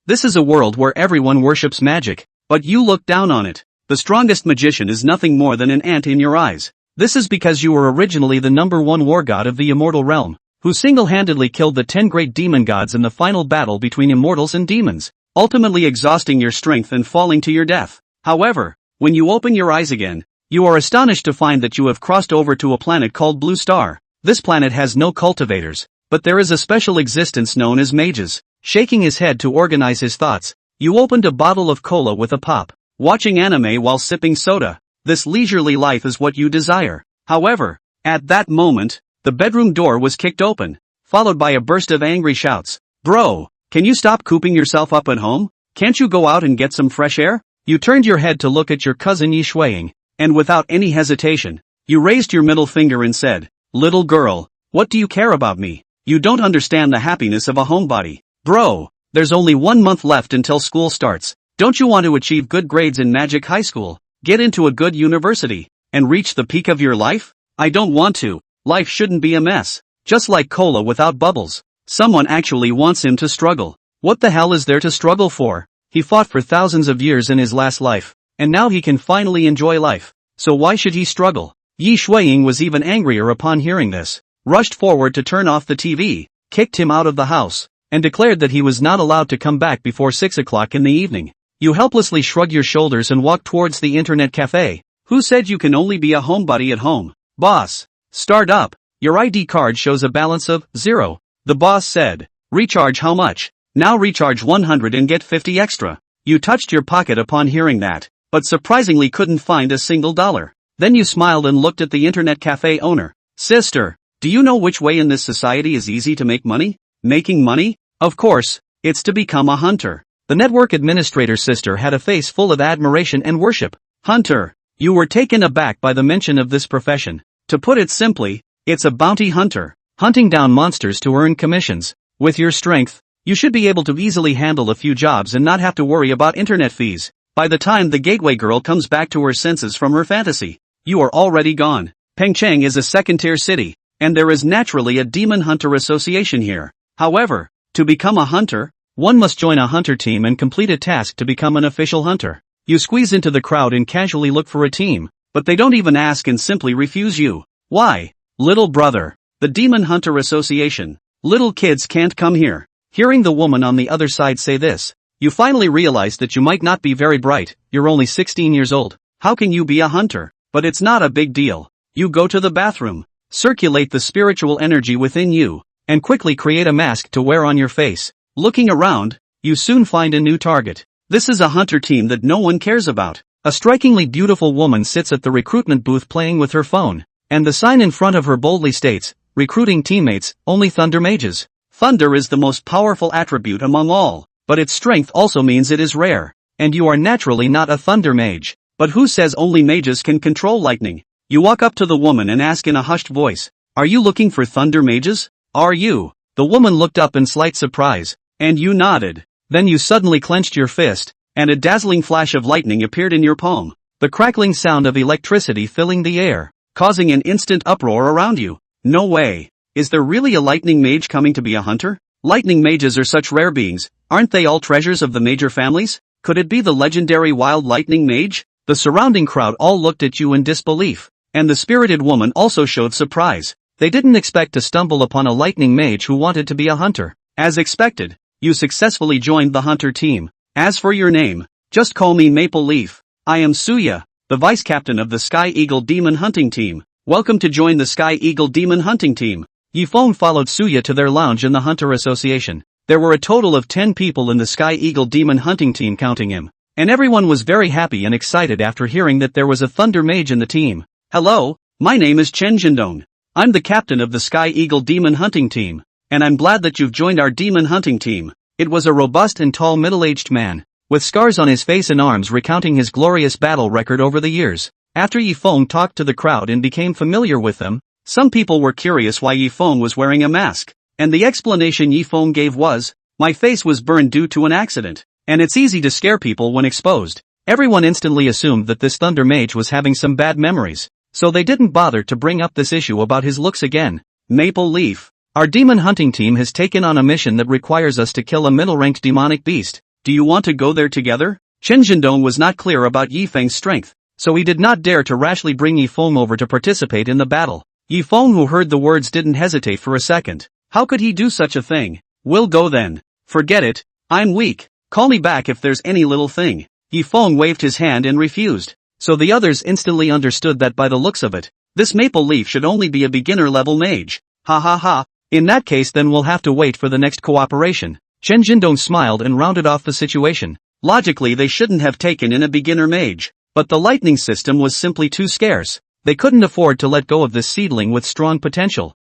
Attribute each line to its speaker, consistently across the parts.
Speaker 1: This is a world where everyone worships magic, but you look down on it. The strongest magician is nothing more than an ant in your eyes. This is because you were originally the #1 war god of the immortal realm, who single-handedly killed the 10 great demon gods in the final battle between immortals and demons, ultimately exhausting your strength and falling to your death. However, when you open your eyes again, you are astonished to find that you have crossed over to a planet called Blue Star. This planet has no cultivators, but there is a special existence known as mages. Shaking his head to organize his thoughts, you opened a bottle of cola with a pop, watching anime while sipping soda. This leisurely life is what you desire. However, at that moment, the bedroom door was kicked open, followed by a burst of angry shouts. Bro, can you stop cooping yourself up at home? Can't you go out and get some fresh air? You turned your head to look at your cousin Yi Shuiying, and without any hesitation, you raised your middle finger and said, "Little girl, what do you care about me? You don't understand the happiness of a homebody. Bro, there's only 1 month left until school starts. Don't you want to achieve good grades in Magic High School, get into a good university, and reach the peak of your life? I don't want to. Life shouldn't be a mess. Just like cola without bubbles. Someone actually wants him to struggle. What the hell is there to struggle for? He fought for thousands of years in his last life, and now he can finally enjoy life. So why should he struggle?" Yi Shuiying was even angrier upon hearing this, rushed forward to turn off the TV, kicked him out of the house, and declared that he was not allowed to come back before 6 o'clock in the evening. You helplessly shrug your shoulders and walk towards the internet cafe. Who said you can only be a homebody at home? Boss, start up. Your ID card shows a balance of 0. The boss said. Recharge how much? Now recharge 100 and get 50 extra. You touched your pocket upon hearing that, but surprisingly couldn't find a single dollar. Then you smiled and looked at the internet cafe owner. Sister, do you know which way in this society is easy to make money? Making money? Of course, it's to become a hunter. The network administrator's sister had a face full of admiration and worship. Hunter. You were taken aback by the mention of this profession. To put it simply, it's a bounty hunter, hunting down monsters to earn commissions. With your strength, you should be able to easily handle a few jobs and not have to worry about internet fees. By the time the gateway girl comes back to her senses from her fantasy, you are already gone. Pengcheng is a second-tier city, and there is naturally a demon hunter association here. However, to become a hunter, one must join a hunter team and complete a task to become an official hunter. You squeeze into the crowd and casually look for a team, but they don't even ask and simply refuse you. Why? Little brother. The Demon Hunter Association. Little kids can't come here. Hearing the woman on the other side say this, you finally realize that you might not be very bright. You're only 16 years old. How can you be a hunter? But it's not a big deal. You go to the bathroom, circulate the spiritual energy within you, and quickly create a mask to wear on your face. Looking around, you soon find a new target. This is a hunter team that no one cares about. A strikingly beautiful woman sits at the recruitment booth playing with her phone, and the sign in front of her boldly states, recruiting teammates, only Thunder Mages. Thunder is the most powerful attribute among all, but its strength also means it is rare, and you are naturally not a Thunder Mage. But who says only mages can control lightning? You walk up to the woman and ask in a hushed voice, are you looking for Thunder Mages? Are you? The woman looked up in slight surprise, and you nodded. Then you suddenly clenched your fist, and a dazzling flash of lightning appeared in your palm, the crackling sound of electricity filling the air, causing an instant uproar around you. No way. Is there really a lightning mage coming to be a hunter? Lightning mages are such rare beings, aren't they all treasures of the major families? Could it be the legendary wild lightning mage? The surrounding crowd all looked at you in disbelief, and the spirited woman also showed surprise. They didn't expect to stumble upon a lightning mage who wanted to be a hunter. As expected, you successfully joined the hunter team. As for your name, just call me Maple Leaf. I am Suya, the vice captain of the Sky Eagle Demon Hunting Team. Welcome to join the Sky Eagle Demon Hunting Team. Yifeng followed Suya to their lounge in the Hunter Association. There were a total of 10 people in the Sky Eagle Demon Hunting Team counting him, and everyone was very happy and excited after hearing that there was a Thunder Mage in the team. Hello, my name is Chen Jindong. I'm the captain of the Sky Eagle Demon Hunting Team, and I'm glad that you've joined our Demon Hunting Team. It was a robust and tall middle-aged man, with scars on his face and arms recounting his glorious battle record over the years. After Yifeng talked to the crowd and became familiar with them, some people were curious why Yifeng was wearing a mask, and the explanation Yifeng gave was, my face was burned due to an accident, and it's easy to scare people when exposed. Everyone instantly assumed that this Thunder Mage was having some bad memories, so they didn't bother to bring up this issue about his looks again. Maple Leaf. Our demon hunting team has taken on a mission that requires us to kill a middle-ranked demonic beast. Do you want to go there together? Chen Jindong was not clear about Yi Feng's strength, so he did not dare to rashly bring Yi Feng over to participate in the battle. Yi Feng, who heard the words, didn't hesitate for a second. How could he do such a thing? We'll go then. Forget it. I'm weak. Call me back if there's any little thing. Yi Feng waved his hand and refused. So the others instantly understood that by the looks of it, this maple leaf should only be a beginner-level mage. Ha ha ha. In that case, then we'll have to wait for the next cooperation. Chen Jindong smiled and rounded off the situation. Logically, they shouldn't have taken in a beginner mage, but the lightning system was simply too scarce. They couldn't afford to let go of this seedling with strong potential.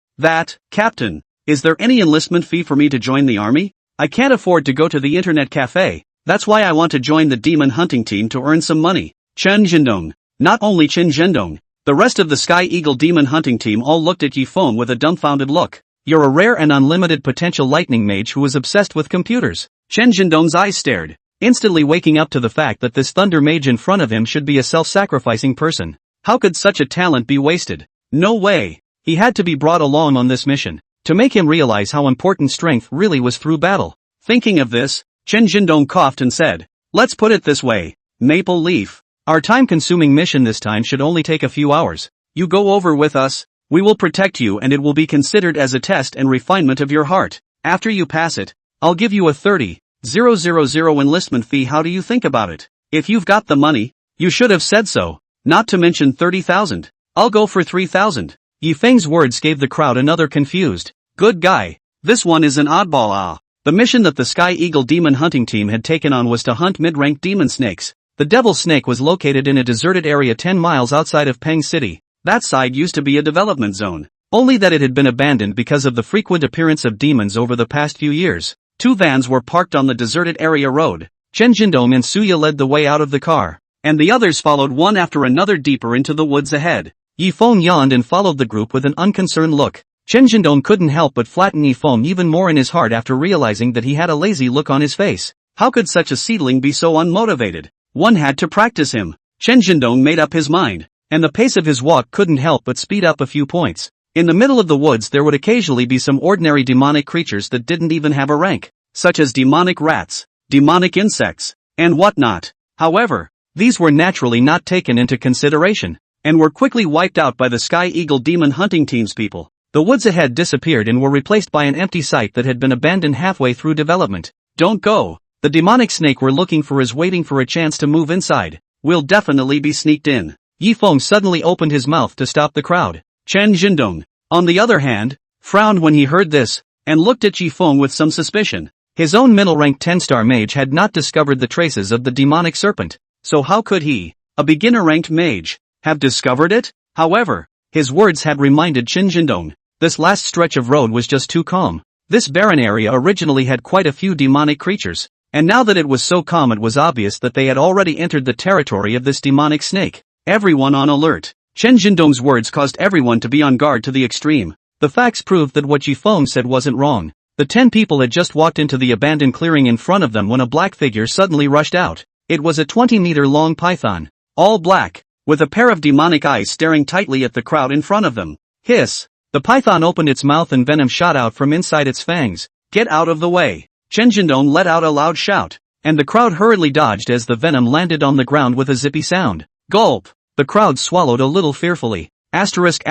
Speaker 1: Captain, is there any enlistment fee for me to join the army? I can't afford to go to the internet cafe. That's why I want to join the demon hunting team to earn some money. Chen Jindong. Not only Chen Jindong, the rest of the Sky Eagle demon hunting team all looked at Yi Feng with a dumbfounded look. You're a rare and unlimited potential lightning mage who is obsessed with computers. Chen Jindong's eyes stared, instantly waking up to the fact that this thunder mage in front of him should be a self-sacrificing person. How could such a talent be wasted? No way. He had to be brought along on this mission, to make him realize how important strength really was through battle. Thinking of this, Chen Jindong coughed and said, let's put it this way, Maple Leaf. Our time-consuming mission this time should only take a few hours. You go over with us, we will protect you, and it will be considered as a test and refinement of your heart. After you pass it, I'll give you a 30,000 enlistment fee. How do you think about it? If you've got the money, you should have said so, not to mention 30,000. I'll go for 3,000. Yi Feng's words gave the crowd another confused, good guy. This one is an oddball. The mission that the Sky Eagle demon hunting team had taken on was to hunt mid-ranked demon snakes. The Devil Snake was located in a deserted area 10 miles outside of Peng City. That side used to be a development zone, only that it had been abandoned because of the frequent appearance of demons over the past few years. 2 vans were parked on the deserted area road. Chen Jindong and Suya led the way out of the car, and the others followed one after another deeper into the woods ahead. Yi Feng yawned and followed the group with an unconcerned look. Chen Jindong couldn't help but flatten Yi Feng even more in his heart after realizing that he had a lazy look on his face. How could such a seedling be so unmotivated? One had to practice him. Chen Jindong made up his mind, and the pace of his walk couldn't help but speed up a few points. In the middle of the woods there would occasionally be some ordinary demonic creatures that didn't even have a rank, such as demonic rats, demonic insects, and whatnot. However, these were naturally not taken into consideration, and were quickly wiped out by the Sky Eagle demon hunting team's people. The woods ahead disappeared and were replaced by an empty site that had been abandoned halfway through development. Don't go. The demonic snake we're looking for is waiting for a chance to move inside. We'll definitely be sneaked in. Yi Feng suddenly opened his mouth to stop the crowd. Chen Jindong, on the other hand, frowned when he heard this, and looked at Yi Feng with some suspicion. His own middle-ranked 10-star mage had not discovered the traces of the demonic serpent, so how could he, a beginner-ranked mage, have discovered it? However, his words had reminded Chen Jindong, this last stretch of road was just too calm. This barren area originally had quite a few demonic creatures, and now that it was so calm it was obvious that they had already entered the territory of this demonic snake. Everyone on alert. Chen Jindong's words caused everyone to be on guard to the extreme. The facts proved that what Yi Feng said wasn't wrong. The 10 people had just walked into the abandoned clearing in front of them when a black figure suddenly rushed out. It was a 20-meter-long python, all black, with a pair of demonic eyes staring tightly at the crowd in front of them. Hiss! The python opened its mouth and venom shot out from inside its fangs. Get out of the way! Chen Jindong let out a loud shout, and the crowd hurriedly dodged as the venom landed on the ground with a zippy sound. Gulp! The crowd swallowed a little fearfully. Asterisk.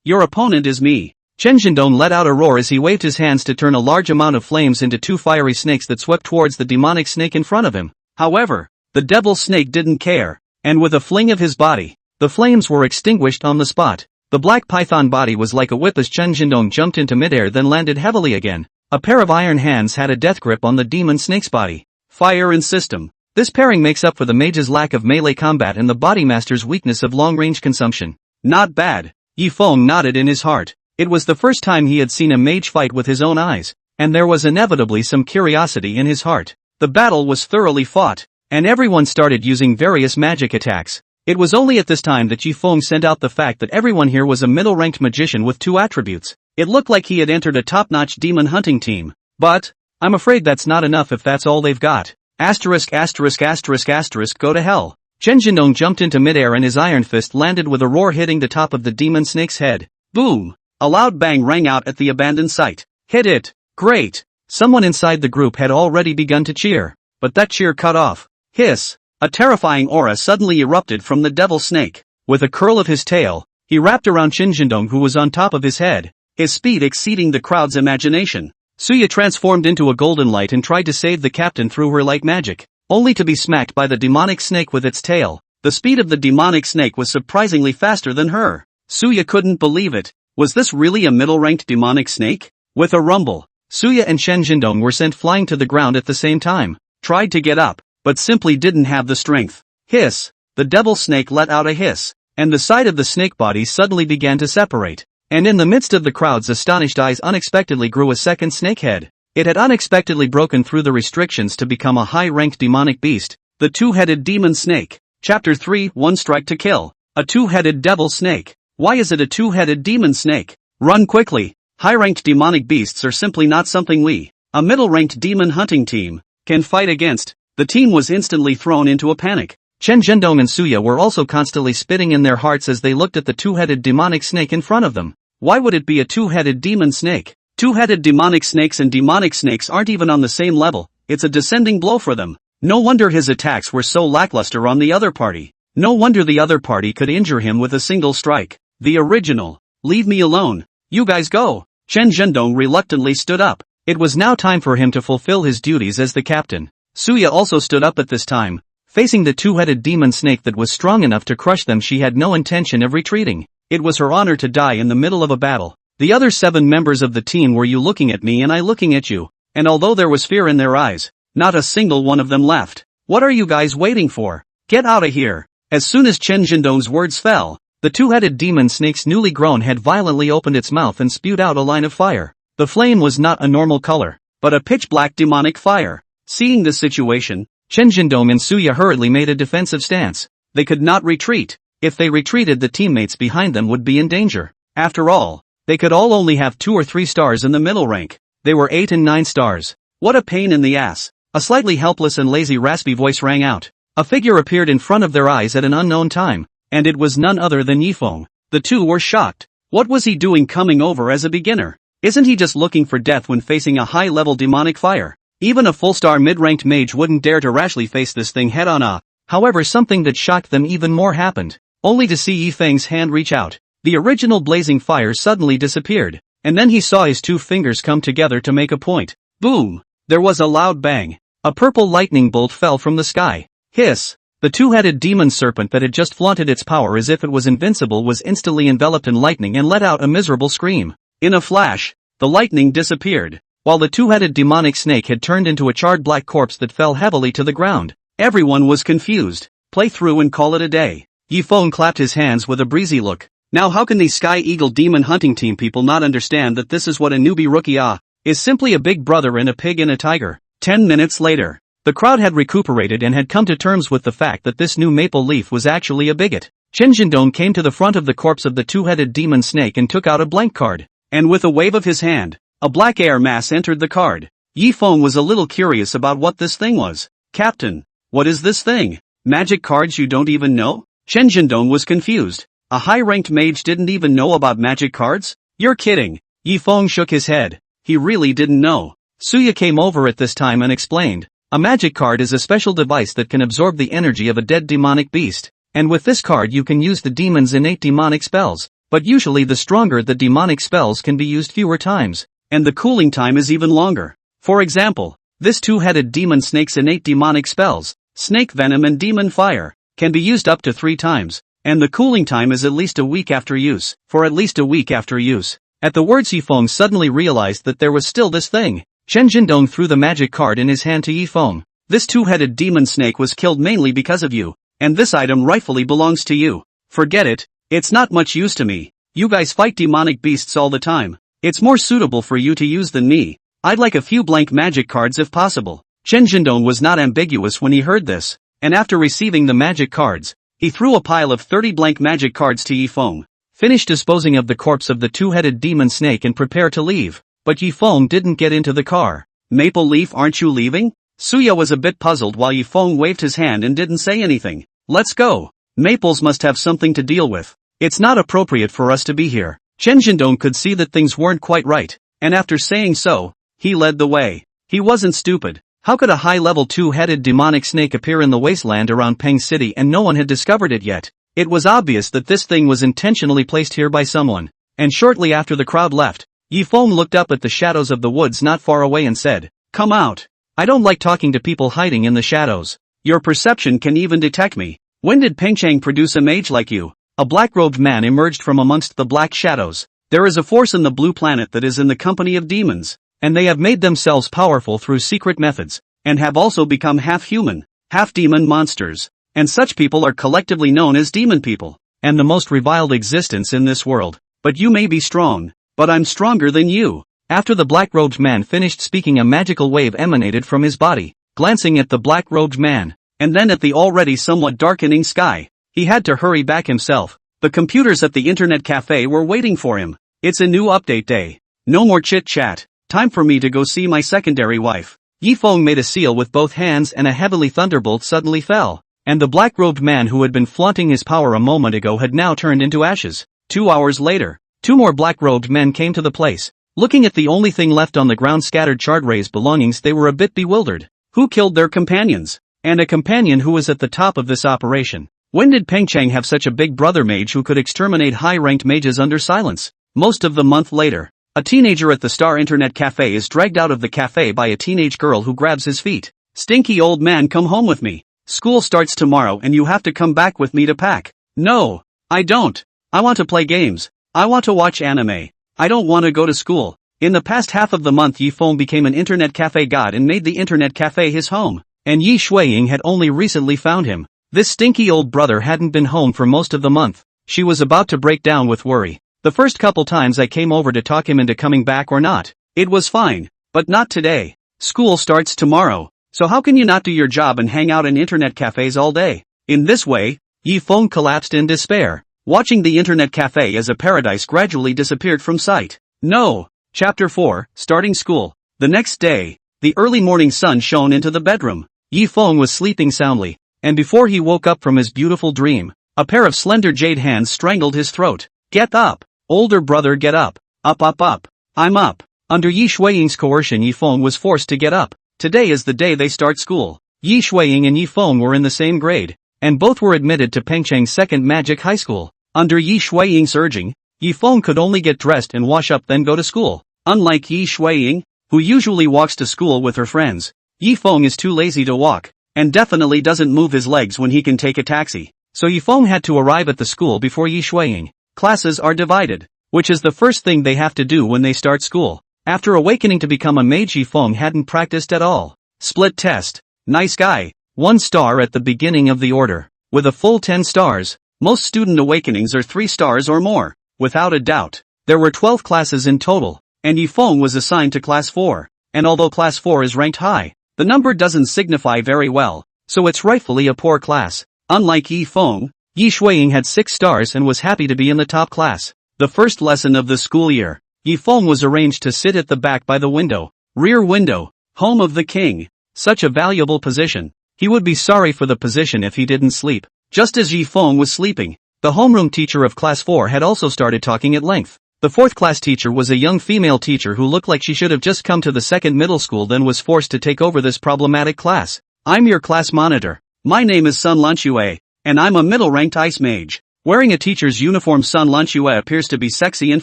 Speaker 1: Your opponent is me. Chen Jindong let out a roar as he waved his hands to turn a large amount of flames into 2 fiery snakes that swept towards the demonic snake in front of him. However, the devil snake didn't care, and with a fling of his body, the flames were extinguished on the spot. The black python body was like a whip as Chen Jindong jumped into midair then landed heavily again. A pair of iron hands had a death grip on the demon snake's body. Fire and system. This pairing makes up for the mage's lack of melee combat and the bodymaster's weakness of long-range consumption. Not bad. Yi Feng nodded in his heart. It was the first time he had seen a mage fight with his own eyes, and there was inevitably some curiosity in his heart. The battle was thoroughly fought, and everyone started using various magic attacks. It was only at this time that Yi Feng sent out the fact that everyone here was a middle-ranked magician with 2 attributes. It looked like he had entered a top-notch demon hunting team. But, I'm afraid that's not enough if that's all they've got. Asterisk, go to hell. Chen Jindong jumped into midair and his iron fist landed with a roar hitting the top of the demon snake's head. Boom! A loud bang rang out at the abandoned site. Hit it! Great! Someone inside the group had already begun to cheer, but that cheer cut off. Hiss! A terrifying aura suddenly erupted from the devil snake. With a curl of his tail, he wrapped around Shinjindong, who was on top of his head, his speed exceeding the crowd's imagination. Suya transformed into a golden light and tried to save the captain through her like magic, only to be smacked by the demonic snake with its tail. The speed of the demonic snake was surprisingly faster than her. Suya couldn't believe it. Was this really a middle-ranked demonic snake? With a rumble, Suya and Shinjindong were sent flying to the ground at the same time, tried to get up, but simply didn't have the strength. Hiss! The devil snake let out a hiss, and the side of the snake body suddenly began to separate. And in the midst of the crowd's astonished eyes unexpectedly grew a second snake head. It had unexpectedly broken through the restrictions to become a high-ranked demonic beast, the two-headed demon snake. Chapter 3, One Strike to Kill. A two-headed devil snake. Why is it a two-headed demon snake? Run quickly! High-ranked demonic beasts are simply not something we, a middle-ranked demon hunting team, can fight against. The team was instantly thrown into a panic. Chen Zhendong and Suya were also constantly spitting in their hearts as they looked at the two-headed demonic snake in front of them. Why would it be a two-headed demon snake? Two-headed demonic snakes and demonic snakes aren't even on the same level. It's a descending blow for them. No wonder his attacks were so lackluster on the other party. No wonder the other party could injure him with a single strike. The original. Leave me alone. You guys go. Chen Zhendong reluctantly stood up. It was now time for him to fulfill his duties as the captain. Suya also stood up at this time. Facing the two-headed demon snake that was strong enough to crush them, she had no intention of retreating. It was her honor to die in the middle of a battle. The other 7 members of the team were you looking at me and I looking at you, and although there was fear in their eyes, not a single one of them left. What are you guys waiting for? Get out of here! As soon as Chen Zhendong's words fell, the two-headed demon snake's newly grown head violently opened its mouth and spewed out a line of fire. The flame was not a normal color, but a pitch-black demonic fire. Seeing this situation, Chen Zhendong and Suya hurriedly made a defensive stance. They could not retreat. If they retreated, the teammates behind them would be in danger. After all, they could all only have 2 or 3 stars in the middle rank. They were 8 and 9 stars. What a pain in the ass. A slightly helpless and lazy raspy voice rang out. A figure appeared in front of their eyes at an unknown time, and it was none other than Yifeng. The two were shocked. What was he doing coming over as a beginner? Isn't he just looking for death when facing a high-level demonic fire? Even a full-star mid-ranked mage wouldn't dare to rashly face this thing head-on. However, something that shocked them even more happened, only to see Yifeng's hand reach out. The original blazing fire suddenly disappeared, and then he saw his 2 fingers come together to make a point. Boom! There was a loud bang. A purple lightning bolt fell from the sky. Hiss! The two-headed demon serpent that had just flaunted its power as if it was invincible was instantly enveloped in lightning and let out a miserable scream. In a flash, the lightning disappeared, while the two-headed demonic snake had turned into a charred black corpse that fell heavily to the ground. Everyone was confused. Play through and call it a day. Yifeng clapped his hands with a breezy look. Now how can these Sky Eagle Demon Hunting Team people not understand that this is what a newbie rookie is simply a big brother and a pig and a tiger? 10 minutes later, the crowd had recuperated and had come to terms with the fact that this new maple leaf was actually a bigot. Chen Zhendong came to the front of the corpse of the two-headed demon snake and took out a blank card. And with a wave of his hand, a black air mass entered the card. Yifeng was a little curious about what this thing was. Captain, what is this thing? Magic cards you don't even know? Chen Zhendong was confused. A high-ranked mage didn't even know about magic cards? You're kidding. Yifeng shook his head. He really didn't know. Suya came over at this time and explained. A magic card is a special device that can absorb the energy of a dead demonic beast, and with this card you can use the demon's innate demonic spells, but usually the stronger the demonic spells can be used fewer times, and the cooling time is even longer. For example, this two-headed demon snake's innate demonic spells, snake venom and demon fire, can be used up to 3 times, and the cooling time is at least a week after use, for at least a week after use. At the words, Yifeng suddenly realized that there was still this thing. Chen Zhendong threw the magic card in his hand to Yifeng. This two-headed demon snake was killed mainly because of you, and this item rightfully belongs to you. Forget it, it's not much use to me. You guys fight demonic beasts all the time. It's more suitable for you to use than me. I'd like a few blank magic cards if possible. Chen Zhendong was not ambiguous when he heard this, and after receiving the magic cards, he threw a pile of 30 blank magic cards to Yifeng. Finish disposing of the corpse of the two-headed demon snake and prepare to leave. But Yifeng didn't get into the car. Maple Leaf, aren't you leaving? Suya was a bit puzzled while Yifeng waved his hand and didn't say anything. Let's go. Maples must have something to deal with. It's not appropriate for us to be here. Chen Zhendong could see that things weren't quite right, and after saying so, He led the way. He wasn't stupid. How could a high-level two-headed demonic snake appear in the wasteland around Peng City and no one had discovered it yet? It was obvious that this thing was intentionally placed here by someone. And shortly after the crowd left, Yifeng looked up at the shadows of the woods not far away and said, "Come out. I don't like talking to people hiding in the shadows. Your perception can even detect me. When did Pengchang produce a mage like you?" A black-robed man emerged from amongst the black shadows. "There is a force in the blue planet that is in the company of demons, and they have made themselves powerful through secret methods, and have also become half-human, half-demon monsters. And such people are collectively known as demon people, and the most reviled existence in this world. But you may be strong, but I'm stronger than you." After the black-robed man finished speaking, a magical wave emanated from his body, glancing at the black-robed man, and then at the already somewhat darkening sky. He had to hurry back himself. The computers at the internet cafe were waiting for him. It's a new update day. No more chit-chat. Time for me to go see my secondary wife. Yifeng made a seal with both hands and a heavenly thunderbolt suddenly fell. And the black-robed man who had been flaunting his power a moment ago had now turned into ashes. 2 hours later, 2 more black-robed men came to the place. Looking at the only thing left on the ground, scattered Chardray's belongings, they were a bit bewildered. Who killed their companions? And a companion who was at the top of this operation. When did Pengchang have such a big brother mage who could exterminate high-ranked mages under silence? Most of the month later, a teenager at the Star Internet Cafe is dragged out of the cafe by a teenage girl who grabs his feet. "Stinky old man, come home with me. School starts tomorrow and you have to come back with me to pack." "No, I don't. I want to play games. I want to watch anime. I don't want to go to school." In the past half of the month, Yifeng became an internet cafe god and made the internet cafe his home. And Yi Shuiying had only recently found him. This stinky old brother hadn't been home for most of the month. She was about to break down with worry. "The first couple times I came over to talk him into coming back or not, it was fine. But not today. School starts tomorrow. So how can you not do your job and hang out in internet cafes all day?" In this way, Yifeng collapsed in despair, watching the internet cafe as a paradise gradually disappeared from sight. No. Chapter 4, Starting School. The next day, the early morning sun shone into the bedroom. Yifeng was sleeping soundly, and before he woke up from his beautiful dream, a pair of slender jade hands strangled his throat. "Get up! Older brother, get up! Up, up, up! I'm up!" Under Yi Shuiying's coercion, Yifeng was forced to get up. Today is the day they start school. Yi Shuiying and Yifeng were in the same grade, and both were admitted to Pengchang's second magic high school. Under Yi Shuiying's urging, Yifeng could only get dressed and wash up then go to school. Unlike Yi Shuiying, who usually walks to school with her friends, Yifeng is too lazy to walk, and definitely doesn't move his legs when he can take a taxi. So Yifeng had to arrive at the school before Yi Shuiying. Classes are divided, which is the first thing they have to do when they start school. After awakening to become a mage, Yifeng hadn't practiced at all. Split test. Nice guy. 1 star at the beginning of the order. With a full 10 stars, most student awakenings are 3 stars or more. Without a doubt. There were 12 classes in total, and Yifeng was assigned to class 4. And although class 4 is ranked high, the number doesn't signify very well, so it's rightfully a poor class. Unlike Yifeng, Yi Shuiying had 6 stars and was happy to be in the top class. The first lesson of the school year, Yifeng was arranged to sit at the back by the window. Rear window, home of the king. Such a valuable position. He would be sorry for the position if he didn't sleep. Just as Yifeng was sleeping, the homeroom teacher of class 4 had also started talking at length. The 4th class teacher was a young female teacher who looked like she should have just come to the 2nd middle school, then was forced to take over this problematic class. "I'm your class monitor. My name is Sun Lanxue, and I'm a middle-ranked ice mage." Wearing a teacher's uniform, Sun Lanxue appears to be sexy and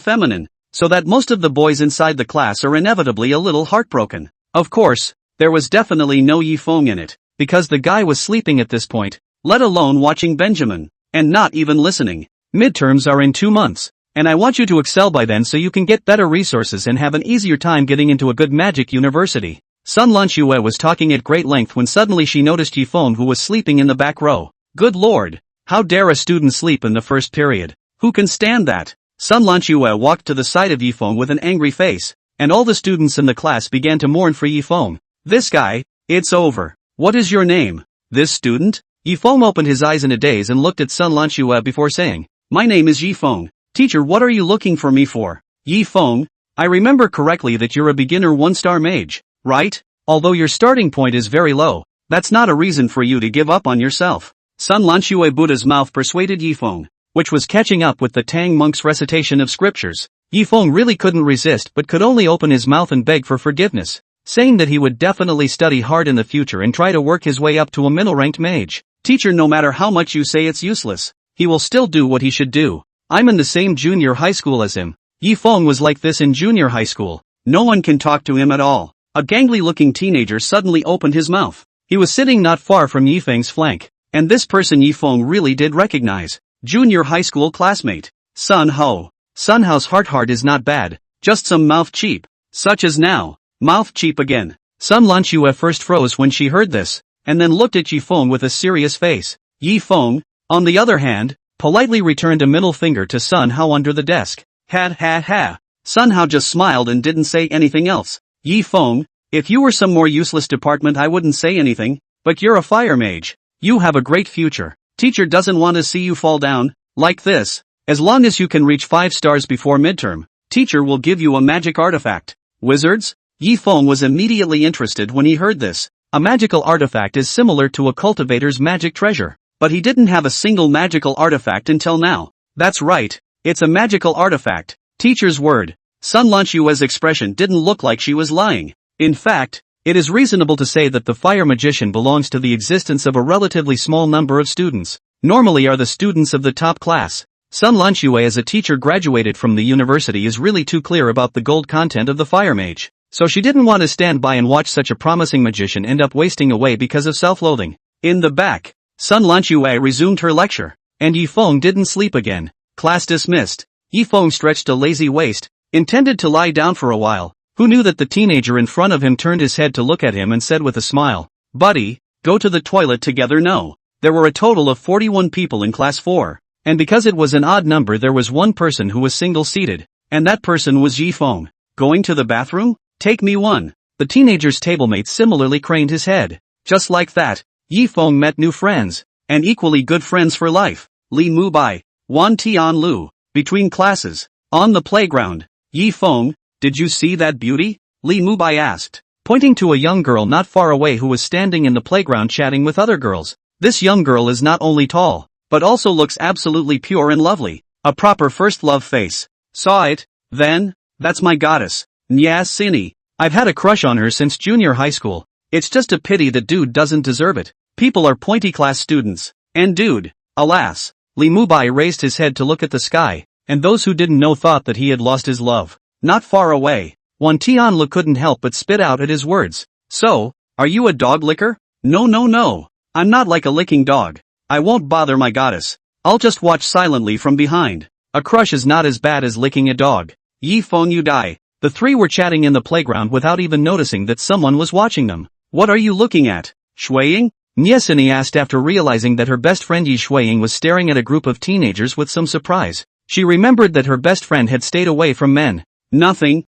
Speaker 1: feminine, so that most of the boys inside the class are inevitably a little heartbroken. Of course, there was definitely no Yifeng in it, because the guy was sleeping at this point, let alone watching Benjamin, and not even listening. "Midterms are in 2 months. And I want you to excel by then so you can get better resources and have an easier time getting into a good magic university." Sun Lanxue was talking at great length when suddenly she noticed Yifeng, who was sleeping in the back row. Good lord! How dare a student sleep in the first period? Who can stand that? Sun Lanxue walked to the side of Yifeng with an angry face, and all the students in the class began to mourn for Yifeng. "This guy, it's over. What is your name?" "This student?" Yifeng opened his eyes in a daze and looked at Sun Lanxue before saying, "My name is Yifeng. Teacher, what are you looking for me for?" "Yifeng, I remember correctly that you're a beginner 1-star mage, right? Although your starting point is very low, that's not a reason for you to give up on yourself." Sun Lanxue Buddha's mouth persuaded Yifeng, which was catching up with the Tang monk's recitation of scriptures. Yifeng really couldn't resist but could only open his mouth and beg for forgiveness, saying that he would definitely study hard in the future and try to work his way up to a middle-ranked mage. Teacher, no matter how much you say it's useless, he will still do what he should do. I'm in the same junior high school as him. Yifeng was like this in junior high school. No one can talk to him at all. A gangly-looking teenager suddenly opened his mouth. He was sitting not far from Yifeng's flank, and this person Yifeng really did recognize. Junior high school classmate, Sun Ho. Sun Ho's heart is not bad, just some mouth cheap. Such as now. Mouth cheap again. Sun Lanchu at first froze when she heard this, and then looked at Yifeng with a serious face. Yifeng, on the other hand, politely returned a middle finger to Sun Ho under the desk. Ha. Sun Ho just smiled and didn't say anything else. Yifeng, if you were some more useless department I wouldn't say anything, but you're a fire mage. You have a great future. Teacher doesn't want to see you fall down, like this. As long as you can reach 5 stars before midterm, teacher will give you a magic artifact. Wizards? Yifeng was immediately interested when he heard this. A magical artifact is similar to a cultivator's magic treasure, but he didn't have a single magical artifact until now. That's right, it's a magical artifact. Teacher's word. Sun Lanshua's expression didn't look like she was lying. In fact, it is reasonable to say that the fire magician belongs to the existence of a relatively small number of students. Normally are the students of the top class. Sun Lanshue as a teacher graduated from the university is really too clear about the gold content of the fire mage, so she didn't want to stand by and watch such a promising magician end up wasting away because of self-loathing. In the back, Sun Lanshue resumed her lecture, and Yifeng didn't sleep again. Class dismissed. Yifeng stretched a lazy waist, intended to lie down for a while. Who knew that the teenager in front of him turned his head to look at him and said with a smile, "Buddy, go to the toilet together." No. There were a total of 41 people in class 4. And because it was an odd number there was one person who was single-seated, and that person was Yifeng. Going to the bathroom? Take me one. The teenager's tablemate similarly craned his head. Just like that, Yifeng met new friends, and equally good friends for life. Li Mubai, Wan Tian Lu. Between classes, on the playground. Yifeng, did you see that beauty? Li Mubai asked, pointing to a young girl not far away who was standing in the playground chatting with other girls. This young girl is not only tall, but also looks absolutely pure and lovely. A proper first love face. Saw it? Then? That's my goddess. Nya Sini. I've had a crush on her since junior high school. It's just a pity that dude doesn't deserve it. People are pointy class students. And dude, alas. Li Mubai raised his head to look at the sky, and those who didn't know thought that he had lost his love. Not far away, Wan Tianlu couldn't help but spit out at his words. So, are you a dog licker? No. I'm not like a licking dog. I won't bother my goddess. I'll just watch silently from behind. A crush is not as bad as licking a dog. Yifeng, you die. The three were chatting in the playground without even noticing that someone was watching them. What are you looking at? Shuiying? Nyesini asked after realizing that her best friend Yi Shuiying was staring at a group of teenagers with some surprise. She remembered that her best friend had stayed away from men. Nothing.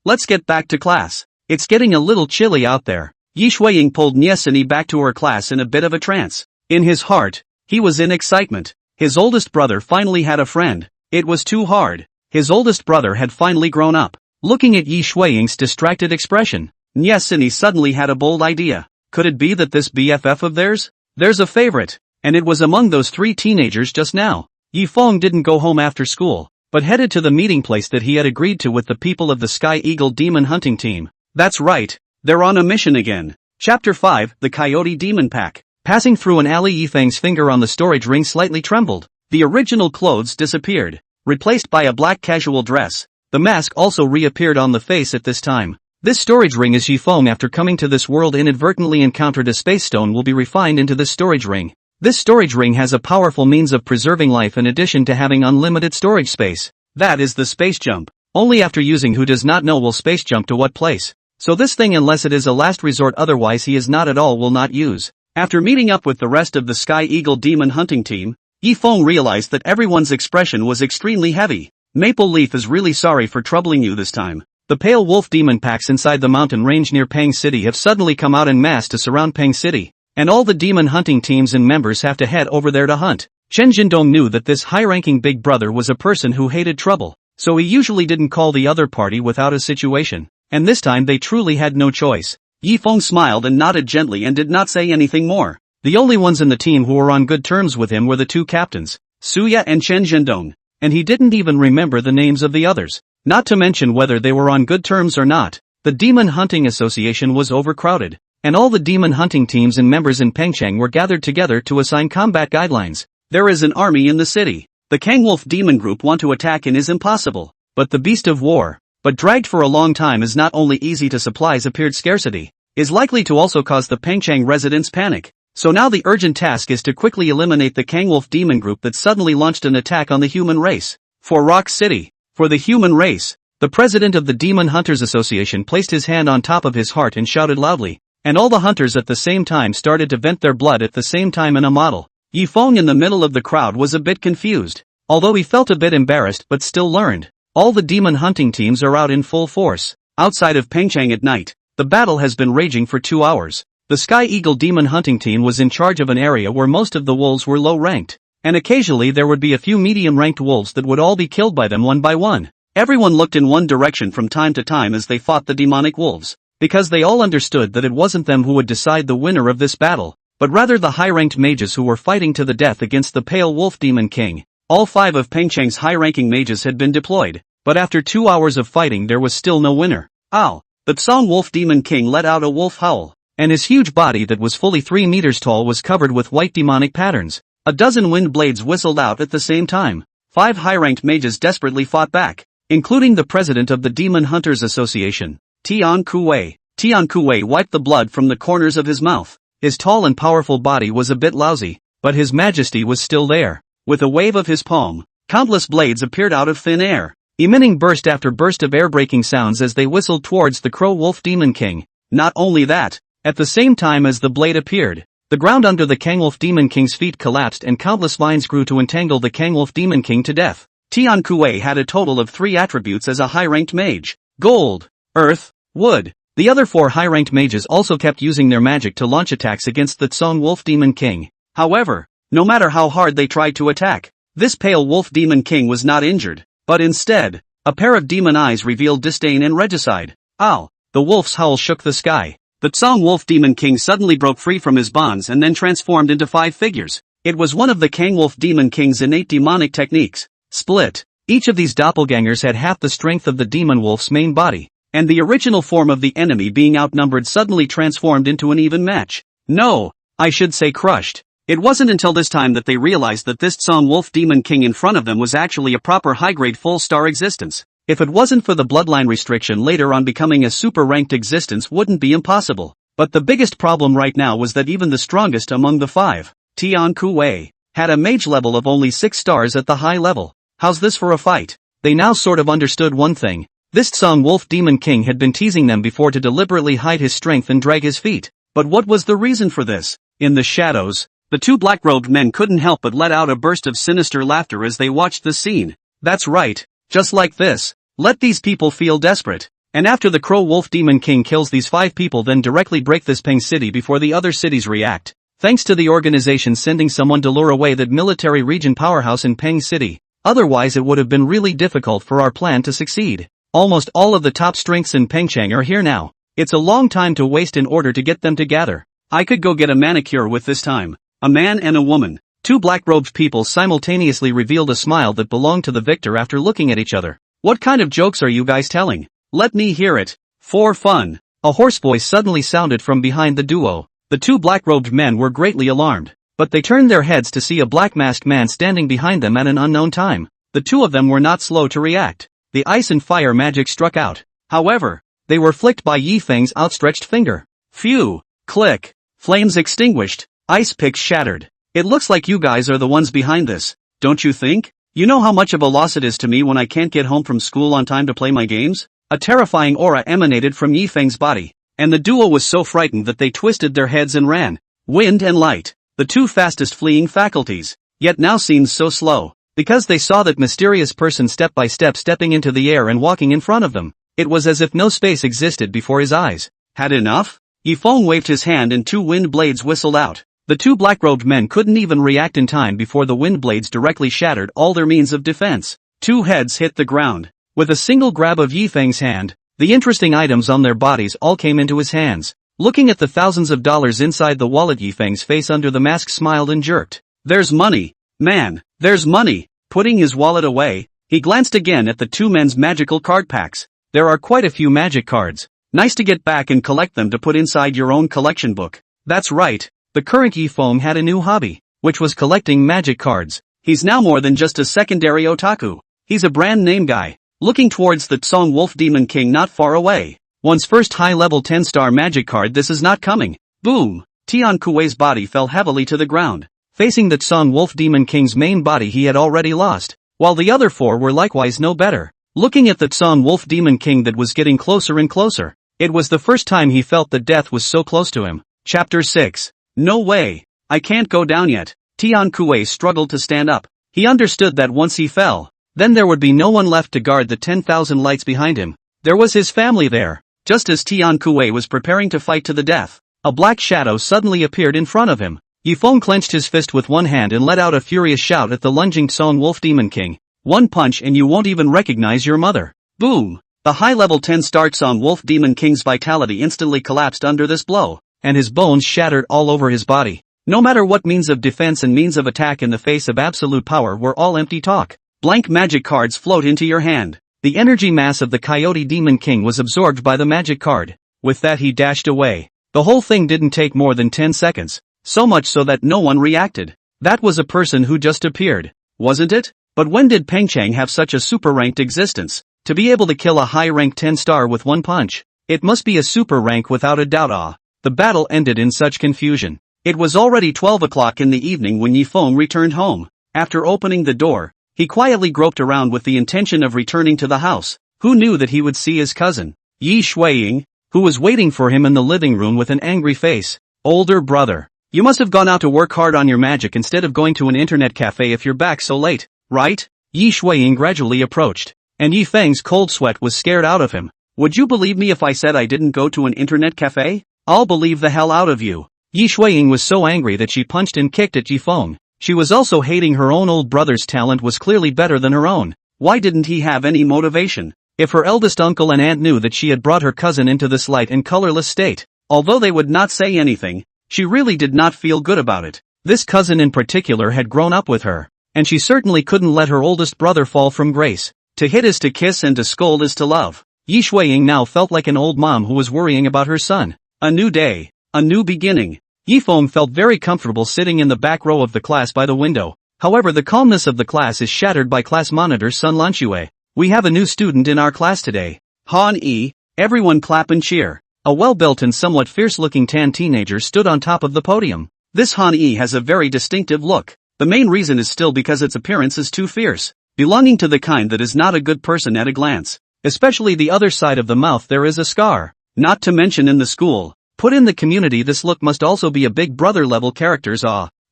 Speaker 1: Let's get back to class. It's getting a little chilly out there. Yi Shuiying pulled Nyesini back to her class in a bit of a trance. In his heart, he was in excitement. His oldest brother finally had a friend. It was too hard. His oldest brother had finally grown up. Looking at Yi Shuiying's distracted expression, Nyesini suddenly had a bold idea. Could it be that this BFF of theirs? There's a favorite, and it was among those 3 teenagers just now. Yifeng didn't go home after school, but headed to the meeting place that he had agreed to with the people of the Sky Eagle Demon Hunting Team. That's right, they're on a mission again. Chapter 5, The Coyote Demon Pack. Passing through an alley, Yifeng's finger on the storage ring slightly trembled. The original clothes disappeared, replaced by a black casual dress. The mask also reappeared on the face at this time. This storage ring is Yifeng after coming to this world inadvertently encountered a space stone will be refined into this storage ring. This storage ring has a powerful means of preserving life in addition to having unlimited storage space. That is the space jump. Only after using who does not know will space jump to what place. So this thing unless it is a last resort otherwise he is not at all will not use. After meeting up with the rest of the Sky Eagle Demon Hunting Team, Yifeng realized that everyone's expression was extremely heavy. Maple Leaf is really sorry for troubling you this time. The Pale Wolf Demon packs inside the mountain range near Pang City have suddenly come out en masse to surround Pang City, and all the demon hunting teams and members have to head over there to hunt. Chen Jindong knew that this high-ranking big brother was a person who hated trouble, so he usually didn't call the other party without a situation, and this time they truly had no choice. Yifeng smiled and nodded gently and did not say anything more. The only ones in the team who were on good terms with him were the 2 captains, Suya and Chen Zhendong. and he didn't even remember the names of the others, not to mention whether they were on good terms or not. The Demon Hunting Association was overcrowded, and all the demon hunting teams and members in Pengcheng were gathered together to assign combat guidelines. There is an army in the city. The Kangwolf demon group want to attack and is impossible, but the beast of war, but dragged for a long time, is not only easy to supplies appeared scarcity, is likely to also cause the Pengcheng residents panic. So now the urgent task is to quickly eliminate the Kangwolf demon group that suddenly launched an attack on the human race. For Rock City, for the human race, the president of the Demon Hunters Association placed his hand on top of his heart and shouted loudly, and all the hunters at the same time started to vent their blood at the same time in a model. Yifeng in the middle of the crowd was a bit confused, although he felt a bit embarrassed but still learned. All the demon hunting teams are out in full force. Outside of Pengcheng at night, the battle has been raging for 2 hours. The Sky Eagle demon hunting team was in charge of an area where most of the wolves were low-ranked, and occasionally there would be a few medium-ranked wolves that would all be killed by them one by one. Everyone looked in one direction from time to time as they fought the demonic wolves, because they all understood that it wasn't them who would decide the winner of this battle, but rather the high-ranked mages who were fighting to the death against the Pale Wolf Demon King. All 5 of Pengcheng's high-ranking mages had been deployed, but after 2 hours of fighting there was still no winner. Ow! The Tsong Wolf Demon King let out a wolf howl, and his huge body that was fully 3 meters tall was covered with white demonic patterns. A dozen wind blades whistled out at the same time. 5 high-ranked mages desperately fought back, including the president of the Demon Hunters Association, Tian Kuwei. Tian Kuwei wiped the blood from the corners of his mouth. His tall and powerful body was a bit lousy, but his majesty was still there. With a wave of his palm, countless blades appeared out of thin air, emitting burst after burst of air-breaking sounds as they whistled towards the Crow Wolf Demon King. Not only that, at the same time as the blade appeared, the ground under the Kangwolf Demon King's feet collapsed and countless vines grew to entangle the Kangwolf Demon King to death. Tian Kuei had a total of 3 attributes as a high-ranked mage: gold, earth, wood. The other 4 high-ranked mages also kept using their magic to launch attacks against the Tsong Wolf Demon King. However, no matter how hard they tried to attack, this Pale Wolf Demon King was not injured, but instead, a pair of demon eyes revealed disdain and regicide. Ow! The wolf's howl shook the sky. The Tsong Wolf Demon King suddenly broke free from his bonds and then transformed into 5 figures. It was one of the Kangwolf Demon King's innate demonic techniques. Split. Each of these doppelgangers had half the strength of the demon wolf's main body, and the original form of the enemy being outnumbered suddenly transformed into an even match. No, I should say crushed. It wasn't until this time that they realized that this Tsong Wolf Demon King in front of them was actually a proper high-grade full-star existence. If it wasn't for the bloodline restriction, later on becoming a super-ranked existence wouldn't be impossible. But the biggest problem right now was that even the strongest among the 5, Tian Kuei, had a mage level of only 6 stars at the high level. How's this for a fight? They now sort of understood one thing. This Tsong Wolf Demon King had been teasing them before to deliberately hide his strength and drag his feet. But what was the reason for this? In the shadows, the 2 black-robed men couldn't help but let out a burst of sinister laughter as they watched the scene. That's right, just like this. Let these people feel desperate. And after the Crow Wolf Demon King kills these 5 people, then directly break this Peng City before the other cities react. Thanks to the organization sending someone to lure away that military region powerhouse in Peng City. Otherwise it would have been really difficult for our plan to succeed. Almost all of the top strengths in Pengcheng are here now. It's a long time to waste in order to get them together. I could go get a manicure with this time. A man and a woman. 2 black-robed people simultaneously revealed a smile that belonged to the victor after looking at each other. What kind of jokes are you guys telling? Let me hear it. For fun. A hoarse voice suddenly sounded from behind the duo. The 2 black-robed men were greatly alarmed, but they turned their heads to see a black-masked man standing behind them at an unknown time. The 2 of them were not slow to react. The ice and fire magic struck out. However, they were flicked by Yifeng's outstretched finger. Phew! Click! Flames extinguished. Ice picks shattered. It looks like you guys are the ones behind this, don't you think? You know how much of a loss it is to me when I can't get home from school on time to play my games? A terrifying aura emanated from Yifeng's body, and the duo was so frightened that they twisted their heads and ran. Wind and light, the 2 fastest fleeing faculties, yet now seemed so slow, because they saw that mysterious person step by step stepping into the air and walking in front of them. It was as if no space existed before his eyes. Had enough? Yifeng waved his hand and 2 wind blades whistled out. The 2 black-robed men couldn't even react in time before the wind blades directly shattered all their means of defense. 2 heads hit the ground. With a single grab of Yifeng's hand, the interesting items on their bodies all came into his hands. Looking at the thousands of dollars inside the wallet, Yifeng's face under the mask smiled and jerked. There's money. Man, there's money. Putting his wallet away, he glanced again at the two men's magical card packs. There are quite a few magic cards. Nice to get back and collect them to put inside your own collection book. That's right, the current Yifeng had a new hobby, which was collecting magic cards. He's now more than just a secondary otaku. He's a brand name guy. Looking towards the Tsong Wolf Demon King not far away. One's first high-level 10-star magic card. This is not coming. Boom! Tian Kuei's body fell heavily to the ground. Facing the Tsong Wolf Demon King's main body he had already lost, while the other four were likewise no better. Looking at the Tsong Wolf Demon King that was getting closer and closer, it was the first time he felt that death was so close to him. Chapter 6. No way. I can't go down yet. Tian Kuei struggled to stand up. He understood that once he fell, then there would be no one left to guard the 10,000 lights behind him. There was his family there. Just as Tian Kuei was preparing to fight to the death, a black shadow suddenly appeared in front of him. Yifeng clenched his fist with one hand and let out a furious shout at the lunging Tsong Wolf Demon King. One punch and you won't even recognize your mother. Boom! The high-level 10-star Tsong Wolf Demon King's vitality instantly collapsed under this blow, and his bones shattered all over his body. No matter what means of defense and means of attack in the face of absolute power were all empty talk. Blank magic cards float into your hand. The energy mass of the Coyote Demon King was absorbed by the magic card. With that he dashed away. The whole thing didn't take more than 10 seconds. So much so that no one reacted. That was a person who just appeared, wasn't it? But when did Peng Chang have such a super-ranked existence? To be able to kill a high-ranked 10-star with one punch. It must be a super rank without a doubt. The battle ended in such confusion. It was already 12 o'clock in the evening when Yifeng returned home. After opening the door, he quietly groped around with the intention of returning to the house. Who knew that he would see his cousin, Yi Shuiying, who was waiting for him in the living room with an angry face. Older brother, you must have gone out to work hard on your magic instead of going to an internet cafe if you're back so late, right? Yi Shuiying gradually approached, and Yi Feng's cold sweat was scared out of him. Would you believe me if I said I didn't go to an internet cafe? I'll believe the hell out of you. Yi Shuiying was so angry that she punched and kicked at Yifeng. She was also hating her own old brother's talent was clearly better than her own. Why didn't he have any motivation? If her eldest uncle and aunt knew that she had brought her cousin into this light and colorless state, although they would not say anything, she really did not feel good about it. This cousin in particular had grown up with her, and she certainly couldn't let her oldest brother fall from grace. To hit is to kiss and to scold is to love. Yi Shuiying now felt like an old mom who was worrying about her son. A new day. A new beginning. Yifeng felt very comfortable sitting in the back row of the class by the window. However, the calmness of the class is shattered by class monitor Sun Lanxue. We have a new student in our class today. Han Yi. Everyone clap and cheer. A well-built and somewhat fierce-looking tan teenager stood on top of the podium. This Han Yi has a very distinctive look. The main reason is still because its appearance is too fierce, belonging to the kind that is not a good person at a glance. Especially the other side of the mouth there is a scar. Not to mention in the school. Put in the community this look must also be a big brother level characters.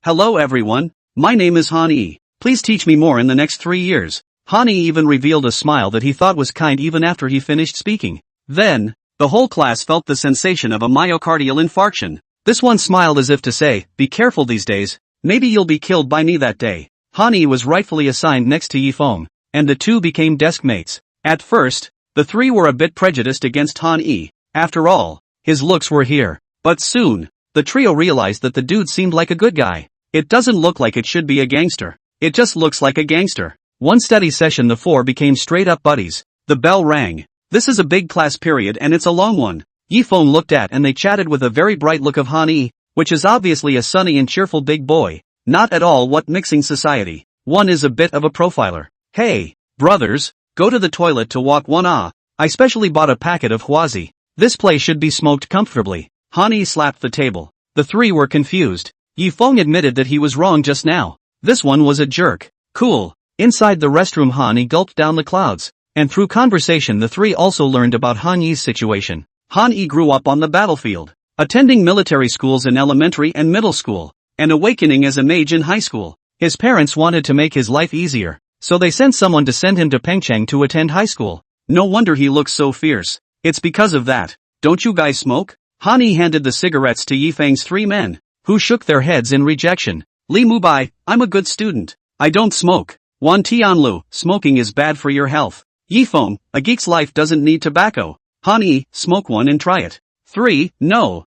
Speaker 1: Hello everyone, my name is Han Yi. Please teach me more in the next 3 years. Han Yi even revealed a smile that he thought was kind even after he finished speaking. Then, the whole class felt the sensation of a myocardial infarction. This one smiled as if to say, be careful these days, maybe you'll be killed by me that day. Han Yi was rightfully assigned next to Yifeng, and the two became desk mates. At first, the three were a bit prejudiced against Han Yi. After all, his looks were here. But soon, the trio realized that the dude seemed like a good guy. It doesn't look like it should be a gangster. It just looks like a gangster. One study session the four became straight-up buddies. The bell rang. This is a big class period and it's a long one. Yifeng looked at and they chatted with a very bright look of Han Yi, which is obviously a sunny and cheerful big boy. Not at all what mixing society. One is a bit of a profiler. Hey, brothers, go to the toilet to walk one. I specially bought a packet of Huazi. This place should be smoked comfortably. Han Yi slapped the table. The three were confused. Yifeng admitted that he was wrong just now. This one was a jerk. Cool. Inside the restroom Han Yi gulped down the clouds. And through conversation the three also learned about Han Yi's situation. Han Yi grew up on the battlefield, attending military schools in elementary and middle school, and awakening as a mage in high school. His parents wanted to make his life easier, so they sent someone to send him to Pengcheng to attend high school. No wonder he looks so fierce. It's because of that. Don't you guys smoke? Han Yi handed the cigarettes to Yifeng's three men, who shook their heads in rejection. Li Mubai, I'm a good student. I don't smoke. Wan Tianlu, smoking is bad for your health. Yifeng, a geek's life doesn't need tobacco. Han Yi, smoke one and try it. 3, no.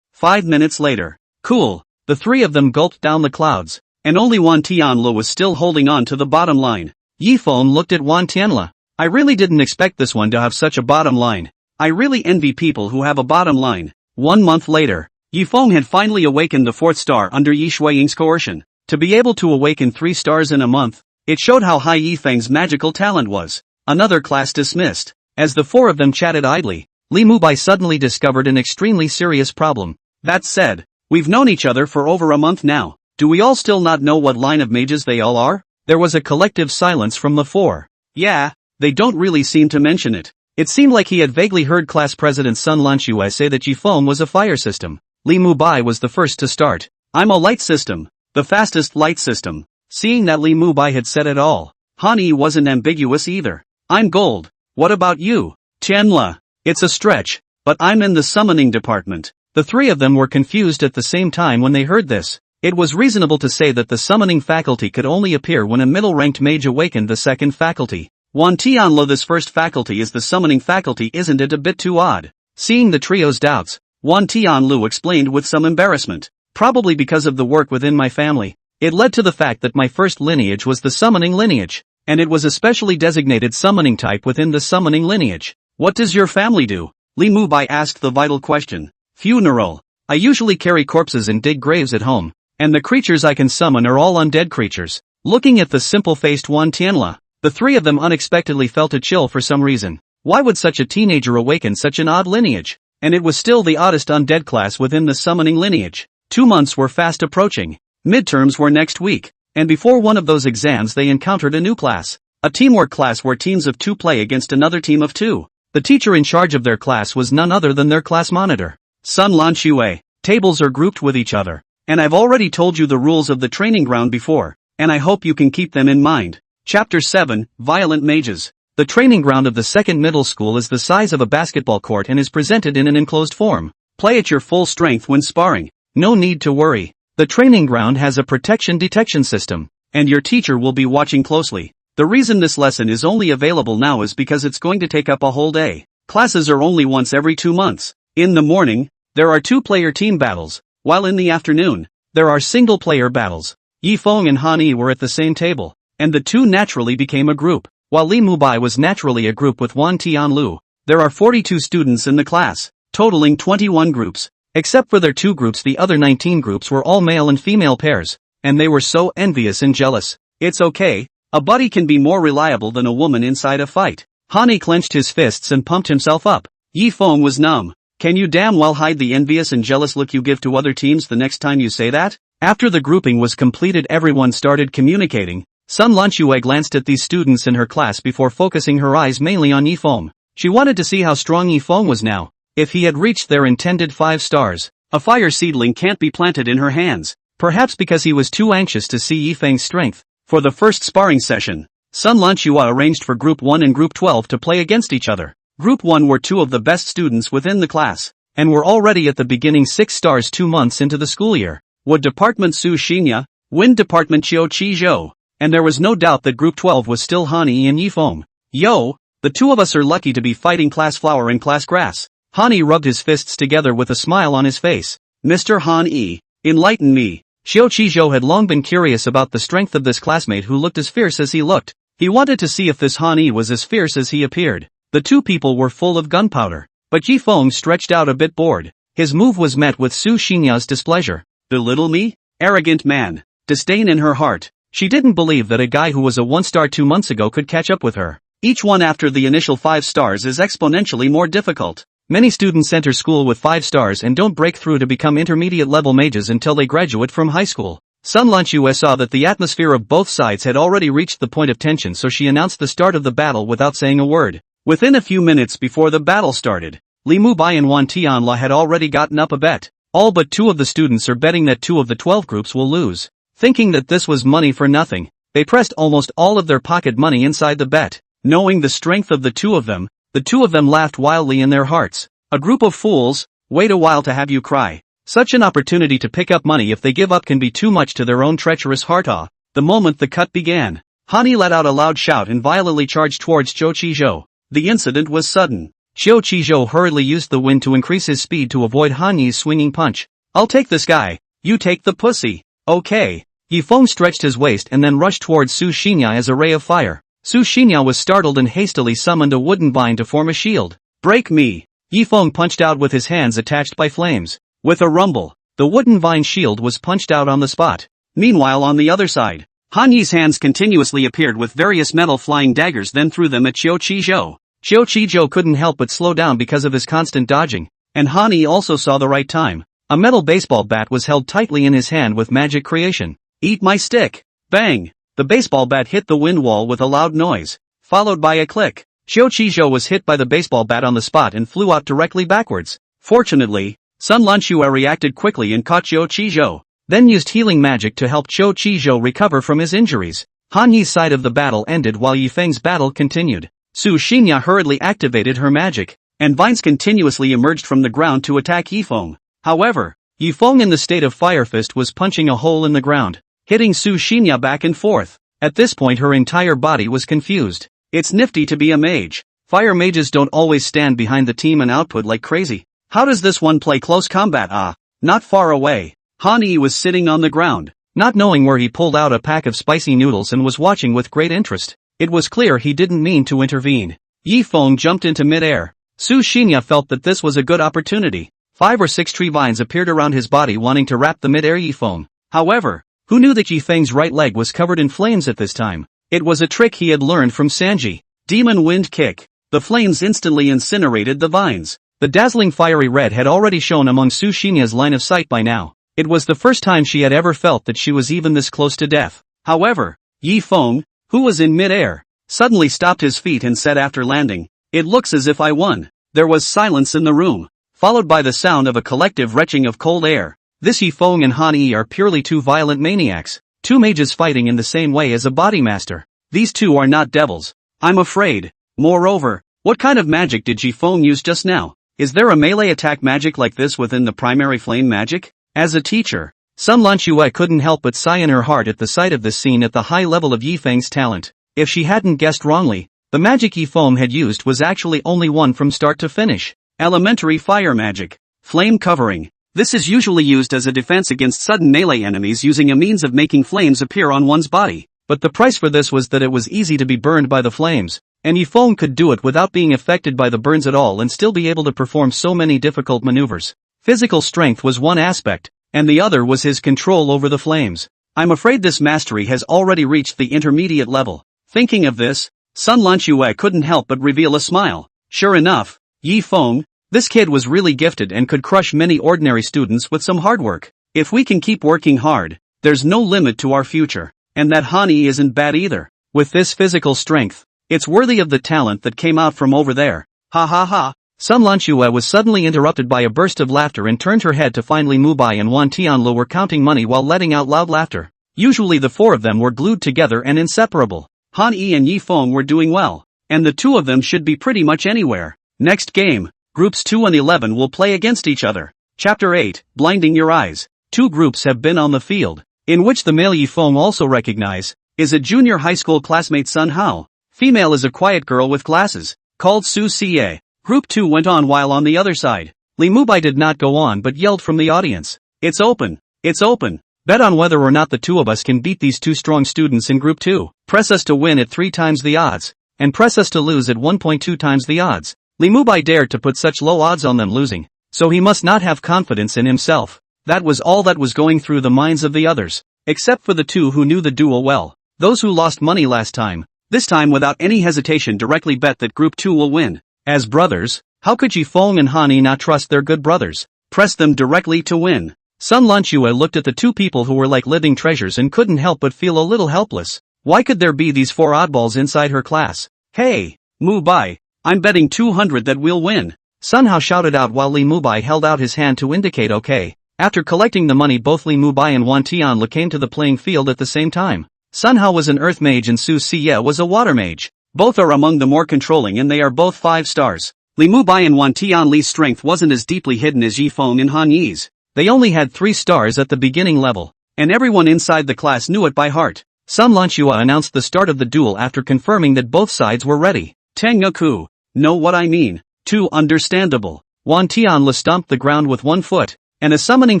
Speaker 1: 5 minutes later. Cool. The three of them gulped down the clouds, and only Wan Tianla was still holding on to the bottom line. Yi Feng looked at Wan Tianla. I really didn't expect this one to have such a bottom line. I really envy people who have a bottom line. 1 month later, Yi Feng had finally awakened the 4th star under Yi Shuiying's coercion. To be able to awaken 3 stars in a month, it showed how high Yi Feng's magical talent was. Another class dismissed. As the 4 of them chatted idly, Li Mubai suddenly discovered an extremely serious problem. That said, we've known each other for over a month now. Do we all still not know what line of mages they all are? There was a collective silence from the 4. Yeah, they don't really seem to mention it. It seemed like he had vaguely heard class president Sun Lanxue say that Yi Feng was a fire system. Li Mubai was the first to start. I'm a light system. The fastest light system. Seeing that Li Mubai had said it all, Han Yi wasn't ambiguous either. I'm gold. What about you? Tianla. It's a stretch, but I'm in the summoning department. The 3 of them were confused at the same time when they heard this. It was reasonable to say that the summoning faculty could only appear when a middle-ranked mage awakened the 2nd faculty. Wan Tianla, this 1st faculty is the summoning faculty, isn't it a bit too odd? Seeing the trio's doubts, Wan Tianlu explained with some embarrassment. Probably because of the work within my family. It led to the fact that my first lineage was the summoning lineage, and it was a specially designated summoning type within the summoning lineage. What does your family do? Li Mubai asked the vital question. Funeral. I usually carry corpses and dig graves at home, and the creatures I can summon are all undead creatures. Looking at the simple-faced Wan Tianla, the 3 of them unexpectedly felt a chill for some reason. Why would such a teenager awaken such an odd lineage? And it was still the oddest undead class within the summoning lineage. 2 months were fast approaching. Midterms were next week, and before one of those exams they encountered a new class. A teamwork class where teams of 2 play against another team of 2. The teacher in charge of their class was none other than their class monitor, Sun Lanxue. Tables are grouped with each other, and I've already told you the rules of the training ground before, and I hope you can keep them in mind. Chapter 7, Violent Mages. The training ground of the 2nd middle school is the size of a basketball court and is presented in an enclosed form. Play at your full strength when sparring. No need to worry. The training ground has a protection detection system, and your teacher will be watching closely. The reason this lesson is only available now is because it's going to take up a whole day. Classes are only once every 2 months. In the morning, there are 2-player team battles, while in the afternoon, there are single-player battles. Yi Feng and Han Yi were at the same table, and the 2 naturally became a group. While Li Mubai was naturally a group with Wan Tianlu, there are 42 students in the class, totaling 21 groups. Except for their 2 groups, the other 19 groups were all male and female pairs, and they were so envious and jealous. It's okay, a buddy can be more reliable than a woman inside a fight. Han Yi clenched his fists and pumped himself up. Yi Feng was numb. Can you damn well hide the envious and jealous look you give to other teams the next time you say that? After the grouping was completed, everyone started communicating. Sun Lanxue glanced at these students in her class before focusing her eyes mainly on Yi Feng. She wanted to see how strong Yi Feng was now. If he had reached their intended 5 stars, a fire seedling can't be planted in her hands. Perhaps because he was too anxious to see Yi Feng's strength. For the first sparring session, Sun Lanxue arranged for Group 1 and Group 12 to play against each other. Group 1 were 2 of the best students within the class, and were already at the beginning 6 stars 2 months into the school year. Would Department Su Xinya win Department Qiu Qizhou? And there was no doubt that Group 12 was still Han Yi and Yi Feng. Yo, the 2 of us are lucky to be fighting Class Flower and Class Grass. Han Yi rubbed his fists together with a smile on his face. Mr. Han Yi, enlighten me. Qiu Qizhou had long been curious about the strength of this classmate who looked as fierce as he looked. He wanted to see if this Han Yi was as fierce as he appeared. The 2 people were full of gunpowder, but Yi Feng stretched out a bit bored. His move was met with Su Xinya's displeasure. Belittle me? Arrogant man. Disdain in her heart. She didn't believe that a guy who was a 1-star 2 months ago could catch up with her. Each one after the initial 5 stars is exponentially more difficult. Many students enter school with 5 stars and don't break through to become intermediate level mages until they graduate from high school. Sun Lanxue saw that the atmosphere of both sides had already reached the point of tension, so she announced the start of the battle without saying a word. Within a few minutes before the battle started, Li Mubai and Wan Tianla had already gotten up a bet. All but 2 of the students are betting that 2 of the 12 groups will lose. Thinking that this was money for nothing, they pressed almost all of their pocket money inside the bet. Knowing the strength of the 2 of them laughed wildly in their hearts. A group of fools, wait a while to have you cry. Such an opportunity to pick up money if they give up can be too much to their own treacherous heart. The moment the cut began, Han Yi let out a loud shout and violently charged towards Qiu Qizhou. The incident was sudden. Qiu Qizhou hurriedly used the wind to increase his speed to avoid Han Yi's swinging punch. I'll take this guy, you take the pussy. Okay. Yifeng stretched his waist and then rushed towards Su Xinya as a ray of fire. Su Xinya was startled and hastily summoned a wooden vine to form a shield. Break me! Yifeng punched out with his hands attached by flames. With a rumble, the wooden vine shield was punched out on the spot. Meanwhile on the other side, Han Yi's hands continuously appeared with various metal flying daggers, then threw them at Qiu Qizhou. Qiu Qizhou couldn't help but slow down because of his constant dodging, and Han Yi also saw the right time. A metal baseball bat was held tightly in his hand with magic creation. Eat my stick! Bang! The baseball bat hit the wind wall with a loud noise, followed by a click. Qiu Qizhou was hit by the baseball bat on the spot and flew out directly backwards. Fortunately, Sun Lanxue reacted quickly and caught Qiu Qizhou, then used healing magic to help Qiu Qizhou recover from his injuries. Han Yi's side of the battle ended while Yifeng's battle continued. Su Xinya hurriedly activated her magic, and vines continuously emerged from the ground to attack Yifeng. However, Yifeng in the state of Fire Fist was punching a hole in the ground, hitting Su Xinya back and forth. At this point her entire body was confused. It's nifty to be a mage. Fire mages don't always stand behind the team and output like crazy. How does this one play close combat? Not far away. Han Yi was sitting on the ground, not knowing where. He pulled out a pack of spicy noodles and was watching with great interest. It was clear he didn't mean to intervene. Yifeng jumped into mid-air. Su Xinya felt that this was a good opportunity. 5 or 6 tree vines appeared around his body wanting to wrap the mid-air Yifeng. However, who knew that Yifeng's right leg was covered in flames at this time? It was a trick he had learned from Sanji. Demon Wind Kick. The flames instantly incinerated the vines. The dazzling fiery red had already shown among Su Xinya's line of sight by now. It was the first time she had ever felt that she was even this close to death. However, Yifeng, who was in mid-air, suddenly stopped his feet and said after landing, "It looks as if I won." There was silence in the room, followed by the sound of a collective retching of cold air. This Yifeng and Han Yi are purely two violent maniacs, two mages fighting in the same way as a body master. These two are not devils, I'm afraid. Moreover, what kind of magic did Yifeng use just now? Is there a melee attack magic like this within the primary flame magic? As a teacher, Sun Lanxue couldn't help but sigh in her heart at the sight of this scene at the high level of Yifeng's talent. If she hadn't guessed wrongly, the magic Yifeng had used was actually only one from start to finish. Elementary fire magic. Flame covering. This is usually used as a defense against sudden melee enemies using a means of making flames appear on one's body. But the price for this was that it was easy to be burned by the flames, and Yifeng could do it without being affected by the burns at all and still be able to perform so many difficult maneuvers. Physical strength was one aspect, and the other was his control over the flames. I'm afraid this mastery has already reached the intermediate level. Thinking of this, Sun Lanxue couldn't help but reveal a smile. Sure enough, Yifeng, this kid was really gifted and could crush many ordinary students with some hard work. If we can keep working hard, there's no limit to our future. And that Han Yi isn't bad either. With this physical strength, it's worthy of the talent that came out from over there. Ha ha ha. Sun Lanxue was suddenly interrupted by a burst of laughter and turned her head to find Li Mubai and Wan Tianlu were counting money while letting out loud laughter. Usually the four of them were glued together and inseparable. Han Yi and Yifeng were doing well, and the two of them should be pretty much anywhere. Next game, groups 2 and 11 will play against each other. Chapter 8, Blinding Your Eyes. Two groups have been on the field, in which the male Yifeng also recognize, is a junior high school classmate Sun Hao. Female is a quiet girl with glasses, called Su Xie. Group 2 went on while on the other side. Li Mubai did not go on but yelled from the audience. It's open. It's open. Bet on whether or not the two of us can beat these two strong students in Group 2. Press us to win at 3 times the odds, and press us to lose at 1.2 times the odds. Li Mubai dared to put such low odds on them losing, so he must not have confidence in himself. That was all that was going through the minds of the others, except for the two who knew the duel well. Those who lost money last time, this time without any hesitation directly bet that Group 2 will win. As brothers, how could Yifeng and Han Yi not trust their good brothers? Press them directly to win. Sun Lanxue looked at the two people who were like living treasures and couldn't help but feel a little helpless. Why could there be these 4 oddballs inside her class? Hey, Mubai, I'm betting 200 that we'll win. Sun Hao shouted out while Li Mubai held out his hand to indicate okay. After collecting the money, both Li Mubai and Wan Tianlu came to the playing field at the same time. Sun Hao was an earth mage and Su Xie was a water mage. Both are among the more controlling and they are both 5 stars. Li Mubai and Wan Tianli's strength wasn't as deeply hidden as Yifeng and Han Yi's. They only had 3 stars at the beginning level, and everyone inside the class knew it by heart. Sun Lanxue announced the start of the duel after confirming that both sides were ready. Tengoku, know what I mean? Too understandable. Wan Tianlu stomped the ground with 1 foot, and a summoning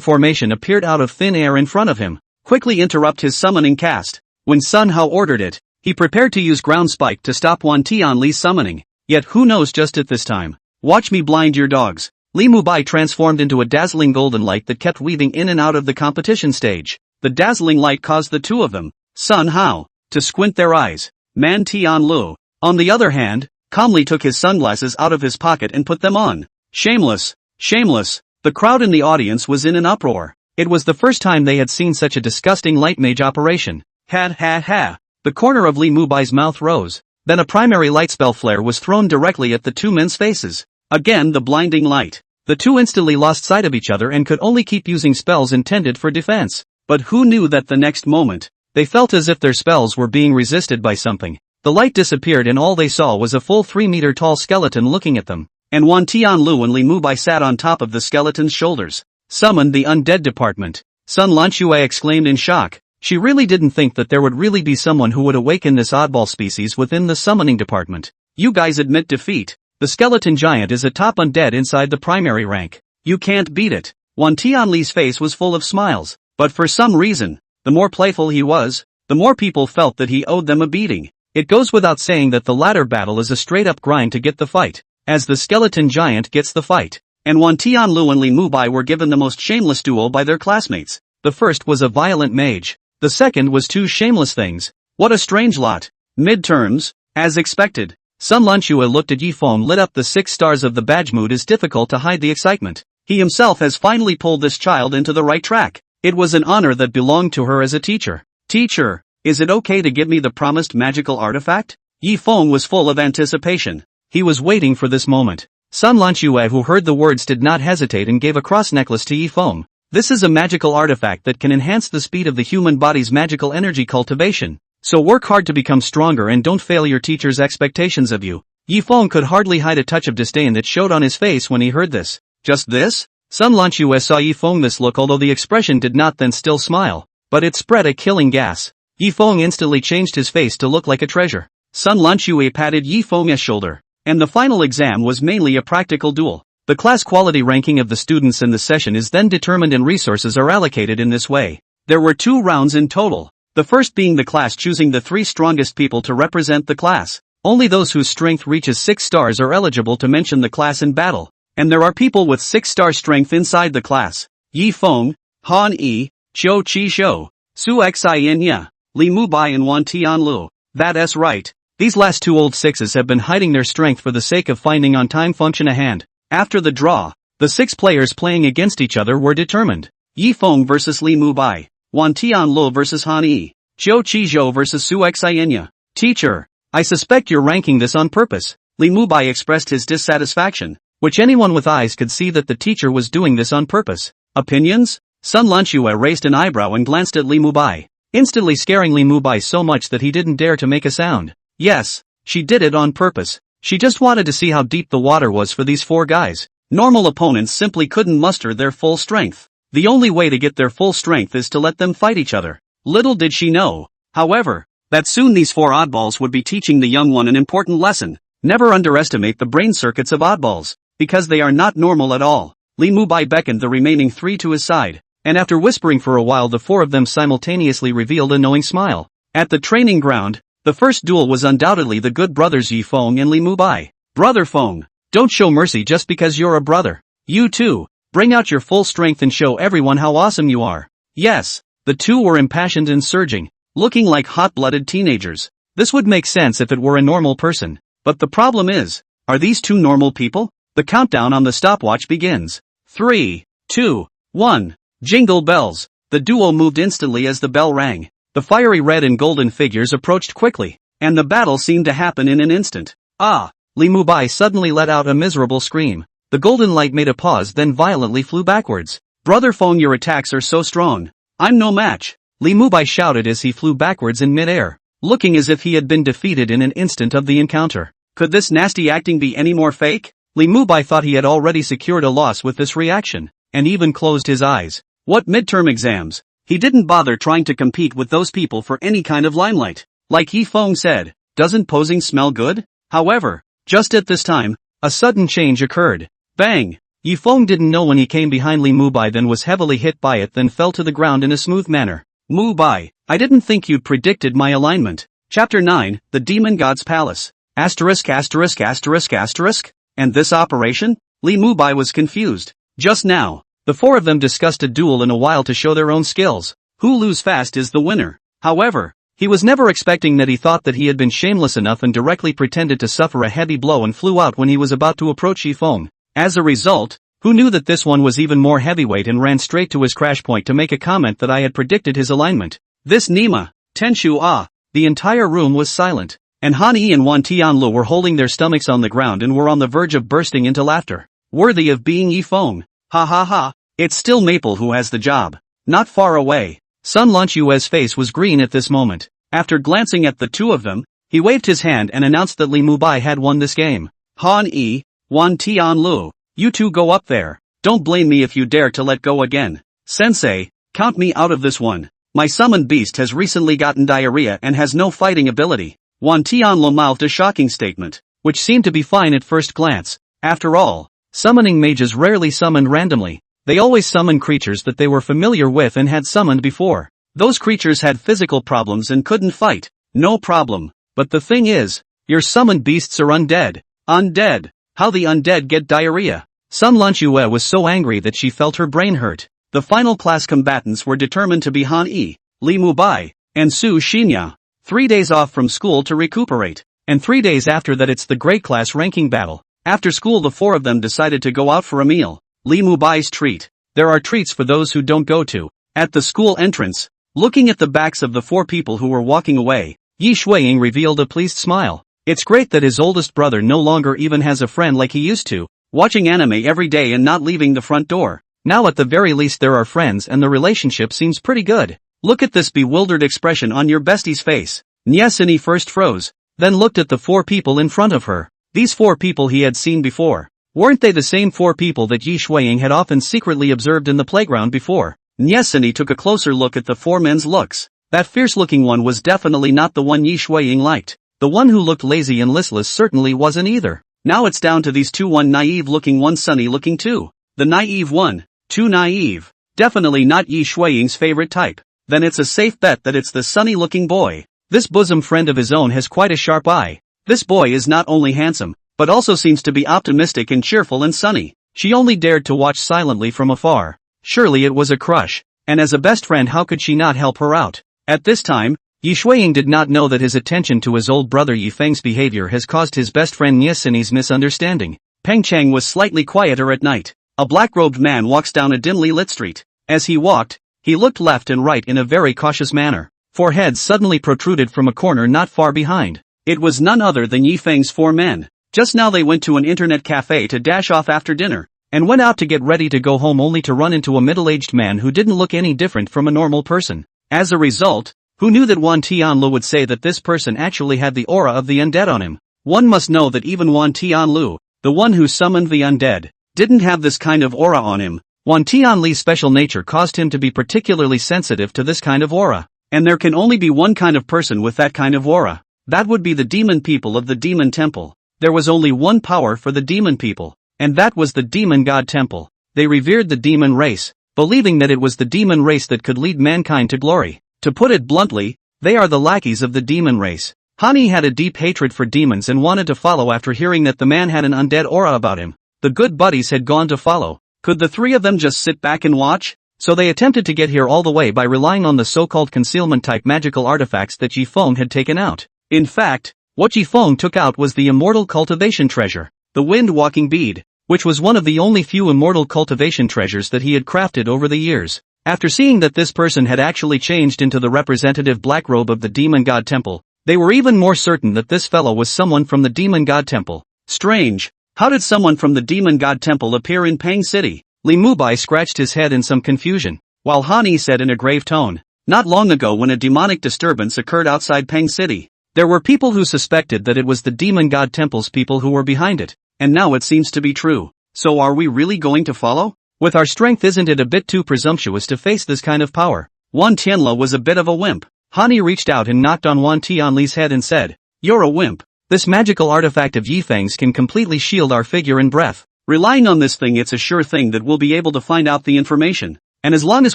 Speaker 1: formation appeared out of thin air in front of him. quickly interrupt his summoning cast. When Sun Hao ordered it, he prepared to use ground spike to stop Wan Tianli's summoning. Yet who knows just at this time. Watch me blind your dogs. Li Mubai transformed into a dazzling golden light that kept weaving in and out of the competition stage. The dazzling light caused the two of them, Sun Hao, to squint their eyes. Man Tianlu, on the other hand, calmly took his sunglasses out of his pocket and put them on. Shameless, shameless. The crowd in the audience was in an uproar. It was the first time they had seen such a disgusting light mage operation. Ha ha ha. The corner of Li Mubai's mouth rose. Then a primary light spell flare was thrown directly at the two men's faces. Again the blinding light. The two instantly lost sight of each other and could only keep using spells intended for defense. But who knew that the next moment, they felt as if their spells were being resisted by something. The light disappeared and all they saw was a full 3-meter tall skeleton looking at them. And Wan Tianlu and Li Mubai sat on top of the skeleton's shoulders. Summoned the undead department. Sun Lanxue exclaimed in shock. She really didn't think that there would really be someone who would awaken this oddball species within the summoning department. You guys admit defeat. The skeleton giant is a top undead inside the primary rank. You can't beat it. Wan Tianli's face was full of smiles. But for some reason, the more playful he was, the more people felt that he owed them a beating. It goes without saying that the latter battle is a straight-up grind to get the fight, as the skeleton giant gets the fight. And Wan Tianlu and Li Mubai were given the most shameless duel by their classmates. The first was a violent mage. The second was two shameless things. What a strange lot. Midterms, as expected. Sun Lanxue looked at Yifeng, lit up the 6 stars of the badge. Mood is difficult to hide the excitement. He himself has finally pulled this child into the right track. It was an honor that belonged to her as a teacher. Teacher, is it okay to give me the promised magical artifact? Yifeng was full of anticipation. He was waiting for this moment. Sun Lanxue, who heard the words, did not hesitate and gave a cross necklace to Yifeng. This is a magical artifact that can enhance the speed of the human body's magical energy cultivation. So work hard to become stronger and don't fail your teacher's expectations of you. Yifeng could hardly hide a touch of disdain that showed on his face when he heard this. Just this? Sun Lanxue saw Yifeng this look, although the expression did not then still smile. But it spread a killing gas. Yifeng instantly changed his face to look like a treasure. Sun Lanxue patted Yifeng's shoulder. And the final exam was mainly a practical duel. The class quality ranking of the students in the session is then determined and resources are allocated in this way. There were 2 rounds in total. The first being the class choosing the 3 strongest people to represent the class. Only those whose strength reaches 6 stars are eligible to mention the class in battle. And there are people with 6-star strength inside the class. Yifeng, Han Yi, Qiu Qishou, Su Xinya, Li Mubai and Wan Tianlu. That's right. These last 2 old sixes have been hiding their strength for the sake of finding on time function a hand. After the draw, the 6 players playing against each other were determined. Yifeng versus Li Mubai, Wan Tianlu versus Han Yi, Qiu Qishou versus Su Xinya. Teacher, I suspect you're ranking this on purpose. Li Mubai expressed his dissatisfaction, which anyone with eyes could see that the teacher was doing this on purpose. Opinions? Sun Lanxue raised an eyebrow and glanced at Li Mubai, instantly scaring Li Mubai so much that he didn't dare to make a sound. Yes, she did it on purpose. She just wanted to see how deep the water was for these 4 guys. Normal opponents simply couldn't muster their full strength. The only way to get their full strength is to let them fight each other. Little did she know, however, that soon these 4 oddballs would be teaching the young one an important lesson. Never underestimate the brain circuits of oddballs, because they are not normal at all. Li Mubai beckoned the remaining 3 to his side, and after whispering for a while the 4 of them simultaneously revealed a knowing smile. At the training ground, the first duel was undoubtedly the good brothers Yifeng and Li Mubai. Brother Feng, don't show mercy just because you're a brother. You too, bring out your full strength and show everyone how awesome you are. Yes, the 2 were impassioned and surging, looking like hot-blooded teenagers. This would make sense if it were a normal person. But the problem is, are these 2 normal people? The countdown on the stopwatch begins. 3, 2, 1. Jingle bells. The duo moved instantly as the bell rang. The fiery red and golden figures approached quickly, and the battle seemed to happen in an instant. Ah! Li Mubai suddenly let out a miserable scream. The golden light made a pause, then violently flew backwards. Brother Feng, your attacks are so strong. I'm no match. Li Mubai shouted as he flew backwards in midair, looking as if he had been defeated in an instant of the encounter. Could this nasty acting be any more fake? Li Mubai thought he had already secured a loss with this reaction, and even closed his eyes. What midterm exams? He didn't bother trying to compete with those people for any kind of limelight. Like Yifeng said, doesn't posing smell good? However, just at this time, a sudden change occurred. Bang! Yifeng didn't know when he came behind Li Mubai, then was heavily hit by it, then fell to the ground in a smooth manner. Mu Bai, I didn't think you'd predicted my alignment. Chapter 9, The Demon God's Palace. Asterisk asterisk asterisk asterisk? And this operation? Li Mu Bai was confused. Just now, the four of them discussed a duel in a while to show their own skills. Who lose fast is the winner. However, he was never expecting that. He thought that he had been shameless enough and directly pretended to suffer a heavy blow and flew out when he was about to approach Yifeng. As a result, who knew that this one was even more heavyweight and ran straight to his crash point to make a comment that I had predicted his alignment. This Nima, Tenshu Ah. The entire room was silent, and Han Yi and Wan Tianlu were holding their stomachs on the ground and were on the verge of bursting into laughter. Worthy of being Yifeng. Ha ha ha, it's still Maple who has the job. Not far away. Sun Lunyue's face was green at this moment. After glancing at the two of them, he waved his hand and announced that Li Mu Bai had won this game. Han Yi, Wan Tianlu, you two go up there. Don't blame me if you dare to let go again. Sensei, count me out of this one. My summoned beast has recently gotten diarrhea and has no fighting ability. Wan Tianlu mouthed a shocking statement, which seemed to be fine at first glance. After all, summoning mages rarely summoned randomly. They always summoned creatures that they were familiar with and had summoned before. Those creatures had physical problems and couldn't fight. No problem. But the thing is, your summoned beasts are undead. Undead. How the undead get diarrhea? Sun Lunyue was so angry that she felt her brain hurt. The final class combatants were determined to be Han Yi, Li Mu Bai, and Su Xinya. 3 days off from school to recuperate. And 3 days after that it's the grade class ranking battle. After school the four of them decided to go out for a meal. Li Mu Bai's treat. There are treats for those who don't go to. At the school entrance, looking at the backs of the four people who were walking away, Yi Shuiying revealed a pleased smile. It's great that his oldest brother no longer even has a friend like he used to, watching anime every day and not leaving the front door. Now at the very least there are friends and the relationship seems pretty good. Look at this bewildered expression on your bestie's face. Nyesini first froze, then looked at the four people in front of her. These four people he had seen before. Weren't they the same four people that Yi Shuiying had often secretly observed in the playground before? Nyesini took a closer look at the four men's looks. That fierce-looking one was definitely not the one Yi Shuiying liked. The one who looked lazy and listless certainly wasn't either. Now it's down to these two, one naive-looking, one sunny-looking too. The naive one. Too naive. Definitely not Yi Shuiying's favorite type. Then it's a safe bet that it's the sunny-looking boy. This bosom friend of his own has quite a sharp eye. This boy is not only handsome, but also seems to be optimistic and cheerful and sunny. She only dared to watch silently from afar. Surely it was a crush. And as a best friend how could she not help her out? At this time, Yi Shuiying did not know that his attention to his old brother Yi Feng's behavior has caused his best friend Nyesini's misunderstanding. Peng Cheng was slightly quieter at night. A black-robed man walks down a dimly lit street. As he walked, he looked left and right in a very cautious manner. Four heads suddenly protruded from a corner not far behind. It was none other than Yi Feng's four men. Just now they went to an internet cafe to dash off after dinner, and went out to get ready to go home only to run into a middle-aged man who didn't look any different from a normal person. As a result, who knew that Wan Tianlu would say that this person actually had the aura of the undead on him? One must know that even Wan Tianlu, the one who summoned the undead, didn't have this kind of aura on him. Wan Tianli's special nature caused him to be particularly sensitive to this kind of aura. And there can only be one kind of person with that kind of aura. That would be the demon people of the demon temple. There was only one power for the demon people, and that was the demon god temple. They revered the demon race, believing that it was the demon race that could lead mankind to glory. To put it bluntly, they are the lackeys of the demon race. Hani had a deep hatred for demons and wanted to follow after hearing that the man had an undead aura about him. The good buddies had gone to follow. Could the three of them just sit back and watch? So they attempted to get here all the way by relying on the so-called concealment-type magical artifacts that Yifeng had taken out. In fact, what Yifeng took out was the immortal cultivation treasure, the wind-walking bead, which was one of the only few immortal cultivation treasures that he had crafted over the years. After seeing that this person had actually changed into the representative black robe of the demon god temple, they were even more certain that this fellow was someone from the demon god temple. Strange. How did someone from the demon god temple appear in Pang City? Li Mu Bai scratched his head in some confusion, while Hani said in a grave tone, not long ago when a demonic disturbance occurred outside Pang City, there were people who suspected that it was the demon god temple's people who were behind it, and now it seems to be true. So are we really going to follow? With our strength isn't it a bit too presumptuous to face this kind of power? Wan Tianla was a bit of a wimp. Hani reached out and knocked on Wan Tianli's head and said, you're a wimp. This magical artifact of Yifeng's can completely shield our figure and breath. Relying on this thing it's a sure thing that we'll be able to find out the information. and as long as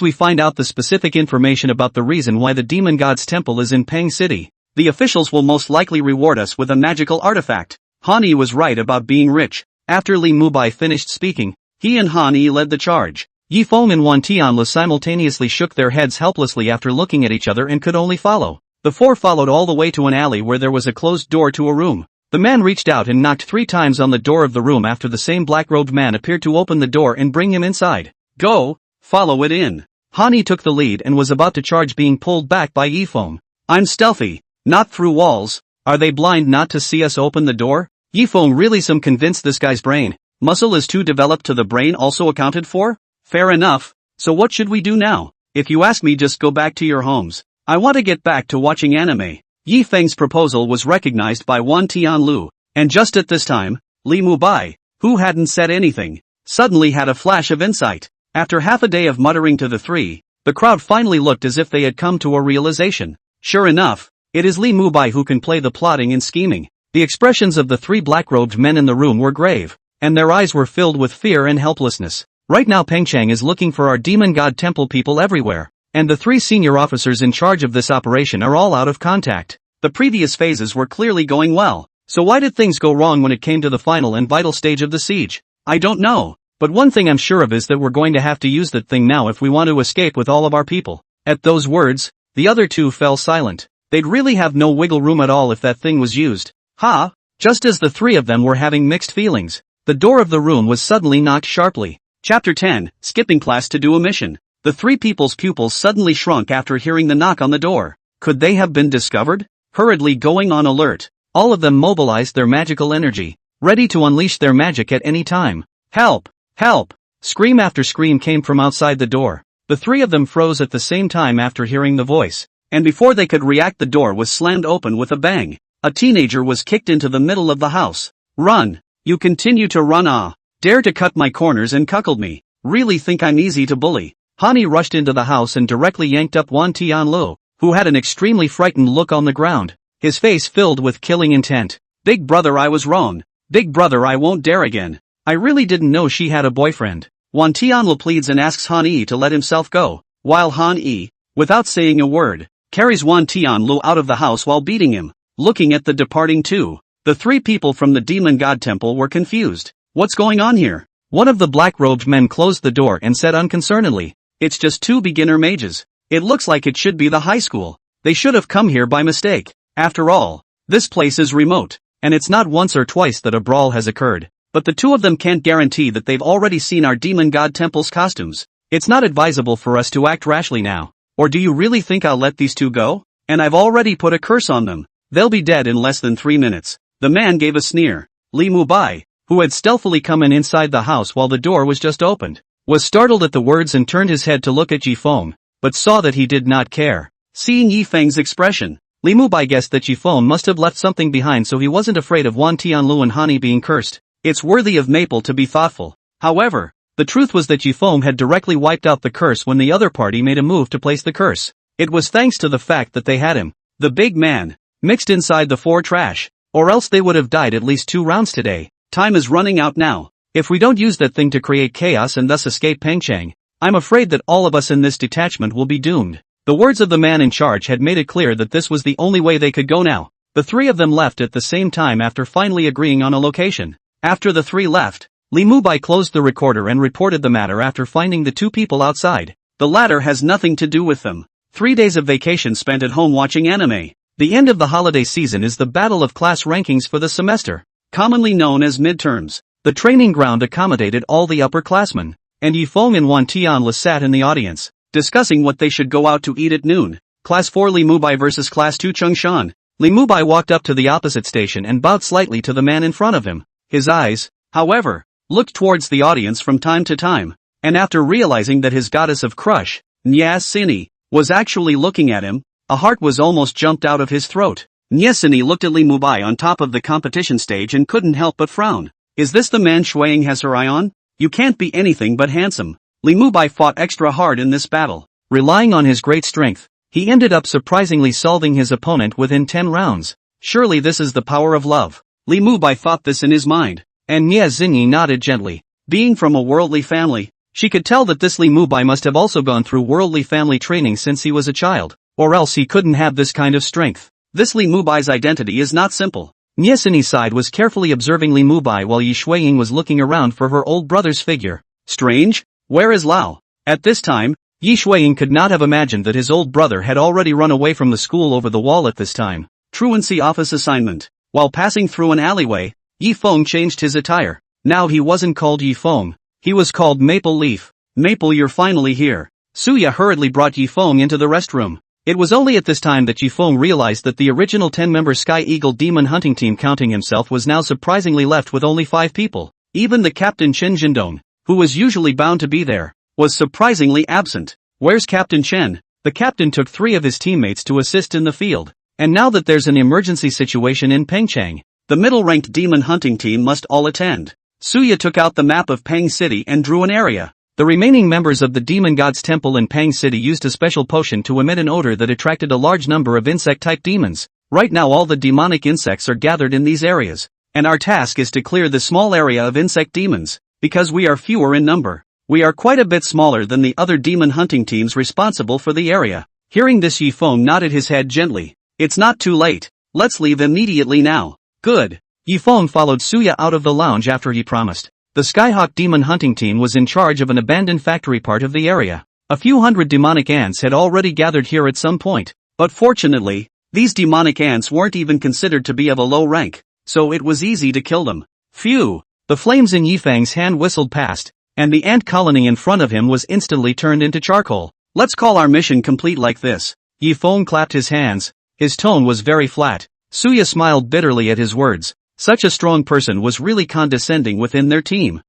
Speaker 1: we find out the specific information about the reason why the demon god's temple is in Pang City, the officials will most likely reward us with a magical artifact. Han Yi was right about being rich. After Li Mubai finished speaking, he and Han Yi led the charge. Yi Feng and Wan Tianle simultaneously shook their heads helplessly after looking at each other and could only follow. The four followed all the way to an alley where there was a closed door to a room. The man reached out and knocked 3 times on the door of the room after the same black-robed man appeared to open the door and bring him inside. Go, follow it in. Han Yi took the lead and was about to charge being pulled back by Yi Feng. I'm stealthy, not through walls. Are they blind not to see us open the door? Yi Feng really some convinced this guy's brain. Muscle is too developed to the brain also accounted for? Fair enough, so what should we do now? If you ask me, just go back to your homes. I want to get back to watching anime. Yi Feng's proposal was recognized by Wan Tianlu, and just at this time, Li Mubai, who hadn't said anything, suddenly had a flash of insight. After half a day of muttering to the three, the crowd finally looked as if they had come to a realization. Sure enough, it is Li Mubai who can play the plotting and scheming. The expressions of the 3 black-robed men in the room were grave, and their eyes were filled with fear and helplessness. Right now Pengchang is looking for our demon god temple people everywhere, and the 3 senior officers in charge of this operation are all out of contact. The previous phases were clearly going well, so why did things go wrong when it came to the final and vital stage of the siege? I don't know, but one thing I'm sure of is that we're going to have to use that thing now if we want to escape with all of our people. At those words, the other 2 fell silent. They'd really have no wiggle room at all if that thing was used. Ha! Just as the 3 of them were having mixed feelings, the door of the room was suddenly knocked sharply. Chapter 10, Skipping Class to Do a Mission. The 3 people's pupils suddenly shrunk after hearing the knock on the door. Could they have been discovered? Hurriedly going on alert, all of them mobilized their magical energy, ready to unleash their magic at any time. Help! Help! Scream after scream came from outside the door. The 3 of them froze at the same time after hearing the voice, and before they could react the door was slammed open with a bang. A teenager was kicked into the middle of the house. Run! You continue to run, ah! Dare to cut my corners and cuckold me. Really think I'm easy to bully. Han Yi rushed into the house and directly yanked up Wan Tianlu, who had an extremely frightened look on the ground, his face filled with killing intent. Big brother, I was wrong. Big brother, I won't dare again. I really didn't know she had a boyfriend. Wan Tianlu pleads and asks Han Yi to let himself go, while Han Yi, without saying a word, carries Wan Tianlu out of the house while beating him. Looking at the departing 2, the 3 people from the demon god temple were confused. What's going on here? One of the black-robed men closed the door and said unconcernedly, it's just 2 beginner mages. It looks like it should be the high school. They should have come here by mistake. After all, this place is remote, and it's not once or twice that a brawl has occurred. But the 2 of them can't guarantee that they've already seen our demon god temple's costumes. It's not advisable for us to act rashly now. Or do you really think I'll let these 2 go? And I've already put a curse on them. They'll be dead in less than 3 minutes. The man gave a sneer. Li Mubai, who had stealthily come in inside the house while the door was just opened, was startled at the words and turned his head to look at Yi Feng, but saw that he did not care. Seeing Yi Feng's expression, Li Mubai guessed that Yi Feng must have left something behind, so he wasn't afraid of Wan Tianlu and Han Yi being cursed. It's worthy of Maple to be thoughtful. However, the truth was that Yi Feng had directly wiped out the curse when the other party made a move to place the curse. It was thanks to the fact that they had him, the big man, mixed inside the 4 trash, or else they would have died at least 2 rounds today. Time is running out now. If we don't use that thing to create chaos and thus escape Pengchang, I'm afraid that all of us in this detachment will be doomed. The words of the man in charge had made it clear that this was the only way they could go now. The 3 of them left at the same time after finally agreeing on a location. After the 3 left, Li Mubai closed the recorder and reported the matter after finding the 2 people outside. The latter has nothing to do with them. 3 days of vacation spent at home watching anime. The end of the holiday season is the battle of class rankings for the semester, commonly known as midterms. The training ground accommodated all the upperclassmen, and Yi Feng and Wan Tianle sat in the audience, discussing what they should go out to eat at noon. Class 4 Li Mubai versus Class 2 Changshan. Li Mubai walked up to the opposite station and bowed slightly to the man in front of him. His eyes, however, looked towards the audience from time to time, and after realizing that his goddess of crush, Nyasini, was actually looking at him, a heart was almost jumped out of his throat. Nyasini looked at Li Mubai on top of the competition stage and couldn't help but frown. Is this the man Shuaying has her eye on? You can't be anything but handsome. Li Mubai fought extra hard in this battle. Relying on his great strength, he ended up surprisingly solving his opponent within 10 rounds. Surely this is the power of love. Li Mubai thought this in his mind, and Nia Xingyi nodded gently. Being from a worldly family, She could tell that this Li Mubai must have also gone through worldly family training since he was a child, or else he couldn't have this kind of strength. This Li Mubai's identity is not simple. Nie Sin's side was carefully observing Li Mubai while Yi Shuiying was looking around for her old brother's figure. Strange? Where is Lao? At this time, Yi Shuiying could not have imagined that his old brother had already run away from the school over the wall at this time. Truancy office assignment. While passing through an alleyway, Yi Feng changed his attire. Now he wasn't called Yi Feng. He was called Maple Leaf. Maple, you're finally here. Suya hurriedly brought Yi Feng into the restroom. It was only at this time that Yi Feng realized that the original 10-member Sky Eagle Demon Hunting Team, counting himself, was now surprisingly left with only 5 people. Even the captain Chen Jindong, who was usually bound to be there, was surprisingly absent. Where's Captain Chen? The captain took 3 of his teammates to assist in the field. And now that there's an emergency situation in Pengchang, the middle-ranked demon hunting team must all attend. Suya took out the map of Peng City and drew an area. The remaining members of the Demon God's Temple in Peng City used a special potion to emit an odor that attracted a large number of insect-type demons. Right now all the demonic insects are gathered in these areas, and our task is to clear the small area of insect demons. Because we are fewer in number, we are quite a bit smaller than the other demon hunting teams responsible for the area. Hearing this, Yi Feng nodded his head gently. It's not too late. Let's leave immediately now. Good. Yi Feng followed Suya out of the lounge after he promised. The Skyhawk Demon Hunting Team was in charge of an abandoned factory part of the area. A few hundred demonic ants had already gathered here at some point, but fortunately, these demonic ants weren't even considered to be of a low rank, so it was easy to kill them. Phew! The flames in Yifeng's hand whistled past, and the ant colony in front of him was instantly turned into charcoal. Let's call our mission complete like this. Yifeng clapped his hands. His tone was very flat. Suya smiled bitterly at his words. Such a strong person was really condescending within their team.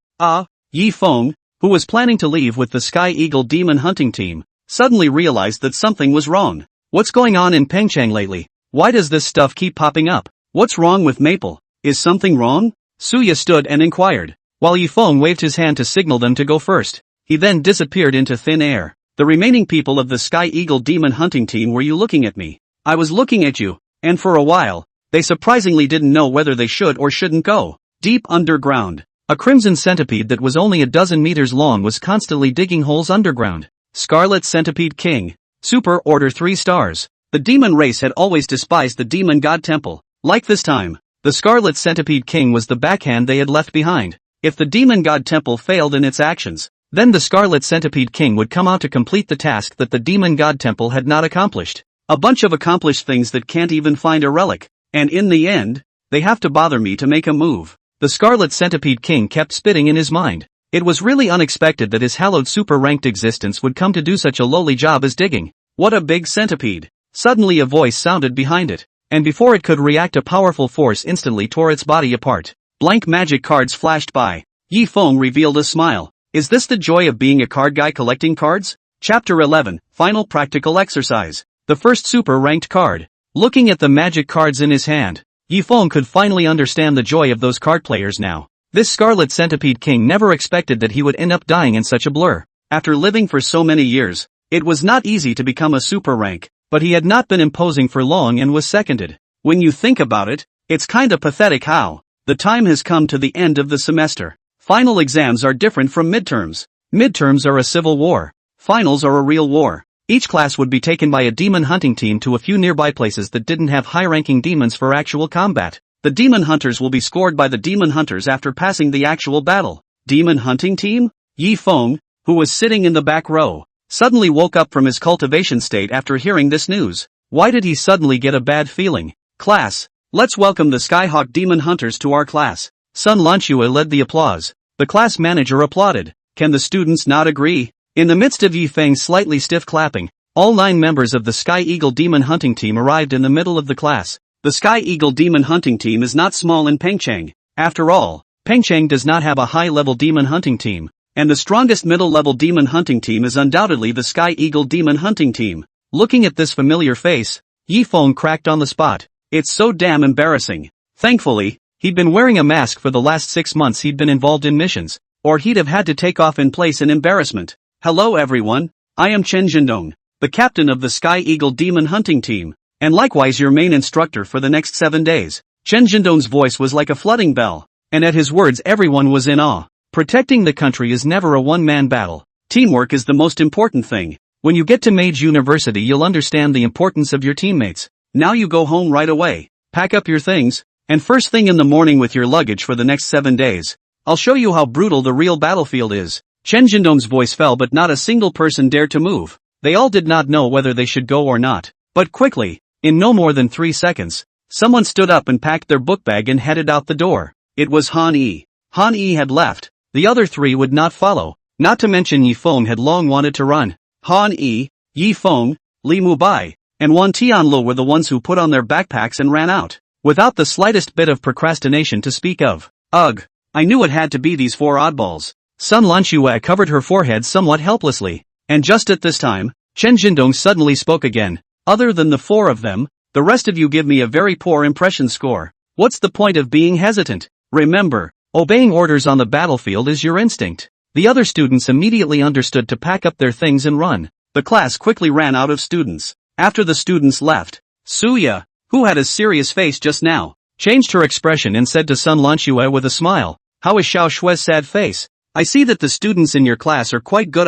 Speaker 1: Yi Feng, who was planning to leave with the Sky Eagle Demon Hunting Team, suddenly realized that something was wrong. What's going on in Pengchang lately? Why does this stuff keep popping up? What's wrong with Maple? Is something wrong? Suya stood and inquired, while Yi Feng waved his hand to signal them to go first. He then disappeared into thin air. The remaining people of the Sky Eagle Demon Hunting Team, were you looking at me? I was looking at you, and for a while, they surprisingly didn't know whether they should or shouldn't go. Deep underground, a crimson centipede that was only a dozen meters long was constantly digging holes underground. Scarlet Centipede King. Super Order 3 stars. The demon race had always despised the Demon God Temple. Like this time, the Scarlet Centipede King was the backhand they had left behind. If the Demon God Temple failed in its actions, then the Scarlet Centipede King would come out to complete the task that the Demon God Temple had not accomplished. A bunch of accomplished things that can't even find a relic. And in the end, they have to bother me to make a move. The Scarlet Centipede King kept spitting in his mind. It was really unexpected that his hallowed super-ranked existence would come to do such a lowly job as digging. What a big centipede. Suddenly a voice sounded behind it, and before it could react, a powerful force instantly tore its body apart. Blank magic cards flashed by. Yi Feng revealed a smile. Is this the joy of being a card guy collecting cards? Chapter 11, Final Practical Exercise. The first super-ranked card. Looking at the magic cards in his hand, Yi Feng could finally understand the joy of those card players now. This Scarlet Centipede King never expected that he would end up dying in such a blur. After living for so many years, it was not easy to become a super rank, but he had not been imposing for long and was seconded. When you think about it, it's kinda pathetic how the time has come to the end of the semester. Final exams are different from midterms. Midterms are a civil war. Finals are a real war. Each class would be taken by a demon hunting team to a few nearby places that didn't have high-ranking demons for actual combat. The demon hunters will be scored by the demon hunters after passing the actual battle. Demon hunting team? Yi Feng, who was sitting in the back row, suddenly woke up from his cultivation state after hearing this news. Why did he suddenly get a bad feeling? Class, let's welcome the Skyhawk Demon Hunters to our class. Sun Lanchua led the applause. The class manager applauded. Can the students not agree? In the midst of Yi Feng's slightly stiff clapping, all 9 members of the Sky Eagle Demon Hunting Team arrived in the middle of the class. The Sky Eagle Demon Hunting Team is not small in Pengchang. After all, Pengchang does not have a high-level demon hunting team, and the strongest middle-level demon hunting team is undoubtedly the Sky Eagle Demon Hunting Team. Looking at this familiar face, Yi Feng cracked on the spot. It's so damn embarrassing. Thankfully, he'd been wearing a mask for the last 6 months he'd been involved in missions, or he'd have had to take off in place in embarrassment. Hello everyone, I am Chen Jindong, the captain of the Sky Eagle Demon Hunting Team, and likewise your main instructor for the next 7 days. Chen Jindong's voice was like a flooding bell, and at his words everyone was in awe. Protecting the country is never a one-man battle. Teamwork is the most important thing. When you get to Mage University you'll understand the importance of your teammates. Now you go home right away, pack up your things, and first thing in the morning with your luggage for the next 7 days. I'll show you how brutal the real battlefield is. Chen Jindong's voice fell but not a single person dared to move. They all did not know whether they should go or not. But quickly, in no more than 3 seconds, someone stood up and packed their book bag and headed out the door. It was Han Yi. Han Yi had left. The other 3 would not follow. Not to mention Yi Feng had long wanted to run. Han Yi, Yi Feng, Li Mubai, and Wan Tianlu were the ones who put on their backpacks and ran out, without the slightest bit of procrastination to speak of. Ugh, I knew it had to be these 4 oddballs. Sun Lanxue covered her forehead somewhat helplessly, and just at this time, Chen Jindong suddenly spoke again. Other than the 4 of them, the rest of you give me a very poor impression score. What's the point of being hesitant? Remember, obeying orders on the battlefield is your instinct. The other students immediately understood to pack up their things and run. The class quickly ran out of students. After the students left, Suya, who had a serious face just now, changed her expression and said to Sun Lanxue with a smile, "How is Xiao Shue's sad face? I see that the students in your class are quite good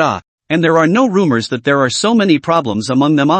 Speaker 1: and there are no rumors that there are so many problems among them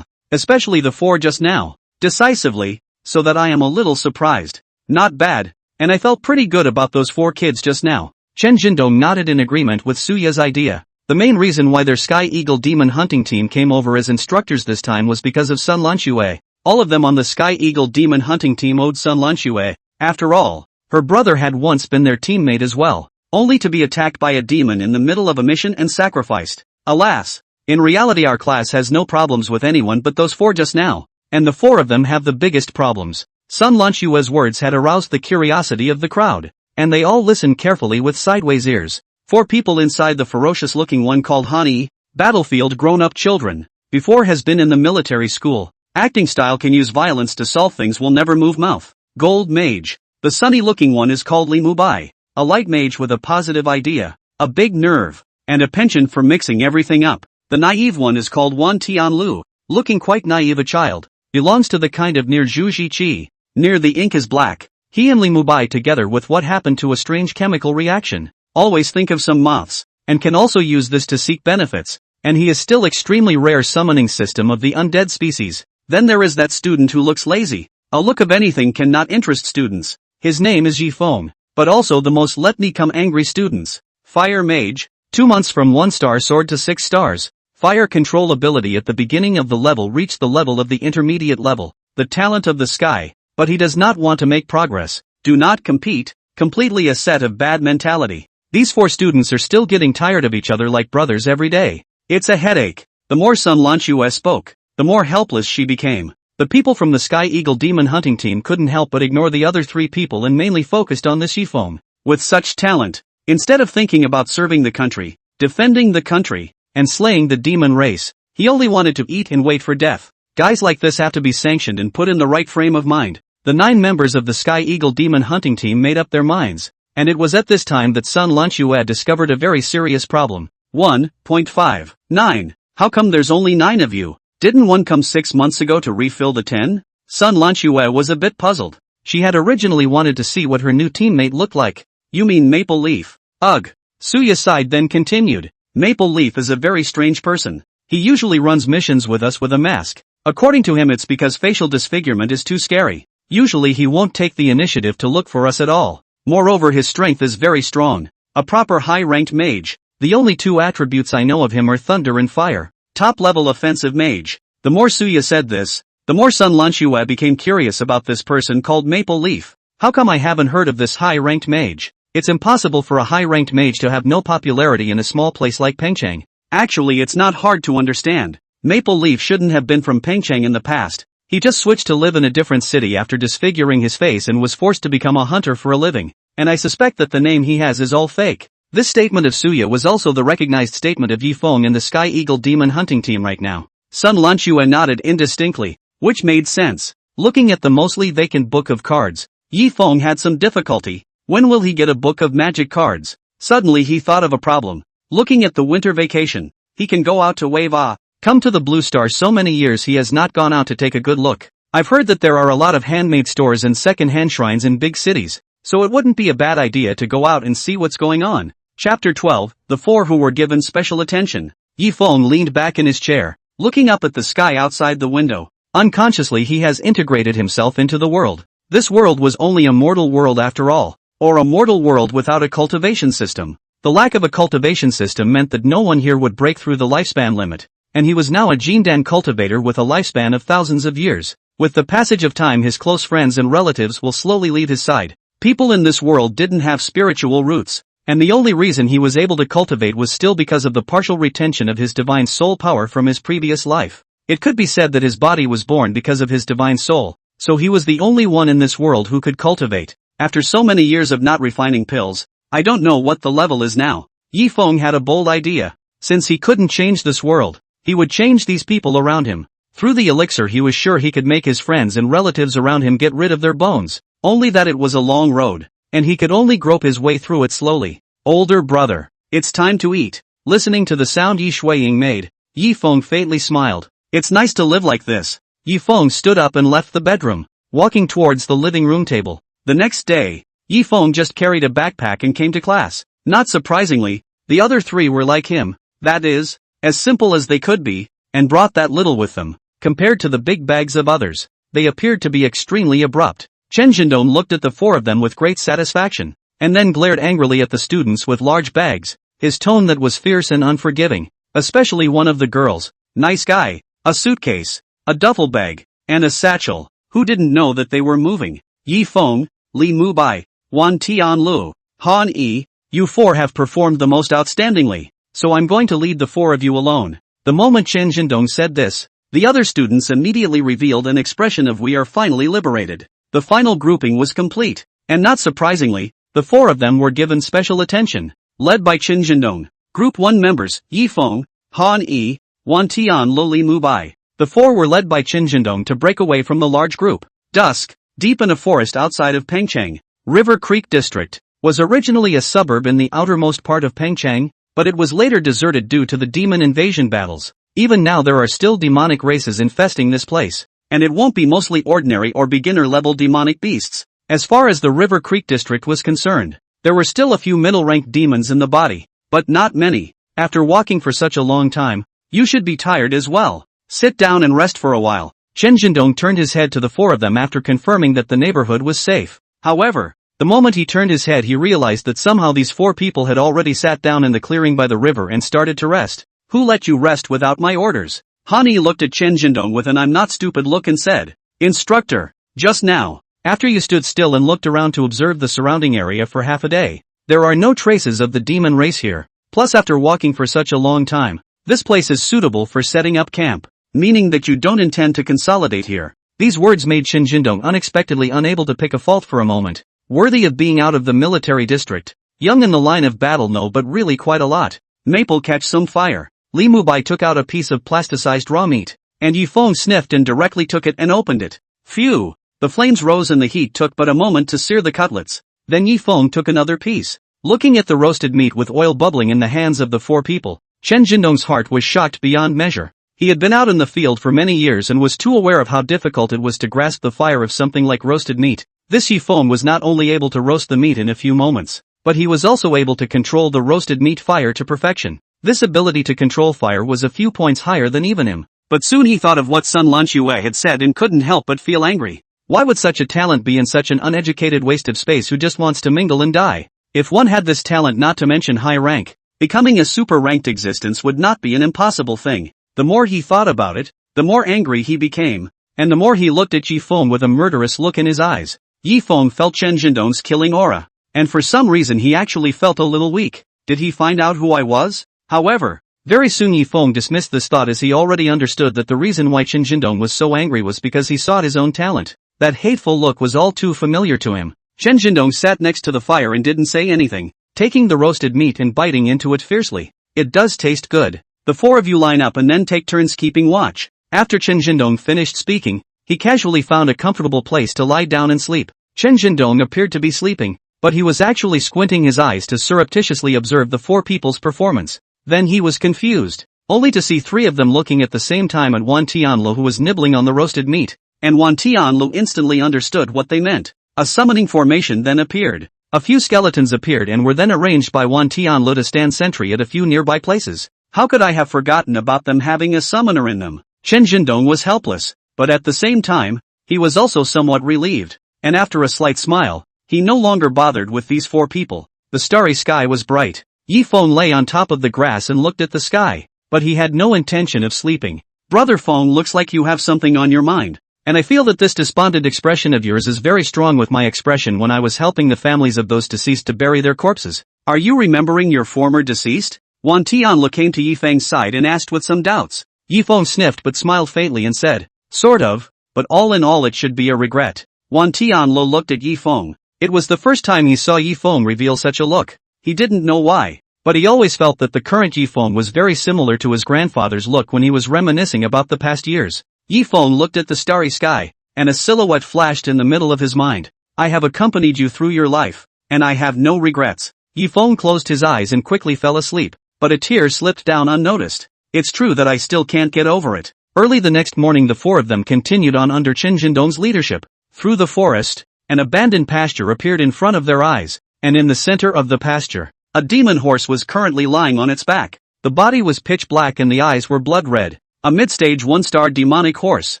Speaker 1: especially the 4 just now." Decisively, so that I am a little surprised. Not bad, and I felt pretty good about those 4 kids just now. Chen Jindong nodded in agreement with Suya's idea. The main reason why their Sky Eagle Demon Hunting team came over as instructors this time was because of Sun Lanxue. All of them on the Sky Eagle Demon Hunting team owed Sun Lanxue. After all, her brother had once been their teammate as well, only to be attacked by a demon in the middle of a mission and sacrificed. Alas, in reality our class has no problems with anyone but those 4 just now, and the 4 of them have the biggest problems. Sun Lanxue's words had aroused the curiosity of the crowd, and they all listened carefully with sideways ears. 4 people inside the ferocious-looking one called Han Yi, battlefield grown-up children, before has been in the military school, acting style can use violence to solve things will never move mouth. Gold Mage. The sunny-looking one is called Li Mubai, a light mage with a positive idea, a big nerve, and a penchant for mixing everything up. The naive one is called Wan Tianlu, looking quite naive a child, belongs to the kind of near Zhu Ji Qi. Near the ink is black. He and Li Mubai together with what happened to a strange chemical reaction, always think of some moths, and can also use this to seek benefits, and he is still extremely rare summoning system of the undead species. Then there is that student who looks lazy. A look of anything cannot interest students. His name is Yi Feng, but also the most let me come angry students. Fire Mage, 2 months from 1 star soared to 6 stars. Fire control ability at the beginning of the level reached the level of the intermediate level, the talent of the sky, but he does not want to make progress. Do not compete, completely a set of bad mentality. These 4 students are still getting tired of each other like brothers every day. It's a headache. The more Sun Lanxue spoke, the more helpless she became. The people from the Sky Eagle Demon Hunting team couldn't help but ignore the other 3 people and mainly focused on this Yi Feng. With such talent, instead of thinking about serving the country, defending the country, and slaying the demon race, he only wanted to eat and wait for death. Guys like this have to be sanctioned and put in the right frame of mind. The 9 members of the Sky Eagle Demon Hunting team made up their minds, and it was at this time that Sun Lanxue discovered a very serious problem. 1.5. How come there's only 9 of you? Didn't one come 6 months ago to refill the 10? Sun Lanxue was a bit puzzled. She had originally wanted to see what her new teammate looked like. You mean Maple Leaf? Ugh. Suya sighed then continued. Maple Leaf is a very strange person. He usually runs missions with us with a mask. According to him it's because facial disfigurement is too scary. Usually he won't take the initiative to look for us at all. Moreover his strength is very strong. A proper high-ranked mage. The only 2 attributes I know of him are thunder and fire. Top-level offensive mage. The more Suya said this, the more Sun Lanxue became curious about this person called Maple Leaf. How come I haven't heard of this high-ranked mage? It's impossible for a high-ranked mage to have no popularity in a small place like Pengcheng. Actually it's not hard to understand. Maple Leaf shouldn't have been from Pengcheng in the past. He just switched to live in a different city after disfiguring his face and was forced to become a hunter for a living. And I suspect that the name he has is all fake. This statement of Suya was also the recognized statement of Yi Feng and the Sky Eagle Demon Hunting team right now. Sun Lanxue nodded indistinctly, which made sense. Looking at the mostly vacant book of cards, Yi Feng had some difficulty. When will he get a book of magic cards? Suddenly he thought of a problem. Looking at the winter vacation, he can go out to wave come to the Blue Star. So many years he has not gone out to take a good look. I've heard that there are a lot of handmade stores and second-hand shrines in big cities, so it wouldn't be a bad idea to go out and see what's going on. Chapter 12, The Four Who Were Given Special Attention. Yi Feng leaned back in his chair, looking up at the sky outside the window. Unconsciously he has integrated himself into the world. This world was only a mortal world after all, or a mortal world without a cultivation system. The lack of a cultivation system meant that no one here would break through the lifespan limit, and he was now a Jindan cultivator with a lifespan of thousands of years. With the passage of time his close friends and relatives will slowly leave his side. People in this world didn't have spiritual roots, and the only reason he was able to cultivate was still because of the partial retention of his divine soul power from his previous life. It could be said that his body was born because of his divine soul, so he was the only one in this world who could cultivate. After so many years of not refining pills, I don't know what the level is now. Yi Feng had a bold idea. Since he couldn't change this world, he would change these people around him. Through the elixir he was sure he could make his friends and relatives around him get rid of their bones. Only that it was a long road, and he could only grope his way through it slowly. Older brother, it's time to eat. Listening to the sound Yi Shuiying made, Yi Feng faintly smiled. It's nice to live like this. Yi Feng stood up and left the bedroom, walking towards the living room table. The next day, Yi Feng just carried a backpack and came to class. Not surprisingly, the other three were like him, that is, as simple as they could be, and brought that little with them. Compared to the big bags of others, they appeared to be extremely abrupt. Chen Zhendong looked at the four of them with great satisfaction, and then glared angrily at the students with large bags, his tone that was fierce and unforgiving, especially one of the girls. Nice guy, a suitcase, a duffel bag, and a satchel. Who didn't know that they were moving? Yi Feng, Li Mubai, Wan Tianlu, Han Yi, you four have performed the most outstandingly, so I'm going to lead the four of you alone. The moment Chen Zhendong said this, the other students immediately revealed an expression of we are finally liberated. The final grouping was complete, and not surprisingly, the four of them were given special attention. Led by Chen Zhendong, Group 1 members, Yi Feng, Han Yi, Wan Tianlu, Li Mubai. The four were led by Chen Zhendong to break away from the large group. Dusk, deep in a forest outside of Pengcheng, River Creek District, was originally a suburb in the outermost part of Pengcheng, but it was later deserted due to the demon invasion battles. Even now there are still demonic races infesting this place, and it won't be mostly ordinary or beginner-level demonic beasts. As far as the River Creek District was concerned, there were still a few middle-ranked demons in the body, but not many. After walking for such a long time, you should be tired as well. Sit down and rest for a while. Chen Zhendong turned his head to the four of them after confirming that the neighborhood was safe. However, the moment he turned his head he realized that somehow these four people had already sat down in the clearing by the river and started to rest. Who let you rest without my orders? Han Yi looked at Chen Zhendong with an I'm not stupid look and said, Instructor, just now, after you stood still and looked around to observe the surrounding area for half a day, there are no traces of the demon race here. Plus after walking for such a long time, this place is suitable for setting up camp, meaning that you don't intend to consolidate here. These words made Chen Zhendong unexpectedly unable to pick a fault for a moment. Worthy of being out of the military district, young in the line of battle no but really quite a lot. Maple catch some fire. Li Mubai took out a piece of plasticized raw meat, and Yi Feng sniffed and directly took it and opened it. Phew! The flames rose and the heat took but a moment to sear the cutlets. Then Yi Feng took another piece. Looking at the roasted meat with oil bubbling in the hands of the four people, Chen Zhendong's heart was shocked beyond measure. He had been out in the field for many years and was too aware of how difficult it was to grasp the fire of something like roasted meat. This Yi Feng was not only able to roast the meat in a few moments, but he was also able to control the roasted meat fire to perfection. This ability to control fire was a few points higher than even him. But soon he thought of what Sun Lanxue had said and couldn't help but feel angry. Why would such a talent be in such an uneducated waste of space who just wants to mingle and die? If one had this talent not to mention high rank, becoming a super-ranked existence would not be an impossible thing. The more he thought about it, the more angry he became, and the more he looked at Yi Feng with a murderous look in his eyes. Yi Feng felt Chen Zhendong's killing aura, and for some reason he actually felt a little weak. Did he find out who I was? However, very soon Yi Feng dismissed this thought as he already understood that the reason why Chen Zhendong was so angry was because he sought his own talent. That hateful look was all too familiar to him. Chen Zhendong sat next to the fire and didn't say anything, taking the roasted meat and biting into it fiercely. It does taste good. The four of you line up and then take turns keeping watch. After Chen Zhendong finished speaking, he casually found a comfortable place to lie down and sleep. Chen Zhendong appeared to be sleeping, but he was actually squinting his eyes to surreptitiously observe the four people's performance. Then he was confused, only to see three of them looking at the same time at Wan Tianlu who was nibbling on the roasted meat, and Wan Tianlu instantly understood what they meant. A summoning formation then appeared. A few skeletons appeared and were then arranged by Wan Tianlu to stand sentry at a few nearby places. How could I have forgotten about them having a summoner in them? Chen Jindong was helpless, but at the same time, he was also somewhat relieved, and after a slight smile, he no longer bothered with these 4 people. The starry sky was bright. Yi Feng lay on top of the grass and looked at the sky, but he had no intention of sleeping. Brother Feng, looks like you have something on your mind. And I feel that this despondent expression of yours is very strong with my expression when I was helping the families of those deceased to bury their corpses. Are you remembering your former deceased? Wan Tianlu came to Yi Feng's side and asked with some doubts. Yi Feng sniffed but smiled faintly and said, sort of, but all in all it should be a regret. Wan Tianlu looked at Yi Feng. It was the first time he saw Yi Feng reveal such a look. He didn't know why, but he always felt that the current Yi Feng was very similar to his grandfather's look when he was reminiscing about the past years. Yi Feng looked at the starry sky, and a silhouette flashed in the middle of his mind. I have accompanied you through your life, and I have no regrets. Yi Feng closed his eyes and quickly fell asleep, but a tear slipped down unnoticed. It's true that I still can't get over it. Early the next morning the 4 of them continued on under Chen Jindong's leadership. Through the forest, an abandoned pasture appeared in front of their eyes, and in the center of the pasture, a demon horse was currently lying on its back. The body was pitch black and the eyes were blood red. A mid-stage 1-star demonic horse.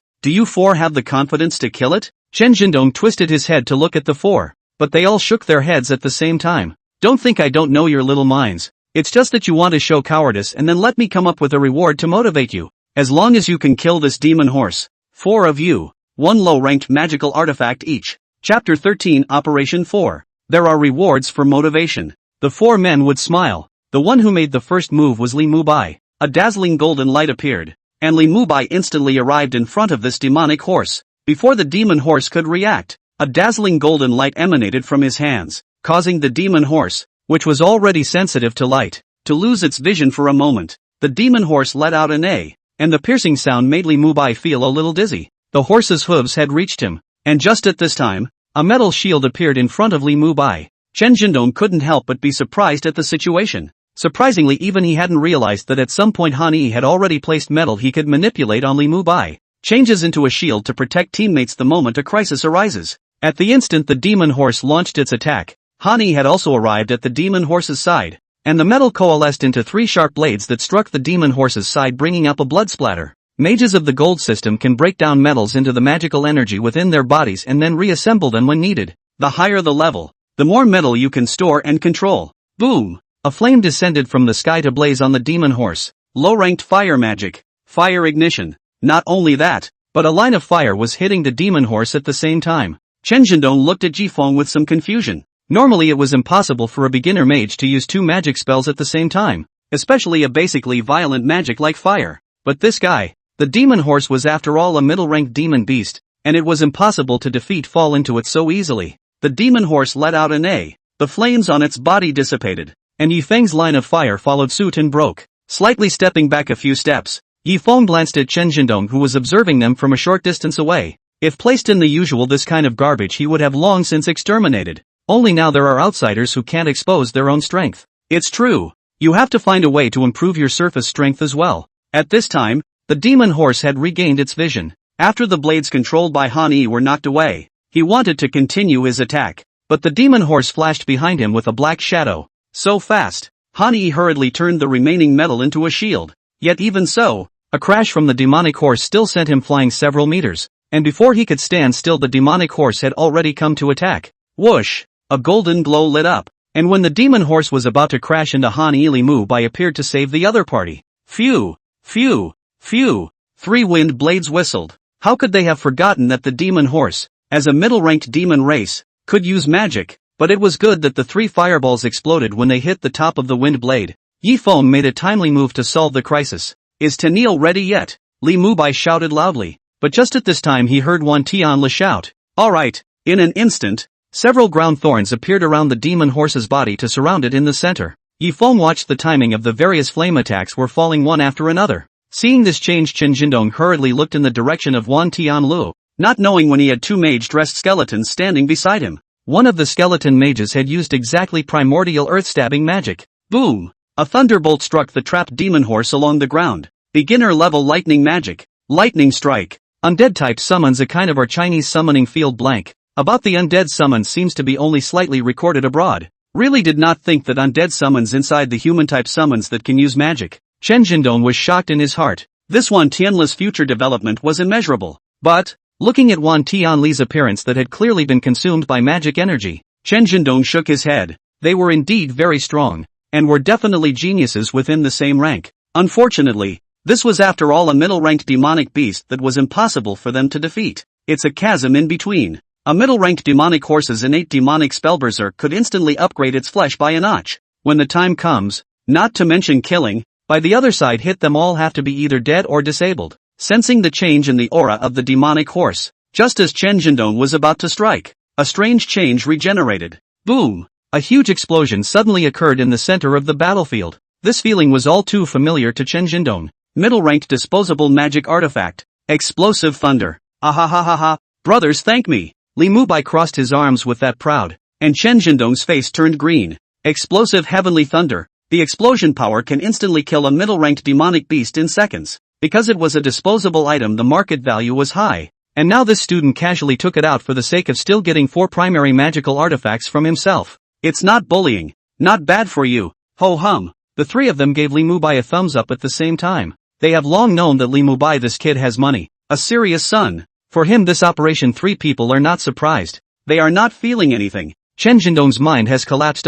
Speaker 1: Do you 4 have the confidence to kill it? Chen Jindong twisted his head to look at the 4, but they all shook their heads at the same time. Don't think I don't know your little minds. It's just that you want to show cowardice and then let me come up with a reward to motivate you. As long as you can kill this demon horse. 4 of you. 1 low-ranked magical artifact each. Chapter 13 Operation 4. There are rewards for motivation. The 4 men would smile. The one who made the first move was Li Mubai. A dazzling golden light appeared, and Li Mubai instantly arrived in front of this demonic horse. Before the demon horse could react, a dazzling golden light emanated from his hands, causing the demon horse, which was already sensitive to light, to lose its vision for a moment. The demon horse let out an neigh, and the piercing sound made Li Mubai feel a little dizzy. The horse's hooves had reached him, and just at this time, a metal shield appeared in front of Li Mubai. Chen Jindong couldn't help but be surprised at the situation. Surprisingly, even he hadn't realized that at some point Han Yi had already placed metal he could manipulate on Li Mubai. Changes into a shield to protect teammates the moment a crisis arises. At the instant the demon horse launched its attack, Han Yi had also arrived at the demon horse's side, and the metal coalesced into 3 sharp blades that struck the demon horse's side, bringing up a blood splatter. Mages of the gold system can break down metals into the magical energy within their bodies and then reassemble them when needed. The higher the level, the more metal you can store and control. Boom! A flame descended from the sky to blaze on the demon horse. Low-ranked fire magic. Fire ignition. Not only that, but a line of fire was hitting the demon horse at the same time. Chen Jindong looked at Ji Feng with some confusion. Normally it was impossible for a beginner mage to use 2 magic spells at the same time, especially a basically violent magic like fire. But this guy, the demon horse, was after all a middle-ranked demon beast, and it was impossible to fall into it so easily. The demon horse let out a neigh. The flames on its body dissipated, and Yi Feng's line of fire followed suit and broke. Slightly stepping back a few steps, Yi Feng glanced at Chen Jindong, who was observing them from a short distance away. If placed in the usual this kind of garbage he would have long since exterminated. Only now there are outsiders who can't expose their own strength. It's true, you have to find a way to improve your surface strength as well. At this time, the demon horse had regained its vision. After the blades controlled by Han Yi were knocked away, he wanted to continue his attack, but the demon horse flashed behind him with a black shadow. So fast, Han Yi hurriedly turned the remaining metal into a shield. Yet even so, a crash from the demonic horse still sent him flying several meters, and before he could stand still the demonic horse had already come to attack. Whoosh! A golden glow lit up, and when the demon horse was about to crash into Han Yi, Li Mubai appeared to save the other party. Phew! Phew! Phew! 3 wind blades whistled. How could they have forgotten that the demon horse, as a middle-ranked demon race, could use magic? But it was good that the 3 fireballs exploded when they hit the top of the wind blade. Yi Feng made a timely move to solve the crisis. Is Tennille ready yet? Li Mubai shouted loudly, but just at this time he heard Wan Tianlu shout. Alright. In an instant, several ground thorns appeared around the demon horse's body to surround it in the center. Yi Feng watched the timing of the various flame attacks were falling one after another. Seeing this change, Chen Jindong hurriedly looked in the direction of Wan Tianlu, not knowing when he had 2 mage-dressed skeletons standing beside him. One of the skeleton mages had used exactly primordial earth-stabbing magic. Boom! A thunderbolt struck the trapped demon horse along the ground. Beginner-level lightning magic. Lightning strike. Undead type summons a kind of our Chinese summoning field blank. about the undead summons seems to be only slightly recorded abroad. Really did not think that undead summons inside the human-type summons that can use magic. Chen Jindong was shocked in his heart. This Wan Tianli's future development was immeasurable. But, looking at Wan Tianli's appearance that had clearly been consumed by magic energy, Chen Jindong shook his head. They were indeed very strong, and were definitely geniuses within the same rank. Unfortunately, this was after all a middle-ranked demonic beast that was impossible for them to defeat. It's a chasm in between. A middle-ranked demonic horse's innate demonic spell berserk could instantly upgrade its flesh by a notch. When the time comes, not to mention killing, by the other side hit them all have to be either dead or disabled. Sensing the change in the aura of the demonic horse, just as Chen Jindong was about to strike, a strange change regenerated. Boom! A huge explosion suddenly occurred in the center of the battlefield. This feeling was all too familiar to Chen Jindong. Middle-ranked disposable magic artifact. Explosive thunder. Ahahaha. Brothers, thank me. Li Mubai crossed his arms with that proud, and Chen Jindong's face turned green. Explosive heavenly thunder. The explosion power can instantly kill a middle-ranked demonic beast in seconds. Because it was a disposable item, the market value was high. And now this student casually took it out for the sake of still getting 4 primary magical artifacts from himself. It's not bullying. Not bad for you. Ho hum. The 3 of them gave Li Mubai a thumbs up at the same time. They have long known that Li Mubai, this kid, has money. A serious son. For him this operation 3 people are not surprised. They are not feeling anything. Chen Jindong's mind has collapsed.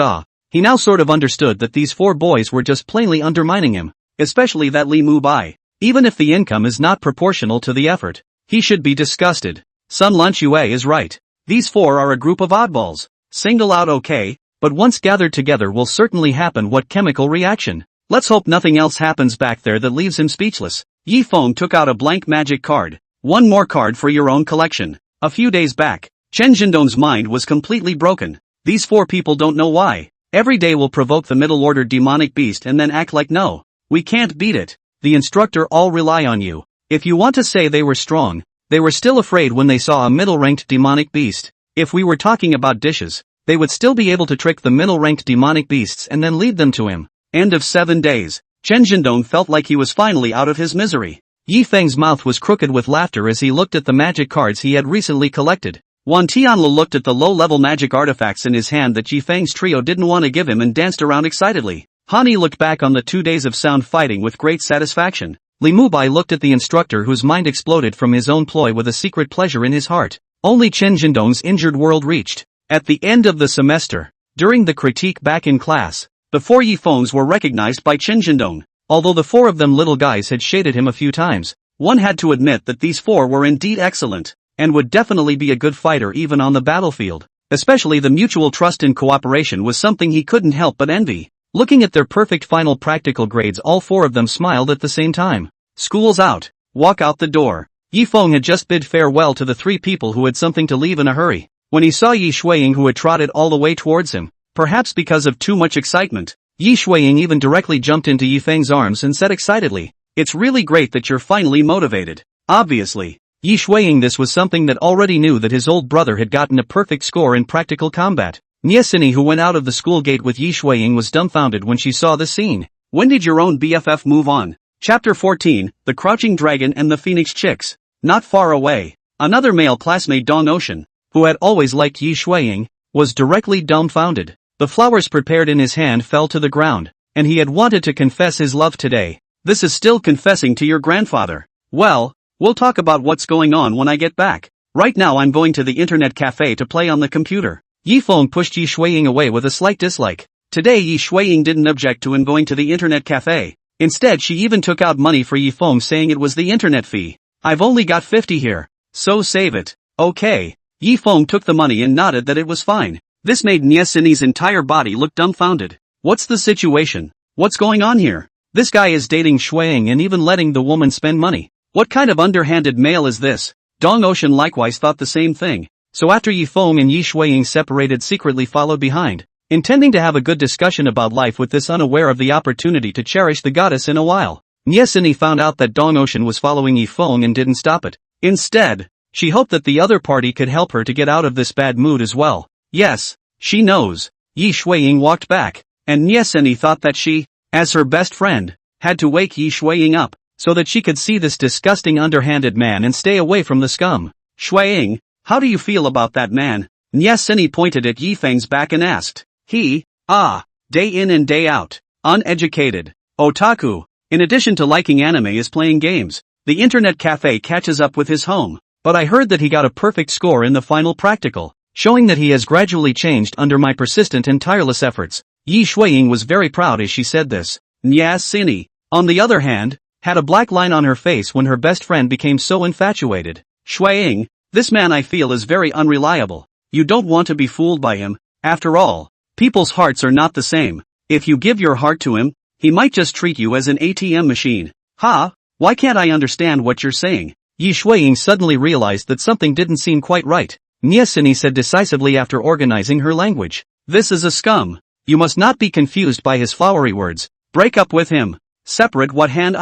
Speaker 1: He now sort of understood that these 4 boys were just plainly undermining him. Especially that Li Mubai. Even if the income is not proportional to the effort, he should be disgusted. Sun Lan Yue is right. These 4 are a group of oddballs. Single out okay, but once gathered together will certainly happen. What chemical reaction? Let's hope nothing else happens back there that leaves him speechless. Yi Feng took out a blank magic card. 1 more card for your own collection. A few days back, Chen Jindong's mind was completely broken. These 4 people don't know why. Every day will provoke the middle-order demonic beast and then act like no, we can't beat it. The instructor all rely on you. If you want to say they were strong, they were still afraid when they saw a middle-ranked demonic beast. If we were talking about dishes, they would still be able to trick the middle-ranked demonic beasts and then lead them to him. End of 7 days. Chen Jindong felt like he was finally out of his misery. Yi Feng's mouth was crooked with laughter as he looked at the magic cards he had recently collected. Wan Tianli looked at the low-level magic artifacts in his hand that Yi Feng's trio didn't want to give him and danced around excitedly. Hani looked back on the 2 days of sound fighting with great satisfaction. Li Mubai looked at the instructor whose mind exploded from his own ploy with a secret pleasure in his heart. Only Chen Jindong's injured world reached. At the end of the semester, during the critique back in class, the 4 Yi Fengs were recognized by Chen Jindong. Although the 4 of them little guys had shaded him a few times, one had to admit that these 4 were indeed excellent, and would definitely be a good fighter even on the battlefield. Especially the mutual trust and cooperation was something he couldn't help but envy. Looking at their perfect final practical grades, all 4 of them smiled at the same time. School's out. Walk out the door. Yi Feng had just bid farewell to the 3 people who had something to leave in a hurry, when he saw Yi Shuiying, who had trotted all the way towards him. Perhaps because of too much excitement, Yi Shuiying even directly jumped into Yi Feng's arms and said excitedly, "It's really great that you're finally motivated." Obviously, Yi Shuiying this was something that already knew that his old brother had gotten a perfect score in practical combat. Niesini, who went out of the school gate with Yi Shuiying, was dumbfounded when she saw the scene. When did your own BFF move on? Chapter 14, The Crouching Dragon and the Phoenix Chicks. Not far away, another male classmate, Dong Ocean, who had always liked Yi Shuiying, was directly dumbfounded. The flowers prepared in his hand fell to the ground, and he had wanted to confess his love today. This is still confessing to your grandfather. Well, we'll talk about what's going on when I get back. Right now I'm going to the internet cafe to play on the computer. Yi Feng pushed Yi Shuiying away with a slight dislike. Today Yi Shuiying didn't object to him going to the internet cafe. Instead she even took out money for Yi Feng, saying it was the internet fee. I've only got 50 here, so save it. Okay. Yi Feng took the money and nodded that it was fine. This made Niesini's entire body look dumbfounded. What's the situation? What's going on here? This guy is dating Shuiying and even letting the woman spend money. What kind of underhanded male is this? Dong Ocean likewise thought the same thing. So after Yi Feng and Yi Shuiying separated, secretly followed behind, intending to have a good discussion about life with this, unaware of the opportunity to cherish the goddess in a while. Niesini found out that Dong Ocean was following Yi Feng and didn't stop it. Instead, she hoped that the other party could help her to get out of this bad mood as well. Yes, she knows. Yi Shuiying walked back, and Niesini thought that she, as her best friend, had to wake Yi Shuiying up, so that she could see this disgusting underhanded man and stay away from the scum. Shuiying, How do you feel about that man? Nye Sini pointed at Yifeng's back and asked. Day in and day out. Uneducated. Otaku. In addition to liking anime is playing games. The internet cafe catches up with his home. But I heard that he got a perfect score in the final practical, showing that he has gradually changed under my persistent and tireless efforts. Yi Shuiying was very proud as she said this. Nye Sini, on the other hand, had a black line on her face when her best friend became so infatuated. Shuiying, this man I feel is very unreliable. You don't want to be fooled by him. After all, people's hearts are not the same. If you give your heart to him, he might just treat you as an ATM machine. Why can't I understand what you're saying? Yi Shuiying suddenly realized that something didn't seem quite right. Nye Sini said decisively after organizing her language. This is a scum. You must not be confused by his flowery words. Break up with him. Separate what hand?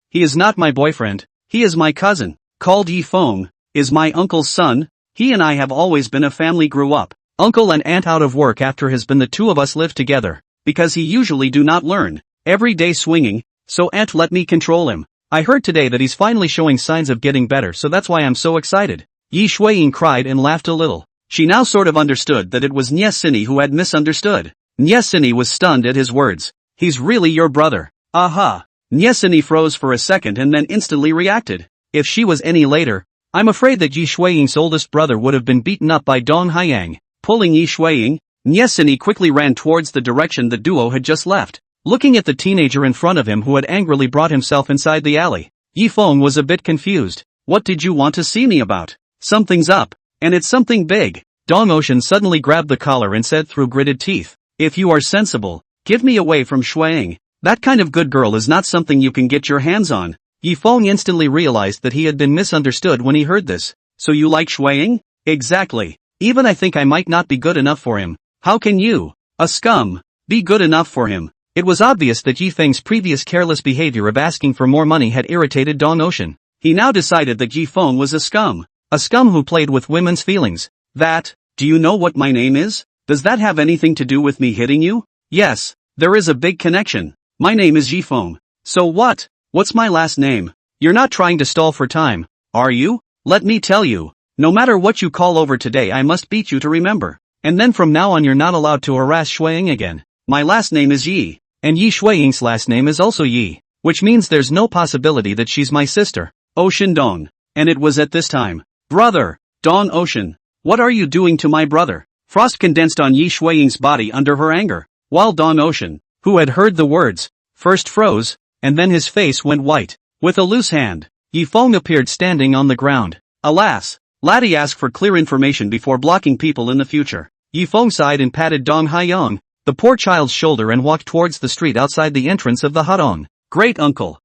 Speaker 1: He is not my boyfriend. He is my cousin. Called Yi Feng. Is my uncle's son. He and I have always been a family, grew up. Uncle and aunt out of work after has been the two of us live together. Because he usually do not learn. Every day swinging, so aunt let me control him. I heard today that he's finally showing signs of getting better, so that's why I'm so excited. Yi Shuiying cried and laughed a little. She now sort of understood that it was Nye Sini who had misunderstood. Nye Sini was stunned at his words. He's really your brother. Aha. Nye Sini froze for a second and then instantly reacted. If she was any later, I'm afraid that Yi Shuiying's oldest brother would have been beaten up by Dong Haiyang. Pulling Yi Shuiying, Nye Sini quickly ran towards the direction the duo had just left. Looking at the teenager in front of him who had angrily brought himself inside the alley, Yi Feng was a bit confused. What did you want to see me about? Something's up, and it's something big. Dong Ocean suddenly grabbed the collar and said through gritted teeth, if you are sensible, give me away from Shuiying. That kind of good girl is not something you can get your hands on. Yi Feng instantly realized that he had been misunderstood when he heard this. So you like Shuiying? Exactly. Even I think I might not be good enough for him. How can you, a scum, be good enough for him? It was obvious that Yi Feng's previous careless behavior of asking for more money had irritated Dong Ocean. He now decided that Yi Feng was a scum who played with women's feelings. Do you know what my name is? Does that have anything to do with me hitting you? Yes, there is a big connection. My name is Yi Feng. So what? What's my last name? You're not trying to stall for time, are you? Let me tell you, no matter what you call over today I must beat you to remember. And then from now on you're not allowed to harass Shuiying again. My last name is Yi. And Yi Shuiying's last name is also Yi, which means there's no possibility that she's my sister. Ocean Dong. And it was at this time. Brother, Dong Ocean, what are you doing to my brother? Frost condensed on Yi Shuiying's body under her anger, while Dong Ocean, who had heard the words, first froze, and then his face went white. With a loose hand, Yi Feng appeared standing on the ground. Alas, Laddie asked for clear information before blocking people in the future. Yi Feng sighed and patted Dong Haiyang, the poor child's shoulder, and walked towards the street outside the entrance of the Hudong. Great uncle,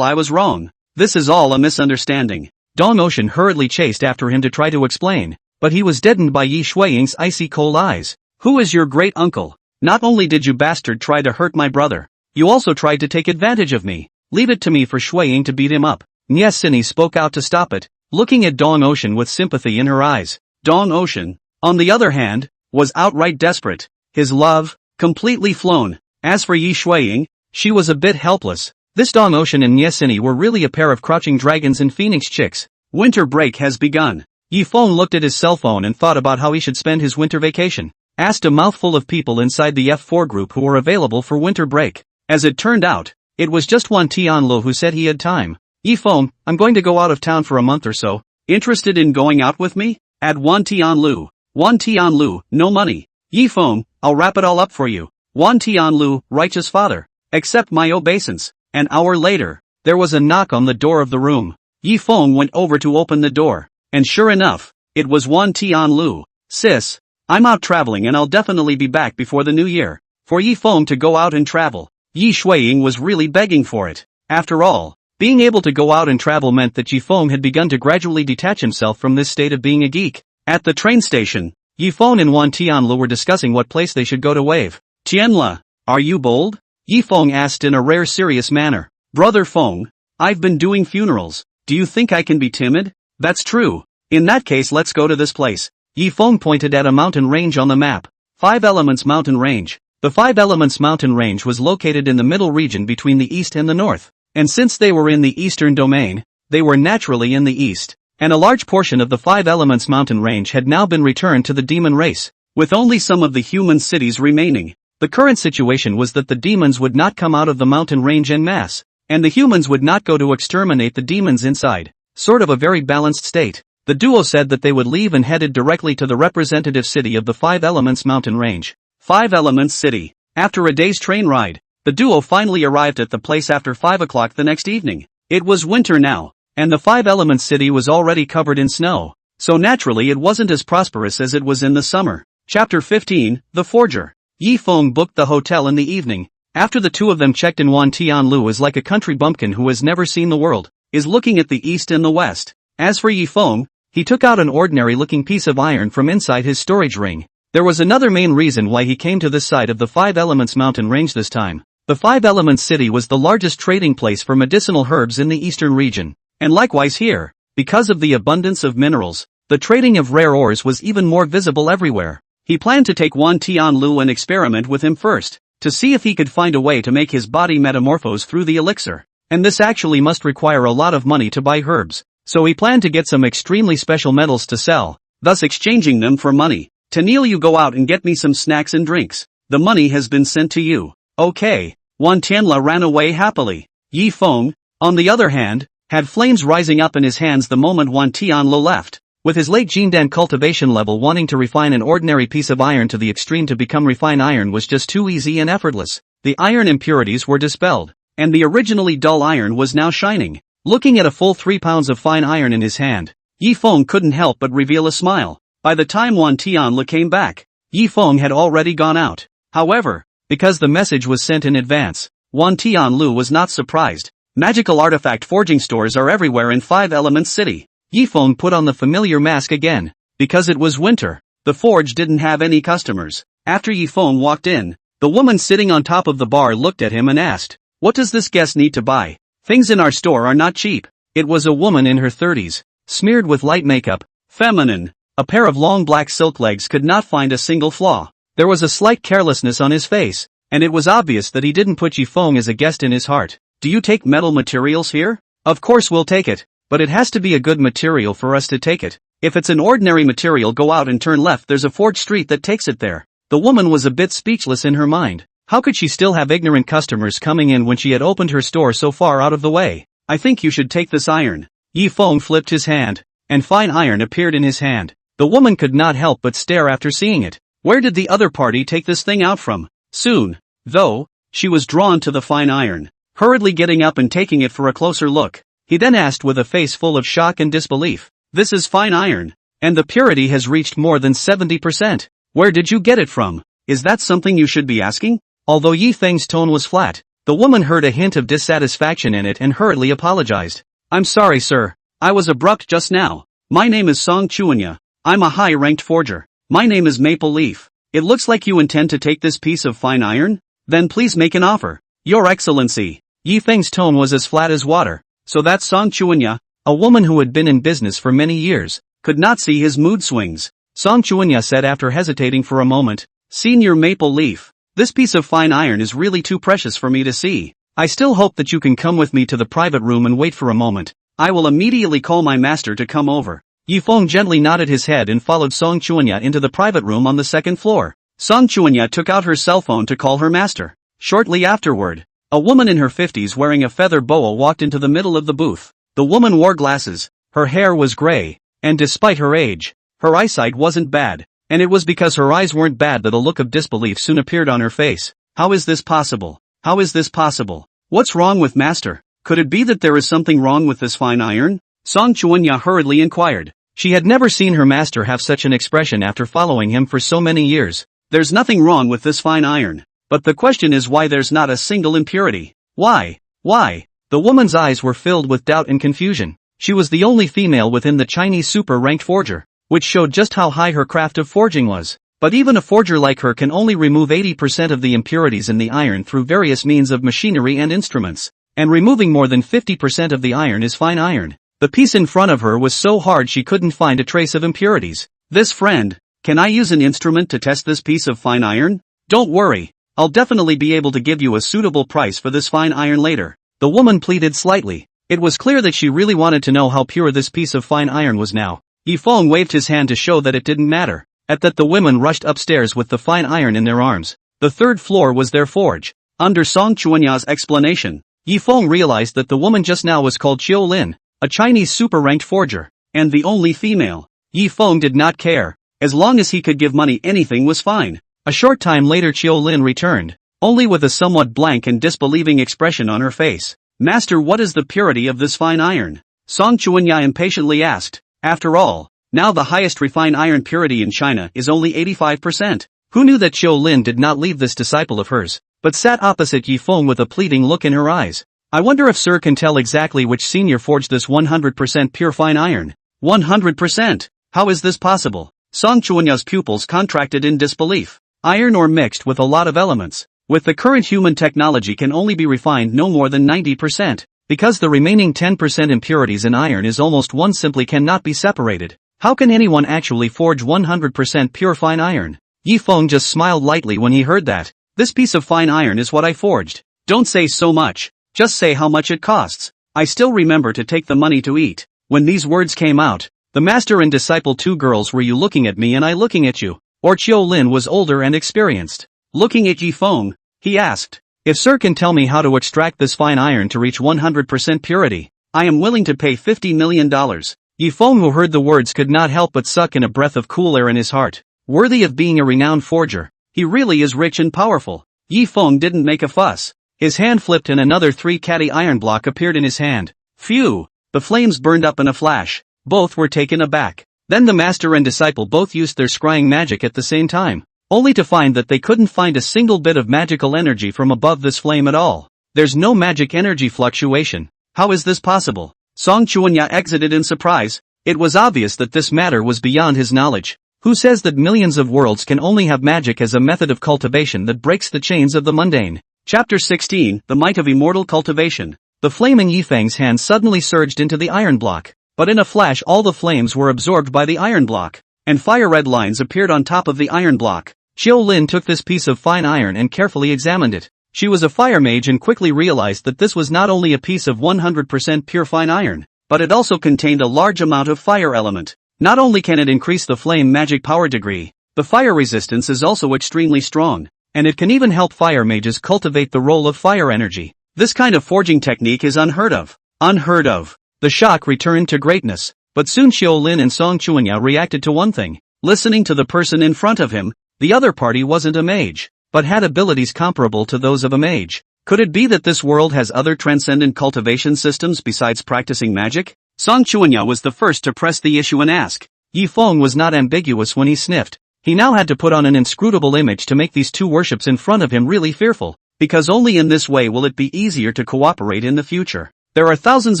Speaker 1: I was wrong. This is all a misunderstanding. Dong Ocean hurriedly chased after him to try to explain, but he was deadened by Yi Shuiying's icy cold eyes. Who is your great uncle? Not only did you bastard try to hurt my brother, you also tried to take advantage of me. Leave it to me for Shuiying to beat him up. Nye Sini spoke out to stop it, looking at Dong Ocean with sympathy in her eyes. Dong Ocean, on the other hand, was outright desperate. His love, completely flown. As for Yi Shuiying, she was a bit helpless. This Dong Ocean and Nye Sini were really a pair of crouching dragons and phoenix chicks. Winter break has begun. Yi Feng looked at his cell phone and thought about how he should spend his winter vacation. Asked a mouthful of people inside the F4 group who were available for winter break. As it turned out, it was just Wan Tianlu who said he had time. Yi Feng, I'm going to go out of town for a month or so. Interested in going out with me? Add Wan Tianlu. Wan Tianlu, no money. Yi Feng, I'll wrap it all up for you. Wan Tianlu, righteous father. Accept my obeisance. An hour later, there was a knock on the door of the room. Yi Feng went over to open the door. And sure enough, it was Wan Tianlu. Sis, I'm out traveling and I'll definitely be back before the new year. For Yi Feng to go out and travel, Yi Shuiying was really begging for it. After all, being able to go out and travel meant that Yi Feng had begun to gradually detach himself from this state of being a geek. At the train station, Yi Feng and Wan Tianlu were discussing what place they should go to wave. Tianla, are you bold? Yi Feng asked in a rare serious manner. Brother Feng, I've been doing funerals. Do you think I can be timid? That's true. In that case let's go to this place. Yi Feng pointed at a mountain range on the map. 5 Elements Mountain Range. The 5 Elements Mountain Range was located in the middle region between the east and the north. And since they were in the eastern domain, they were naturally in the east. and a large portion of the Five Elements mountain range had now been returned to the demon race, with only some of the human cities remaining. The current situation was that the demons would not come out of the mountain range en masse, and the humans would not go to exterminate the demons inside. Sort of a very balanced state. The duo said that they would leave and headed directly to the representative city of the Five Elements mountain range. Five Elements City. After a day's train ride, the duo finally arrived at the place after 5 o'clock the next evening. It was winter now, and the Five Elements City was already covered in snow, so naturally it wasn't as prosperous as it was in the summer. Chapter 15, The Forger. Yi Feng booked the hotel in the evening. After the two of them checked in, Wan Tianlu is like a country bumpkin who has never seen the world, is looking at the east and the west. As for Yi Feng, he took out an ordinary-looking piece of iron from inside his storage ring. There was another main reason why he came to this side of the Five Elements mountain range this time. The Five Elements City was the largest trading place for medicinal herbs in the eastern region, and likewise here, because of the abundance of minerals, the trading of rare ores was even more visible everywhere. He planned to take Wan Tianlu and experiment with him first, to see if he could find a way to make his body metamorphose through the elixir, and this actually must require a lot of money to buy herbs, so he planned to get some extremely special metals to sell, thus exchanging them for money. Tennille, you go out and get me some snacks and drinks. The money has been sent to you. Okay. Wan Tianla ran away happily. Yi Feng, on the other hand, had flames rising up in his hands the moment Wan Tianla left. With his late Jindan cultivation level, wanting to refine an ordinary piece of iron to the extreme to become refined iron was just too easy and effortless. The iron impurities were dispelled, and the originally dull iron was now shining. Looking at a full 3 pounds of fine iron in his hand, Yi Feng couldn't help but reveal a smile. By the time Wan Tianla came back, Yi Feng had already gone out. However, because the message was sent in advance, Wan Tianlu was not surprised. Magical artifact forging stores are everywhere in Five Elements City. Yi Feng put on the familiar mask again. Because it was winter, the forge didn't have any customers. After Yi Feng walked in, the woman sitting on top of the bar looked at him and asked, "What does this guest need to buy? Things in our store are not cheap." It was a woman in her 30s, smeared with light makeup, feminine. A pair of long black silk legs could not find a single flaw. There was a slight carelessness on his face, and it was obvious that he didn't put Yi Feng as a guest in his heart. "Do you take metal materials here?" "Of course we'll take it, but it has to be a good material for us to take it. If it's an ordinary material, go out and turn left, there's a forge street that takes it there." The woman was a bit speechless in her mind. How could she still have ignorant customers coming in when she had opened her store so far out of the way? "I think you should take this iron." Yi Feng flipped his hand, and fine iron appeared in his hand. The woman could not help but stare after seeing it. Where did the other party take this thing out from? Soon, though, she was drawn to the fine iron, hurriedly getting up and taking it for a closer look. He then asked with a face full of shock and disbelief, "This is fine iron, and the purity has reached more than 70%. Where did you get it from? Is that something you should be asking?" Although Yi Feng's tone was flat, the woman heard a hint of dissatisfaction in it and hurriedly apologized. "I'm sorry, sir. I was abrupt just now. My name is Song Chuanya. I'm a high-ranked forger. My name is Maple Leaf. It looks like you intend to take this piece of fine iron? Then please make an offer." "Your Excellency." Yi Feng's tone was as flat as water. So that's Song Chuanya, a woman who had been in business for many years, could not see his mood swings. Song Chuanya said after hesitating for a moment, "Senior Maple Leaf, this piece of fine iron is really too precious for me to see. I still hope that you can come with me to the private room and wait for a moment. I will immediately call my master to come over." Yi Feng gently nodded his head and followed Song Chuanya into the private room on the second floor. Song Chuanya took out her cell phone to call her master. Shortly afterward, a woman in her 50s wearing a feather boa walked into the middle of the booth. The woman wore glasses, her hair was gray, and despite her age, her eyesight wasn't bad, and it was because her eyes weren't bad that a look of disbelief soon appeared on her face. "How is this possible? How is this possible? What's wrong with master? Could it be that there is something wrong with this fine iron?" Song Chuanya hurriedly inquired. She had never seen her master have such an expression after following him for so many years. "There's nothing wrong with this fine iron. But the question is why there's not a single impurity. Why? Why?" The woman's eyes were filled with doubt and confusion. She was the only female within the Chinese super-ranked forger, which showed just how high her craft of forging was. But even a forger like her can only remove 80% of the impurities in the iron through various means of machinery and instruments. And removing more than 50% of the iron is fine iron. The piece in front of her was so hard she couldn't find a trace of impurities. "This friend, can I use an instrument to test this piece of fine iron?" "Don't worry. I'll definitely be able to give you a suitable price for this fine iron later," the woman pleaded slightly. It was clear that she really wanted to know how pure this piece of fine iron was now. Yifeng waved his hand to show that it didn't matter. At that the women rushed upstairs with the fine iron in their arms. The third floor was their forge. Under Song Chuanya's explanation, Yifeng realized that the woman just now was called Qiu Lin, a Chinese super-ranked forger, and the only female. Yifeng did not care. As long as he could give money, anything was fine. A short time later Qiu Lin returned, only with a somewhat blank and disbelieving expression on her face. Master, what is the purity of this fine iron? Song Chuanya impatiently asked. After all, now the highest refined iron purity in China is only 85%. Who knew that Qiu Lin did not leave this disciple of hers, but sat opposite Yifeng with a pleading look in her eyes. I wonder if Sir can tell exactly which senior forged this 100% pure fine iron. 100%? How is this possible? Song Chuanya's pupils contracted in disbelief. Iron ore mixed with a lot of elements. With the current human technology can only be refined no more than 90%. Because the remaining 10% impurities in iron is almost one simply cannot be separated. How can anyone actually forge 100% pure fine iron? Yifeng just smiled lightly when he heard that. This piece of fine iron is what I forged. Don't say so much. Just say how much it costs. I still remember to take the money to eat. When these words came out, the master and disciple, two girls, were you looking at me and I looking at you? Or Qiu Lin was older and experienced. Looking at Yifeng, he asked, if Sir can tell me how to extract this fine iron to reach 100% purity, I am willing to pay $50 million. Yifeng, who heard the words, could not help but suck in a breath of cool air in his heart. Worthy of being a renowned forger, he really is rich and powerful. Yifeng didn't make a fuss. His hand flipped and another 3 catty iron block appeared in his hand. Phew! The flames burned up in a flash. Both were taken aback. Then the master and disciple both used their scrying magic at the same time, only to find that they couldn't find a single bit of magical energy from above this flame at all. There's no magic energy fluctuation. How is this possible? Song Chuanya exited in surprise. It was obvious that this matter was beyond his knowledge. Who says that millions of worlds can only have magic as a method of cultivation that breaks the chains of the mundane? Chapter 16, The Might of Immortal Cultivation. The flame in Yifeng's hand suddenly surged into the iron block, but in a flash all the flames were absorbed by the iron block, and fire-red lines appeared on top of the iron block. Qiu Lin took this piece of fine iron and carefully examined it. She was a fire mage and quickly realized that this was not only a piece of 100% pure fine iron, but it also contained a large amount of fire element. Not only can it increase the flame magic power degree, the fire resistance is also extremely strong, and it can even help fire mages cultivate the role of fire energy. This kind of forging technique is unheard of. Unheard of. The shock returned to greatness, but soon Qiu Lin and Song Chuanya reacted to one thing. Listening to the person in front of him, the other party wasn't a mage, but had abilities comparable to those of a mage. Could it be that this world has other transcendent cultivation systems besides practicing magic? Song Chuanya was the first to press the issue and ask. Yifeng was not ambiguous when he sniffed. He now had to put on an inscrutable image to make these two worships in front of him really fearful, because only in this way will it be easier to cooperate in the future. There are thousands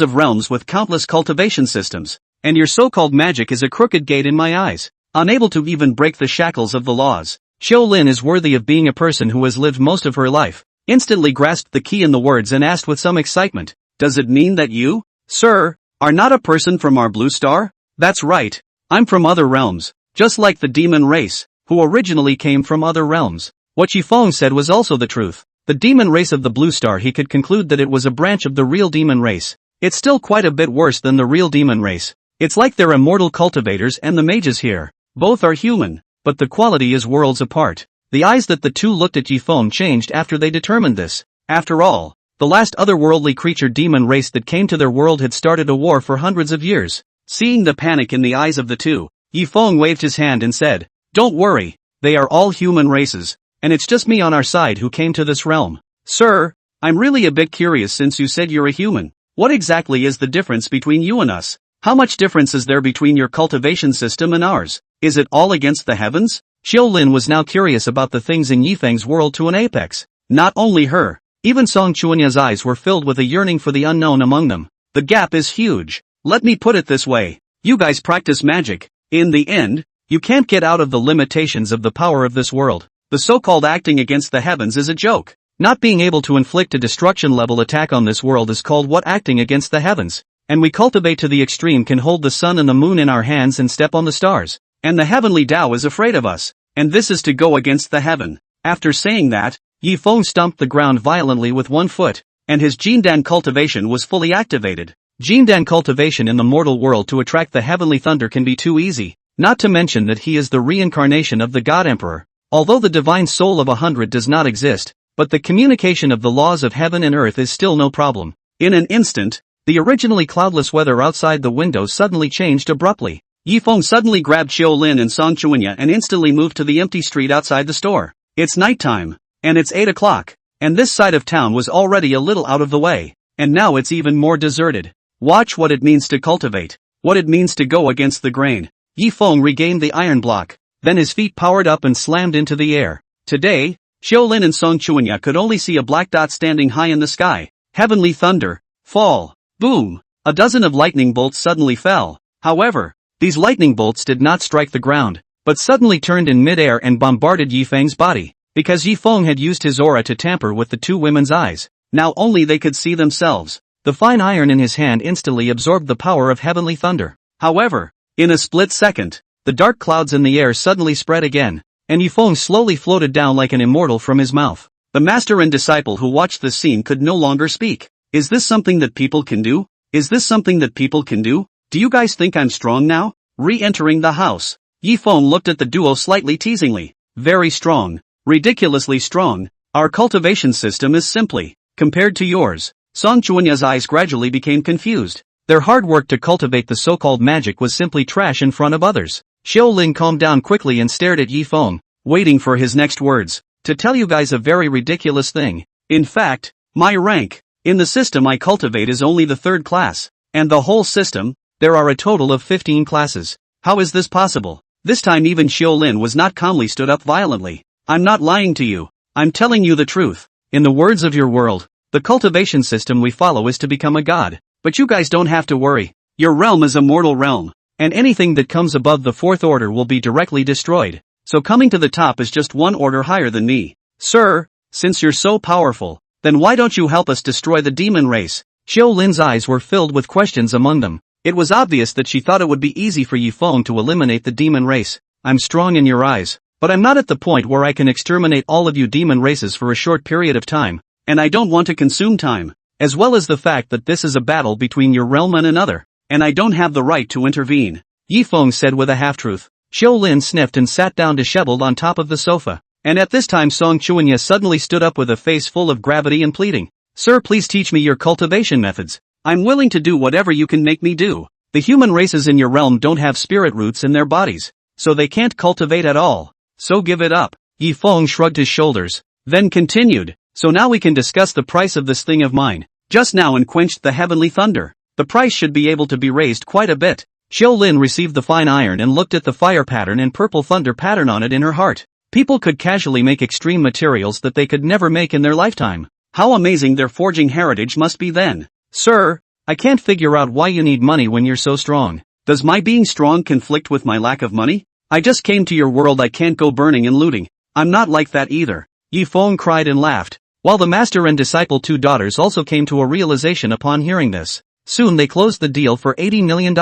Speaker 1: of realms with countless cultivation systems, and your so-called magic is a crooked gate in my eyes, unable to even break the shackles of the laws. Qiu Lin is worthy of being a person who has lived most of her life, instantly grasped the key in the words and asked with some excitement, does it mean that you, sir, are not a person from our blue star? That's right. I'm from other realms, just like the demon race, who originally came from other realms. What Yifeng said was also the truth. The demon race of the blue star, he could conclude that it was a branch of the real demon race. It's still quite a bit worse than the real demon race. It's like they're immortal cultivators and the mages here. Both are human, but the quality is worlds apart. The eyes that the two looked at Yifeng changed after they determined this. After all, the last otherworldly creature demon race that came to their world had started a war for hundreds of years. Seeing the panic in the eyes of the two, Yifeng waved his hand and said, don't worry, they are all human races, and it's just me on our side who came to this realm. Sir, I'm really a bit curious since you said you're a human. What exactly is the difference between you and us? How much difference is there between your cultivation system and ours? Is it all against the heavens? Qiu Lin was now curious about the things in Yifeng's world to an apex. Not only her, even Song Chuanya's eyes were filled with a yearning for the unknown among them. The gap is huge. Let me put it this way. You guys practice magic. In the end, you can't get out of the limitations of the power of this world. The so-called acting against the heavens is a joke. Not being able to inflict a destruction-level attack on this world is called what acting against the heavens. And we cultivate to the extreme can hold the sun and the moon in our hands and step on the stars. And the heavenly Tao is afraid of us. And this is to go against the heaven. After saying that, Yifeng stomped the ground violently with one foot, and his Jindan cultivation was fully activated. Jindan cultivation in the mortal world to attract the heavenly thunder can be too easy, not to mention that he is the reincarnation of the God Emperor. Although the divine soul of 100 does not exist, but the communication of the laws of heaven and earth is still no problem. In an instant, the originally cloudless weather outside the window suddenly changed abruptly. Yifeng suddenly grabbed Xiaolin and Song Chuanya and instantly moved to the empty street outside the store. It's nighttime, and it's 8 o'clock, and this side of town was already a little out of the way, and now it's even more deserted. Watch what it means to cultivate, what it means to go against the grain. Yifeng regained the iron block, then his feet powered up and slammed into the air. Today, Xiaolin and Song Chuanya could only see a black dot standing high in the sky. Heavenly thunder, fall, boom, a dozen of lightning bolts suddenly fell. However, these lightning bolts did not strike the ground, but suddenly turned in mid-air and bombarded Yifeng's body. Because Yifeng had used his aura to tamper with the two women's eyes, now only they could see themselves. The fine iron in his hand instantly absorbed the power of heavenly thunder. However, in a split second, the dark clouds in the air suddenly spread again, and Yifeng slowly floated down like an immortal from his mouth. The master and disciple who watched this scene could no longer speak. Is this something that people can do? Is this something that people can do? Do you guys think I'm strong now? Re-entering the house, Yifeng looked at the duo slightly teasingly. Very strong. Ridiculously strong. Our cultivation system is simply, compared to yours. Song Chuanya's eyes gradually became confused. Their hard work to cultivate the so-called magic was simply trash in front of others. Xiaolin calmed down quickly and stared at Yifeng, waiting for his next words. To tell you guys a very ridiculous thing. In fact, my rank in the system I cultivate is only the 3rd class. And the whole system, there are a total of 15 classes. How is this possible? This time even Xiaolin was not calmly stood up violently. I'm not lying to you. I'm telling you the truth. In the words of your world, the cultivation system we follow is to become a god. But you guys don't have to worry. Your realm is a mortal realm. And anything that comes above the 4th order will be directly destroyed. So coming to the top is just one order higher than me. Sir, since you're so powerful, then why don't you help us destroy the demon race? Xiaolin's eyes were filled with questions among them. It was obvious that she thought it would be easy for Yifeng to eliminate the demon race. I'm strong in your eyes, but I'm not at the point where I can exterminate all of you demon races for a short period of time, and I don't want to consume time, as well as the fact that this is a battle between your realm and another, and I don't have the right to intervene, Yifeng said with a half-truth. Xiaolin sniffed and sat down disheveled on top of the sofa, and at this time Song Chuanya suddenly stood up with a face full of gravity and pleading. Sir, please teach me your cultivation methods. I'm willing to do whatever you can make me do. The human races in your realm don't have spirit roots in their bodies, so they can't cultivate at all. So give it up. Yifeng shrugged his shoulders, then continued. So now we can discuss the price of this thing of mine. Just now and quenched the heavenly thunder. The price should be able to be raised quite a bit. Xiaolin received the fine iron and looked at the fire pattern and purple thunder pattern on it in her heart. People could casually make extreme materials that they could never make in their lifetime. How amazing their forging heritage must be then. Sir, I can't figure out why you need money when you're so strong. Does my being strong conflict with my lack of money? I just came to your world, I can't go burning and looting. I'm not like that either. Yifeng cried and laughed, while the master and disciple two daughters also came to a realization upon hearing this. Soon they closed the deal for $80 million.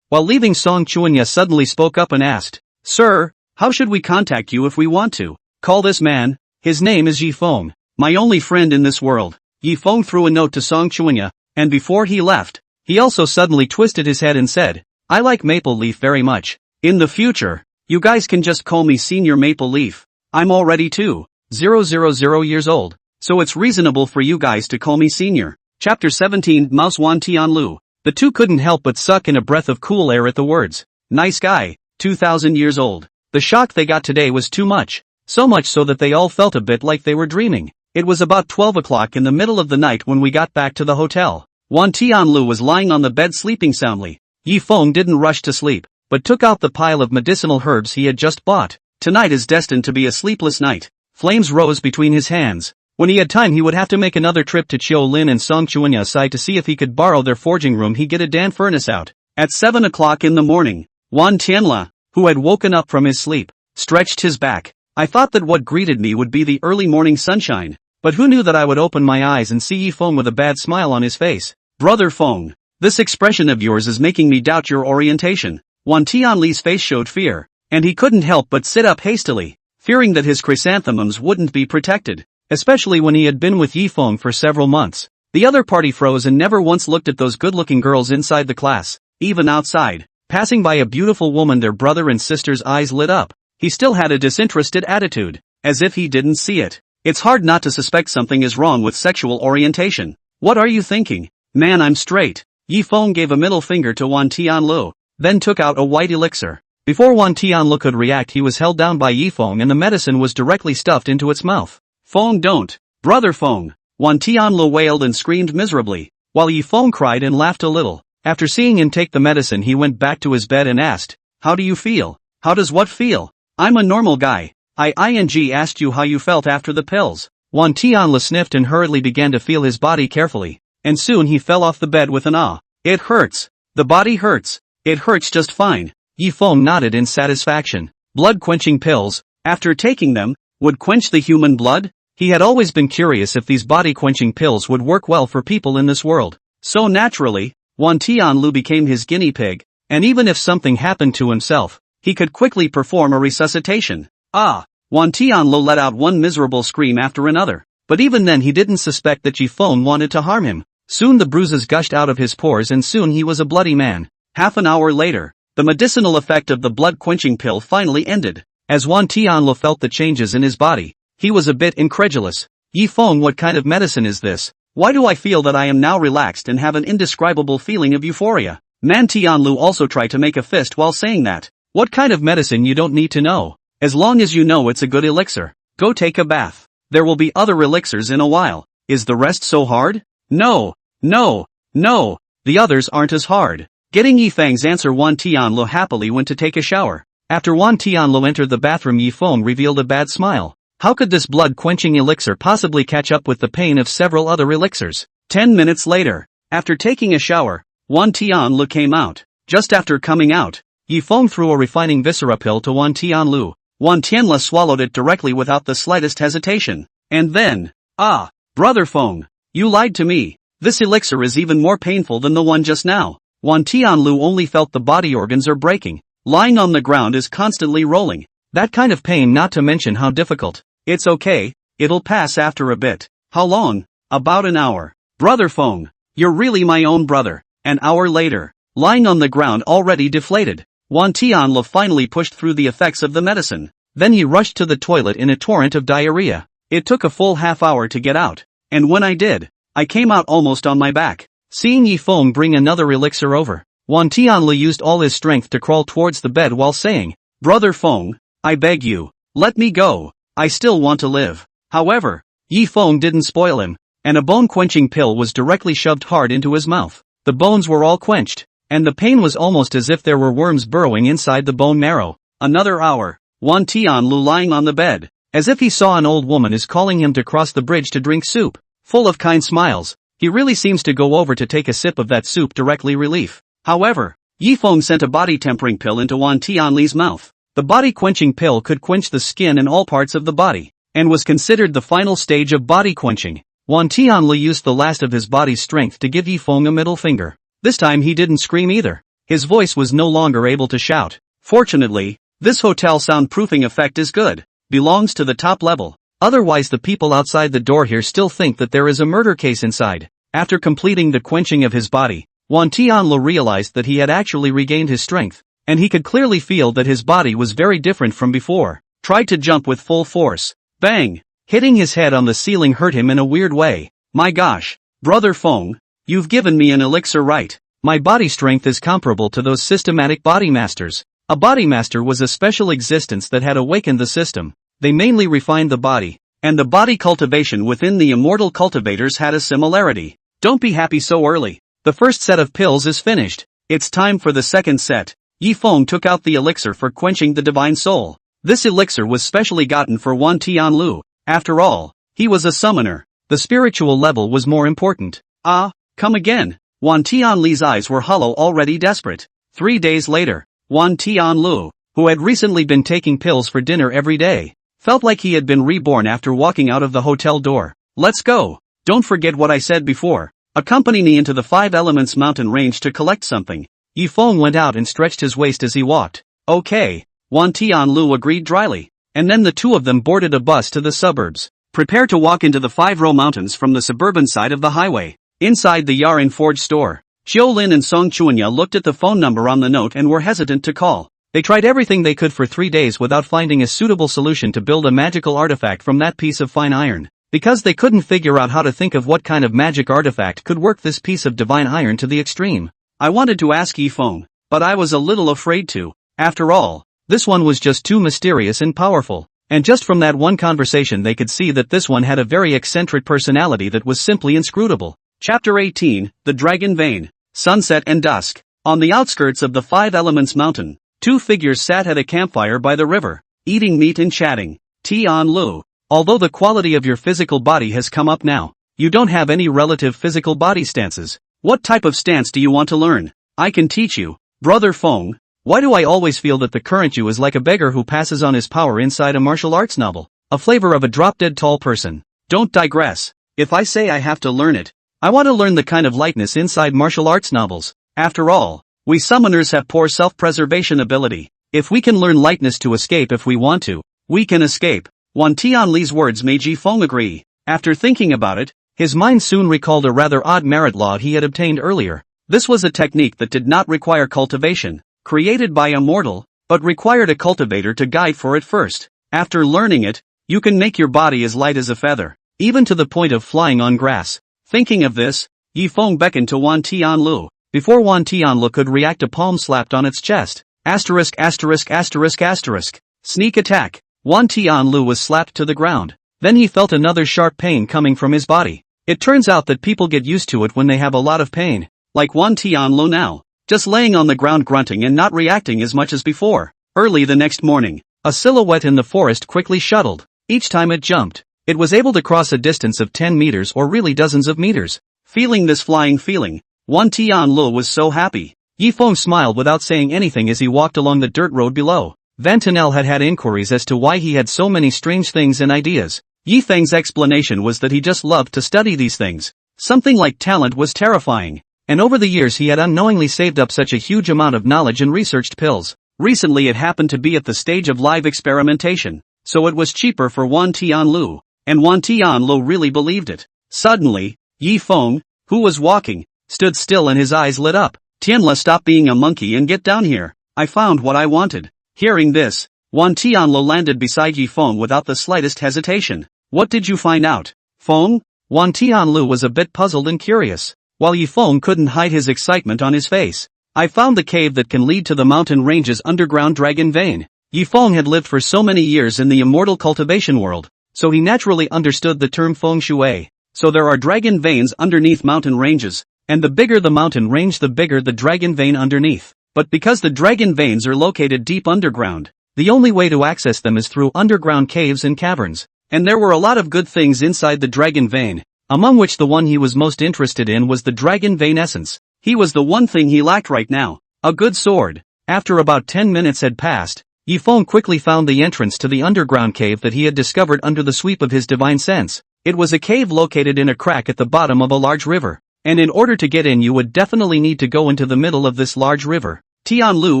Speaker 1: While leaving, Song Chuanya suddenly spoke up and asked, Sir, how should we contact you if we want to? Call this man. His name is Yifeng, my only friend in this world. Yifeng threw a note to Song Chuanya, and before he left, he also suddenly twisted his head and said, I like Maple Leaf very much. In the future, you guys can just call me Senior Maple Leaf. I'm already 2,000 years old, so it's reasonable for you guys to call me Senior. Chapter 17 Mouse Wan Tianlu. The two couldn't help but suck in a breath of cool air at the words. Nice guy, 2,000 years old. The shock they got today was too much. So much so that they all felt a bit like they were dreaming. It was about 12 o'clock in the middle of the night when we got back to the hotel. Wan Tianlu was lying on the bed sleeping soundly. Yifeng didn't rush to sleep, but took out the pile of medicinal herbs he had just bought. Tonight is destined to be a sleepless night. Flames rose between his hands. When he had time, he would have to make another trip to Xiaolin and Song Chuanya's side to see if he could borrow their forging room. He get a Dan furnace out. At 7 o'clock in the morning, Wan Tianla, who had woken up from his sleep, stretched his back. I thought that what greeted me would be the early morning sunshine, but who knew that I would open my eyes and see Yifeng with a bad smile on his face. Brother Feng, this expression of yours is making me doubt your orientation. Wan Tianli's face showed fear, and he couldn't help but sit up hastily, fearing that his chrysanthemums wouldn't be protected, especially when he had been with Yifeng for several months. The other party froze and never once looked at those good-looking girls inside the class, even outside. Passing by a beautiful woman, their brother and sister's eyes lit up. He still had a disinterested attitude, as if he didn't see it. It's hard not to suspect something is wrong with sexual orientation. What are you thinking? Man, I'm straight. Yi Feng gave a middle finger to Wan Tianlu, then took out a white elixir. Before Wan Tianlu could react, he was held down by Yi Feng and the medicine was directly stuffed into its mouth. Feng, don't. Brother Feng. Wan Tianlu wailed and screamed miserably, while Yi Feng cried and laughed a little. After seeing him take the medicine, he went back to his bed and asked, "How do you feel?" "How does what feel? I'm a normal guy. I asked you how you felt after the pills." Wan Tianlu sniffed and hurriedly began to feel his body carefully, and soon he fell off the bed with an ah. "It hurts. The body hurts. It hurts just fine." Yi Feng nodded in satisfaction. Blood-quenching pills, after taking them, would quench the human blood? He had always been curious if these body-quenching pills would work well for people in this world. So naturally, Wan Tianlu became his guinea pig, and even if something happened to himself, he could quickly perform a resuscitation. Ah! Wan Tianlu let out one miserable scream after another, but even then he didn't suspect that Yi Feng wanted to harm him. Soon the bruises gushed out of his pores and soon he was a bloody man. Half an hour later, the medicinal effect of the blood-quenching pill finally ended. As Wan Tianlu felt the changes in his body, he was a bit incredulous. "Yi Feng, what kind of medicine is this? Why do I feel that I am now relaxed and have an indescribable feeling of euphoria?" Man Tianlu also tried to make a fist while saying that. "What kind of medicine? You don't need to know. As long as you know it's a good elixir, go take a bath. There will be other elixirs in a while. Is the rest so hard?" "No, no, no, the others aren't as hard." Getting Yi Feng's answer, Wan Tianlu happily went to take a shower. After Wan Tianlu entered the bathroom, Yi Feng revealed a bad smile. How could this blood-quenching elixir possibly catch up with the pain of several other elixirs? 10 minutes later, after taking a shower, Wan Tianlu came out. Just after coming out, Yi Feng threw a refining viscera pill to Wan Tianlu. Wan Tianlu swallowed it directly without the slightest hesitation. And then, "Ah, Brother Feng, you lied to me. This elixir is even more painful than the one just now." Wan Tianlu only felt the body organs are breaking. Lying on the ground is constantly rolling. That kind of pain, not to mention how difficult. "It's okay, it'll pass after a bit." "How long?" "About an hour." "Brother Feng, you're really my own brother." An hour later, lying on the ground already deflated, Wan Tianlu finally pushed through the effects of the medicine. Then he rushed to the toilet in a torrent of diarrhea. It took a full half hour to get out, and when I did, I came out almost on my back. Seeing Yi Feng bring another elixir over, Wan Tianlu used all his strength to crawl towards the bed while saying, "Brother Feng, I beg you, let me go. I still want to live." However, Yi Feng didn't spoil him, and a bone-quenching pill was directly shoved hard into his mouth. The bones were all quenched, and the pain was almost as if there were worms burrowing inside the bone marrow. Another hour, Wan Tianlu lying on the bed, as if he saw an old woman is calling him to cross the bridge to drink soup. Full of kind smiles, he really seems to go over to take a sip of that soup directly relief. However, Yi Feng sent a body-tempering pill into Wan Tianlu's mouth. The body-quenching pill could quench the skin and all parts of the body, and was considered the final stage of body quenching. Wan Tianlu used the last of his body's strength to give Yi Feng a middle finger. This time he didn't scream either. His voice was no longer able to shout. Fortunately, this hotel soundproofing effect is good. Belongs to the top level. Otherwise the people outside the door here still think that there is a murder case inside. After completing the quenching of his body, Wan Tianlu realized that he had actually regained his strength, and he could clearly feel that his body was very different from before. Tried to jump with full force. Bang! Hitting his head on the ceiling hurt him in a weird way. "My gosh, Brother Feng, you've given me an elixir, right? My body strength is comparable to those systematic body masters." A body master was a special existence that had awakened the system. They mainly refined the body, and the body cultivation within the immortal cultivators had a similarity. Don't be happy so early. The first set of pills is finished. It's time for the second set. Yi Feng took out the elixir for quenching the divine soul. This elixir was specially gotten for Wan Tianlu. After all, he was a summoner. The spiritual level was more important. "Ah, come again." Wan Tianlu's eyes were hollow, already desperate. 3 days later, Wan Tianlu, who had recently been taking pills for dinner every day, felt like he had been reborn after walking out of the hotel door. "Let's go. Don't forget what I said before. Accompany me into the Five Elements mountain range to collect something." Yi Feng went out and stretched his waist as he walked. "Okay," Wan Tianlu agreed dryly. And then the two of them boarded a bus to the suburbs. Prepare to walk into the 5 Row Mountains from the suburban side of the highway. Inside the Yarin Forge store, Xiao Lin and Song Chuanya looked at the phone number on the note and were hesitant to call. They tried everything they could for 3 days without finding a suitable solution to build a magical artifact from that piece of fine iron. Because they couldn't figure out how to think of what kind of magic artifact could work this piece of divine iron to the extreme. I wanted to ask Yifeng, but I was a little afraid to. After all, this one was just too mysterious and powerful. And just from that one conversation they could see that this one had a very eccentric personality that was simply inscrutable. Chapter 18, The Dragon Vein. Sunset and dusk. On the outskirts of the Five Elements Mountain, 2 figures sat at a campfire by the river, eating meat and chatting. Tian Lu. Although the quality of your physical body has come up now, you don't have any relative physical body stances. What type of stance do you want to learn? I can teach you. Brother Feng. Why do I always feel that the current you is like a beggar who passes on his power inside a martial arts novel? A flavor of a drop-dead tall person. Don't digress. If I say I have to learn it, I want to learn the kind of lightness inside martial arts novels. After all, we summoners have poor self-preservation ability. If we can learn lightness to escape if we want to, we can escape. Wan Tianli's words made Yifeng agree. After thinking about it, his mind soon recalled a rather odd merit law he had obtained earlier. This was a technique that did not require cultivation, created by a mortal, but required a cultivator to guide for it first. After learning it, you can make your body as light as a feather, even to the point of flying on grass. Thinking of this, Yifeng beckoned to Wan Tianlu. Before Wan Tianlu could react, a palm slapped on its chest. Asterisk asterisk asterisk asterisk. Sneak attack. Wan Tianlu was slapped to the ground. Then he felt another sharp pain coming from his body. It turns out that people get used to it when they have a lot of pain. Like Wan Tianlu now. Just laying on the ground grunting and not reacting as much as before. Early the next morning, a silhouette in the forest quickly shuttled. Each time it jumped, it was able to cross a distance of 10 meters or really dozens of meters. Feeling this flying feeling, Wan Tianlu was so happy. Yifeng smiled without saying anything as he walked along the dirt road below. Van Tunnel had inquiries as to why he had so many strange things and ideas. Yifeng's explanation was that he just loved to study these things. Something like talent was terrifying. And over the years he had unknowingly saved up such a huge amount of knowledge and researched pills. Recently it happened to be at the stage of live experimentation, so it was cheaper for Wan Tianlu, and Wan Tianlu really believed it. Suddenly, Yifeng, who was walking, stood still and his eyes lit up. Tianla, stop being a monkey and get down here. I found what I wanted. Hearing this, Wan Tianlu landed beside Yifeng without the slightest hesitation. What did you find out, Feng? Wan Tianlu was a bit puzzled and curious, while Yifeng couldn't hide his excitement on his face. I found the cave that can lead to the mountain range's underground dragon vein. Yifeng had lived for so many years in the immortal cultivation world, so he naturally understood the term feng shui. So there are dragon veins underneath mountain ranges, and the bigger the mountain range the bigger the dragon vein underneath. But because the dragon veins are located deep underground, the only way to access them is through underground caves and caverns. And there were a lot of good things inside the dragon vein, among which the one he was most interested in was the dragon vein essence. He was the one thing he lacked right now, a good sword. After about 10 minutes had passed, Yifeng quickly found the entrance to the underground cave that he had discovered under the sweep of his divine sense. It was a cave located in a crack at the bottom of a large river, and in order to get in you would definitely need to go into the middle of this large river. Tianlu,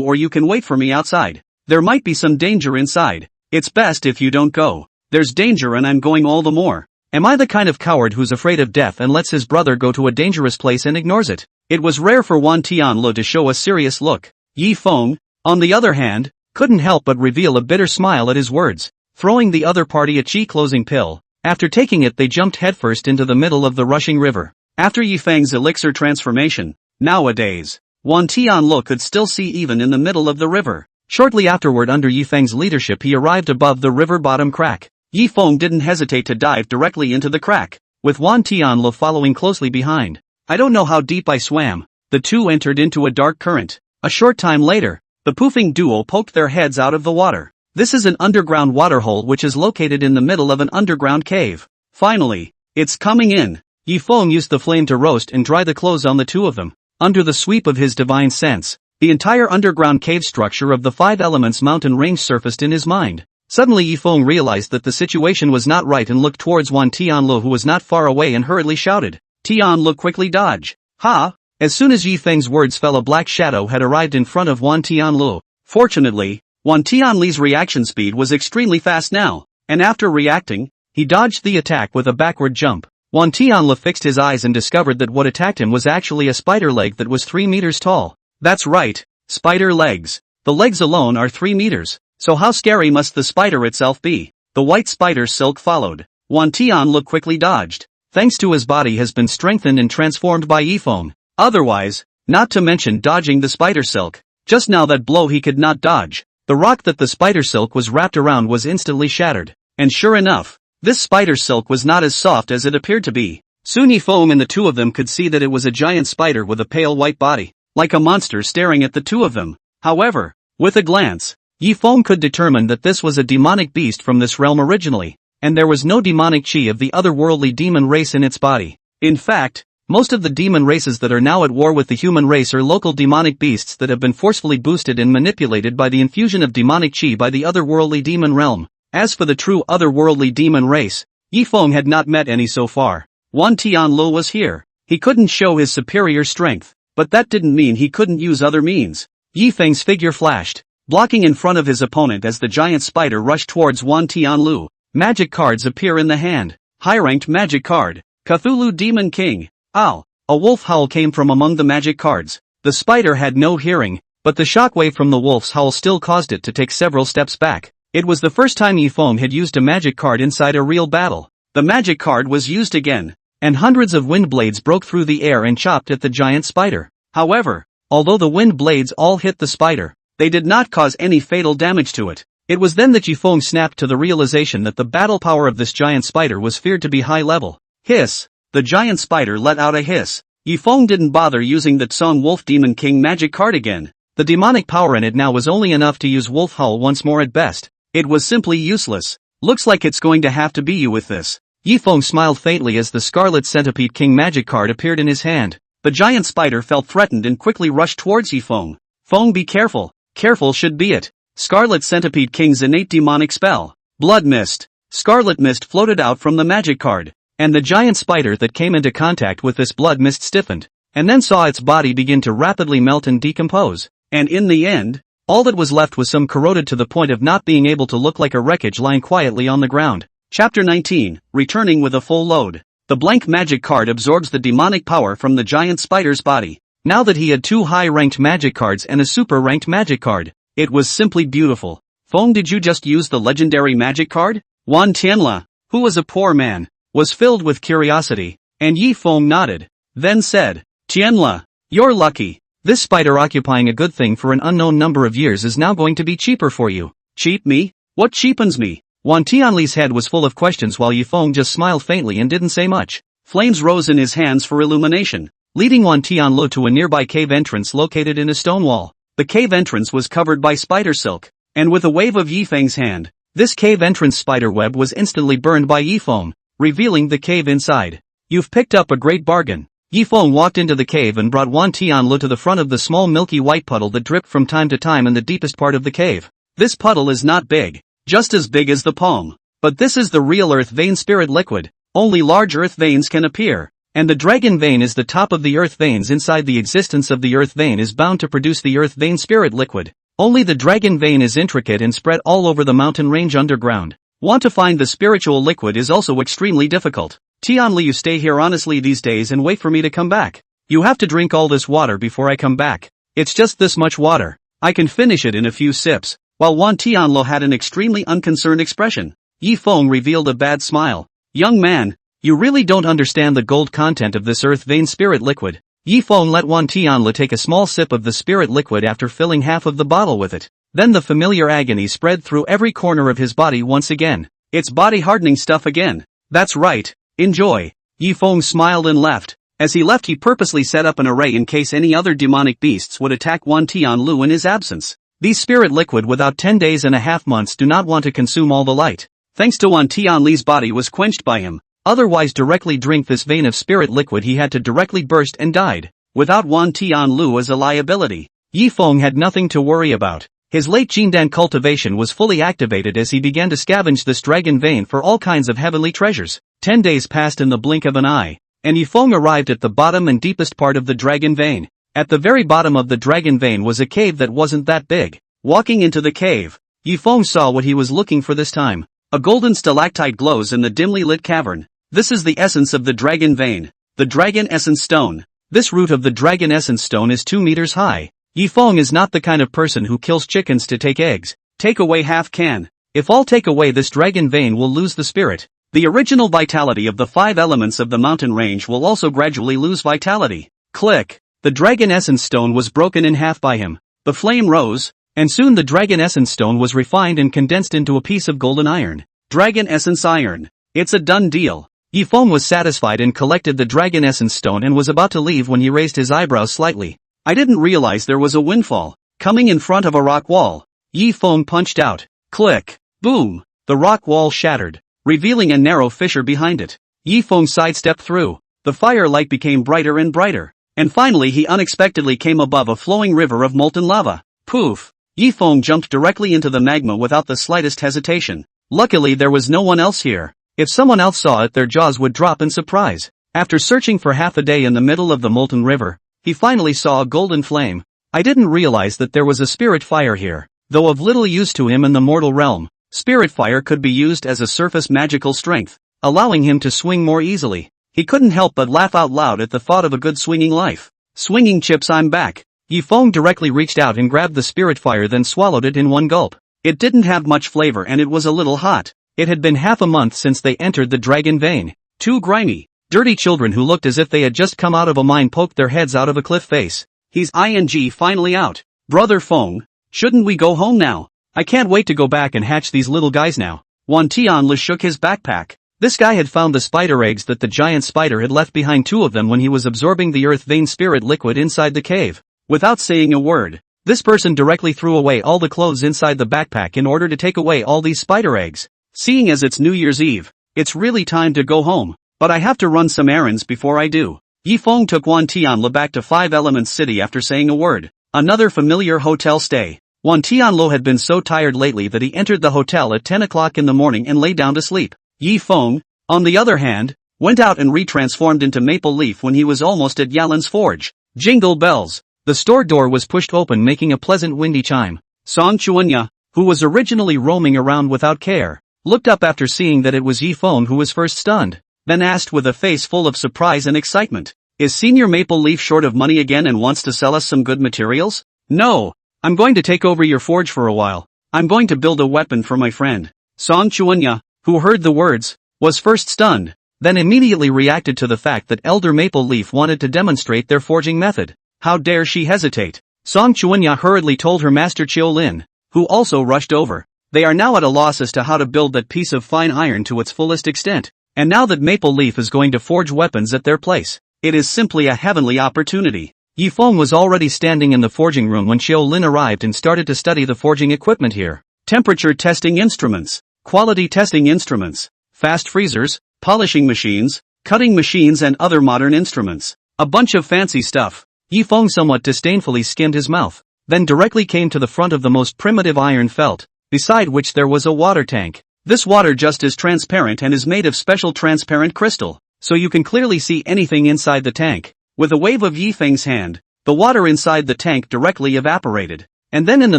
Speaker 1: or you can wait for me outside. There might be some danger inside. It's best if you don't go. There's danger and I'm going all the more. Am I the kind of coward who's afraid of death and lets his brother go to a dangerous place and ignores it? It was rare for Wan Tianlu to show a serious look. Yifeng, on the other hand, couldn't help but reveal a bitter smile at his words, throwing the other party a chi-closing pill. After taking it they jumped headfirst into the middle of the rushing river. After Yifeng's elixir transformation, nowadays, Wan Tianlu could still see even in the middle of the river. Shortly afterward, under Yifeng's leadership, he arrived above the river bottom crack. Yifeng didn't hesitate to dive directly into the crack, with Wan Tianlu following closely behind. I don't know how deep I swam. The two entered into a dark current. A short time later, the poofing duo poked their heads out of the water. This is an underground waterhole which is located in the middle of an underground cave. Finally, it's coming in. Yifeng used the flame to roast and dry the clothes on the two of them. Under the sweep of his divine sense, the entire underground cave structure of the Five Elements mountain range surfaced in his mind. Suddenly Yifeng realized that the situation was not right and looked towards Wan Tianlu, who was not far away, and hurriedly shouted, "Tianlu, quickly dodge!" Ha! As soon as Yifeng's words fell, a black shadow had arrived in front of Wan Tianlu. Fortunately, Wan Tianli's reaction speed was extremely fast now, and after reacting, he dodged the attack with a backward jump. Wan Tianla fixed his eyes and discovered that what attacked him was actually a spider leg that was 3 meters tall. That's right, spider legs. The legs alone are 3 meters, so how scary must the spider itself be? The white spider silk followed. Wan Tianla quickly dodged. Thanks to his body has been strengthened and transformed by Yifeng. Otherwise, not to mention dodging the spider silk, just now that blow he could not dodge. The rock that the spider silk was wrapped around was instantly shattered. And sure enough, this spider silk was not as soft as it appeared to be. Soon Yifeng and the two of them could see that it was a giant spider with a pale white body, like a monster staring at the two of them. However, with a glance, Yifeng could determine that this was a demonic beast from this realm originally, and there was no demonic chi of the otherworldly demon race in its body. In fact, most of the demon races that are now at war with the human race are local demonic beasts that have been forcefully boosted and manipulated by the infusion of demonic chi by the otherworldly demon realm. As for the true otherworldly demon race, Yifeng had not met any so far. Wan Tianlu was here. He couldn't show his superior strength, but that didn't mean he couldn't use other means. Yifeng's figure flashed, blocking in front of his opponent as the giant spider rushed towards Wan Tianlu. Magic cards appear in the hand. High-ranked magic card. Cthulhu Demon King. Ow! A wolf howl came from among the magic cards. The spider had no hearing, but the shockwave from the wolf's howl still caused it to take several steps back. It was the first time Yifeng had used a magic card inside a real battle. The magic card was used again, and hundreds of wind blades broke through the air and chopped at the giant spider. However, although the wind blades all hit the spider, they did not cause any fatal damage to it. It was then that Yifeng snapped to the realization that the battle power of this giant spider was feared to be high level. Hiss! The giant spider let out a hiss. Yifeng didn't bother using the Tsong Wolf Demon King magic card again. The demonic power in it now was only enough to use Wolf Howl once more at best. It was simply useless. Looks like it's going to have to be you with this. Yifeng smiled faintly as the Scarlet Centipede King magic card appeared in his hand. The giant spider felt threatened and quickly rushed towards Yifeng. Feng, be careful. Careful should be it. Scarlet Centipede King's innate demonic spell. Blood mist. Scarlet mist floated out from the magic card, and the giant spider that came into contact with this blood mist stiffened, and then saw its body begin to rapidly melt and decompose. And in the end, all that was left was some corroded to the point of not being able to look like a wreckage lying quietly on the ground. Chapter 19, Returning with a full load. The blank magic card absorbs the demonic power from the giant spider's body. Now that he had 2 high-ranked magic cards and a super-ranked magic card, it was simply beautiful. Feng, did you just use the legendary magic card? Wan Tianla, who was a poor man, was filled with curiosity, and Yifeng nodded, then said, Tianla, you're lucky. This spider occupying a good thing for an unknown number of years is now going to be cheaper for you. Cheap me? What cheapens me? Wan Tianli's head was full of questions while Yifeng just smiled faintly and didn't say much. Flames rose in his hands for illumination, leading Wan Tianlu to a nearby cave entrance located in a stone wall. The cave entrance was covered by spider silk, and with a wave of Yifeng's hand, this cave entrance spider web was instantly burned by Yifeng, revealing the cave inside. You've picked up a great bargain. Yifeng walked into the cave and brought Wan Tianlu to the front of the small milky white puddle that dripped from time to time in the deepest part of the cave. This puddle is not big, just as big as the palm, but this is the real earth vein spirit liquid. Only large earth veins can appear, and the dragon vein is the top of the earth veins. Inside the existence of the earth vein is bound to produce the earth vein spirit liquid. Only the dragon vein is intricate and spread all over the mountain range underground. Want to find the spiritual liquid is also extremely difficult. Tianli, you stay here honestly these days and wait for me to come back. You have to drink all this water before I come back. It's just this much water. I can finish it in a few sips. While Wan Tianlu had an extremely unconcerned expression, Yifeng revealed a bad smile. Young man, you really don't understand the gold content of this earth vein spirit liquid. Yifeng let Wan Tianlu take a small sip of the spirit liquid after filling half of the bottle with it. Then the familiar agony spread through every corner of his body once again. It's body hardening stuff again. That's right. Enjoy. Yifeng smiled and left. As he left, he purposely set up an array in case any other demonic beasts would attack Wan Tianlu in his absence. These spirit liquid without 10 days and a half months do not want to consume all the light. Thanks to Wan Tianli's body was quenched by him. Otherwise directly drink this vein of spirit liquid he had to directly burst and died. Without Wan Tianlu as a liability, Yifeng had nothing to worry about. His late Jindan cultivation was fully activated as he began to scavenge this dragon vein for all kinds of heavenly treasures. 10 days passed in the blink of an eye, and Yifeng arrived at the bottom and deepest part of the dragon vein. At the very bottom of the dragon vein was a cave that wasn't that big. Walking into the cave, Yifeng saw what he was looking for this time. A golden stalactite glows in the dimly lit cavern. This is the essence of the dragon vein, the dragon essence stone. This root of the dragon essence stone is 2 meters high. Yifeng is not the kind of person who kills chickens to take eggs. Take away half can. If all take away this dragon vein will lose the spirit. The original vitality of the 5 elements of the mountain range will also gradually lose vitality. Click. The dragon essence stone was broken in half by him. The flame rose, and soon the dragon essence stone was refined and condensed into a piece of golden iron. Dragon essence iron. It's a done deal. Yifeng was satisfied and collected the dragon essence stone and was about to leave when he raised his eyebrows slightly. I didn't realize there was a windfall coming in front of a rock wall. Yifeng punched out. Click. Boom. The rock wall shattered, revealing a narrow fissure behind it. Yifeng sidestepped through. The firelight became brighter and brighter, and finally he unexpectedly came above a flowing river of molten lava. Poof. Yifeng jumped directly into the magma without the slightest hesitation. Luckily there was no one else here. If someone else saw it, their jaws would drop in surprise. After searching for half a day in the middle of the molten river, he finally saw a golden flame. I didn't realize that there was a spirit fire here. Though of little use to him in the mortal realm, spirit fire could be used as a surface magical strength, allowing him to swing more easily. He couldn't help but laugh out loud at the thought of a good swinging life. Swinging chips, I'm back. Yifeng directly reached out and grabbed the spirit fire, then swallowed it in one gulp. It didn't have much flavor and it was a little hot. It had been half a month since they entered the dragon vein. 2 grimy, dirty children who looked as if they had just come out of a mine poked their heads out of a cliff face. He's finally out. Brother Feng, shouldn't we go home now? I can't wait to go back and hatch these little guys now. Wan Tianle shook his backpack. This guy had found the spider eggs that the giant spider had left behind, 2 of them, when he was absorbing the earth vein spirit liquid inside the cave. Without saying a word, this person directly threw away all the clothes inside the backpack in order to take away all these spider eggs. Seeing as it's New Year's Eve, it's really time to go home, but I have to run some errands before I do. Yifeng took Wan Tianle back to 5 Elements City after saying a word. Another familiar hotel stay. Wan Tianle had been so tired lately that he entered the hotel at 10 o'clock in the morning and lay down to sleep. Yifeng, on the other hand, went out and retransformed into Maple Leaf when he was almost at Yalin's forge. Jingle bells. The store door was pushed open, making a pleasant windy chime. Song Chuanya, who was originally roaming around without care, looked up after seeing that it was Yifeng who was first stunned, then asked with a face full of surprise and excitement, "Is Senior Maple Leaf short of money again and wants to sell us some good materials?" "No. I'm going to take over your forge for a while. I'm going to build a weapon for my friend." Song Chuanya, who heard the words, was first stunned, then immediately reacted to the fact that Elder Maple Leaf wanted to demonstrate their forging method. How dare she hesitate? Song Chuanya hurriedly told her master Chiu Lin, who also rushed over. They are now at a loss as to how to build that piece of fine iron to its fullest extent, and now that Maple Leaf is going to forge weapons at their place, it is simply a heavenly opportunity. Yifeng was already standing in the forging room when Chiu Lin arrived and started to study the forging equipment here. Temperature testing instruments, quality testing instruments, fast freezers, polishing machines, cutting machines and other modern instruments. A bunch of fancy stuff. Yifeng somewhat disdainfully skimmed his mouth, then directly came to the front of the most primitive iron felt, beside which there was a water tank. This water just is transparent and is made of special transparent crystal, so you can clearly see anything inside the tank. With a wave of Yifeng's hand, the water inside the tank directly evaporated, and then in the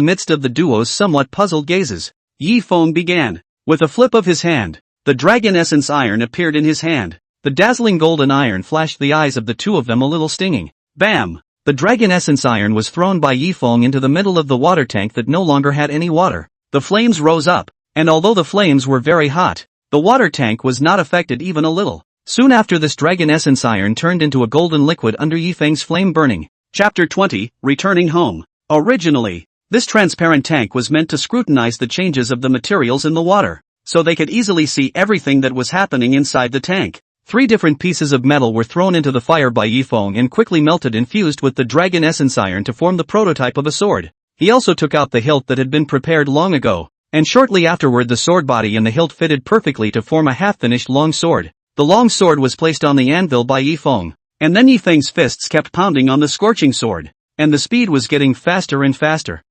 Speaker 1: midst of the duo's somewhat puzzled gazes, Yifeng began. With a flip of his hand, the dragon essence iron appeared in his hand. The dazzling golden iron flashed the eyes of the 2 of them a little stinging. Bam! The dragon essence iron was thrown by Yifeng into the middle of the water tank that no longer had any water. The flames rose up, and although the flames were very hot, the water tank was not affected even a little. Soon after, this dragon essence iron turned into a golden liquid under Yifeng's flame burning. Chapter 20, Returning Home. Originally, this transparent tank was meant to scrutinize the changes of the materials in the water, so they could easily see everything that was happening inside the tank. 3 different pieces of metal were thrown into the fire by Yifeng and quickly melted and fused with the dragon essence iron to form the prototype of a sword. He also took out the hilt that had been prepared long ago, and shortly afterward the sword body and the hilt fitted perfectly to form a half-finished long sword. The long sword was placed on the anvil by Yifeng, and then Yifeng's fists kept pounding on the scorching sword, and the speed was getting faster and faster,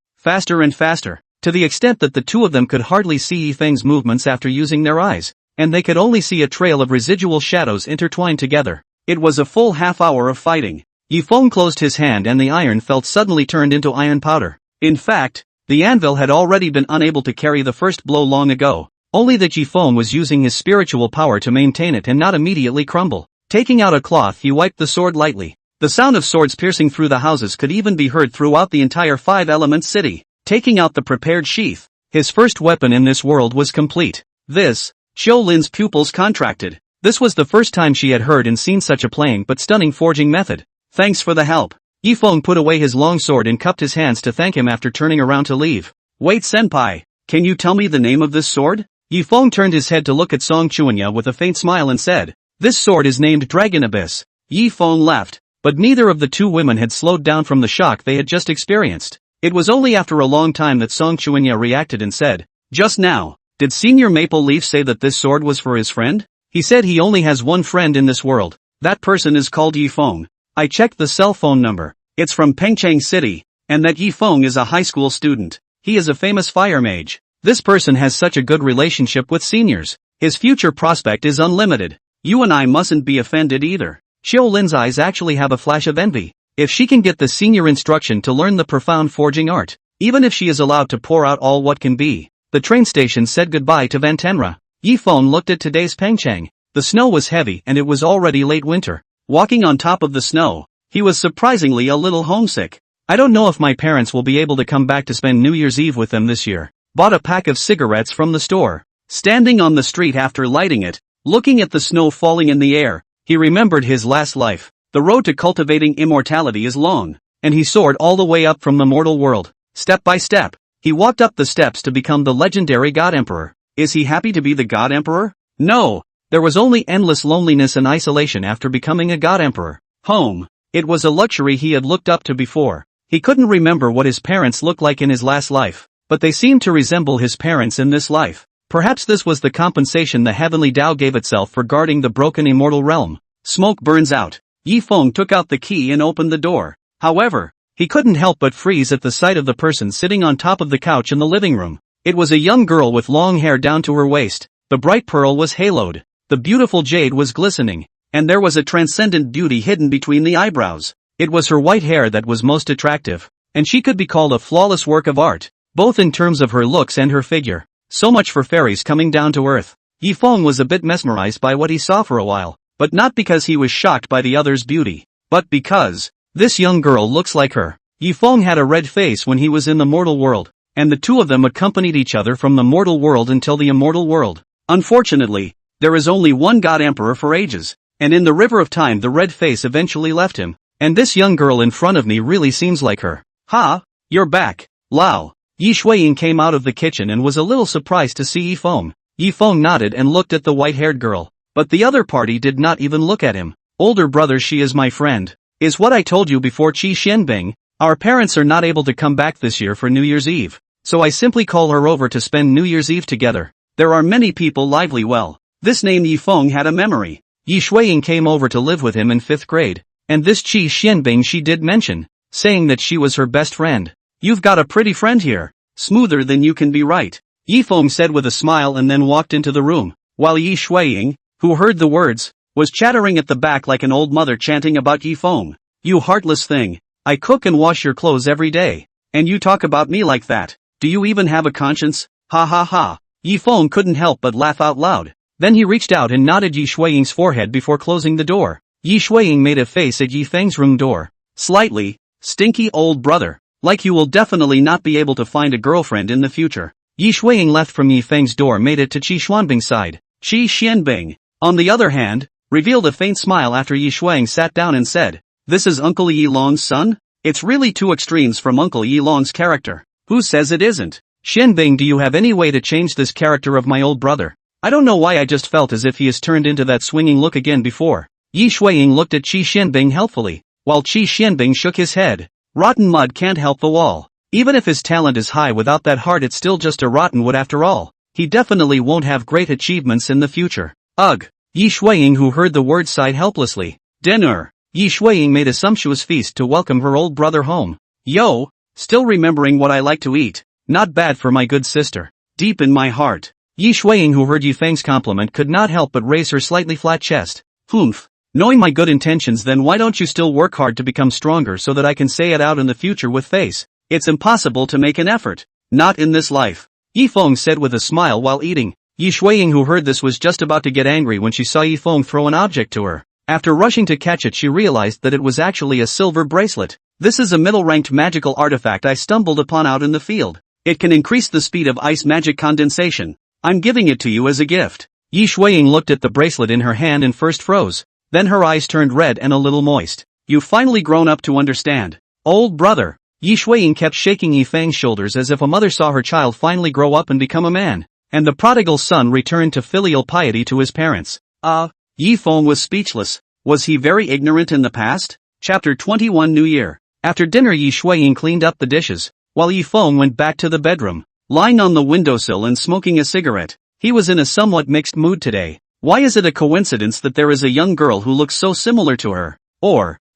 Speaker 1: to the extent that the 2 of them could hardly see Yifeng's movements after using their eyes, and they could only see a trail of residual shadows intertwined together. It was a full half hour of fighting. Yifeng closed his hand and the iron felt suddenly turned into iron powder. In fact, the anvil had already been unable to carry the first blow long ago. only that Yifeng was using his spiritual power to maintain it and not immediately crumble. Taking out a cloth, he wiped the sword lightly. The sound of swords piercing through the houses could even be heard throughout the entire five-element city. Taking out the prepared sheath, his first weapon in this world was complete. This, Xiao Lin's pupils contracted. This was the first time she had heard and seen such a plain but stunning forging method. Thanks for the help. Yifeng put away his long sword and cupped his hands to thank him after turning around to leave. Wait, senpai, can you tell me the name of this sword? Yifeng turned his head to look at Song Chuanya with a faint smile and said, this sword is named Dragon Abyss. Yifeng left, but neither of the two women had slowed down from the shock they had just experienced. It was only after a long time that Song Chuanya reacted and said, just now, did Senior Maple Leaf say that this sword was for his friend? He said he only has one friend in this world. That person is called Yifeng. I checked the cell phone number. It's from Pengcheng City, and that Yifeng is a high school student. He is a famous fire mage. This person has such a good relationship with seniors. His future prospect is unlimited. You and I mustn't be offended either. Xiao Lin's eyes actually have a flash of envy. If she can get the senior instruction to learn the profound forging art, even if she is allowed to pour out all what can be. The train station said goodbye to Van Tenra. Yifeng looked at today's Pengcheng. The snow was heavy and it was already late winter. Walking on top of the snow, he was surprisingly a little homesick. I don't know if my parents will be able to come back to spend New Year's Eve with them this year. Bought a pack of cigarettes from the store. Standing on the street after lighting it, looking at the snow falling in the air, he remembered his last life. The road to cultivating immortality is long, and he soared all the way up from the mortal world. Step by step, he walked up the steps to become the legendary God Emperor. Is he happy to be the God Emperor? No, there was only endless loneliness and isolation after becoming a God Emperor. Home. It was a luxury he had looked up to before. He couldn't remember what his parents looked like in his last life, but they seemed to resemble his parents in this life. Perhaps this was the compensation the heavenly Tao gave itself for guarding the broken immortal realm. Smoke burns out. Yifeng took out the key and opened the door. However, he couldn't help but freeze at the sight of the person sitting on top of the couch in the living room. It was a young girl with long hair down to her waist. The bright pearl was haloed. The beautiful jade was glistening, and there was a transcendent beauty hidden between the eyebrows. It was her white hair that was most attractive, and she could be called a flawless work of art, both in terms of her looks and her figure. So much for fairies coming down to earth. Yifeng was a bit mesmerized by what he saw for a while, but not because he was shocked by the other's beauty, but because this young girl looks like her. Yifeng had a red face when he was in the mortal world, and the two of them accompanied each other from the mortal world until the immortal world. Unfortunately, there is only one God Emperor for ages, and in the river of time the red face eventually left him, and this young girl in front of me really seems like her. Ha, you're back, Lao. Yi Shuiying came out of the kitchen and was a little surprised to see Yifeng. Yifeng nodded and looked at the white-haired girl, but the other party did not even look at him. Older brother, she is my friend. Is what I told you before, Qi Xianbing. Our parents are not able to come back this year for New Year's Eve, so I simply call her over to spend New Year's Eve together. There are many people lively well. This name Yifeng had a memory. Yi Shuiying came over to live with him in 5th grade, and this Qi Xianbing she did mention, saying that she was her best friend. You've got a pretty friend here. Smoother than you can be, right? Yifeng said with a smile and then walked into the room, while Yi Shuiying, who heard the words, was chattering at the back like an old mother chanting about Yifeng. You heartless thing. I cook and wash your clothes every day, and you talk about me like that. Do you even have a conscience? Ha ha ha. Yifeng couldn't help but laugh out loud. Then he reached out and nodded Yi Shuiying's forehead before closing the door. Yi Shuiying made a face at Yifeng's room door. Slightly, stinky old brother. Like you will definitely not be able to find a girlfriend in the future. Yi Shuiying left from Yifeng's door made it to Qi Xuanbing's side. Qi Xianbing, on the other hand, revealed a faint smile after Yi Shuiying sat down and said, this is Uncle Yi Long's son? It's really two extremes from Uncle Yi Long's character. Who says it isn't? Xianbing, do you have any way to change this character of my old brother? I don't know why I just felt as if he has turned into that swinging look again before. Yi Shuiying looked at Qi Xianbing helpfully, while Qi Xianbing shook his head. Rotten mud can't help the wall. Even if his talent is high, without that heart it's still just a rotten wood after all. He definitely won't have great achievements in the future. Ugh. Yi Shuiying, who heard the word, sighed helplessly. Dinner. Yi Shuiying made a sumptuous feast to welcome her old brother home. Yo, still remembering what I like to eat. Not bad for my good sister. Deep in my heart. Yi Shuiying, who heard Yifeng's compliment, could not help but raise her slightly flat chest. Humph. Knowing my good intentions, then why don't you still work hard to become stronger so that I can say it out in the future with face? It's impossible to make an effort. Not in this life. Yifeng said with a smile while eating. Yi Shuiying, who heard this, was just about to get angry when she saw Yi Feng throw an object to her. After rushing to catch it, she realized that it was actually a silver bracelet. This is a middle-ranked magical artifact I stumbled upon out in the field. It can increase the speed of ice magic condensation. I'm giving it to you as a gift. Yi Shuiying looked at the bracelet in her hand and first froze. Then her eyes turned red and a little moist. You've finally grown up to understand. Old brother. Yi Shuiying kept shaking Yi Feng's shoulders as if a mother saw her child finally grow up and become a man. And the prodigal son returned to filial piety to his parents. Yi Feng was speechless. Was he very ignorant in the past? Chapter 21 New Year. After dinner, Yi Shuiying cleaned up the dishes, while Yi Feng went back to the bedroom. Lying on the windowsill and smoking a cigarette, he was in a somewhat mixed mood today. Why is it a coincidence that there is a young girl who looks so similar to her?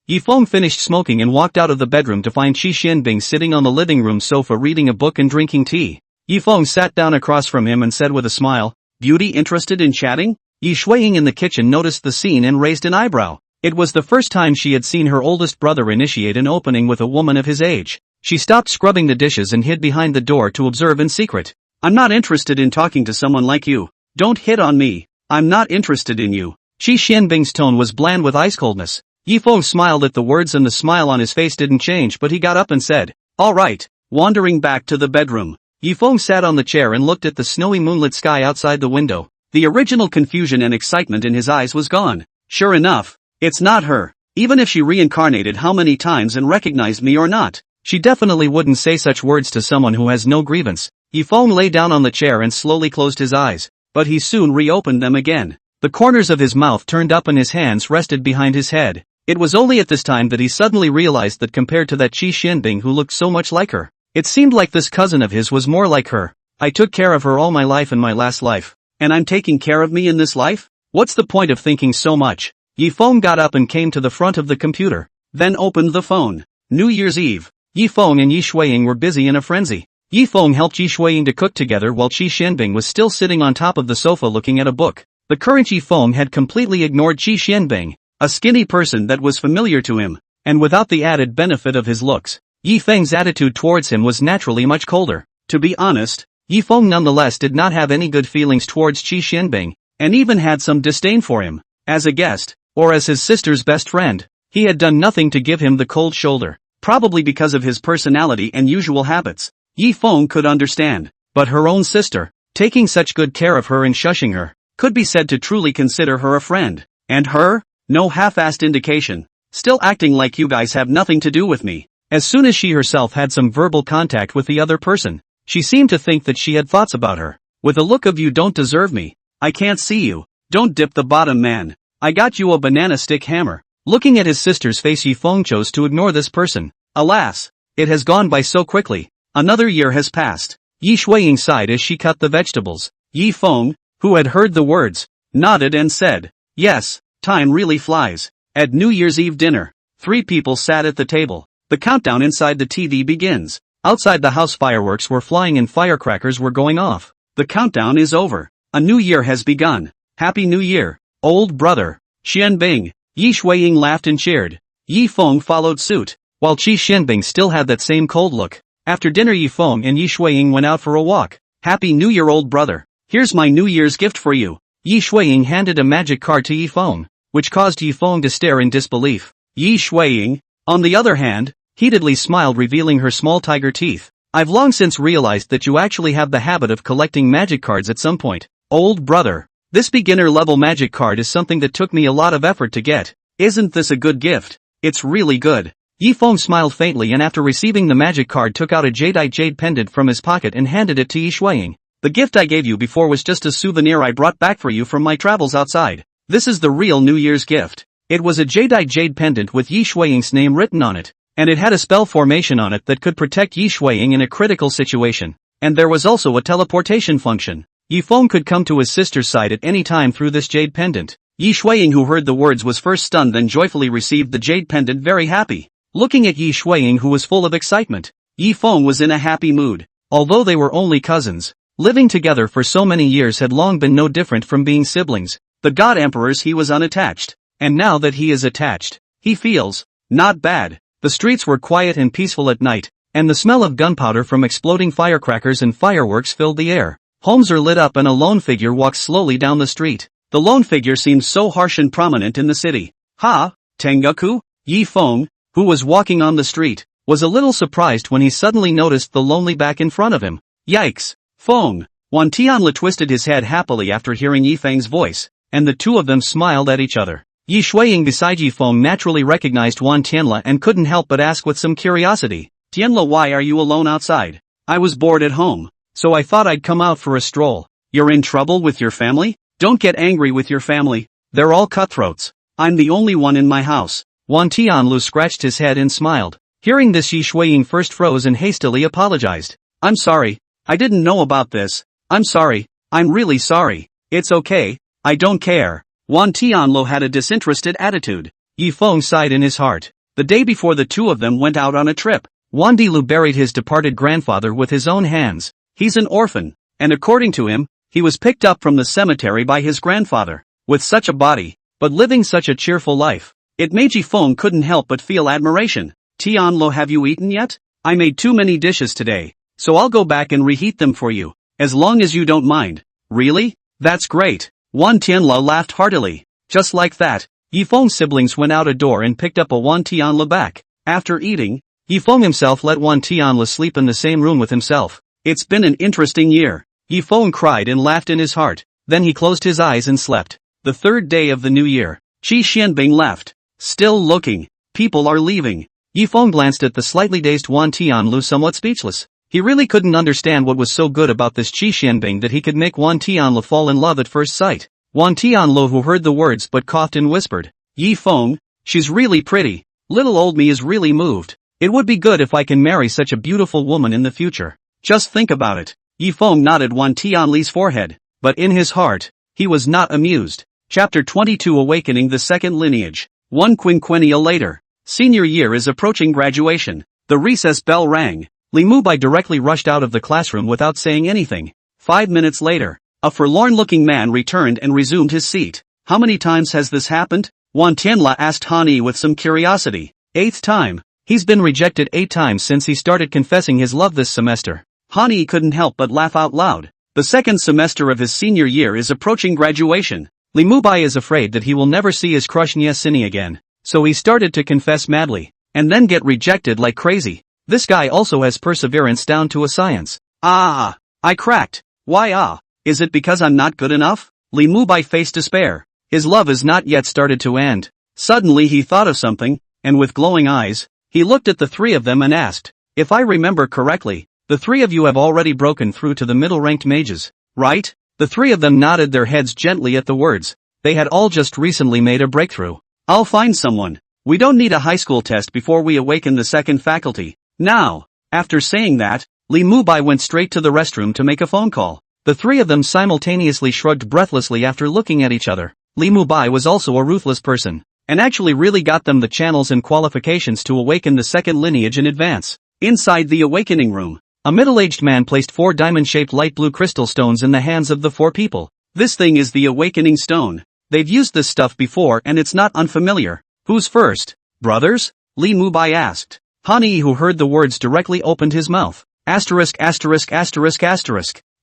Speaker 1: Yi Feng finished smoking and walked out of the bedroom to find Qi Xianbing sitting on the living room sofa reading a book and drinking tea. Yi Feng sat down across from him and said with a smile, "Beauty, interested in chatting?" Yi Shuiying in the kitchen noticed the scene and raised an eyebrow. It was the first time she had seen her oldest brother initiate an opening with a woman of his age. She stopped scrubbing the dishes and hid behind the door to observe in secret. "I'm not interested in talking to someone like you. Don't hit on me. I'm not interested in you." Qi Xianbing's tone was bland with ice coldness. Yi Feng smiled at the words and the smile on his face didn't change, but he got up and said, "All right." Wandering back to the bedroom, Yi Feng sat on the chair and looked at the snowy moonlit sky outside the window. The original confusion and excitement in his eyes was gone. Sure enough, it's not her. Even if she reincarnated how many times and recognized me or not, she definitely wouldn't say such words to someone who has no grievance. Yi Feng lay down on the chair and slowly closed his eyes, but he soon reopened them again. The corners of his mouth turned up and his hands rested behind his head. It was only at this time that he suddenly realized that compared to that Qi Xianbing who looked so much like her, it seemed like this cousin of his was more like her. I took care of her all my life in my last life. And I'm taking care of me in this life? What's the point of thinking so much? Yi Feng got up and came to the front of the computer, then opened the phone. New Year's Eve. Yi Feng and Yi Shuiying were busy in a frenzy. Yi Feng helped Yi Shuiying to cook together while Qi Xianbing was still sitting on top of the sofa looking at a book. The current Yi Feng had completely ignored Qi Xianbing, a skinny person that was familiar to him, and without the added benefit of his looks, Yi Feng's attitude towards him was naturally much colder. To be honest, Yi Feng nonetheless did not have any good feelings towards Qi Xianbing, and even had some disdain for him. As a guest, or as his sister's best friend, he had done nothing to give him the cold shoulder, probably because of his personality and usual habits. Yi Feng could understand, but her own sister, taking such good care of her and shushing her, could be said to truly consider her a friend. And her? No half-assed indication. Still acting like you guys have nothing to do with me. As soon as she herself had some verbal contact with the other person, she seemed to think that she had thoughts about her. With a look of "you don't deserve me. I can't see you. Don't dip the bottom, man. I got you a banana stick hammer." Looking at his sister's face, Yi Feng chose to ignore this person. Alas, it has gone by so quickly. Another year has passed. Yi Shuiying sighed as she cut the vegetables. Yi Feng, who had heard the words, nodded and said, "Yes, time really flies." At New Year's Eve dinner, 3 people sat at the table. The countdown inside the TV begins. Outside the house, fireworks were flying and firecrackers were going off. The countdown is over. A new year has begun. Happy New Year, old brother. Xianbing. Yi Shuiying laughed and cheered. Yi Feng followed suit, while Qi Xianbing still had that same cold look. After dinner, Yi Feng and Yi Shuiying went out for a walk. Happy New Year, old brother. Here's my New Year's gift for you. Yi Shuiying handed a magic card to Yi Feng, which caused Yi Feng to stare in disbelief. Yi Shuiying, on the other hand, heatedly smiled, revealing her small tiger teeth. I've long since realized that you actually have the habit of collecting magic cards at some point. Old brother, this beginner-level magic card is something that took me a lot of effort to get. Isn't this a good gift? It's really good. Yi Feng smiled faintly and after receiving the magic card took out a jade pendant from his pocket and handed it to Yi Shuiying. The gift I gave you before was just a souvenir I brought back for you from my travels outside. This is the real New Year's gift. It was a jade pendant with Yi Shuiying's name written on it, and it had a spell formation on it that could protect Yi Shuiying in a critical situation. And there was also a teleportation function. Yi Feng could come to his sister's side at any time through this jade pendant. Yi Shuiying, who heard the words, was first stunned then joyfully received the jade pendant, very happy. Looking at Yi Shuiying, who was full of excitement, Yi Feng was in a happy mood. Although they were only cousins, living together for so many years had long been no different from being siblings. The God Emperors, he was unattached. And now that he is attached, he feels not bad. The streets were quiet and peaceful at night, and the smell of gunpowder from exploding firecrackers and fireworks filled the air. Homes are lit up and a lone figure walks slowly down the street. The lone figure seems so harsh and prominent in the city. Ha, Tengaku? Yi Feng, who was walking on the street, was a little surprised when he suddenly noticed the lonely back in front of him. Yikes! Feng! Wan Tianla twisted his head happily after hearing Yi Feng's voice, and the two of them smiled at each other. Yi Shuiying beside Yi Feng naturally recognized Wan Tianla and couldn't help but ask with some curiosity. Tianla, why are you alone outside? I was bored at home, so I thought I'd come out for a stroll. You're in trouble with your family? Don't get angry with your family. They're all cutthroats. I'm the only one in my house. Wan Tianlu scratched his head and smiled. Hearing this, Yi Shuiying first froze and hastily apologized. I'm sorry. I didn't know about this. I'm sorry. I'm really sorry. It's okay. I don't care. Wan Tianlu had a disinterested attitude. Yi Feng sighed in his heart. The day before the two of them went out on a trip, Wan Dilu buried his departed grandfather with his own hands. He's an orphan, and according to him, he was picked up from the cemetery by his grandfather. With such a body, but living such a cheerful life, it made Yi Feng couldn't help but feel admiration. Tianlo, have you eaten yet? I made too many dishes today, so I'll go back and reheat them for you, as long as you don't mind. Really? That's great. Wan Tianla laughed heartily. Just like that, Yi Feng's siblings went out a door and picked up a Wan Tianla back. After eating, Yi Feng himself let Wan Tianla sleep in the same room with himself. It's been an interesting year. Yi Feng cried and laughed in his heart. Then he closed his eyes and slept. The third day of the new year, Qi Xianbing left. Still looking. People are leaving. Yi Feng glanced at the slightly dazed Wan Tianlu, somewhat speechless. He really couldn't understand what was so good about this Qi Xianbing that he could make Wan Tianlu fall in love at first sight. Wan Tianlu, who heard the words but coughed and whispered, Yi Feng, she's really pretty. Little old me is really moved. It would be good if I can marry such a beautiful woman in the future. Just think about it. Yi Feng nodded Wan Tianli's forehead, but in his heart, he was not amused. Chapter 22, Awakening the Second Lineage. One quinquennial later. Senior year is approaching graduation. The recess bell rang. Li Mubai directly rushed out of the classroom without saying anything. 5 minutes later, a forlorn-looking man returned and resumed his seat. How many times has this happened? Wan Tianla asked Han Yi with some curiosity. 8th time. He's been rejected 8 times since he started confessing his love this semester. Han Yi couldn't help but laugh out loud. The second semester of his senior year is approaching graduation. Li Mubai is afraid that he will never see his crush Nia Sini again, so he started to confess madly, and then get rejected like crazy. This guy also has perseverance down to a science. I cracked. Why is it because I'm not good enough? Li Mubai faced despair. His love is not yet started to end. Suddenly he thought of something, and with glowing eyes, he looked at the three of them and asked, if I remember correctly, the three of you have already broken through to the middle-ranked mages, right? The three of them nodded their heads gently at the words. They had all just recently made a breakthrough. I'll find someone. We don't need a high school test before we awaken the second faculty. Now. After saying that, Li Mubai went straight to the restroom to make a phone call. The three of them simultaneously shrugged breathlessly after looking at each other. Li Mubai was also a ruthless person, and actually really got them the channels and qualifications to awaken the second lineage in advance. Inside the awakening room, a middle-aged man placed 4 diamond-shaped light blue crystal stones in the hands of the 4 people. This thing is the awakening stone. They've used this stuff before and it's not unfamiliar. Who's first? Brothers? Li Mubai asked. Han Yi, who heard the words, directly opened his mouth. Asterisk.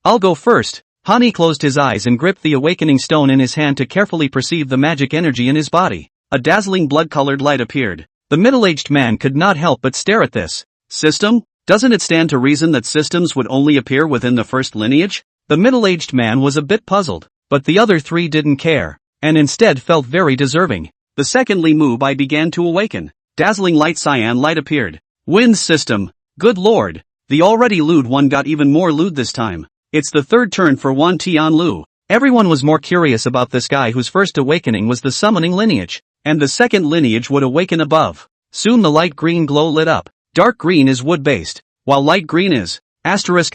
Speaker 1: I'll go first. Han Yi closed his eyes and gripped the awakening stone in his hand to carefully perceive the magic energy in his body. A dazzling blood-colored light appeared. The middle-aged man could not help but stare at this. System? Doesn't it stand to reason that systems would only appear within the first lineage? The middle-aged man was a bit puzzled, but the other 3 didn't care, and instead felt very deserving. The second Li Mubai began to awaken. Dazzling light cyan light appeared. Wind system. Good lord. The already lewd one got even more lewd this time. It's the third turn for Wan Tianlu. Everyone was more curious about this guy whose first awakening was the summoning lineage, and the second lineage would awaken above. Soon the light green glow lit up. Dark green is wood-based, while light green is asterisk.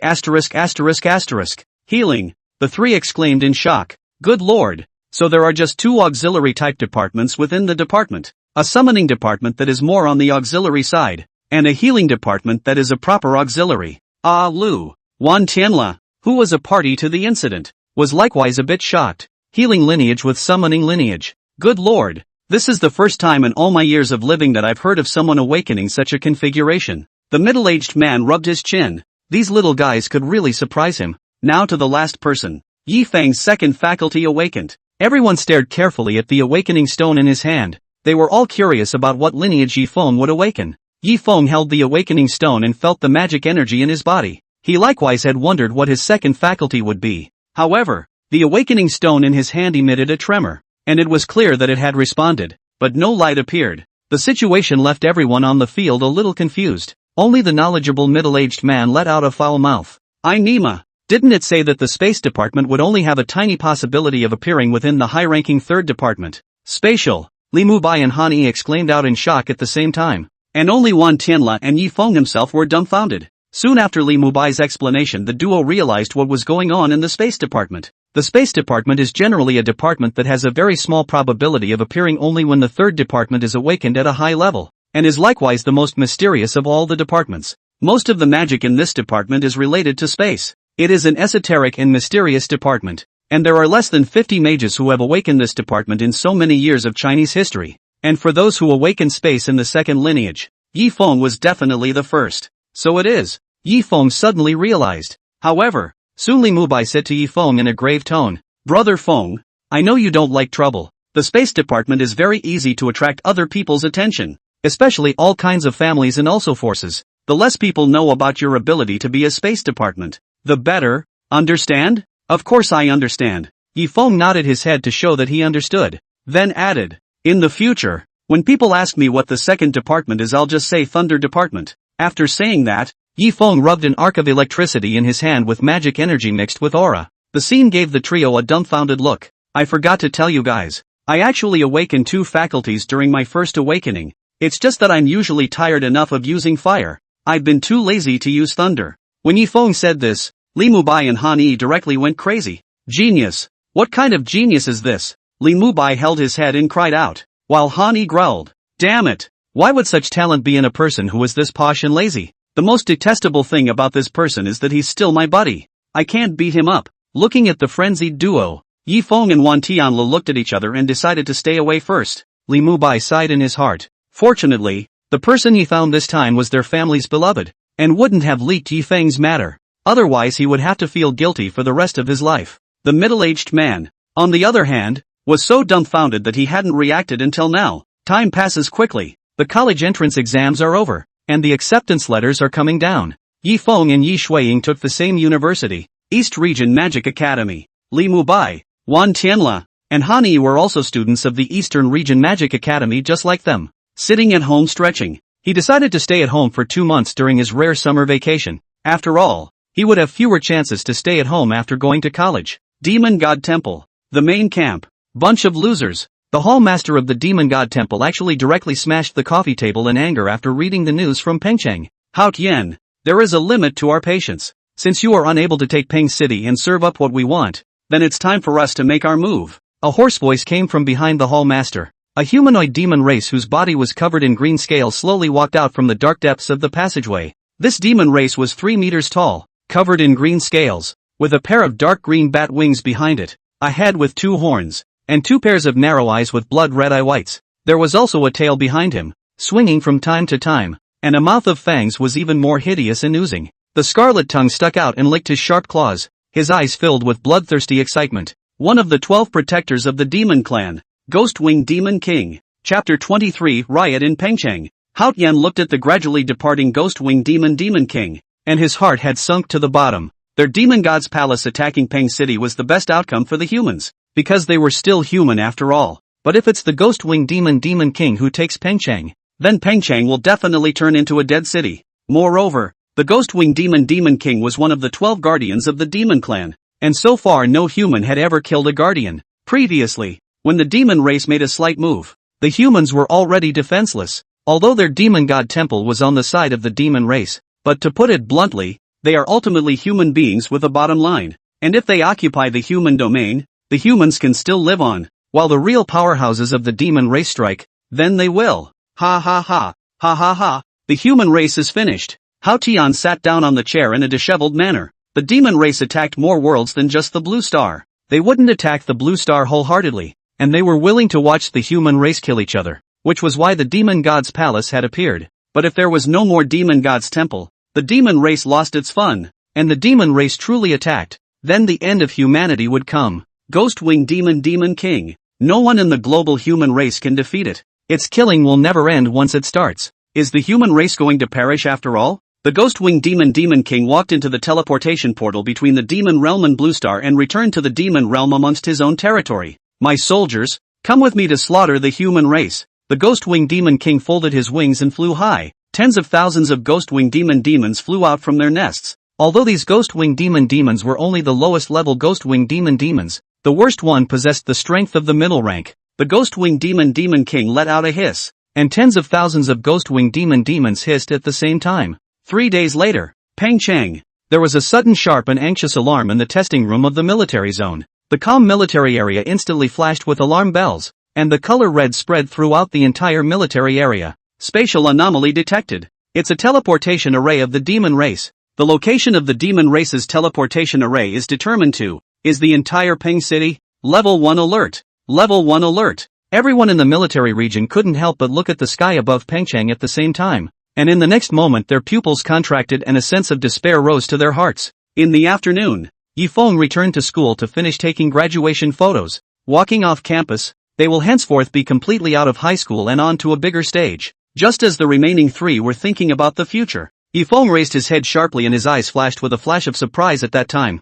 Speaker 1: Healing. The 3 exclaimed in shock. Good lord. So there are just 2 auxiliary type departments within the department. A summoning department that is more on the auxiliary side, and a healing department that is a proper auxiliary. Lu. Wan Tianla, who was a party to the incident, was likewise a bit shocked. Healing lineage with summoning lineage. Good lord. This is the first time in all my years of living that I've heard of someone awakening such a configuration. The middle-aged man rubbed his chin. These little guys could really surprise him. Now to the last person. Yi Feng's second faculty awakened. Everyone stared carefully at the awakening stone in his hand. They were all curious about what lineage Yi Feng would awaken. Yi Feng held the awakening stone and felt the magic energy in his body. He likewise had wondered what his second faculty would be. However, the awakening stone in his hand emitted a tremor, and it was clear that it had responded, but no light appeared. The situation left everyone on the field a little confused. Only the knowledgeable middle-aged man let out a foul mouth. Nima. Didn't it say that the space department would only have a tiny possibility of appearing within the high-ranking third department? Spatial. Li Mubai and Han Yi exclaimed out in shock at the same time. And only Wan Tianla and Yi Feng himself were dumbfounded. Soon after Li Mubai's explanation, the duo realized what was going on in the space department. The space department is generally a department that has a very small probability of appearing only when the third department is awakened at a high level, and is likewise the most mysterious of all the departments. Most of the magic in this department is related to space. It is an esoteric and mysterious department, and there are less than 50 mages who have awakened this department in so many years of Chinese history. And for those who awaken space in the second lineage, Yi Feng was definitely the first. So it is, Yi Feng suddenly realized. However, soon Li Mubai said to Yi Feng in a grave tone, "Brother Feng, I know you don't like trouble. The space department is very easy to attract other people's attention, especially all kinds of families and also forces. The less people know about your ability to be a space department, the better, understand?" "Of course I understand." Yi Feng nodded his head to show that he understood, then added, "In the future, when people ask me what the second department is, I'll just say Thunder Department." After saying that, Yi Feng rubbed an arc of electricity in his hand with magic energy mixed with aura. The scene gave the trio a dumbfounded look. "I forgot to tell you guys, I actually awakened 2 faculties during my first awakening. It's just that I'm usually tired enough of using fire. I've been too lazy to use thunder." When Yi Feng said this, Li Mubai and Han Yi directly went crazy. "Genius! What kind of genius is this?" Li Mubai held his head and cried out, while Han Yi growled, "Damn it! Why would such talent be in a person who is this posh and lazy? The most detestable thing about this person is that he's still my buddy. I can't beat him up." Looking at the frenzied duo, Yi Feng and Wan Tianla looked at each other and decided to stay away first. Li Mubai sighed in his heart. Fortunately, the person he found this time was their family's beloved, and wouldn't have leaked Yi Feng's matter. Otherwise he would have to feel guilty for the rest of his life. The middle-aged man, on the other hand, was so dumbfounded that he hadn't reacted until now. Time passes quickly. The college entrance exams are over, and the acceptance letters are coming down. Yi Feng and Yi Shuiying took the same university, East Region Magic Academy. Li Mubai, Wan Tianla, and Han Yi were also students of the Eastern Region Magic Academy just like them. Sitting at home stretching, he decided to stay at home for 2 months during his rare summer vacation. After all, he would have fewer chances to stay at home after going to college. Demon God Temple. The main camp. Bunch of losers. The hall master of the Demon God Temple actually directly smashed the coffee table in anger after reading the news from Pengcheng. "Hao Tian, there is a limit to our patience. Since you are unable to take Peng City and serve up what we want, then it's time for us to make our move." A hoarse voice came from behind the hall master. A humanoid demon race whose body was covered in green scales slowly walked out from the dark depths of the passageway. This demon race was 3 meters tall, covered in green scales, with a pair of dark green bat wings behind it, a head with 2 horns, and 2 pairs of narrow eyes with blood-red eye whites. There was also a tail behind him, swinging from time to time, and a mouth of fangs was even more hideous and oozing. The scarlet tongue stuck out and licked his sharp claws, his eyes filled with bloodthirsty excitement. One of the 12 protectors of the demon clan, Ghost Wing Demon King. Chapter 23 Riot in Pengcheng. Hao Tian looked at the gradually departing Ghost Wing Demon King, and his heart had sunk to the bottom. Their demon god's palace attacking Peng City was the best outcome for the humans, because they were still human after all. But if it's the Ghost Wing Demon King who takes Pengcheng, then Pengcheng will definitely turn into a dead city. Moreover, the Ghost Wing Demon King was one of the 12 guardians of the demon clan, and so far no human had ever killed a guardian. Previously, when the demon race made a slight move, the humans were already defenseless, although their demon god temple was on the side of the demon race. But to put it bluntly, they are ultimately human beings with a bottom line, and if they occupy the human domain, the humans can still live on, while the real powerhouses of the demon race strike, then they will. Ha ha ha, ha ha ha, the human race is finished. Hao Tian sat down on the chair in a disheveled manner. The demon race attacked more worlds than just the blue star. They wouldn't attack the blue star wholeheartedly, and they were willing to watch the human race kill each other, which was why the demon god's palace had appeared. But if there was no more demon god's temple, the demon race lost its fun, and the demon race truly attacked. then the end of humanity would come. Ghost Wing Demon King. No one in the global human race can defeat it. Its killing will never end once it starts. Is the human race going to perish after all? The Ghost Wing Demon King walked into the teleportation portal between the Demon Realm and Blue Star and returned to the Demon Realm amongst his own territory. My soldiers, come with me to slaughter the human race. The Ghost Wing Demon King folded his wings and flew high. Tens of thousands of Ghost Wing Demons flew out from their nests. Although these Ghost Wing Demons were only the lowest level Ghost Wing Demons, the worst one possessed the strength of the middle rank. The Ghost Wing Demon King let out a hiss, and tens of thousands of Ghost Wing Demons hissed at the same time. 3 days later, Peng Cheng. There was a sudden sharp and anxious alarm in the testing room of the military zone. The calm military area instantly flashed with alarm bells, and the color red spread throughout the entire military area. Spatial anomaly detected. It's a teleportation array of the demon race. The location of the demon race's teleportation array is determined to is the entire Peng City. Level 1 alert. Level 1 alert. Everyone in the military region couldn't help but look at the sky above Pengcheng at the same time, and in the next moment their pupils contracted and a sense of despair rose to their hearts. In the afternoon, Yifeng returned to school to finish taking graduation photos. Walking off campus, they will henceforth be completely out of high school and on to a bigger stage. Just as the remaining three were thinking about the future, Yifeng raised his head sharply and his eyes flashed with a flash of surprise at that time.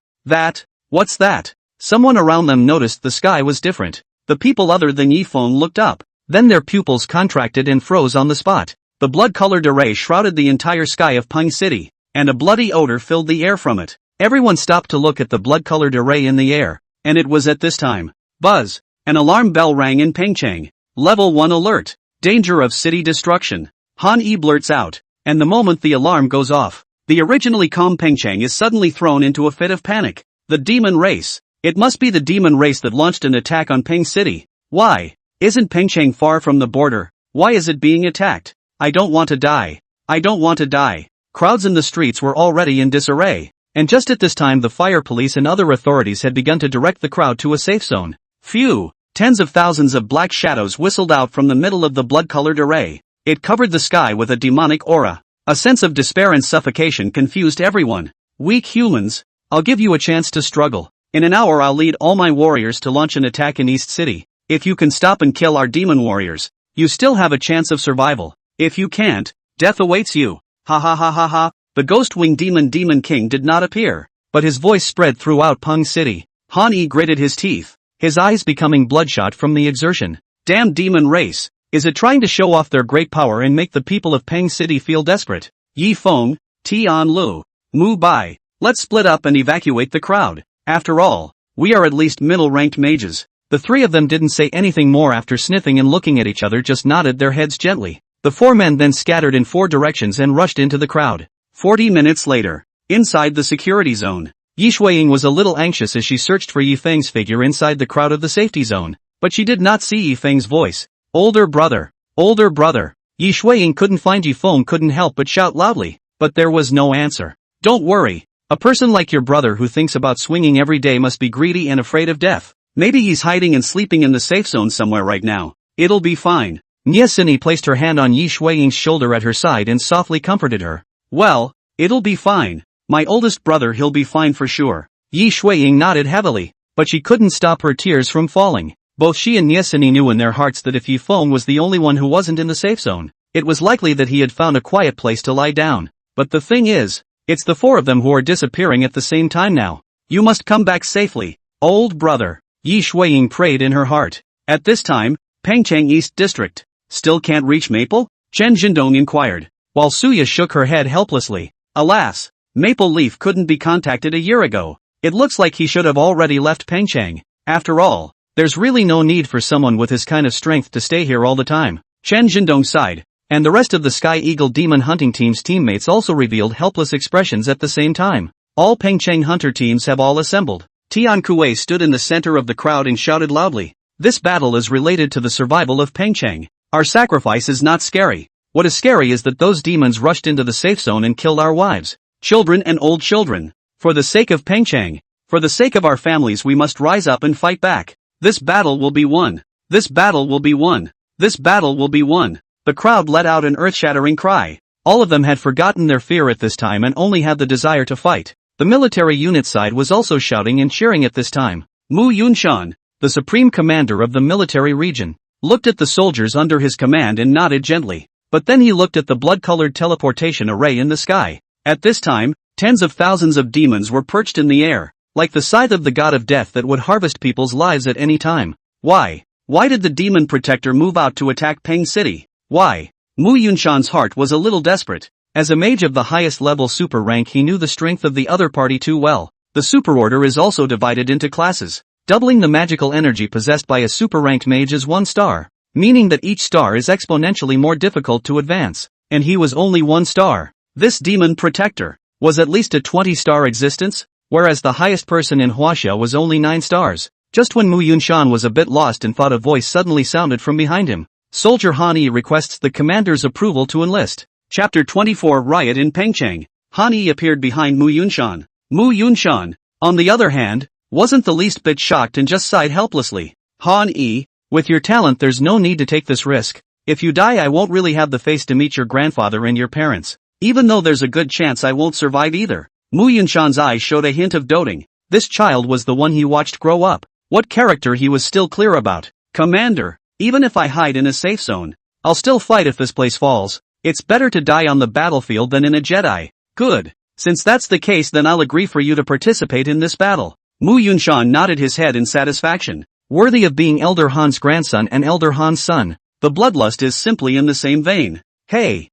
Speaker 1: What's that? Someone around them noticed the sky was different. The people other than Yifeng looked up. Then their pupils contracted and froze on the spot. The blood-colored array shrouded the entire sky of Peng City, and a bloody odor filled the air from it. Everyone stopped to look at the blood-colored array in the air, and it was at this time. Buzz! An alarm bell rang in Pengcheng. Level 1 alert. Danger of city destruction. Han Yi blurts out, and the moment the alarm goes off, the originally calm Pengcheng is suddenly thrown into a fit of panic. The demon race. It must be the demon race that launched an attack on Peng City. Why? Isn't Pengcheng far from the border? Why is it being attacked? I don't want to die. I don't want to die. Crowds in the streets were already in disarray, and just at this time the fire police and other authorities had begun to direct the crowd to a safe zone. Phew! Tens of thousands of black shadows whistled out from the middle of the blood-colored array. It covered the sky with a demonic aura. A sense of despair and suffocation confused everyone. Weak humans, I'll give you a chance to struggle. In an hour I'll lead all my warriors to launch an attack in East City. If you can stop and kill our demon warriors, you still have a chance of survival. If you can't, death awaits you. Ha ha ha ha ha. The Ghost Wing Demon King did not appear, but his voice spread throughout Peng City. Han Yi gritted his teeth, his eyes becoming bloodshot from the exertion. Damn demon race, is it trying to show off their great power and make the people of Peng City feel desperate? Yifeng, Tian Lu, Mu Bai, let's split up and evacuate the crowd. After all, we are at least middle-ranked mages. The three of them didn't say anything more after sniffing and looking at each other, just nodded their heads gently. The four men then scattered in 4 directions and rushed into the crowd. 40 minutes later, inside the security zone, Yi Shuiying was a little anxious as she searched for Yifeng's figure inside the crowd of the safety zone, but she did not see Yifeng's voice. Older brother. Older brother. Yi Shuiying couldn't find Yifeng, couldn't help but shout loudly, but there was no answer. Don't worry. A person like your brother who thinks about swinging every day must be greedy and afraid of death. Maybe he's hiding and sleeping in the safe zone somewhere right now. It'll be fine. Niesini placed her hand on Yi Shuiying's shoulder at her side and softly comforted her. Well, it'll be fine. My oldest brother, he'll be fine for sure. Yi Shuiying nodded heavily, but she couldn't stop her tears from falling. Both she and Niesini knew in their hearts that if Yifeng was the only one who wasn't in the safe zone, it was likely that he had found a quiet place to lie down. But the thing is, it's the 4 of them who are disappearing at the same time now. You must come back safely, old brother. Yi Shuiying prayed in her heart. At this time, Pengcheng East District. Still can't reach Maple? Chen Jindong inquired, while Suya shook her head helplessly. Alas, Maple Leaf couldn't be contacted a year ago. It looks like he should have already left Pengcheng. After all, there's really no need for someone with his kind of strength to stay here all the time. Chen Jindong sighed, and the rest of the Sky Eagle Demon Hunting Team's teammates also revealed helpless expressions at the same time. All Pengcheng Hunter teams have all assembled. Tian Kuei stood in the center of the crowd and shouted loudly. This battle is related to the survival of Pengcheng. Our sacrifice is not scary. What is scary is that those demons rushed into the safe zone and killed our wives, children and old children. For the sake of Pengcheng, for the sake of our families, we must rise up and fight back. This battle will be won. This battle will be won. This battle will be won. The crowd let out an earth-shattering cry. All of them had forgotten their fear at this time and only had the desire to fight. The military unit side was also shouting and cheering at this time. Mu Yunshan, the supreme commander of the military region, looked at the soldiers under his command and nodded gently. But then he looked at the blood-colored teleportation array in the sky. At this time, tens of thousands of demons were perched in the air, like the scythe of the god of death that would harvest people's lives at any time. Why? Why did the demon protector move out to attack Peng City? Why? Mu Yunshan's heart was a little desperate. As a mage of the highest level super rank, he knew the strength of the other party too well. The super order is also divided into classes. Doubling the magical energy possessed by a super ranked mage is 1 star, meaning that each star is exponentially more difficult to advance. And he was only 1 star. This demon protector was at least a 20-star existence, whereas the highest person in Huaxia was only 9 stars. Just when Mu Yunshan was a bit lost and thought, a voice suddenly sounded from behind him. Soldier Han Yi requests the commander's approval to enlist. Chapter 24 Riot in Pengcheng. Han Yi appeared behind Mu Yunshan. Mu Yunshan, on the other hand, wasn't the least bit shocked and just sighed helplessly. Han Yi, with your talent there's no need to take this risk. If you die I won't really have the face to meet your grandfather and your parents. Even though there's a good chance I won't survive either. Mu Yunshan's eyes showed a hint of doting. This child was the one he watched grow up. What character he was still clear about. Commander, even if I hide in a safe zone, I'll still fight if this place falls. It's better to die on the battlefield than in a Jedi. Good. Since that's the case then I'll agree for you to participate in this battle. Mu Yunshan nodded his head in satisfaction. Worthy of being Elder Han's grandson and Elder Han's son, the bloodlust is simply in the same vein. Hey,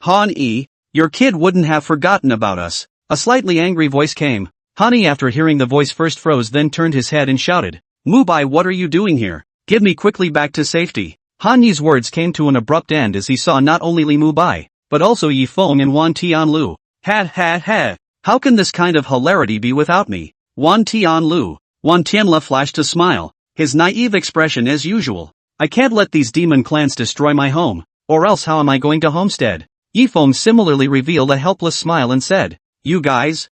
Speaker 1: Han Yi, your kid wouldn't have forgotten about us. A slightly angry voice came. Han Yi, after hearing the voice, first froze, then turned his head and shouted, Mu Bai, what are you doing here? Give me quickly back to safety. Han Yi's words came to an abrupt end as he saw not only Li Mu Bai, but also Yi Feng and Wan Tianlu. Ha. How can this kind of hilarity be without me? Wan Tianlu. Wan Tianla flashed a smile, his naive expression as usual. I can't let these demon clans destroy my home, or else how am I going to homestead? Yi Feng similarly revealed a helpless smile and said, You guys,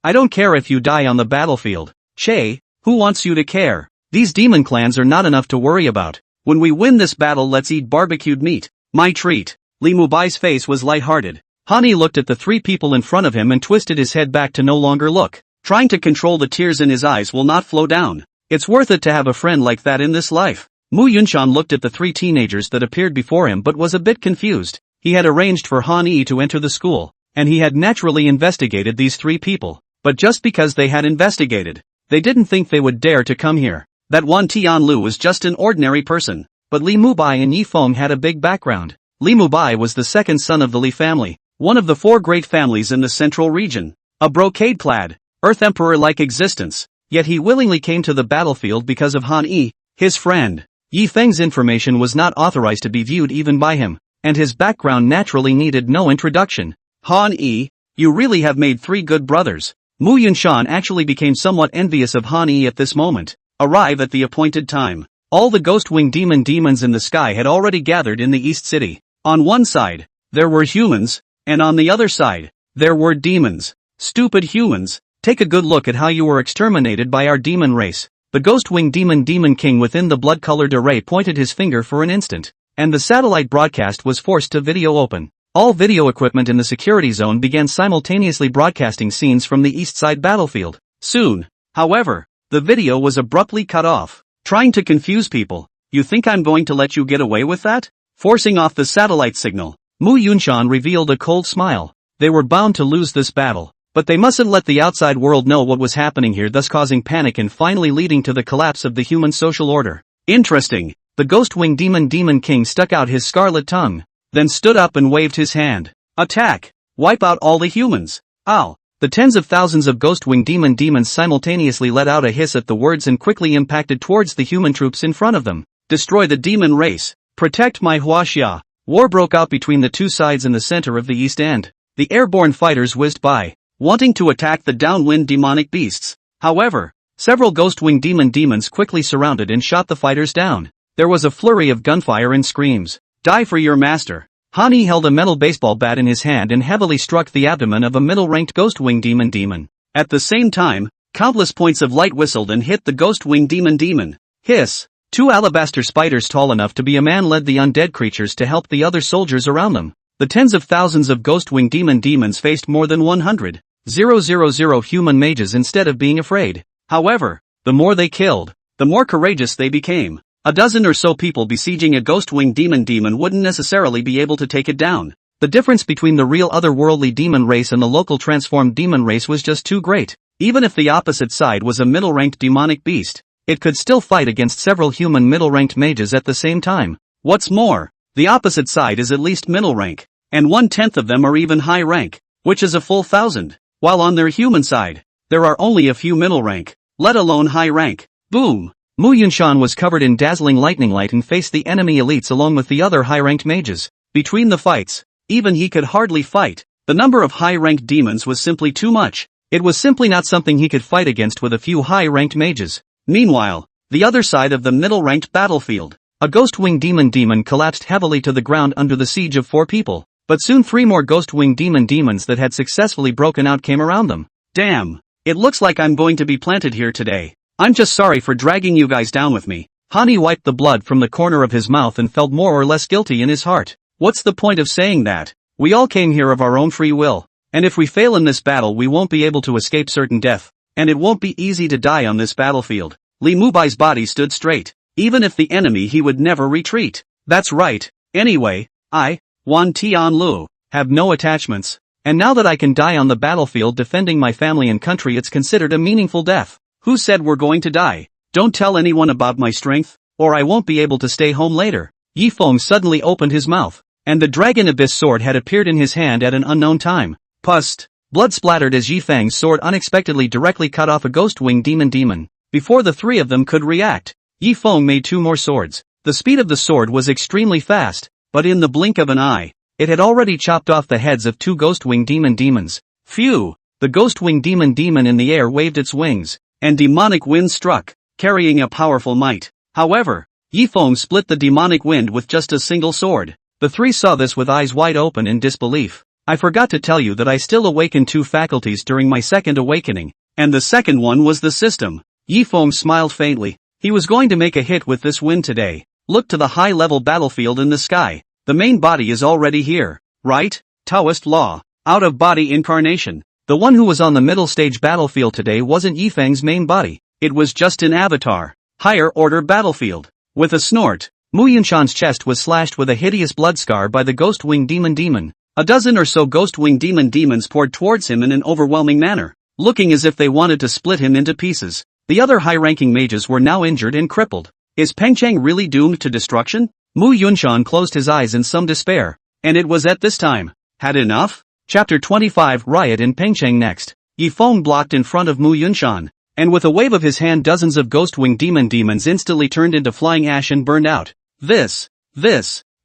Speaker 1: I don't care if you die on the battlefield. Shay, who wants you to care? These demon clans are not enough to worry about. When we win this battle let's eat barbecued meat. My treat. Li Mu Bai's face was lighthearted. Han Yi looked at the 3 people in front of him and twisted his head back to no longer look. Trying to control the tears in his eyes will not flow down. It's worth it to have a friend like that in this life. Mu Yunshan looked at the 3 teenagers that appeared before him but was a bit confused. He had arranged for Han Yi to enter the school, and he had naturally investigated these 3 people. But just because they had investigated, they didn't think they would dare to come here. That Wan Tianlu was just an ordinary person. But Li Mu Bai and Yi Feng had a big background. Li Mu Bai was the second son of the Li family, one of the 4 great families in the central region. A brocade-clad, Earth Emperor-like existence, yet he willingly came to the battlefield because of Han Yi, his friend. Yi Feng's information was not authorized to be viewed even by him, and his background naturally needed no introduction. Han Yi, you really have made 3 good brothers. Mu Yunshan actually became somewhat envious of Han Yi at this moment. Arrive at the appointed time. All the ghost-winged demons in the sky had already gathered in the East City. On one side, there were humans, and on the other side, there were demons. Stupid humans, take a good look at how you were exterminated by our demon race. The ghost-winged demon king within the blood-colored array pointed his finger for an instant, and the satellite broadcast was forced to video open. All video equipment in the security zone began simultaneously broadcasting scenes from the east side battlefield. Soon, however, the video was abruptly cut off. Trying to confuse people. You think I'm going to let you get away with that? Forcing off the satellite signal, Mu Yunshan revealed a cold smile. They were bound to lose this battle, but they mustn't let the outside world know what was happening here, thus causing panic and finally leading to the collapse of the human social order. Interesting. The ghost-winged demon king stuck out his scarlet tongue, then stood up and waved his hand. Attack! Wipe out all the humans! Ow! The tens of thousands of ghost-winged demons simultaneously let out a hiss at the words and quickly impacted towards the human troops in front of them. Destroy the demon race. Protect my Huaxia. War broke out between the 2 sides in the center of the east end. The airborne fighters whizzed by, wanting to attack the downwind demonic beasts. However, several ghost-winged demons quickly surrounded and shot the fighters down. There was a flurry of gunfire and screams. Die for your master. Han Yi held a metal baseball bat in his hand and heavily struck the abdomen of a middle-ranked ghost-winged demon. At the same time, countless points of light whistled and hit the ghost-winged demon. Hiss! 2 alabaster spiders tall enough to be a man led the undead creatures to help the other soldiers around them. The tens of thousands of ghost wing demons faced more than 100,000 human mages instead of being afraid. However, the more they killed, the more courageous they became. A dozen or so people besieging a ghost wing demon wouldn't necessarily be able to take it down. The difference between the real otherworldly demon race and the local transformed demon race was just too great. Even if the opposite side was a middle-ranked demonic beast, it could still fight against several human middle-ranked mages at the same time. What's more, the opposite side is at least middle rank, and 1/10 of them are even high rank, which is a full 1,000, while on their human side, there are only a few middle rank, let alone high rank. Boom! Mu Yunshan was covered in dazzling lightning light and faced the enemy elites along with the other high-ranked mages. Between the fights, even he could hardly fight. The number of high-ranked demons was simply too much. It was simply not something he could fight against with a few high-ranked mages. Meanwhile, the other side of the middle-ranked battlefield, a ghost wing demon collapsed heavily to the ground under the siege of 4 people, but soon 3 more ghost wing demons that had successfully broken out came around them. Damn, it looks like I'm going to be planted here today. I'm just sorry for dragging you guys down with me. Hani wiped the blood from the corner of his mouth and felt more or less guilty in his heart. What's the point of saying that? We all came here of our own free will, and if we fail in this battle we won't be able to escape certain death, and it won't be easy to die on this battlefield. Li Mubai's body stood straight. Even if the enemy he would never retreat. That's right. Anyway, I, Wan Tianlu, have no attachments, and now that I can die on the battlefield defending my family and country it's considered a meaningful death. Who said we're going to die? Don't tell anyone about my strength, or I won't be able to stay home later. Yi Feng suddenly opened his mouth, and the Dragon Abyss sword had appeared in his hand at an unknown time. Pust! Blood splattered as Yi Feng's sword unexpectedly directly cut off a ghost wing demon. Before the 3 of them could react, Yi Feng made 2 more swords. The speed of the sword was extremely fast, but in the blink of an eye, it had already chopped off the heads of 2 ghost wing demons. Phew! The ghost wing demon in the air waved its wings, and demonic wind struck, carrying a powerful might. However, Yi Feng split the demonic wind with just a single sword. The 3 saw this with eyes wide open in disbelief. I forgot to tell you that I still awakened 2 faculties during my second awakening, and the second one was the system. Yi Feng smiled faintly. He was going to make a hit with this wind today. Look to the high-level battlefield in the sky. The main body is already here, right? Taoist law. Out-of-body incarnation. The one who was on the middle stage battlefield today wasn't Yi Feng's main body. It was just an avatar. Higher order battlefield. With a snort, Mu Yunshan's chest was slashed with a hideous blood scar by the ghost wing demon. A dozen or so ghost wing demons poured towards him in an overwhelming manner, looking as if they wanted to split him into pieces. The other high-ranking mages were now injured and crippled. Is Pengcheng really doomed to destruction? Mu Yunshan closed his eyes in some despair. And it was at this time. Had enough? Chapter 25 Riot in Pengcheng next. Yi Feng blocked in front of Mu Yunshan, and with a wave of his hand dozens of ghost wing demons instantly turned into flying ash and burned out. This.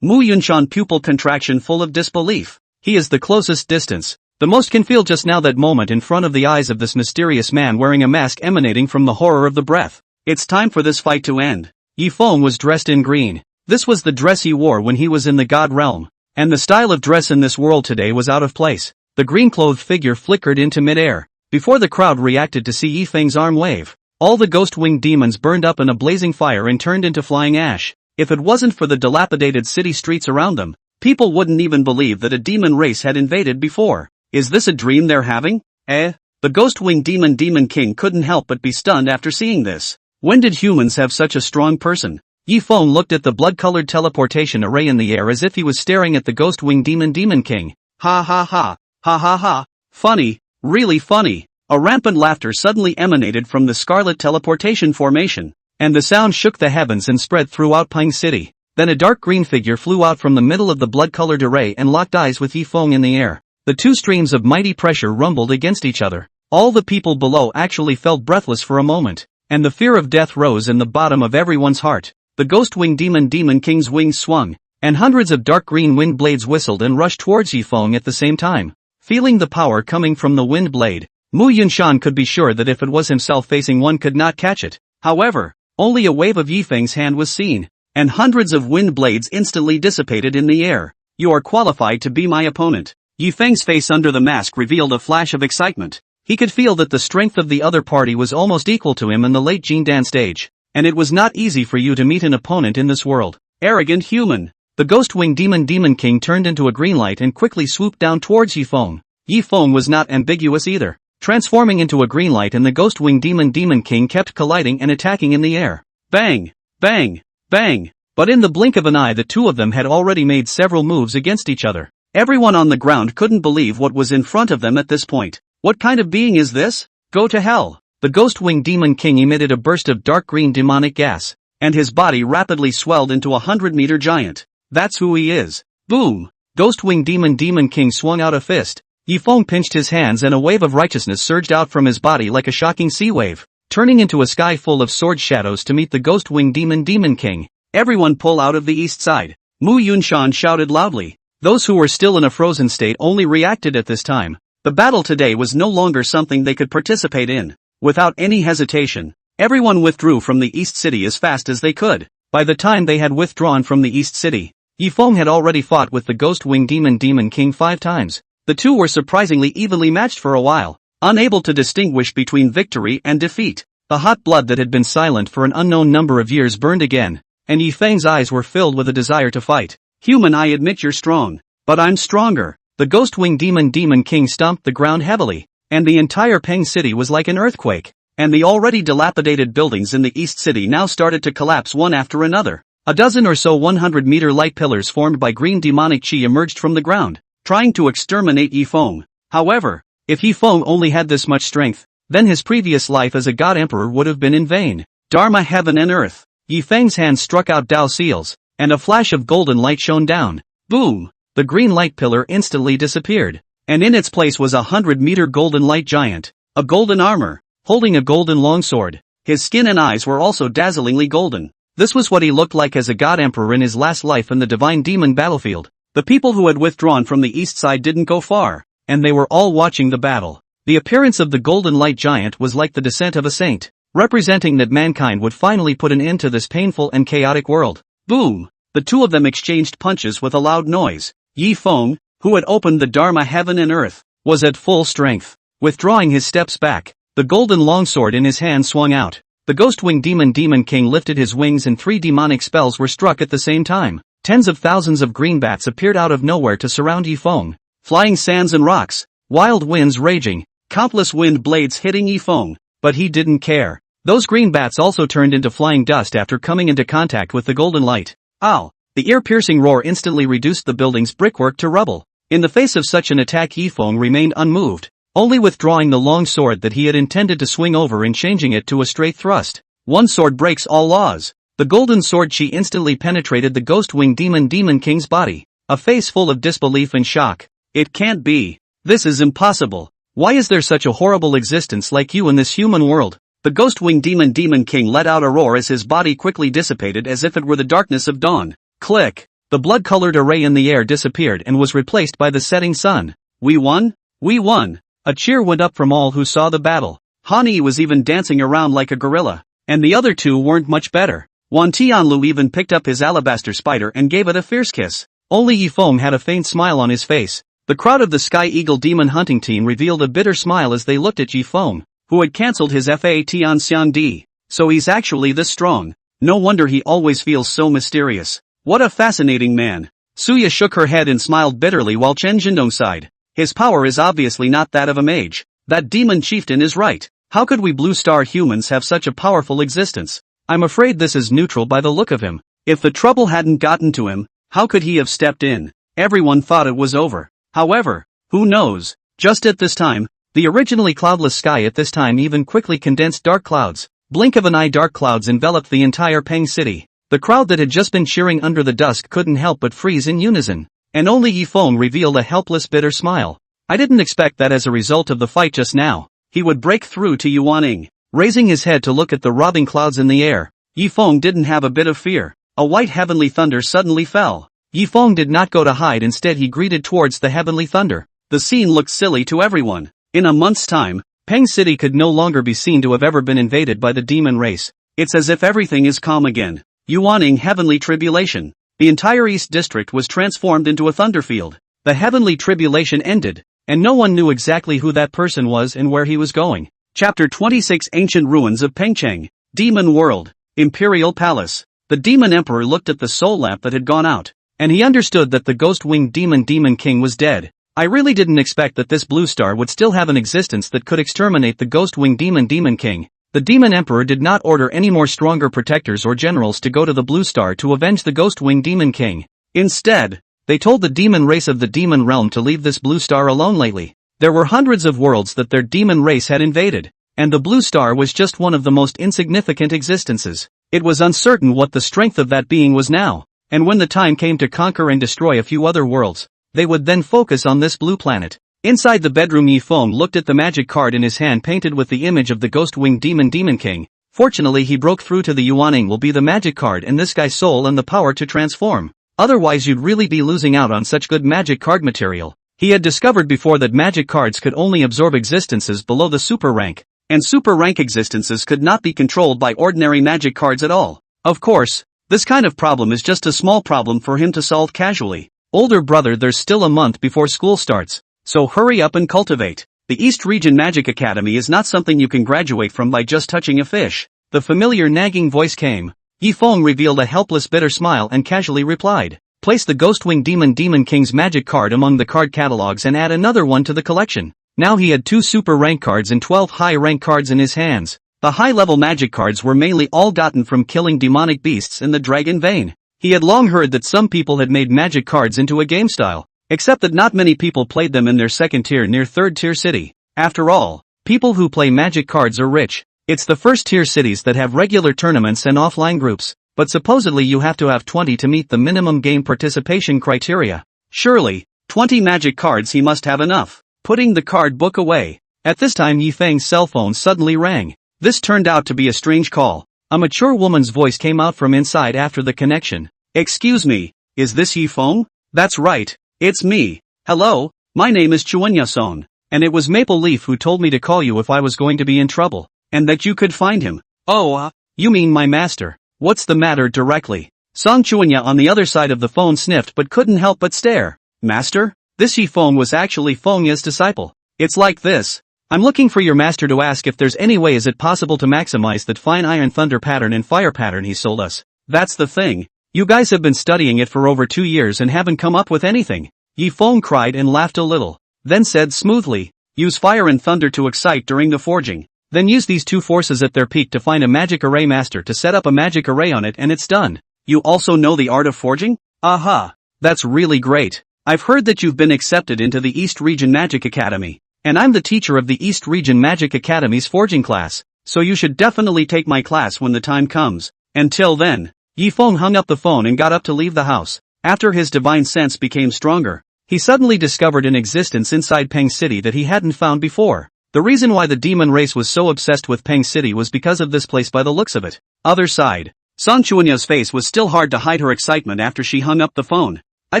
Speaker 1: Mu Yunshan pupil contraction full of disbelief. He is the closest distance. The most can feel just now that moment in front of the eyes of this mysterious man wearing a mask emanating from the horror of the breath. It's time for this fight to end. Yi Feng was dressed in green. This was the dress he wore when he was in the God realm. And the style of dress in this world today was out of place. The green-clothed figure flickered into mid-air. Before the crowd reacted to see Yi Feng's arm wave, all the ghost-winged demons burned up in a blazing fire and turned into flying ash. If it wasn't for the dilapidated city streets around them, people wouldn't even believe that a demon race had invaded before. Is this a dream they're having? The ghost-winged demon king couldn't help but be stunned after seeing this. When did humans have such a strong person? Yi Feng looked at the blood-colored teleportation array in the air as if he was staring at the ghost-winged demon king. Ha ha ha, ha ha ha, funny, really funny. A rampant laughter suddenly emanated from the scarlet teleportation formation, and the sound shook the heavens and spread throughout Ping City. Then a dark green figure flew out from the middle of the blood-colored array and locked eyes with Yi Feng in the air. The 2 streams of mighty pressure rumbled against each other. All the people below actually felt breathless for a moment, and the fear of death rose in the bottom of everyone's heart. The ghost-winged demon king's wings swung, and hundreds of dark green wind blades whistled and rushed towards Yi Feng at the same time. Feeling the power coming from the wind blade, Mu Yunshan could be sure that if it was himself facing one could not catch it. However, only a wave of Yi Feng's hand was seen, and hundreds of wind blades instantly dissipated in the air. You are qualified to be my opponent. Yi Feng's face under the mask revealed a flash of excitement. He could feel that the strength of the other party was almost equal to him in the late Jindan stage. And it was not easy for you to meet an opponent in this world. Arrogant human. The ghost-winged demon king turned into a green light and quickly swooped down towards Yifeng. Yifeng was not ambiguous either, transforming into a green light, and the ghost-winged demon king kept colliding and attacking in the air. Bang! Bang! Bang! But in the blink of an eye the two of them had already made several moves against each other. Everyone on the ground couldn't believe what was in front of them at this point. What kind of being is this? Go to hell! The ghost-winged demon king emitted a burst of dark green demonic gas, and his body rapidly swelled into a 100-meter giant. That's who he is. Boom! Ghost-winged demon king swung out a fist. Yifeng pinched his hands and a wave of righteousness surged out from his body like a shocking sea wave, turning into a sky full of sword shadows to meet the ghost-winged demon king. Everyone pull out of the east side. Mu Yunshan shouted loudly. Those who were still in a frozen state only reacted at this time. The battle today was no longer something they could participate in. Without any hesitation, everyone withdrew from the east city as fast as they could. By the time they had withdrawn from the east city, Yifeng had already fought with the ghost-winged demon king 5 times. The two were surprisingly evenly matched for a while, unable to distinguish between victory and defeat. The hot blood that had been silent for an unknown number of years burned again, and Yifeng's eyes were filled with a desire to fight. Human, I admit you're strong, but I'm stronger. The ghost-winged demon king stomped the ground heavily, and the entire Peng city was like an earthquake, and the already dilapidated buildings in the east city now started to collapse one after another. A dozen or so 100-meter light pillars formed by green demonic chi emerged from the ground, trying to exterminate Yifeng. However, if Yifeng only had this much strength, then his previous life as a god emperor would have been in vain. Dharma, heaven and earth. Yifeng's hand struck out Dao seals, and a flash of golden light shone down. Boom! The green light pillar instantly disappeared, and in its place was a 100-meter golden light giant, a golden armor, holding a golden longsword. His skin and eyes were also dazzlingly golden. This was what he looked like as a god emperor in his last life in the divine demon battlefield. The people who had withdrawn from the east side didn't go far, and they were all watching the battle. The appearance of the golden light giant was like the descent of a saint, representing that mankind would finally put an end to this painful and chaotic world. Boom! The two of them exchanged punches with a loud noise. Yifeng, who had opened the Dharma heaven and earth, was at full strength. Withdrawing his steps back, the golden longsword in his hand swung out. The ghost-winged demon king lifted his wings and 3 demonic spells were struck at the same time. Tens of thousands of green bats appeared out of nowhere to surround Yifeng. Flying sands and rocks, wild winds raging, countless wind blades hitting Yifeng, but he didn't care. Those green bats also turned into flying dust after coming into contact with the golden light. Ow! The ear-piercing roar instantly reduced the building's brickwork to rubble. In the face of such an attack, Yifeng remained unmoved, only withdrawing the long sword that he had intended to swing over and changing it to a straight thrust. One sword breaks all laws. The golden sword chi instantly penetrated the ghost-winged demon king's body, a face full of disbelief and shock. It can't be. This is impossible. Why is there such a horrible existence like you in this human world? The ghost-winged demon king let out a roar as his body quickly dissipated as if it were the darkness of dawn. Click! The blood-colored array in the air disappeared and was replaced by the setting sun. We won? We won! A cheer went up from all who saw the battle. Han Yi was even dancing around like a gorilla. And the other two weren't much better. Wan Tianlu even picked up his alabaster spider and gave it a fierce kiss. Only Yifeng had a faint smile on his face. The crowd of the Sky Eagle demon hunting team revealed a bitter smile as they looked at Yifeng, who had cancelled his FA Tianxian D. So he's actually this strong. No wonder he always feels so mysterious. What a fascinating man. Suya shook her head and smiled bitterly while Chen Jindong sighed. His power is obviously not that of a mage. That demon chieftain is right. How could we blue star humans have such a powerful existence? I'm afraid this is neutral by the look of him. If the trouble hadn't gotten to him, how could he have stepped in? Everyone thought it was over. However, who knows? Just at this time, the originally cloudless sky at this time even quickly condensed dark clouds. Blink of an eye, dark clouds enveloped the entire Peng city. The crowd that had just been cheering under the dusk couldn't help but freeze in unison. And only Yifeng revealed a helpless bitter smile. I didn't expect that as a result of the fight just now, he would break through to Yuaning. Raising his head to look at the robbing clouds in the air, Yifeng didn't have a bit of fear. A white heavenly thunder suddenly fell. Yifeng did not go to hide, instead he greeted towards the heavenly thunder. The scene looked silly to everyone. In a month's time, Peng City could no longer be seen to have ever been invaded by the demon race. It's as if everything is calm again. Yuaning heavenly tribulation. The entire East District was transformed into a thunderfield. The heavenly tribulation ended, and no one knew exactly who that person was and where he was going. Chapter 26 Ancient Ruins of Pengcheng. Demon World. Imperial Palace. The demon emperor looked at the soul lamp that had gone out. and he understood that the ghost-winged demon king was dead. I really didn't expect that this blue star would still have an existence that could exterminate the ghost-winged demon king. The demon emperor did not order any more stronger protectors or generals to go to the blue star to avenge the ghost-winged demon king. Instead, they told the demon race of the demon realm to leave this blue star alone lately. There were hundreds of worlds that their demon race had invaded, and the blue star was just one of the most insignificant existences. It was uncertain what the strength of that being was now, and when the time came to conquer and destroy a few other worlds, they would then focus on this blue planet. Inside the bedroom, Yifeng looked at the magic card in his hand painted with the image of the ghost-winged demon king. Fortunately, he broke through to the Yuaning will be the magic card and this guy's soul and the power to transform. Otherwise you'd really be losing out on such good magic card material. He had discovered before that magic cards could only absorb existences below the super rank, and super rank existences could not be controlled by ordinary magic cards at all. Of course, this kind of problem is just a small problem for him to solve casually. Older brother, there's still a month before school starts, so hurry up and cultivate. The East Region Magic Academy is not something you can graduate from by just touching a fish. The familiar nagging voice came. Yifeng revealed a helpless bitter smile and casually replied, place the Ghostwing Demon King's magic card among the card catalogs and add another one to the collection. Now he had 2 super rank cards and 12 high rank cards in his hands. The high level magic cards were mainly all gotten from killing demonic beasts in the dragon vein. He had long heard that some people had made magic cards into a game style, except that not many people played them in their second tier near third tier city. After all, people who play magic cards are rich. It's the first tier cities that have regular tournaments and offline groups, but supposedly you have to have 20 to meet the minimum game participation criteria. Surely, 20 magic cards he must have enough. Putting the card book away. At this time Yifeng's cell phone suddenly rang. This turned out to be a strange call. A mature woman's voice came out from inside after the connection. Excuse me, is this Yifeng? That's right, it's me. Hello, my name is Chuanya-son, and it was Maple Leaf who told me to call you if I was going to be in trouble, and that you could find him. Oh, you mean my master. What's the matter directly? Song Chuanya on the other side of the phone sniffed but couldn't help but stare. Master? This Yifeng was actually Feng Ye's disciple. It's like this. I'm looking for your master to ask if there's any way is it possible to maximize that fine iron thunder pattern and fire pattern he sold us. That's the thing. You guys have been studying it for over 2 years and haven't come up with anything. Yifeng cried and laughed a little, then said smoothly, use fire and thunder to excite during the forging. Then use these 2 forces at their peak to find a magic array master to set up a magic array on it and it's done. You also know the art of forging? Aha! That's really great. I've heard that you've been accepted into the East Region Magic Academy, and I'm the teacher of the East Region Magic Academy's forging class, so you should definitely take my class when the time comes. Until then, Yifeng hung up the phone and got up to leave the house. After his divine sense became stronger, he suddenly discovered an existence inside Peng City that he hadn't found before. The reason why the demon race was so obsessed with Peng City was because of this place by the looks of it. Other side, Song Chuanya's face was still hard to hide her excitement after she hung up the phone. I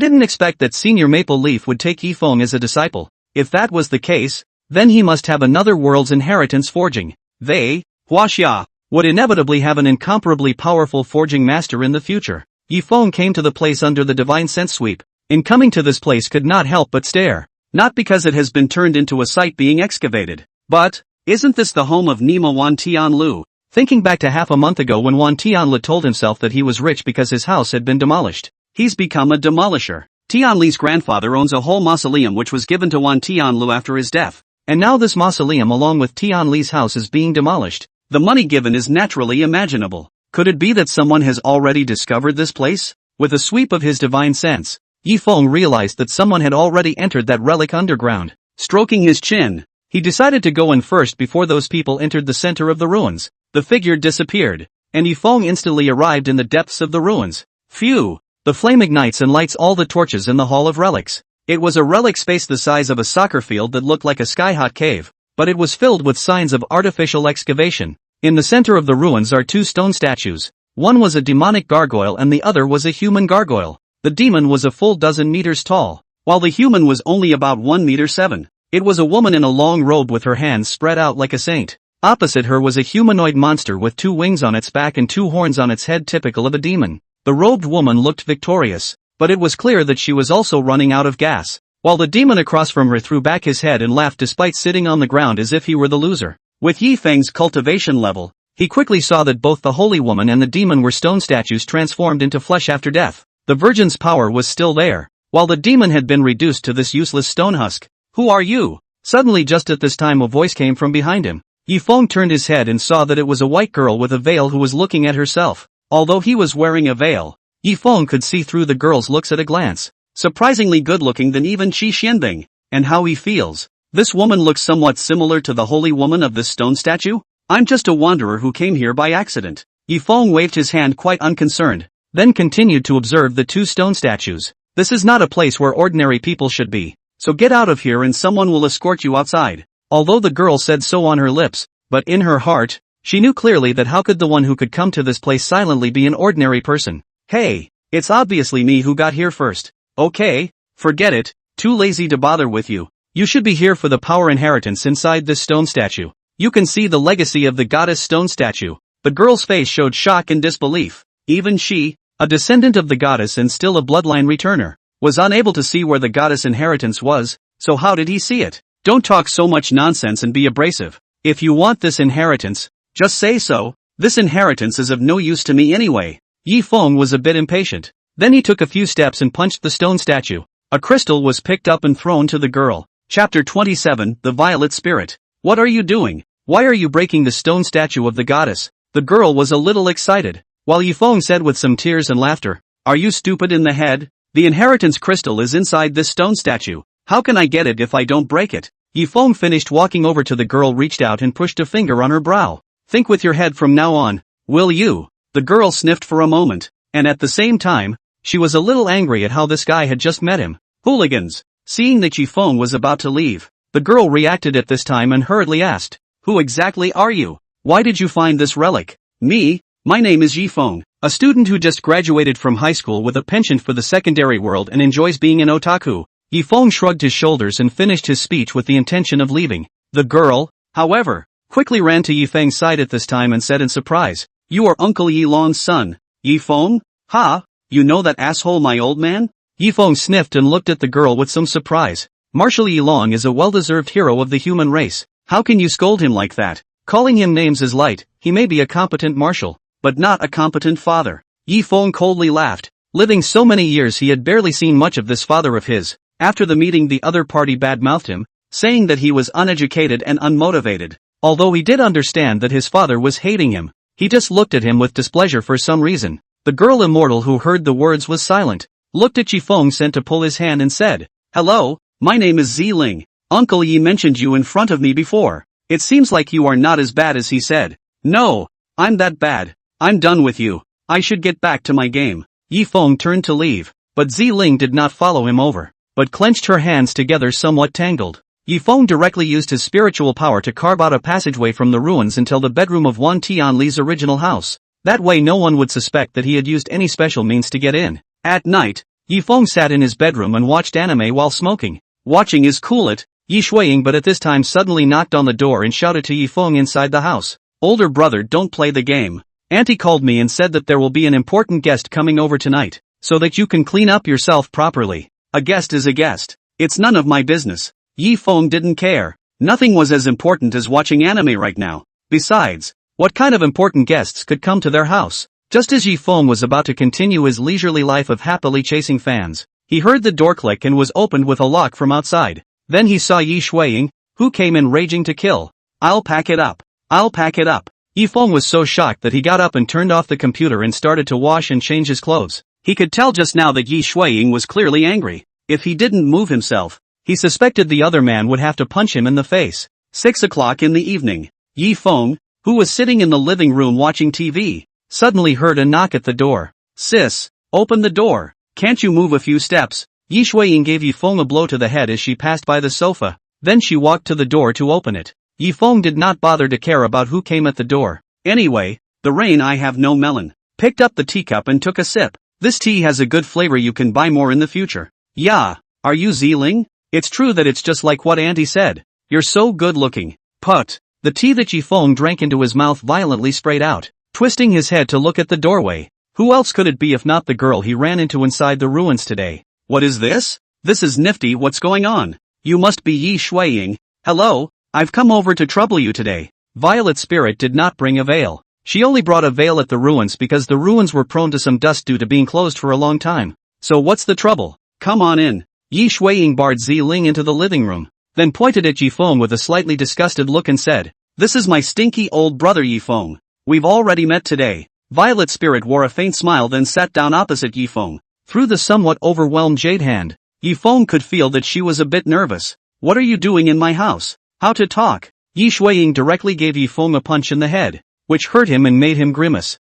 Speaker 1: didn't expect that Senior Maple Leaf would take Yifeng as a disciple. If that was the case, then he must have another world's inheritance forging. They, Huaxia, would inevitably have an incomparably powerful forging master in the future. Yifeng came to the place under the divine sense sweep. In coming to this place could not help but stare. Not because it has been turned into a site being excavated, but, isn't this the home of Nima Wan Tianlu? Thinking back to half a month ago when Wan Tianlu told himself that he was rich because his house had been demolished. He's become a demolisher. Tianli's grandfather owns a whole mausoleum which was given to Wan Tianlu after his death. And now this mausoleum along with Tianli's house is being demolished. The money given is naturally imaginable. Could it be that someone has already discovered this place? With a sweep of his divine sense, Yifeng realized that someone had already entered that relic underground. Stroking his chin, he decided to go in first before those people entered the center of the ruins. The figure disappeared, and Yifeng instantly arrived in the depths of the ruins. Phew! The flame ignites and lights all the torches in the Hall of Relics. It was a relic space the size of a soccer field that looked like a sky-hot cave, but it was filled with signs of artificial excavation. In the center of the ruins are 2 stone statues. One was a demonic gargoyle and the other was a human gargoyle. The demon was a full dozen meters tall, while the human was only about 1 meter 7. It was a woman in a long robe with her hands spread out like a saint. Opposite her was a humanoid monster with 2 wings on its back and 2 horns on its head typical of a demon. The robed woman looked victorious, but it was clear that she was also running out of gas, while the demon across from her threw back his head and laughed despite sitting on the ground as if he were the loser. With Yifeng's cultivation level, he quickly saw that both the holy woman and the demon were stone statues transformed into flesh after death. The virgin's power was still there, while the demon had been reduced to this useless stone husk. Who are you? Suddenly just at this time a voice came from behind him. Yifeng turned his head and saw that it was a white girl with a veil who was looking at herself. Although he was wearing a veil, Yifeng could see through the girl's looks at a glance. Surprisingly good looking than even Qi Xianbing. And how he feels. This woman looks somewhat similar to the holy woman of this stone statue? I'm just a wanderer who came here by accident. Yifeng waved his hand quite unconcerned, then continued to observe the two stone statues. This is not a place where ordinary people should be. So get out of here and someone will escort you outside. Although the girl said so on her lips, but in her heart, she knew clearly that how could the one who could come to this place silently be an ordinary person? Hey, it's obviously me who got here first. Okay, forget it, too lazy to bother with you. You should be here for the power inheritance inside this stone statue. You can see the legacy of the goddess stone statue. The girl's face showed shock and disbelief. Even she, a descendant of the goddess and still a bloodline returner, was unable to see where the goddess inheritance was, so how did he see it? Don't talk so much nonsense and be abrasive. If you want this inheritance, just say so. This inheritance is of no use to me anyway. Yifeng was a bit impatient. Then he took a few steps and punched the stone statue. A crystal was picked up and thrown to the girl. Chapter 27, The Violet Spirit. What are you doing? Why are you breaking the stone statue of the goddess? The girl was a little excited, while Yifeng said with some tears and laughter, Are you stupid in the head? The inheritance crystal is inside this stone statue. How can I get it if I don't break it? Yifeng finished walking over to the girl, reached out and pushed a finger on her brow. Think with your head from now on, will you? The girl sniffed for a moment, and at the same time, she was a little angry at how this guy had just met him. Hooligans. Seeing that Yifeng was about to leave, the girl reacted at this time and hurriedly asked, Who exactly are you? Why did you find this relic? Me? My name is Yifeng, a student who just graduated from high school with a penchant for the secondary world and enjoys being an otaku. Yifeng shrugged his shoulders and finished his speech with the intention of leaving. The girl, however, quickly ran to Yifeng's side at this time and said in surprise, You are Uncle Yilong's son, Yifeng? Ha? You know that asshole my old man? Yifeng sniffed and looked at the girl with some surprise. Marshal Yilong is a well-deserved hero of the human race. How can you scold him like that? Calling him names is light. He may be a competent marshal, but not a competent father. Yifeng coldly laughed. Living so many years he had barely seen much of this father of his. After the meeting the other party bad-mouthed him, saying that he was uneducated and unmotivated. Although he did understand that his father was hating him, he just looked at him with displeasure for some reason. The girl immortal who heard the words was silent, looked at Yifeng sent to pull his hand and said, Hello, my name is Ziling. Uncle Yi mentioned you in front of me before. It seems like you are not as bad as he said. No, I'm that bad. I'm done with you. I should get back to my game. Yifeng turned to leave, but Ziling did not follow him over, but clenched her hands together somewhat tangled. Yifeng directly used his spiritual power to carve out a passageway from the ruins until the bedroom of Wan Tianli's original house. That way no one would suspect that he had used any special means to get in. At night, Yifeng sat in his bedroom and watched anime while smoking. Watching is cool it, Yi Shuiying but at this time suddenly knocked on the door and shouted to Yifeng inside the house. Older brother, don't play the game. Auntie called me and said that there will be an important guest coming over tonight, so that you can clean up yourself properly. A guest is a guest. It's none of my business. Yifeng didn't care. Nothing was as important as watching anime right now. Besides, what kind of important guests could come to their house? Just as Yifeng was about to continue his leisurely life of happily chasing fans, he heard the door click and was opened with a lock from outside. Then he saw Yi Shuiying, who came in raging to kill. I'll pack it up. I'll pack it up. Yifeng was so shocked that he got up and turned off the computer and started to wash and change his clothes. He could tell just now that Yi Shuiying was clearly angry. If he didn't move himself, he suspected the other man would have to punch him in the face. 6 o'clock in the evening. Yifeng, who was sitting in the living room watching TV, suddenly heard a knock at the door. Sis, open the door. Can't you move a few steps? Yi Shuiying gave Yifeng a blow to the head as she passed by the sofa. Then she walked to the door to open it. Yifeng did not bother to care about who came at the door. Anyway, the rain I have no melon. Picked up the teacup and took a sip. This tea has a good flavor, you can buy more in the future. Yeah, are you Ziling? It's true that it's just like what Auntie said. You're so good looking. Put. The tea that Yifeng drank into his mouth violently sprayed out, twisting his head to look at the doorway. Who else could it be if not the girl he ran into inside the ruins today? What is this? This is nifty, what's going on? You must be Yi Shuiying. Hello, I've come over to trouble you today. Violet Spirit did not bring a veil. She only brought a veil at the ruins because the ruins were prone to some dust due to being closed for a long time. So what's the trouble? Come on in. Yi Shuiying barred Ziling into the living room, then pointed at Yifeng with a slightly disgusted look and said, "This is my stinky old brother Yifeng. We've already met today." Violet Spirit wore a faint smile then sat down opposite Yifeng. Through the somewhat overwhelmed jade hand, Yifeng could feel that she was a bit nervous. "What are you doing in my house? How to talk?" Yi Shuiying directly gave Yifeng a punch in the head, which hurt him and made him grimace.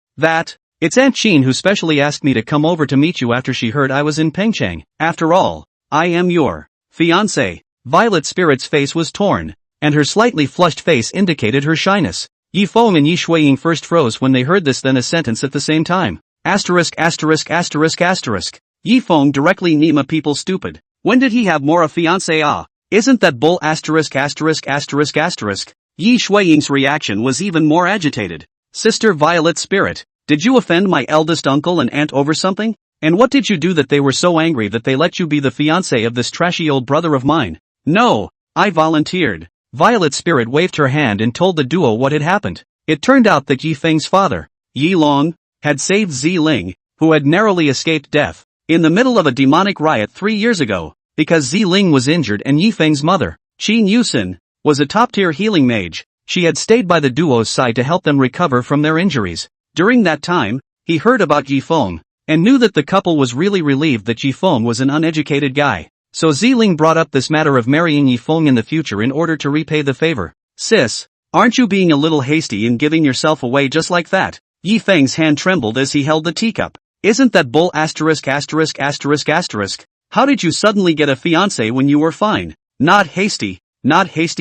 Speaker 1: It's Aunt Qin who specially asked me to come over to meet you after she heard I was in Pengcheng. After all, I am your fiancé." Violet Spirit's face was torn, and her slightly flushed face indicated her shyness. Yifeng and Yi Shuiying first froze when they heard this then a sentence at the same time. Asterisk asterisk asterisk asterisk. Yifeng directly Nima people stupid. When did he have more a fiancé ah? Isn't that bull asterisk asterisk asterisk asterisk? Yi Shuiying's reaction was even more agitated. Sister Violet Spirit, did you offend my eldest uncle and aunt over something? And what did you do that they were so angry that they let you be the fiancé of this trashy old brother of mine? No, I volunteered. Violet Spirit waved her hand and told the duo what had happened. It turned out that Yifeng's father, Yi Long, had saved Ziling, who had narrowly escaped death, in the middle of a demonic riot 3 years ago, because Ziling was injured and Yifeng's mother, Qin Yusin, was a top-tier healing mage. She had stayed by the duo's side to help them recover from their injuries. During that time, he heard about Yifeng, and knew that the couple was really relieved that Yifeng was an uneducated guy. So Ziling brought up this matter of marrying Yifeng in the future in order to repay the favor. Sis, aren't you being a little hasty in giving yourself away just like that? Yifeng's hand trembled as he held the teacup. Isn't that bull asterisk asterisk asterisk asterisk? How did you suddenly get a fiancé when you were fine? Not hasty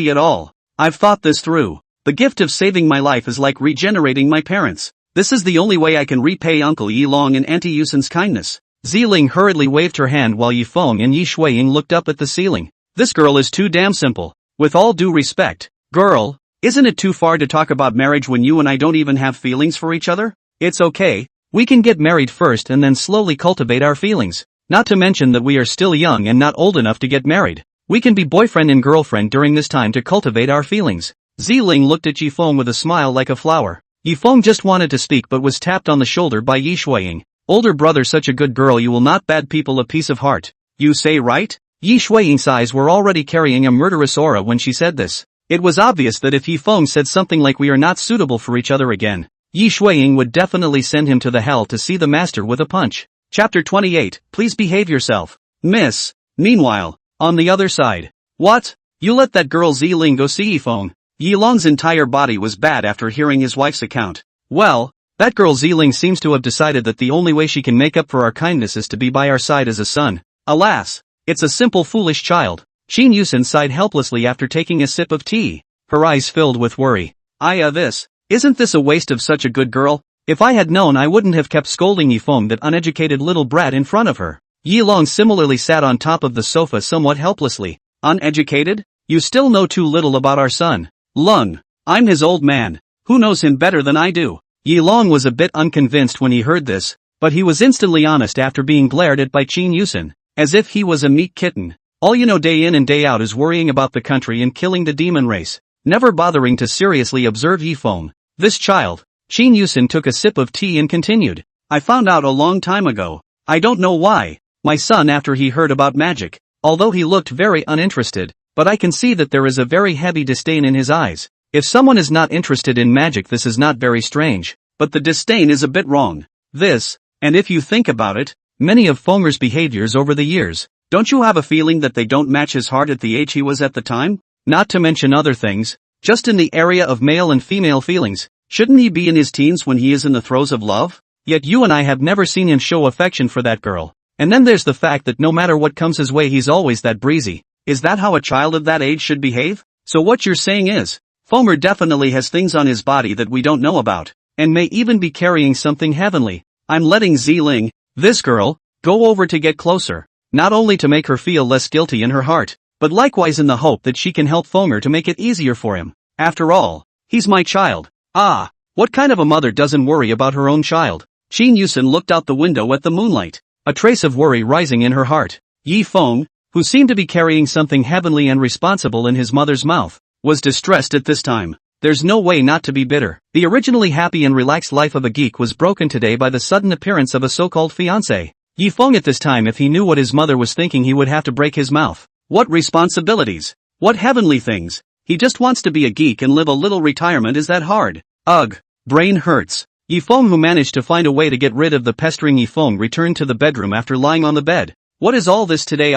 Speaker 1: at all. I've thought this through. The gift of saving my life is like regenerating my parents. This is the only way I can repay Uncle Yi Long and Auntie Yusin's kindness. Ziling hurriedly waved her hand while Yifeng and Yi Shuiying looked up at the ceiling. This girl is too damn simple. With all due respect, girl, isn't it too far to talk about marriage when you and I don't even have feelings for each other? It's okay. We can get married first and then slowly cultivate our feelings. Not to mention that we are still young and not old enough to get married. We can be boyfriend and girlfriend during this time to cultivate our feelings. Ziling looked at Yifeng with a smile like a flower. Yifeng just wanted to speak but was tapped on the shoulder by Yi Shuiying. Older brother, such a good girl, you will not bad people a piece of heart. You say right? Yi Shuiying's eyes were already carrying a murderous aura when she said this. It was obvious that if Yifeng said something like we are not suitable for each other again, Yi Shuiying would definitely send him to the hell to see the master with a punch. Chapter 28, Please behave yourself. Miss. Meanwhile, on the other side. What? You let that girl Ziling go see Yifeng? Yi Long's entire body was bad after hearing his wife's account. Well, that girl Ziling seems to have decided that the only way she can make up for our kindness is to be by our side as a son. Alas, it's a simple foolish child. Qin Yusin sighed helplessly after taking a sip of tea. Her eyes filled with worry. Isn't this a waste of such a good girl? If I had known I wouldn't have kept scolding Yifeng, that uneducated little brat, in front of her. Yi Long similarly sat on top of the sofa somewhat helplessly. Uneducated? You still know too little about our son. Lung, I'm his old man. Who knows him better than I do? Yi Long was a bit unconvinced when he heard this, but he was instantly honest after being glared at by Qin Yusin, as if he was a meat kitten. All you know day in and day out is worrying about the country and killing the demon race, never bothering to seriously observe Yifeng. This child. Qin Yusin took a sip of tea and continued. I found out a long time ago. I don't know why. My son, after he heard about magic, although he looked very uninterested, but I can see that there is a very heavy disdain in his eyes. If someone is not interested in magic, this is not very strange, but the disdain is a bit wrong. This, and if you think about it, many of Fenger's behaviors over the years, don't you have a feeling that they don't match his heart at the age he was at the time? Not to mention other things, just in the area of male and female feelings, shouldn't he be in his teens when he is in the throes of love? Yet you and I have never seen him show affection for that girl. And then there's the fact that no matter what comes his way he's always that breezy. Is that how a child of that age should behave? So what you're saying is, Fomer definitely has things on his body that we don't know about, and may even be carrying something heavenly. I'm letting Ziling, this girl, go over to get closer, not only to make her feel less guilty in her heart, but likewise in the hope that she can help Fomer to make it easier for him. After all, he's my child. Ah, what kind of a mother doesn't worry about her own child? Qin Yusin looked out the window at the moonlight, a trace of worry rising in her heart. Yifeng, who seemed to be carrying something heavenly and responsible in his mother's mouth, was distressed at this time. there's no way not to be bitter. The originally happy and relaxed life of a geek was broken today by the sudden appearance of a so-called fiancé. Yifeng at this time, if he knew what his mother was thinking, he would have to break his mouth. What responsibilities? What heavenly things? He just wants to be a geek and live a little retirement. Is that hard? Ugh. Brain hurts. Yifeng, who managed to find a way to get rid of the pestering Yifeng, returned to the bedroom after lying on the bed. What is all this today?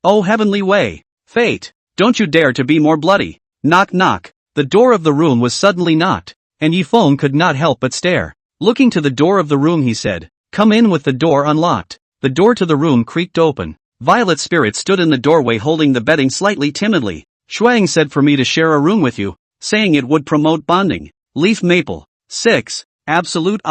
Speaker 1: Oh heavenly way. Fate. Don't you dare to be more bloody. Knock knock. The door of the room was suddenly knocked, and Yifeng could not help but stare. Looking to the door of the room, he said, "Come in." With the door unlocked, the door to the room creaked open. Violet Spirit stood in the doorway holding the bedding slightly timidly. "Shuang said for me to share a room with you, saying it would promote bonding." Leaf Maple. 6. Absolute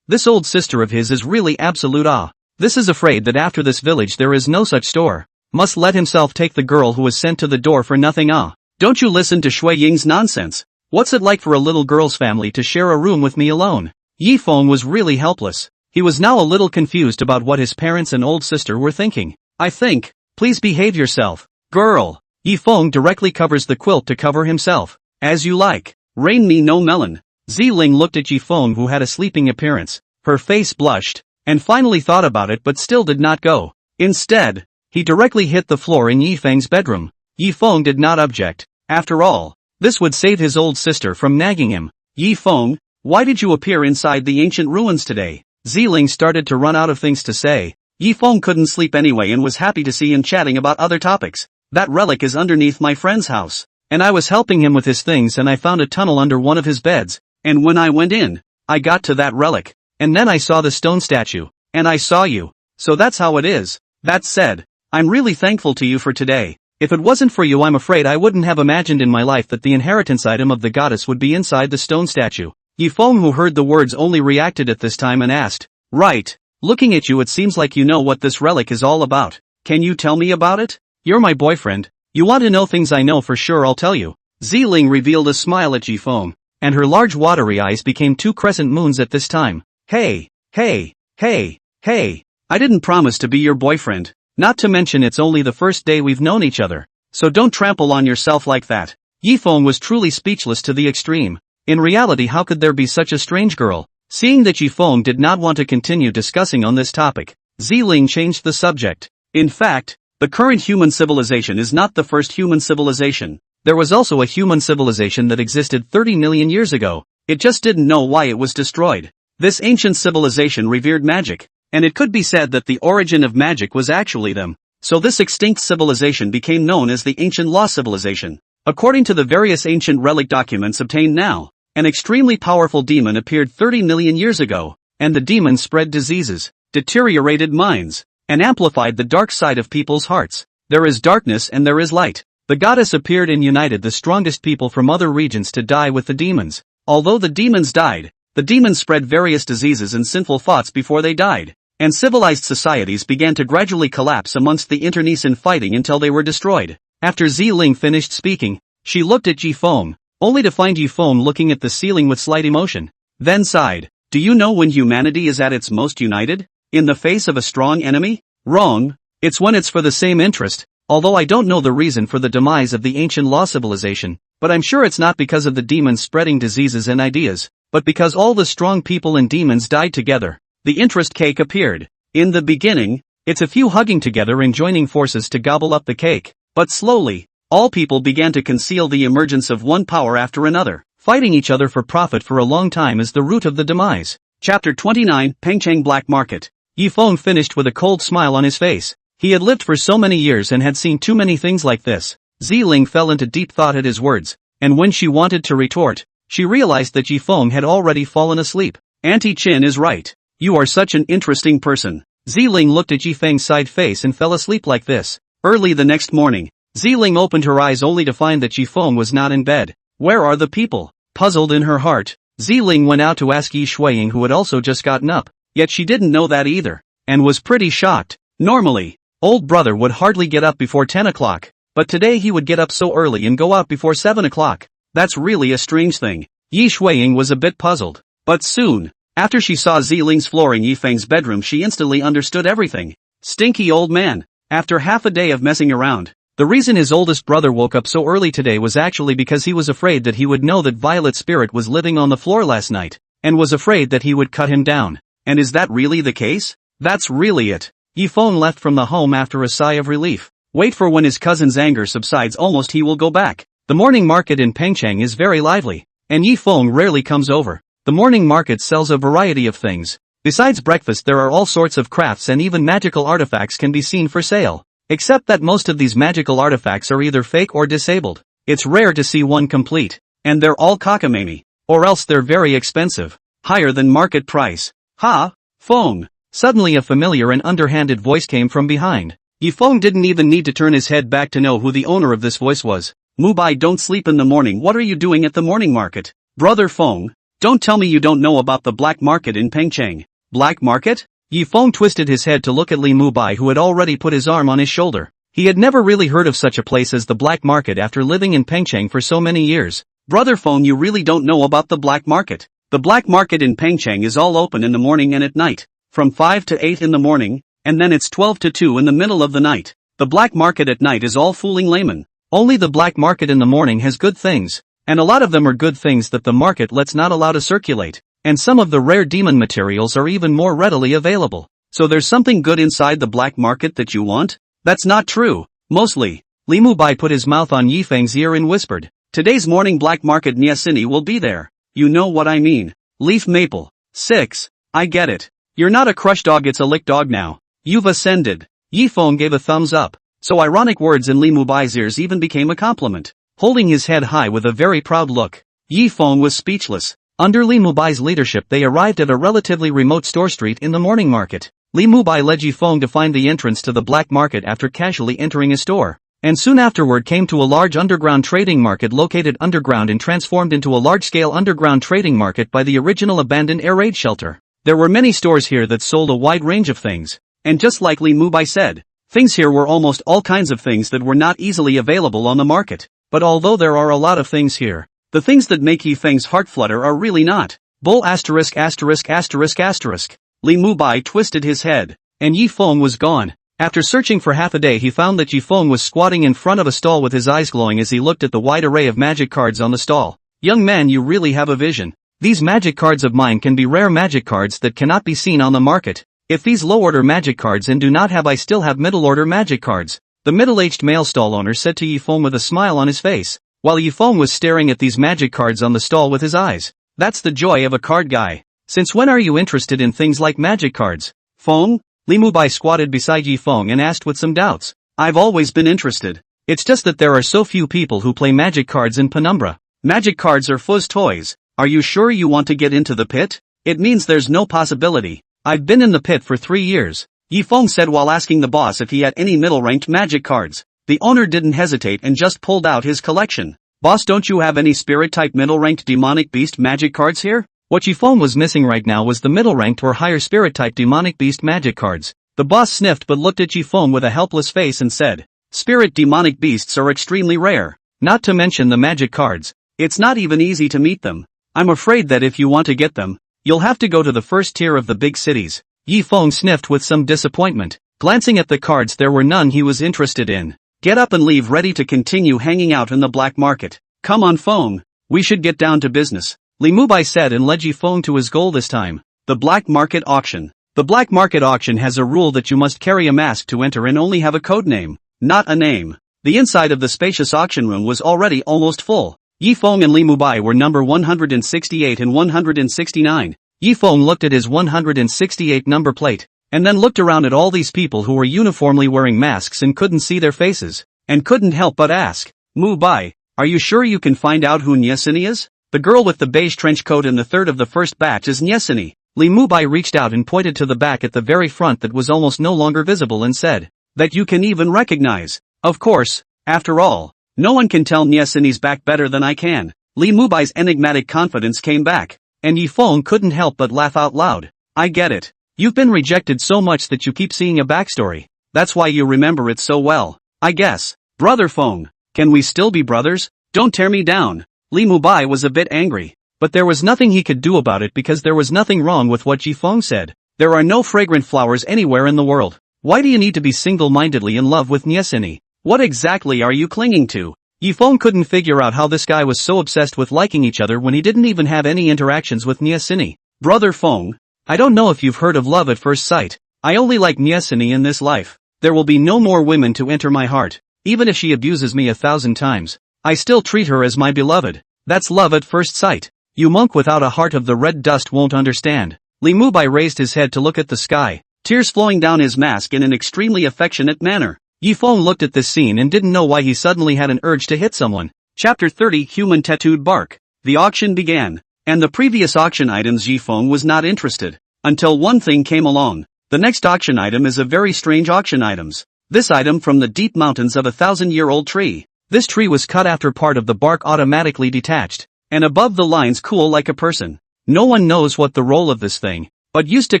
Speaker 1: This old sister of his is really absolute This is afraid that after this village there is no such store. Must let himself take the girl who was sent to the door for nothing Don't you listen to Shui Ying's nonsense. What's it like for a little girl's family to share a room with me alone? Yifeng was really helpless. He was now a little confused about what his parents and old sister were thinking. "I think, please behave yourself, girl." Yifeng directly covers the quilt to cover himself. "As you like. Rain me no melon." Ziling looked at Yifeng, who had a sleeping appearance. Her face blushed, and finally thought about it but still did not go. Instead, he directly hit the floor in Yifeng's bedroom. Yifeng did not object. After all, this would save his old sister from nagging him. "Yifeng, why did you appear inside the ancient ruins today?" Ziling started to run out of things to say. Yifeng couldn't sleep anyway and was happy to see him chatting about other topics. "That relic is underneath my friend's house, and I was helping him with his things and I found a tunnel under one of his beds, and when I went in, I got to that relic, and then I saw the stone statue, and I saw you, so that's how it is. That said, I'm really thankful to you for today. If it wasn't for you, I'm afraid I wouldn't have imagined in my life that the inheritance item of the goddess would be inside the stone statue." Yifeng, who heard the words, only reacted at this time and asked, "Right. Looking at you, it seems like you know what this relic is all about. Can you tell me about it? You're my boyfriend. You want to know things I know for sure, I'll tell you." Ziling revealed a smile at Yifeng, and her large watery eyes became two crescent moons at this time. Hey, I didn't promise to be your boyfriend. Not to mention it's only the first day we've known each other. So don't trample on yourself like that." Yifeng was truly speechless to the extreme. In reality, how could there be such a strange girl? Seeing that Yifeng did not want to continue discussing on this topic, Ziling changed the subject. "In fact, the current human civilization is not the first human civilization. There was also a human civilization that existed 30 million years ago. It just didn't know why it was destroyed. This ancient civilization revered magic, and it could be said that the origin of magic was actually them. So this extinct civilization became known as the Ancient Law Civilization. According to the various ancient relic documents obtained now, an extremely powerful demon appeared 30 million years ago, and the demon spread diseases, deteriorated minds, and amplified the dark side of people's hearts. There is darkness and there is light. The goddess appeared and united the strongest people from other regions to die with the demons. Although the demons died, the demons spread various diseases and sinful thoughts before they died, and civilized societies began to gradually collapse amongst the internecine fighting until they were destroyed. After Ziling finished speaking, she looked at Yifeng, only to find Yifeng looking at the ceiling with slight emotion. Then sighed. "Do you know when humanity is at its most united? In the face of a strong enemy? Wrong. It's when it's for the same interest. Although I don't know the reason for the demise of the ancient law civilization, but I'm sure it's not because of the demons spreading diseases and ideas, but because all the strong people and demons died together. The interest cake appeared. In the beginning, it's a few hugging together and joining forces to gobble up the cake, but slowly, all people began to conceal the emergence of one power after another. Fighting each other for profit for a long time is the root of the demise." Chapter 29, Pengcheng Black Market. Yifeng finished with a cold smile on his face. He had lived for so many years and had seen too many things like this. Ziling fell into deep thought at his words, and when she wanted to retort, she realized that Yifeng had already fallen asleep. "Auntie Chin is right. You are such an interesting person." Ziling looked at Yifeng's side face and fell asleep like this. Early the next morning, Ziling opened her eyes only to find that Yifeng was not in bed. Where are the people? Puzzled in her heart, Ziling went out to ask Yi Shuiying, who had also just gotten up, yet she didn't know that either, and was pretty shocked. Normally, old brother would hardly get up before 10 o'clock, but today he would get up so early and go out before 7 o'clock. That's really a strange thing. Yi Shuiying was a bit puzzled, but soon, after she saw Ziling's floor in Yifeng's bedroom, she instantly understood everything. Stinky old man. After half a day of messing around, The reason his oldest brother woke up so early today was actually because he was afraid that he would know that Violet's spirit was living on the floor last night, and was afraid that he would cut him down. And is that really the case? That's really it. Yifeng left from the home after a sigh of relief. Wait for when his cousin's anger subsides, almost he will go back. The morning market in Pengcheng is very lively, and Yifeng rarely comes over. The morning market sells a variety of things. Besides breakfast, there are all sorts of crafts, and even magical artifacts can be seen for sale. Except that most of these magical artifacts are either fake or disabled. It's rare to see one complete. And they're all cockamamie. Or else they're very expensive. Higher than market price. Ha! Feng! Suddenly a familiar and underhanded voice came from behind. Yifeng didn't even need to turn his head back to know who the owner of this voice was. Mubai, don't sleep in the morning. What are you doing at the morning market? Brother Feng, don't tell me you don't know about the black market in Pengcheng. Black market? Yifeng twisted his head to look at Li Mubai, who had already put his arm on his shoulder. He had never really heard of such a place as the black market after living in Pengcheng for so many years. Brother Feng, you really don't know about the black market. The black market in Pengcheng is all open in the morning and at night. From 5 to 8 in the morning, and then it's 12 to 2 in the middle of the night. The black market at night is all fooling laymen. Only the black market in the morning has good things. And a lot of them are good things that the market lets not allow to circulate. And some of the rare demon materials are even more readily available. So there's something good inside the black market that you want? That's not true. Mostly. Li Mubai put his mouth on Yifeng's ear and whispered. Today's morning black market Nyasini will be there. You know what I mean. Leaf maple. 6. I get it. You're not a crush dog, it's a lick dog now. You've ascended. Yifeng gave a thumbs up. So ironic words in Li Mubai's ears even became a compliment. Holding his head high with a very proud look, Yifeng was speechless. Under Li Mubai's leadership, they arrived at a relatively remote store street in the morning market. Li Mubai led Yifeng to find the entrance to the black market after casually entering a store. And soon afterward came to a large underground trading market located underground and transformed into a large-scale underground trading market by the original abandoned air raid shelter. There were many stores here that sold a wide range of things. And just like Li Mubai said, things here were almost all kinds of things that were not easily available on the market. But although there are a lot of things here, the things that make Yifeng's heart flutter are really not. Bull asterisk asterisk asterisk asterisk. Li Mubai twisted his head, and Yifeng was gone. After searching for half a day, he found that Yifeng was squatting in front of a stall with his eyes glowing as he looked at the wide array of magic cards on the stall. Young man, you really have a vision. These magic cards of mine can be rare magic cards that cannot be seen on the market. If these low-order magic cards and do not have, I still have middle-order magic cards. The middle-aged male stall owner said to Yifeng with a smile on his face, while Yifeng was staring at these magic cards on the stall with his eyes. That's the joy of a card guy. Since when are you interested in things like magic cards? Feng? Li Mubai squatted beside Yifeng and asked with some doubts. I've always been interested. It's just that there are so few people who play magic cards in Penumbra. Magic cards are fuzz toys. Are you sure you want to get into the pit? It means there's no possibility. I've been in the pit for 3 years. Yifeng said while asking the boss if he had any middle-ranked magic cards. The owner didn't hesitate and just pulled out his collection. Boss, don't you have any spirit-type middle-ranked demonic beast magic cards here? What Yifeng was missing right now was the middle-ranked or higher spirit-type demonic beast magic cards. The boss sniffed but looked at Yifeng with a helpless face and said, Spirit demonic beasts are extremely rare, not to mention the magic cards. It's not even easy to meet them. I'm afraid that if you want to get them, you'll have to go to the first tier of the big cities. Yifeng sniffed with some disappointment. Glancing at the cards, there were none he was interested in. Get up and leave, ready to continue hanging out in the black market. Come on, Feng. We should get down to business. Li Mubai said and led Yifeng to his goal this time. The black market auction. The black market auction has a rule that you must carry a mask to enter and only have a code name, not a name. The inside of the spacious auction room was already almost full. Yifeng and Li Mubai were number 168 and 169. Yifeng looked at his 168 number plate, and then looked around at all these people who were uniformly wearing masks and couldn't see their faces, and couldn't help but ask, Mubai, are you sure you can find out who Nyasini is? The girl with the beige trench coat in the third of the first batch is Nyasini. Li Mubai reached out and pointed to the back at the very front that was almost no longer visible and said, that you can even recognize. Of course, after all, no one can tell Nyasini's back better than I can. Li Mubai's enigmatic confidence came back, and Yifeng couldn't help but laugh out loud. I get it. You've been rejected so much that you keep seeing a backstory. That's why you remember it so well, I guess. Brother Feng, can we still be brothers? Don't tear me down. Li Mubai was a bit angry, but there was nothing he could do about it because there was nothing wrong with what Yifeng said. There are no fragrant flowers anywhere in the world. Why do you need to be single-mindedly in love with Nyasini? What exactly are you clinging to? Yifeng couldn't figure out how this guy was so obsessed with liking each other when he didn't even have any interactions with Niasini. Brother Feng, I don't know if you've heard of love at first sight. I only like Niasini in this life. There will be no more women to enter my heart. Even if she abuses me 1,000 times, I still treat her as my beloved. That's love at first sight. You monk without a heart of the red dust won't understand. Li Mubai raised his head to look at the sky, tears flowing down his mask in an extremely affectionate manner. Yifeng looked at this scene and didn't know why he suddenly had an urge to hit someone. Chapter 30 Human Tattooed Bark. The auction began. And the previous auction items Yifeng was not interested. Until one thing came along. The next auction item is a very strange auction items. This item from the deep mountains of a 1,000-year-old tree. This tree was cut after part of the bark automatically detached. And above the lines cool like a person. No one knows what the role of this thing, but used to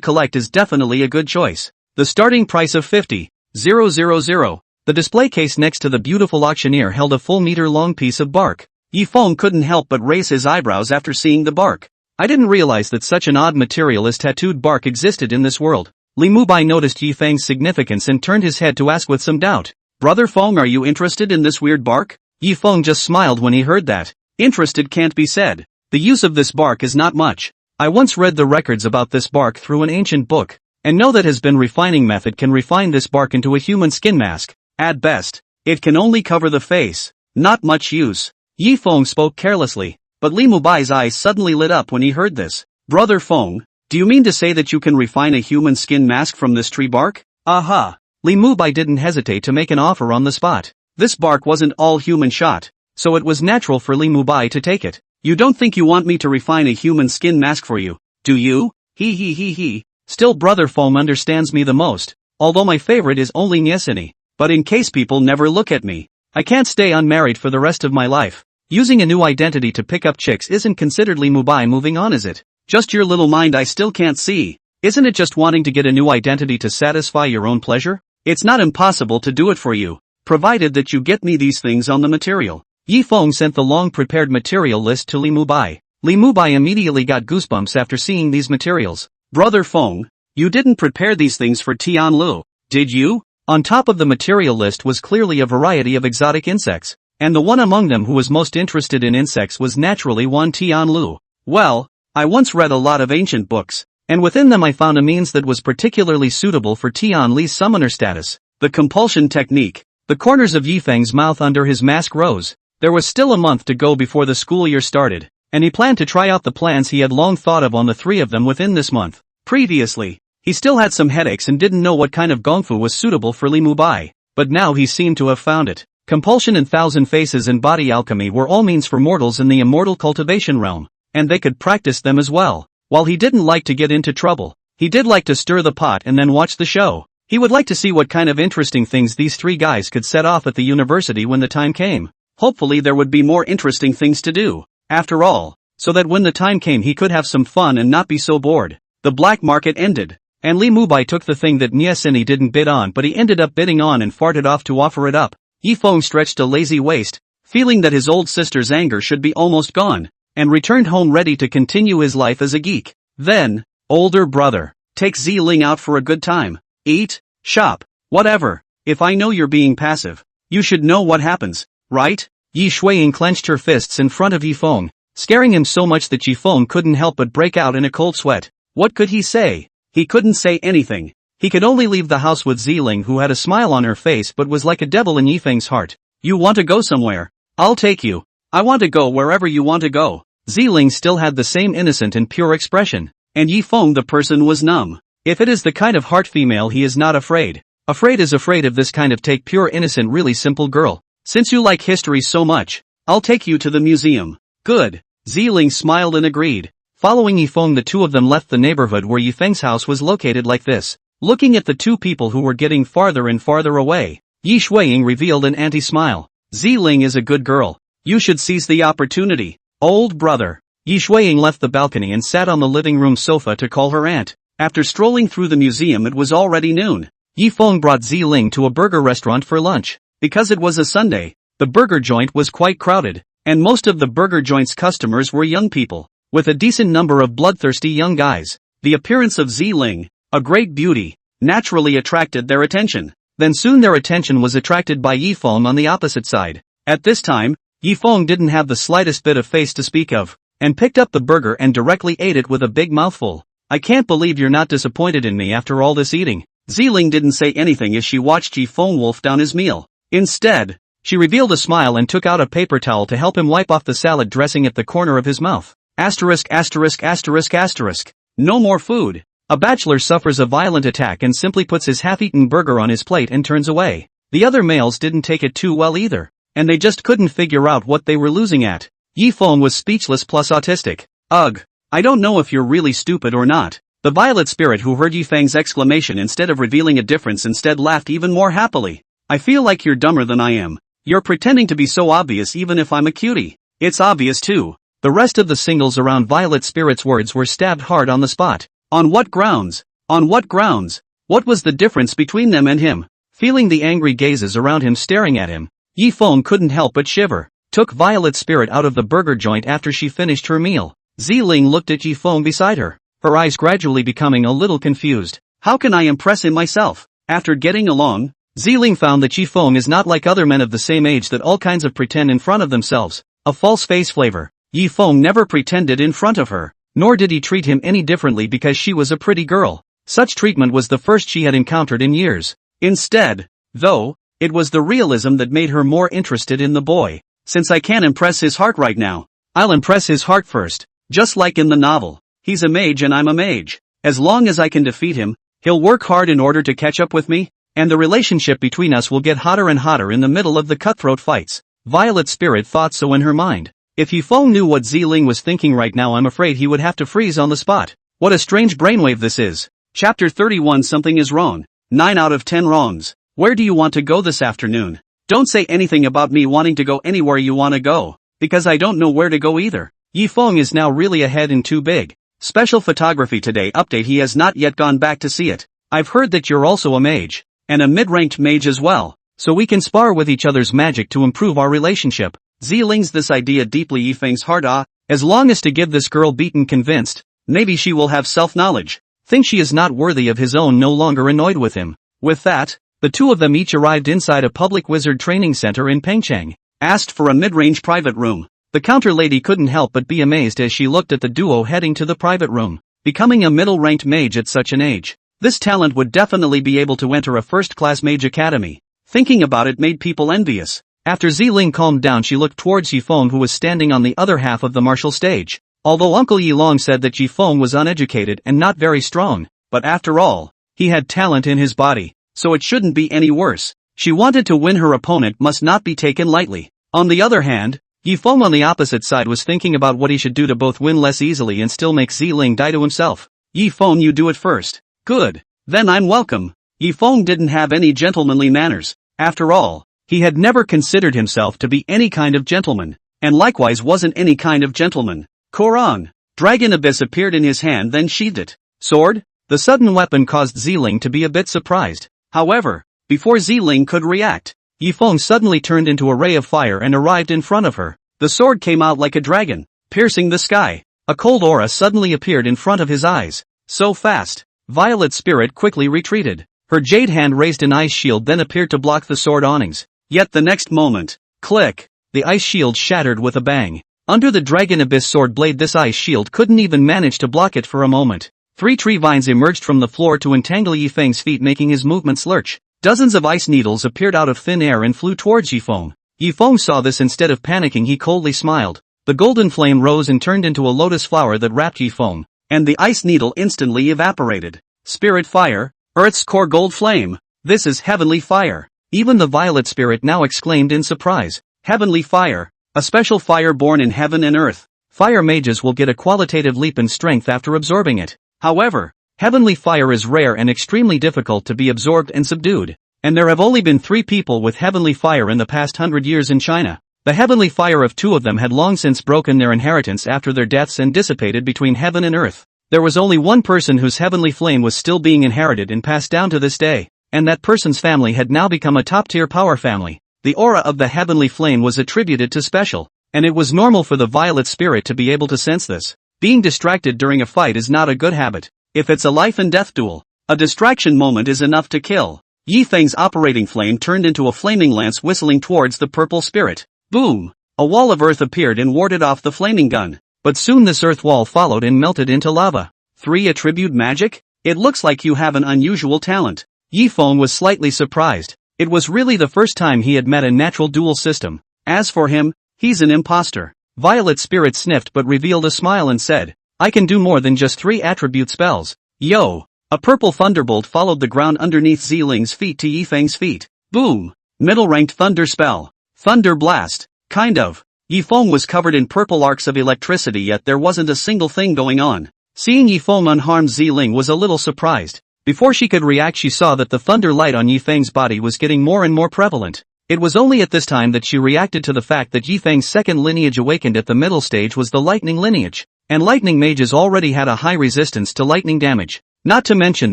Speaker 1: collect is definitely a good choice. The starting price of 50,000. The display case next to the beautiful auctioneer held a full meter-long piece of bark. Yifeng couldn't help but raise his eyebrows after seeing the bark. I didn't realize that such an odd material as tattooed bark existed in this world. Li Mubai noticed Yifeng's significance and turned his head to ask with some doubt. Brother Feng, are you interested in this weird bark? Yifeng just smiled when he heard that. Interested can't be said. The use of this bark is not much. I once read the records about this bark through an ancient book, and know that his refining method can refine this bark into a human skin mask. At best, it can only cover the face. Not much use. Yifeng spoke carelessly, but Li Mubai's eyes suddenly lit up when he heard this. Brother Feng, do you mean to say that you can refine a human skin mask from this tree bark? Aha! Li Mubai didn't hesitate to make an offer on the spot. This bark wasn't all human shot, so it was natural for Li Mubai to take it. You don't think you want me to refine a human skin mask for you, do you? He. Still Brother Feng understands me the most, although my favorite is only Niasini. But in case people never look at me, I can't stay unmarried for the rest of my life. Using a new identity to pick up chicks isn't considered Li Mubai moving on, is it? Just your little mind I still can't see. Isn't it just wanting to get a new identity to satisfy your own pleasure? It's not impossible to do it for you, provided that you get me these things on the material. Yifeng sent the long-prepared material list to Li Mubai. Li Mubai immediately got goosebumps after seeing these materials. Brother Feng, you didn't prepare these things for Tianlu, did you? On top of the material list was clearly a variety of exotic insects, and the one among them who was most interested in insects was naturally one Tianlu. Well, I once read a lot of ancient books, and within them I found a means that was particularly suitable for Tianli's summoner status. The compulsion technique. The corners of Yifeng's mouth under his mask rose. There was still a month to go before the school year started, and he planned to try out the plans he had long thought of on the three of them within this month. Previously, he still had some headaches and didn't know what kind of gongfu was suitable for Li Mubai, but now he seemed to have found it. Compulsion and thousand faces and body alchemy were all means for mortals in the immortal cultivation realm, and they could practice them as well. While he didn't like to get into trouble, he did like to stir the pot and then watch the show. He would like to see what kind of interesting things these three guys could set off at the university when the time came. Hopefully there would be more interesting things to do, after all, so that when the time came he could have some fun and not be so bored. The black market ended, and Li Mubai took the thing that Niasini didn't bid on but he ended up bidding on and farted off to offer it up. Yifeng stretched a lazy waist, feeling that his old sister's anger should be almost gone, and returned home ready to continue his life as a geek. Then, older brother, take Ziling out for a good time. Eat, shop, whatever. If I know you're being passive, you should know what happens, right? Yi Shuiying clenched her fists in front of Yifeng, scaring him so much that Yifeng couldn't help but break out in a cold sweat. What could he say? He couldn't say anything. He could only leave the house with Ziling, who had a smile on her face but was like a devil in Yifeng's heart. You want to go somewhere? I'll take you. I want to go wherever you want to go. Ziling still had the same innocent and pure expression, and Yifeng the person was numb. If it is the kind of heart female he is not afraid. Afraid is afraid of this kind of take pure innocent really simple girl. Since you like history so much, I'll take you to the museum. Good. Ziling smiled and agreed. Following Yifeng, the two of them left the neighborhood where Yifeng's house was located like this. Looking at the two people who were getting farther and farther away, Yi Shuiying revealed an anti-smile. Ziling is a good girl. You should seize the opportunity. Old brother. Yi Shuiying left the balcony and sat on the living room sofa to call her aunt. After strolling through the museum it was already noon. Yifeng brought Ziling to a burger restaurant for lunch. Because it was a Sunday, the burger joint was quite crowded, and most of the burger joint's customers were young people, with a decent number of bloodthirsty young guys. The appearance of Ziling, a great beauty, naturally attracted their attention. Then soon their attention was attracted by Yifeng on the opposite side. At this time, Yifeng didn't have the slightest bit of face to speak of, and picked up the burger and directly ate it with a big mouthful. I can't believe you're not disappointed in me after all this eating. Ziling didn't say anything as she watched Yifeng wolf down his meal. Instead, she revealed a smile and took out a paper towel to help him wipe off the salad dressing at the corner of his mouth. Asterisk asterisk asterisk asterisk. No more food. A bachelor suffers a violent attack and simply puts his half-eaten burger on his plate and turns away. The other males didn't take it too well either, and they just couldn't figure out what they were losing at. Yifeng was speechless plus autistic. Ugh. I don't know if you're really stupid or not. The violet spirit who heard Yifeng's exclamation instead of revealing a difference instead laughed even more happily. I feel like you're dumber than I am. You're pretending to be so obvious even if I'm a cutie. It's obvious too. The rest of the singles around Violet Spirit's words were stabbed hard on the spot. On what grounds? On what grounds? What was the difference between them and him? Feeling the angry gazes around him staring at him, Yifeng couldn't help but shiver. Took Violet Spirit out of the burger joint after she finished her meal. Ziling looked at Yifeng beside her, her eyes gradually becoming a little confused. How can I impress him myself? After getting along, Ziling found that Yifeng is not like other men of the same age that all kinds of pretend in front of themselves. A false face flavor. Yifeng never pretended in front of her, nor did he treat him any differently because she was a pretty girl. Such treatment was the first she had encountered in years. Instead, though, it was the realism that made her more interested in the boy. Since I can't impress his heart right now, I'll impress his heart first. Just like in the novel, he's a mage and I'm a mage. As long as I can defeat him, he'll work hard in order to catch up with me, and the relationship between us will get hotter and hotter in the middle of the cutthroat fights. Violet Spirit thought so in her mind. If Yifeng knew what Ziling was thinking right now, I'm afraid he would have to freeze on the spot. What a strange brainwave this is. Chapter 31. Something is wrong. 9 out of 10 wrongs. Where do you want to go this afternoon? Don't say anything about me wanting to go anywhere you want to go, because I don't know where to go either. Yifeng is now really ahead in too big. Special photography today update. He has not yet gone back to see it. I've heard that you're also a mage, and a mid-ranked mage as well, so we can spar with each other's magic to improve our relationship. Ziling's this idea deeply Yifeng's heart. As long as to give this girl beaten convinced, maybe she will have self-knowledge. Think she is not worthy of his own, no longer annoyed with him. With that, the two of them each arrived inside a public wizard training center in Pengcheng. Asked for a mid-range private room. The counter lady couldn't help but be amazed as she looked at the duo heading to the private room. Becoming a middle-ranked mage at such an age, this talent would definitely be able to enter a first-class mage academy. Thinking about it made people envious. After Ziling calmed down, she looked towards Yifeng, who was standing on the other half of the martial stage. Although Uncle Yilong said that Yifeng was uneducated and not very strong, but after all, he had talent in his body, so it shouldn't be any worse. She wanted to win. Her opponent must not be taken lightly. On the other hand, Yifeng on the opposite side was thinking about what he should do to both win less easily and still make Ziling die to himself. Yifeng, you do it first. Good. Then I'm welcome. Yifeng didn't have any gentlemanly manners. After all, he had never considered himself to be any kind of gentleman, and likewise wasn't any kind of gentleman. Korang. Dragon Abyss appeared in his hand, then sheathed it. Sword? The sudden weapon caused Ziling to be a bit surprised. However, before Ziling could react, Yifeng suddenly turned into a ray of fire and arrived in front of her. The sword came out like a dragon, piercing the sky. A cold aura suddenly appeared in front of his eyes. So fast, Violet Spirit quickly retreated. Her jade hand raised an ice shield, then appeared to block the sword awnings. Yet the next moment, click, the ice shield shattered with a bang. Under the Dragon Abyss sword blade, this ice shield couldn't even manage to block it for a moment. 3 tree vines emerged from the floor to entangle Yifeng's feet, making his movements lurch. Dozens of ice needles appeared out of thin air and flew towards Yifeng. Yifeng saw this. Instead of panicking, he coldly smiled. The golden flame rose and turned into a lotus flower that wrapped Yifeng, and the ice needle instantly evaporated. Spirit fire, Earth's core gold flame. This is heavenly fire. Even the Violet Spirit now exclaimed in surprise. Heavenly fire, a special fire born in heaven and earth. Fire mages will get a qualitative leap in strength after absorbing it. However, heavenly fire is rare and extremely difficult to be absorbed and subdued, and there have only been 3 people with heavenly fire in the past 100 years in China. The heavenly fire of 2 of them had long since broken their inheritance after their deaths and dissipated between heaven and earth. There was only one person whose heavenly flame was still being inherited and passed down to this day, and that person's family had now become a top-tier power family. The aura of the heavenly flame was attributed to special, and it was normal for the Violet Spirit to be able to sense this. Being distracted during a fight is not a good habit. If it's a life and death duel, a distraction moment is enough to kill. Yi Feng's operating flame turned into a flaming lance whistling towards the purple spirit. Boom! A wall of earth appeared and warded off the flaming gun. But soon this earth wall followed and melted into lava. 3 attribute magic? It looks like you have an unusual talent. Yi Feng was slightly surprised. It was really the first time he had met a natural dual system. As for him, he's an imposter. Violet Spirit sniffed but revealed a smile and said, I can do more than just 3 attribute spells. Yo! A purple thunderbolt followed the ground underneath Ziling's feet to Yi Feng's feet. Boom! Middle-ranked thunder spell. Thunder blast. Kind of. Yi Feng was covered in purple arcs of electricity, yet there wasn't a single thing going on. Seeing Yi Feng unharmed, Ziling was a little surprised. Before she could react, she saw that the thunder light on Yi Feng's body was getting more and more prevalent. It was only at this time that she reacted to the fact that Yi Feng's second lineage awakened at the middle stage was the lightning lineage, and lightning mages already had a high resistance to lightning damage. Not to mention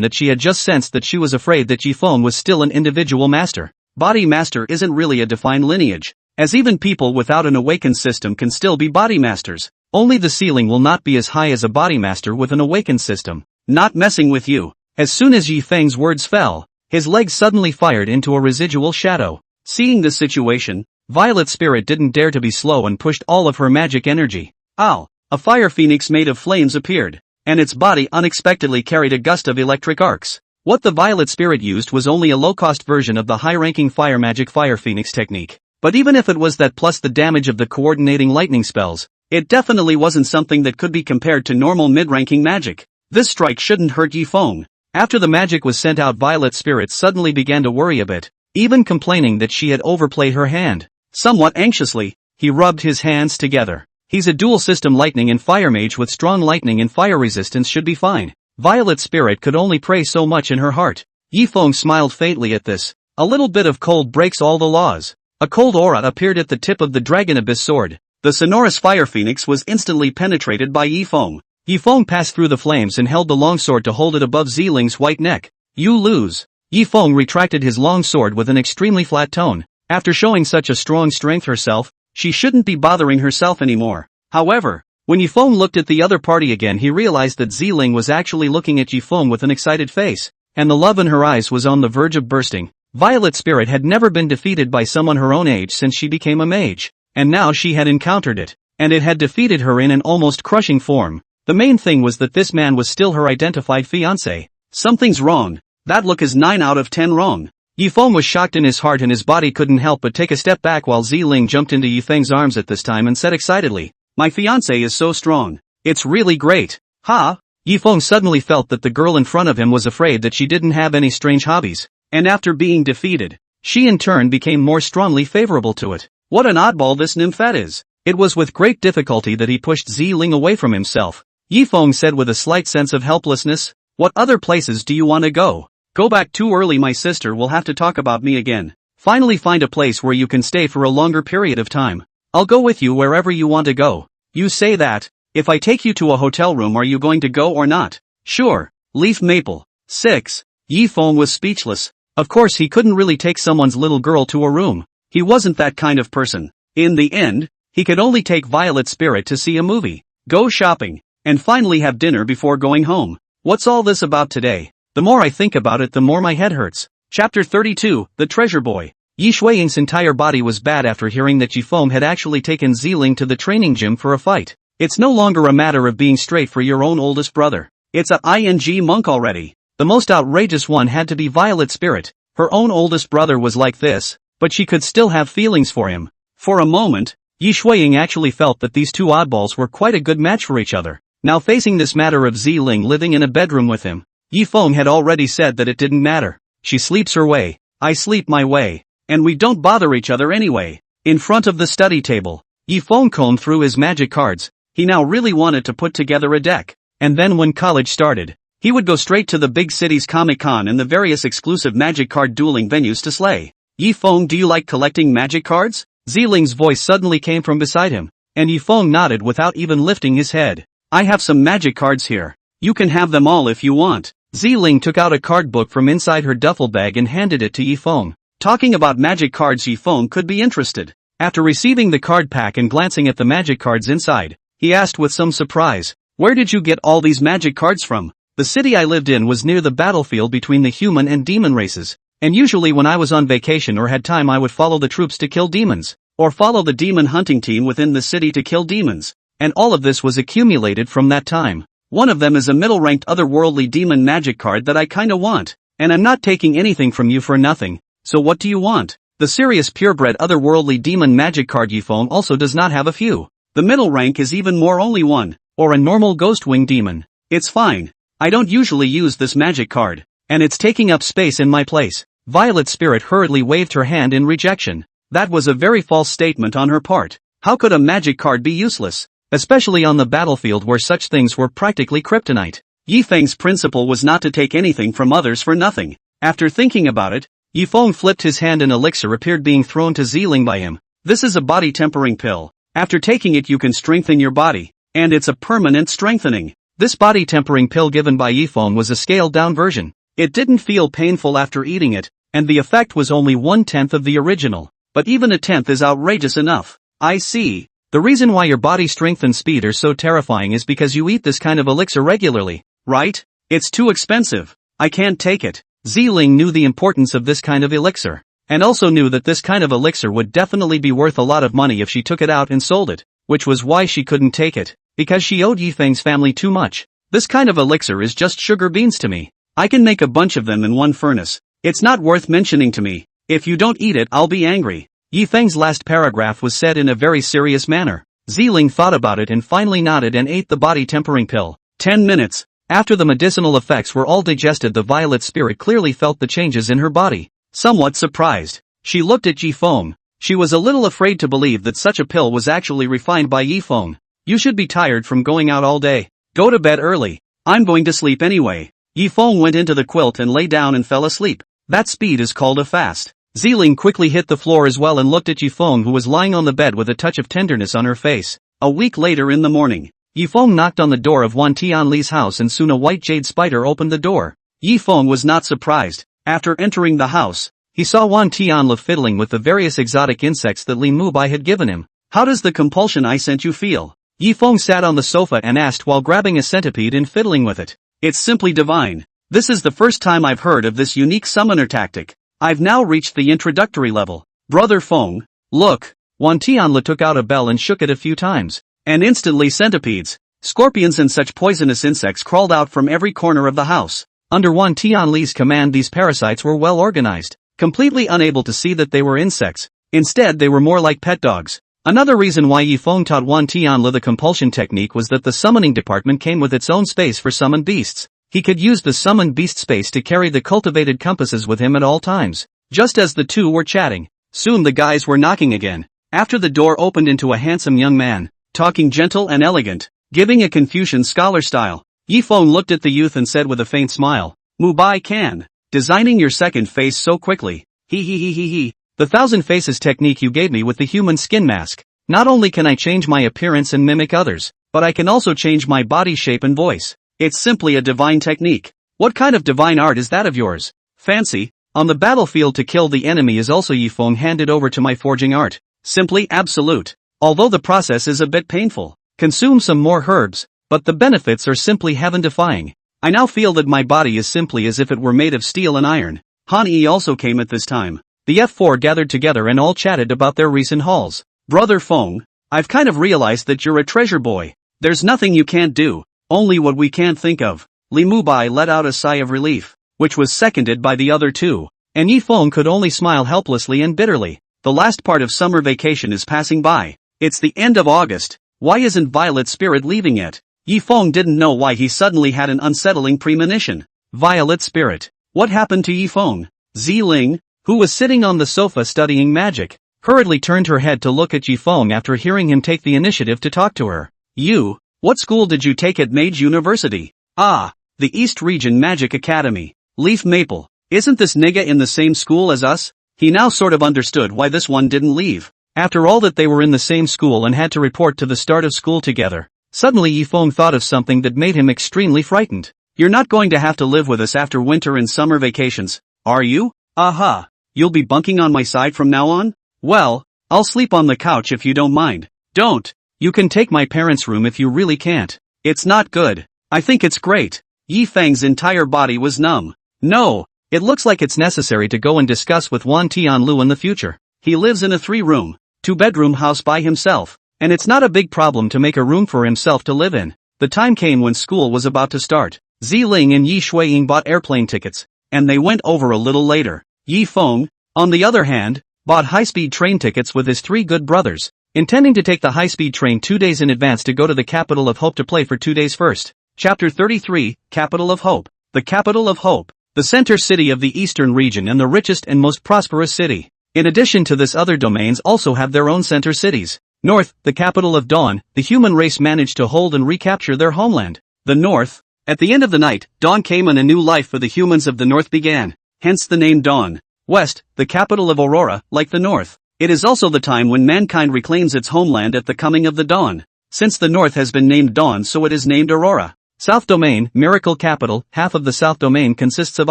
Speaker 1: that she had just sensed that she was afraid that Yi Feng was still an individual master. Body master isn't really a defined lineage, as even people without an awakened system can still be body masters. Only the ceiling will not be as high as a body master with an awakened system. Not messing with you. As soon as Yi Feng's words fell, his legs suddenly fired into a residual shadow. Seeing this situation, Violet Spirit didn't dare to be slow and pushed all of her magic energy. Ow! A fire phoenix made of flames appeared, and its body unexpectedly carried a gust of electric arcs. What the Violet Spirit used was only a low-cost version of the high-ranking fire magic fire phoenix technique. But even if it was that plus the damage of the coordinating lightning spells, it definitely wasn't something that could be compared to normal mid-ranking magic. This strike shouldn't hurt Yi Feng. After the magic was sent out, Violet Spirit suddenly began to worry a bit, even complaining that she had overplayed her hand. Somewhat anxiously, he rubbed his hands together. He's a dual system lightning and fire mage with strong lightning and fire resistance, should be fine. Violet Spirit could only pray so much in her heart. Yi Feng smiled faintly at this. A little bit of cold breaks all the laws. A cold aura appeared at the tip of the Dragon Abyss sword. The sonorous fire phoenix was instantly penetrated by Yi Feng. Yi Feng passed through the flames and held the longsword to hold it above Ziling's white neck. You lose. Yi Feng retracted his long sword with an extremely flat tone. After showing such a strong strength herself, she shouldn't be bothering herself anymore. However, when Yi Feng looked at the other party again, he realized that Ziling was actually looking at Yi Feng with an excited face, and the love in her eyes was on the verge of bursting. Violet Spirit had never been defeated by someone her own age since she became a mage, and now she had encountered it, and it had defeated her in an almost crushing form. The main thing was that this man was still her identified fiancé. Something's wrong. That look is 9 out of 10 wrong. Yi Feng was shocked in his heart, and his body couldn't help but take a step back while Ziling jumped into Yi Feng's arms at this time and said excitedly, My fiancé is so strong. It's really great. Ha! Yi Feng suddenly felt that the girl in front of him was afraid that she didn't have any strange hobbies, and after being defeated, she in turn became more strongly favorable to it. What an oddball this nymphette is. It was with great difficulty that he pushed Ziling away from himself. Yi Feng said with a slight sense of helplessness, What other places do you want to go? Go back too early, my sister will have to talk about me again. Finally find a place where you can stay for a longer period of time. I'll go with you wherever you want to go. You say that. If I take you to a hotel room, are you going to go or not? Sure. Leaf Maple. 6. Yi Feng was speechless. Of course he couldn't really take someone's little girl to a room. He wasn't that kind of person. In the end, he could only take Violet Spirit to see a movie, go shopping, and finally have dinner before going home. What's all this about today? The more I think about it, the more my head hurts. Chapter 32, The Treasure Boy. Yi Shuiying's entire body was bad after hearing that Yi Feng had actually taken Ziling to the training gym for a fight. It's no longer a matter of being straight for your own oldest brother. It's a ing monk already. The most outrageous one had to be Violet Spirit. Her own oldest brother was like this, but she could still have feelings for him. For a moment, Yi Shuiying actually felt that these two oddballs were quite a good match for each other. Now facing this matter of Ziling living in a bedroom with him, Yi Feng had already said that it didn't matter. She sleeps her way, I sleep my way, and we don't bother each other anyway. In front of the study table, Yi Feng combed through his magic cards. He now really wanted to put together a deck, and then when college started, he would go straight to the big city's Comic-Con and the various exclusive magic card dueling venues to slay. Yi Feng, do you like collecting magic cards? Ziling's voice suddenly came from beside him, and Yi Feng nodded without even lifting his head. I have some magic cards here. You can have them all if you want. Ziling took out a card book from inside her duffel bag and handed it to Yi Feng. Talking about magic cards, Yi Feng could be interested. After receiving the card pack and glancing at the magic cards inside, he asked with some surprise, Where did you get all these magic cards from? The city I lived in was near the battlefield between the human and demon races. And usually when I was on vacation or had time I would follow the troops to kill demons, or follow the demon hunting team within the city to kill demons. And all of this was accumulated from that time. One of them is a middle-ranked otherworldly demon magic card that I kinda want. And I'm not taking anything from you for nothing, so what do you want? The serious purebred otherworldly demon magic card Yifeng also does not have a few. The middle rank is even more, only one, or a normal ghost wing demon. It's fine. I don't usually use this magic card, and it's taking up space in my place. Violet Spirit hurriedly waved her hand in rejection. That was a very false statement on her part. How could a magic card be useless? Especially on the battlefield where such things were practically kryptonite. Yifeng's principle was not to take anything from others for nothing. After thinking about it, Yifeng flipped his hand and elixir appeared being thrown to Ziling by him. This is a body tempering pill. After taking it you can strengthen your body, and it's a permanent strengthening. This body tempering pill given by Yifeng was a scaled down version. It didn't feel painful after eating it, and the effect was only 1/10 of the original. But even a tenth is outrageous enough. I see. The reason why your body strength and speed are so terrifying is because you eat this kind of elixir regularly, right? It's too expensive. I can't take it. Ziling knew the importance of this kind of elixir, and also knew that this kind of elixir would definitely be worth a lot of money if she took it out and sold it, which was why she couldn't take it, because she owed Yifeng's family too much. This kind of elixir is just sugar beans to me. I can make a bunch of them in one furnace. It's not worth mentioning to me. If you don't eat it I'll be angry. Yifeng's last paragraph was said in a very serious manner. Ziling thought about it and finally nodded and ate the body tempering pill. 10 minutes. After the medicinal effects were all digested, the Violet Spirit clearly felt the changes in her body. Somewhat surprised, she looked at Yifeng. She was a little afraid to believe that such a pill was actually refined by Yifeng. You should be tired from going out all day. Go to bed early. I'm going to sleep anyway. Yifeng went into the quilt and lay down and fell asleep. That speed is called a fast. Ziling quickly hit the floor as well and looked at Yifeng, who was lying on the bed with a touch of tenderness on her face. A week later in the morning, Yifeng knocked on the door of Wan Tianli's house and soon a white jade spider opened the door. Yifeng was not surprised. After entering the house, he saw Wan Tianli fiddling with the various exotic insects that Li Mubai had given him. How does the compulsion I sent you feel? Yifeng sat on the sofa and asked while grabbing a centipede and fiddling with it. It's simply divine. This is the first time I've heard of this unique summoner tactic. I've now reached the introductory level. Brother Feng, look. Wan Tianli took out a bell and shook it a few times. And instantly centipedes, scorpions and such poisonous insects crawled out from every corner of the house. Under Wan Tianli's command these parasites were well organized, completely unable to see that they were insects. Instead they were more like pet dogs. Another reason why Yifeng taught Wan Tianli the compulsion technique was that the summoning department came with its own space for summoned beasts. He could use the summoned beast space to carry the cultivated compasses with him at all times. Just as the two were chatting, soon the guys were knocking again. After the door opened into a handsome young man, talking gentle and elegant, giving a Confucian scholar style. Yifeng looked at the youth and said with a faint smile, Mubai can. Designing your second face so quickly. He. The thousand faces technique you gave me with the human skin mask. Not only can I change my appearance and mimic others, but I can also change my body shape and voice. It's simply a divine technique. What kind of divine art is that of yours? Fancy. On the battlefield to kill the enemy is also Yifeng handed over to my forging art. Simply absolute. Although the process is a bit painful. Consume some more herbs, but the benefits are simply heaven-defying. I now feel that my body is simply as if it were made of steel and iron. Han Yi also came at this time. The F4 gathered together and all chatted about their recent hauls. Brother Feng, I've kind of realized that you're a treasure boy. There's nothing you can't do. Only what we can't think of. Li Mubai let out a sigh of relief, which was seconded by the other two, and Yifeng could only smile helplessly and bitterly. The last part of summer vacation is passing by. It's the end of August. Why isn't Violet Spirit leaving yet? Yifeng didn't know why he suddenly had an unsettling premonition. Violet Spirit. What happened to Yifeng? Ziling, who was sitting on the sofa studying magic, hurriedly turned her head to look at Yifeng after hearing him take the initiative to talk to her. You? What school did you take at Mage University? Ah, the East Region Magic Academy. Leaf Maple. Isn't this nigga in the same school as us? He now sort of understood why this one didn't leave. After all that they were in the same school and had to report to the start of school together. Suddenly Yifeng thought of something that made him extremely frightened. You're not going to have to live with us after winter and summer vacations, are you? Aha. You'll be bunking on my side from now on? Well, I'll sleep on the couch if you don't mind. Don't. You can take my parents' room if you really can't. It's not good. I think it's great. Yifeng's entire body was numb. No, It looks like it's necessary to go and discuss with Wan Tianlu in the future. He lives in a 3-room, 2-bedroom house by himself, and it's not a big problem to make a room for himself to live in. The time came when school was about to start. Ziling and Yi Shuiying bought airplane tickets, and they went over a little later. Yi Feng, on the other hand, bought high-speed train tickets with his 3 good brothers, intending to take the high-speed train 2 days in advance to go to the capital of Hope to play for 2 days first. Chapter 33, Capital of Hope. The capital of Hope, the center city of the eastern region and the richest and most prosperous city. In addition to this, other domains also have their own center cities. North, the capital of Dawn, the human race managed to hold and recapture their homeland. The North. At the end of the night, dawn came and a new life for the humans of the North began, hence the name Dawn. West, the capital of Aurora, like the North. It is also the time when mankind reclaims its homeland at the coming of the dawn. Since the North has been named Dawn, so it is named Aurora. South Domain, miracle capital, half of the South Domain consists of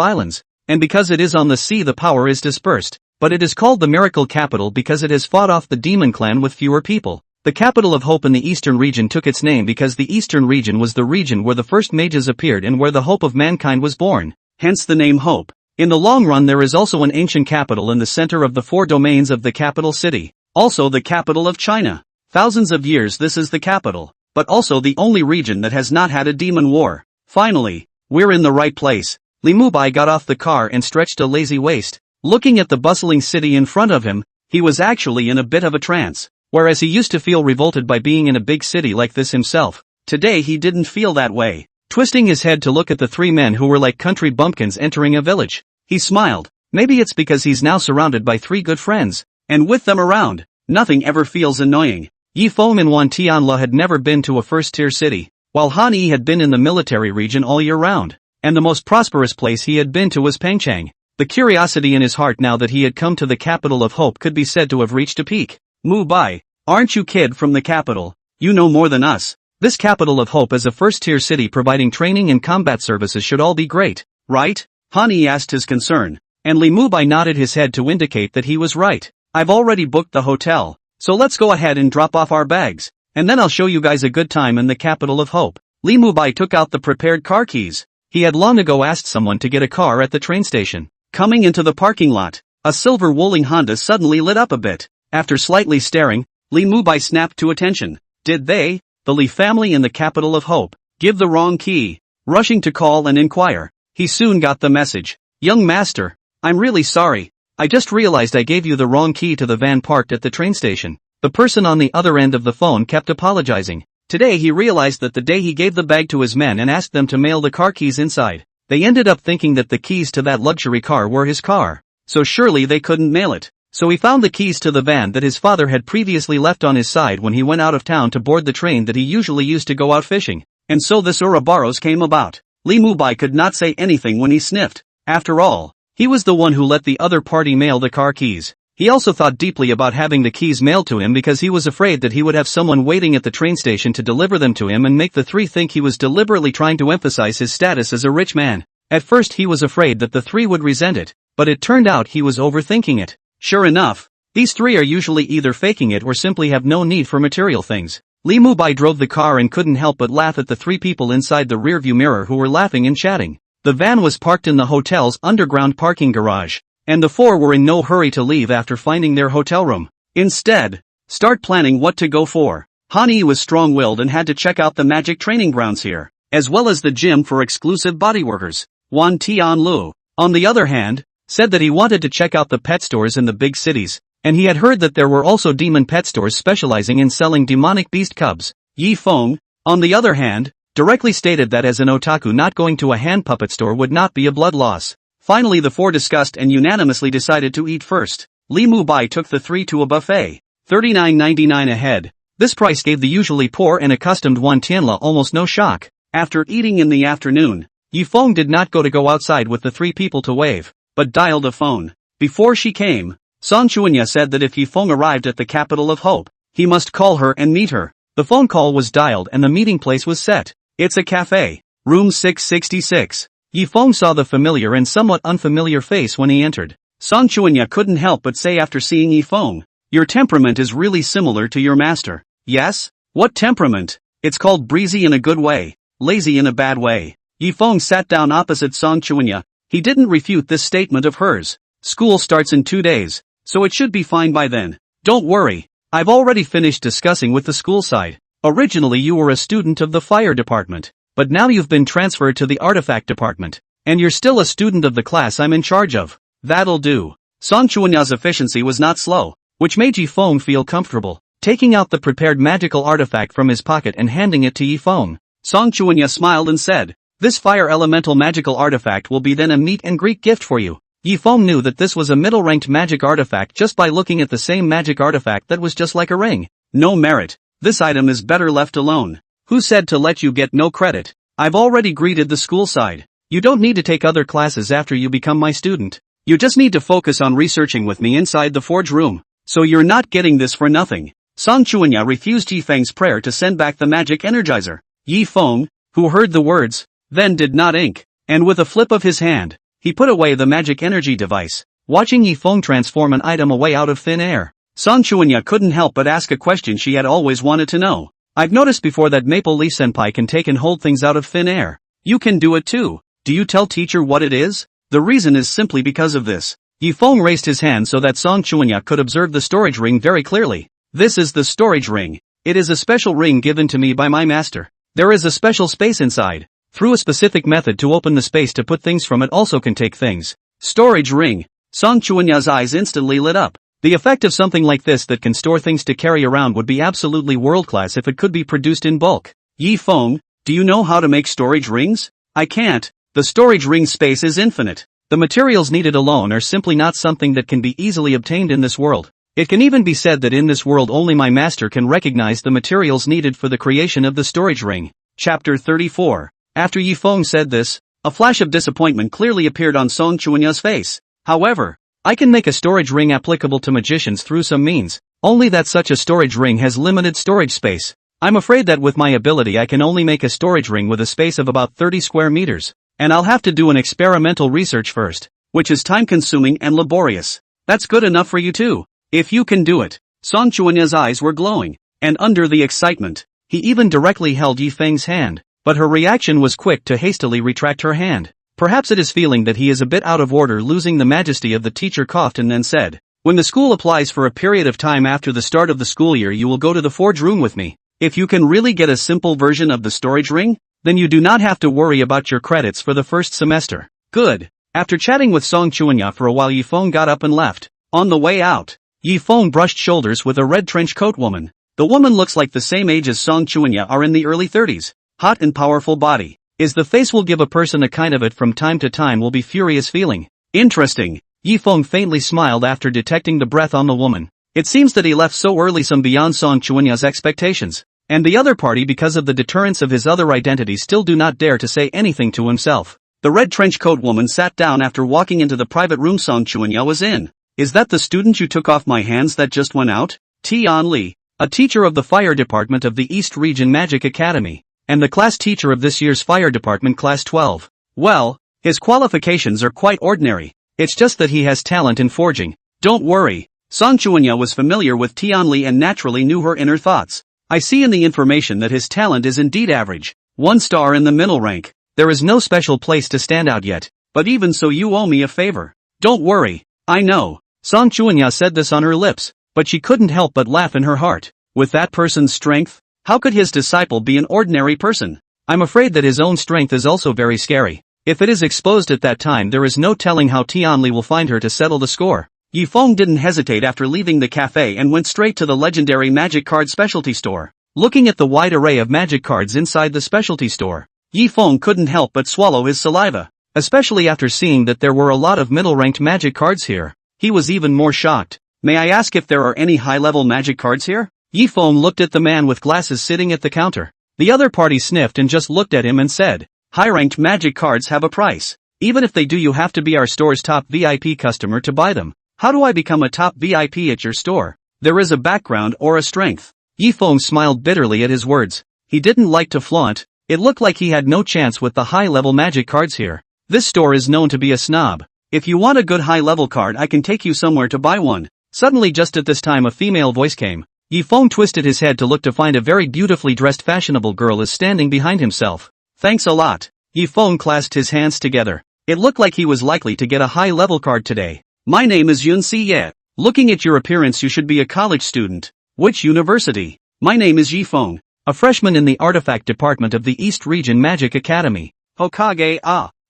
Speaker 1: islands, and because it is on the sea the power is dispersed, but it is called the miracle capital because it has fought off the demon clan with fewer people. The capital of Hope in the eastern region took its name because the eastern region was the region where the first mages appeared and where the hope of mankind was born, hence the name Hope. In the long run there is also an ancient capital in the center of the 4 domains of the capital city, also the capital of China. Thousands of years this is the capital, but also the only region that has not had a demon war. Finally, we're in the right place. Li Mubai got off the car and stretched a lazy waist. Looking at the bustling city in front of him, he was actually in a bit of a trance. Whereas he used to feel revolted by being in a big city like this himself, today he didn't feel that way. Twisting his head to look at the 3 men who were like country bumpkins entering a village, he smiled. Maybe it's because he's now surrounded by 3 good friends, and with them around, nothing ever feels annoying. Yi Feng and Wan Tianla had never been to a first-tier city, while Han Yi had been in the military region all year round, and the most prosperous place he had been to was Pengcheng. The curiosity in his heart now that he had come to the capital of Hope could be said to have reached a peak. Mubai, aren't you kid from the capital? You know more than us. This capital of Hope as a first-tier city providing training and combat services should all be great, right? Han Yi asked his concern, and Li Mubai nodded his head to indicate that he was right. I've already booked the hotel, so let's go ahead and drop off our bags, and then I'll show you guys a good time in the capital of Hope. Li Mubai took out the prepared car keys. He had long ago asked someone to get a car at the train station. Coming into the parking lot, a silver Wuling Honda suddenly lit up a bit. After slightly staring, Li Mubai snapped to attention. Did they, the Li family in the capital of Hope, give the wrong key? Rushing to call and inquire, he soon got the message. Young master, I'm really sorry. I just realized I gave you the wrong key to the van parked at the train station. The person on the other end of the phone kept apologizing. Today he realized that the day he gave the bag to his men and asked them to mail the car keys inside, they ended up thinking that the keys to that luxury car were his car. So surely they couldn't mail it. So he found the keys to the van that his father had previously left on his side when he went out of town to board the train that he usually used to go out fishing. And so this Ouroboros came about. Li Mubai could not say anything when he sniffed. After all, he was the one who let the other party mail the car keys. He also thought deeply about having the keys mailed to him because he was afraid that he would have someone waiting at the train station to deliver them to him and make the 3 think he was deliberately trying to emphasize his status as a rich man. At first he was afraid that the 3 would resent it, but it turned out he was overthinking it. Sure enough, these 3 are usually either faking it or simply have no need for material things. Li Mubai drove the car and couldn't help but laugh at the 3 people inside the rearview mirror who were laughing and chatting. The van was parked in the hotel's underground parking garage, and the 4 were in no hurry to leave after finding their hotel room. Instead, start planning what to go for. Han Yi was strong-willed and had to check out the magic training grounds here, as well as the gym for exclusive bodyworkers. Wan Tianlu, on the other hand, said that he wanted to check out the pet stores in the big cities, and he had heard that there were also demon pet stores specializing in selling demonic beast cubs. Yi Feng, on the other hand, directly stated that as an otaku not going to a hand puppet store would not be a blood loss. Finally the 4 discussed and unanimously decided to eat first. Li Mubai took the 3 to a buffet, $39.99 a head. This price gave the usually poor and accustomed Wan Tianla almost no shock. After eating in the afternoon, Yi Feng did not go outside with the 3 people to wave, but dialed a phone. Before she came, Song Chuanya said that if Yi Feng arrived at the capital of Hope, he must call her and meet her. The phone call was dialed and the meeting place was set. It's a cafe, room 666. Yi Feng saw the familiar and somewhat unfamiliar face when he entered. Song Chuanya couldn't help but say after seeing Yi Feng, your temperament is really similar to your master. Yes? What temperament? It's called breezy in a good way, lazy in a bad way. Yi Feng sat down opposite Song Chuanya. He didn't refute this statement of hers. School starts in 2 days, so it should be fine by then. Don't worry. I've already finished discussing with the school side. Originally you were a student of the fire department, but now you've been transferred to the artifact department, and you're still a student of the class I'm in charge of. That'll do. Song Chuanya's efficiency was not slow, which made Yifeng feel comfortable. Taking out the prepared magical artifact from his pocket and handing it to Yifeng, Song Chuanya smiled and said, "This fire elemental magical artifact will be then a meet and greet gift for you." Yifeng knew that this was a middle-ranked magic artifact just by looking at the same magic artifact that was just like a ring. No merit. This item is better left alone. Who said to let you get no credit? I've already greeted the school side. You don't need to take other classes after you become my student. You just need to focus on researching with me inside the forge room. So you're not getting this for nothing. Song Chuanya refused Yifeng's prayer to send back the magic energizer. Yifeng, who heard the words, then did not ink, and with a flip of his hand, he put away the magic energy device, watching Yifeng transform an item away out of thin air. Song Chuanya couldn't help but ask a question she had always wanted to know. I've noticed before that Maple Leaf Senpai can take and hold things out of thin air. You can do it too. Do you tell teacher what it is? The reason is simply because of this. Yifeng raised his hand so that Song Chuanya could observe the storage ring very clearly. This is the storage ring. It is a special ring given to me by my master. There is a special space inside. Through a specific method to open the space to put things from it also can take things. Storage ring. Song Chuanya's eyes instantly lit up. The effect of something like this that can store things to carry around would be absolutely world-class if it could be produced in bulk. Yifeng, do you know how to make storage rings? I can't. The storage ring space is infinite. The materials needed alone are simply not something that can be easily obtained in this world. It can even be said that in this world only my master can recognize the materials needed for the creation of the storage ring. Chapter 34. After Yifeng said this, a flash of disappointment clearly appeared on Song Chuanya's face. However, I can make a storage ring applicable to magicians through some means, only that such a storage ring has limited storage space. I'm afraid that with my ability I can only make a storage ring with a space of about 30 square meters, and I'll have to do an experimental research first, which is time-consuming and laborious. That's good enough for you too. If you can do it. Song Chuanya's eyes were glowing, and under the excitement, he even directly held Yifeng's hand, but her reaction was quick to hastily retract her hand. Perhaps it is feeling that he is a bit out of order, losing the majesty of the teacher, coughed and then said, "When the school applies for a period of time after the start of the school year, you will go to the forge room with me. If you can really get a simple version of the storage ring, then you do not have to worry about your credits for the first semester." Good. After chatting with Song Chuanya for a while, Yifeng got up and left. On the way out, Yifeng brushed shoulders with a red trench coat woman. The woman looks like the same age as Song Chuanya, are in the early 30s. Hot and powerful body. Is the face will give a person a kind of it from time to time will be furious feeling. Interesting. Yifeng faintly smiled after detecting the breath on the woman. It seems that he left so early, some beyond Song Chuanya's expectations. And the other party, because of the deterrence of his other identity, still do not dare to say anything to himself. The red trench coat woman sat down after walking into the private room Song Chuanya was in. Is that the student you took off my hands that just went out? Tian Li, a teacher of the fire department of the East Region Magic Academy, and the class teacher of this year's fire department class 12. Well, his qualifications are quite ordinary. It's just that he has talent in forging. Don't worry. Song Chuanya was familiar with Tian Li and naturally knew her inner thoughts. I see in the information that his talent is indeed average. 1 star in the middle rank. There is no special place to stand out yet, but even so you owe me a favor. Don't worry. I know. Song Chuanya said this on her lips, but she couldn't help but laugh in her heart. With that person's strength, how could his disciple be an ordinary person? I'm afraid that his own strength is also very scary. If it is exposed at that time, there is no telling how Tian Li will find her to settle the score. Yifeng didn't hesitate after leaving the cafe and went straight to the legendary magic card specialty store. Looking at the wide array of magic cards inside the specialty store, Yifeng couldn't help but swallow his saliva, especially after seeing that there were a lot of middle-ranked magic cards here. He was even more shocked. May I ask if there are any high-level magic cards here? Yifeng looked at the man with glasses sitting at the counter. The other party sniffed and just looked at him and said, "High-ranked magic cards have a price. Even if they do, you have to be our store's top VIP customer to buy them. How do I become a top VIP at your store? There is a background or a strength." Yifeng smiled bitterly at his words. He didn't like to flaunt. It looked like he had no chance with the high-level magic cards here. This store is known to be a snob. If you want a good high-level card, I can take you somewhere to buy one. Suddenly, just at this time, a female voice came. Yifeng twisted his head to look to find a very beautifully dressed fashionable girl is standing behind himself. "Thanks a lot." Yifeng clasped his hands together. It looked like he was likely to get a high-level card today. My name is Yun Si-ye. Looking at your appearance you should be a college student. Which university? My name is Yi Feng, a freshman in the artifact department of the East Region Magic Academy. Hokage,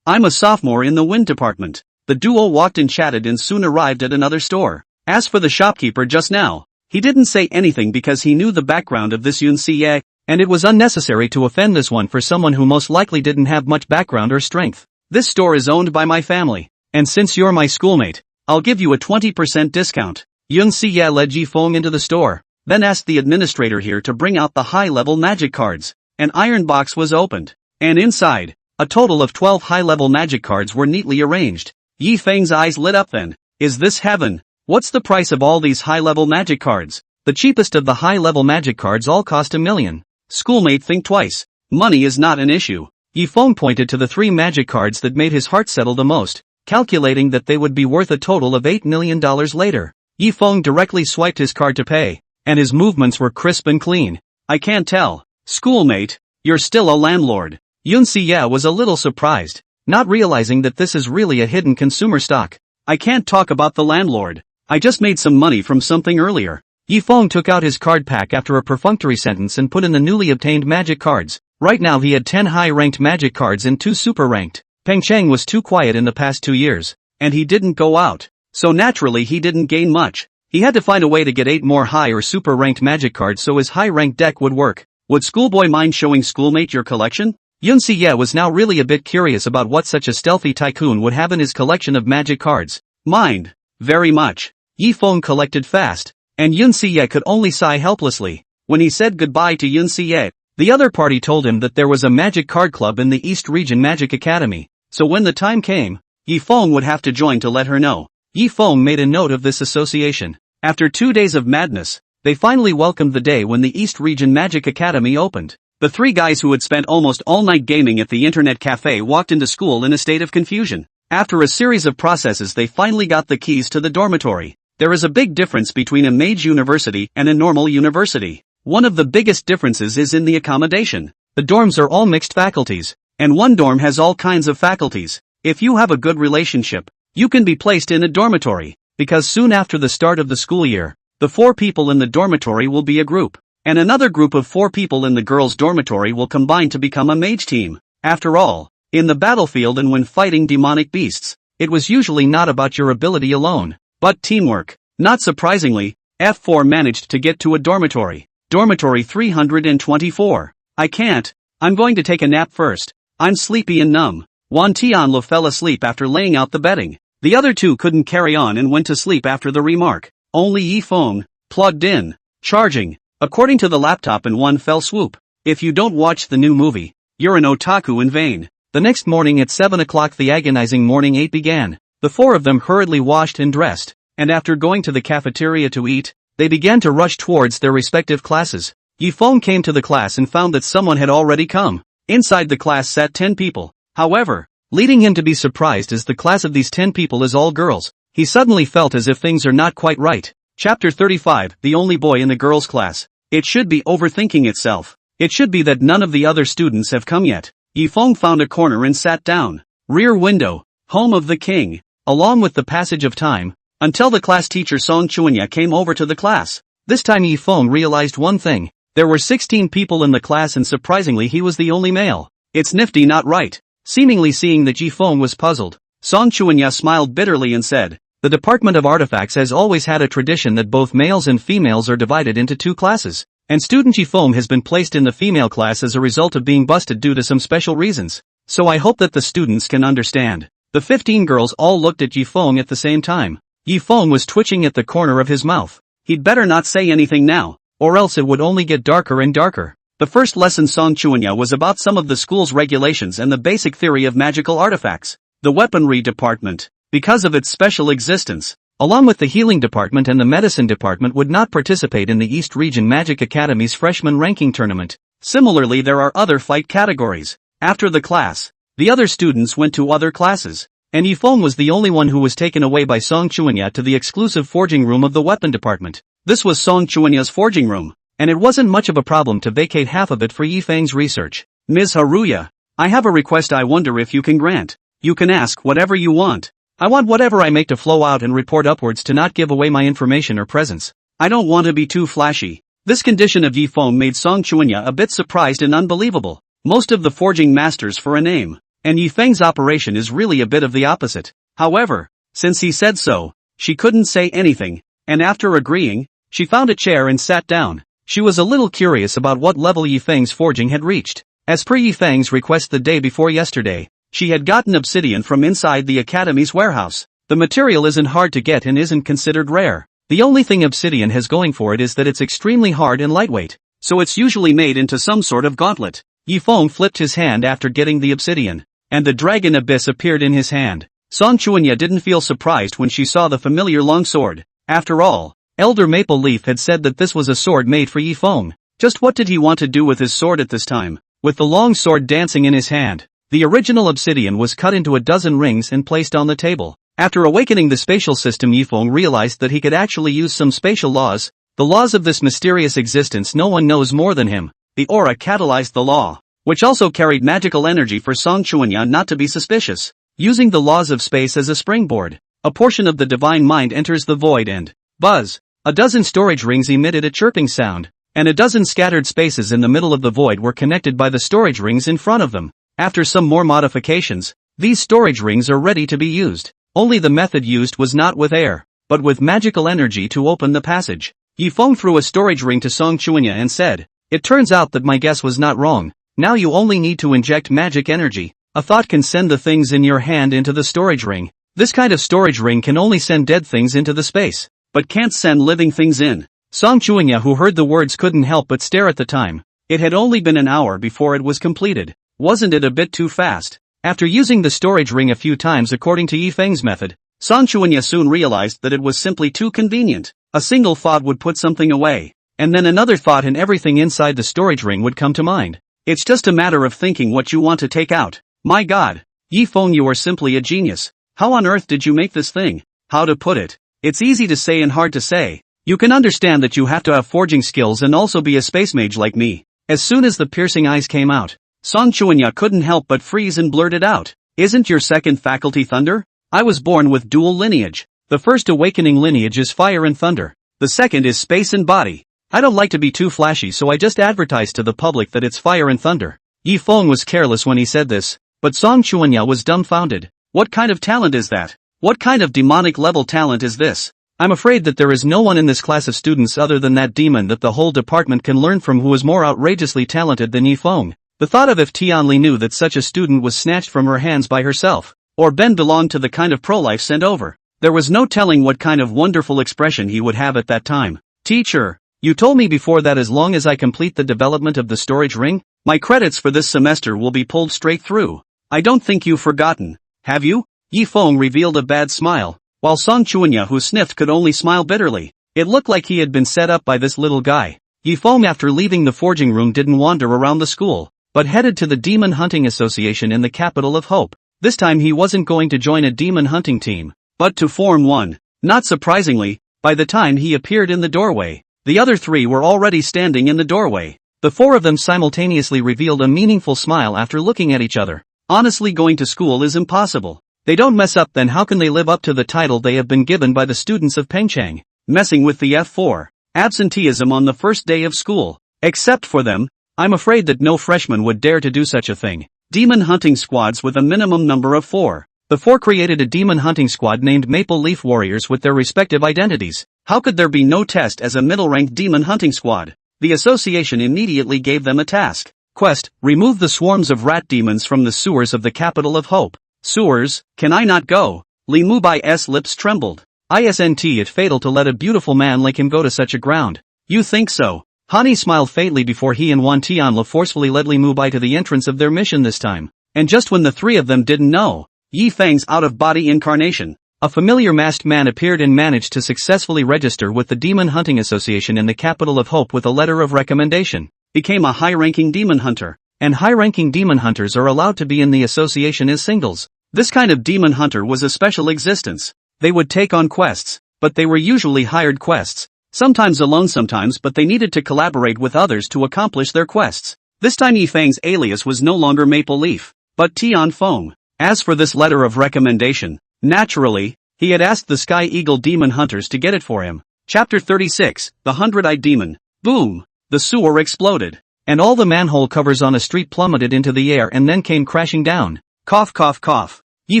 Speaker 1: I'm a sophomore in the wind department. The duo walked and chatted and soon arrived at another store. As for the shopkeeper just now, he didn't say anything because he knew the background of this Yun Si-ye, and it was unnecessary to offend this one for someone who most likely didn't have much background or strength. This store is owned by my family, and since you're my schoolmate, I'll give you a 20% discount. Yun Si-ye led Ji Feng into the store, then asked the administrator here to bring out the high-level magic cards. An iron box was opened, and inside, a total of 12 high-level magic cards were neatly arranged. Yi Feng's eyes lit up then. Is this heaven? What's the price of all these high-level magic cards? The cheapest of the high-level magic cards all cost $1 million. Schoolmate, think twice. Money is not an issue. Yi Feng pointed to the 3 magic cards that made his heart settle the most, calculating that they would be worth a total of $8 million later. Yi Feng directly swiped his card to pay, and his movements were crisp and clean. I can't tell. Schoolmate, you're still a landlord. Yun Si-ye was a little surprised, not realizing that this is really a hidden consumer stock. I can't talk about the landlord. I just made some money from something earlier. Yi Feng took out his card pack after a perfunctory sentence and put in the newly obtained magic cards. Right now he had 10 high-ranked magic cards and 2 super-ranked. Peng Cheng was too quiet in the past 2 years, and he didn't go out, so naturally he didn't gain much. He had to find a way to get 8 more high or super-ranked magic cards so his high-ranked deck would work. Would schoolboy mind showing schoolmate your collection? Yun Si-ye was now really a bit curious about what such a stealthy tycoon would have in his collection of magic cards. Mind. Very much. Yi Feng collected fast, and Yun Si-ye could only sigh helplessly. When he said goodbye to Yun Si-ye, the other party told him that there was a magic card club in the East Region Magic Academy, so when the time came, Yi Feng would have to join to let her know. Yi Feng made a note of this association. After 2 days of madness, they finally welcomed the day when the East Region Magic Academy opened. The 3 guys who had spent almost all night gaming at the internet cafe walked into school in a state of confusion. After a series of processes they finally got the keys to the dormitory. There is a big difference between a mage university and a normal university. One of the biggest differences is in the accommodation. The dorms are all mixed faculties, and one dorm has all kinds of faculties. If you have a good relationship, you can be placed in a dormitory, because soon after the start of the school year, the 4 people in the dormitory will be a group, and another group of 4 people in the girls' dormitory will combine to become a mage team. After all, in the battlefield and when fighting demonic beasts, it was usually not about your ability alone, but teamwork. Not surprisingly, F4 managed to get to a dormitory. Dormitory 324. I can't. I'm going to take a nap first. I'm sleepy and numb. Wan Tianlu fell asleep after laying out the bedding. The other 2 couldn't carry on and went to sleep after the remark. Only Yi Feng, plugged in, charging, according to the laptop in one fell swoop. If you don't watch the new movie, you're an otaku in vain. The next morning at 7 o'clock the agonizing morning 8 began. The 4 of them hurriedly washed and dressed, and after going to the cafeteria to eat, they began to rush towards their respective classes. Yi Feng came to the class and found that someone had already come. Inside the class sat 10 people. However, leading him to be surprised as the class of these 10 people is all girls, he suddenly felt as if things are not quite right. Chapter 35, the only boy in the girls' class. It should be overthinking itself. It should be that none of the other students have come yet. Yi Feng found a corner and sat down. Rear window, home of the king. Along with the passage of time, until the class teacher Song Chuanya came over to the class. This time Yi Feng realized one thing. There were 16 people in the class and surprisingly he was the only male. It's nifty, not right. Seemingly seeing that Yi Feng was puzzled, Song Chuanya smiled bitterly and said, the Department of Artifacts has always had a tradition that both males and females are divided into 2 classes, and student Yi Feng has been placed in the female class as a result of being busted due to some special reasons. So I hope that the students can understand. The 15 girls all looked at Yi Feng at the same time. Yi Feng was twitching at the corner of his mouth. He'd better not say anything now, or else it would only get darker and darker. The first lesson Song Chuanya was about some of the school's regulations and the basic theory of magical artifacts. The weaponry department, because of its special existence, along with the healing department and the medicine department, would not participate in the East Region Magic Academy's freshman ranking tournament. Similarly, there are other fight categories. After the class, the other students went to other classes, and Yi Feng was the only one who was taken away by Song Chuanya to the exclusive forging room of the weapon department. This was Song Chuanya's forging room, and it wasn't much of a problem to vacate half of it for Yi Feng's research. Ms. Haruya, I have a request I wonder if you can grant. You can ask whatever you want. I want whatever I make to flow out and report upwards to not give away my information or presence. I don't want to be too flashy. This condition of Yi Feng made Song Chuanya a bit surprised and unbelievable. Most of the forging masters for a name, and Yi Feng's operation is really a bit of the opposite. However, since he said so, she couldn't say anything, and after agreeing, she found a chair and sat down. She was a little curious about what level Yi Feng's forging had reached. As per Yi Feng's request the day before yesterday, she had gotten obsidian from inside the academy's warehouse. The material isn't hard to get and isn't considered rare. The only thing obsidian has going for it is that it's extremely hard and lightweight, so it's usually made into some sort of gauntlet. Yi Feng flipped his hand after getting the obsidian, and the dragon abyss appeared in his hand. Song Chuanya didn't feel surprised when she saw the familiar long sword. After all, Elder Maple Leaf had said that this was a sword made for Yi Feng. Just what did he want to do with his sword at this time? With the long sword dancing in his hand, the original obsidian was cut into a dozen rings and placed on the table. After awakening the spatial system, Yi Feng realized that he could actually use some spatial laws, the laws of this mysterious existence no one knows more than him. The aura catalyzed the law, which also carried magical energy for Song Chuanya not to be suspicious. Using the laws of space as a springboard, a portion of the divine mind enters the void and, buzz, a dozen storage rings emitted a chirping sound, and a dozen scattered spaces in the middle of the void were connected by the storage rings in front of them. After some more modifications, these storage rings are ready to be used. Only the method used was not with air, but with magical energy to open the passage. Yi Feng threw a storage ring to Song Chuanya and said, "It turns out that my guess was not wrong. Now you only need to inject magic energy. A thought can send the things in your hand into the storage ring. This kind of storage ring can only send dead things into the space, but can't send living things in." Song Chuanya, who heard the words, couldn't help but stare at the time. It had only been an hour before it was completed. Wasn't it a bit too fast? After using the storage ring a few times according to Yi Feng's method, Song Chuanya soon realized that it was simply too convenient. A single thought would put something away, and then another thought and everything inside the storage ring would come to mind. It's just a matter of thinking what you want to take out. My God, Yi Feng, you are simply a genius. How on earth did you make this thing? How to put it? It's easy to say and hard to say. You can understand that you have to have forging skills and also be a space mage like me. As soon as the piercing eyes came out, Song Chuanya couldn't help but freeze and blurted out, "Isn't your second faculty thunder? I was born with dual lineage. The first awakening lineage is fire and thunder. The second is space and body. I don't like to be too flashy, so I just advertised to the public that it's fire and thunder." Yi Feng was careless when he said this, but Song Chuanya was dumbfounded. What kind of talent is that? What kind of demonic level talent is this? I'm afraid that there is no one in this class of students other than that demon that the whole department can learn from who is more outrageously talented than Yi Feng. The thought of if Tianli knew that such a student was snatched from her hands by herself, or Ben belonged to the kind of pro-life sent over, there was no telling what kind of wonderful expression he would have at that time. "Teacher, you told me before that as long as I complete the development of the storage ring, my credits for this semester will be pulled straight through. I don't think you've forgotten, have you?" Yi Feng revealed a bad smile, while Song Chuanya, who sniffed, could only smile bitterly. It looked like he had been set up by this little guy. Yi Feng, after leaving the forging room, didn't wander around the school, but headed to the Demon Hunting Association in the capital of Hope. This time he wasn't going to join a demon hunting team, but to form one. Not surprisingly, by the time he appeared in the doorway, the other three were already standing in the doorway. The four of them simultaneously revealed a meaningful smile after looking at each other. Honestly, going to school is impossible. They don't mess up, then how can they live up to the title they have been given by the students of Pengchang? Messing with the F4, absenteeism on the first day of school. Except for them, I'm afraid that no freshman would dare to do such a thing. Demon hunting squads with a minimum number of 4. The 4 created a demon hunting squad named Maple Leaf Warriors with their respective identities. How could there be no test as a middle-ranked demon hunting squad? The association immediately gave them a task. Quest: remove the swarms of rat demons from the sewers of the capital of Hope. Sewers? Can I not go? Li Mubai's lips trembled. Isn't it fatal to let a beautiful man like him go to such a ground? You think so? Hani smiled faintly before he and Wan Tianla forcefully led Li Mubai to the entrance of their mission this time. And just when the three of them didn't know, Yi Feng's out-of-body incarnation, a familiar masked man, appeared and managed to successfully register with the Demon Hunting Association in the capital of Hope with a letter of recommendation. Became a high-ranking demon hunter. And high-ranking demon hunters are allowed to be in the association as singles. This kind of demon hunter was a special existence. They would take on quests, but they were usually hired quests. Sometimes alone, sometimes, but they needed to collaborate with others to accomplish their quests. This time Yi Feng's alias was no longer Maple Leaf, but Tian Feng. As for this letter of recommendation, naturally, he had asked the Sky Eagle Demon Hunters to get it for him. Chapter 36, The Hundred-Eyed Demon. Boom! The sewer exploded, and all the manhole covers on a street plummeted into the air and then came crashing down. Cough cough cough. Yi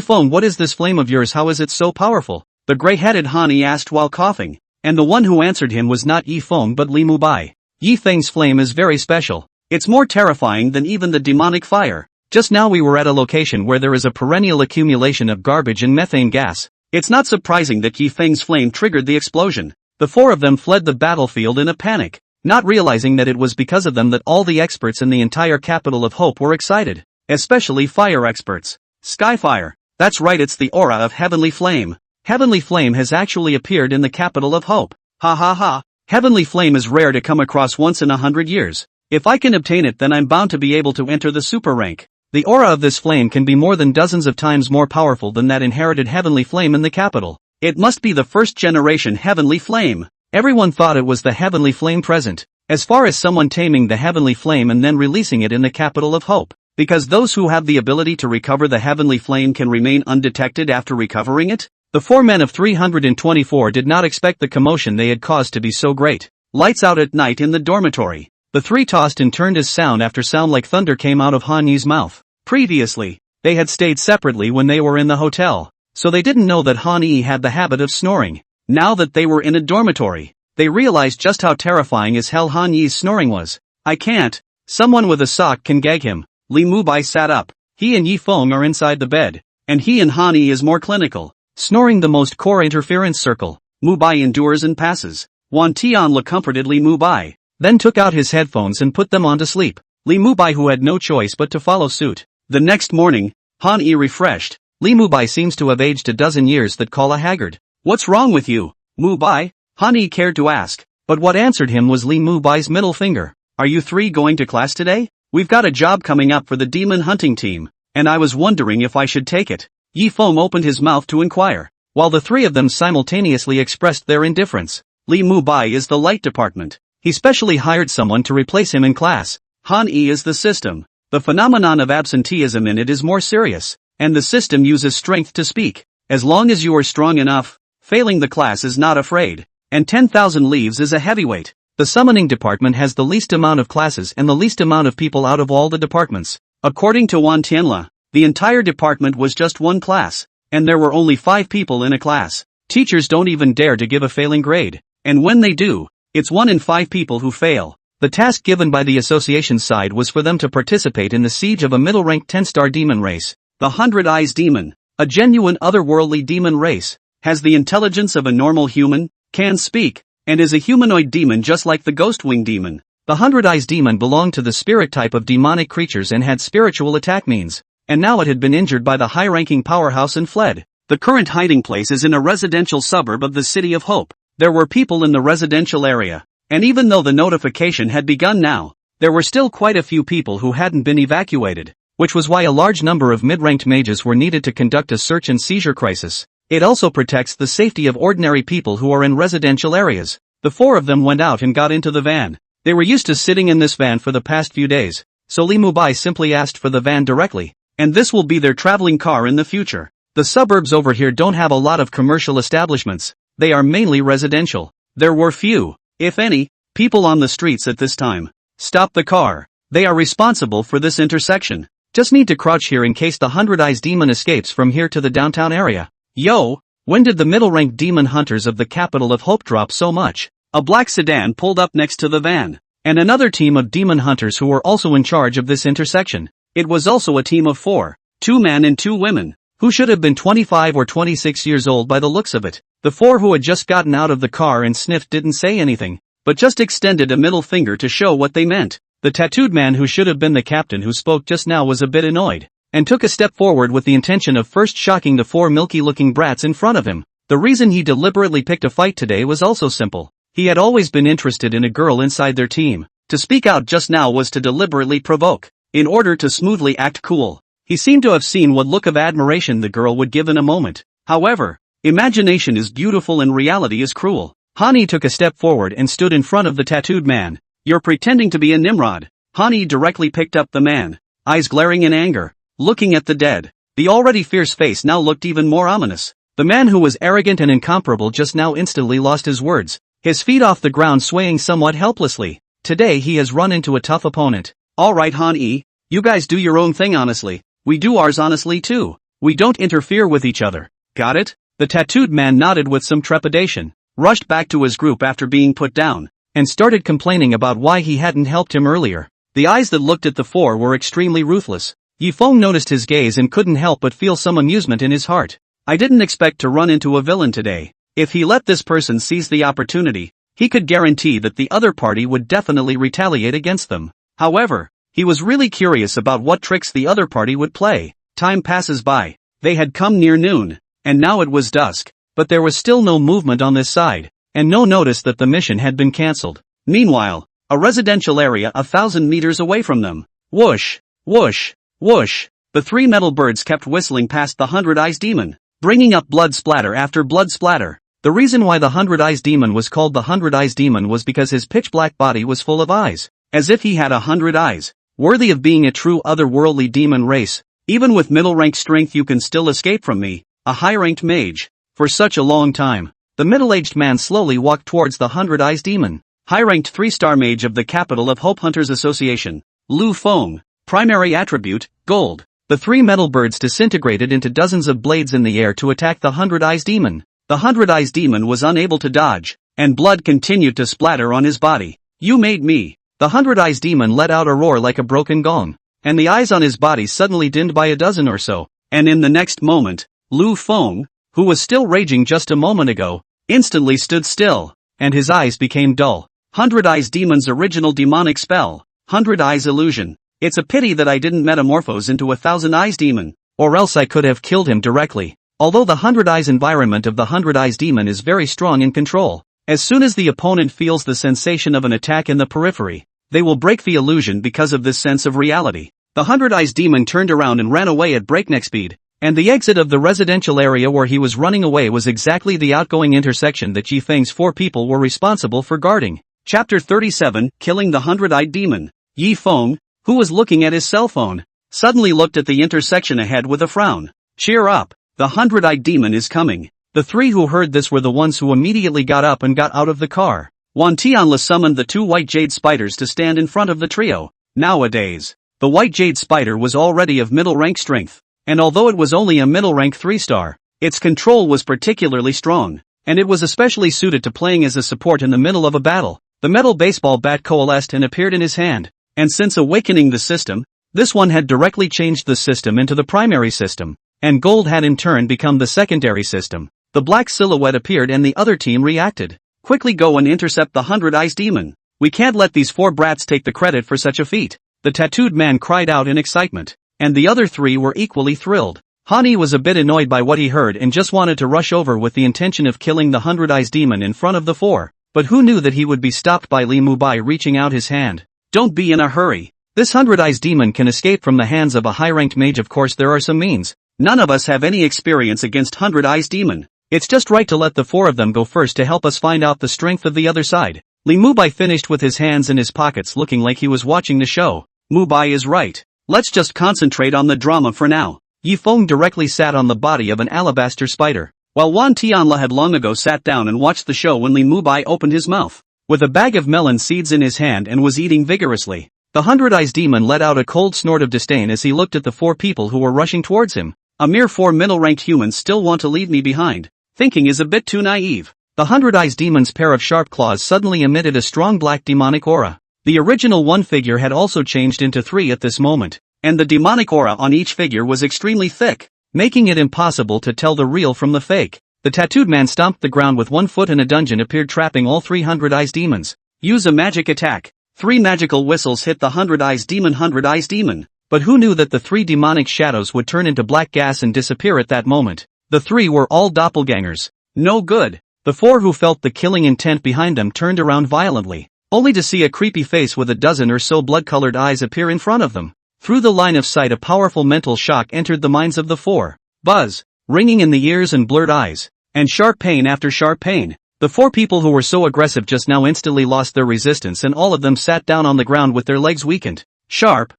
Speaker 1: Feng, what is this flame of yours? How is it so powerful? The gray-headed Hani asked while coughing, and the one who answered him was not Yi Feng but Li Mubai. Yi Feng's flame is very special. It's more terrifying than even the demonic fire. Just now we were at a location where there is a perennial accumulation of garbage and methane gas. It's not surprising that Yi Feng's flame triggered the explosion. The four of them fled the battlefield in a panic, not realizing that it was because of them that all the experts in the entire capital of Hope were excited, especially fire experts. Skyfire. That's right, it's the aura of Heavenly Flame. Heavenly Flame has actually appeared in the capital of Hope. Ha ha ha. Heavenly Flame is rare to come across once in 100 years. If I can obtain it, then I'm bound to be able to enter the super rank. The aura of this flame can be more than dozens of times more powerful than that inherited Heavenly Flame in the capital. It must be the first generation Heavenly Flame. Everyone thought it was the Heavenly Flame present, as far as someone taming the Heavenly Flame and then releasing it in the capital of Hope. Because those who have the ability to recover the Heavenly Flame can remain undetected after recovering it? The four men of 324 did not expect the commotion they had caused to be so great. Lights out at night in the dormitory. The three tossed and turned as sound after sound like thunder came out of Han Yi's mouth. Previously, they had stayed separately when they were in the hotel, so they didn't know that Han Yi had the habit of snoring. Now that they were in a dormitory, they realized just how terrifying as hell Han Yi's snoring was. I can't. Someone with a sock can gag him. Li Mubai sat up. He and Yi Feng are inside the bed, and he and Han Yi is more clinical, snoring the most core interference circle. Mubai endures and passes. Wan Tianla comforted Li Mubai, then took out his headphones and put them on to sleep. Li Mubai, who had no choice but to follow suit. The next morning, Han Yi refreshed. Li Mubai seems to have aged a dozen years that call a haggard. What's wrong with you, Mubai? Han Yi cared to ask, but what answered him was Li Mubai's middle finger. Are you three going to class today? We've got a job coming up for the demon hunting team, and I was wondering if I should take it. Yi Feng opened his mouth to inquire, while the three of them simultaneously expressed their indifference. Li Mubai is the light department. He specially hired someone to replace him in class. Han Yi is the system. The phenomenon of absenteeism in it is more serious, and the system uses strength to speak. As long as you are strong enough, failing the class is not afraid, and 10,000 leaves is a heavyweight. The summoning department has the least amount of classes and the least amount of people out of all the departments. According to Wan Tianla, the entire department was just one class, and there were only 5 people in a class. Teachers don't even dare to give a failing grade, and when they do, it's 1 in 5 people who fail. The task given by the association side was for them to participate in the siege of a middle-ranked 10-star demon race. The 100 Eyes Demon, a genuine otherworldly demon race, has the intelligence of a normal human, can speak, and is a humanoid demon just like the Ghostwing Demon. The 100 Eyes Demon belonged to the spirit type of demonic creatures and had spiritual attack means, and now it had been injured by the high-ranking powerhouse and fled. The current hiding place is in a residential suburb of the City of Hope. There were people in the residential area, and even though the notification had begun now, there were still quite a few people who hadn't been evacuated, which was why a large number of mid-ranked mages were needed to conduct a search and seizure crisis. It also protects the safety of ordinary people who are in residential areas. The 4 of them went out and got into the van. They were used to sitting in this van for the past few days, so Li Mubai simply asked for the van directly, and this will be their traveling car in the future. The suburbs over here don't have a lot of commercial establishments. They are mainly residential. There were few, if any, people on the streets at this time. Stop the car. They are responsible for this intersection. Just need to crouch here in case the 100 Eyes Demon escapes from here to the downtown area. Yo, when did the middle-ranked demon hunters of the capital of Hope drop so much? A black sedan pulled up next to the van, and another team of demon hunters who were also in charge of this intersection. It was also a team of 4, 2 men and 2 women, who should have been 25 or 26 years old by the looks of it. The 4 who had just gotten out of the car and sniffed didn't say anything, but just extended a middle finger to show what they meant. The tattooed man who should have been the captain who spoke just now was a bit annoyed, and took a step forward with the intention of first shocking the 4 milky-looking brats in front of him. The reason he deliberately picked a fight today was also simple. He had always been interested in a girl inside their team. To speak out just now was to deliberately provoke, in order to smoothly act cool. He seemed to have seen what look of admiration the girl would give in a moment. However, imagination is beautiful and reality is cruel. Hani took a step forward and stood in front of the tattooed man. You're pretending to be a Nimrod. Hani directly picked up the man, eyes glaring in anger, looking at the dead The already fierce face now looked even more ominous. The man who was arrogant and incomparable just now instantly lost his words, his feet off the ground swaying somewhat helplessly. Today he has run into a tough opponent. Alright Han-e, you guys do your own thing honestly. We do ours honestly too. We don't interfere with each other. Got it? The tattooed man nodded with some trepidation, rushed back to his group after being put down, and started complaining about why he hadn't helped him earlier. The eyes that looked at the four were extremely ruthless. Yifeng noticed his gaze and couldn't help but feel some amusement in his heart. I didn't expect to run into a villain today. If he let this person seize the opportunity, he could guarantee that the other party would definitely retaliate against them. However, he was really curious about what tricks the other party would play. Time passes by. They had come near noon, and now it was dusk, but there was still no movement on this side, and no notice that the mission had been cancelled. Meanwhile, a residential area 1,000 meters away from them. Whoosh, whoosh, whoosh. The three metal birds kept whistling past the 100 Eyes Demon, bringing up blood splatter after blood splatter. The reason why the 100 Eyes Demon was called the 100 Eyes Demon was because his pitch-black body was full of eyes, as if he had 100 eyes, worthy of being a true otherworldly demon race. Even with middle-rank strength you can still escape from me, a high-ranked mage. For such a long time, the middle-aged man slowly walked towards the 100 Eyes Demon. High-ranked 3-star mage of the capital of Hope Hunters Association, Lu Feng. Primary attribute, gold. The three metal birds disintegrated into dozens of blades in the air to attack the 100 Eyes Demon. The 100 Eyes Demon was unable to dodge, and blood continued to splatter on his body. You made me. The 100 Eyes Demon let out a roar like a broken gong, and the eyes on his body suddenly dimmed by a dozen or so, and in the next moment, Lu Feng, who was still raging just a moment ago, instantly stood still, and his eyes became dull. 100 Eyes Demon's original demonic spell, 100 Eyes Illusion. It's a pity that I didn't metamorphose into 1,000 Eyes Demon, or else I could have killed him directly. Although the 100 Eyes environment of the 100 Eyes Demon is very strong in control, as soon as the opponent feels the sensation of an attack in the periphery, they will break the illusion because of this sense of reality. The 100 Eyes Demon turned around and ran away at breakneck speed, and the exit of the residential area where he was running away was exactly the outgoing intersection that Yifeng's four people were responsible for guarding. Chapter 37, Killing the 100-Eyed Demon. Yifeng, who was looking at his cell phone, suddenly looked at the intersection ahead with a frown. Cheer up, the 100-Eyed Demon is coming. The three who heard this were the ones who immediately got up and got out of the car. Wan Tianla summoned the two white jade spiders to stand in front of the trio. Nowadays, the white jade spider was already of middle rank strength, and although it was only a middle rank 3-star, its control was particularly strong, and it was especially suited to playing as a support in the middle of a battle. The metal baseball bat coalesced and appeared in his hand, and since awakening the system, this one had directly changed the system into the primary system, and gold had in turn become the secondary system. The black silhouette appeared and the other team reacted. Quickly go and intercept the 100 Eyes Demon. We can't let these four brats take the credit for such a feat. The tattooed man cried out in excitement, and the other three were equally thrilled. Hani was a bit annoyed by what he heard and just wanted to rush over with the intention of killing the 100 Eyes Demon in front of the four, but who knew that he would be stopped by Li Mubai reaching out his hand. Don't be in a hurry. This 100 Eyes Demon can escape from the hands of a high-ranked mage. Of course there are some means. None of us have any experience against 100 Eyes Demon. It's just right to let the four of them go first to help us find out the strength of the other side. Li Mubai finished with his hands in his pockets looking like he was watching the show. Mubai is right. Let's just concentrate on the drama for now. Yifeng directly sat on the body of an alabaster spider, while Wan Tianla had long ago sat down and watched the show when Li Mubai opened his mouth, with a bag of melon seeds in his hand and was eating vigorously. The 100 Eyes Demon let out a cold snort of disdain as he looked at the four people who were rushing towards him. A mere four middle-ranked humans still want to leave me behind. Thinking is a bit too naive. The 100 Eyes Demon's pair of sharp claws suddenly emitted a strong black demonic aura. The original one figure had also changed into three at this moment, and the demonic aura on each figure was extremely thick, making it impossible to tell the real from the fake. The tattooed man stomped the ground with 1 foot and a dungeon appeared trapping all 300 Eyes Demons. Use a magic attack. 3 magical whistles hit the 100 Eyes Demon. 100 Eyes Demon. But who knew that the 3 demonic shadows would turn into black gas and disappear at that moment? The 3 were all doppelgangers. No good. The 4 who felt the killing intent behind them turned around violently, only to see a creepy face with a dozen or so blood-colored eyes appear in front of them. Through the line of sight a powerful mental shock entered the minds of the 4. Buzz, ringing in the ears and blurred eyes, and sharp pain after sharp pain. The 4 people who were so aggressive just now instantly lost their resistance and all of them sat down on the ground with their legs weakened. Sharp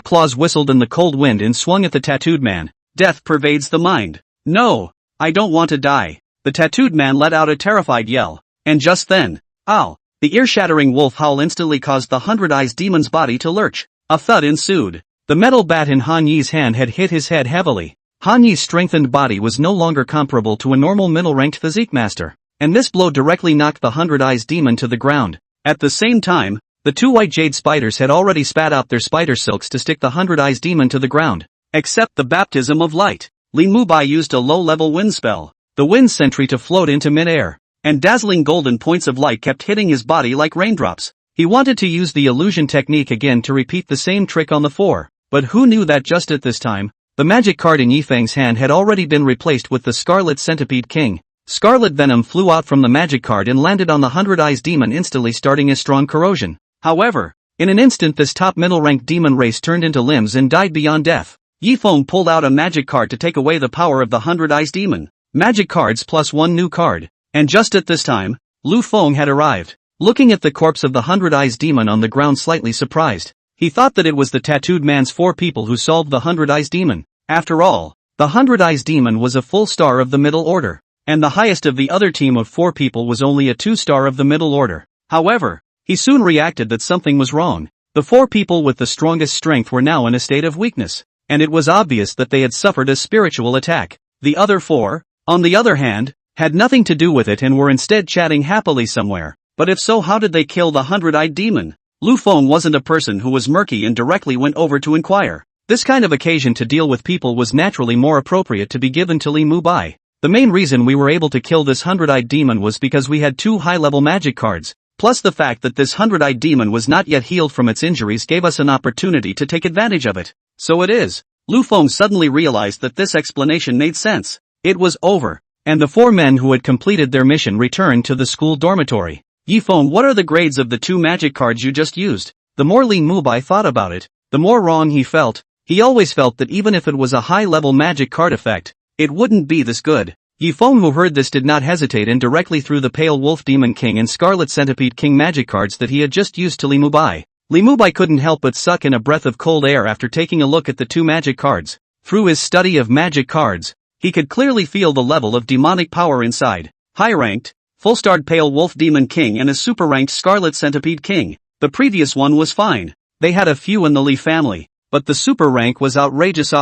Speaker 1: claws whistled in the cold wind and swung at the tattooed man, Death pervades the mind. No, I don't want to die. The tattooed man let out a terrified yell. And just then, ow! The ear-shattering wolf howl instantly caused the 100 Eyes demon's body to lurch. A thud ensued. The metal bat in Han Yi's hand had hit his head heavily. Han Yi's strengthened body was no longer comparable to a normal middle-ranked physique master, and this blow directly knocked the 100 Eyes demon to the ground. At the same time, the two white jade spiders had already spat out their spider silks to stick the 100 Eyes demon to the ground. Except the baptism of light. Li Mubai used a low-level wind spell, the wind sentry, to float into mid-air, and dazzling golden points of light kept hitting his body like raindrops. He wanted to use the illusion technique again to repeat the same trick on the four, but who knew that just at this time, the magic card in Yifeng's hand had already been replaced with the Scarlet Centipede King. Scarlet venom flew out from the magic card and landed on the 100 Eyes demon, instantly starting a strong corrosion. However, in an instant this top middle-ranked demon race turned into limbs and died beyond death. Yifeng pulled out a magic card to take away the power of the 100 Eyes demon. Magic cards plus one new card. And just at this time, Lu Feng had arrived. Looking at the corpse of the 100 Eyes demon on the ground, slightly surprised, he thought that it was the tattooed man's 4 people who solved the 100 Eyes demon. After all, the 100 Eyes demon was a full star of the middle order, and the highest of the other team of 4 people was only a 2-star of the middle order. However, he soon reacted that something was wrong. The 4 people with the strongest strength were now in a state of weakness, and it was obvious that they had suffered a spiritual attack. The other 4, on the other hand, had nothing to do with it and were instead chatting happily somewhere. But if so, how did they kill the 100-eyed demon? Lu Feng wasn't a person who was murky and directly went over to inquire. This kind of occasion to deal with people was naturally more appropriate to be given to Li Mubai. The main reason we were able to kill this 100-eyed demon was because we had 2 high-level magic cards, plus the fact that this 100-eyed demon was not yet healed from its injuries gave us an opportunity to take advantage of it. So it is. Lu Feng suddenly realized that this explanation made sense. It was over, and the 4 men who had completed their mission returned to the school dormitory. Yifeng, what are the grades of the 2 magic cards you just used? The more Li Mubai thought about it, the more wrong he felt. He always felt that even if it was a high-level magic card effect, it wouldn't be this good. Yifeng, who heard this, did not hesitate and directly threw the Pale Wolf Demon King and Scarlet Centipede King magic cards that he had just used to Li Mubai. Li Mubai couldn't help but suck in a breath of cold air after taking a look at the 2 magic cards. Through his study of magic cards, he could clearly feel the level of demonic power inside. High-ranked, full-starred Pale Wolf Demon King and a super-ranked Scarlet Centipede King. The previous one was fine. They had a few in the Li family, but the super rank was outrageous.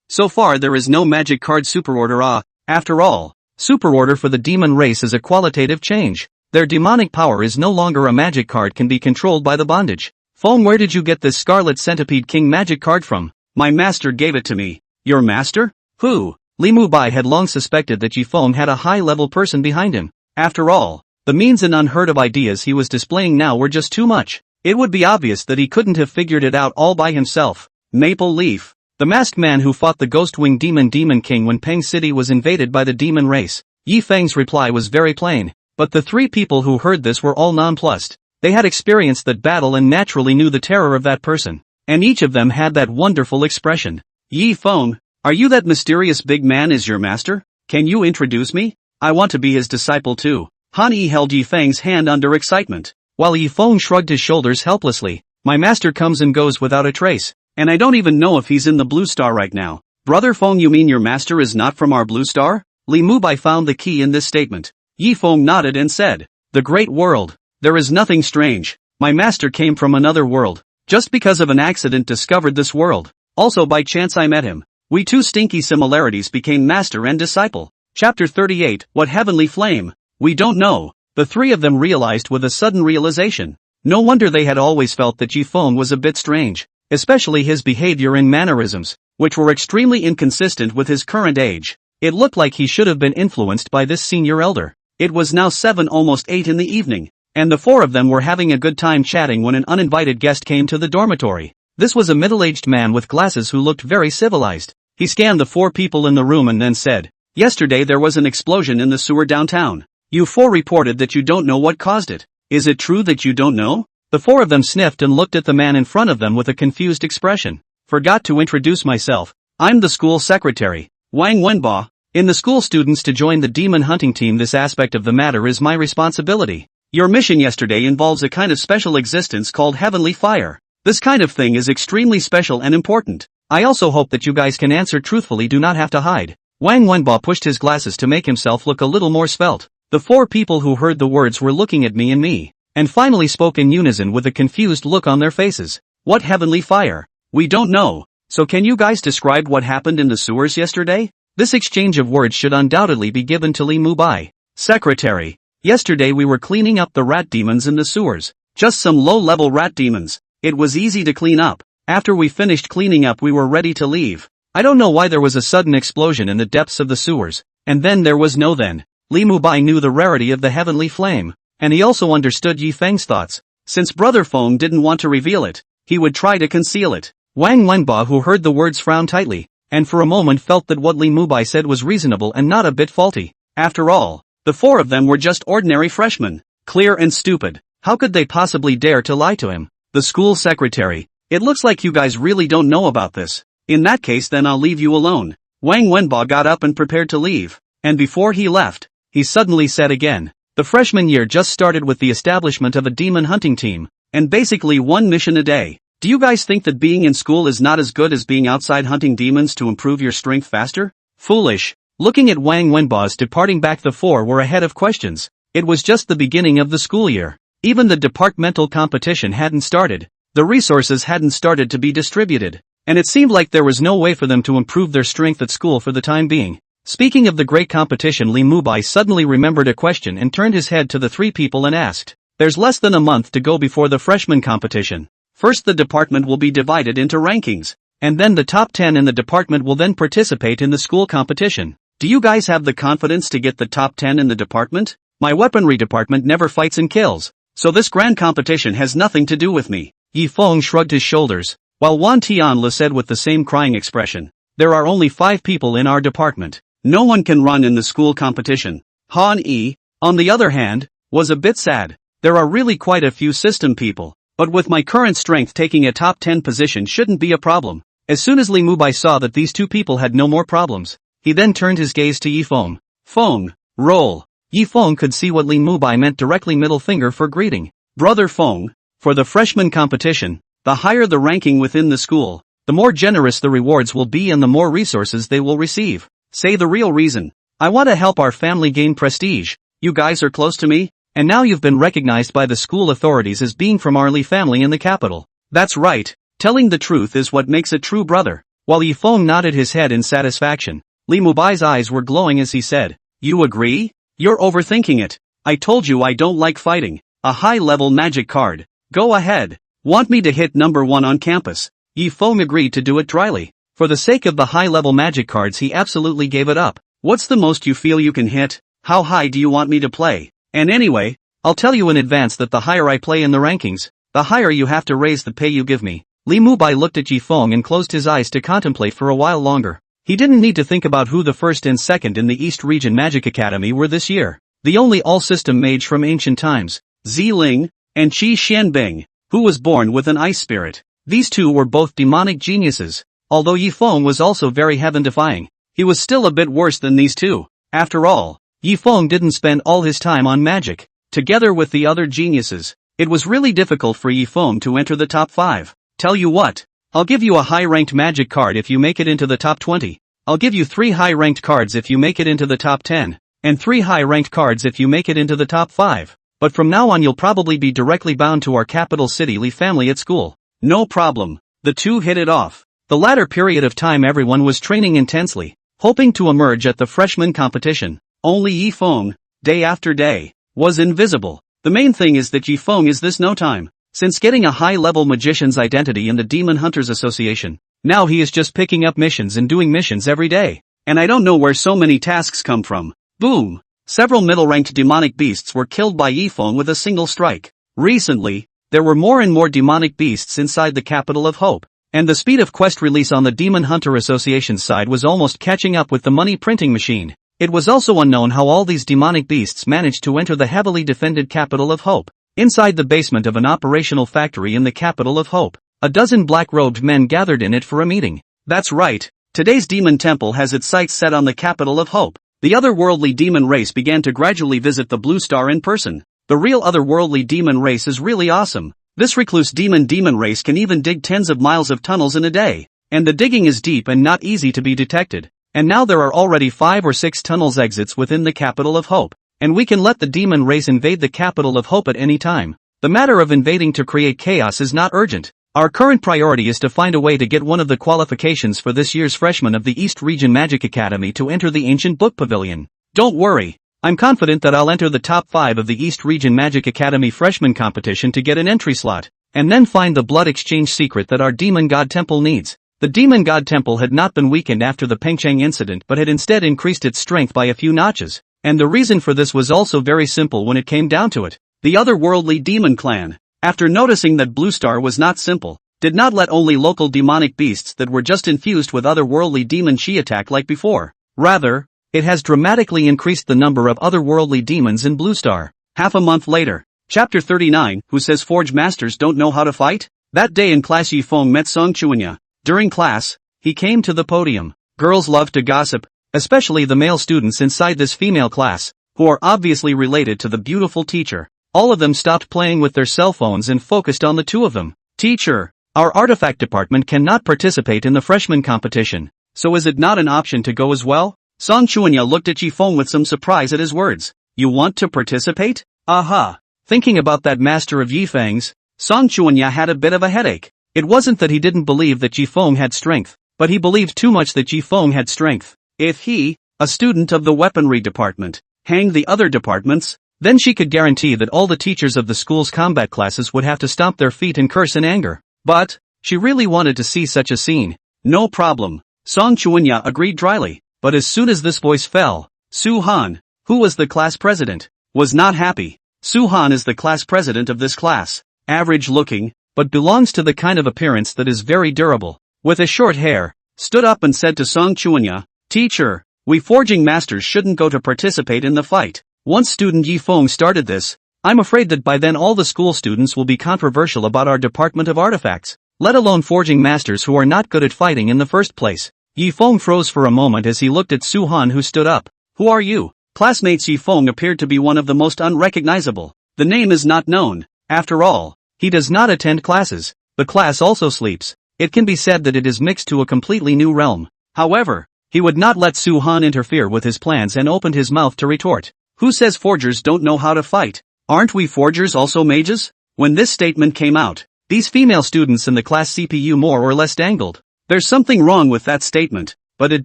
Speaker 1: So far there is no magic card superorder. After all, superorder for the demon race is a qualitative change. Their demonic power is no longer a magic card can be controlled by the bondage. Feng, where did you get this Scarlet Centipede King magic card from? My master gave it to me. Your master? Who? Li Mubai had long suspected that Yifeng had a high-level person behind him. After all, the means and unheard-of ideas he was displaying now were just too much. It would be obvious that he couldn't have figured it out all by himself. Maple Leaf, the masked man who fought the Ghost-Wing Demon King when Peng City was invaded by the demon race. Yifeng's reply was very plain, but the 3 people who heard this were all nonplussed. They had experienced that battle and naturally knew the terror of that person, and each of them had that wonderful expression. Yifeng, are you that mysterious big man is your master? Can you introduce me? I want to be his disciple too. Han Yi held Yifeng's hand under excitement, while Yifeng shrugged his shoulders helplessly. My master comes and goes without a trace, and I don't even know if he's in the Blue Star right now. Brother Feng, you mean your master is not from our Blue Star? Li Mubai found the key in this statement. Yifeng nodded and said, the great world. There is nothing strange. My master came from another world. Just because of an accident discovered this world. Also by chance I met him. We 2 stinky similarities became master and disciple. Chapter 38, What Heavenly Flame? We don't know. The 3 of them realized with a sudden realization. No wonder they had always felt that Yifeng was a bit strange, especially his behavior and mannerisms, which were extremely inconsistent with his current age. It looked like he should have been influenced by this senior elder. It was now 7, almost 8 in the evening, and the 4 of them were having a good time chatting when an uninvited guest came to the dormitory. This was a middle-aged man with glasses who looked very civilized. He scanned the 4 people in the room and then said, yesterday there was an explosion in the sewer downtown. You 4 reported that you don't know what caused it. Is it true that you don't know? The 4 of them sniffed and looked at the man in front of them with a confused expression. Forgot to introduce myself. I'm the school secretary, Wang Wenba. In the school students to join the demon hunting team, this aspect of the matter is my responsibility. Your mission yesterday involves a kind of special existence called heavenly fire. This kind of thing is extremely special and important. I also hope that you guys can answer truthfully, do not have to hide. Wang Wenbo pushed his glasses to make himself look a little more svelte. The four people who heard the words were looking at me, and finally spoke in unison with a confused look on their faces. What heavenly fire? We don't know. So can you guys describe what happened in the sewers yesterday? This exchange of words should undoubtedly be given to Li Mubai. Secretary. Yesterday we were cleaning up the rat demons in the sewers. Just some low-level rat demons. It was easy to clean up. After we finished cleaning up we were ready to leave. I don't know why there was a sudden explosion in the depths of the sewers. And then there was no then. Li Mubai knew the rarity of the heavenly flame. And he also understood Yi Feng's thoughts. Since Brother Feng didn't want to reveal it, he would try to conceal it. Wang Wenbo, who heard the words, frowned tightly, and for a moment felt that what Li Mubai said was reasonable and not a bit faulty. After all, the four of them were just ordinary freshmen. Clear and stupid. How could they possibly dare to lie to him? The school secretary. It looks like you guys really don't know about this. In that case then I'll leave you alone. Wang Wenbo got up and prepared to leave. And before he left, he suddenly said again, the freshman year just started with the establishment of a demon hunting team, and basically one mission a day. Do you guys think that being in school is not as good as being outside hunting demons to improve your strength faster? Foolish. Looking at Wang Wenbo's departing back, the four were ahead of questions. It was just the beginning of the school year. Even the departmental competition hadn't started. The resources hadn't started to be distributed. And it seemed like there was no way for them to improve their strength at school for the time being. Speaking of the great competition, Li Mubai suddenly remembered a question and turned his head to the three people and asked, there's less than a month to go before the freshman competition. First the department will be divided into rankings, and then the top 10 in the department will then participate in the school competition. Do you guys have the confidence to get the top 10 in the department? My weaponry department never fights and kills, so this grand competition has nothing to do with me. Yi Feng shrugged his shoulders, while Wan Tianle said with the same crying expression, there are only 5 people in our department. No one can run in the school competition. Han Yi, on the other hand, was a bit sad. There are really quite a few system people. But with my current strength, taking a top 10 position shouldn't be a problem. As soon as Li Mubai saw that these two people had no more problems, he then turned his gaze to Yi Feng. Feng, roll. Yi Feng could see what Li Mubai meant directly, middle finger for greeting. Brother Feng, for the freshman competition, the higher the ranking within the school, the more generous the rewards will be and the more resources they will receive. Say the real reason. I want to help our family gain prestige. You guys are close to me? And now you've been recognized by the school authorities as being from our Li family in the capital. That's right. Telling the truth is what makes a true brother. While Yi Feng nodded his head in satisfaction, Li Mubai's eyes were glowing as he said, you agree? You're overthinking it. I told you I don't like fighting. A high-level magic card. Go ahead. Want me to hit number 1 on campus? Yi Feng agreed to do it dryly. For the sake of the high-level magic cards he absolutely gave it up. What's the most you feel you can hit? How high do you want me to play? And anyway, I'll tell you in advance that the higher I play in the rankings, the higher you have to raise the pay you give me. Li Mubai looked at Yi Feng and closed his eyes to contemplate for a while longer. He didn't need to think about who the first and second in the East Region Magic Academy were this year. The only all-system mage from ancient times, Ziling, and Qi Xianbing, who was born with an ice spirit. These two were both demonic geniuses. Although Yi Feng was also very heaven-defying, he was still a bit worse than these two. After all, Yi Feng didn't spend all his time on magic. Together with the other geniuses, it was really difficult for Yi Feng to enter the top 5. Tell you what, I'll give you a high-ranked magic card if you make it into the top 20. I'll give you 3 high-ranked cards if you make it into the top 10, and 3 high-ranked cards if you make it into the top 5. But from now on you'll probably be directly bound to our capital city Li family at school. No problem. The two hit it off. The latter period of time everyone was training intensely, hoping to emerge at the freshman competition. Only Yi Feng, day after day, was invisible. The main thing is that Yi Feng is this no time, since getting a high-level magician's identity in the Demon Hunters Association. Now he is just picking up missions and doing missions every day. And I don't know where so many tasks come from. Boom! Several middle-ranked demonic beasts were killed by Yi Feng with a single strike. Recently, there were more and more demonic beasts inside the Capital of Hope, and the speed of quest release on the Demon Hunter Association's side was almost catching up with the money printing machine. It was also unknown how all these demonic beasts managed to enter the heavily defended Capital of Hope. Inside the basement of an operational factory in the Capital of Hope, a dozen black-robed men gathered in it for a meeting. That's right, today's demon temple has its sights set on the Capital of Hope. The otherworldly demon race began to gradually visit the Blue Star in person. The real otherworldly demon race is really awesome. This recluse demon race can even dig tens of miles of tunnels in a day. And the digging is deep and not easy to be detected. And now there are already 5 or 6 tunnels exits within the capital of Hope. And we can let the demon race invade the capital of Hope at any time. The matter of invading to create chaos is not urgent. Our current priority is to find a way to get one of the qualifications for this year's freshman of the East Region Magic Academy to enter the Ancient Book Pavilion. Don't worry. I'm confident that I'll enter the top 5 of the East Region Magic Academy freshman competition to get an entry slot. And then find the blood exchange secret that our Demon God Temple needs. The Demon God Temple had not been weakened after the Pengcheng incident but had instead increased its strength by a few notches. And the reason for this was also very simple when it came down to it. The otherworldly demon clan, after noticing that Blue Star was not simple, did not let only local demonic beasts that were just infused with otherworldly demon chi attack like before. Rather, it has dramatically increased the number of otherworldly demons in Blue Star. Half a month later, Chapter 39, who says Forge Masters don't know how to fight? That day in class Yifeng met Song Chuanya. During class, he came to the podium. Girls love to gossip, especially the male students inside this female class, who are obviously related to the beautiful teacher. All of them stopped playing with their cell phones and focused on the two of them. Teacher, our artifact department cannot participate in the freshman competition, so is it not an option to go as well? Song Chuanya looked at Yifeng with some surprise at his words. You want to participate? Aha! Thinking about that master of Yifeng's, Song Chuanya had a bit of a headache. It wasn't that he didn't believe that Yifeng had strength, but he believed too much that Yifeng had strength. If he, a student of the weaponry department, hanged the other departments, then she could guarantee that all the teachers of the school's combat classes would have to stomp their feet and curse in anger. But, she really wanted to see such a scene. No problem. Song Chuanya agreed dryly, but as soon as this voice fell, Su Han, who was the class president, was not happy. Su Han is the class president of this class, average looking, but belongs to the kind of appearance that is very durable, with a short hair, stood up and said to Song Chuanya, Teacher, we forging masters shouldn't go to participate in the fight. Once student Yifeng started this, I'm afraid that by then all the school students will be controversial about our department of artifacts, let alone forging masters who are not good at fighting in the first place. Yifeng froze for a moment as he looked at Su Han, who stood up. Who are you? Classmates Yifeng appeared to be one of the most unrecognizable. The name is not known. After all, he does not attend classes. The class also sleeps. It can be said that it is mixed to a completely new realm. However, he would not let Su Han interfere with his plans and opened his mouth to retort. Who says forgers don't know how to fight? Aren't we forgers also mages? When this statement came out, these female students in the class CPU more or less dangled. There's something wrong with that statement, but it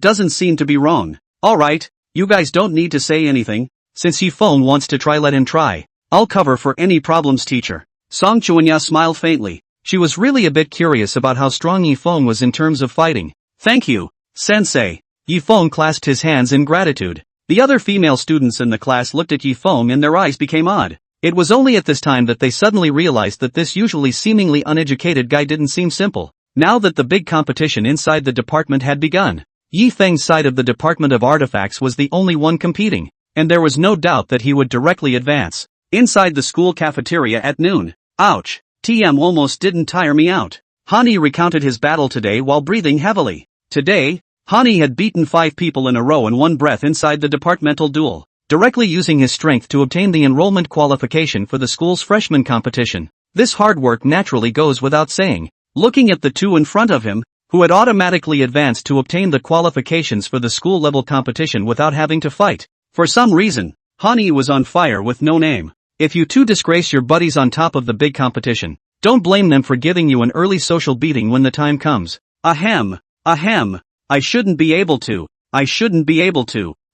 Speaker 1: doesn't seem to be wrong. Alright, you guys don't need to say anything. Since Yifeng wants to try, let him try. I'll cover for any problems, teacher. Song Chuanya smiled faintly. She was really a bit curious about how strong Yifeng was in terms of fighting. Thank you, sensei. Yifeng clasped his hands in gratitude. The other female students in the class looked at Yifeng and their eyes became odd. It was only at this time that they suddenly realized that this usually seemingly uneducated guy didn't seem simple. Now that the big competition inside the department had begun, Yifeng's side of the Department of Artifacts was the only one competing, and there was no doubt that he would directly advance. Inside the school cafeteria at noon. Ouch, TM almost didn't tire me out. Hani recounted his battle today while breathing heavily. Today, Hani had beaten 5 people in a row in one breath inside the departmental duel, directly using his strength to obtain the enrollment qualification for the school's freshman competition. This hard work naturally goes without saying. Looking at the two in front of him, who had automatically advanced to obtain the qualifications for the school-level competition without having to fight. For some reason, Hani was on fire with no name. If you two disgrace your buddies on top of the big competition, don't blame them for giving you an early social beating when the time comes. Ahem. I shouldn't be able to.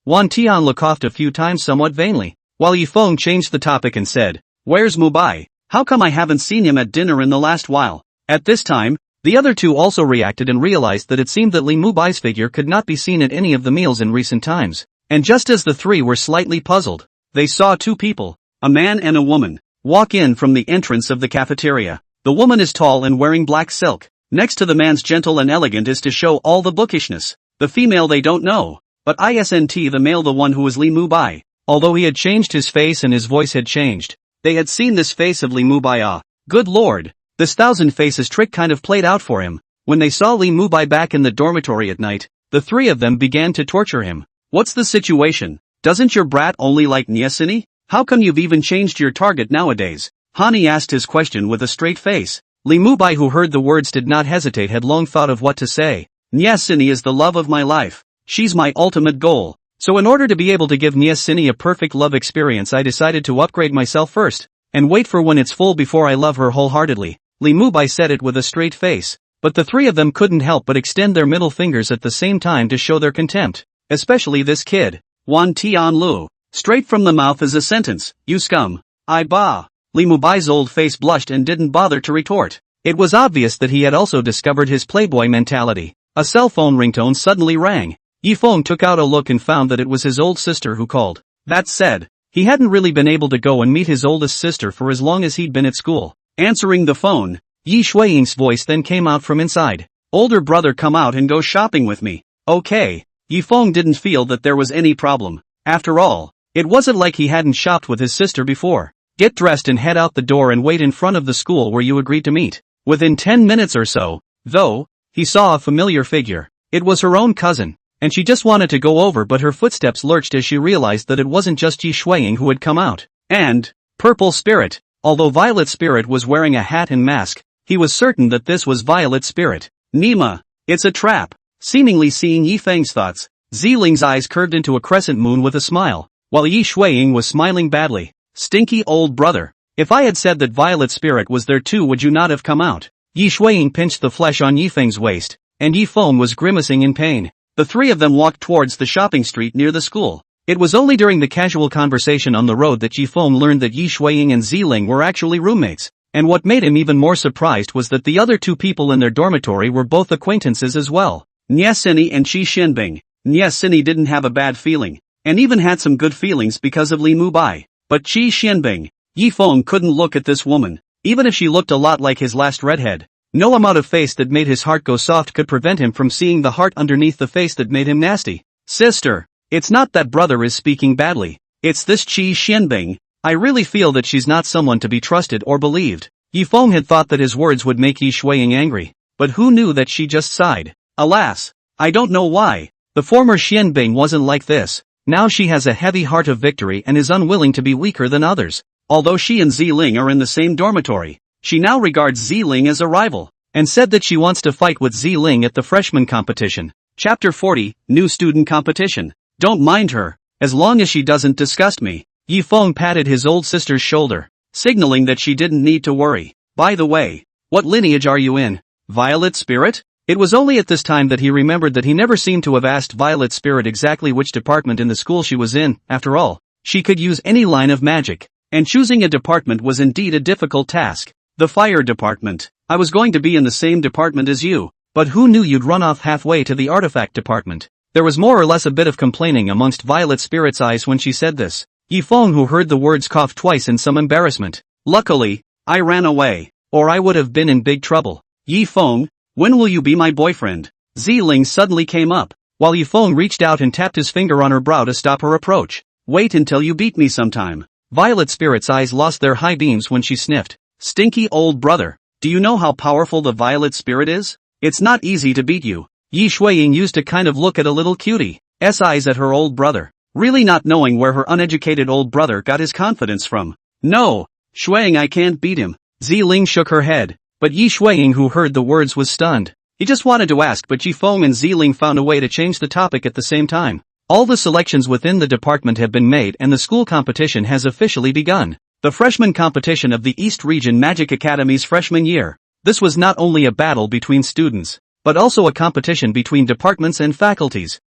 Speaker 1: Wan Tian coughed a few times somewhat vainly, while Yifeng changed the topic and said, Where's Mubai? How come I haven't seen him at dinner in the last while? At this time, the other two also reacted and realized that it seemed that Li Mubai's figure could not be seen at any of the meals in recent times. And just as the three were slightly puzzled, they saw 2 people, a man and a woman, walk in from the entrance of the cafeteria. The woman is tall and wearing black silk. Next to the man's gentle and elegant is to show all the bookishness. The female they don't know, but isn't the male the one who was Li Mubai. Although he had changed his face and his voice had changed, they had seen this face of Li Mubai. Good lord, this 1,000 faces trick kind of played out for him. When they saw Li Mubai back in the dormitory at night, the 3 of them began to torture him. What's the situation? Doesn't your brat only like Nyasini? How come you've even changed your target nowadays? Hani asked his question with a straight face. Li Mubai, who heard the words, did not hesitate, had long thought of what to say. Nyasini is the love of my life. She's my ultimate goal. So in order to be able to give Nyasini a perfect love experience, I decided to upgrade myself first, and wait for when it's full before I love her wholeheartedly. Li Mubai said it with a straight face, but the three of them couldn't help but extend their middle fingers at the same time to show their contempt. Especially this kid. Wan Tianlu. Straight from the mouth is a sentence, you scum. I bah. Li Mubai's old face blushed and didn't bother to retort. It was obvious that he had also discovered his playboy mentality. A cell phone ringtone suddenly rang. Yifeng took out a look and found that it was his old sister who called. That said, he hadn't really been able to go and meet his oldest sister for as long as he'd been at school. Answering the phone, Yi Shuiying's voice then came out from inside. Older brother, come out and go shopping with me. Okay. Yifeng didn't feel that there was any problem. After all, it wasn't like he hadn't shopped with his sister before. Get dressed and head out the door and wait in front of the school where you agreed to meet. Within 10 minutes or so, though, he saw a familiar figure. It was her own cousin, and she just wanted to go over, but her footsteps lurched as she realized that it wasn't just Yi Shuiying who had come out. And Purple Spirit. Although Violet Spirit was wearing a hat and mask, he was certain that this was Violet Spirit. Nima, it's a trap. Seemingly seeing Yi Feng's thoughts, Ziling's eyes curved into a crescent moon with a smile, while Yi Shuiying was smiling badly. Stinky old brother. If I had said that Violet Spirit was there too, would you not have come out? Yi Shuiying pinched the flesh on Yi Feng's waist, and Yi Feng was grimacing in pain. The three of them walked towards the shopping street near the school. It was only during the casual conversation on the road that Yi Feng learned that Yi Shuiying and Ziling were actually roommates, and what made him even more surprised was that the other two people in their dormitory were both acquaintances as well. Nyasini and Qi Xianbing. Nyasini didn't have a bad feeling, and even had some good feelings because of Li Mubai. But Qi Xianbing, Yi Feng couldn't look at this woman, even if she looked a lot like his last redhead. No amount of face that made his heart go soft could prevent him from seeing the heart underneath the face that made him nasty. Sister, it's not that brother is speaking badly. It's this Qi Xianbing. I really feel that she's not someone to be trusted or believed. Yi Feng had thought that his words would make Yi Shuiying angry, but who knew that she just sighed. Alas, I don't know why. The former Xianbing wasn't like this. Now she has a heavy heart of victory and is unwilling to be weaker than others. Although she and Ziling are in the same dormitory, she now regards Ziling as a rival, and said that she wants to fight with Ziling at the freshman competition. Chapter 40, New Student Competition. Don't mind her, as long as she doesn't disgust me. Yi Feng patted his old sister's shoulder, signaling that she didn't need to worry. By the way, what lineage are you in? Violet Spirit? It was only at this time that he remembered that he never seemed to have asked Violet Spirit exactly which department in the school she was in. After all, she could use any line of magic, and choosing a department was indeed a difficult task. The fire department. I was going to be in the same department as you, but who knew you'd run off halfway to the artifact department? There was more or less a bit of complaining amongst Violet Spirit's eyes when she said this. Yi Feng, who heard the words, coughed twice in some embarrassment. Luckily, I ran away, or I would have been in big trouble. Yi Feng, when will you be my boyfriend? Ziling suddenly came up, while Yi Feng reached out and tapped his finger on her brow to stop her approach. Wait until you beat me sometime. Violet Spirit's eyes lost their high beams when she sniffed. Stinky old brother, do you know how powerful the Violet Spirit is? It's not easy to beat you. Yi Shuiying used to kind of look at a little cutie's eyes at her old brother, really not knowing where her uneducated old brother got his confidence from. No, Shuiying, I can't beat him. Ziling shook her head, but Yi Shuiying, who heard the words, was stunned. He just wanted to ask, but Yi Feng and Ziling found a way to change the topic at the same time. All the selections within the department have been made and the school competition has officially begun. The freshman competition of the East Region Magic Academy's freshman year. This was not only a battle between students, but also a competition between departments and faculties.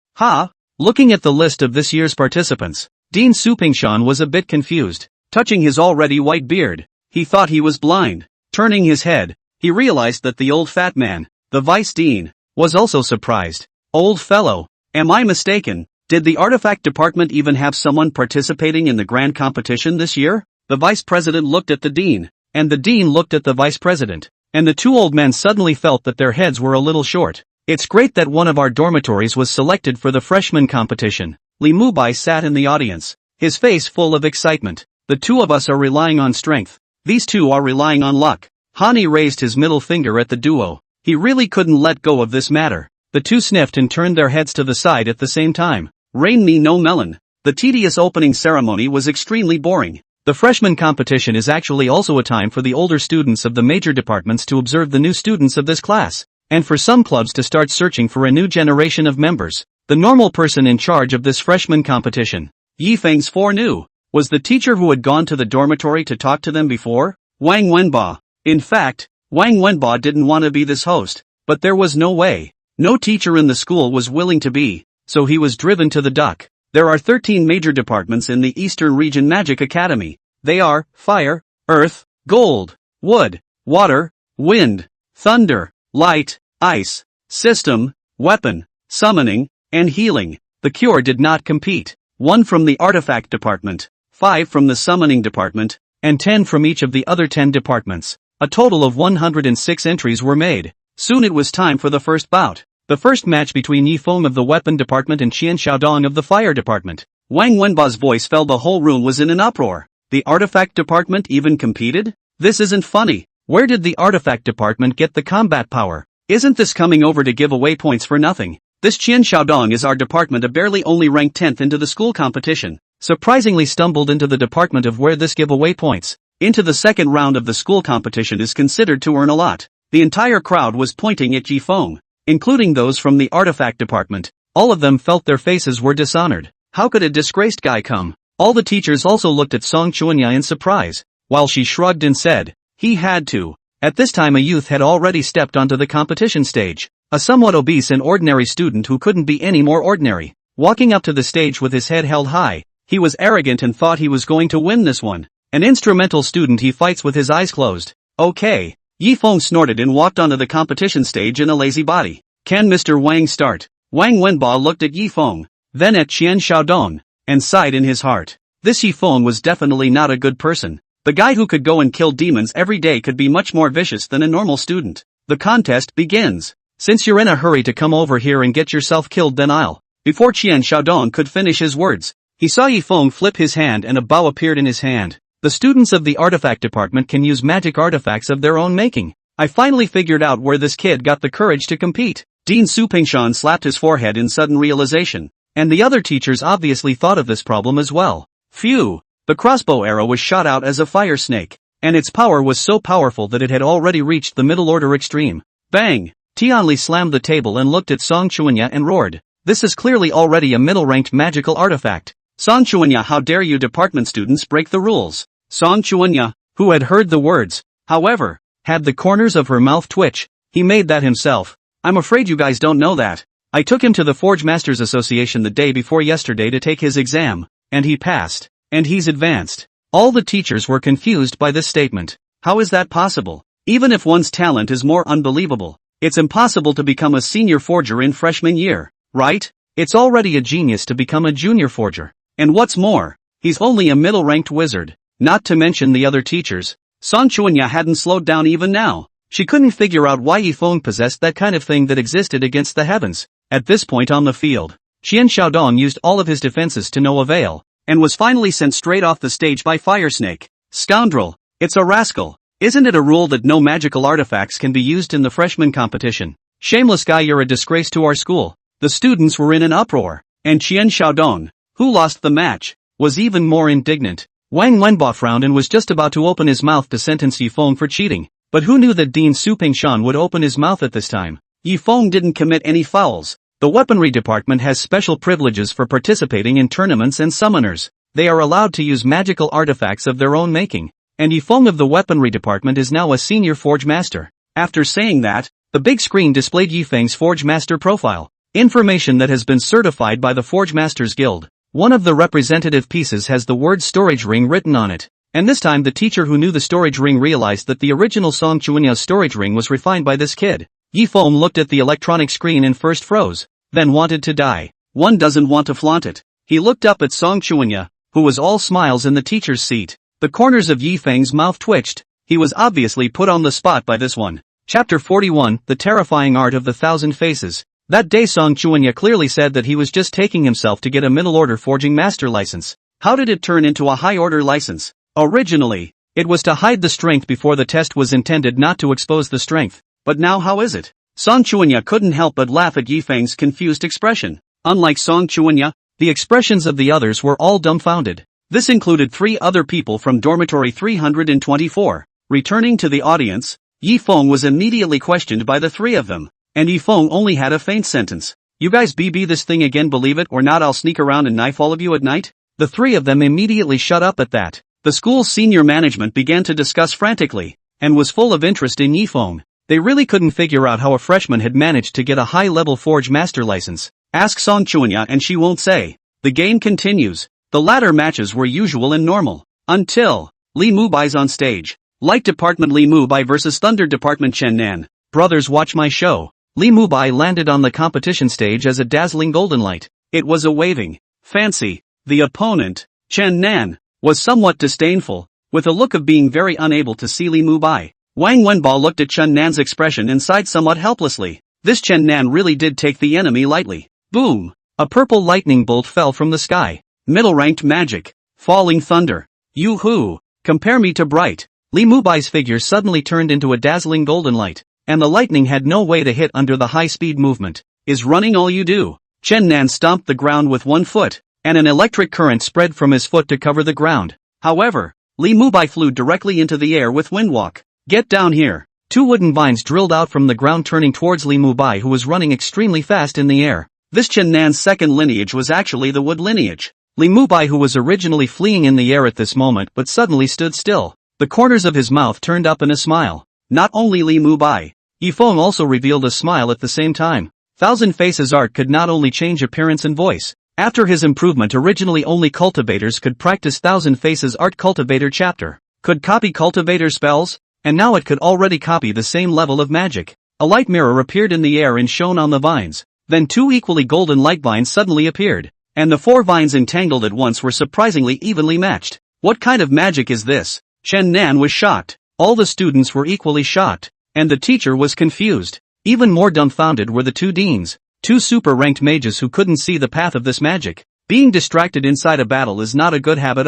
Speaker 1: Looking at the list of this year's participants, Dean Supingshan was a bit confused. Touching his already white beard, he thought he was blind. Turning his head, he realized that the old fat man, the vice dean, was also surprised. Old fellow, am I mistaken? Did the artifact department even have someone participating in the grand competition this year? The vice president looked at the dean, and the dean looked at the vice president, and the two old men suddenly felt that their heads were a little short. It's great that one of our dormitories was selected for the freshman competition. Li Mubai sat in the audience, his face full of excitement. The two of us are relying on strength. These two are relying on luck. Hani raised his middle finger at the duo. He really couldn't let go of this matter. The two sniffed and turned their heads to the side at the same time. Rain me no melon. The tedious opening ceremony was extremely boring. The freshman competition is actually also a time for the older students of the major departments to observe the new students of this class, and for some clubs to start searching for a new generation of members. The normal person in charge of this freshman competition, Yifeng's foreknew, was the teacher who had gone to the dormitory to talk to them before, Wang Wenba. In fact, Wang Wenba didn't want to be this host, but there was no way. No teacher in the school was willing to be, so he was driven to the duck. There are 13 major departments in the Eastern Region Magic Academy. They are Fire, Earth, Gold, Wood, Water, Wind, Thunder, Light, Ice, System, Weapon, Summoning, and Healing. The Cure did not compete. 1 from the Artifact Department, 5 from the Summoning Department, and 10 from each of the other 10 departments. A total of 106 entries were made. Soon it was time for the first bout. The first match between Yifeng of the Weapon Department and Qian Xiaodong of the Fire Department. Wang Wenba's voice fell. The whole room was in an uproar. The Artifact Department even competed? This isn't funny. Where did the Artifact Department get the combat power? Isn't this coming over to give away points for nothing? This Qian Xiaodong is our department, a barely only ranked 10th into the school competition. Surprisingly stumbled into the department of where this give away points. Into the second round of the school competition is considered to earn a lot. The entire crowd was pointing at Yifeng, including those from the Artifact Department. All of them felt their faces were dishonored. How could a disgraced guy come? All the teachers also looked at Song Chuanya in surprise, while she shrugged and said, he had to. At this time a youth had already stepped onto the competition stage. A somewhat obese and ordinary student who couldn't be any more ordinary. Walking up to the stage with his head held high, he was arrogant and thought he was going to win this one. An instrumental student, he fights with his eyes closed. Okay. Yifeng snorted and walked onto the competition stage in a lazy body. Can Mr. Wang start? Wang Wenba looked at Yifeng, then at Qian Xiaodong, and sighed in his heart. This Yifeng was definitely not a good person. The guy who could go and kill demons every day could be much more vicious than a normal student. The contest begins. Since you're in a hurry to come over here and get yourself killed, then I'll. Before Qian Xiaodong could finish his words, he saw Yifeng flip his hand and a bow appeared in his hand. The students of the Artifact Department can use magic artifacts of their own making. I finally figured out where this kid got the courage to compete. Dean Supingshan slapped his forehead in sudden realization. And the other teachers obviously thought of this problem as well. Phew! The crossbow arrow was shot out as a fire snake, and its power was so powerful that it had already reached the middle order extreme. Bang! Tianli slammed the table and looked at Song Chuanya and roared. This is clearly already a middle-ranked magical artifact. Song Chuanya, how dare you department students break the rules? Song Chuanya, who had heard the words, however, had the corners of her mouth twitch. He made that himself. I'm afraid you guys don't know that. I took him to the Forge Masters Association the day before yesterday to take his exam, and he passed, and he's advanced. All the teachers were confused by this statement. How is that possible? Even if one's talent is more unbelievable, it's impossible to become a senior forger in freshman year, right? It's already a genius to become a junior forger. And what's more, he's only a middle-ranked wizard. Not to mention the other teachers. Song Chuanya hadn't slowed down even now. She couldn't figure out why Yifeng possessed that kind of thing that existed against the heavens. At this point on the field, Qian Xiaodong used all of his defenses to no avail, and was finally sent straight off the stage by Fire Snake. Scoundrel! It's a rascal! Isn't it a rule that no magical artifacts can be used in the freshman competition? Shameless guy, you're a disgrace to our school. The students were in an uproar, and Qian Xiaodong, who lost the match, was even more indignant. Wang Wenba frowned and was just about to open his mouth to sentence Yifeng for cheating, but who knew that Dean Supingshan would open his mouth at this time? Yifeng didn't commit any fouls. The weaponry department has special privileges for participating in tournaments and summoners. They are allowed to use magical artifacts of their own making, and Yifeng of the weaponry department is now a senior forge master. After saying that, the big screen displayed Yifeng's forge master profile, information that has been certified by the Forge Masters Guild. One of the representative pieces has the word storage ring written on it, and this time the teacher who knew the storage ring realized that the original Song Chuanya's storage ring was refined by this kid. Yifeng looked at the electronic screen and first froze, then wanted to die. One doesn't want to flaunt it. He looked up at Song Chuanya, who was all smiles in the teacher's seat. The corners of Yifeng's mouth twitched. He was obviously put on the spot by this one. Chapter 41, The Terrifying Art of the Thousand Faces. That day Song Chuanya clearly said that he was just taking himself to get a middle-order forging master license. How did it turn into a high-order license? Originally, it was to hide the strength before the test was intended not to expose the strength. But now how is it? Song Chuanya couldn't help but laugh at Yifeng's confused expression. Unlike Song Chuanya, the expressions of the others were all dumbfounded. This included 3 other people from dormitory 324. Returning to the audience, Yi Feng was immediately questioned by the 3 of them, and Yi Feng only had a faint sentence. You guys BB this thing again, believe it or not I'll sneak around and knife all of you at night? The 3 of them immediately shut up at that. The school's senior management began to discuss frantically, and was full of interest in Yi Feng. They really couldn't figure out how a freshman had managed to get a high-level Forge Master license. Ask Song Chunya and she won't say. The game continues. The latter matches were usual and normal. Until Li Mubai's on stage. Light Department Li Mubai vs Thunder Department Chen Nan. Brothers, watch my show. Li Mubai landed on the competition stage as a dazzling golden light. It was a waving, fancy. The opponent, Chen Nan, was somewhat disdainful, with a look of being very unable to see Li Mubai. Wang Wenbo looked at Chen Nan's expression and sighed somewhat helplessly. This Chen Nan really did take the enemy lightly. Boom! A purple lightning bolt fell from the sky. Middle-ranked magic. Falling thunder. Yoo-hoo! Compare me to Bright. Li Mubai's figure suddenly turned into a dazzling golden light, and the lightning had no way to hit under the high-speed movement. Is running all you do? Chen Nan stomped the ground with one foot, and an electric current spread from his foot to cover the ground. However, Li Mubai flew directly into the air with windwalk. Get down here. 2 wooden vines drilled out from the ground turning towards Li Mubai, who was running extremely fast in the air. This Chen Nan's second lineage was actually the wood lineage. Li Mubai, who was originally fleeing in the air at this moment but suddenly stood still. The corners of his mouth turned up in a smile. Not only Li Mubai, Yi Feng also revealed a smile at the same time. Thousand Faces art could not only change appearance and voice. After his improvement, originally only cultivators could practice Thousand Faces art. Cultivator chapter could copy cultivator spells, and now it could already copy the same level of magic. A light mirror appeared in the air and shone on the vines. Then 2 equally golden light vines suddenly appeared, and the 4 vines entangled at once were surprisingly evenly matched. What kind of magic is this? Chen Nan was shocked. All the students were equally shocked, and the teacher was confused. Even more dumbfounded were the 2 deans. 2 super-ranked mages who couldn't see the path of this magic. Being distracted inside a battle is not a good habit.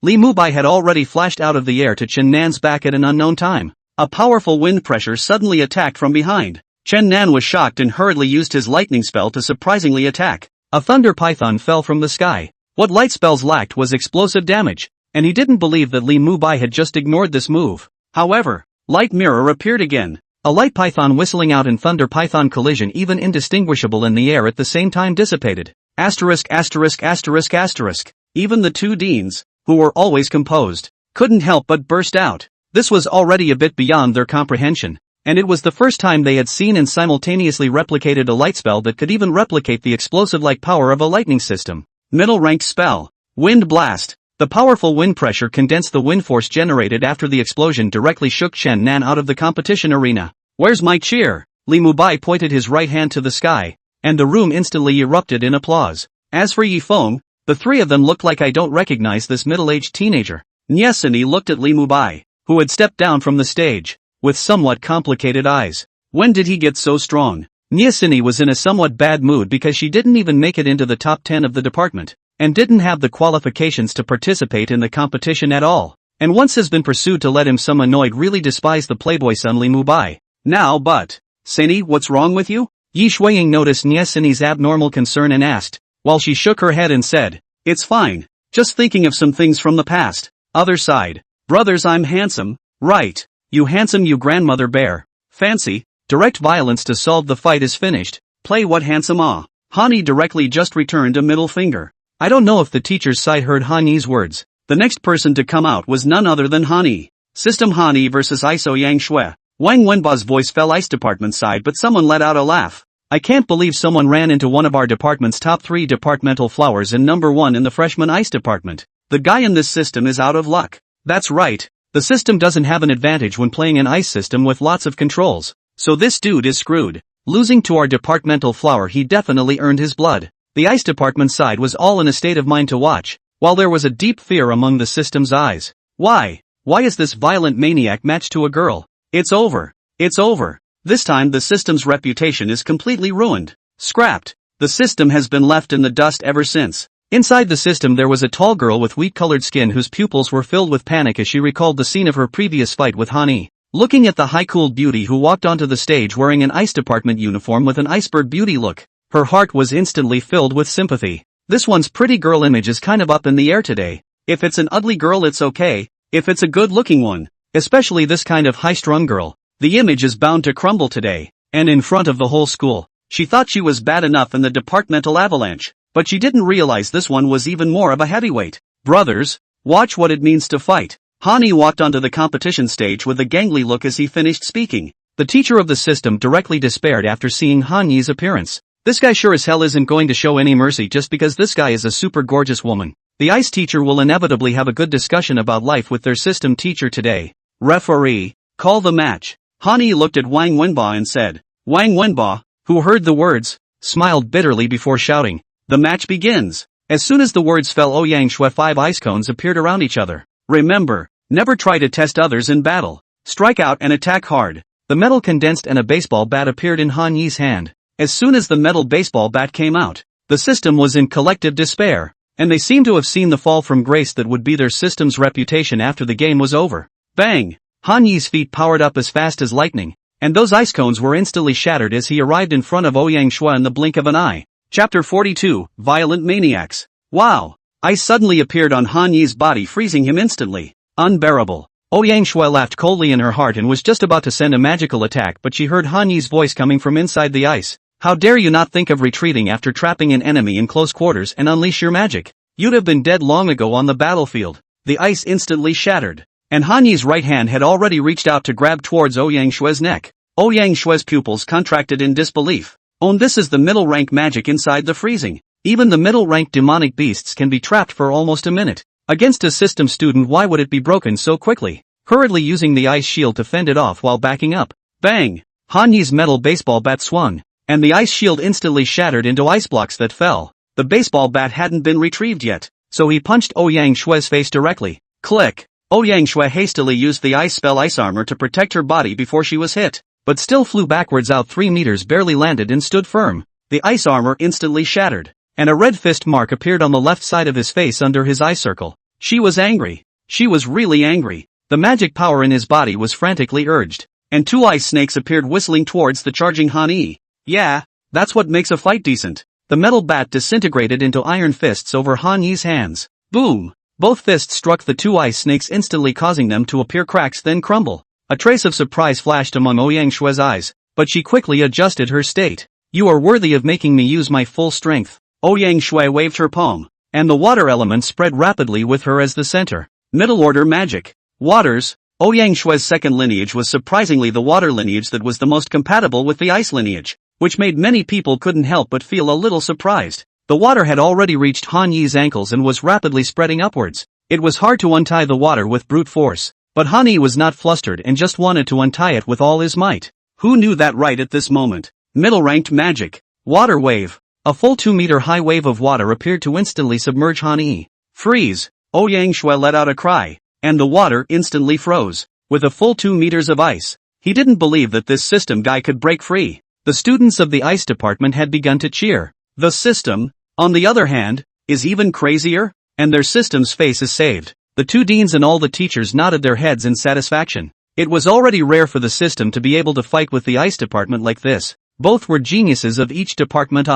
Speaker 1: Li Mubai had already flashed out of the air to Chen Nan's back at an unknown time. A powerful wind pressure suddenly attacked from behind. Chen Nan was shocked and hurriedly used his lightning spell to surprisingly attack. A thunder python fell from the sky. What light spells lacked was explosive damage, and he didn't believe that Li Mubai had just ignored this move. However, light mirror appeared again. A light python whistling out and thunder python collision, even indistinguishable in the air at the same time, dissipated. Asterisk asterisk asterisk asterisk. Even the 2 deans, who were always composed, couldn't help but burst out. This was already a bit beyond their comprehension, and it was the first time they had seen and simultaneously replicated a light spell that could even replicate the explosive-like power of a lightning system. Middle-ranked spell. Wind blast. The powerful wind pressure condensed the wind force generated after the explosion directly shook Chen Nan out of the competition arena. Where's my cheer? Li Mubai pointed his right hand to the sky, and the room instantly erupted in applause. As for Yi Feng, the 3 of them looked like, I don't recognize this middle-aged teenager. Nyesini looked at Li Mubai, who had stepped down from the stage, with somewhat complicated eyes. When did he get so strong? Nyesini was in a somewhat bad mood because she didn't even make it into the top 10 of the department, and didn't have the qualifications to participate in the competition at all, and once has been pursued to let him. Some annoyed really despised the playboy son Li Mubai. Now but, Sini, what's wrong with you? Yi Shuiying noticed Nyesini's abnormal concern and asked, while she shook her head and said, it's fine, just thinking of some things from the past. Other side. Brothers, I'm handsome, right? You handsome, you grandmother bear. Fancy. Direct violence to solve the fight is finished. Play what handsome ah. Hani directly just returned a middle finger. I don't know if the teacher's side heard Hani's words. The next person to come out was none other than Hani. System Hani versus ISO Yang Shui. Wang Wenba's voice fell ice department side, but someone let out a laugh. I can't believe someone ran into one of our department's top 3 departmental flowers and number 1 in the freshman ice department. The guy in this system is out of luck. That's right. The system doesn't have an advantage when playing an ice system with lots of controls. So this dude is screwed. Losing to our departmental flower, he definitely earned his blood. The ice department side was all in a state of mind to watch, while there was a deep fear among the system's eyes. Why is this violent maniac matched to a girl? It's over. It's over. This time the system's reputation is completely ruined. Scrapped. The system has been left in the dust ever since. Inside the system there was a tall girl with wheat-colored skin whose pupils were filled with panic as she recalled the scene of her previous fight with Hani. Looking at the high-cooled beauty who walked onto the stage wearing an ice department uniform with an iceberg beauty look, her heart was instantly filled with sympathy. This one's pretty girl image is kind of up in the air today. If it's an ugly girl it's okay, if it's a good-looking one, especially this kind of high-strung girl, the image is bound to crumble today, and in front of the whole school. She thought she was bad enough in the departmental avalanche, but she didn't realize this one was even more of a heavyweight. Brothers, watch what it means to fight. Hani walked onto the competition stage with a gangly look as he finished speaking. The teacher of the system directly despaired after seeing Hanyi's appearance. This guy sure as hell isn't going to show any mercy just because this guy is a super gorgeous woman. The ice teacher will inevitably have a good discussion about life with their system teacher today. Referee, call the match. Hani looked at Wang Wenba and said. Wang Wenba, who heard the words, smiled bitterly before shouting. The match begins. As soon as the words fell, Ouyang Shui 5 ice cones appeared around each other. Remember, never try to test others in battle. Strike out and attack hard. The metal condensed and a baseball bat appeared in Han Yi's hand. As soon as the metal baseball bat came out, the system was in collective despair, and they seemed to have seen the fall from grace that would be their system's reputation after the game was over. Bang! Han Yi's feet powered up as fast as lightning, and those ice cones were instantly shattered as he arrived in front of Ouyang Shui in the blink of an eye. Chapter 42, Violent Maniacs. Wow! Ice suddenly appeared on Han Yi's body, freezing him instantly. Unbearable. Ouyang Shui laughed coldly in her heart and was just about to send a magical attack, but she heard Han Yi's voice coming from inside the ice. How dare you not think of retreating after trapping an enemy in close quarters and unleash your magic? You'd have been dead long ago on the battlefield. The ice instantly shattered, and Han Yi's right hand had already reached out to grab towards Ouyang Shui's neck. Ouyang Shui's pupils contracted in disbelief. Oh, this is the middle rank magic inside the freezing. Even the middle rank demonic beasts can be trapped for almost a minute. Against a system student, why would it be broken so quickly? Hurriedly using the ice shield to fend it off while backing up. Bang! Han Yi's metal baseball bat swung, and the ice shield instantly shattered into ice blocks that fell. The baseball bat hadn't been retrieved yet, so he punched Ouyang Shui's face directly. Click! Ouyang Shui hastily used the ice spell ice armor to protect her body before she was hit, but still flew backwards out 3 meters, barely landed and stood firm. The ice armor instantly shattered, and a red fist mark appeared on the left side of his face under his eye circle. She was angry. She was really angry. The magic power in his body was frantically urged, and 2 ice snakes appeared whistling towards the charging Han Yi. Yeah, that's what makes a fight decent. The metal bat disintegrated into iron fists over Han Yi's hands. Boom! Both fists struck the 2 ice snakes, instantly causing them to appear cracks then crumble. A trace of surprise flashed among Ouyang Shui's eyes, but she quickly adjusted her state. You are worthy of making me use my full strength. Ouyang Shui waved her palm, and the water element spread rapidly with her as the center. Middle order magic. Waters. Ouyang Shui's second lineage was surprisingly the water lineage that was the most compatible with the ice lineage, which made many people couldn't help but feel a little surprised. The water had already reached Han Yi's ankles and was rapidly spreading upwards. It was hard to untie the water with brute force, but Han Yi was not flustered and just wanted to untie it with all his might. Who knew that right at this moment? Middle-ranked magic. Water wave. A full 2-meter high wave of water appeared to instantly submerge Han Yi. Freeze! Ouyang Shui let out a cry, and the water instantly froze. With a full 2 meters of ice, he didn't believe that this system guy could break free. The students of the ice department had begun to cheer. The system, on the other hand, is even crazier, and their system's face is saved. The 2 deans and all the teachers nodded their heads in satisfaction. It was already rare for the system to be able to fight with the ice department like this. Both were geniuses of each department.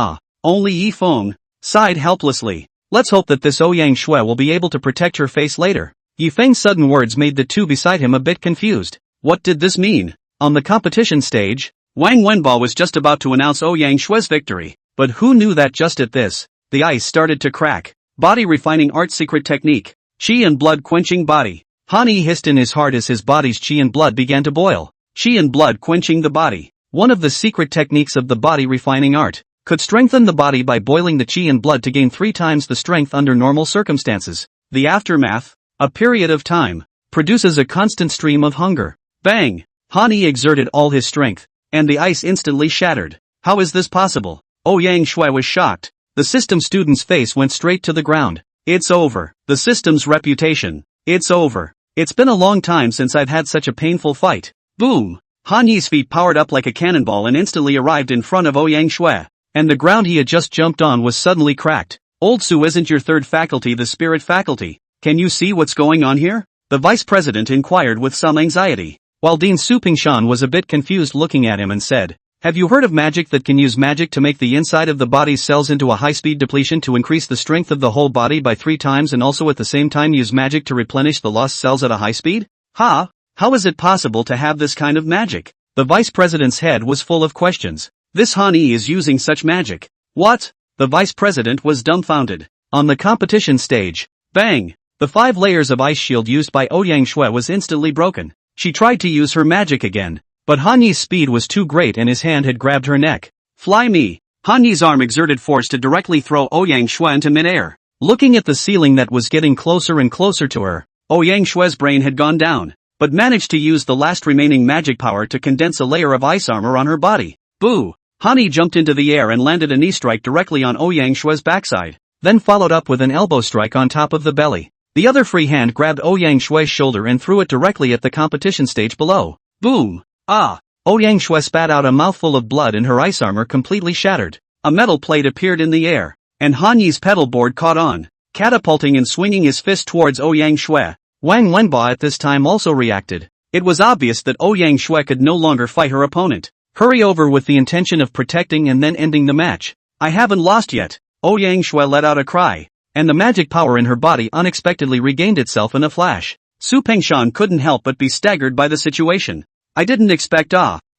Speaker 1: Only Yi Feng sighed helplessly. Let's hope that this Ouyang Shui will be able to protect her face later. Yi Feng's sudden words made the 2 beside him a bit confused. What did this mean? On the competition stage, Wang Wenba was just about to announce Ouyang Shui's victory, but who knew that just at this, the ice started to crack. Body refining art secret technique. Qi and blood quenching body. Han Yi hissed in his heart as his body's qi and blood began to boil. Qi and blood quenching the body. One of the secret techniques of the body refining art. Could strengthen the body by boiling the qi and blood to gain 3 times the strength under normal circumstances. The aftermath, a period of time, produces a constant stream of hunger. Bang! Han Yi exerted all his strength, and the ice instantly shattered. How is this possible? Ouyang Shui was shocked. The system student's face went straight to the ground. It's over. The system's reputation. It's over. It's been a long time since I've had such a painful fight. Boom! Han Yi's feet powered up like a cannonball and instantly arrived in front of Ouyang Shui. And the ground he had just jumped on was suddenly cracked. Old Su, isn't your third faculty the spirit faculty? Can you see what's going on here? The vice president inquired with some anxiety, while Dean Su Pingshan was a bit confused looking at him and said, Have you heard of magic that can use magic to make the inside of the body's cells into a high-speed depletion to increase the strength of the whole body by 3 times and also at the same time use magic to replenish the lost cells at a high speed? Ha! How is it possible to have this kind of magic? The vice president's head was full of questions. This Hani is using such magic. What? The vice president was dumbfounded. On the competition stage, bang! The 5 layers of ice shield used by Ouyang Shui was instantly broken. She tried to use her magic again, but Han Yi's speed was too great and his hand had grabbed her neck. Fly me! Han Yi's arm exerted force to directly throw Ouyang Shui into midair. Looking at the ceiling that was getting closer and closer to her, Ouyang Shui's brain had gone down, but managed to use the last remaining magic power to condense a layer of ice armor on her body. Boo! Han Yi jumped into the air and landed a knee strike directly on Ouyang Shui's backside, then followed up with an elbow strike on top of the belly. The other free hand grabbed Ouyang Shui's shoulder and threw it directly at the competition stage below. Boom! Ah! Ouyang Shui spat out a mouthful of blood and her ice armor completely shattered. A metal plate appeared in the air, and Han Yi's pedal board caught on, catapulting and swinging his fist towards Ouyang Shui. Wang Wenba at this time also reacted. It was obvious that Ouyang Shui could no longer fight her opponent. Hurry over with the intention of protecting and then ending the match. I haven't lost yet. Ouyang Shui let out a cry, and the magic power in her body unexpectedly regained itself in a flash. Su Pengshan couldn't help but be staggered by the situation. I didn't expect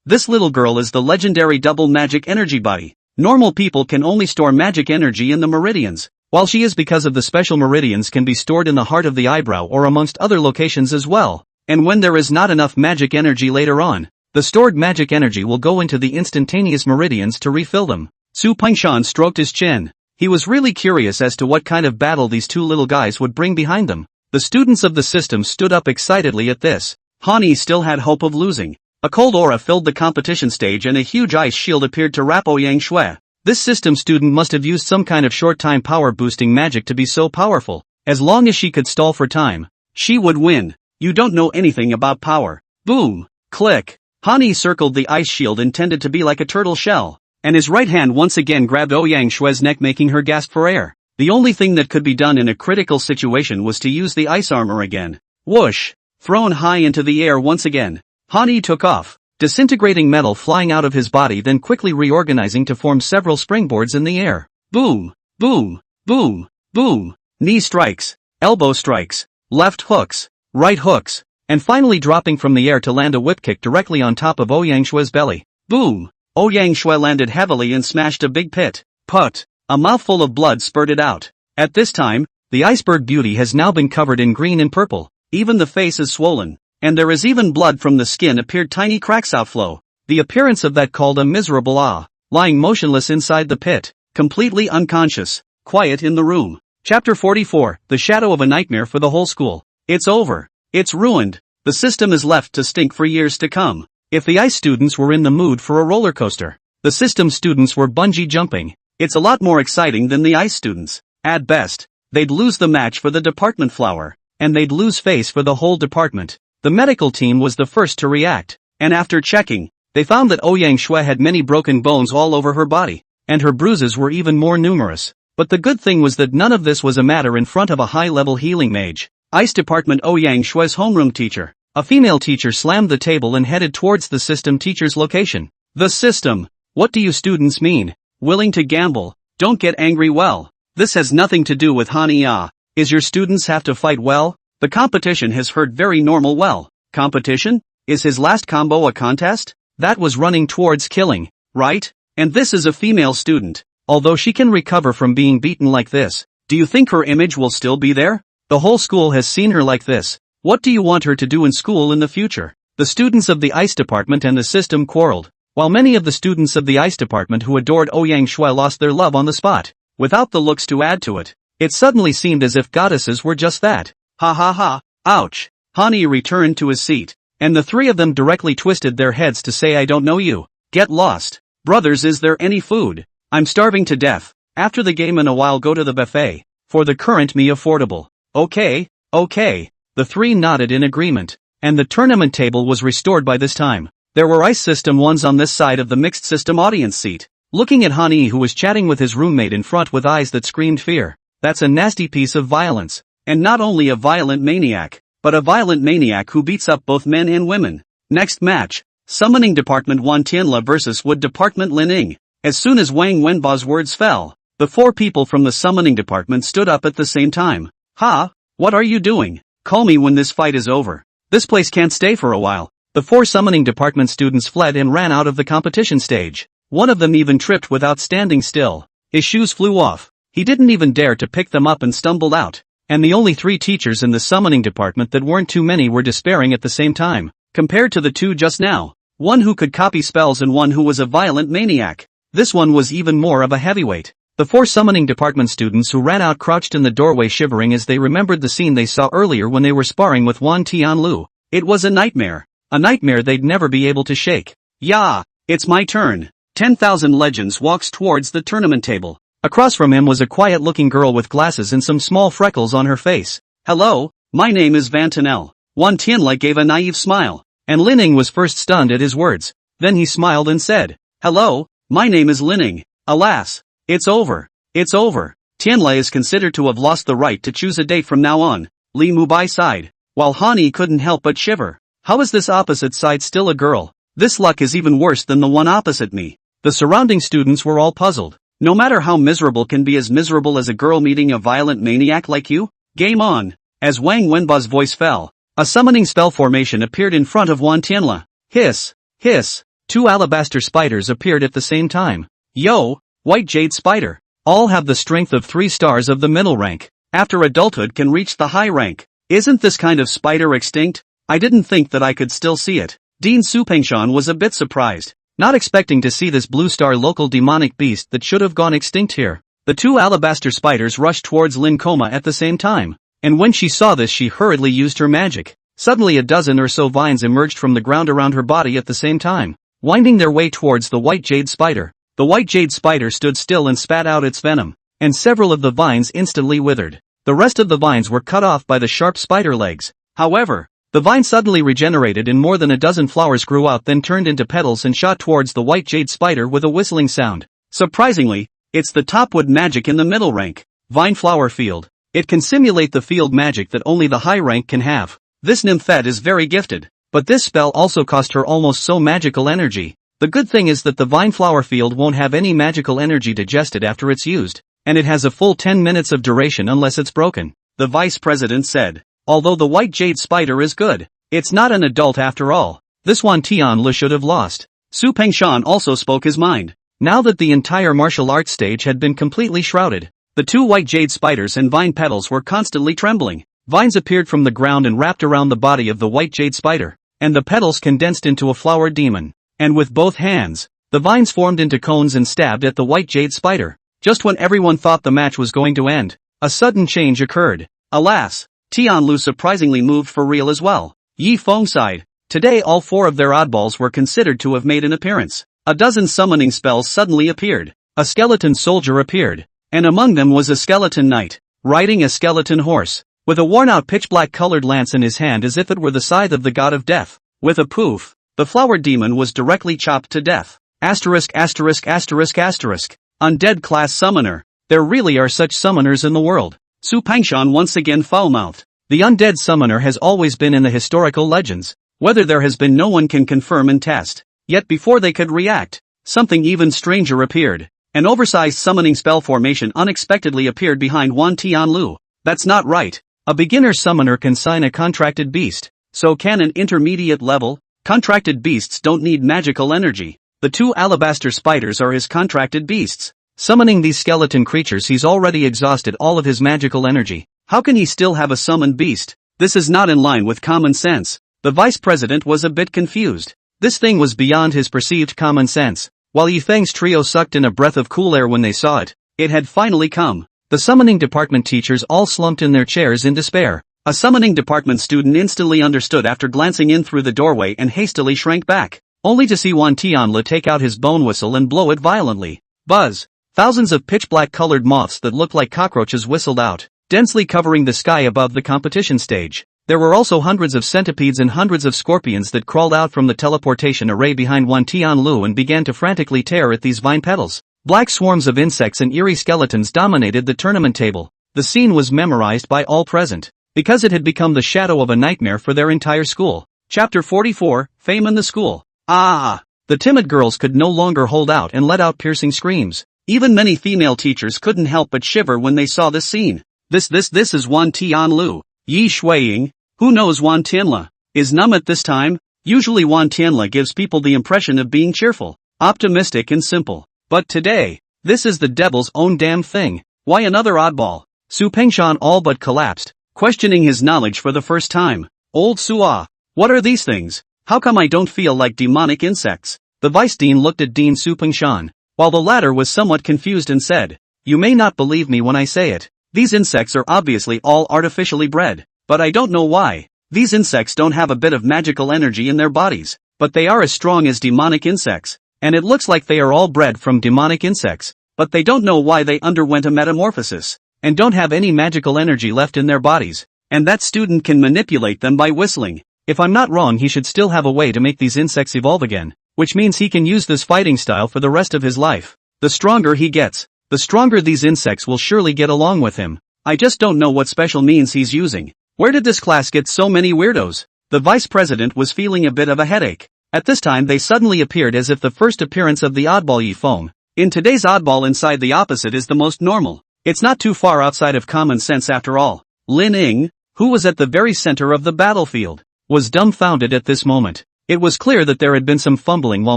Speaker 1: this little girl is the legendary double magic energy body. Normal people can only store magic energy in the meridians, while she is because of the special meridians can be stored in the heart of the eyebrow or amongst other locations as well. And when there is not enough magic energy later on, the stored magic energy will go into the instantaneous meridians to refill them. Su Pengshan stroked his chin. He was really curious as to what kind of battle these 2 little guys would bring behind them. The students of the system stood up excitedly at this. Han Yi still had hope of losing. A cold aura filled the competition stage and a huge ice shield appeared to wrap Ouyang Shui. This system student must have used some kind of short-time power-boosting magic to be so powerful. As long as she could stall for time, she would win. You don't know anything about power. Boom! Click! Han Yi circled the ice shield intended to be like a turtle shell, and his right hand once again grabbed Ouyang Shui's neck making her gasp for air. The only thing that could be done in a critical situation was to use the ice armor again. Whoosh! Thrown high into the air once again, Han Yi took off, disintegrating metal flying out of his body then quickly reorganizing to form several springboards in the air. Boom! Boom! Boom! Boom! Knee strikes, elbow strikes, left hooks, right hooks, and finally dropping from the air to land a whip kick directly on top of Ouyang Shui's belly. Boom! Ouyang Shui landed heavily and smashed a big pit. Put! A mouthful of blood spurted out. At this time, the iceberg beauty has now been covered in green and purple. Even the face is swollen, and there is even blood from the skin appeared tiny cracks outflow. The appearance of that called a miserable lying motionless inside the pit, completely unconscious, quiet in the room. Chapter 44, The Shadow of a Nightmare for the Whole School. It's over. It's ruined. The system is left to stink for years to come. If the ice students were in the mood for a roller coaster, the system students were bungee jumping. It's a lot more exciting than the ice students. At best, they'd lose the match for the department flower, and they'd lose face for the whole department. The medical team was the first to react, and after checking, they found that Ouyang Shui had many broken bones all over her body, and her bruises were even more numerous. But the good thing was that none of this was a matter in front of a high-level healing mage. Ice Department Ouyang Shui's homeroom teacher, a female teacher, slammed the table and headed towards the system teacher's location. The system. What do you students mean? Willing to gamble? Don't get angry. Well, this has nothing to do with Hania. Is your students have to fight well? The competition has heard very normal. Well, competition? Is his last combo a contest? That was running towards killing, right? And this is a female student. Although she can recover from being beaten like this, do you think her image will still be there? The whole school has seen her like this. What do you want her to do in school in the future? The students of the ice department and the system quarreled, while many of the students of the ice department who adored Ouyang Shui lost their love on the spot. Without the looks to add to it, it suddenly seemed as if goddesses were just that. Ha ha ha, ouch. Hani returned to his seat, and the 3 of them directly twisted their heads to say, I don't know you. Get lost. Brothers, is there any food? I'm starving to death. After the game in a while go to the buffet. For the current me affordable. Okay. The 3 nodded in agreement, and the tournament table was restored by this time. There were ice system ones on this side of the mixed system audience seat, looking at Hani who was chatting with his roommate in front with eyes that screamed fear. That's a nasty piece of violence. And not only a violent maniac, but a violent maniac who beats up both men and women. Next match. Summoning Department Wan Tianla vs. Wood Department Lin Ying. As soon as Wang Wenba's words fell, the 4 people from the summoning department stood up at the same time. Ha! What are you doing? Call me when this fight is over. This place can't stay for a while. The 4 summoning department students fled and ran out of the competition stage. One of them even tripped without standing still. His shoes flew off. He didn't even dare to pick them up and stumbled out. And the only 3 teachers in the summoning department that weren't too many were despairing at the same time. Compared to the 2 just now, one who could copy spells and one who was a violent maniac. This one was even more of a heavyweight. The 4 summoning department students who ran out crouched in the doorway shivering as they remembered the scene they saw earlier when they were sparring with Wan Tianlu. It was a nightmare. A nightmare they'd never be able to shake. Yeah, it's my turn. 10,000 Legends walks towards the tournament table. Across from him was a quiet-looking girl with glasses and some small freckles on her face. Hello, my name is Van Tanel. Wan Tianla gave a naive smile. And Lin Ying was first stunned at his words. Then he smiled and said, Hello, my name is Lin Ying. Alas, it's over. It's over. Tianla is considered to have lost the right to choose a date from now on. Li Mubai sighed, while Han Yi couldn't help but shiver. How is this opposite side still a girl? This luck is even worse than the one opposite me. The surrounding students were all puzzled. No matter how miserable can be as miserable as a girl meeting a violent maniac like you? Game on. As Wang Wenba's voice fell, a summoning spell formation appeared in front of Wan Tianla. Hiss, hiss. 2 alabaster spiders appeared at the same time. Yo, white jade spider. All have the strength of 3 stars of the middle rank. After adulthood can reach the high rank. Isn't this kind of spider extinct? I didn't think that I could still see it. Dean Supengshan was a bit surprised, not expecting to see this blue star local demonic beast that should have gone extinct here. The 2 alabaster spiders rushed towards Lin Koma at the same time. And when she saw this she hurriedly used her magic. Suddenly a dozen or so vines emerged from the ground around her body at the same time, winding their way towards the white jade spider. The white jade spider stood still and spat out its venom, and several of the vines instantly withered. The rest of the vines were cut off by the sharp spider legs. However, the vine suddenly regenerated and more than a dozen flowers grew out, then turned into petals and shot towards the white jade spider with a whistling sound. Surprisingly, it's the topwood magic in the middle rank. Vine flower field. It can simulate the field magic that only the high rank can have. This nymphette is very gifted, but this spell also cost her almost so magical energy. The good thing is that the vine flower field won't have any magical energy digested after it's used, and it has a full 10 minutes of duration unless it's broken. The vice president said, although the white jade spider is good, it's not an adult after all. This Wan Tianla should have lost. Su Pengshan also spoke his mind. Now that the entire martial arts stage had been completely shrouded, the 2 white jade spiders and vine petals were constantly trembling. Vines appeared from the ground and wrapped around the body of the white jade spider, and the petals condensed into a flower demon. And with both hands, the vines formed into cones and stabbed at the white jade spider. Just when everyone thought the match was going to end, a sudden change occurred. Alas, Tianlu surprisingly moved for real as well. Yi Feng sighed. Today all 4 of their oddballs were considered to have made an appearance. A dozen summoning spells suddenly appeared. A skeleton soldier appeared. And among them was a skeleton knight, riding a skeleton horse, with a worn-out pitch-black colored lance in his hand as if it were the scythe of the god of death. With a poof, the flower demon was directly chopped to death. Asterisk asterisk asterisk asterisk. Undead class summoner. There really are such summoners in the world. Su Pengshan once again foul-mouthed. The undead summoner has always been in the historical legends. Whether there has been no one can confirm and test. Yet before they could react, something even stranger appeared. An oversized summoning spell formation unexpectedly appeared behind Wan Tianlu. That's not right. A beginner summoner can sign a contracted beast. So can an intermediate level. Contracted beasts don't need magical energy. The 2 alabaster spiders are his contracted beasts. Summoning these skeleton creatures he's already exhausted all of his magical energy. How can he still have a summoned beast? This is not in line with common sense. The vice president was a bit confused. This thing was beyond his perceived common sense. While Yifeng's trio sucked in a breath of cool air when they saw it, it had finally come. The summoning department teachers all slumped in their chairs in despair. A summoning department student instantly understood after glancing in through the doorway and hastily shrank back, only to see Wan Tianla take out his bone whistle and blow it violently. Buzz! Thousands of pitch-black colored moths that looked like cockroaches whistled out, densely covering the sky above the competition stage. There were also hundreds of centipedes and hundreds of scorpions that crawled out from the teleportation array behind Wan Tianlu and began to frantically tear at these vine petals. Black swarms of insects and eerie skeletons dominated the tournament table. The scene was memorized by all present, because it had become the shadow of a nightmare for their entire school. Chapter 44, Fame in the School. Ah! The timid girls could no longer hold out and let out piercing screams. Even many female teachers couldn't help but shiver when they saw this scene. This is Wan Tianlu. Yi Shuiying. Who knows Wan Tianla? Is numb at this time? Usually Wan Tianla gives people the impression of being cheerful, optimistic and simple. But today, this is the devil's own damn thing. Why another oddball? Su Pengshan all but collapsed, questioning his knowledge for the first time. Old Sua, what are these things? How come I don't feel like demonic insects? The vice dean looked at Dean Su Pengshan, while the latter was somewhat confused and said, you may not believe me when I say it. These insects are obviously all artificially bred, but I don't know why. These insects don't have a bit of magical energy in their bodies, but they are as strong as demonic insects, and it looks like they are all bred from demonic insects, but they don't know why they underwent a metamorphosis, and don't have any magical energy left in their bodies, and that student can manipulate them by whistling. If I'm not wrong, he should still have a way to make these insects evolve again, which means he can use this fighting style for the rest of his life. The stronger he gets, the stronger these insects will surely get along with him. I just don't know what special means he's using. Where did this class get so many weirdos? The vice president was feeling a bit of a headache. At this time they suddenly appeared as if the first appearance of the oddball Yi Feng. In today's oddball inside the opposite is the most normal. It's not too far outside of common sense after all. Lin Ying, who was at the very center of the battlefield, was dumbfounded at this moment. It was clear that there had been some fumbling while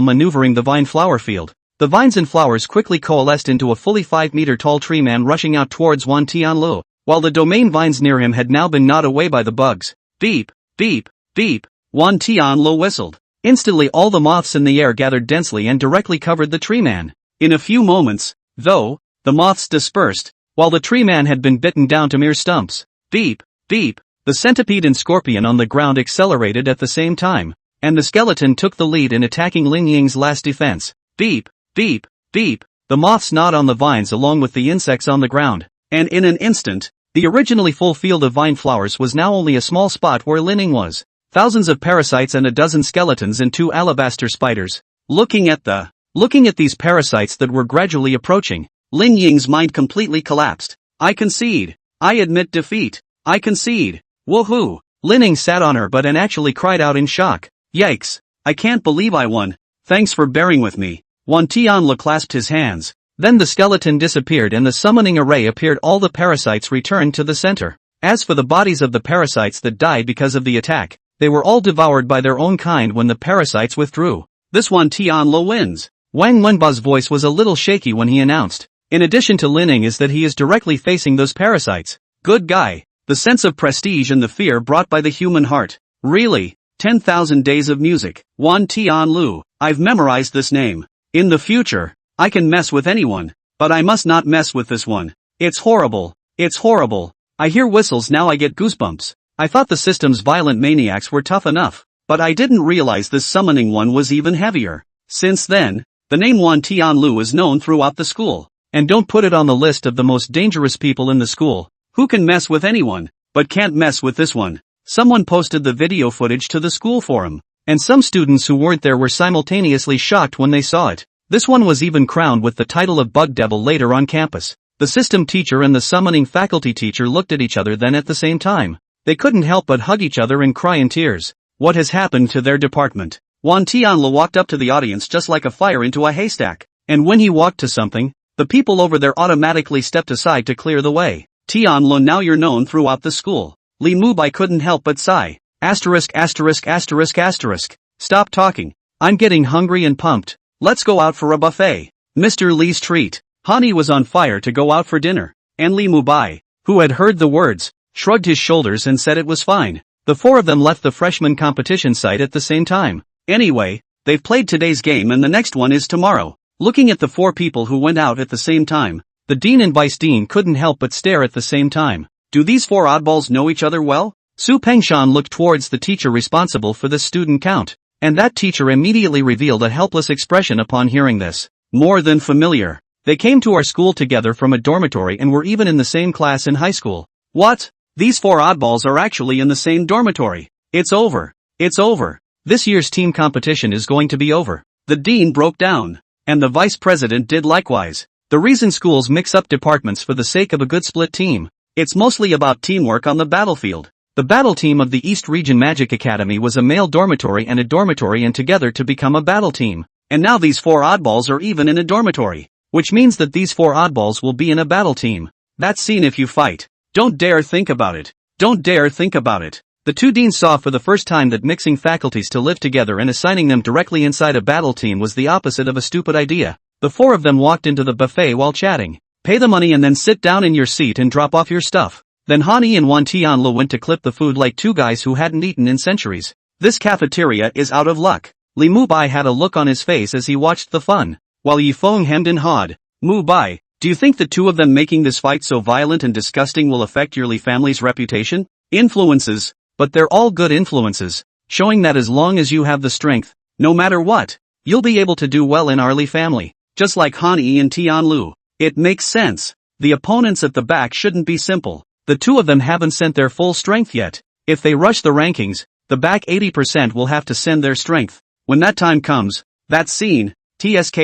Speaker 1: maneuvering the vine flower field. The vines and flowers quickly coalesced into a fully 5-meter tall tree man rushing out towards Wan Tianlu, while the domain vines near him had now been gnawed away by the bugs. Beep, beep, beep, Wan Tianlu whistled. Instantly all the moths in the air gathered densely and directly covered the tree man. In a few moments, though, the moths dispersed, while the tree man had been bitten down to mere stumps. Beep, beep, the centipede and scorpion on the ground accelerated at the same time, and the skeleton took the lead in attacking Lin Ying's last defense. Beep, beep, beep, the moths gnawed on the vines along with the insects on the ground, and in an instant, the originally full field of vine flowers was now only a small spot where Lin Ying was. Thousands of parasites and a dozen skeletons and 2 alabaster spiders. Looking at these parasites that were gradually approaching, Lin Ying's mind completely collapsed. I concede. I admit defeat. I concede. Woohoo! Lin Ying sat on her butt and actually cried out in shock. Yikes! I can't believe I won. Thanks for bearing with me. Wan Tianlu clasped his hands. Then the skeleton disappeared and the summoning array appeared. All the parasites returned to the center. As for the bodies of the parasites that died because of the attack, they were all devoured by their own kind when the parasites withdrew. This Wan Tianlu wins. Wang Wenba's voice was a little shaky when he announced. In addition to Lin Ying is that he is directly facing those parasites. Good guy. The sense of prestige and the fear brought by the human heart. Really? 10,000 days of music. Wan Tianlu. I've memorized this name. In the future, I can mess with anyone, but I must not mess with this one. It's horrible. It's horrible. I hear whistles now. I get goosebumps. I thought the system's violent maniacs were tough enough, but I didn't realize this summoning one was even heavier. Since then, the name Wan Tianlu is known throughout the school. And don't put it on the list of the most dangerous people in the school. Who can mess with anyone, but can't mess with this one? Someone posted the video footage to the school forum, and some students who weren't there were simultaneously shocked when they saw it. This one was even crowned with the title of Bug Devil later on campus. The system teacher and the summoning faculty teacher looked at each other then at the same time. They couldn't help but hug each other and cry in tears. What has happened to their department? Wan Tianlu walked up to the audience just like a fire into a haystack, and when he walked to something, the people over there automatically stepped aside to clear the way. Tianlu, now you're known throughout the school. Li Mubai couldn't help but sigh. Asterisk asterisk asterisk asterisk. Stop talking. I'm getting hungry and pumped. Let's go out for a buffet. Mr. Li's treat. Hani was on fire to go out for dinner, and Li Mubai, who had heard the words, shrugged his shoulders and said it was fine. The four of them left the freshman competition site at the same time. Anyway, they've played today's game and the next one is tomorrow. Looking at the four people who went out at the same time, the dean and vice dean couldn't help but stare at the same time. Do these four oddballs know each other well? Su Pengshan looked towards the teacher responsible for the student count, and that teacher immediately revealed a helpless expression upon hearing this. More than familiar. They came to our school together from a dormitory and were even in the same class in high school. What? These four oddballs are actually in the same dormitory. It's over. It's over. This year's team competition is going to be over. The dean broke down, and the vice president did likewise. The reason schools mix up departments for the sake of a good split team. It's mostly about teamwork on the battlefield. The battle team of the East Region Magic Academy was a male dormitory and together to become a battle team. And now these 4 oddballs are even in a dormitory. Which means that these 4 oddballs will be in a battle team. That's seen if you fight. Don't dare think about it. Don't dare think about it. The 2 deans saw for the first time that mixing faculties to live together and assigning them directly inside a battle team was the opposite of a stupid idea. The 4 of them walked into the buffet while chatting. Pay the money and then sit down in your seat and drop off your stuff. Then Han-yi and Wan Tianlu went to clip the food like 2 guys who hadn't eaten in centuries. This cafeteria is out of luck. Li Mubai had a look on his face as he watched the fun, while Yi Feng hemmed and hawed. Mubai, do you think the 2 of them making this fight so violent and disgusting will affect your Li family's reputation? Influences, but they're all good influences, showing that as long as you have the strength, no matter what, you'll be able to do well in our Li family, just like Han-yi and Tianlu. It makes sense. The opponents at the back shouldn't be simple. The 2 of them haven't sent their full strength yet. If they rush the rankings, the back 80% will have to send their strength. When that time comes, that's seen. TSK.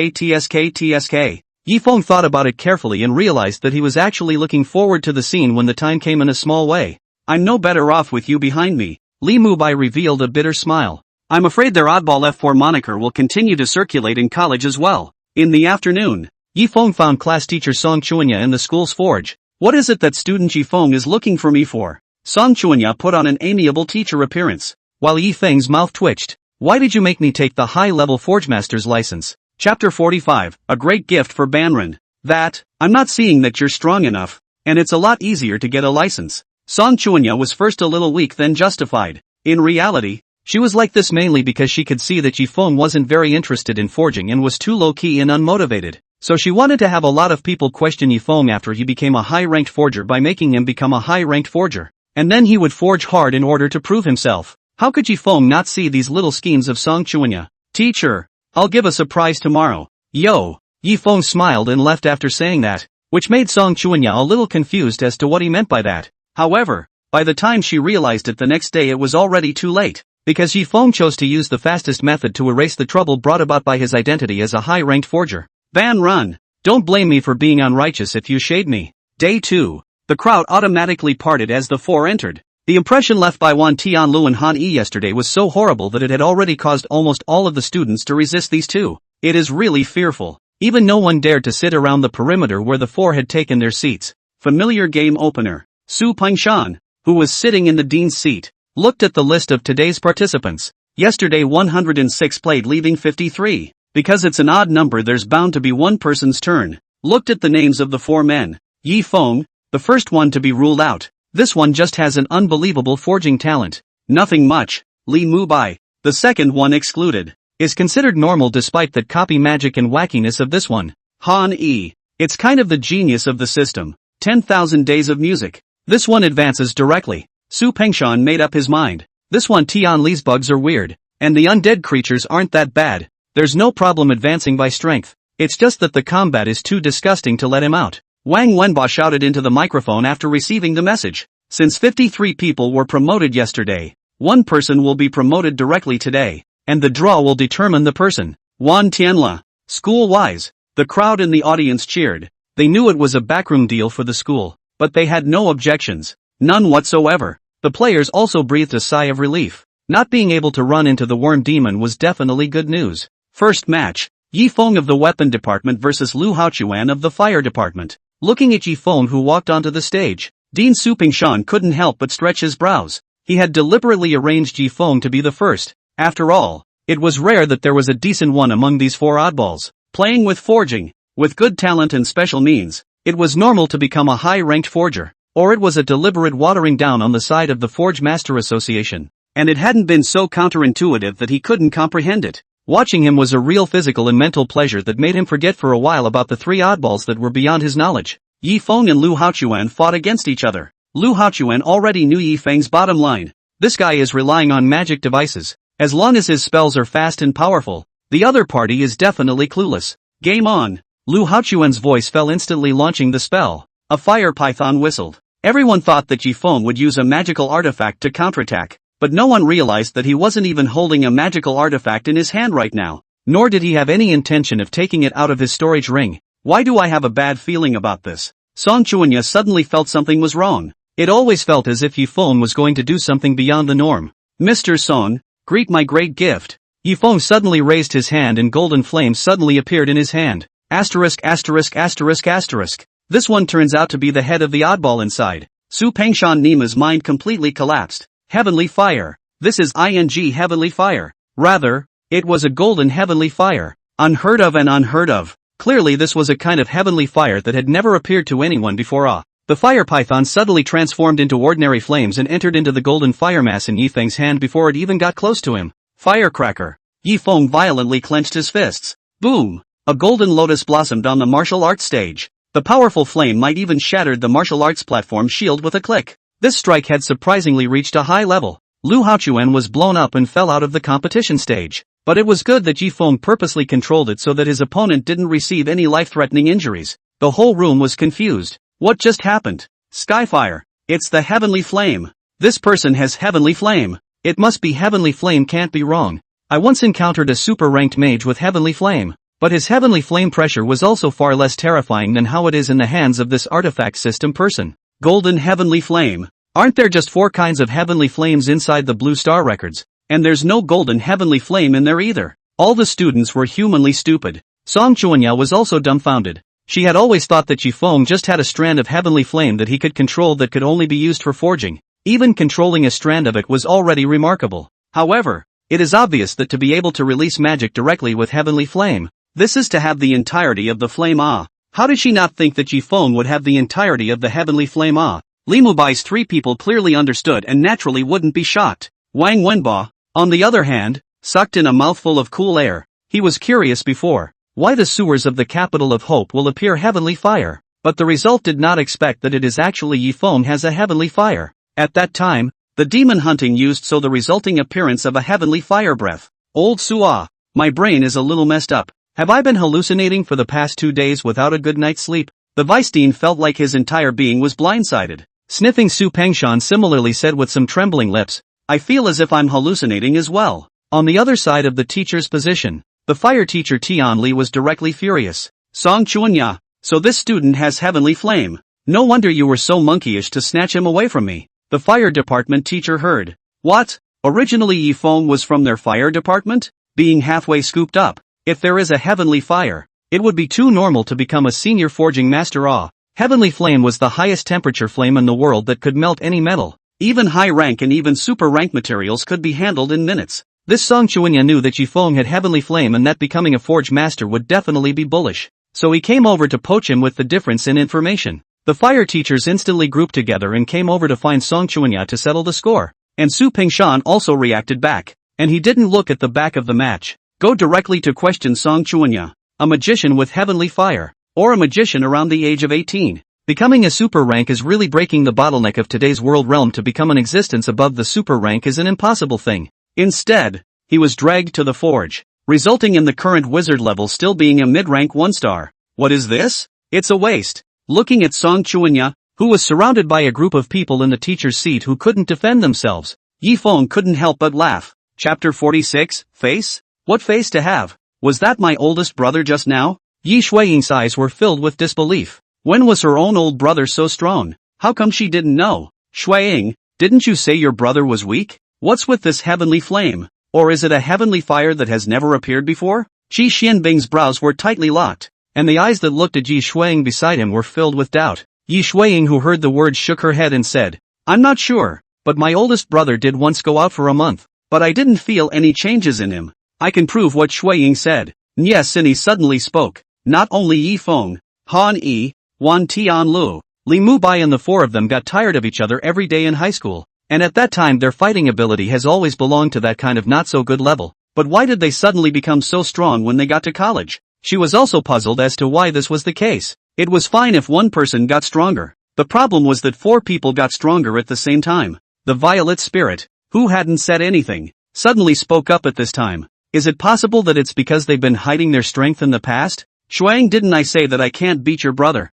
Speaker 1: Yi Feng thought about it carefully and realized that he was actually looking forward to the scene when the time came in a small way. I'm no better off with you behind me. Li Mubai revealed a bitter smile. I'm afraid their oddball F4 moniker will continue to circulate in college as well. In the afternoon, Yi Feng found class teacher Song Chuanya in the school's forge. What is it that student Yi Feng is looking for me for? Song Chuanya put on an amiable teacher appearance, while Yi Feng's mouth twitched. Why did you make me take the high-level forgemaster's license? Chapter 45, a great gift for Banran. I'm not seeing that you're strong enough, and it's a lot easier to get a license. Song Chuanya was first a little weak then justified. In reality, she was like this mainly because she could see that Yi Feng wasn't very interested in forging and was too low-key and unmotivated. So she wanted to have a lot of people question Yi Feng after he became a high-ranked forger by making him become a high-ranked forger. And then he would forge hard in order to prove himself. How could Yi Feng not see these little schemes of Song Chuanya? Teacher, I'll give a surprise tomorrow. Yo! Yi Feng smiled and left after saying that, which made Song Chuanya a little confused as to what he meant by that. However, by the time she realized it the next day it was already too late, because Yi Feng chose to use the fastest method to erase the trouble brought about by his identity as a high-ranked forger. Ban run! Don't blame me for being unrighteous if you shade me. Day 2. The crowd automatically parted as the 4 entered. The impression left by Wan Tianlu and Han-yi yesterday was so horrible that it had already caused almost all of the students to resist these 2. It is really fearful. Even no one dared to sit around the perimeter where the 4 had taken their seats. Familiar game opener. Su Pingshan, who was sitting in the dean's seat, looked at the list of today's participants. Yesterday 106 played leaving 53. Because it's an odd number there's bound to be one person's turn. Looked at the names of the 4 men. Yi Feng, the first one to be ruled out. This one just has an unbelievable forging talent. Nothing much. Li Mubai, the second one excluded, is considered normal despite that copy magic and wackiness of this one. Han-yi, it's kind of the genius of the system. 10,000 days of music. This one advances directly. Su Pingshan made up his mind. This one Tian Li's bugs are weird. And the undead creatures aren't that bad. There's no problem advancing by strength. It's just that the combat is too disgusting to let him out. Wang Wenba shouted into the microphone after receiving the message. Since 53 people were promoted yesterday, one person will be promoted directly today, and the draw will determine the person. Wan Tianla. School-wise, the crowd in the audience cheered. They knew it was a backroom deal for the school, but they had no objections. None whatsoever. The players also breathed a sigh of relief. Not being able to run into the worm demon was definitely good news. First match. Yi Feng of the weapon department versus Lu Haochuan of the fire department. Looking at Yi Feng who walked onto the stage, Dean Su Pingshan couldn't help but stretch his brows. He had deliberately arranged Yi Feng to be the first. After all, it was rare that there was a decent one among these 4 oddballs. Playing with forging, with good talent and special means, it was normal to become a high-ranked forger. Or it was a deliberate watering down on the side of the Forge Master Association. And it hadn't been so counterintuitive that he couldn't comprehend it. Watching him was a real physical and mental pleasure that made him forget for a while about the 3 oddballs that were beyond his knowledge. Yi Feng and Lu Haochuan fought against each other. Lu Haochuan already knew Yi Feng's bottom line. This guy is relying on magic devices. As long as his spells are fast and powerful, the other party is definitely clueless. Game on. Lu Haochuan's voice fell instantly launching the spell. A fire python whistled. Everyone thought that Yi Feng would use a magical artifact to counterattack. But no one realized that he wasn't even holding a magical artifact in his hand right now, nor did he have any intention of taking it out of his storage ring. Why do I have a bad feeling about this? Song Chuanya suddenly felt something was wrong. It always felt as if Yifeng was going to do something beyond the norm. Mr. Song, greet my great gift. Yifeng suddenly raised his hand and golden flames suddenly appeared in his hand. Asterisk asterisk asterisk asterisk. This one turns out to be the head of the oddball inside. Su Pengshan Nima's mind completely collapsed. Heavenly fire. This is ing heavenly fire. Rather, it was a golden heavenly fire. Unheard of and unheard of. Clearly this was a kind of heavenly fire that had never appeared to anyone before. The fire python suddenly transformed into ordinary flames and entered into the golden fire mass in Yifeng's hand before it even got close to him. Firecracker. Yifeng violently clenched his fists. Boom! A golden lotus blossomed on the martial arts stage. The powerful flame might even shattered the martial arts platform shield with a click. This strike had surprisingly reached a high level. Lu Haochuan was blown up and fell out of the competition stage. But it was good that Yifeng purposely controlled it so that his opponent didn't receive any life-threatening injuries. The whole room was confused. What just happened? Skyfire. It's the heavenly flame. This person has heavenly flame. It must be heavenly flame, can't be wrong. I once encountered a super-ranked mage with heavenly flame. But his heavenly flame pressure was also far less terrifying than how it is in the hands of this artifact system person. Golden heavenly flame. Aren't there just 4 kinds of heavenly flames inside the Blue Star records? And there's no golden heavenly flame in there either. All the students were humanly stupid. Song Chuanya was also dumbfounded. She had always thought that Yifeng just had a strand of heavenly flame that he could control that could only be used for forging. Even controlling a strand of it was already remarkable. However, it is obvious that to be able to release magic directly with heavenly flame, this is to have the entirety of the flame. How did she not think that Yifeng would have the entirety of the heavenly flame? Li Mubai's 3 people clearly understood and naturally wouldn't be shocked. Wang Wenba, on the other hand, sucked in a mouthful of cool air. He was curious before why the sewers of the capital of hope will appear heavenly fire, but the result did not expect that it is actually Yifeng has a heavenly fire. At that time, the demon hunting used so the resulting appearance of a heavenly fire breath. Old Sua, my brain is a little messed up. Have I been hallucinating for the past 2 days without a good night's sleep? The Vice-Dean felt like his entire being was blindsided. Sniffing, Su Pengshan similarly said with some trembling lips, I feel as if I'm hallucinating as well. On the other side of the teacher's position, the fire teacher Tian Li was directly furious. Song Chuanya, so this student has heavenly flame. No wonder you were so monkeyish to snatch him away from me. The fire department teacher heard. What? Originally Yifeng was from their fire department? Being halfway scooped up. If there is a heavenly fire, it would be too normal to become a senior forging master. Heavenly flame was the highest temperature flame in the world that could melt any metal. Even high rank and even super rank materials could be handled in minutes. This Song Chuanya knew that Yifeng had heavenly flame and that becoming a forge master would definitely be bullish. So he came over to poach him with the difference in information. The fire teachers instantly grouped together and came over to find Song Chuanya to settle the score. And Su Pengshan also reacted back. And he didn't look at the back of the match. Go directly to question Song Chuanya. A magician with heavenly fire. Or a magician around the age of 18. Becoming a super rank is really breaking the bottleneck of today's world realm. To become an existence above the super rank is an impossible thing. Instead, he was dragged to the forge, resulting in the current wizard level still being a mid-rank 1-star. What is this? It's a waste. Looking at Song Chuanya, who was surrounded by a group of people in the teacher's seat who couldn't defend themselves, Yifeng couldn't help but laugh. Chapter 46, Face? What face to have? Was that my oldest brother just now? Yi Shuiying's eyes were filled with disbelief. When was her own old brother so strong? How come she didn't know? Shuiying, didn't you say your brother was weak? What's with this heavenly flame? Or is it a heavenly fire that has never appeared before? Qi Xianbing's brows were tightly locked, and the eyes that looked at Yi Shuiying beside him were filled with doubt. Yi Shuiying, who heard the words, shook her head and said, I'm not sure, but my oldest brother did once go out for a month, but I didn't feel any changes in him. I can prove what Shuiying said. Nye Sini suddenly spoke. Not only Yifeng, Han Yi, Wan Tianlu, Li Mubai and the 4 of them got tired of each other every day in high school. And at that time their fighting ability has always belonged to that kind of not so good level. But why did they suddenly become so strong when they got to college? She was also puzzled as to why this was the case. It was fine if one person got stronger. The problem was that 4 people got stronger at the same time. The Violet Spirit, who hadn't said anything, suddenly spoke up at this time. Is it possible that it's because they've been hiding their strength in the past? Shuiying, didn't I say that I can't beat your brother?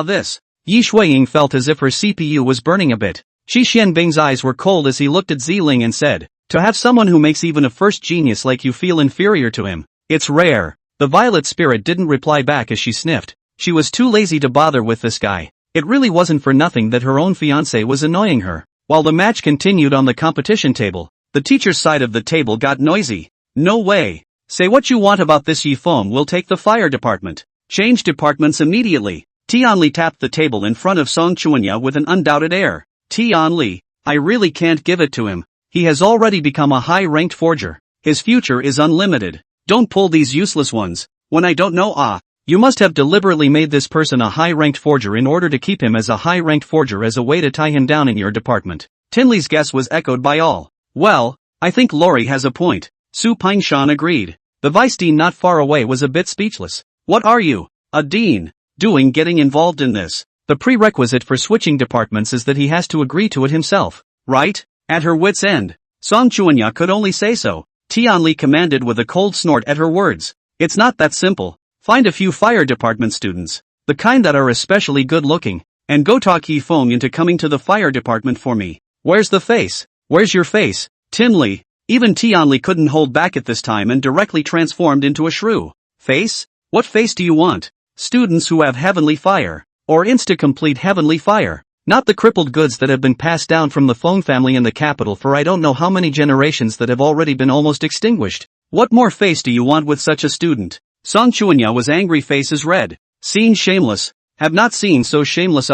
Speaker 1: This. Yi Shuiying felt as if her CPU was burning a bit. Qi Xianbing's eyes were cold as he looked at Ziling and said, to have someone who makes even a first genius like you feel inferior to him, it's rare. The Violet Spirit didn't reply back as she sniffed. She was too lazy to bother with this guy. It really wasn't for nothing that her own fiancé was annoying her. While the match continued on the competition table, the teacher's side of the table got noisy. No way. Say what you want about this, Yifeng will take the fire department. Change departments immediately. Tianli tapped the table in front of Song Chuanya with an undoubted air. Tianli, I really can't give it to him. He has already become a high-ranked forger. His future is unlimited. Don't pull these useless ones. When I don't know, you must have deliberately made this person a high-ranked forger in order to keep him as a high-ranked forger as a way to tie him down in your department. Tinley's guess was echoed by all. Well, I think Lori has a point. Su Pingshan agreed. The vice dean not far away was a bit speechless. What are you, a dean, doing getting involved in this? The prerequisite for switching departments is that he has to agree to it himself, right? At her wit's end, Song Chuanya could only say so. Tianli commanded with a cold snort at her words. It's not that simple. Find a few fire department students, the kind that are especially good looking, and go talk Yifeng into coming to the fire department for me. Where's the face? Where's your face, Tinley? Even Tianli couldn't hold back at this time and directly transformed into a shrew. Face? What face do you want? Students who have heavenly fire, or insta-complete heavenly fire. Not the crippled goods that have been passed down from the Feng family in the capital for I don't know how many generations that have already been almost extinguished. What more face do you want with such a student? Song Chuanya was angry, faces red. Seen shameless. Have not seen so shameless.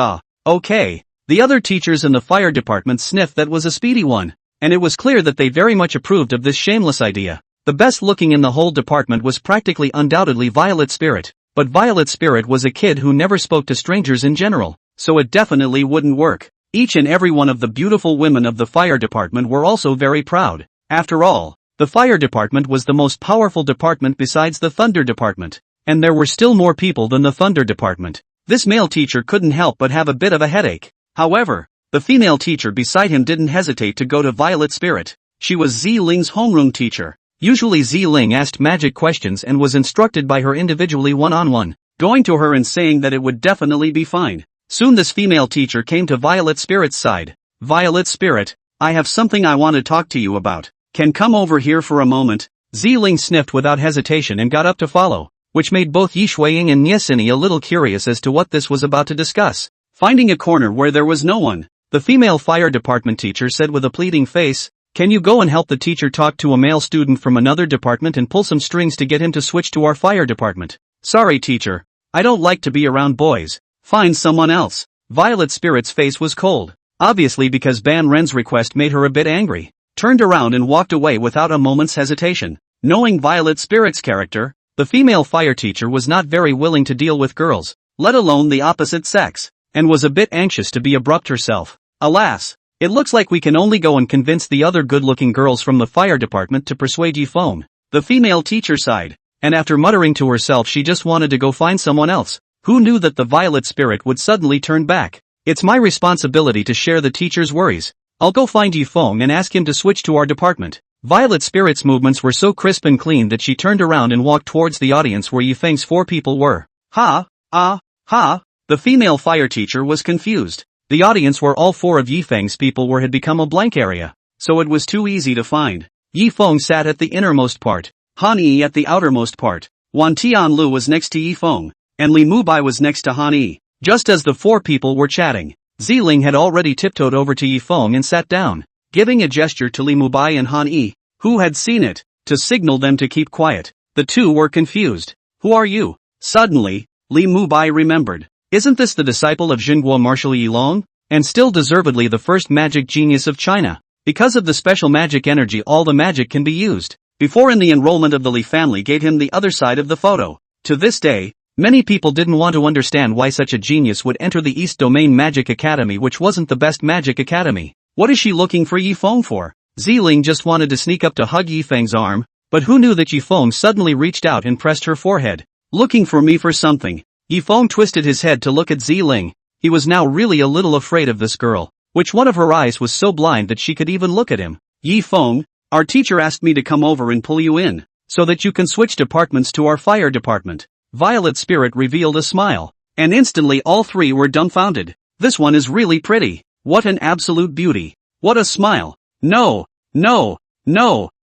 Speaker 1: Okay. The other teachers in the fire department sniffed that was a speedy one. And it was clear that they very much approved of this shameless idea. The best looking in the whole department was practically undoubtedly Violet Spirit. But Violet Spirit was a kid who never spoke to strangers in general. So it definitely wouldn't work. Each and every one of the beautiful women of the fire department were also very proud. After all, the fire department was the most powerful department besides the thunder department. And there were still more people than the thunder department. This male teacher couldn't help but have a bit of a headache. However, the female teacher beside him didn't hesitate to go to Violet Spirit. She was Zi Ling's homeroom teacher. Usually Zi Ling asked magic questions and was instructed by her individually one-on-one, going to her and saying that it would definitely be fine. Soon this female teacher came to Violet Spirit's side. Violet Spirit, I have something I want to talk to you about. Can come over here for a moment? Zi Ling sniffed without hesitation and got up to follow, which made both Yi Shuiying and Niesini a little curious as to what this was about to discuss. Finding a corner where there was no one, the female fire department teacher said with a pleading face, can you go and help the teacher talk to a male student from another department and pull some strings to get him to switch to our fire department? Sorry teacher, I don't like to be around boys. Find someone else. Violet Spirit's face was cold, obviously because Ban Ren's request made her a bit angry. Turned around and walked away without a moment's hesitation. Knowing Violet Spirit's character, the female fire teacher was not very willing to deal with girls, let alone the opposite sex, and was a bit anxious to be abrupt herself. Alas, it looks like we can only go and convince the other good-looking girls from the fire department to persuade Yifeng. The female teacher sighed, and after muttering to herself she just wanted to go find someone else. Who knew that the Violet Spirit would suddenly turn back? It's my responsibility to share the teacher's worries. I'll go find Yifeng and ask him to switch to our department. Violet Spirit's movements were so crisp and clean that she turned around and walked towards the audience where Yifeng's 4 people were. Ha! The female fire teacher was confused. The audience where all 4 of Yifeng's people were had become a blank area, so it was too easy to find. Yifeng sat at the innermost part, Han Yi at the outermost part. Wan Tianlu was next to Yifeng, and Li Mubai was next to Han Yi. Just as the 4 people were chatting, Ziling had already tiptoed over to Yifeng and sat down, giving a gesture to Li Mubai and Han Yi, who had seen it, to signal them to keep quiet. The two were confused. Who are you? Suddenly, Li Mubai remembered. Isn't this the disciple of Xinguo Marshal Yilong? And still deservedly the first magic genius of China. Because of the special magic energy all the magic can be used. Before in the enrollment of the Li family gave him the other side of the photo. To this day, many people didn't want to understand why such a genius would enter the East Domain Magic Academy, which wasn't the best magic academy. What is she looking for Yifeng for? Ziling just wanted to sneak up to hug Yifeng's arm, but who knew that Yifeng suddenly reached out and pressed her forehead. Looking for me for something. Yifeng twisted his head to look at Ziling. He was now really a little afraid of this girl. Which one of her eyes was so blind that she could even look at him? Yifeng, our teacher asked me to come over and pull you in, so that you can switch departments to our fire department. Violet Spirit revealed a smile, and instantly all 3 were dumbfounded. This one is really pretty. What an absolute beauty. What a smile. No,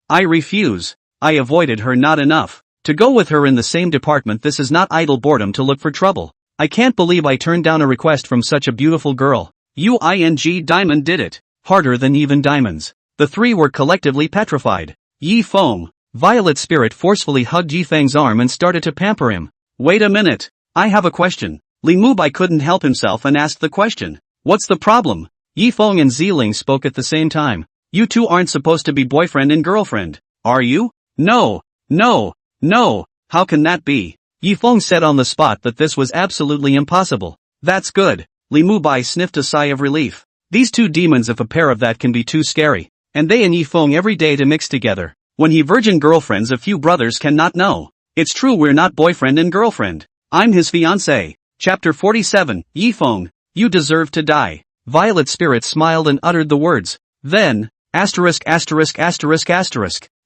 Speaker 1: I refuse. I avoided her not enough to go with her in the same department. This is not idle boredom to look for trouble. I can't believe I turned down a request from such a beautiful girl. Diamond did it. Harder than even diamonds. The three were collectively petrified. Yi Feng. Violet Spirit forcefully hugged Yi Feng's arm and started to pamper him. Wait a minute. I have a question. Li Mubai couldn't help himself and asked the question. What's the problem? Yi Feng and Ziling spoke at the same time. You two aren't supposed to be boyfriend and girlfriend, are you? No. How can that be? Yi Feng said on the spot that this was absolutely impossible. That's good. Li Mubai sniffed a sigh of relief. These two demons, if a pair of that can be too scary. And they and Yi Feng every day to mix together. When he virgin girlfriends a few brothers cannot know. It's true we're not boyfriend and girlfriend. I'm his fiancé. Chapter 47, Yi Feng, you deserve to die. Violet Spirit smiled and uttered the words. Then, ********.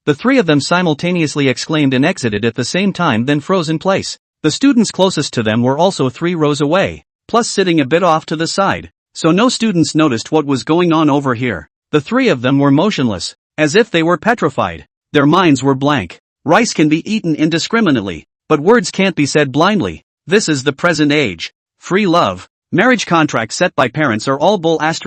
Speaker 1: The three of them simultaneously exclaimed and exited at the same time, then froze in place. The students closest to them were also 3 rows away, plus sitting a bit off to the side. So no students noticed what was going on over here. The three of them were motionless, as if they were petrified. Their minds were blank. Rice can be eaten indiscriminately, but words can't be said blindly. This is the present age. Free love. Marriage contracts set by parents are all bull ********.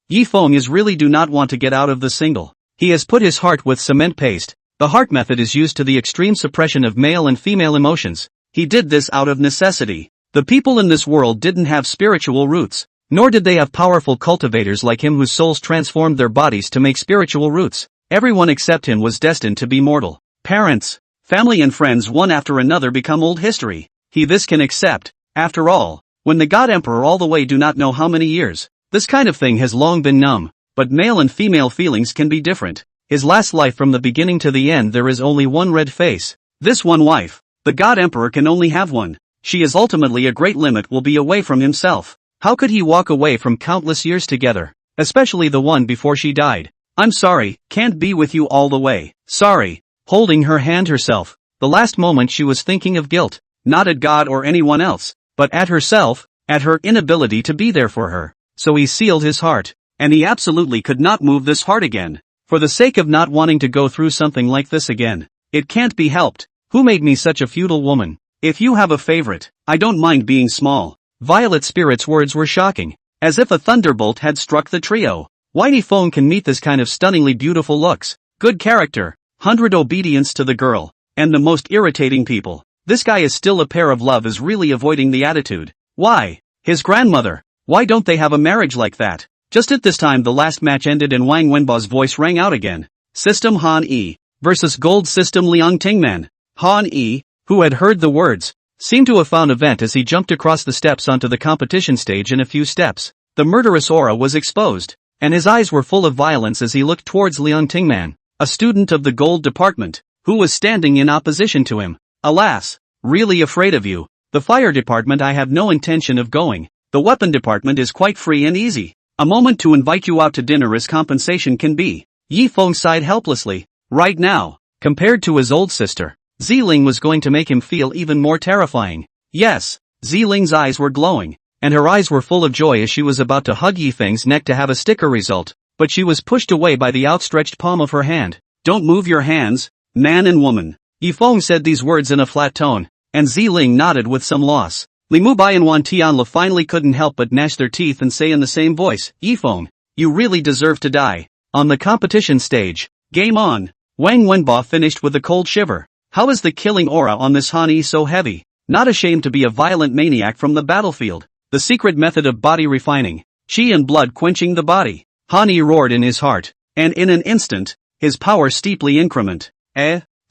Speaker 1: Yi Feng is really do not want to get out of the single. He has put his heart with cement paste. The heart method is used to the extreme suppression of male and female emotions. He did this out of necessity. The people in this world didn't have spiritual roots, nor did they have powerful cultivators like him whose souls transformed their bodies to make spiritual roots. Everyone except him was destined to be mortal. Parents, family and friends one after another become old history. He this can accept. After all, when the God Emperor all the way do not know how many years, this kind of thing has long been numb. But male and female feelings can be different. His last life from the beginning to the end there is only one red face. This one wife. The God Emperor can only have one. She is ultimately a great limit will be away from himself. How could he walk away from countless years together? Especially the one before she died. I'm sorry, can't be with you all the way. Sorry. Holding her hand herself. The last moment she was thinking of guilt. Not at God or anyone else, but at herself, at her inability to be there for her. So he sealed his heart. And he absolutely could not move this heart again. For the sake of not wanting to go through something like this again. It can't be helped. Who made me such a feudal woman? If you have a favorite, I don't mind being small. Violet Spirit's words were shocking. As if a thunderbolt had struck the trio. Whitey Feng can meet this kind of stunningly beautiful looks. Good character. 100 obedience to the girl. And the most irritating people. This guy is still a pair of love is really avoiding the attitude. Why? His grandmother. Why don't they have a marriage like that? Just at this time the last match ended and Wang Wenba's voice rang out again. System Han Yi versus Gold System Liang Tingman. Han Yi, who had heard the words, seemed to have found a vent as he jumped across the steps onto the competition stage. In a few steps, the murderous aura was exposed, and his eyes were full of violence as he looked towards Liang Tingman, a student of the gold department, who was standing in opposition to him. Alas, really afraid of you. The fire department I have no intention of going. The weapon department is quite free and easy. A moment to invite you out to dinner as compensation can be. Yi Feng sighed helplessly. Right now, compared to his old sister, Ziling was going to make him feel even more terrifying. Yes, Ziling's eyes were glowing, and her eyes were full of joy as she was about to hug Yi Feng's neck to have a sticker result, but she was pushed away by the outstretched palm of her hand. Don't move your hands, man and woman. Yi Feng said these words in a flat tone, and Ziling nodded with some loss. Li Mubai and Wan Tianla finally couldn't help but gnash their teeth and say in the same voice, Yi Feng, you really deserve to die. On the competition stage, game on. Wang Wenba finished with a cold shiver. How is the killing aura on this Han Yi so heavy? Not ashamed to be a violent maniac from the battlefield. The secret method of body refining. Qi and blood quenching the body. Han Yi roared in his heart, and in an instant, his power steeply increment.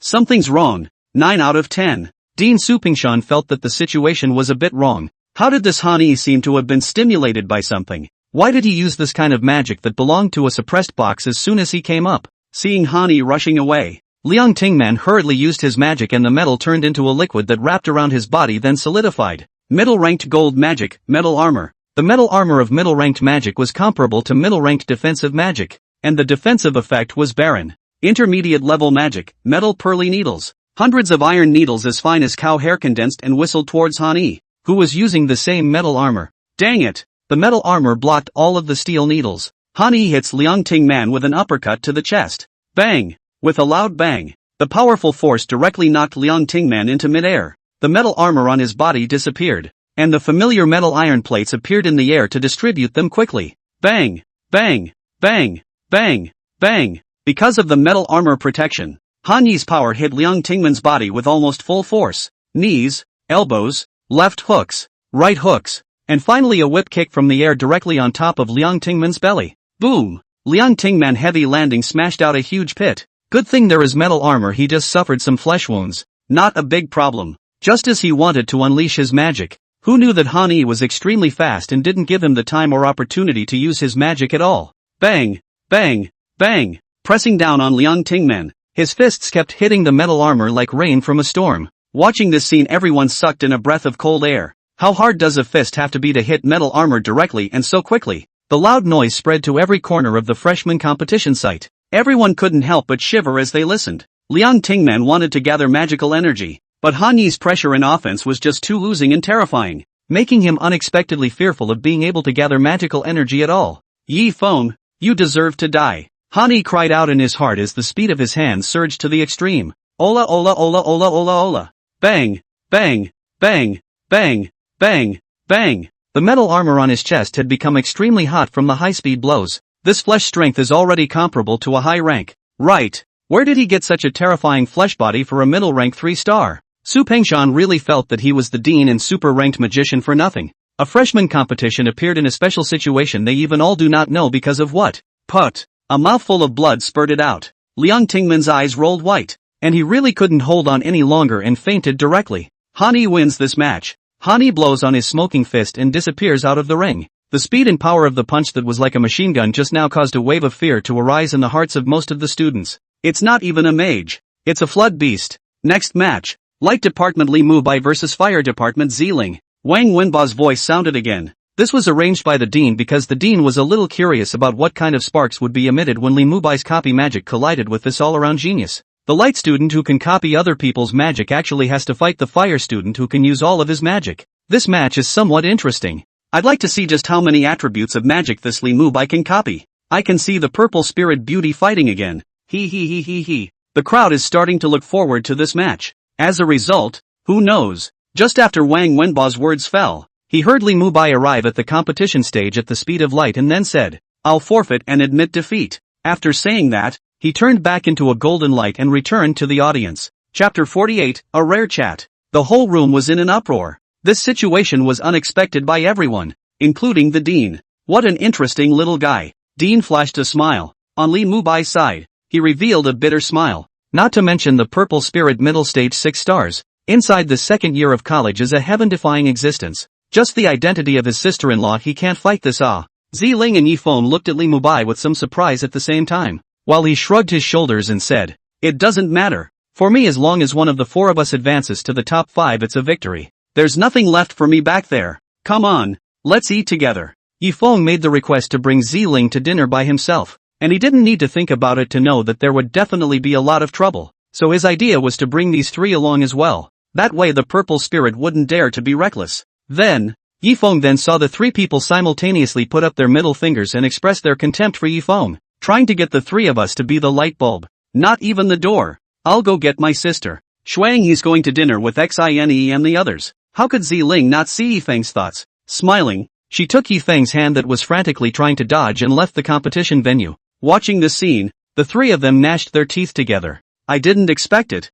Speaker 1: Something's wrong. 9 out of 10. Dean Supingshan felt that the situation was a bit wrong. How did this Han Yi seem to have been stimulated by something? Why did he use this kind of magic that belonged to a suppressed box as soon as he came up? Seeing Han Yi rushing away, Liang Tingman hurriedly used his magic and the metal turned into a liquid that wrapped around his body then solidified. Middle-ranked gold magic, metal armor. The metal armor of middle-ranked magic was comparable to middle-ranked defensive magic, and the defensive effect was barren. Intermediate level magic, metal pearly needles. Hundreds of iron needles as fine as cow hair condensed and whistled towards Han Yi, who was using the same metal armor. Dang it! The metal armor blocked all of the steel needles. Han Yi hits Liang Tingman with an uppercut to the chest. Bang! With a loud bang, the powerful force directly knocked Liang Tingman into midair. the metal armor on his body disappeared, and the familiar metal iron plates appeared in the air to distribute them quickly. Bang! Bang! Bang! Bang! Bang! Because of the metal armor protection, Han Yi's power hit Liang Tingman's body with almost full force. Knees, elbows, left hooks, right hooks, and finally a whip kick from the air directly on top of Liang Tingman's belly. Boom! Liang Tingman heavy landing smashed out a huge pit. Good thing there is metal armor, he just suffered some flesh wounds. Not a big problem. Just as he wanted to unleash his magic, who knew that Han Yi was extremely fast and didn't give him the time or opportunity to use his magic at all. Bang! Bang! Bang! Pressing down on Liang Tingman, his fists kept hitting the metal armor like rain from a storm. Watching this scene, everyone sucked in a breath of cold air. How hard does a fist have to be to hit metal armor directly and so quickly? The loud noise spread to every corner of the freshman competition site. Everyone couldn't help but shiver as they listened. Liang Tingman wanted to gather magical energy, but Han Yi's pressure and offense was just too losing and terrifying, making him unexpectedly fearful of being able to gather magical energy at all. Yi Feng, you deserve to die. Han Yi cried out in his heart as the speed of his hands surged to the extreme. Ola ola ola ola ola ola. Bang! Bang! Bang! Bang! Bang! Bang! The metal armor on his chest had become extremely hot from the high-speed blows. This flesh strength is already comparable to a high rank. Right. Where did he get such a terrifying flesh body for a middle rank 3-star? Su Pengshan really felt that he was the dean and super-ranked magician for nothing. A freshman competition appeared in a special situation they even all do not know because of what. Put. A mouthful of blood spurted out. Liang Tingman's eyes rolled white, and he really couldn't hold on any longer and fainted directly. Han Yi wins this match. Han Yi blows on his smoking fist and disappears out of the ring. The speed and power of the punch that was like a machine gun just now caused a wave of fear to arise in the hearts of most of the students. It's not even a mage. It's a flood beast. Next match. Light Department Li Mubai vs Fire Department Ziling. Wang Wenba's voice sounded again. This was arranged by the dean because the dean was a little curious about what kind of sparks would be emitted when Li Mubai's copy magic collided with this all-around genius. The light student who can copy other people's magic actually has to fight the fire student who can use all of his magic. This match is somewhat interesting. I'd like to see just how many attributes of magic this Li Mubai can copy. I can see the purple spirit beauty fighting again. He. The crowd is starting to look forward to this match. As a result, who knows? Just after Wang Wenba's words fell, he heard Li Mubai arrive at the competition stage at the speed of light and then said, "I'll forfeit and admit defeat." After saying that, he turned back into a golden light and returned to the audience. Chapter 48, A Rare Chat. The whole room was in an uproar. This situation was unexpected by everyone, including the dean. What an interesting little guy. Dean flashed a smile. On Li Mubai's side, he revealed a bitter smile. Not to mention the purple spirit middle stage 6 stars. Inside the second year of college is a heaven-defying existence. Just the identity of his sister-in-law, he can't fight this. Ziling and Yi Feng looked at Li Mubai with some surprise at the same time, while he shrugged his shoulders and said, "It doesn't matter. For me, as long as one of the four of us advances to the top 5, it's a victory. There's nothing left for me back there. Come on, let's eat together." Yi Feng made the request to bring Ziling to dinner by himself, and he didn't need to think about it to know that there would definitely be a lot of trouble. So his idea was to bring these three along as well. That way the purple spirit wouldn't dare to be reckless. Then, Yi Feng then saw the three people simultaneously put up their middle fingers and express their contempt for Yi Feng, trying to get the three of us to be the light bulb. Not even the door. I'll go get my sister. Shuang Yi's going to dinner with Xine and the others. How could Ziling not see Yi Feng's thoughts? Smiling, she took Yi Feng's hand that was frantically trying to dodge and left the competition venue. Watching the scene, the three of them gnashed their teeth together. I didn't expect it.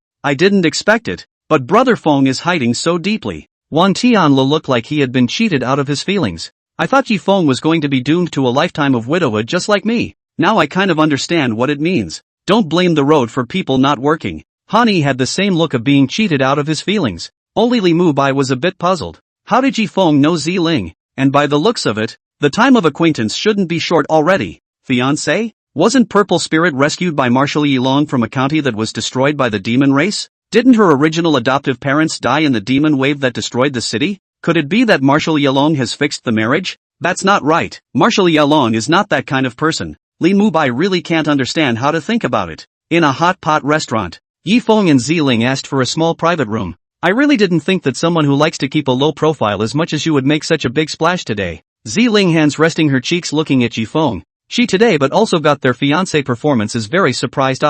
Speaker 1: But Brother Feng is hiding so deeply. Wan Tianle looked like he had been cheated out of his feelings. I thought Yi Feng was going to be doomed to a lifetime of widowhood just like me. Now I kind of understand what it means. Don't blame the road for people not working. Han Yi had the same look of being cheated out of his feelings. Only Li Mubai was a bit puzzled. How did Yi Feng know Ziling? And by the looks of it, the time of acquaintance shouldn't be short already. Fiancé? Wasn't Purple Spirit rescued by Marshal Yilong from a county that was destroyed by the demon race? Didn't her original adoptive parents die in the demon wave that destroyed the city? Could it be that Marshal Yilong has fixed the marriage? That's not right. Marshal Yilong is not that kind of person. Li Mubai really can't understand how to think about it. In a hot pot restaurant, Yi Feng and Ziling asked for a small private room. I really didn't think that someone who likes to keep a low profile as much as you would make such a big splash today. Ziling, hands resting her cheeks, looking at Yi Feng. She today but also got their fiancé performance, is very surprised.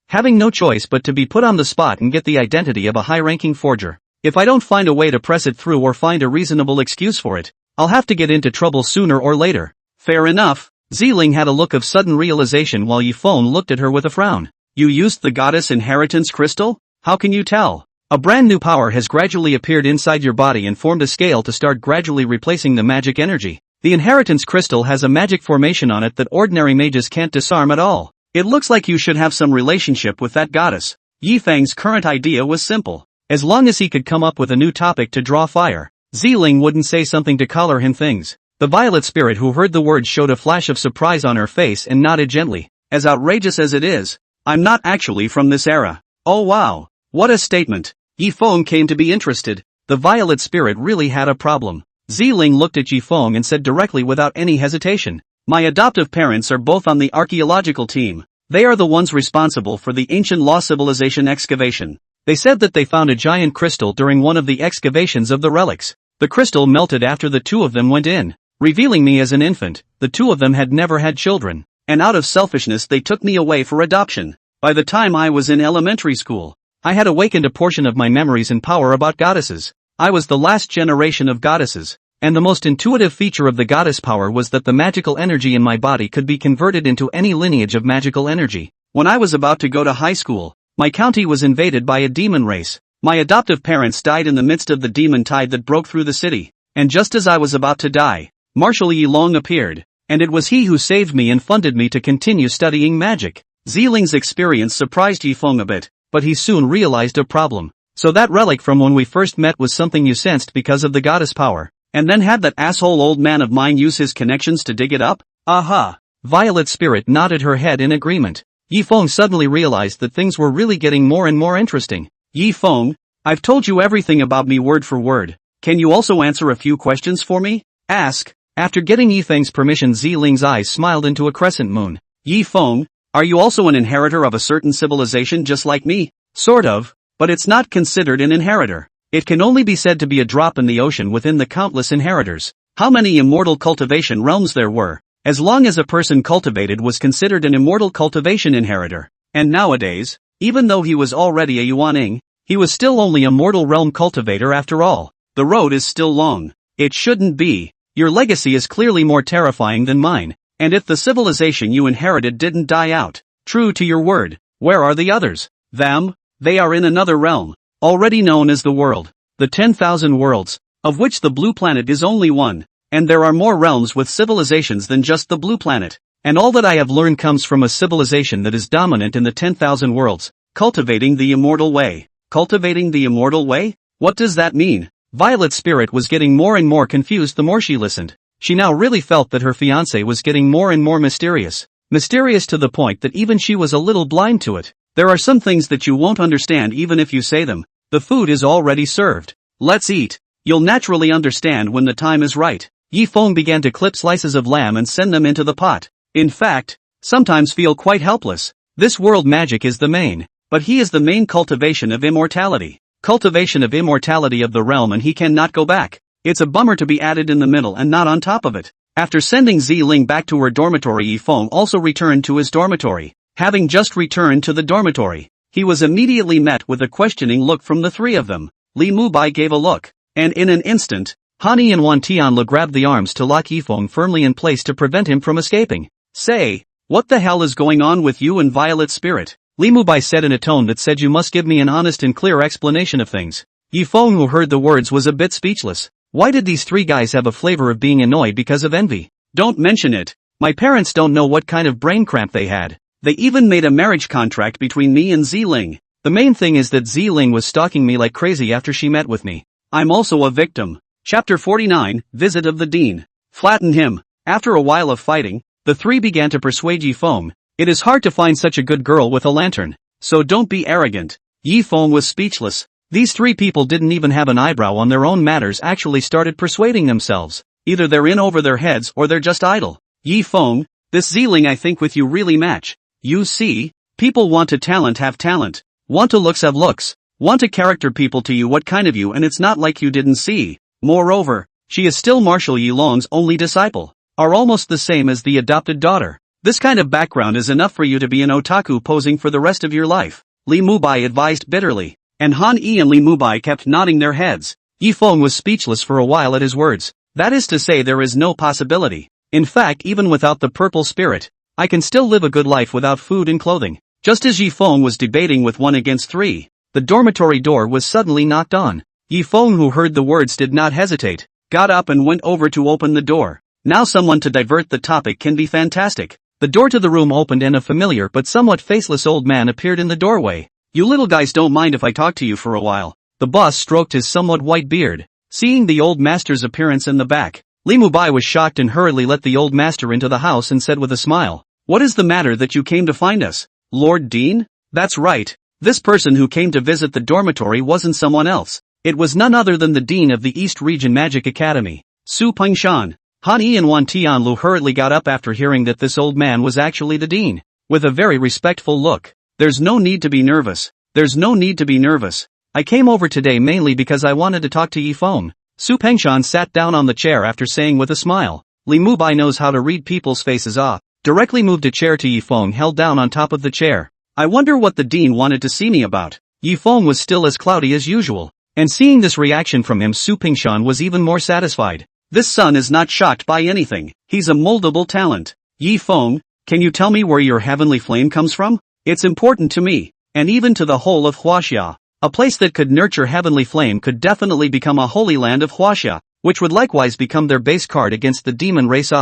Speaker 1: Having no choice but to be put on the spot and get the identity of a high-ranking forger. If I don't find a way to press it through or find a reasonable excuse for it, I'll have to get into trouble sooner or later. Fair enough. Ziling had a look of sudden realization while Yifeng looked at her with a frown. You used the goddess inheritance crystal? How can you tell? A brand new power has gradually appeared inside your body and formed a scale to start gradually replacing the magic energy. The inheritance crystal has a magic formation on it that ordinary mages can't disarm at all. It looks like you should have some relationship with that goddess. Yifeng's current idea was simple. As long as he could come up with a new topic to draw fire, Ziling wouldn't say something to color him things. The violet spirit who heard the words showed a flash of surprise on her face and nodded gently. As outrageous as it is, I'm not actually from this era. Oh wow. What a statement. Yifeng came to be interested. The violet spirit really had a problem. Ziling looked at Yifeng and said directly without any hesitation. My adoptive parents are both on the archaeological team. They are the ones responsible for the ancient Law civilization excavation. They said that they found a giant crystal during one of the excavations of the relics. The crystal melted after the two of them went in, revealing me as an infant. The two of them had never had children, and out of selfishness they took me away for adoption. By the time I was in elementary school, I had awakened a portion of my memories and power about goddesses. I was the last generation of goddesses, and the most intuitive feature of the goddess power was that the magical energy in my body could be converted into any lineage of magical energy. When I was about to go to high school, my county was invaded by a demon race. My adoptive parents died in the midst of the demon tide that broke through the city, and just as I was about to die, Marshal Yilong appeared, and it was he who saved me and funded me to continue studying magic. Ziling's experience surprised Yifeng a bit, but he soon realized a problem. So that relic from when we first met was something you sensed because of the goddess power, and then had that asshole old man of mine use his connections to dig it up? Aha! Violet Spirit nodded her head in agreement. Yifeng suddenly realized that things were really getting more and more interesting. Yifeng, I've told you everything about me word for word. Can you also answer a few questions for me? Ask. After getting Yifeng's permission, Ziling's eyes smiled into a crescent moon. Yifeng, are you also an inheritor of a certain civilization just like me? Sort of, but it's not considered an inheritor. It can only be said to be a drop in the ocean within the countless inheritors. How many immortal cultivation realms there were? As long as a person cultivated was considered an immortal cultivation inheritor. And nowadays, even though he was already a Yuaning, he was still only a mortal realm cultivator after all. The road is still long. It shouldn't be. Your legacy is clearly more terrifying than mine. And if the civilization you inherited didn't die out, true to your word, where are the others? Them? They are in another realm, already known as the world. The 10,000 worlds, of which the blue planet is only one. And there are more realms with civilizations than just the blue planet. And all that I have learned comes from a civilization that is dominant in the 10,000 worlds, cultivating the immortal way. Cultivating the immortal way? What does that mean? Violet Spirit was getting more and more confused the more she listened. She now really felt that her fiancé was getting more and more mysterious. Mysterious to the point that even she was a little blind to it. There are some things that you won't understand even if you say them. The food is already served. Let's eat. You'll naturally understand when the time is right. Yifeng began to clip slices of lamb and send them into the pot. In fact, sometimes feel quite helpless. This world magic is the main, but he is the main cultivation of immortality. Cultivation of immortality of the realm, and he cannot go back. It's a bummer to be added in the middle and not on top of it. After sending Ziling back to her dormitory, Yifeng also returned to his dormitory. Having just returned to the dormitory, he was immediately met with a questioning look from the three of them. Li Mubai gave a look, and in an instant, Hani and Wan Tianle grabbed the arms to lock Yifeng firmly in place to prevent him from escaping. Say, what the hell is going on with you and Violet Spirit? Li Mubai said in a tone that said, you must give me an honest and clear explanation of things. Yifeng, who heard the words, was a bit speechless. Why did these three guys have a flavor of being annoyed because of envy? Don't mention it. My parents don't know what kind of brain cramp they had. They even made a marriage contract between me and Ziling. The main thing is that Ziling was stalking me like crazy after she met with me. I'm also a victim. Chapter 49, Visit of the Dean. Flatten him. After a while of fighting, the three began to persuade Yifeng. It is hard to find such a good girl with a lantern. So don't be arrogant. Yifeng was speechless. These three people didn't even have an eyebrow on their own matters, actually started persuading themselves. Either they're in over their heads or they're just idle. Yifeng, this Ziling I think with you really match. You see, people want to talent have talent. Want to looks have looks. Want to character people to you what kind of you, and it's not like you didn't see. Moreover, she is still Marshal Yilong's only disciple. Are almost the same as the adopted daughter. This kind of background is enough for you to be an otaku posing for the rest of your life. Li Mubai advised bitterly. and Han Yi and Li Mubai kept nodding their heads. Yi Feng was speechless for a while at his words. That is to say, there is no possibility. In fact, even without the purple spirit, I can still live a good life without food and clothing. Just as Yi Feng was debating with 1 against 3, the dormitory door was suddenly knocked on. Yi Feng, who heard the words, did not hesitate, got up and went over to open the door. Now someone to divert the topic can be fantastic. The door to the room opened and a familiar but somewhat faceless old man appeared in the doorway. You little guys don't mind if I talk to you for a while. The boss stroked his somewhat white beard. Seeing the old master's appearance in the back, Li Mubai was shocked and hurriedly let the old master into the house and said with a smile, "What is the matter that you came to find us? Lord Dean?" That's right. This person who came to visit the dormitory wasn't someone else. It was none other than the Dean of the East Region Magic Academy, Su Pengshan. Han Yi and Wan Tianlu hurriedly got up after hearing that this old man was actually the dean. With a very respectful look. There's no need to be nervous. There's no need to be nervous. I came over today mainly because I wanted to talk to Yi Feng. Su Pengshan sat down on the chair after saying with a smile, Li Mubai knows how to read people's faces. Directly moved a chair to Yi Feng held down on top of the chair. I wonder what the dean wanted to see me about. Yi Feng was still as cloudy as usual. And seeing this reaction from him, Su Pengshan was even more satisfied. This son is not shocked by anything. He's a moldable talent. Yi Feng, can you tell me where your heavenly flame comes from? It's important to me, and even to the whole of Huaxia. A place that could nurture heavenly flame could definitely become a holy land of Huaxia, which would likewise become their base card against the demon race.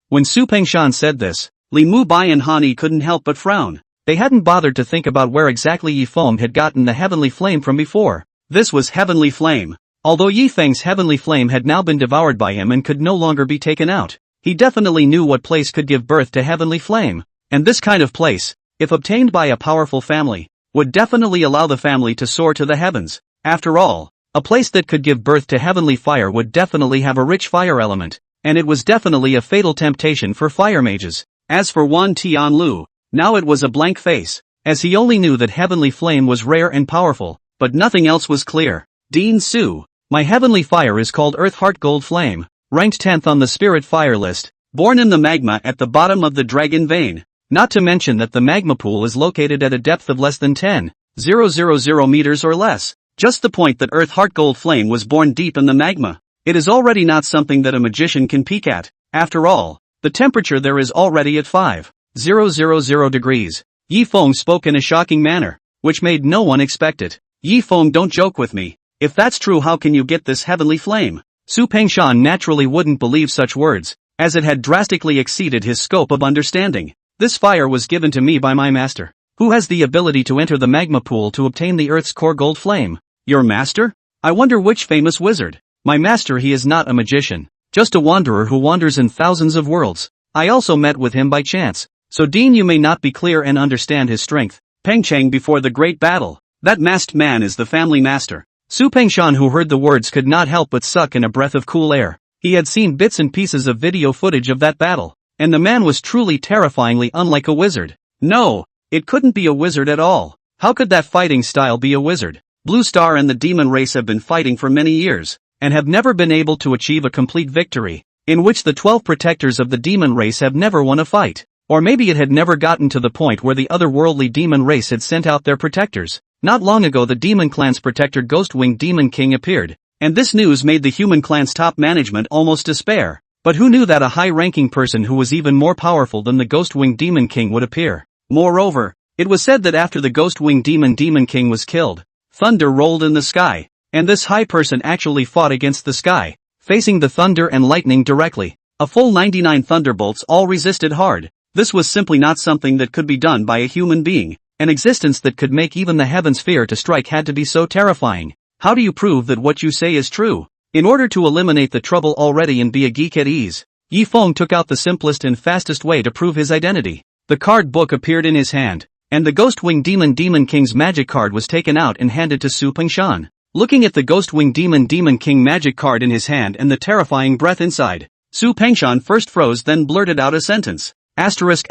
Speaker 1: When Su Pengshan said this, Li Mubai and Han Yi couldn't help but frown. They hadn't bothered to think about where exactly Yi Feng had gotten the heavenly flame from before. This was heavenly flame. Although Yi Feng's heavenly flame had now been devoured by him and could no longer be taken out, he definitely knew what place could give birth to heavenly flame. And this kind of place, if obtained by a powerful family, would definitely allow the family to soar to the heavens. After all, a place that could give birth to heavenly fire would definitely have a rich fire element, and it was definitely a fatal temptation for fire mages. As for Wan Tianlu, now it was a blank face, as he only knew that heavenly flame was rare and powerful, but nothing else was clear. Dean Su. My heavenly fire is called Earth Heart Gold Flame, ranked 10th on the Spirit Fire list, born in the magma at the bottom of the Dragon Vein. Not to mention that the magma pool is located at a depth of less than 10,000 meters or less. Just the point that Earth Heart Gold Flame was born deep in the magma. It is already not something that a magician can peek at. After all, the temperature there is already at 5,000 degrees. Yi Feng spoke in a shocking manner, which made no one expect it. Yi Feng, don't joke with me. If that's true, how can you get this heavenly flame? Su Pengshan naturally wouldn't believe such words, as it had drastically exceeded his scope of understanding. This fire was given to me by my master, who has the ability to enter the magma pool to obtain the Earth's core gold flame. Your master? I wonder which famous wizard. My master, he is not a magician, just a wanderer who wanders in thousands of worlds. I also met with him by chance. So Dean, you may not be clear and understand his strength. Pengcheng before the great battle. That masked man is the family master. Su Pengshan, who heard the words, could not help but suck in a breath of cool air. He had seen bits and pieces of video footage of that battle, and the man was truly terrifyingly unlike a wizard. No, it couldn't be a wizard at all. How could that fighting style be a wizard? Blue Star and the demon race have been fighting for many years, and have never been able to achieve a complete victory, in which the 12 protectors of the demon race have never won a fight. Or maybe it had never gotten to the point where the otherworldly demon race had sent out their protectors. Not long ago, the demon clan's protector Ghost-Winged Demon King appeared, and this news made the human clan's top management almost despair. But who knew that a high-ranking person who was even more powerful than the Ghost-Winged Demon King would appear? Moreover, it was said that after the Ghost-Winged Demon King was killed, thunder rolled in the sky, and this high person actually fought against the sky, facing the thunder and lightning directly. A full 99 thunderbolts all resisted hard. This was simply not something that could be done by a human being. An existence that could make even the heavens fear to strike had to be so terrifying. How do you prove that what you say is true? In order to eliminate the trouble already and be a geek at ease, Yi Feng took out the simplest and fastest way to prove his identity. The card book appeared in his hand, and the Ghost-Winged Demon King's magic card was taken out and handed to Su Pengshan. Looking at the Ghost-Winged Demon King magic card in his hand and the terrifying breath inside, Su Pengshan first froze, then blurted out a sentence. Asterisk.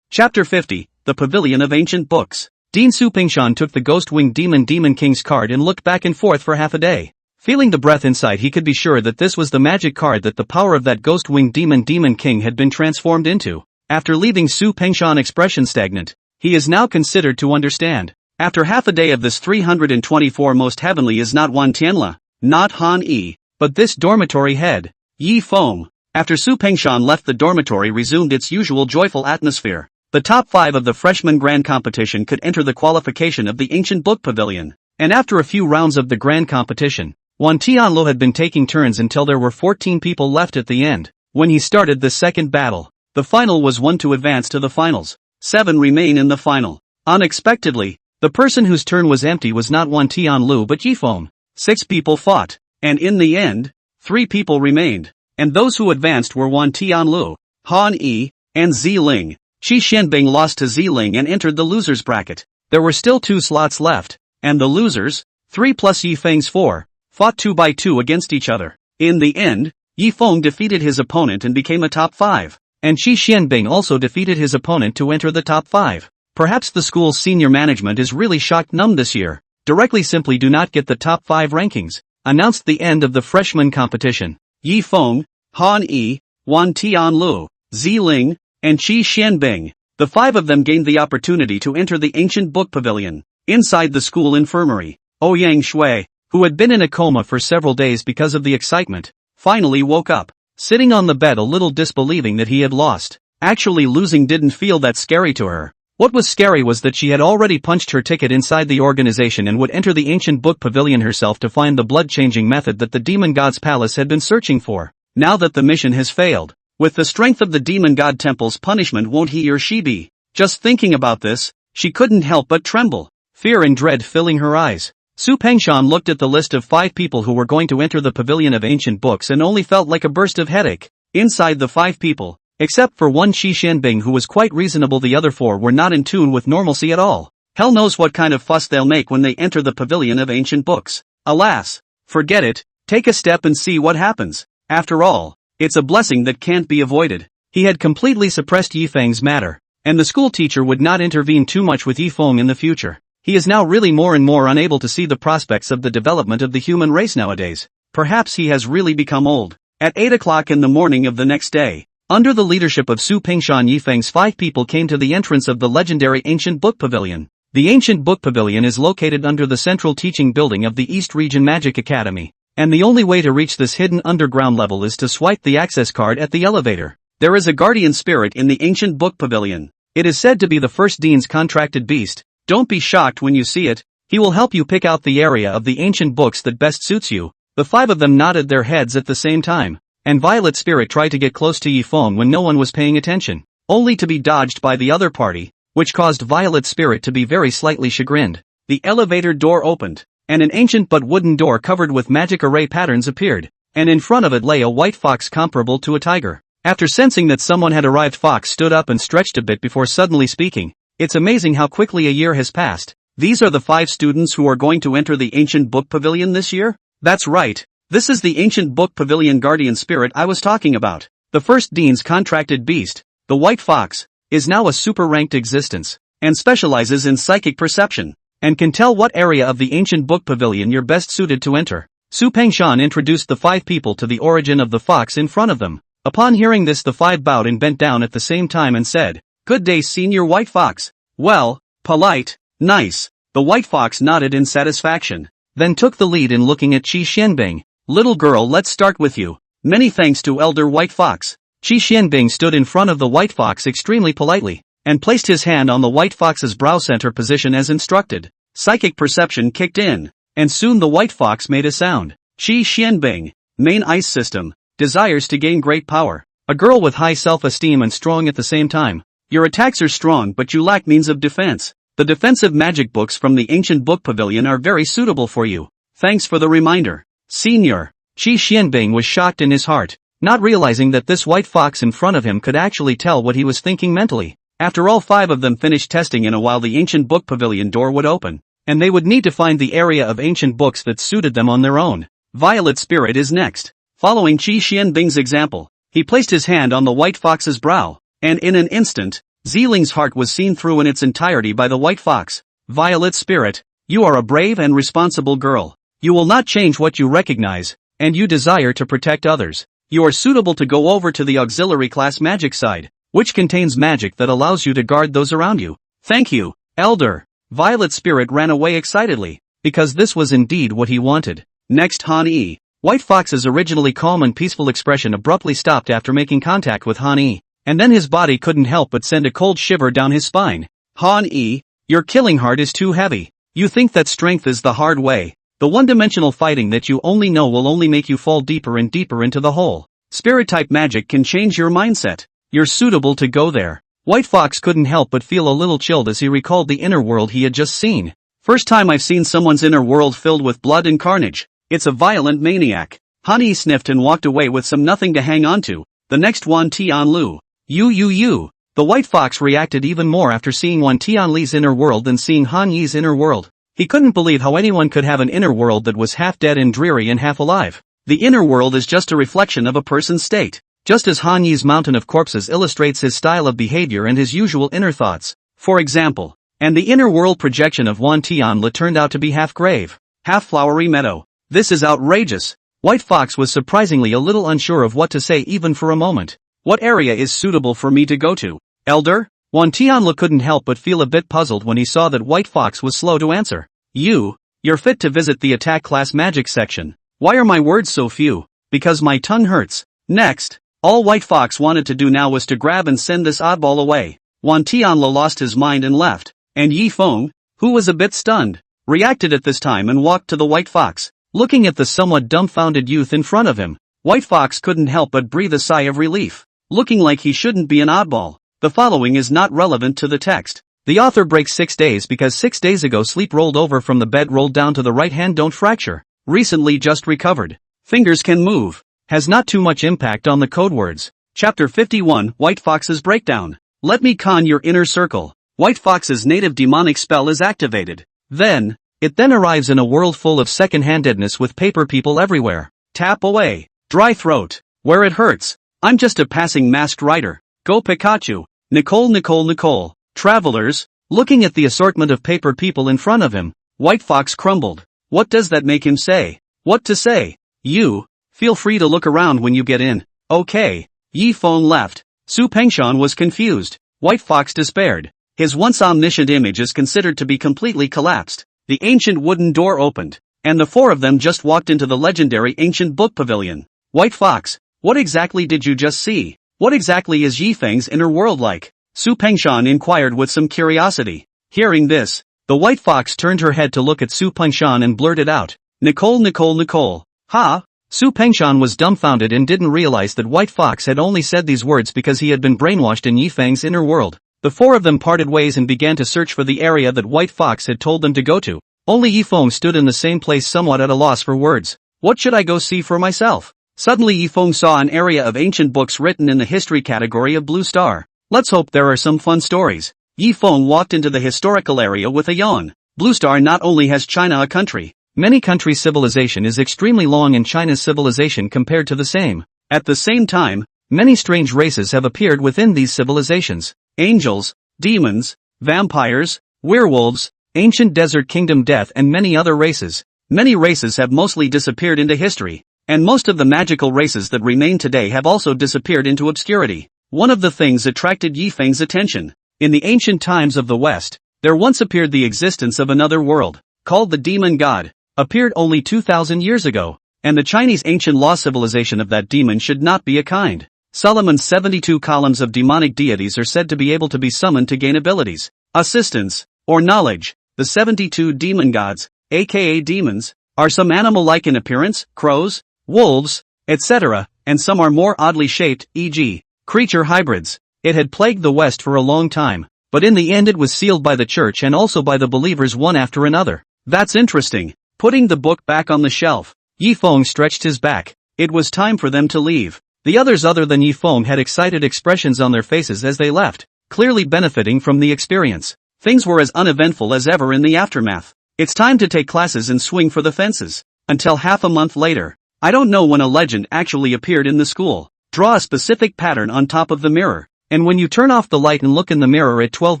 Speaker 1: Chapter 50, The Pavilion of Ancient Books. Dean Su Pengshan took the Ghost-Winged Demon King's card and looked back and forth for half a day. Feeling the breath inside, he could be sure that this was the magic card that the power of that Ghost-Winged Demon King had been transformed into. After leaving Su Pengshan expression stagnant, he is now considered to understand. After half a day of this 324 most heavenly is not Wan Tianla, not Han Yi, but this dormitory head, Yi Feng. After Su Pengshan left the dormitory resumed its usual joyful atmosphere. The top 5 of the freshman grand competition could enter the qualification of the ancient book pavilion. And after a few rounds of the grand competition, Wan Tianlu had been taking turns until there were 14 people left at the end. When he started the second battle, the final was 1 to advance to the finals. 7 remain in the final. Unexpectedly, the person whose turn was empty was not Wan Tianlu but Yi Feng. 6 people fought, and in the end, 3 people remained. And those who advanced were Wan Tianlu, Han Yi, and Ziling. Qi Xianbing lost to Ziling and entered the losers bracket. There were still 2 slots left, and the losers, 3 plus Yi Feng's 4, fought 2 by 2 against each other. In the end, Yi Feng defeated his opponent and became a top 5, and Qi Xianbing also defeated his opponent to enter the top 5. Perhaps the school's senior management is really shocked numb this year. Directly simply do not get the top 5 rankings. Announced the end of the freshman competition. Yi Feng, Han Yi, Wan Tianlu, Ziling, and Qi Xianbing. The 5 of them gained the opportunity to enter the ancient book pavilion. Inside the school infirmary, Ouyang Shui, who had been in a coma for several days because of the excitement, finally woke up, sitting on the bed a little disbelieving that he had lost. Actually losing didn't feel that scary to her. What was scary was that she had already punched her ticket inside the organization and would enter the ancient book pavilion herself to find the blood-changing method that the demon god's palace had been searching for. Now that the mission has failed, with the strength of the demon god temple's punishment won't he or she be? Just thinking about this, she couldn't help but tremble, fear and dread filling her eyes. Su Pengshan looked at the list of 5 people who were going to enter the pavilion of ancient books and only felt like a burst of headache. Inside the 5 people, except for one Qi Xianbing who was quite reasonable, the other 4 were not in tune with normalcy at all. Hell knows what kind of fuss they'll make when they enter the pavilion of ancient books. Alas, forget it, take a step and see what happens. After all, it's a blessing that can't be avoided. He had completely suppressed Yi Feng's matter, and the school teacher would not intervene too much with Yi Feng in the future. He is now really more and more unable to see the prospects of the development of the human race nowadays. Perhaps he has really become old. At 8 o'clock in the morning of the next day, under the leadership of Su Pengshan, Yi Feng's 5 people came to the entrance of the legendary Ancient Book Pavilion. The Ancient Book Pavilion is located under the central teaching building of the East Region Magic Academy, and the only way to reach this hidden underground level is to swipe the access card at the elevator. There is a guardian spirit in the Ancient Book Pavilion. It is said to be the first dean's contracted beast. Don't be shocked when you see it. He will help you pick out the area of the ancient books that best suits you. The 5 of them nodded their heads at the same time, and Violet Spirit tried to get close to Yi Feng when no one was paying attention, only to be dodged by the other party, which caused Violet Spirit to be very slightly chagrined. The elevator door opened, and an ancient but wooden door covered with magic array patterns appeared, and in front of it lay a white fox comparable to a tiger. After sensing that someone had arrived, Fox stood up and stretched a bit before suddenly speaking. It's amazing how quickly a year has passed. These are the 5 students who are going to enter the Ancient Book Pavilion this year? That's right. This is the Ancient Book Pavilion guardian spirit I was talking about. The first dean's contracted beast, the White Fox, is now a super-ranked existence, and specializes in psychic perception, and can tell what area of the Ancient Book Pavilion you're best suited to enter. Su Pengshan introduced the 5 people to the origin of the fox in front of them. Upon hearing this, the 5 bowed and bent down at the same time and said, "Good day, Senior White Fox." Well, polite, nice. The White Fox nodded in satisfaction, then took the lead in looking at Qi Xianbing. "Little girl, let's start with you. Many thanks to Elder White Fox." Qi Xianbing stood in front of the White Fox extremely politely, and placed his hand on the White Fox's brow center position as instructed. Psychic perception kicked in, and soon the White Fox made a sound. Qi Xianbing, main ice system, desires to gain great power. A girl with high self-esteem and strong at the same time. Your attacks are strong but you lack means of defense. The defensive magic books from the Ancient Book Pavilion are very suitable for you. Thanks for the reminder, Senior. Qi Xianbing was shocked in his heart, not realizing that this White Fox in front of him could actually tell what he was thinking mentally. After all 5 of them finished testing in a while, the Ancient Book Pavilion door would open, and they would need to find the area of ancient books that suited them on their own. Violet Spirit is next. Following Qi Xianbing's example, he placed his hand on the White Fox's brow, and in an instant, Ziling's heart was seen through in its entirety by the White Fox. Violet Spirit, you are a brave and responsible girl. You will not change what you recognize, and you desire to protect others. You are suitable to go over to the auxiliary class magic side, which contains magic that allows you to guard those around you. Thank you, Elder. Violet's spirit ran away excitedly, because this was indeed what he wanted. Next, Han-yi. White Fox's originally calm and peaceful expression abruptly stopped after making contact with Han-yi, and then his body couldn't help but send a cold shiver down his spine. Han-yi, your killing heart is too heavy. You think that strength is the hard way. The one-dimensional fighting that you only know will only make you fall deeper and deeper into the hole. Spirit-type magic can change your mindset. You're suitable to go there. White Fox couldn't help but feel a little chilled as he recalled the inner world he had just seen. First time I've seen someone's inner world filled with blood and carnage. It's a violent maniac. Han-yi sniffed and walked away with some nothing to hang on to. The next Wan Tianlu. You. The White Fox reacted even more after seeing Wan Tianli's inner world than seeing Han-yi's inner world. He couldn't believe how anyone could have an inner world that was half dead and dreary and half alive. The inner world is just a reflection of a person's state. Just as Han-yi's mountain of corpses illustrates his style of behavior and his usual inner thoughts. For example. And the inner world projection of Wan Tianli turned out to be half grave, half flowery meadow. This is outrageous. White Fox was surprisingly a little unsure of what to say even for a moment. What area is suitable for me to go to? Elder? Wan Tianli couldn't help but feel a bit puzzled when he saw that White Fox was slow to answer. You're fit to visit the attack class magic section. Why are my words so few? Because my tongue hurts. Next. All White Fox wanted to do now was to grab and send this oddball away. Wan Tianli lost his mind and left. And Yi Feng, who was a bit stunned, reacted at this time and walked to the White Fox. Looking at the somewhat dumbfounded youth in front of him, White Fox couldn't help but breathe a sigh of relief. Looking like he shouldn't be an oddball. The following is not relevant to the text. The author breaks 6 days because 6 days ago sleep rolled over from the bed, rolled down to the right hand, don't fracture. Recently just recovered. Fingers can move. Has not too much impact on the code words. Chapter 51, White Fox's Breakdown. Let me con your inner circle. White Fox's native demonic spell is activated. It then arrives in a world full of second-handedness with paper people everywhere. Tap away. Dry throat. Where it hurts. I'm just a passing masked rider. Go Pikachu. Nicole. Travelers. Looking at the assortment of paper people in front of him, White Fox crumbled. What does that make him say? What to say? You. Feel free to look around when you get in. Okay. Yi Feng left. Su Pengshan was confused. White Fox despaired. His once omniscient image is considered to be completely collapsed. The ancient wooden door opened, and the four of them just walked into the legendary ancient book pavilion. White Fox, what exactly did you just see? What exactly is Yi Feng's inner world like? Su Pengshan inquired with some curiosity. Hearing this, the White Fox turned her head to look at Su Pengshan and blurted out, Nicole. Ha? Su Pengshan was dumbfounded and didn't realize that White Fox had only said these words because he had been brainwashed in Yi Feng's inner world. The four of them parted ways and began to search for the area that White Fox had told them to go to. Only Yi Feng stood in the same place, somewhat at a loss for words. What should I go see for myself? Suddenly Yi Feng saw an area of ancient books written in the history category of Blue Star. Let's hope there are some fun stories. Yi Feng walked into the historical area with a yawn. Blue Star not only has China a country, many countries' civilization is extremely long in China's civilization compared to the same. At the same time, many strange races have appeared within these civilizations. Angels, demons, vampires, werewolves, ancient desert kingdom death and many other races. Many races have mostly disappeared into history, and most of the magical races that remain today have also disappeared into obscurity. One of the things attracted Yi Feng's attention. In the ancient times of the West, there once appeared the existence of another world, called the demon god, appeared only 2,000 years ago, and the Chinese ancient law civilization of that demon should not be a kind. Solomon's 72 columns of demonic deities are said to be able to be summoned to gain abilities, assistance, or knowledge. The 72 demon gods, aka demons, are some animal-like in appearance, crows, wolves, etc., and some are more oddly shaped, e.g., creature hybrids. It had plagued the West for a long time, but in the end it was sealed by the church and also by the believers one after another. That's interesting. Putting the book back on the shelf, Yi Feng stretched his back. It was time for them to leave. The others other than Yi Feng had excited expressions on their faces as they left, clearly benefiting from the experience. Things were as uneventful as ever in the aftermath. It's time to take classes and swing for the fences. Until half a month later. I don't know when a legend actually appeared in the school. Draw a specific pattern on top of the mirror, and when you turn off the light and look in the mirror at 12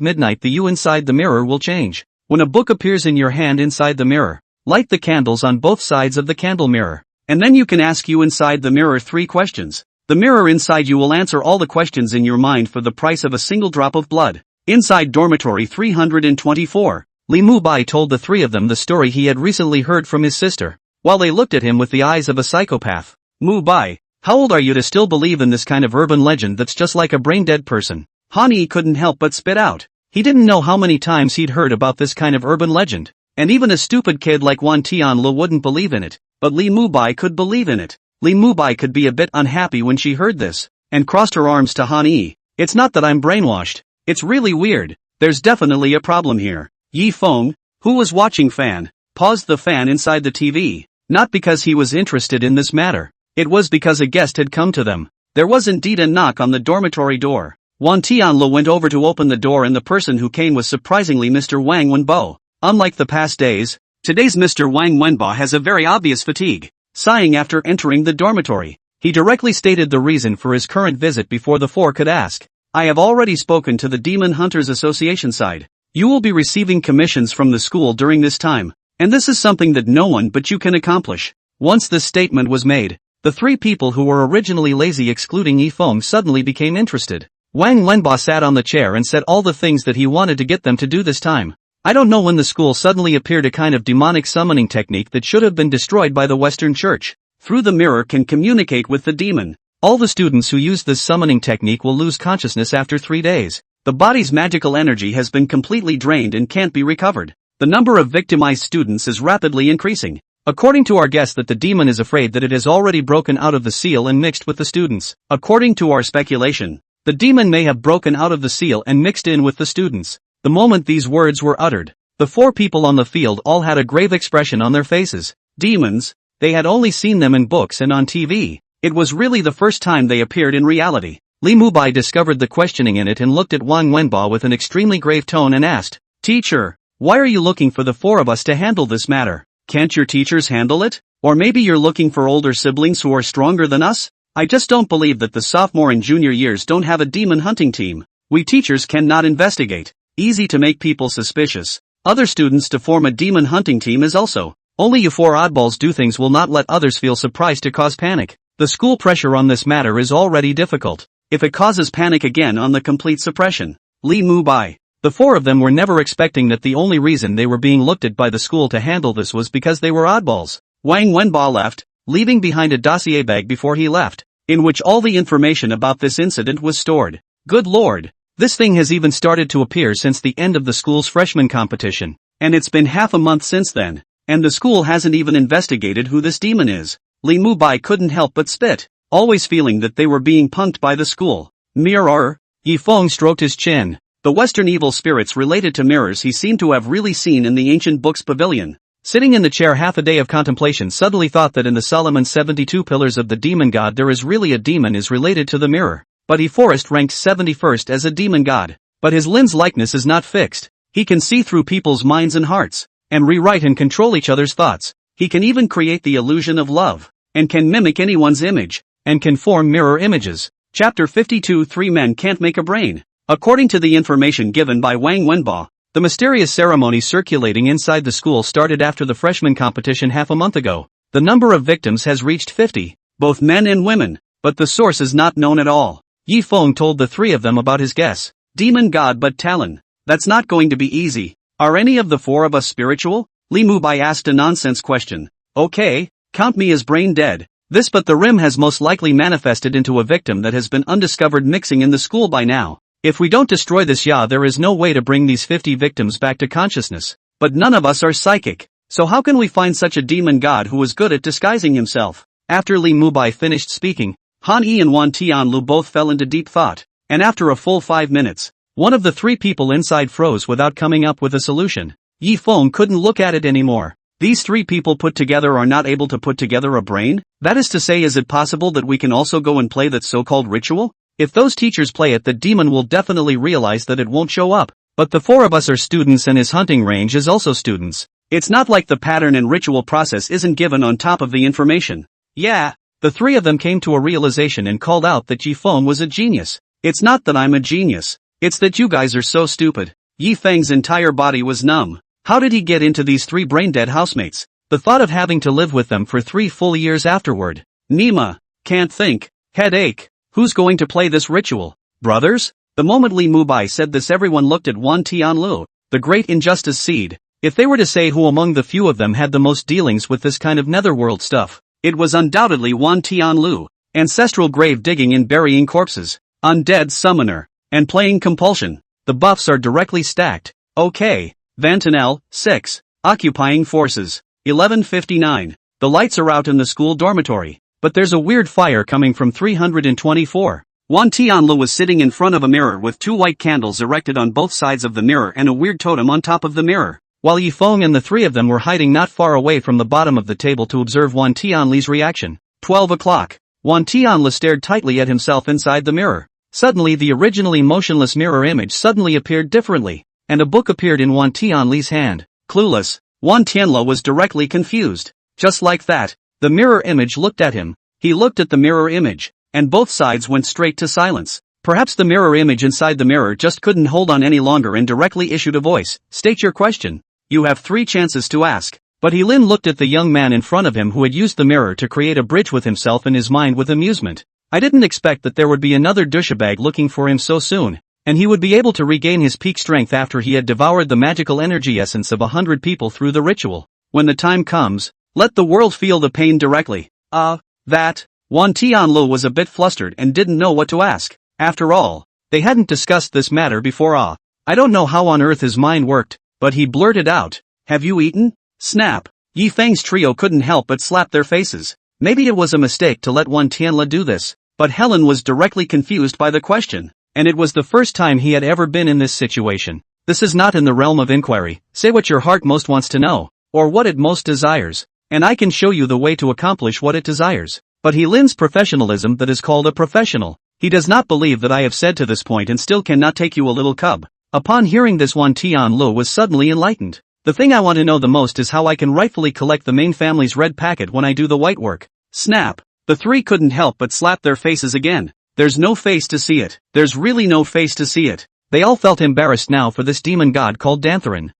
Speaker 1: midnight, the you inside the mirror will change. When a book appears in your hand inside the mirror, light the candles on both sides of the candle mirror, and then you can ask you inside the mirror 3 questions. The mirror inside you will answer all the questions in your mind for the price of a single drop of blood. Inside dormitory 324. Li Mubai told the three of them the story he had recently heard from his sister, while they looked at him with the eyes of a psychopath. Mubai, how old are you to still believe in this kind of urban legend that's just like a brain-dead person? Han Yi couldn't help but spit out. He didn't know how many times he'd heard about this kind of urban legend, and even a stupid kid like Wan Tianlu wouldn't believe in it, but Li Mubai could believe in it. Li Mubai could be a bit unhappy when she heard this, and crossed her arms to Han Yi. It's not that I'm brainwashed. It's really weird. There's definitely a problem here. Yi Feng, who was watching fan, paused the fan inside the TV, not because he was interested in this matter. It was because a guest had come to them. There was indeed a knock on the dormitory door. Wan Tianlu went over to open the door, and the person who came was surprisingly Mr. Wang Wenbo. Unlike the past days, today's Mr. Wang Wenbo has a very obvious fatigue. Sighing after entering the dormitory, he directly stated the reason for his current visit before the four could ask. I have already spoken to the Demon Hunters Association side. You will be receiving commissions from the school during this time, and this is something that no one but you can accomplish. Once this statement was made, the three people who were originally lazy excluding Yi Feng suddenly became interested. Wang Wenbo sat on the chair and said all the things that he wanted to get them to do this time. I don't know when the school suddenly appeared a kind of demonic summoning technique that should have been destroyed by the Western Church. Through the mirror can communicate with the demon. All the students who use this summoning technique will lose consciousness after 3 days. The body's magical energy has been completely drained and can't be recovered. The number of victimized students is rapidly increasing. According to our guess that the demon is afraid that it has already broken out of the seal and mixed with the students. According to our speculation, the demon may have broken out of the seal and mixed in with the students. The moment these words were uttered, the four people on the field all had a grave expression on their faces. Demons, they had only seen them in books and on TV. It was really the first time they appeared in reality. Li Mubai discovered the questioning in it and looked at Wang Wenbo with an extremely grave tone and asked, Teacher, why are you looking for the four of us to handle this matter? Can't your teachers handle it? Or maybe you're looking for older siblings who are stronger than us? I just don't believe that the sophomore and junior years don't have a demon hunting team. We teachers cannot investigate. Easy to make people suspicious. Other students to form a demon hunting team is also. Only you four oddballs do things will not let others feel surprised to cause panic. The school pressure on this matter is already difficult. If it causes panic again on the complete suppression. Li Mubai. The four of them were never expecting that the only reason they were being looked at by the school to handle this was because they were oddballs. Wang Wenbo left, leaving behind a dossier bag before he left, in which all the information about this incident was stored. Good lord, this thing has even started to appear since the end of the school's freshman competition, and it's been half a month since then, and the school hasn't even investigated who this demon is. Li Mubai couldn't help but spit, always feeling that they were being punked by the school. Mirror, Yi Feng stroked his chin. The Western evil spirits related to mirrors he seemed to have really seen in the ancient books pavilion. Sitting in the chair half a day of contemplation suddenly thought that in the Solomon's 72 pillars of the demon god there is really a demon is related to the mirror. But he Forrest ranks 71st as a demon god. But his Lin's likeness is not fixed. He can see through people's minds and hearts, and rewrite and control each other's thoughts. He can even create the illusion of love, and can mimic anyone's image, and can form mirror images. Chapter 52 3 Men Can't Make a Brain. According to the information given by Wang Wenbo, the mysterious ceremony circulating inside the school started after the freshman competition half a month ago. The number of victims has reached 50, both men and women, but the source is not known at all. Yi Feng told the three of them about his guess. Demon god but Talon. That's not going to be easy. Are any of the four of us spiritual? Li Mubai asked a nonsense question. Okay, count me as brain dead. This but the rim has most likely manifested into a victim that has been undiscovered mixing in the school by now. If we don't destroy this there is no way to bring these 50 victims back to consciousness. But none of us are psychic. So how can we find such a demon god who is good at disguising himself? After Li Mubai finished speaking, Han Yi and Wan Tianlu both fell into deep thought, and after a full 5 minutes, one of the three people inside froze without coming up with a solution. Yi Feng couldn't look at it anymore. These three people put together are not able to put together a brain? That is to say, is it possible that we can also go and play that so-called ritual? If those teachers play it, the demon will definitely realize that it won't show up. But the four of us are students and his hunting range is also students. It's not like the pattern and ritual process isn't given on top of the information. Yeah. The three of them came to a realization and called out that Yi Feng was a genius. It's not that I'm a genius. It's that you guys are so stupid. Yi Feng's entire body was numb. How did he get into these three brain-dead housemates? The thought of having to live with them for 3 full years afterward. Nima. Can't think. Headache. Who's going to play this ritual? Brothers? The moment Li Mubai said this, everyone looked at Wan Tianlu. the great injustice seed. If they were to say who among the few of them had the most dealings with this kind of netherworld stuff, it was undoubtedly Wan Tianlu. Ancestral grave digging and burying corpses, undead summoner, and playing compulsion. The buffs are directly stacked. Okay. Vantanel, 6. Occupying forces. 1159. The lights are out in the school dormitory, but there's a weird fire coming from 324. Wan Tianlu was sitting in front of a mirror with 2 white candles erected on both sides of the mirror and a weird totem on top of the mirror, while Yifeng and the 3 of them were hiding not far away from the bottom of the table to observe Wan Tianli's reaction. 12 o'clock. Wan Tianli stared tightly at himself inside the mirror. Suddenly the originally motionless mirror image suddenly appeared differently, and a book appeared in Wan Tianli's hand. Clueless, Wan Tianli was directly confused. Just like that, the mirror image looked at him. He looked at the mirror image, and both sides went straight to silence. Perhaps the mirror image inside the mirror just couldn't hold on any longer and directly issued a voice. State your question. You have 3 chances to ask. But Lin looked at the young man in front of him who had used the mirror to create a bridge with himself in his mind with amusement. I didn't expect that there would be another douchebag looking for him so soon, and he would be able to regain his peak strength after he had devoured the magical energy essence of 100 people through the ritual. When the time comes, let the world feel the pain directly. That. Wan Tianlu was a bit flustered and didn't know what to ask. After all, they hadn't discussed this matter before. I don't know how on earth his mind worked, but he blurted out, "Have you eaten?" Snap. Yifeng's trio couldn't help but slap their faces. Maybe it was a mistake to let Wan Tianli do this, but Helen was directly confused by the question, and it was the first time he had ever been in this situation. This is not in the realm of inquiry. Say what your heart most wants to know, or what it most desires, and I can show you the way to accomplish what it desires. But Lin's professionalism that is called a professional. He does not believe that I have said to this point and still cannot take you a little cub. Upon hearing this, Wan Tianlu was suddenly enlightened. The thing I want to know the most is how I can rightfully collect the main family's red packet when I do the white work. Snap. The 3 couldn't help but slap their faces again. There's no face to see it. There's really no face to see it. They all felt embarrassed now for this demon god called Dantharan.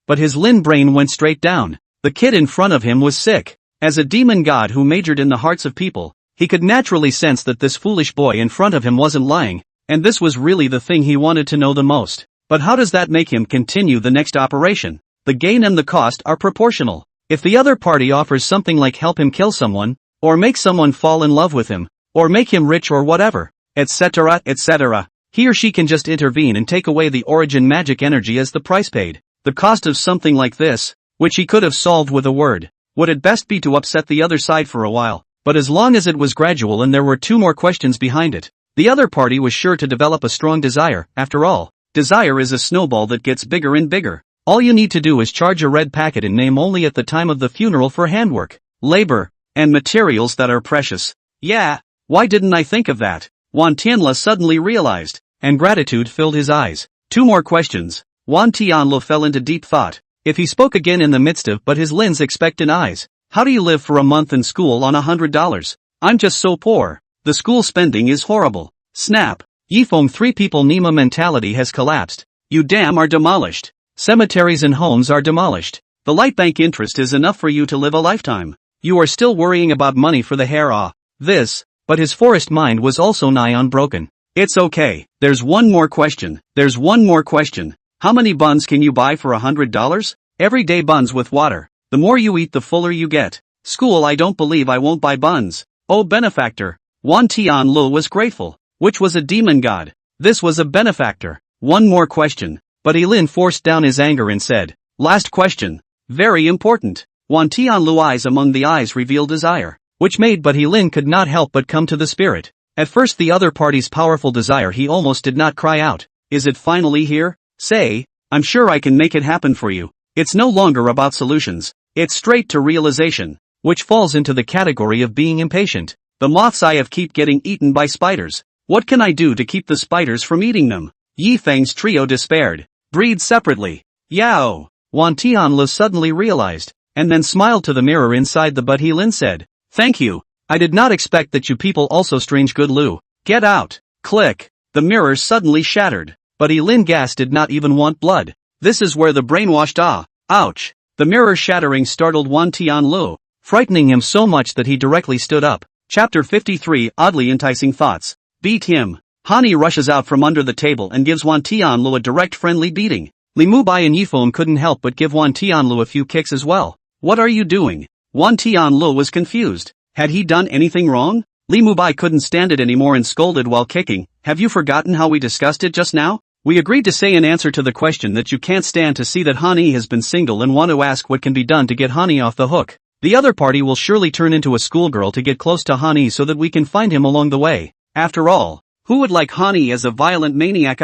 Speaker 1: But his Lin brain went straight down. The kid in front of him was sick. As a demon god who majored in the hearts of people, he could naturally sense that this foolish boy in front of him wasn't lying, and this was really the thing he wanted to know the most. But how does that make him continue the next operation? The gain and the cost are proportional. If the other party offers something like help him kill someone, or make someone fall in love with him, or make him rich or whatever, etc., he or she can just intervene and take away the origin magic energy as the price paid. The cost of something like this, which he could have solved with a word, would at best be to upset the other side for a while. But as long as it was gradual and there were 2 more questions behind it, the other party was sure to develop a strong desire. After all, desire is a snowball that gets bigger and bigger. All you need to do is charge a red packet in name only at the time of the funeral for handwork, labor, and materials that are precious. Yeah, why didn't I think of that? Wan Tianli suddenly realized, and gratitude filled his eyes. 2 more questions. Wan Tianli fell into deep thought. If he spoke again in the midst of but his Lin's expectant eyes, how do you live for a month in school on $100? I'm just so poor. The school spending is horrible. Snap. Yifeng 3 people Nima mentality has collapsed. You damn are demolished. Cemeteries and homes are demolished. The light bank interest is enough for you to live a lifetime. You are still worrying about money for the hair. But his forest mind was also nigh unbroken. It's okay. There's one more question. How many buns can you buy for $100? Everyday buns with water. The more you eat the fuller you get. School, I don't believe I won't buy buns. Oh benefactor. Wan Tianlu was grateful. Which was a demon god. This was a benefactor. 1 more question. But Lin forced down his anger and said, last question. Very important. Wan Tianlu's eyes among the eyes revealed desire, which made but Lin could not help but come to the spirit. At first the other party's powerful desire he almost did not cry out. Is it finally here? Say, I'm sure I can make it happen for you. It's no longer about solutions. It's straight to realization, which falls into the category of being impatient. The moths I have keep getting eaten by spiders. What can I do to keep the spiders from eating them? Yifeng's trio despaired. Breed separately. Yao. Wan Tianlu suddenly realized, and then smiled to the mirror inside the but Lin said, thank you. I did not expect that you people also strange good Lu. Get out. Click. The mirror suddenly shattered. But Lin Gas did not even want blood. This is where the brainwashed ouch. The mirror shattering startled Wan Tianlu, frightening him so much that he directly stood up. Chapter 53 Oddly enticing thoughts. Beat him. Hani rushes out from under the table and gives Wan Tianlu a direct friendly beating. Li Mubai and Yifeng couldn't help but give Wan Tianlu a few kicks as well. What are you doing? Wan Tianlu was confused. Had he done anything wrong? Li Mubai couldn't stand it anymore and scolded while kicking. Have you forgotten how we discussed it just now? We agreed to say in answer to the question that you can't stand to see that Hani has been single and want to ask what can be done to get Hani off the hook. The other party will surely turn into a schoolgirl to get close to Hani so that we can find him along the way. After all, who would like Hani as a violent maniac?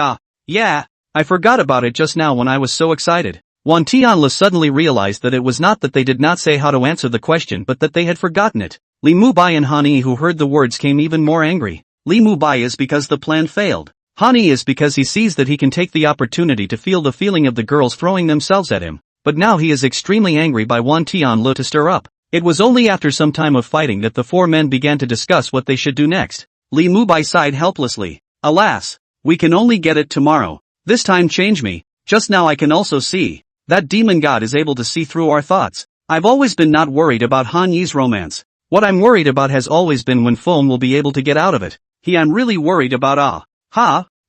Speaker 1: Yeah, I forgot about it just now when I was so excited. Wan Tianlu suddenly realized that it was not that they did not say how to answer the question but that they had forgotten it. Li Mubai and Hani, who heard the words, came even more angry. Li Mubai is because the plan failed. Hani is because he sees that he can take the opportunity to feel the feeling of the girls throwing themselves at him. But now he is extremely angry by Wan Tianlu to stir up. It was only after some time of fighting that the four men began to discuss what they should do next. Li Mubai sighed helplessly. Alas, we can only get it tomorrow. This time change me. Just now I can also see. That demon god is able to see through our thoughts. I've always been not worried about Han Yi's romance. What I'm worried about has always been when Feng will be able to get out of it. I'm really worried about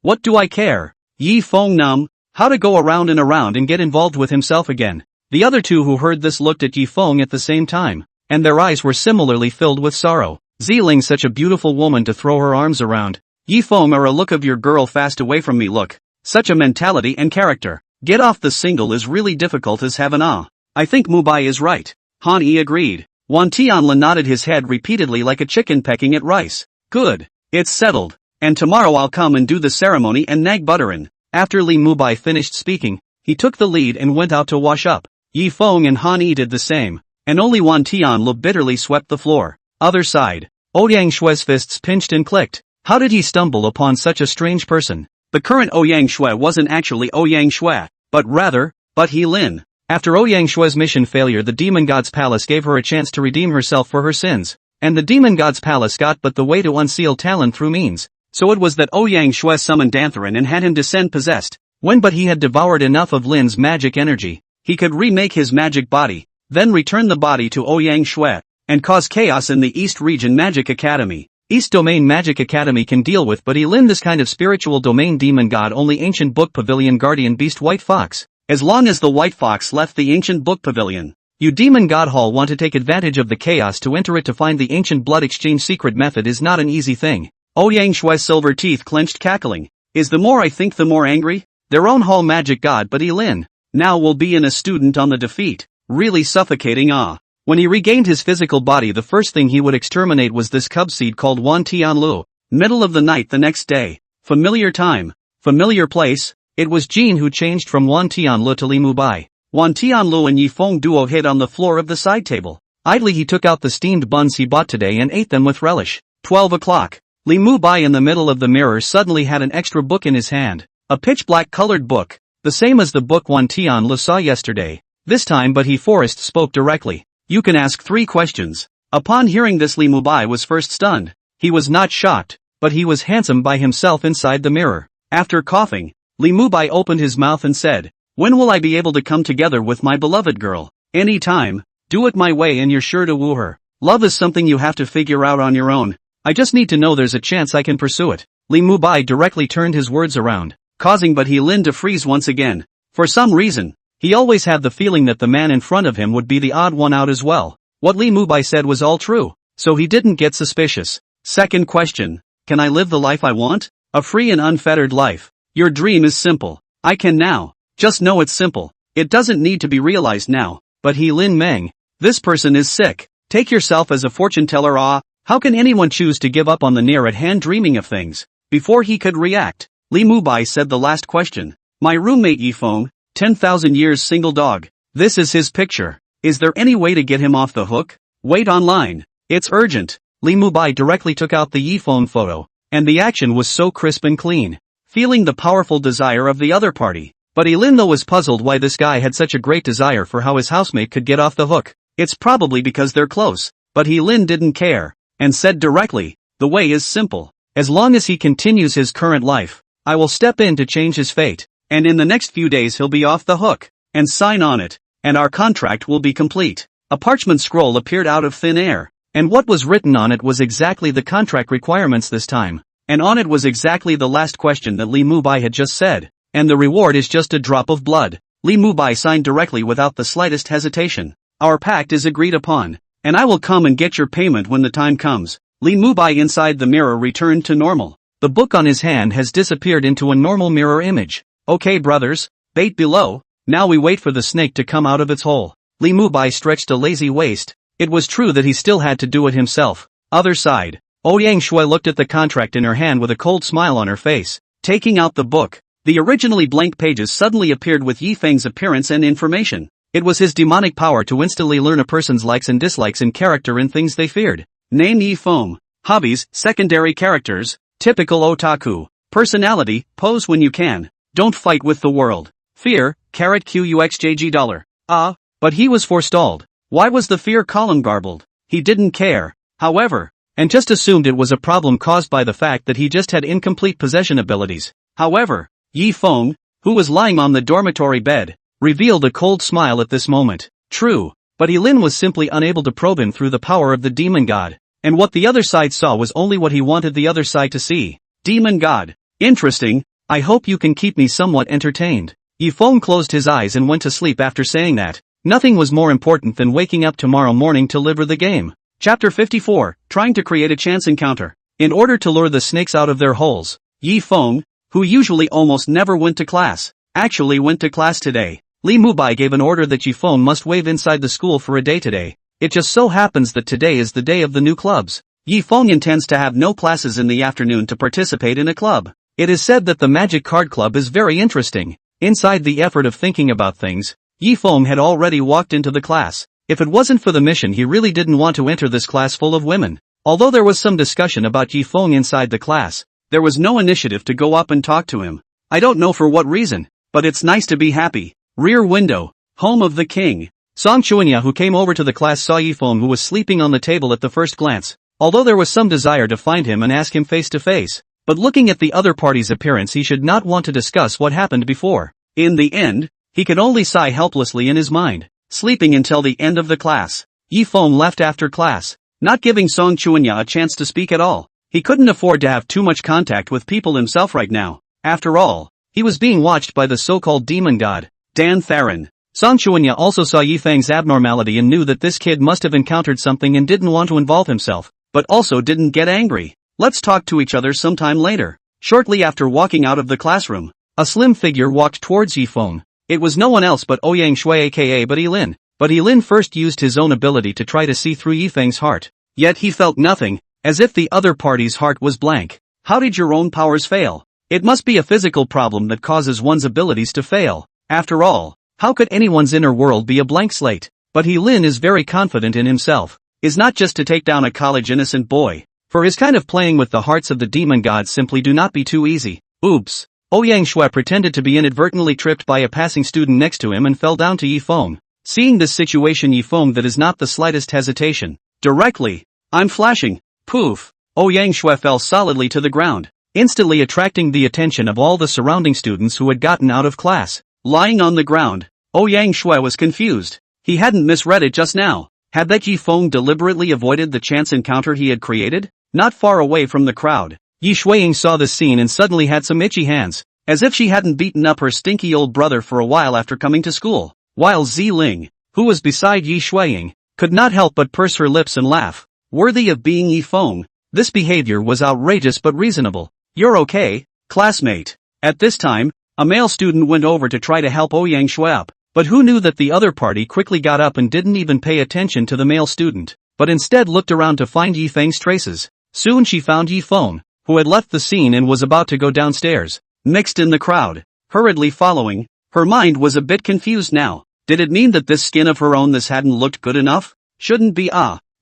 Speaker 1: what do I care? Yi Feng Num. How to go around and get involved with himself again. The other two who heard this looked at Yi Feng at the same time, and their eyes were similarly filled with sorrow. Ziling, such a beautiful woman to throw her arms around. Yi Feng, are a look of your girl fast away from me look. Such a mentality and character. Get off the single is really difficult as heaven. I think Mubai is right. Han Yi agreed. Wan Tianlu nodded his head repeatedly like a chicken pecking at rice. Good. It's settled. And tomorrow I'll come and do the ceremony and nag Butterin. After Li Mubai finished speaking, he took the lead and went out to wash up. Yi Feng and Han Yi did the same, and only Wan Tianlu bitterly swept the floor. Other side. Ouyang Shue's fists pinched and clicked. How did he stumble upon such a strange person? The current Ouyang Shue wasn't actually Ouyang Shue, but He Lin. After Ouyang Shue's mission failure, the Demon God's Palace gave her a chance to redeem herself for her sins, and the Demon God's Palace got but the way to unseal Talon through means. So it was that Ouyang Shue summoned Dantharan and had him descend possessed. When but he had devoured enough of Lin's magic energy, he could remake his magic body, then return the body to Ouyang Shue, and cause chaos in the East Region Magic Academy. East Domain Magic Academy can deal with but Elin this kind of spiritual domain demon god only Ancient Book Pavilion Guardian Beast White Fox. As long as the White Fox left the Ancient Book Pavilion, you Demon God Hall want to take advantage of the chaos to enter it to find the Ancient Blood Exchange secret method is not an easy thing. Ouyang Shue's silver teeth clenched, cackling. Is the more I think the more angry? Their own hall magic god but Elin now will be in a student on the defeat. Really suffocating. When he regained his physical body, the first thing he would exterminate was this cub seed called Wan Tianlu. Middle of the night the next day. Familiar time. Familiar place. It was Jin who changed from Wan Tianlu to Li Mubai. Wan Tianlu and Yi Feng duo hid on the floor of the side table. Idly he took out the steamed buns he bought today and ate them with relish. 12 o'clock. Li Mubai in the middle of the mirror suddenly had an extra book in his hand. A pitch-black colored book. The same as the book Wan Tianlu saw yesterday. This time but he Forrest spoke directly. You can ask 3 questions. Upon hearing this, Li Mubai was first stunned. He was not shocked, but he was handsome by himself inside the mirror. After coughing, Li Mubai opened his mouth and said, when will I be able to come together with my beloved girl? Any time. Do it my way and you're sure to woo her. Love is something you have to figure out on your own. I just need to know there's a chance I can pursue it. Li Mubai directly turned his words around, causing but He Lin to freeze once again. For some reason, he always had the feeling that the man in front of him would be the odd one out as well. What Li Mubai said was all true, so he didn't get suspicious. Second question. Can I live the life I want? A free and unfettered life. Your dream is simple. I can now. Just know it's simple. It doesn't need to be realized now. But He Lin Meng. This person is sick. Take yourself as a fortune teller. How can anyone choose to give up on the near-at-hand dreaming of things? Before he could react, Li Mubai said the last question. My roommate Yi Feng. 10,000 years single dog. This is his picture. Is there any way to get him off the hook? Wait online. It's urgent. Li Mubai directly took out the Yi Feng photo, and the action was so crisp and clean. Feeling the powerful desire of the other party. But Elin though was puzzled why this guy had such a great desire for how his housemate could get off the hook. It's probably because they're close. But Elin didn't care, and said directly, the way is simple. As long as he continues his current life, I will step in to change his fate. And in the next few days he'll be off the hook, and sign on it, and our contract will be complete. A parchment scroll appeared out of thin air, and what was written on it was exactly the contract requirements this time, and on it was exactly the last question that Li Mubai had just said, And the reward is just a drop of blood. Li Mubai signed directly without the slightest hesitation. Our pact is agreed upon. And I will come and get your payment when the time comes. Li Mubai inside the mirror returned to normal. The book on his hand has disappeared into a normal mirror image. Okay brothers, bait below, now we wait for the snake to come out of its hole. Li Mubai stretched a lazy waist. It was true that he still had to do it himself. Other side. Ouyang Shui looked at the contract in her hand with a cold smile on her face. Taking out the book, the originally blank pages suddenly appeared with Yi Feng's appearance and information. It was his demonic power to instantly learn a person's likes and dislikes in character and things they feared. Name Yi Feng. Hobbies, secondary characters, typical otaku. Personality, pose when you can. Don't fight with the world. Fear, $QUXJG. But he was forestalled. Why was the fear column garbled? He didn't care. However, and just assumed it was a problem caused by the fact that he just had incomplete possession abilities. However, Yi Feng, who was lying on the dormitory bed, revealed a cold smile at this moment. True, but Elin was simply unable to probe him through the power of the demon god. And what the other side saw was only what he wanted the other side to see. Demon god. Interesting, I hope you can keep me somewhat entertained. Yi Feng closed his eyes and went to sleep after saying that. Nothing was more important than waking up tomorrow morning to live the game. Chapter 54, Trying to create a chance encounter. In order to lure the snakes out of their holes, Yi Feng, who usually almost never went to class, actually went to class today. Li Mubai gave an order that Yi Feng must wave inside the school for a day today. It just so happens that today is the day of the new clubs. Yi Feng intends to have no classes in the afternoon to participate in a club. It is said that the Magic Card Club is very interesting. Inside the effort of thinking about things, Yi Feng had already walked into the class. If it wasn't for the mission, he really didn't want to enter this class full of women. Although there was some discussion about Yi Feng inside the class, there was no initiative to go up and talk to him. I don't know for what reason, but it's nice to be happy. Rear window, home of the king. Song Chuanya, who came over to the class, saw Yi Feng, who was sleeping on the table at the first glance. Although there was some desire to find him and ask him face to face, but looking at the other party's appearance, he should not want to discuss what happened before. In the end, he could only sigh helplessly in his mind. Sleeping until the end of the class. Yi Feng left after class, not giving Song Chuanya a chance to speak at all. He couldn't afford to have too much contact with people himself right now. After all, he was being watched by the so-called demon god, Dan Theron. Song Chuanya also saw Yi Feng's abnormality and knew that this kid must have encountered something and didn't want to involve himself, but also didn't get angry. Let's talk to each other sometime later. Shortly after walking out of the classroom, a slim figure walked towards Yi Feng. It was no one else but Ouyang Shui, aka but Elin. But Elin first used his own ability to try to see through Yi Feng's heart. Yet he felt nothing, as if the other party's heart was blank. How did your own powers fail? It must be a physical problem that causes one's abilities to fail. After all, how could anyone's inner world be a blank slate? But Elin is very confident in himself. Is not just to take down a college innocent boy. For his kind of playing with the hearts of the demon gods simply do not be too easy. Oops. Ouyang Shui pretended to be inadvertently tripped by a passing student next to him and fell down to Yi Feng. Seeing this situation, Yi Feng that is not the slightest hesitation. Directly. I'm flashing. Poof. Ouyang Shui fell solidly to the ground, instantly attracting the attention of all the surrounding students who had gotten out of class. Lying on the ground, Ouyang Shui was confused. He hadn't misread it just now. Had that Yi Feng deliberately avoided the chance encounter he had created? Not far away from the crowd, Yi Shuiying saw this scene and suddenly had some itchy hands, as if she hadn't beaten up her stinky old brother for a while after coming to school. While Ling, who was beside Yi Shuiying, could not help but purse her lips and laugh. Worthy of being Yi Feng, this behavior was outrageous but reasonable. You're okay, classmate. At this time, a male student went over to try to help Ouyang Shui up, but who knew that the other party quickly got up and didn't even pay attention to the male student, but instead looked around to find Yi Feng's traces. Soon she found Yi Feng, who had left the scene and was about to go downstairs. Mixed in the crowd, hurriedly following, her mind was a bit confused now. Did it mean that this skin of her own this hadn't looked good enough? Shouldn't be.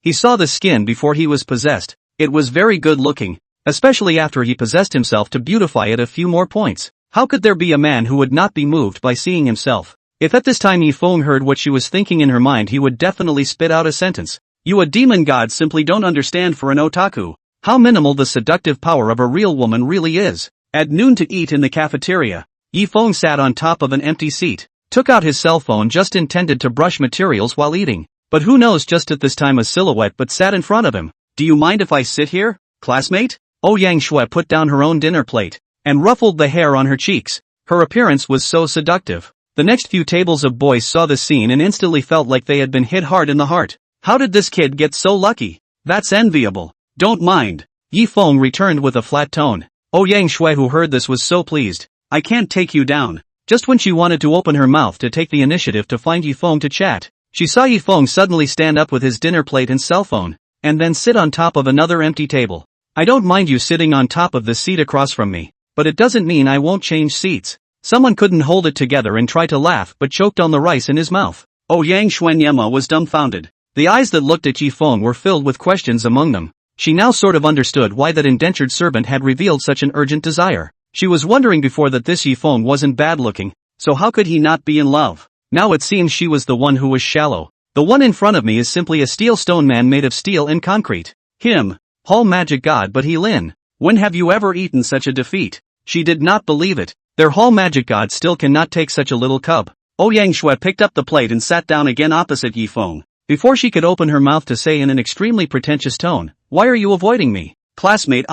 Speaker 1: He saw the skin before he was possessed. It was very good looking, especially after he possessed himself to beautify it a few more points. How could there be a man who would not be moved by seeing himself? If at this time Yi Feng heard what she was thinking in her mind, he would definitely spit out a sentence. You a demon god simply don't understand for an otaku how minimal the seductive power of a real woman really is. At noon to eat in the cafeteria, Yi Feng sat on top of an empty seat, took out his cell phone, just intended to brush materials while eating. But who knows, just at this time a silhouette but sat in front of him. Do you mind if I sit here, classmate? Ouyang Shui put down her own dinner plate, and ruffled the hair on her cheeks. Her appearance was so seductive. The next few tables of boys saw the scene and instantly felt like they had been hit hard in the heart. How did this kid get so lucky? That's enviable. Don't mind. Yi Feng returned with a flat tone. Yang Shui, who heard this, was so pleased. I can't take you down. Just when she wanted to open her mouth to take the initiative to find Yi Feng to chat, she saw Yi Feng suddenly stand up with his dinner plate and cell phone, and then sit on top of another empty table. I don't mind you sitting on top of the seat across from me, but it doesn't mean I won't change seats. Someone couldn't hold it together and tried to laugh but choked on the rice in his mouth. Yang Xuanyema was dumbfounded. The eyes that looked at Yi Feng were filled with questions among them. She now sort of understood why that indentured servant had revealed such an urgent desire. She was wondering before that this Yi Feng wasn't bad looking, so how could he not be in love? Now it seems she was the one who was shallow. The one in front of me is simply a steel stone man made of steel and concrete. Him. Hall magic god, but he Lin. When have you ever eaten such a defeat? She did not believe it. Their hall magic god still cannot take such a little cub. Yang Shui picked up the plate and sat down again opposite Yi Feng. Before she could open her mouth to say in an extremely pretentious tone, "Why are you avoiding me, classmate?"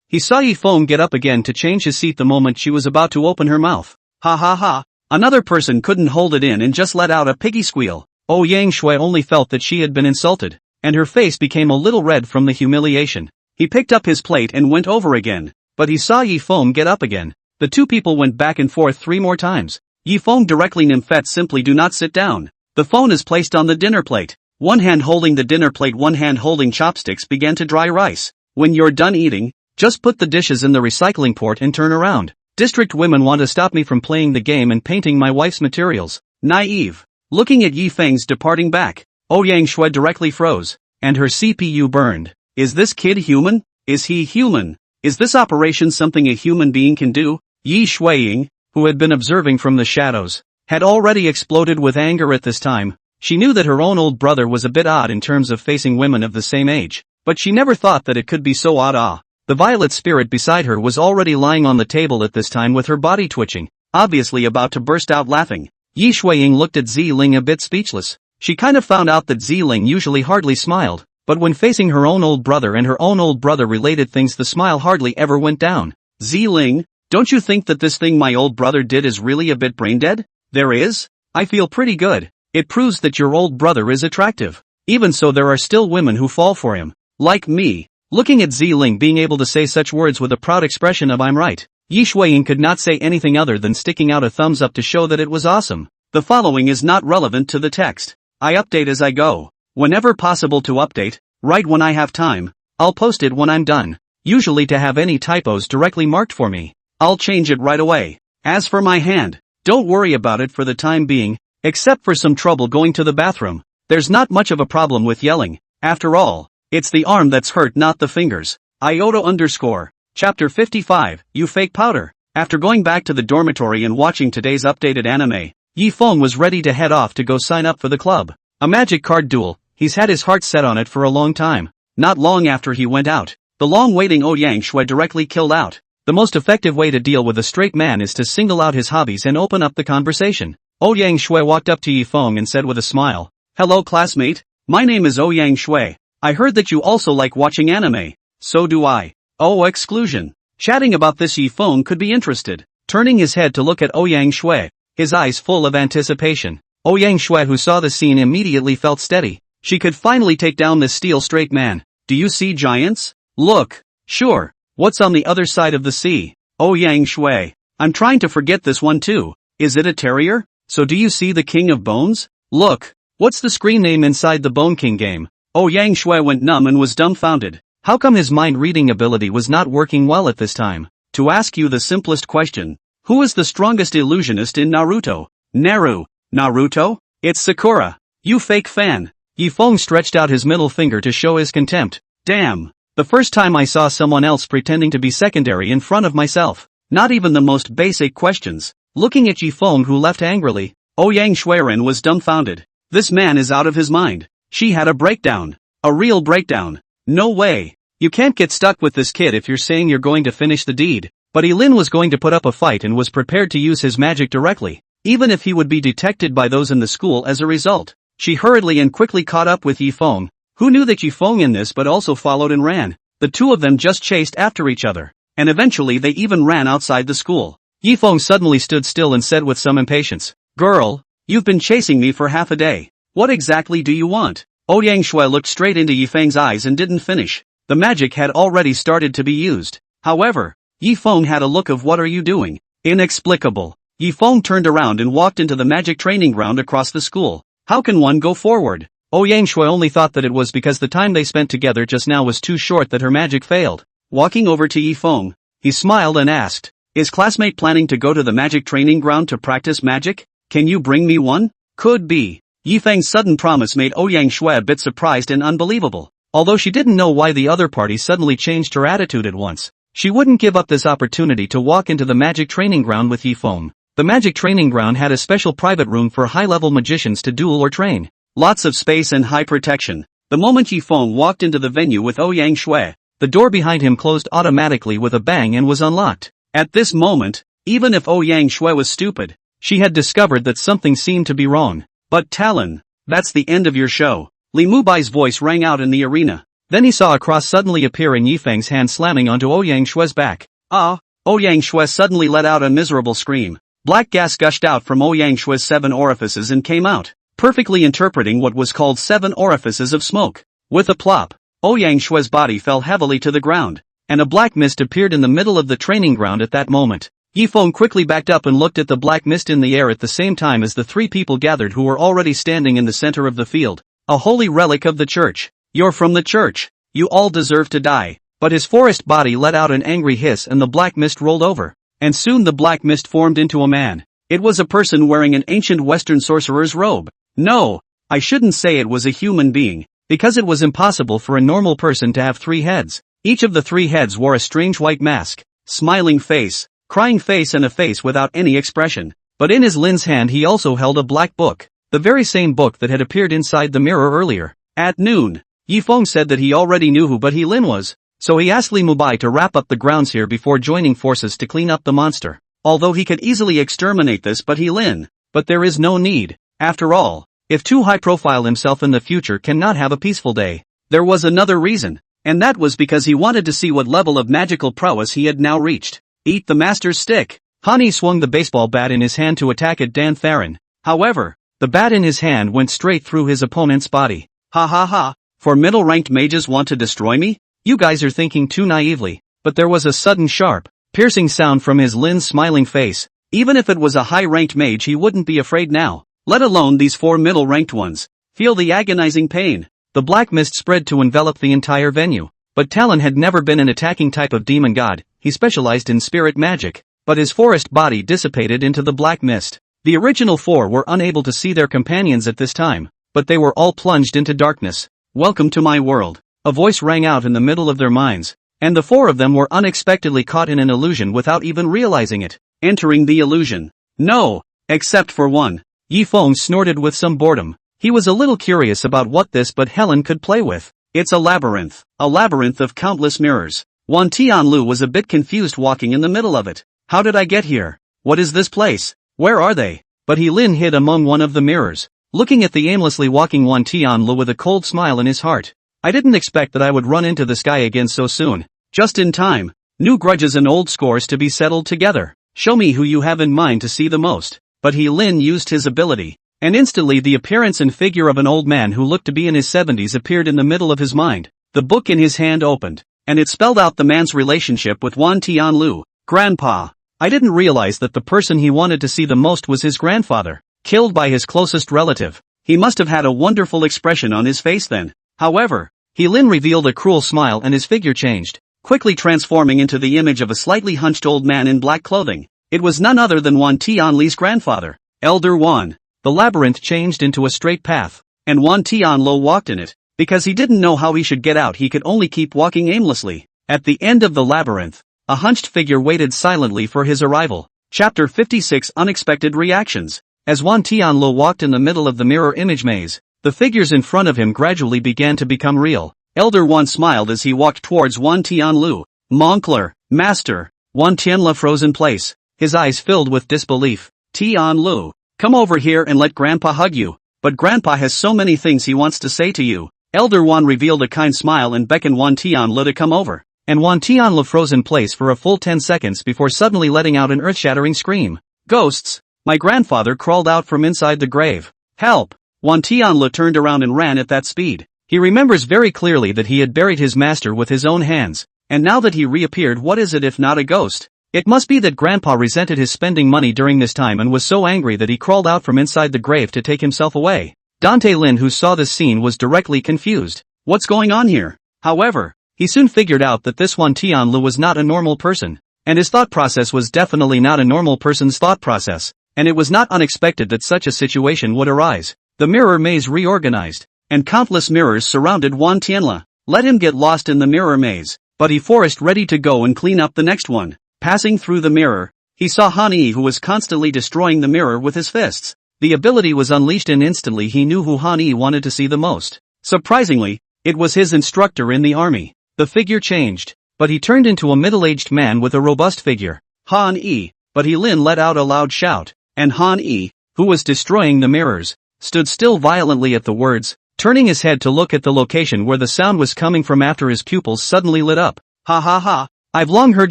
Speaker 1: He saw Yi Feng get up again to change his seat the moment she was about to open her mouth. Ha ha ha. Another person couldn't hold it in and just let out a piggy squeal. Yang Shui only felt that she had been insulted, and her face became a little red from the humiliation. He picked up his plate and went over again, but he saw Yi Feng get up again. The two people went back and forth 3 more times. Yi Feng directly Nymphette, simply do not sit down. The phone is placed on the dinner plate. One hand holding the dinner plate, one hand holding chopsticks, began to dry rice. When you're done eating, just put the dishes in the recycling port and turn around. District women want to stop me from playing the game and painting my wife's materials. Naive. Looking at Yi Feng's departing back, Yang Shui directly froze, and her CPU burned. Is this kid human? Is he human? Is this operation something a human being can do? Yi Shuiying, who had been observing from the shadows, had already exploded with anger at this time. She knew that her own old brother was a bit odd in terms of facing women of the same age, but she never thought that it could be so odd. The violet spirit beside her was already lying on the table at this time with her body twitching, obviously about to burst out laughing. Yi Shuiying looked at Ziling a bit speechless. She kind of found out that Ziling usually hardly smiled, but when facing her own old brother and her own old brother related things, the smile hardly ever went down. Ziling, don't you think that this thing my old brother did is really a bit brain dead? There is? I feel pretty good. It proves that your old brother is attractive. Even so, there are still women who fall for him. Like me. Looking at Ziling being able to say such words with a proud expression of "I'm right," Yi Shuiying could not say anything other than sticking out a thumbs up to show that it was awesome. The following is not relevant to the text. I update as I go. Whenever possible to update, right when I have time. I'll post it when I'm done. Usually to have any typos directly marked for me. I'll change it right away. As for my hand, don't worry about it for the time being, except for some trouble going to the bathroom. There's not much of a problem with yelling. After all, it's the arm that's hurt, not the fingers. Iota_. Chapter 55, You Fake Powder. After going back to the dormitory and watching today's updated anime, Yi Feng was ready to head off to go sign up for the club. A magic card duel, he's had his heart set on it for a long time. Not long after he went out, the long-waiting Yang Shui directly killed out. The most effective way to deal with a straight man is to single out his hobbies and open up the conversation. Yang Shui walked up to Yi Feng and said with a smile, "Hello classmate, my name is Yang Shui. I heard that you also like watching anime. So do I. Oh, exclusion." Chatting about this, Yi Feng could be interested. Turning his head to look at Yang Shui, his eyes full of anticipation. Yang Shui, who saw the scene, immediately felt steady. She could finally take down this steel straight man. Do you see giants? Look. Sure. What's on the other side of the sea? Yang Shui. I'm trying to forget this one too. Is it a terrier? So do you see the King of Bones? Look. What's the screen name inside the Bone King game? Yang Shui went numb and was dumbfounded. How come his mind-reading ability was not working well at this time? To ask you the simplest question. Who is the strongest illusionist in Naruto? Naruto? It's Sakura. You fake fan. Yi Feng stretched out his middle finger to show his contempt. Damn. The first time I saw someone else pretending to be secondary in front of myself. Not even the most basic questions. Looking at Yi Feng, who left angrily, Yang Shuiren was dumbfounded. This man is out of his mind. She had a breakdown. A real breakdown. No way. You can't get stuck with this kid if you're saying you're going to finish the deed. But Lin was going to put up a fight and was prepared to use his magic directly, even if he would be detected by those in the school as a result. She hurriedly and quickly caught up with Yi Feng. Who knew that Yi Feng in this but also followed and ran? The two of them just chased after each other, and eventually they even ran outside the school. Yifeng suddenly stood still and said with some impatience, "Girl, you've been chasing me for half a day. What exactly do you want?" Ouyang Shui looked straight into Yifeng's eyes and didn't finish. The magic had already started to be used. However, Yifeng had a look of "What are you doing?" Inexplicable. Yifeng turned around and walked into the magic training ground across the school. How can one go forward? Ouyang Shui only thought that it was because the time they spent together just now was too short that her magic failed. Walking over to Yifeng, he smiled and asked, "Is classmate planning to go to the magic training ground to practice magic? Can you bring me one?" Could be. Yifeng's sudden promise made Ouyang Shui a bit surprised and unbelievable. Although she didn't know why the other party suddenly changed her attitude at once, she wouldn't give up this opportunity to walk into the magic training ground with Yifeng. The magic training ground had a special private room for high-level magicians to duel or train. Lots of space and high protection. The moment Yifeng walked into the venue with Ouyang Shui, the door behind him closed automatically with a bang and was unlocked. At this moment, even if Ouyang Shui was stupid, she had discovered that something seemed to be wrong. "But Talon, that's the end of your show." Li Mubai's voice rang out in the arena. Then he saw a cross suddenly appear in Yifeng's hand slamming onto Ouyang Shui's back. "Ah!" Ouyang Shui suddenly let out a miserable scream. Black gas gushed out from Ouyang Shui's 7 orifices and came out, perfectly interpreting what was called 7 orifices of smoke. With a plop, Ouyang Shui's body fell heavily to the ground, and a black mist appeared in the middle of the training ground at that moment. Yifeng quickly backed up and looked at the black mist in the air at the same time as the 3 people gathered who were already standing in the center of the field. "A holy relic of the church. You're from the church. You all deserve to die." But his forest body let out an angry hiss and the black mist rolled over. And soon the black mist formed into a man. It was a person wearing an ancient Western sorcerer's robe. No, I shouldn't say it was a human being, because it was impossible for a normal person to have 3 heads. Each of the 3 heads wore a strange white mask, smiling face, crying face and a face without any expression. But in his Lin's hand he also held a black book, the very same book that had appeared inside the mirror earlier. At noon, Yifeng said that he already knew who But He Lin was, so he asked Li Mubai to wrap up the grounds here before joining forces to clean up the monster. Although he could easily exterminate this But He Lin, but there is no need. After all, if too high profile himself in the future cannot have a peaceful day. There was another reason, and that was because he wanted to see what level of magical prowess he had now reached. Eat the master's stick. Hani swung the baseball bat in his hand to attack at Dan Theron. However, the bat in his hand went straight through his opponent's body. "Ha ha ha, for middle-ranked mages want to destroy me? You guys are thinking too naively." But there was a sudden sharp, piercing sound from his Lin's smiling face. Even if it was a high-ranked mage he wouldn't be afraid now, let alone these 4 middle-ranked ones. Feel the agonizing pain. The black mist spread to envelop the entire venue. But Talon had never been an attacking type of demon god, he specialized in spirit magic. But his forest body dissipated into the black mist. The original 4 were unable to see their companions at this time, but they were all plunged into darkness. "Welcome to my world," a voice rang out in the middle of their minds, and the 4 of them were unexpectedly caught in an illusion without even realizing it. Entering the illusion. No, except for one. Yifeng snorted with some boredom. He was a little curious about what this but Helen could play with. "It's a labyrinth of countless mirrors." Wan Tianlu was a bit confused walking in the middle of it. "How did I get here? What is this place? Where are they?" But He Lin hid among one of the mirrors, looking at the aimlessly walking Wan Tianlu with a cold smile in his heart. "I didn't expect that I would run into this guy again so soon. Just in time. New grudges and old scores to be settled together. Show me who you have in mind to see the most." But He Lin used his ability, and instantly the appearance and figure of an old man who looked to be in his 70s appeared in the middle of his mind. The book in his hand opened, and it spelled out the man's relationship with Wan Tianlu. "Grandpa. I didn't realize that the person he wanted to see the most was his grandfather, killed by his closest relative. He must have had a wonderful expression on his face then." However, He Lin revealed a cruel smile and his figure changed, quickly transforming into the image of a slightly hunched old man in black clothing. It was none other than Wan Tianli's grandfather, Elder Wan. The labyrinth changed into a straight path, and Wan Tianlo walked in it. Because he didn't know how he should get out, he could only keep walking aimlessly. At the end of the labyrinth, a hunched figure waited silently for his arrival. Chapter 56 Unexpected Reactions. As Wan Tianlo walked in the middle of the mirror image maze, the figures in front of him gradually began to become real. Elder Wan smiled as he walked towards Wan Tianlu. "Moncler, Master." Wan Tianlu froze in place, his eyes filled with disbelief. "Tianlu, come over here and let Grandpa hug you." "But Grandpa has so many things he wants to say to you." Elder Wan revealed a kind smile and beckoned Wan Tianlu to come over. and Wan Tianla froze in place for a full 10 seconds before suddenly letting out an earth-shattering scream. Ghosts! My grandfather crawled out from inside the grave. Help! Wan Tianla turned around and ran at that speed. He remembers very clearly that he had buried his master with his own hands, and now that he reappeared, what is it if not a ghost? It must be that Grandpa resented his spending money during this time and was so angry that he crawled out from inside the grave to take himself away. Dante Lin, who saw this scene, was directly confused. What's going on here? However, he soon figured out that this Wan Tianla was not a normal person, and his thought process was definitely not a normal person's thought process, and it was not unexpected that such a situation would arise. The mirror maze reorganized, and countless mirrors surrounded Wan Tianla. Let him get lost in the mirror maze, but he forced ready to go and clean up the next one. Passing through the mirror, he saw Han Yi, who was constantly destroying the mirror with his fists. The ability was unleashed and instantly he knew who Han Yi wanted to see the most. Surprisingly, it was his instructor in the army. The figure changed, but he turned into a middle-aged man with a robust figure. Han Yi, but he Lin let out a loud shout, and Han Yi, who was destroying the mirrors, stood still violently at the words, turning his head to look at the location where the sound was coming from after his pupils suddenly lit up. Ha ha ha, I've long heard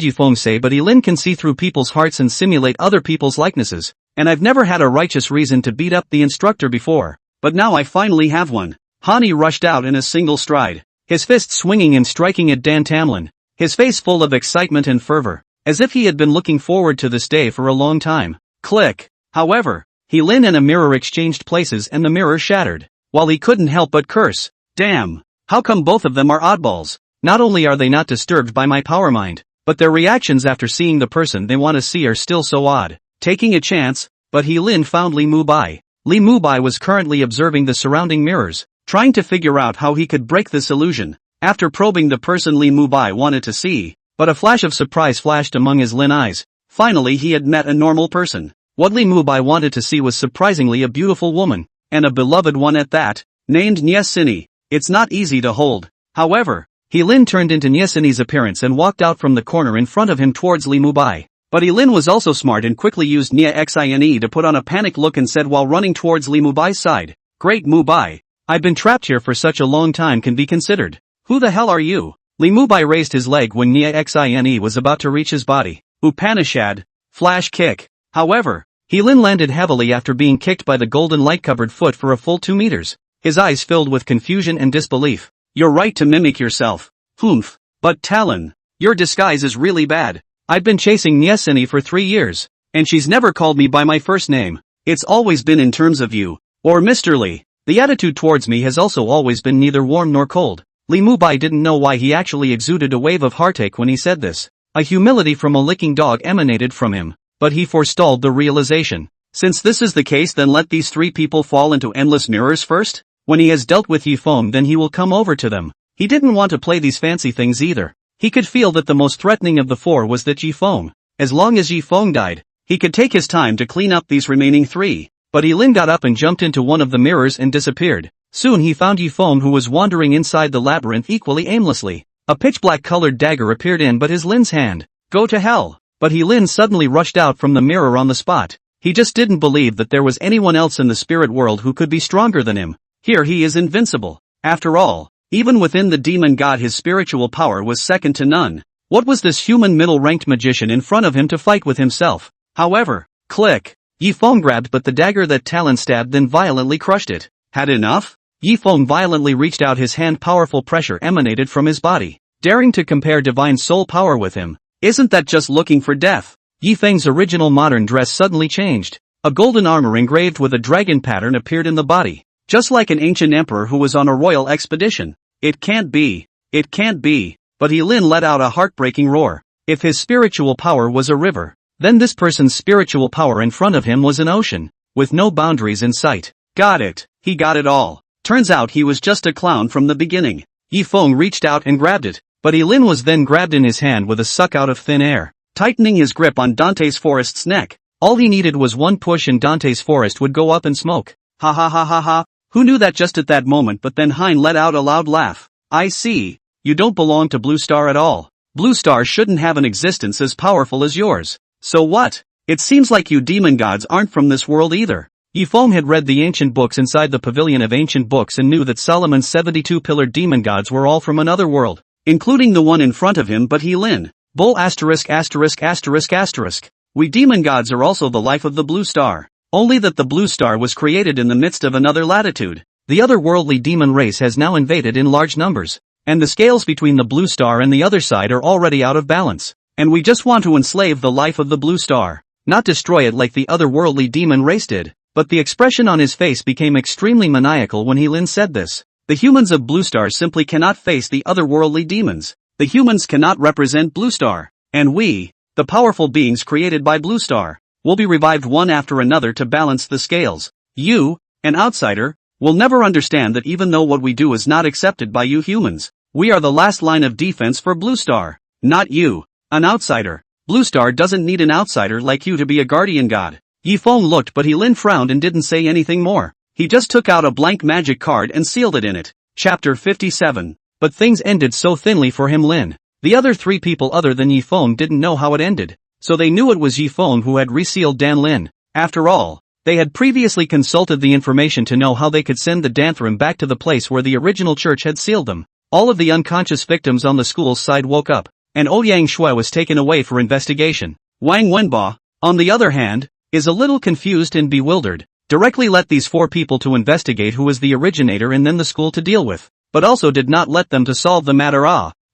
Speaker 1: Yifeng say but Lin can see through people's hearts and simulate other people's likenesses, and I've never had a righteous reason to beat up the instructor before, but now I finally have one. Han Yi rushed out in a single stride, his fist swinging and striking at Dan Tamlin, his face full of excitement and fervor, as if he had been looking forward to this day for a long time. Click. However, Lin and a mirror exchanged places and the mirror shattered, while he couldn't help but curse. Damn! How come both of them are oddballs? Not only are they not disturbed by my power mind, but their reactions after seeing the person they want to see are still so odd. Taking a chance, but Lin found Li Mubai. Li Mubai was currently observing the surrounding mirrors, trying to figure out how he could break this illusion. After probing the person Li Mubai wanted to see, but a flash of surprise flashed among his Lin eyes. Finally he had met a normal person. What Li Mubai wanted to see was surprisingly a beautiful woman, and a beloved one at that, named Nyesini. It's not easy to hold. However, Lin turned into Nyesini's appearance and walked out from the corner in front of him towards Li Mubai. But Lin was also smart and quickly used Nia Xine to put on a panicked look and said while running towards Li Mubai's side, "Great Mubai, I've been trapped here for such a long time can be considered. Who the hell are you?" Li Mubai raised his leg when Nia Xine was about to reach his body. Upanishad. Flash kick. However, Lin landed heavily after being kicked by the golden light-covered foot for a full 2 meters. His eyes filled with confusion and disbelief. You're right to mimic yourself. Humph. But Talon, your disguise is really bad. I've been chasing Nyesini for 3 years, and she's never called me by my first name. It's always been in terms of you, or Mr. Li. The attitude towards me has also always been neither warm nor cold. Li Mubai didn't know why he actually exuded a wave of heartache when he said this. A humility from a licking dog emanated from him, but he forestalled the realization. Since this is the case, then let these 3 people fall into endless mirrors first? When he has dealt with Yifeng, then he will come over to them. He didn't want to play these fancy things either. He could feel that the most threatening of the 4 was that Yifeng. As long as Yifeng died, he could take his time to clean up these remaining 3. But Lin got up and jumped into one of the mirrors and disappeared. Soon he found Yifeng, who was wandering inside the labyrinth equally aimlessly. A pitch-black colored dagger appeared in but his Lin's hand. Go to hell! But Lin suddenly rushed out from the mirror on the spot. He just didn't believe that there was anyone else in the spirit world who could be stronger than him. Here he is invincible. After all, even within the demon god his spiritual power was second to none. What was this human middle-ranked magician in front of him to fight with himself? However, click. Yifeng grabbed but the dagger that Talon stabbed then violently crushed it. Had enough? Yifeng violently reached out his hand. Powerful pressure emanated from his body, daring to compare divine soul power with him. Isn't that just looking for death? Yifeng's original modern dress suddenly changed. A golden armor engraved with a dragon pattern appeared in the body, just like an ancient emperor who was on a royal expedition. It can't be. It can't be. But Lin let out a heartbreaking roar. If his spiritual power was a river, then this person's spiritual power in front of him was an ocean, with no boundaries in sight. Got it. He got it all. Turns out he was just a clown from the beginning. Yifeng reached out and grabbed it, but Lin was then grabbed in his hand with a suck out of thin air, tightening his grip on Dante's Forest's neck. All he needed was one push and Dante's Forest would go up in smoke. Ha ha ha ha ha. Who knew that just at that moment? But then Hein let out a loud laugh. I see. You don't belong to Blue Star at all. Blue Star shouldn't have an existence as powerful as yours. So what? It seems like you demon gods aren't from this world either. Yifeng had read the ancient books inside the pavilion of ancient books and knew that Solomon's 72 pillared demon gods were all from another world. including the one in front of him, but he Lin. Bull asterisk asterisk asterisk asterisk. We demon gods are also the life of the blue star. Only that the blue star was created in the midst of another latitude. The otherworldly demon race has now invaded in large numbers. And the scales between the blue star and the other side are already out of balance. And we just want to enslave the life of the blue star. Not destroy it like the otherworldly demon race did. But the expression on his face became extremely maniacal when Lin said this. The humans of Blue Star simply cannot face the otherworldly demons. The humans cannot represent Blue Star. And we, the powerful beings created by Blue Star, will be revived one after another to balance the scales. You, an outsider, will never understand that even though what we do is not accepted by you humans, we are the last line of defense for Blue Star. Not you, an outsider. Blue Star doesn't need an outsider like you to be a guardian god. Yifeng looked, but Lin frowned and didn't say anything more. He just took out a blank magic card and sealed it in it. Chapter 57. But things ended so thinly for him Lin. The other three people other than Yifeng didn't know how it ended, so they knew it was Yifeng who had resealed Dan Lin. After all, they had previously consulted the information to know how they could send the Danthrim back to the place where the original church had sealed them. All of the unconscious victims on the school's side woke up, and Ouyang Shui was taken away for investigation. Wang Wenba, on the other hand, is a little confused and bewildered. Directly let these four people to investigate who was the originator and then the school to deal with, but also did not let them to solve the matter.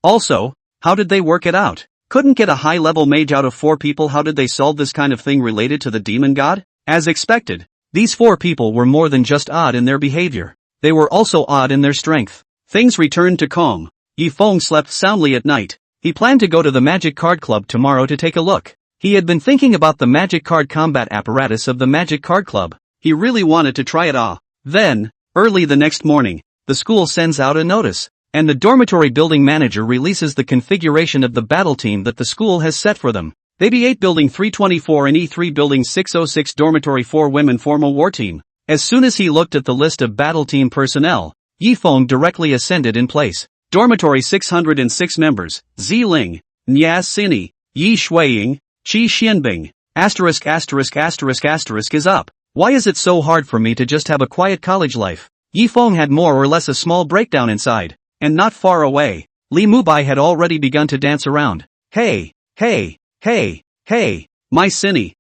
Speaker 1: Also, how did they work it out? Couldn't get a high-level mage out of four people. How did they solve this kind of thing related to the demon god? As expected, these four people were more than just odd in their behavior. They were also odd in their strength. Things returned to calm. Yifeng slept soundly at night. He planned to go to the Magic Card Club tomorrow to take a look. He had been thinking about the magic card combat apparatus of the Magic Card Club. He really wanted to try it. Then, early the next morning, the school sends out a notice, and the dormitory building manager releases the configuration of the battle team that the school has set for them. They B8 Building 324 and E3 Building 606 Dormitory 4 Women Formal War Team. As soon as he looked at the list of battle team personnel, Yifeng directly ascended in place. Dormitory 606 members, Ziling, Nya Sini, Yi Shuiying, Qi Xianbing, asterisk asterisk asterisk asterisk is up. Why is it so hard for me to just have a quiet college life? Yifeng had more or less a small breakdown inside, and not far away, Li Mubai had already begun to dance around. Hey, hey, hey, hey, my Sini,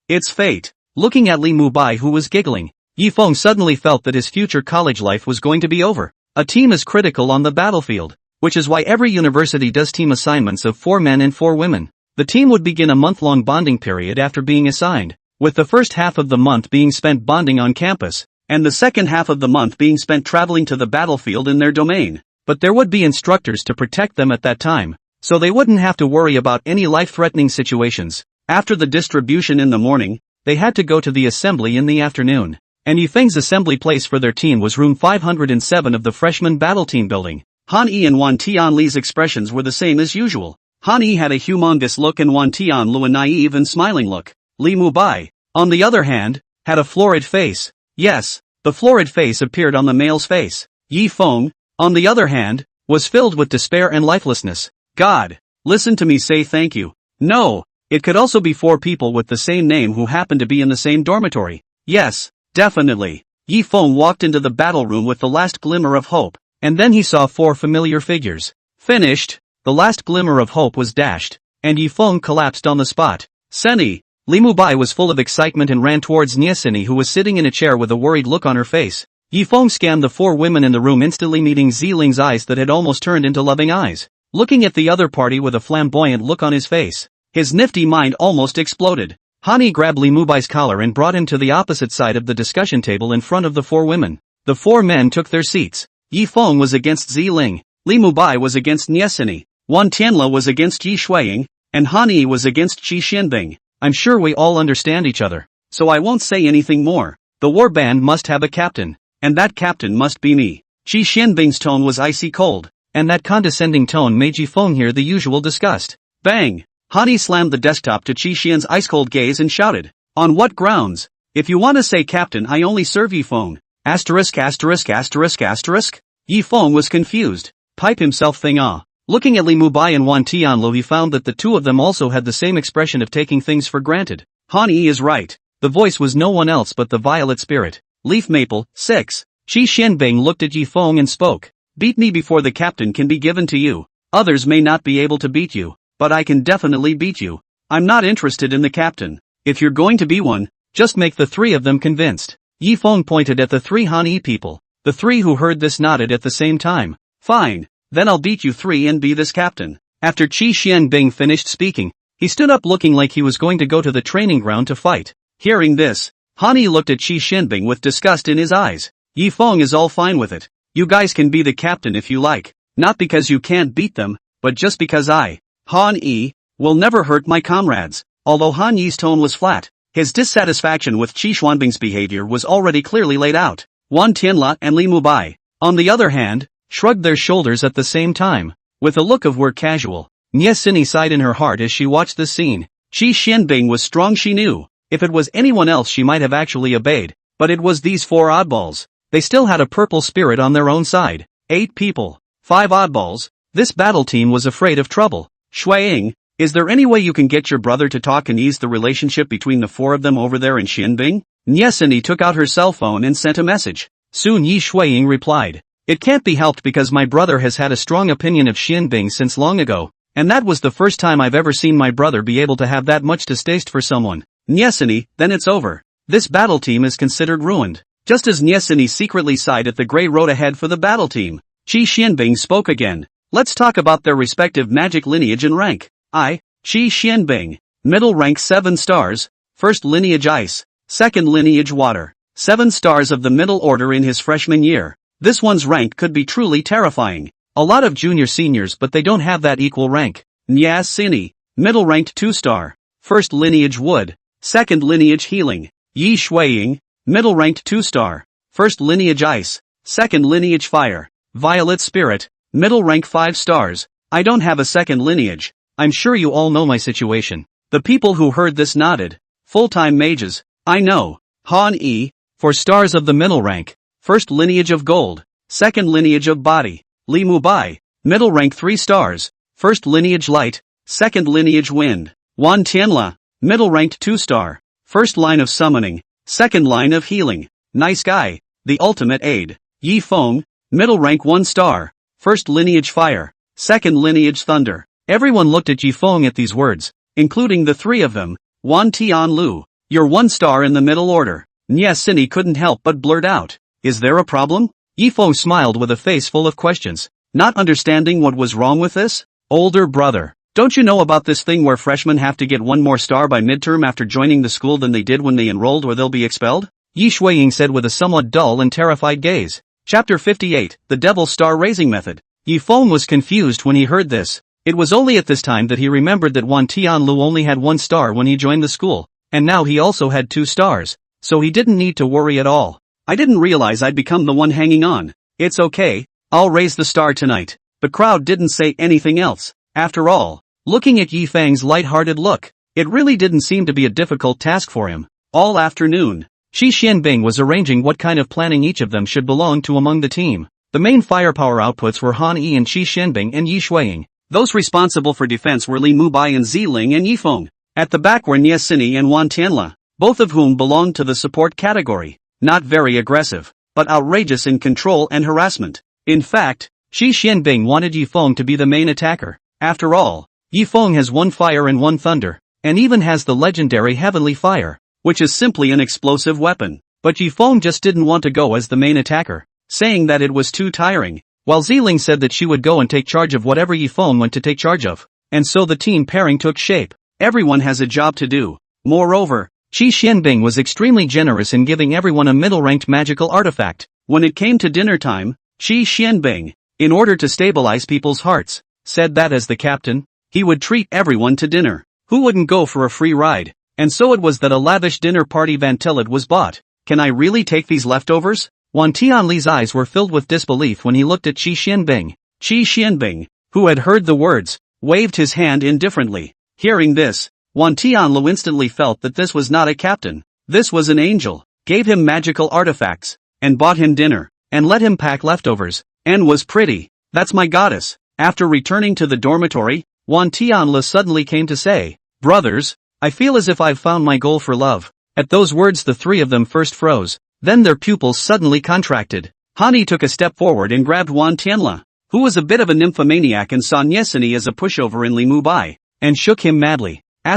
Speaker 1: it's fate. Looking at Li Mubai who was giggling, Yifeng suddenly felt that his future college life was going to be over. A team is critical on the battlefield, which is why every university does team assignments of 4 men and 4 women. The team would begin a month-long bonding period after being assigned, with the first half of the month being spent bonding on campus, and the second half of the month being spent traveling to the battlefield in their domain. But there would be instructors to protect them at that time, so they wouldn't have to worry about any life-threatening situations. After the distribution in the morning, they had to go to the assembly in the afternoon, and Yifeng's assembly place for their team was room 507 of the freshman battle team building. Han Yi and Wan Tianli's expressions were the same as usual. Han Yi had a humongous look and Wan Tianlu a naive and smiling look. Li Mubai, on the other hand, had a florid face. Yes, the florid face appeared on the male's face. Yifeng, on the other hand, was filled with despair and lifelessness. God, listen to me say thank you. No, it could also be 4 people with the same name who happened to be in the same dormitory. Yes, definitely. Yifeng walked into the battle room with the last glimmer of hope, and then he saw 4 familiar figures. Finished, the last glimmer of hope was dashed, and Yifeng collapsed on the spot. Seni. Li Mubai was full of excitement and ran towards Niasini who was sitting in a chair with a worried look on her face. Yifeng scanned the 4 women in the room instantly meeting Ziling's eyes that had almost turned into loving eyes. Looking at the other party with a flamboyant look on his face, his nifty mind almost exploded. Hani grabbed Li Mubai's collar and brought him to the opposite side of the discussion table in front of the 4 women. The 4 men took their seats. Yifeng was against Ziling, Li Mubai was against Niasini, Wan Tianla was against Yi Shuiying, and Hani was against Qi Xianbing. I'm sure we all understand each other, so I won't say anything more. The war band must have a captain, and that captain must be me. Qi Xianbing's tone was icy cold, and that condescending tone made Yifeng hear the usual disgust. Bang! Hani slammed the desktop to Qi Xian's ice-cold gaze and shouted, on what grounds? If you want to say captain I only serve Yifeng. Asterisk asterisk asterisk asterisk? Yifeng was confused. Pipe himself thing ah. Looking at Li Mubai and Wan Tianlu he found that the 2 of them also had the same expression of taking things for granted. Han Yi is right. The voice was no one else but the Violet Spirit. Leaf Maple, 6. Qi Xianbing looked at Yifeng and spoke. Beat me before the captain can be given to you. Others may not be able to beat you, but I can definitely beat you. I'm not interested in the captain. If you're going to be one, just make the three of them convinced. Yi Feng pointed at the three Han Yi people. The three who heard this nodded at the same time. Fine, then I'll beat you three and be this captain. After Qi Xianbing finished speaking, he stood up looking like he was going to go to the training ground to fight. Hearing this, Han Yi looked at Qi Xianbing with disgust in his eyes. Yi Feng is all fine with it. You guys can be the captain if you like. Not because you can't beat them, but just because Han Yi, will never hurt my comrades. Although Han Yi's tone was flat, his dissatisfaction with Qi Xuanbing's behavior was already clearly laid out. Wan Tianla and Li Mubai, on the other hand, shrugged their shoulders at the same time. With a look of we're casual, Nie Sini sighed in her heart as she watched this scene. Qi Xianbing was strong, she knew. If it was anyone else she might have actually obeyed, but it was these four oddballs. They still had a purple spirit on their own side. 8 people, 5 oddballs. This battle team was afraid of trouble. Shuaying, is there any way you can get your brother to talk and ease the relationship between the 4 of them over there in Xianbing? Nie Sini took out her cell phone and sent a message. Soon Yi Shuaying replied. It can't be helped because my brother has had a strong opinion of Xianbing since long ago, and that was the first time I've ever seen my brother be able to have that much distaste for someone. Nie Sini, then it's over. This battle team is considered ruined. Just as Nie Sini secretly sighed at the gray road ahead for the battle team, Qi Xianbing spoke again. Let's talk about their respective magic lineage and rank. Qi Xianbing. Middle rank 7 stars, first lineage ice, second lineage water. 7 stars of the middle order in his freshman year. This one's rank could be truly terrifying. A lot of junior seniors but they don't have that equal rank. Nie Sini. Middle ranked 2 star, first lineage wood, second lineage healing. Yi Shuaying. Middle ranked 2 star, first lineage ice, second lineage fire. Violet spirit. Middle rank 5 stars. I don't have a second lineage. I'm sure you all know my situation. The people who heard this nodded. Full-time mages. I know. Han Yi. 4 stars of the middle rank. First lineage of gold. Second lineage of body. Li Mubai. Middle rank 3 stars. First lineage light. Second lineage wind. Wan Tianla. Middle ranked 2 star. First line of summoning. Second line of healing. Nice guy. The ultimate aid. Yi Feng. Middle rank 1 star. First lineage fire. Second lineage thunder. Everyone looked at Yi Feng at these words, including the 3 of them. Wan Tianlu. You're 1 star in the middle order. Nie Sini couldn't help but blurt out. Is there a problem? Yi Feng smiled with a face full of questions, not understanding what was wrong with this. Older brother, don't you know about this thing where freshmen have to get 1 more star by midterm after joining the school than they did when they enrolled or they'll be expelled? Yi Shuaying said with a somewhat dull and terrified gaze. Chapter 58, The Devil's Star Raising Method. Yi Feng was confused when he heard this. It was only at this time that he remembered that Wan Tianlu only had 1 star when he joined the school, and now he also had 2 stars, so he didn't need to worry at all. I didn't realize I'd become the one hanging on. It's okay, I'll raise the star tonight. The crowd didn't say anything else. After all, looking at Yi Feng's light-hearted look, it really didn't seem to be a difficult task for him. All afternoon, Qi Xianbing was arranging what kind of planning each of them should belong to among the team. The main firepower outputs were Han Yi and Qi Xianbing and Yi Shuaying. Those responsible for defense were Li Mubai and Ziling and Yi Feng. At the back were Nie Sini and Wan Tianla, both of whom belonged to the support category. Not very aggressive, but outrageous in control and harassment. In fact, Qi Xianbing wanted Yi Feng to be the main attacker. After all, Yi Feng has 1 fire and 1 thunder, and even has the legendary heavenly fire, which is simply an explosive weapon. But Yi Feng just didn't want to go as the main attacker, saying that it was too tiring, while Ziling said that she would go and take charge of whatever Yi Feng went to take charge of. And so the team pairing took shape. Everyone has a job to do. Moreover, Qi Xianbing was extremely generous in giving everyone a middle-ranked magical artifact. When it came to dinner time, Qi Xianbing, in order to stabilize people's hearts, said that as the captain, he would treat everyone to dinner. Who wouldn't go for a free ride? And so it was that a lavish dinner party Vantillet was bought. Can I really take these leftovers? Wan Tianli's eyes were filled with disbelief when he looked at Qi Xianbing. Qi Xianbing, who had heard the words, waved his hand indifferently. Hearing this, Wan Tianlu instantly felt that this was not a captain. This was an angel, gave him magical artifacts, and bought him dinner, and let him pack leftovers, and was pretty. That's my goddess. After returning to the dormitory, Wan Tianlu suddenly came to say, brothers, I feel as if I've found my goal for love. At those words the 3 of them first froze, then their pupils suddenly contracted. Han took a step forward and grabbed Wan Tianla, who was a bit of a nymphomaniac and saw Nyesini as a pushover in Li Mubai, and shook him madly. You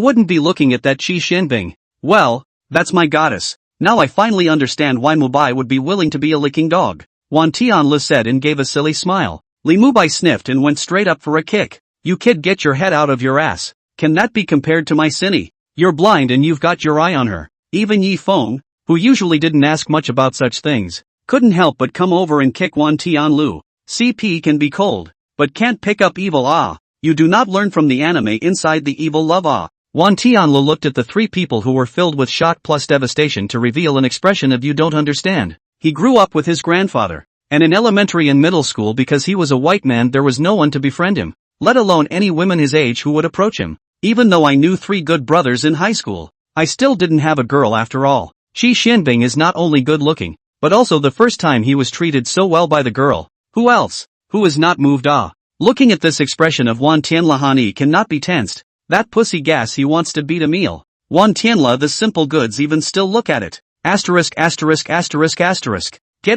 Speaker 1: wouldn't be looking at that Qi Xinbing. Well, that's my goddess. Now I finally understand why Mubai would be willing to be a licking dog. Wan Tianla said and gave a silly smile. Li Mubai sniffed and went straight up for a kick. You kid, get your head out of your ass. Can that be compared to my Cinny? You're blind and you've got your eye on her. Even Yi Feng, who usually didn't ask much about such things, couldn't help but come over and kick Wan Tianlu. CP can be cold, but can't pick up evil. You do not learn from the anime inside the evil love. Wan Tianlu looked at the three people who were filled with shock plus devastation to reveal an expression of you don't understand. He grew up with his grandfather, and in elementary and middle school because he was a white man there was no one to befriend him, let alone any women his age who would approach him. Even though I knew 3 good brothers in high school, I still didn't have a girl after all. Qi Xinbing is not only good looking, but also the first time he was treated so well by the girl. Who else? Who is not moved? Looking at this expression of Wan Tianla, Han cannot be tensed. That pussy gas, he wants to beat a meal. Wan Tianla, the simple goods even still look at it. Get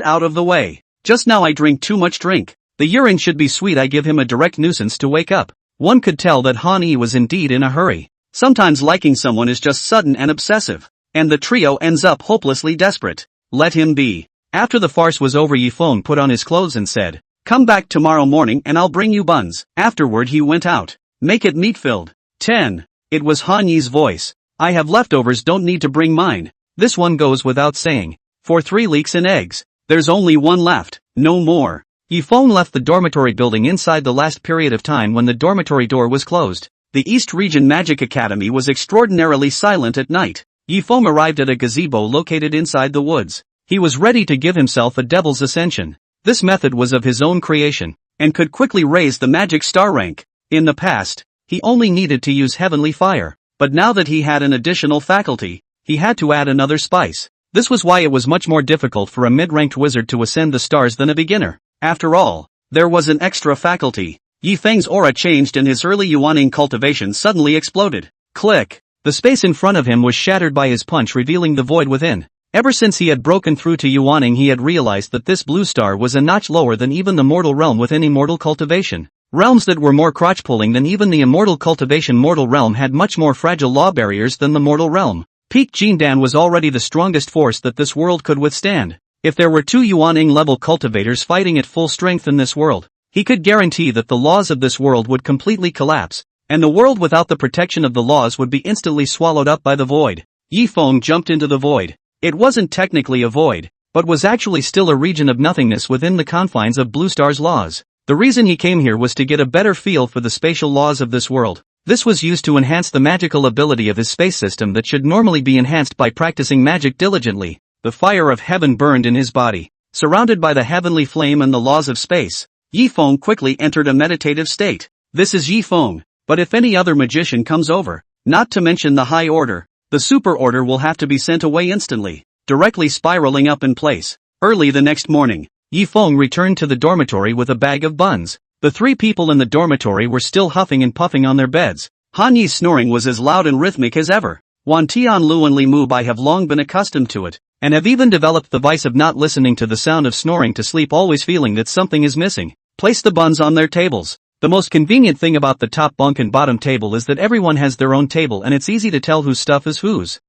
Speaker 1: out of the way. Just now I drink too much drink. The urine should be sweet. I give him a direct nuisance to wake up. One could tell that Han was indeed in a hurry. Sometimes liking someone is just sudden and obsessive, and the trio ends up hopelessly desperate. Let him be. After the farce was over, Yi Feng put on his clothes and said, "Come back tomorrow morning and I'll bring you buns." Afterward he went out. "Make it meat-filled." 10. It was Han Yi's voice. "I have leftovers, don't need to bring mine. This one goes without saying. For 3 leeks and eggs. There's only one left, no more." Yi Feng left the dormitory building inside the last period of time when the dormitory door was closed. The East Region Magic Academy was extraordinarily silent at night. Yi Feng arrived at a gazebo located inside the woods. He was ready to give himself a devil's ascension. This method was of his own creation, and could quickly raise the magic star rank. In the past, he only needed to use heavenly fire, but now that he had an additional faculty, he had to add another spice. This was why it was much more difficult for a mid-ranked wizard to ascend the stars than a beginner. After all, there was an extra faculty. Yi Feng's aura changed and his early yuaning cultivation suddenly exploded. Click! The space in front of him was shattered by his punch, revealing the void within. Ever since he had broken through to yuaning, he had realized that this blue star was a notch lower than even the mortal realm within immortal cultivation. Realms that were more crotch-pulling than even the immortal cultivation mortal realm had much more fragile law barriers than the mortal realm. Peak Jindan was already the strongest force that this world could withstand. If there were 2 yuaning level cultivators fighting at full strength in this world, he could guarantee that the laws of this world would completely collapse, and the world without the protection of the laws would be instantly swallowed up by the void. Yi Feng jumped into the void. It wasn't technically a void, but was actually still a region of nothingness within the confines of Blue Star's laws. The reason he came here was to get a better feel for the spatial laws of this world. This was used to enhance the magical ability of his space system that should normally be enhanced by practicing magic diligently. The fire of heaven burned in his body. Surrounded by the heavenly flame and the laws of space, Yi Feng quickly entered a meditative state. This is Yi Feng, but if any other magician comes over, not to mention the high order, the super order will have to be sent away instantly, directly spiraling up in place. Early the next morning, Yi Feng returned to the dormitory with a bag of buns. The 3 people in the dormitory were still huffing and puffing on their beds. Han Yi's snoring was as loud and rhythmic as ever. Wan Tianlu and Li Mubai have long been accustomed to it, and have even developed the vice of not listening to the sound of snoring to sleep, always feeling that something is missing. Place the buns on their tables. The most convenient thing about the top bunk and bottom table is that everyone has their own table and it's easy to tell whose stuff is whose.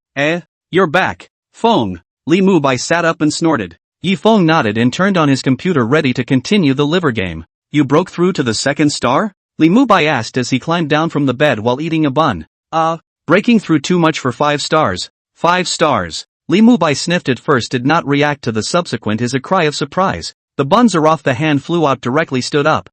Speaker 1: You're back, Feng. Li Mubai sat up and snorted. Yi Feng nodded and turned on his computer, ready to continue the liver game. You broke through to the 2nd star? Li Mubai asked as he climbed down from the bed while eating a bun. Breaking through too much for 5 stars. 5 stars. Li Mubai sniffed at first, did not react to the subsequent as a cry of surprise. The buns are off the hand, flew out directly, stood up.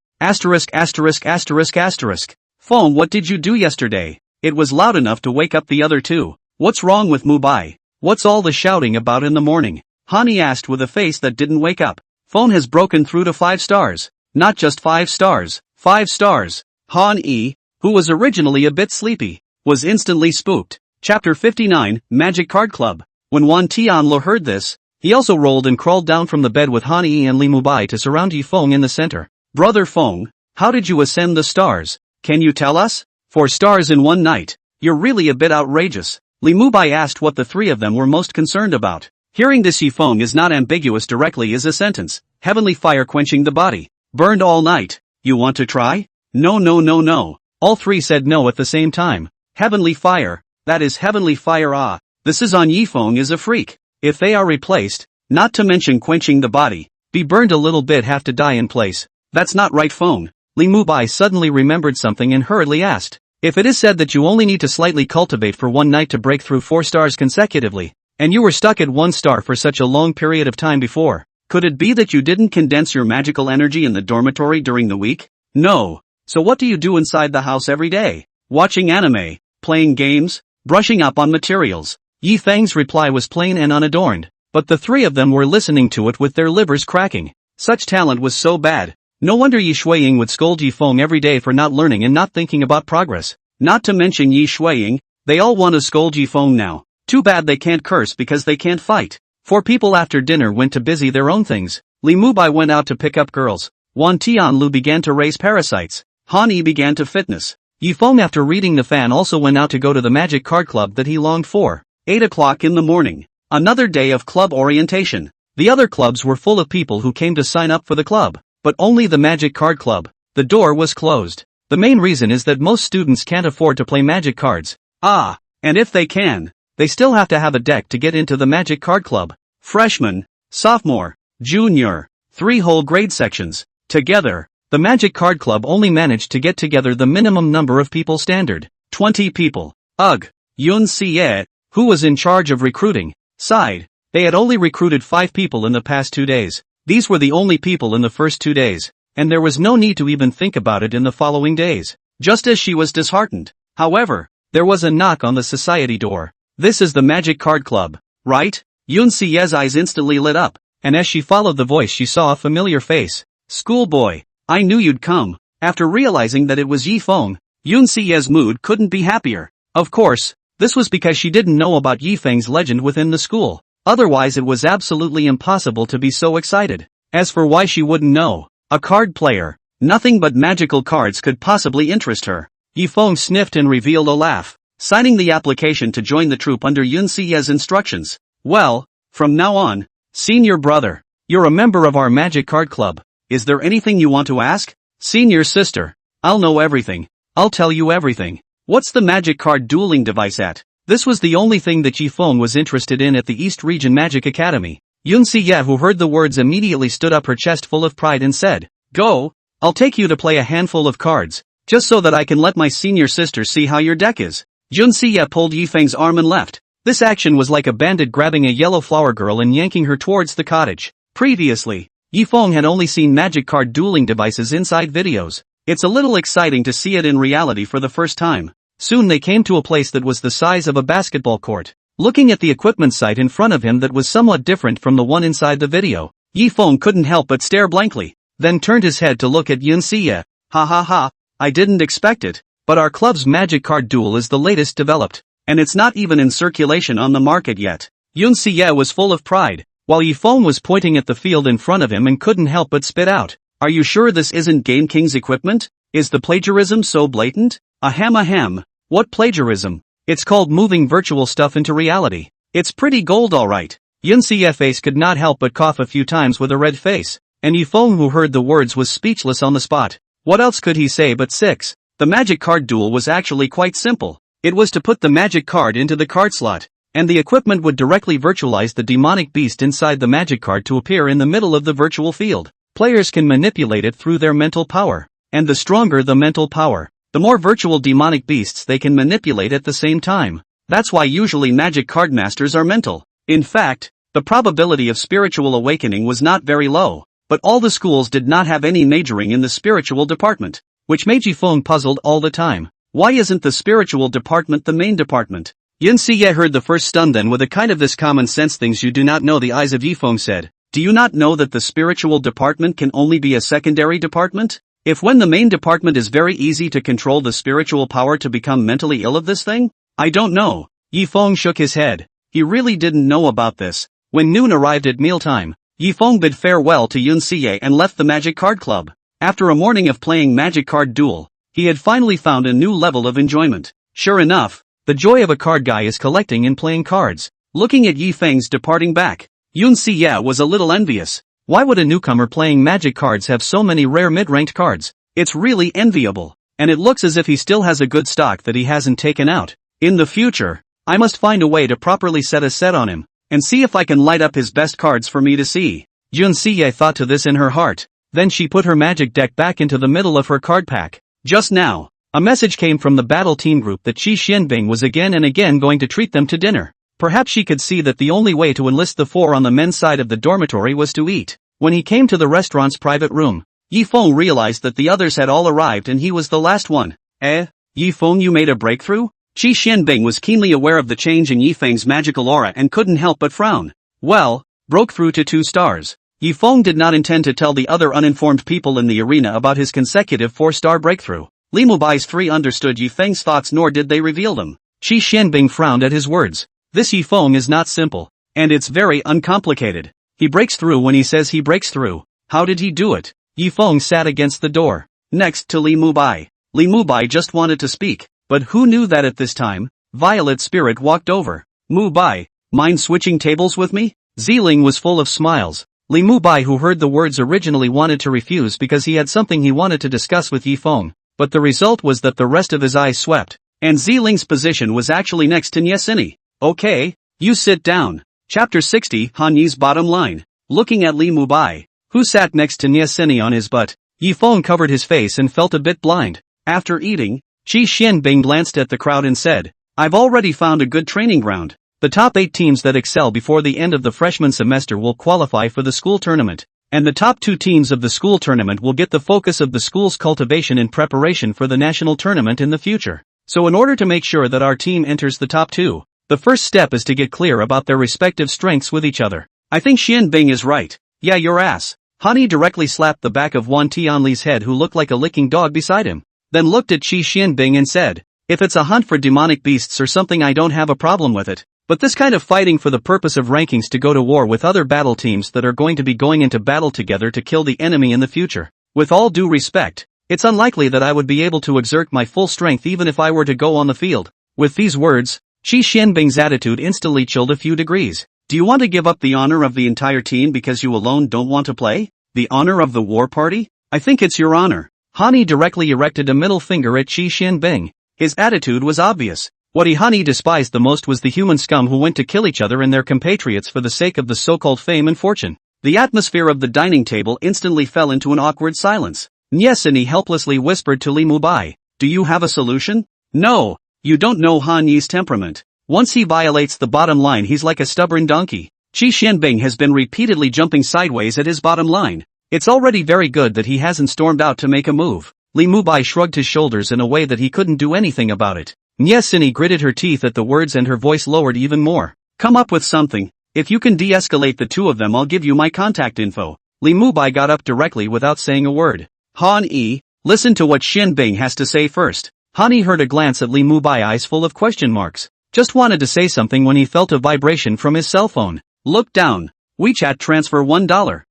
Speaker 1: Feng, what did you do yesterday? It was loud enough to wake up the other 2. What's wrong with Mubai? What's all the shouting about in the morning? Hani asked with a face that didn't wake up. Feng has broken through to 5 stars. Not just 5 stars. 5 stars. Han Yi, who was originally a bit sleepy, was instantly spooked. Chapter 59, Magic Card Club. When Wan Tianlu heard this, he also rolled and crawled down from the bed with Han Yi and Li Mubai to surround Yi Feng in the center. Brother Feng, how did you ascend the stars? Can you tell us? 4 stars in 1 night. You're really a bit outrageous. Li Mubai asked what the 3 of them were most concerned about. Hearing this, Yifeng is not ambiguous directly is a sentence. Heavenly fire quenching the body. Burned all night. You want to try? No no no no. All three said no at the same time. Heavenly fire. That is heavenly fire. Ah. This is on Yifeng is a freak. If they are replaced, not to mention quenching the body, be burned a little bit, have to die in place. That's not right, Feng. Li Mubai suddenly remembered something and hurriedly asked. If it is said that you only need to slightly cultivate for one night to break through 4 stars consecutively, and you were stuck at 1 star for such a long period of time before, could it be that you didn't condense your magical energy in the dormitory during the week? No. So what do you do inside the house every day? Watching anime, playing games, brushing up on materials. Yifeng's reply was plain and unadorned, but the three of them were listening to it with their livers cracking. Such talent was so bad. No wonder Yi Shuiying would scold Yifeng every day for not learning and not thinking about progress. Not to mention Yi Shuiying, they all want to scold Yifeng now. Too bad they can't curse because they can't fight. 4 people after dinner went to busy their own things. Li Mubai went out to pick up girls. Wan Tianlu began to raise parasites. Han Yi began to fitness. Yifeng, after reading the fan, also went out to go to the magic card club that he longed for. 8 o'clock in the morning. Another day of club orientation. The other clubs were full of people who came to sign up for the club, but only the magic card club. The door was closed. The main reason is that most students can't afford to play magic cards. Ah, and if they can, they still have to have a deck to get into the magic card club. Freshman, sophomore, junior, 3 whole grade sections. Together, the magic card club only managed to get together the minimum number of people standard. 20 people. Ugh. Yun Xie, who was in charge of recruiting, sighed. They had only recruited 5 people in the past 2 days. These were the only people in the first 2 days, and there was no need to even think about it in the following days. Just as she was disheartened. However, there was a knock on the society door. This is the magic card club, right? Yun Xie's eyes instantly lit up, and as she followed the voice she saw a familiar face. Schoolboy, I knew you'd come. After realizing that it was Yifeng, Yun Xie's mood couldn't be happier. Of course, this was because she didn't know about Yifeng's legend within the school. Otherwise it was absolutely impossible to be so excited. As for why she wouldn't know, a card player, nothing but magical cards could possibly interest her. Yifeng sniffed and revealed a laugh, signing the application to join the troupe under Yun Xie's instructions. Well, from now on, senior brother, you're a member of our magic card club. Is there anything you want to ask? Senior sister, I'll know everything. I'll tell you everything. What's the magic card dueling device at? This was the only thing that Yifeng was interested in at the East Region Magic Academy. Yun Xie, who heard the words, immediately stood up, her chest full of pride, and said, Go, I'll take you to play a handful of cards, just so that I can let my senior sister see how your deck is. Yun Xie pulled Yifeng's arm and left. This action was like a bandit grabbing a yellow flower girl and yanking her towards the cottage. Previously, Yifeng had only seen magic card dueling devices inside videos. It's a little exciting to see it in reality for the first time. Soon they came to a place that was the size of a basketball court. Looking at the equipment site in front of him that was somewhat different from the one inside the video, Yifeng couldn't help but stare blankly, then turned his head to look at Yun Xie. Ha ha ha, I didn't expect it, but our club's magic card duel is the latest developed, and it's not even in circulation on the market yet. Yun Xie was full of pride, while Yifeng was pointing at the field in front of him and couldn't help but spit out. Are you sure this isn't Game King's equipment? Is the plagiarism so blatant? Ahem. What plagiarism? It's called moving virtual stuff into reality. It's pretty gold, alright. Yun Xie's face could not help but cough a few times with a red face, and Yifeng, who heard the words, was speechless on the spot. What else could he say but 6? The magic card duel was actually quite simple. It was to put the magic card into the card slot, and the equipment would directly virtualize the demonic beast inside the magic card to appear in the middle of the virtual field. Players can manipulate it through their mental power, and the stronger the mental power, the more virtual demonic beasts they can manipulate at the same time. That's why usually magic card masters are mental. In fact, the probability of spiritual awakening was not very low, but all the schools did not have any majoring in the spiritual department, which made Yifeng puzzled all the time. Why isn't the spiritual department the main department? Yun Xie heard the first stun, then with a kind of this common sense things you do not know, the eyes of Yifeng said, Do you not know that the spiritual department can only be a secondary department? If when the main department is very easy to control the spiritual power to become mentally ill of this thing? I don't know. Yifeng shook his head. He really didn't know about this. When noon arrived at mealtime, Yifeng bid farewell to Yun Xie and left the Magic Card Club. After a morning of playing Magic Card Duel, he had finally found a new level of enjoyment. Sure enough, the joy of a card guy is collecting and playing cards. looking at Yi Feng's departing back. Yun Siya was a little envious. Why would a newcomer playing magic cards have so many rare mid-ranked cards? It's really enviable. And it looks as if he still has a good stock that he hasn't taken out. In the future, I must find a way to properly set a set on him, and see if I can light up his best cards for me to see. Yun Siya thought to this in her heart. Then she put her magic deck back into the middle of her card pack. Just now, a message came from the battle team group that Qi Xianbing was again and again going to treat them to dinner. Perhaps she could see that the only way to enlist the four on the men's side of the dormitory was to eat. When he came to the restaurant's private room, Yi Feng realized that the others had all arrived and he was the last one. Yi Feng, you made a breakthrough? Qi Xianbing was keenly aware of the change in Yi Feng's magical aura and couldn't help but frown. Well, broke through to 2 stars. Yi Feng did not intend to tell the other uninformed people in the arena about his consecutive 4-star breakthrough. Li Mubai's 3 understood Yi Feng's thoughts, nor did they reveal them. Qi Xianbing frowned at his words. This Yi Feng is not simple, and it's very uncomplicated. He breaks through when he says he breaks through. How did he do it? Yi Feng sat against the door, next to Li Mubai. Li Mubai just wanted to speak, but who knew that at this time, Violet Spirit walked over. Mubai, mind switching tables with me? Ziling was full of smiles. Li Mubai, who heard the words, originally wanted to refuse because he had something he wanted to discuss with Yi Feng, but the result was that the rest of his eyes swept, and Ziling's position was actually next to Nyesini. Okay, you sit down. Chapter 60, Han Yi's bottom line. Looking at Li Mubai, who sat next to Nyesini on his butt, Yi Feng covered his face and felt a bit blind. After eating, Qi Xianbing glanced at the crowd and said, I've already found a good training ground. The top 8 teams that excel before the end of the freshman semester will qualify for the school tournament, and the top 2 teams of the school tournament will get the focus of the school's cultivation in preparation for the national tournament in the future. So in order to make sure that our team enters the top 2, the first step is to get clear about their respective strengths with each other. I think Xianbing is right. Yeah, your ass. Han Yi directly slapped the back of Wan Tianli's head, who looked like a licking dog beside him, then looked at Qi Xianbing and said, if it's a hunt for demonic beasts or something, I don't have a problem with it. But this kind of fighting for the purpose of rankings to go to war with other battle teams that are going to be going into battle together to kill the enemy in the future. With all due respect, it's unlikely that I would be able to exert my full strength even if I were to go on the field. With these words, Qi Xianbing's attitude instantly chilled a few degrees. Do you want to give up the honor of the entire team because you alone don't want to play? The honor of the war party? I think it's your honor. Han Yi directly erected a middle finger at Qi Xianbing. His attitude was obvious. What Han Yi despised the most was the human scum who went to kill each other and their compatriots for the sake of the so-called fame and fortune. The atmosphere of the dining table instantly fell into an awkward silence. Nyesini helplessly whispered to Li Mubai, do you have a solution? No, you don't know Han Yi's temperament. Once he violates the bottom line, he's like a stubborn donkey. Qi Xianbing has been repeatedly jumping sideways at his bottom line. It's already very good that he hasn't stormed out to make a move. Li Mubai shrugged his shoulders in a way that he couldn't do anything about it. Nyesini gritted her teeth at the words and her voice lowered even more. Come up with something. If you can de-escalate the 2 of them, I'll give you my contact info. Li Mubai got up directly without saying a word. Han Yi, listen to what Xianbing has to say first. Han Yi heard a glance at Li Mubai, eyes full of question marks. Just wanted to say something when he felt a vibration from his cell phone. Look down. WeChat transfer $1,000.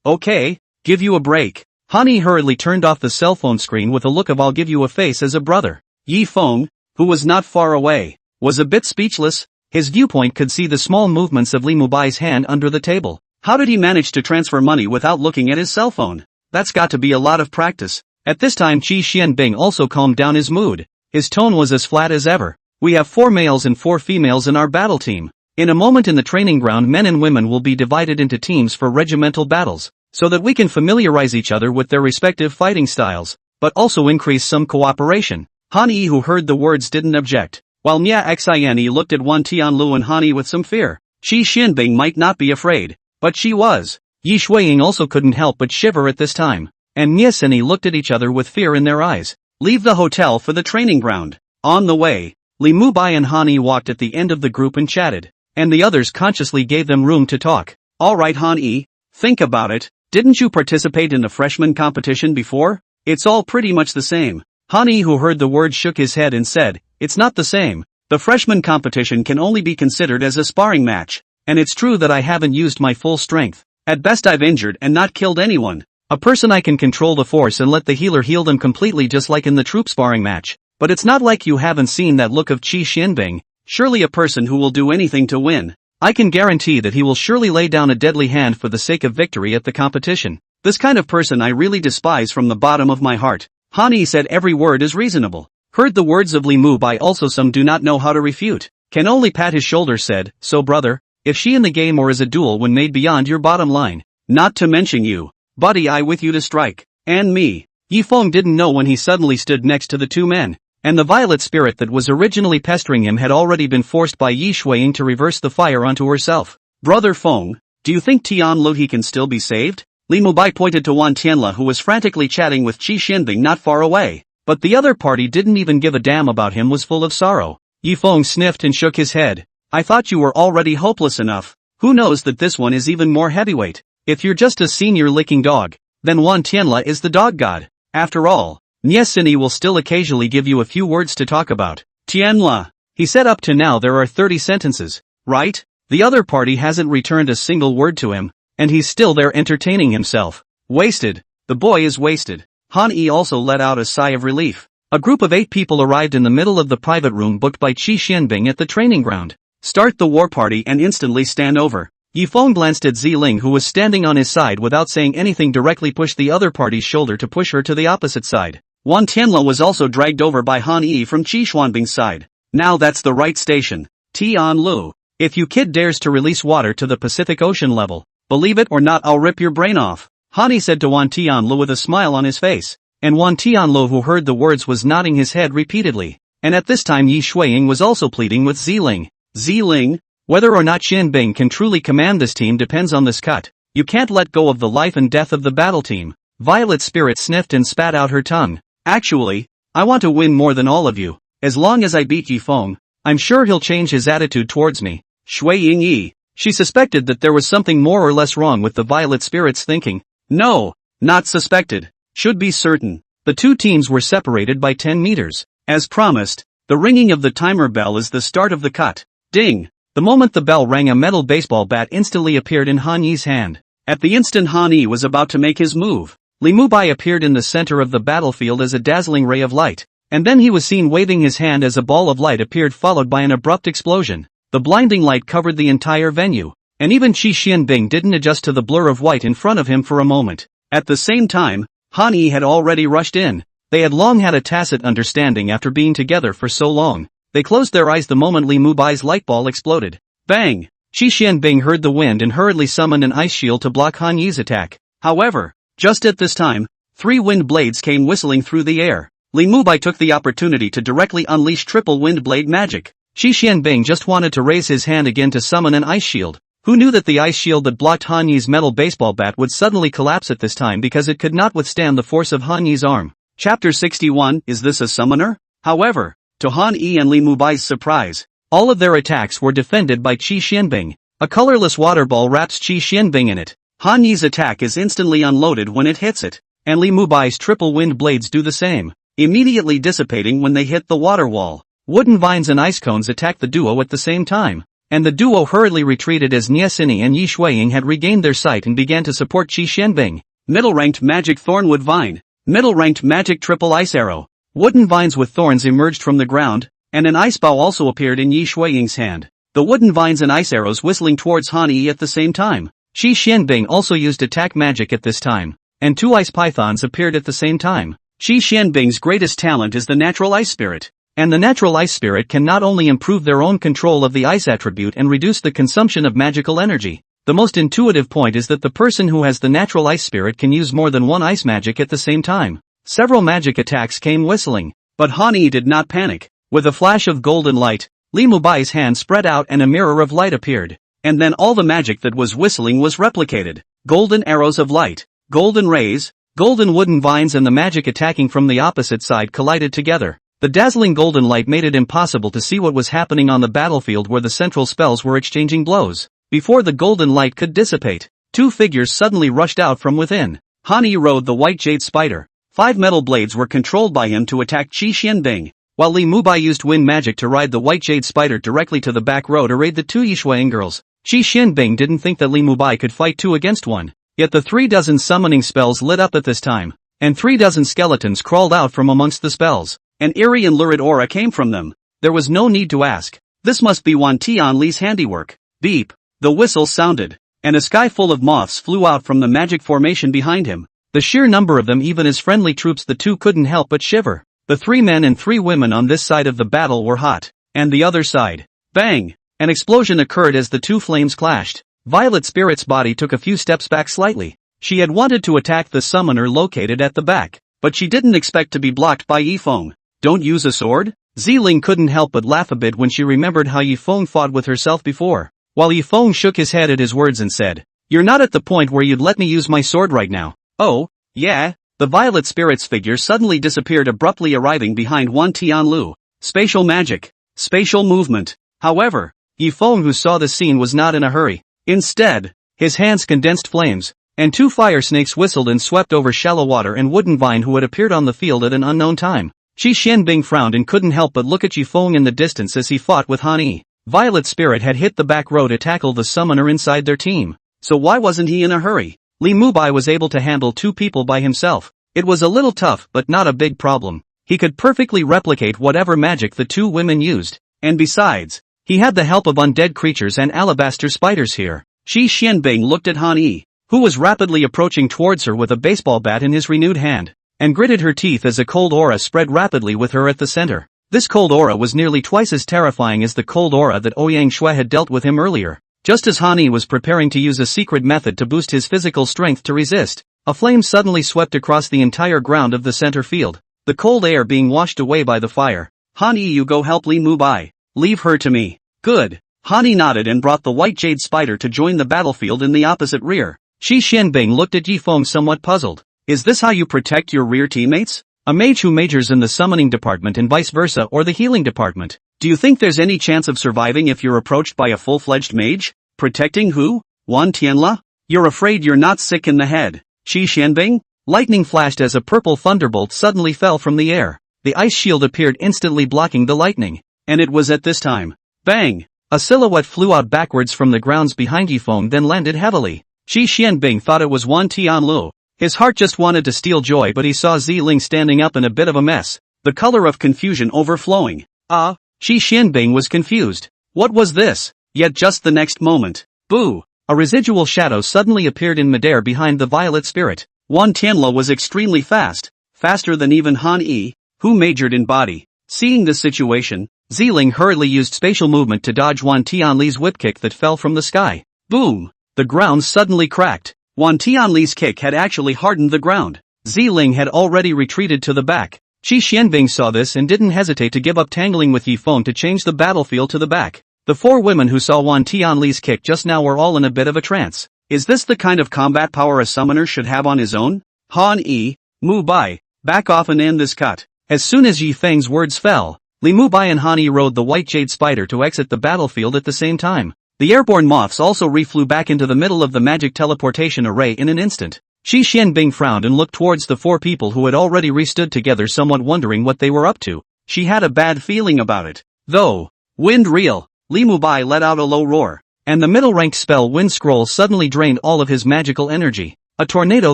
Speaker 1: Okay, give you a break. Han Yi hurriedly turned off the cell phone screen with a look of I'll give you a face as a brother. Yi Feng, who was not far away, was a bit speechless. His viewpoint could see the small movements of Li Mubai's hand under the table. How did he manage to transfer money without looking at his cell phone? That's got to be a lot of practice. At this time Qi Xianbing also calmed down his mood. His tone was as flat as ever. We have 4 males and 4 females in our battle team. In a moment in the training ground, men and women will be divided into teams for regimental battles, so that we can familiarize each other with their respective fighting styles, but also increase some cooperation. Han Yi, who heard the words, didn't object, while Mia Xianyi looked at Wan Tianlu and Han Yi with some fear. Qi Xianbing might not be afraid, but she was. Yi Shuiying also couldn't help but shiver at this time, and Nyesini looked at each other with fear in their eyes. Leave the hotel for the training ground. On the way, Li Mubai and Han Yi walked at the end of the group and chatted, and the others consciously gave them room to talk. Alright Han Yi, think about it. Didn't you participate in the freshman competition before? It's all pretty much the same. Han Yi, who heard the word, shook his head and said, it's not the same. The freshman competition can only be considered as a sparring match, and it's true that I haven't used my full strength. At best I've injured and not killed anyone. A person I can control the force and let the healer heal them completely, just like in the troop sparring match. But it's not like you haven't seen that look of Qi Xianbing. surely a person who will do anything to win. I can guarantee that he will surely lay down a deadly hand for the sake of victory at the competition. This kind of person I really despise from the bottom of my heart. Han Yi said every word is reasonable. Heard the words of Li Mubai also some do not know how to refute. Can only pat his shoulder said, so brother, if she in the game or is a duel when made beyond your bottom line. Not to mention you. Buddy I with you to strike. And me. Yi Feng didn't know when he suddenly stood next to the two men. And the violet spirit that was originally pestering him had already been forced by Yi Shuiying to reverse the fire onto herself. Brother Feng, do you think Tian Lu he can still be saved? Li Mubai pointed to Wan Tianla who was frantically chatting with Qi Xianbing not far away. But the other party didn't even give a damn about him was full of sorrow. Yi Feng sniffed and shook his head. I thought you were already hopeless enough. Who knows that this one is even more heavyweight? If you're just a senior licking dog, then Wan Tianla is the dog god. After all, Niesini will still occasionally give you a few words to talk about. Tianla, he said up to now there are 30 sentences, right? The other party hasn't returned a single word to him, and he's still there entertaining himself. Wasted. The boy is wasted. Han Yi also let out a sigh of relief. A group of 8 people arrived in the middle of the private room booked by Qi Xianbing at the training ground. Start the war party and instantly stand over. Yi Feng glanced at Ziling who was standing on his side without saying anything directly pushed the other party's shoulder to push her to the opposite side. Wan Tianla was also dragged over by Han Yi from Qi Xuanbing's side. Now that's the right station. Tian Lu. If you kid dares to release water to the Pacific Ocean level, believe it or not I'll rip your brain off. Han Yi said to Wan Tianlu with a smile on his face. And Wan Tianlu who heard the words was nodding his head repeatedly. And at this time Yi Shuiying was also pleading with Ziling. Ziling? Whether or not Xianbing can truly command this team depends on this cut. You can't let go of the life and death of the battle team. Violet Spirit sniffed and spat out her tongue. Actually, I want to win more than all of you. As long as I beat Yi Feng, I'm sure he'll change his attitude towards me. Shui Yingyi. She suspected that there was something more or less wrong with the Violet Spirit's thinking. No, not suspected. Should be certain. The two teams were separated by 10 meters. As promised, the ringing of the timer bell is the start of the cut. Ding! The moment the bell rang a metal baseball bat instantly appeared in Han Yi's hand. At the instant Han Yi was about to make his move, Li Mubai appeared in the center of the battlefield as a dazzling ray of light. And then he was seen waving his hand as a ball of light appeared followed by an abrupt explosion. The blinding light covered the entire venue. And even Qi Xianbing didn't adjust to the blur of white in front of him for a moment. At the same time, Han Yi had already rushed in. They had long had a tacit understanding after being together for so long. They closed their eyes the moment Li Mubai's light ball exploded. Bang! Qi Xianbing heard the wind and hurriedly summoned an ice shield to block Han Yi's attack. However, just at this time, 3 wind blades came whistling through the air. Li Mubai took the opportunity to directly unleash triple wind blade magic. Qi Xianbing just wanted to raise his hand again to summon an ice shield. Who knew that the ice shield that blocked Han Yi's metal baseball bat would suddenly collapse at this time because it could not withstand the force of Han Yi's arm. Chapter 61, Is this a summoner? However, to Han Yi and Li Mubai's surprise, all of their attacks were defended by Qi Xianbing. A colorless water ball wraps Qi Xianbing in it. Han Yi's attack is instantly unloaded when it hits it, and Li Mubai's triple wind blades do the same, immediately dissipating when they hit the water wall. Wooden vines and ice cones attacked the duo at the same time, and the duo hurriedly retreated as Niesini and Yi Shuiying had regained their sight and began to support Qi Xianbing. Middle-ranked magic thornwood vine. Middle-ranked magic triple ice arrow. Wooden vines with thorns emerged from the ground, and an ice bow also appeared in Yi Shuiying's hand. The wooden vines and ice arrows whistling towards Han Yi at the same time. Qi Xianbing also used attack magic at this time, and 2 ice pythons appeared at the same time. Qi Xianbing's greatest talent is the natural ice spirit, and the natural ice spirit can not only improve their own control of the ice attribute and reduce the consumption of magical energy. The most intuitive point is that the person who has the natural ice spirit can use more than one ice magic at the same time. Several magic attacks came whistling, but Han Yi did not panic. With a flash of golden light, Li Mubai's hand spread out and a mirror of light appeared. And then all the magic that was whistling was replicated. Golden arrows of light, golden rays, golden wooden vines and the magic attacking from the opposite side collided together. The dazzling golden light made it impossible to see what was happening on the battlefield where the central spells were exchanging blows. Before the golden light could dissipate, 2 figures suddenly rushed out from within. Han Yi rode the white jade spider. 5 metal blades were controlled by him to attack Qi Xianbing, while Li Mubai used wind magic to ride the white jade spider directly to the back row to raid the 2 Yi Shuiying girls. Qi Xianbing didn't think that Li Mubai could fight 2 against 1. Yet the 3 dozen summoning spells lit up at this time, and 3 dozen skeletons crawled out from amongst the spells. An eerie and lurid aura came from them. There was no need to ask. This must be Wan Tianli's handiwork. Beep. The whistle sounded, and a sky full of moths flew out from the magic formation behind him. The sheer number of them, even as friendly troops, the two couldn't help but shiver. The 3 men and 3 women on this side of the battle were hot, and the other side. Bang! An explosion occurred as the 2 flames clashed. Violet Spirit's body took a few steps back slightly. She had wanted to attack the summoner located at the back, but she didn't expect to be blocked by Yifeng. Don't use a sword? Ziling couldn't help but laugh a bit when she remembered how Yifeng fought with herself before. While Yifeng shook his head at his words and said, "You're not at the point where you'd let me use my sword right now." "Oh, yeah?" The Violet Spirit's figure suddenly disappeared, abruptly arriving behind Wan Tianlu. Spatial magic. Spatial movement. However, Yifeng, who saw the scene, was not in a hurry. Instead, his hands condensed flames, and 2 fire snakes whistled and swept over Shallow Water and Wooden Vine, who had appeared on the field at an unknown time. Qi Xianbing frowned and couldn't help but look at Yifeng in the distance as he fought with Han Yi. Violet Spirit had hit the back row to tackle the summoner inside their team. So why wasn't he in a hurry? Li Mubai was able to handle 2 people by himself. It was a little tough, but not a big problem. He could perfectly replicate whatever magic the 2 women used. And besides, he had the help of undead creatures and alabaster spiders here. Qi Xianbing looked at Han Yi, who was rapidly approaching towards her with a baseball bat in his renewed hand, and gritted her teeth as a cold aura spread rapidly with her at the center. This cold aura was nearly twice as terrifying as the cold aura that Ouyang Shui had dealt with him earlier. Just as Han Yi was preparing to use a secret method to boost his physical strength to resist, a flame suddenly swept across the entire ground of the center field, the cold air being washed away by the fire. Han Yi, you go help Li Mubai. Leave her to me. Good. Han Yi nodded and brought the white jade spider to join the battlefield in the opposite rear. Qi Xianbing looked at Yifeng somewhat puzzled. Is this how you protect your rear teammates? A mage who majors in the summoning department and vice versa, or the healing department? Do you think there's any chance of surviving if you're approached by a full-fledged mage? Protecting who? Wan Tianla? You're afraid you're not sick in the head. Qi Xianbing? Lightning flashed as a purple thunderbolt suddenly fell from the air. The ice shield appeared, instantly blocking the lightning. And it was at this time. Bang! A silhouette flew out backwards from the grounds behind Yifeng, then landed heavily. Qi Xianbing thought it was Wan Tianlu. His heart just wanted to steal joy, but he saw Ziling standing up in a bit of a mess, the color of confusion overflowing. Qi Xianbing was confused. What was this? Yet just the next moment, boo! A residual shadow suddenly appeared in midair behind the Violet Spirit. Wan Tianlu was extremely fast, faster than even Han Yi, who majored in body. Seeing this situation, Ziling hurriedly used spatial movement to dodge Wan Tianli's whip kick that fell from the sky. Boom! The ground suddenly cracked. Wan Tianli's kick had actually hardened the ground. Ziling had already retreated to the back. Qi Xianbing saw this and didn't hesitate to give up tangling with Yifeng to change the battlefield to the back. The 4 women who saw Wan Tianli's kick just now were all in a bit of a trance. Is this the kind of combat power a summoner should have on his own? Han Yi, Mu Bai, back off and end this cut. As soon as Yifeng's words fell, Li Mubai and Han Yi rode the white jade spider to exit the battlefield at the same time. The airborne moths also reflew back into the middle of the magic teleportation array in an instant. Qi Xianbing frowned and looked towards the 4 people who had already restood together, somewhat wondering what they were up to. She had a bad feeling about it. Though, wind reel, Li Mubai let out a low roar, and the middle-ranked spell Wind Scroll suddenly drained all of his magical energy. A tornado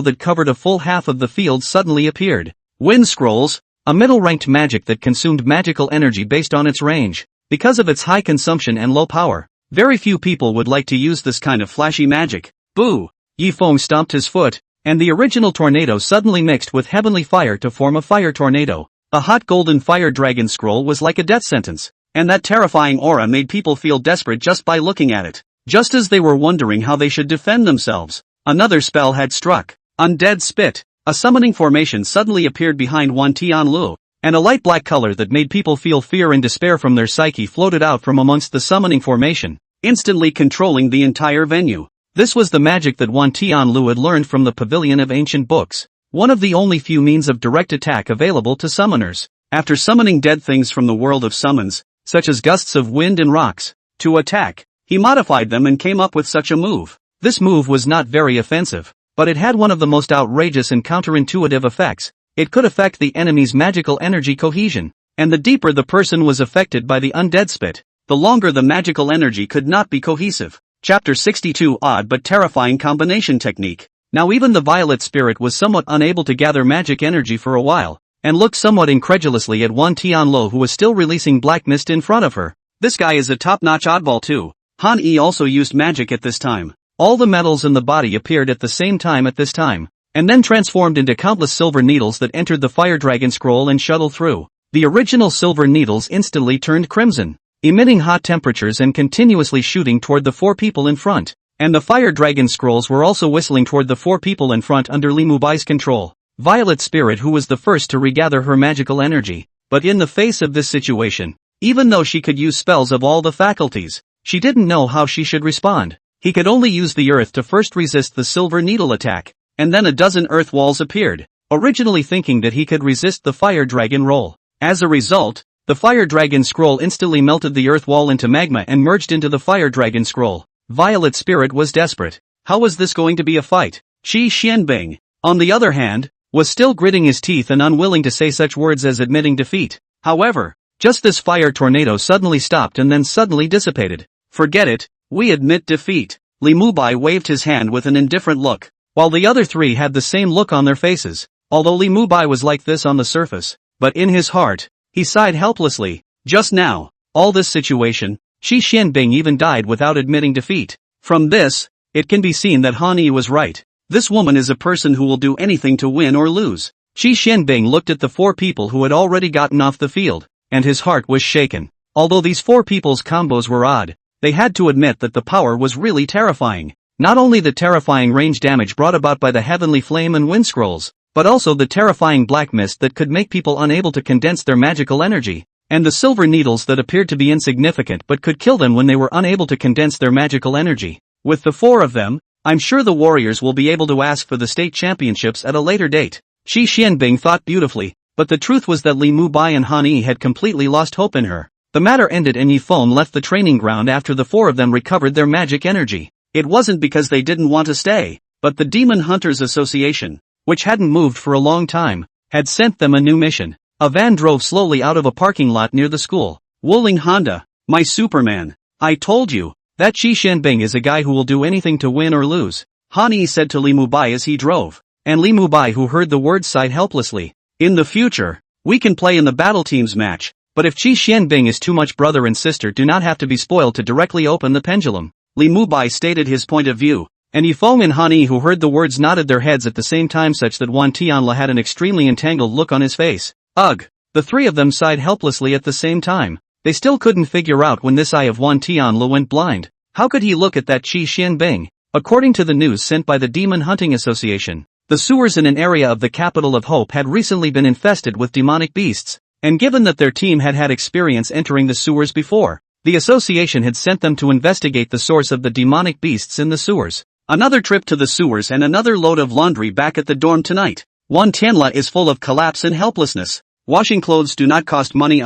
Speaker 1: that covered a full half of the field suddenly appeared. Wind Scrolls, a middle-ranked magic that consumed magical energy based on its range. Because of its high consumption and low power, very few people would like to use this kind of flashy magic. Boo! Yifeng stomped his foot, and the original tornado suddenly mixed with heavenly fire to form a fire tornado. A hot golden fire dragon scroll was like a death sentence, and that terrifying aura made people feel desperate just by looking at it. Just as they were wondering how they should defend themselves, another spell had struck. Undead Spit. A summoning formation suddenly appeared behind Wan Tianlu, and a light black color that made people feel fear and despair from their psyche floated out from amongst the summoning formation, instantly controlling the entire venue. This was the magic that Wan Tianlu had learned from the Pavilion of Ancient Books, one of the only few means of direct attack available to summoners. After summoning dead things from the world of summons, such as gusts of wind and rocks, to attack, he modified them and came up with such a move. This move was not very offensive, but it had one of the most outrageous and counterintuitive effects. It could affect the enemy's magical energy cohesion, and the deeper the person was affected by the undead spit, the longer the magical energy could not be cohesive. Chapter 62. Odd but terrifying combination technique. Now even the Violet Spirit was somewhat unable to gather magic energy for a while, and looked somewhat incredulously at Wan Tianlu, who was still releasing black mist in front of her. This guy is a top-notch oddball too. Han Yi also used magic at this time. All the metals in the body appeared at the same time at this time, and then transformed into countless silver needles that entered the fire dragon scroll and shuttled through. The original silver needles instantly turned crimson, emitting hot temperatures and continuously shooting toward the 4 people in front. And the fire dragon scrolls were also whistling toward the 4 people in front under Li Mubai's control. Violet Spirit, who was the first to regather her magical energy. But in the face of this situation, even though she could use spells of all the faculties, she didn't know how she should respond. He could only use the earth to first resist the silver needle attack, and then a dozen earth walls appeared, originally thinking that he could resist the fire dragon roll. As a result, the fire dragon scroll instantly melted the earth wall into magma and merged into the fire dragon scroll. Violet Spirit was desperate. How was this going to be a fight? Qi Xianbing, on the other hand, was still gritting his teeth and unwilling to say such words as admitting defeat. However, just this fire tornado suddenly stopped and then suddenly dissipated. Forget it, we admit defeat. Li Mubai waved his hand with an indifferent look, while the other 3 had the same look on their faces. Although Li Mubai was like this on the surface, but in his heart, he sighed helplessly. Just now, all this situation, Qi Xianbing even died without admitting defeat. From this, it can be seen that Han Yi was right. This woman is a person who will do anything to win or lose. Qi Xianbing looked at the 4 people who had already gotten off the field, and his heart was shaken. Although these 4 people's combos were odd, they had to admit that the power was really terrifying. Not only the terrifying range damage brought about by the heavenly flame and wind scrolls, but also the terrifying black mist that could make people unable to condense their magical energy, and the silver needles that appeared to be insignificant but could kill them when they were unable to condense their magical energy. With the 4 of them, I'm sure the warriors will be able to ask for the state championships at a later date. Qi Xianbing thought beautifully, but the truth was that Li Mubai and Han Yi had completely lost hope in her. The matter ended and Yi Feng left the training ground after the 4 of them recovered their magic energy. It wasn't because they didn't want to stay, but the Demon Hunters Association, which hadn't moved for a long time, had sent them a new mission. A van drove slowly out of a parking lot near the school. Wuling Honda, my Superman. I told you, that Qi Xianbing is a guy who will do anything to win or lose, Han Yi said to Li Mubai as he drove. And Li Mubai, who heard the words, sighed helplessly. In the future, we can play in the battle teams match, but if Qi Xianbing is too much, brother and sister do not have to be spoiled to directly open the pendulum. Li Mubai stated his point of view, and Yi Feng and Han Yi, who heard the words, nodded their heads at the same time, such that Wan Tianla had an extremely entangled look on his face. Ugh! The 3 of them sighed helplessly at the same time. They still couldn't figure out when this eye of Wan Tianla went blind. How could he look at that Qi Xianbing? According to the news sent by the Demon Hunting Association, the sewers in an area of the capital of Hope had recently been infested with demonic beasts, and given that their team had had experience entering the sewers before, the association had sent them to investigate the source of the demonic beasts in the sewers. Another trip to the sewers and another load of laundry back at the dorm tonight. Wan Tianla is full of collapse and helplessness. Washing clothes do not cost money,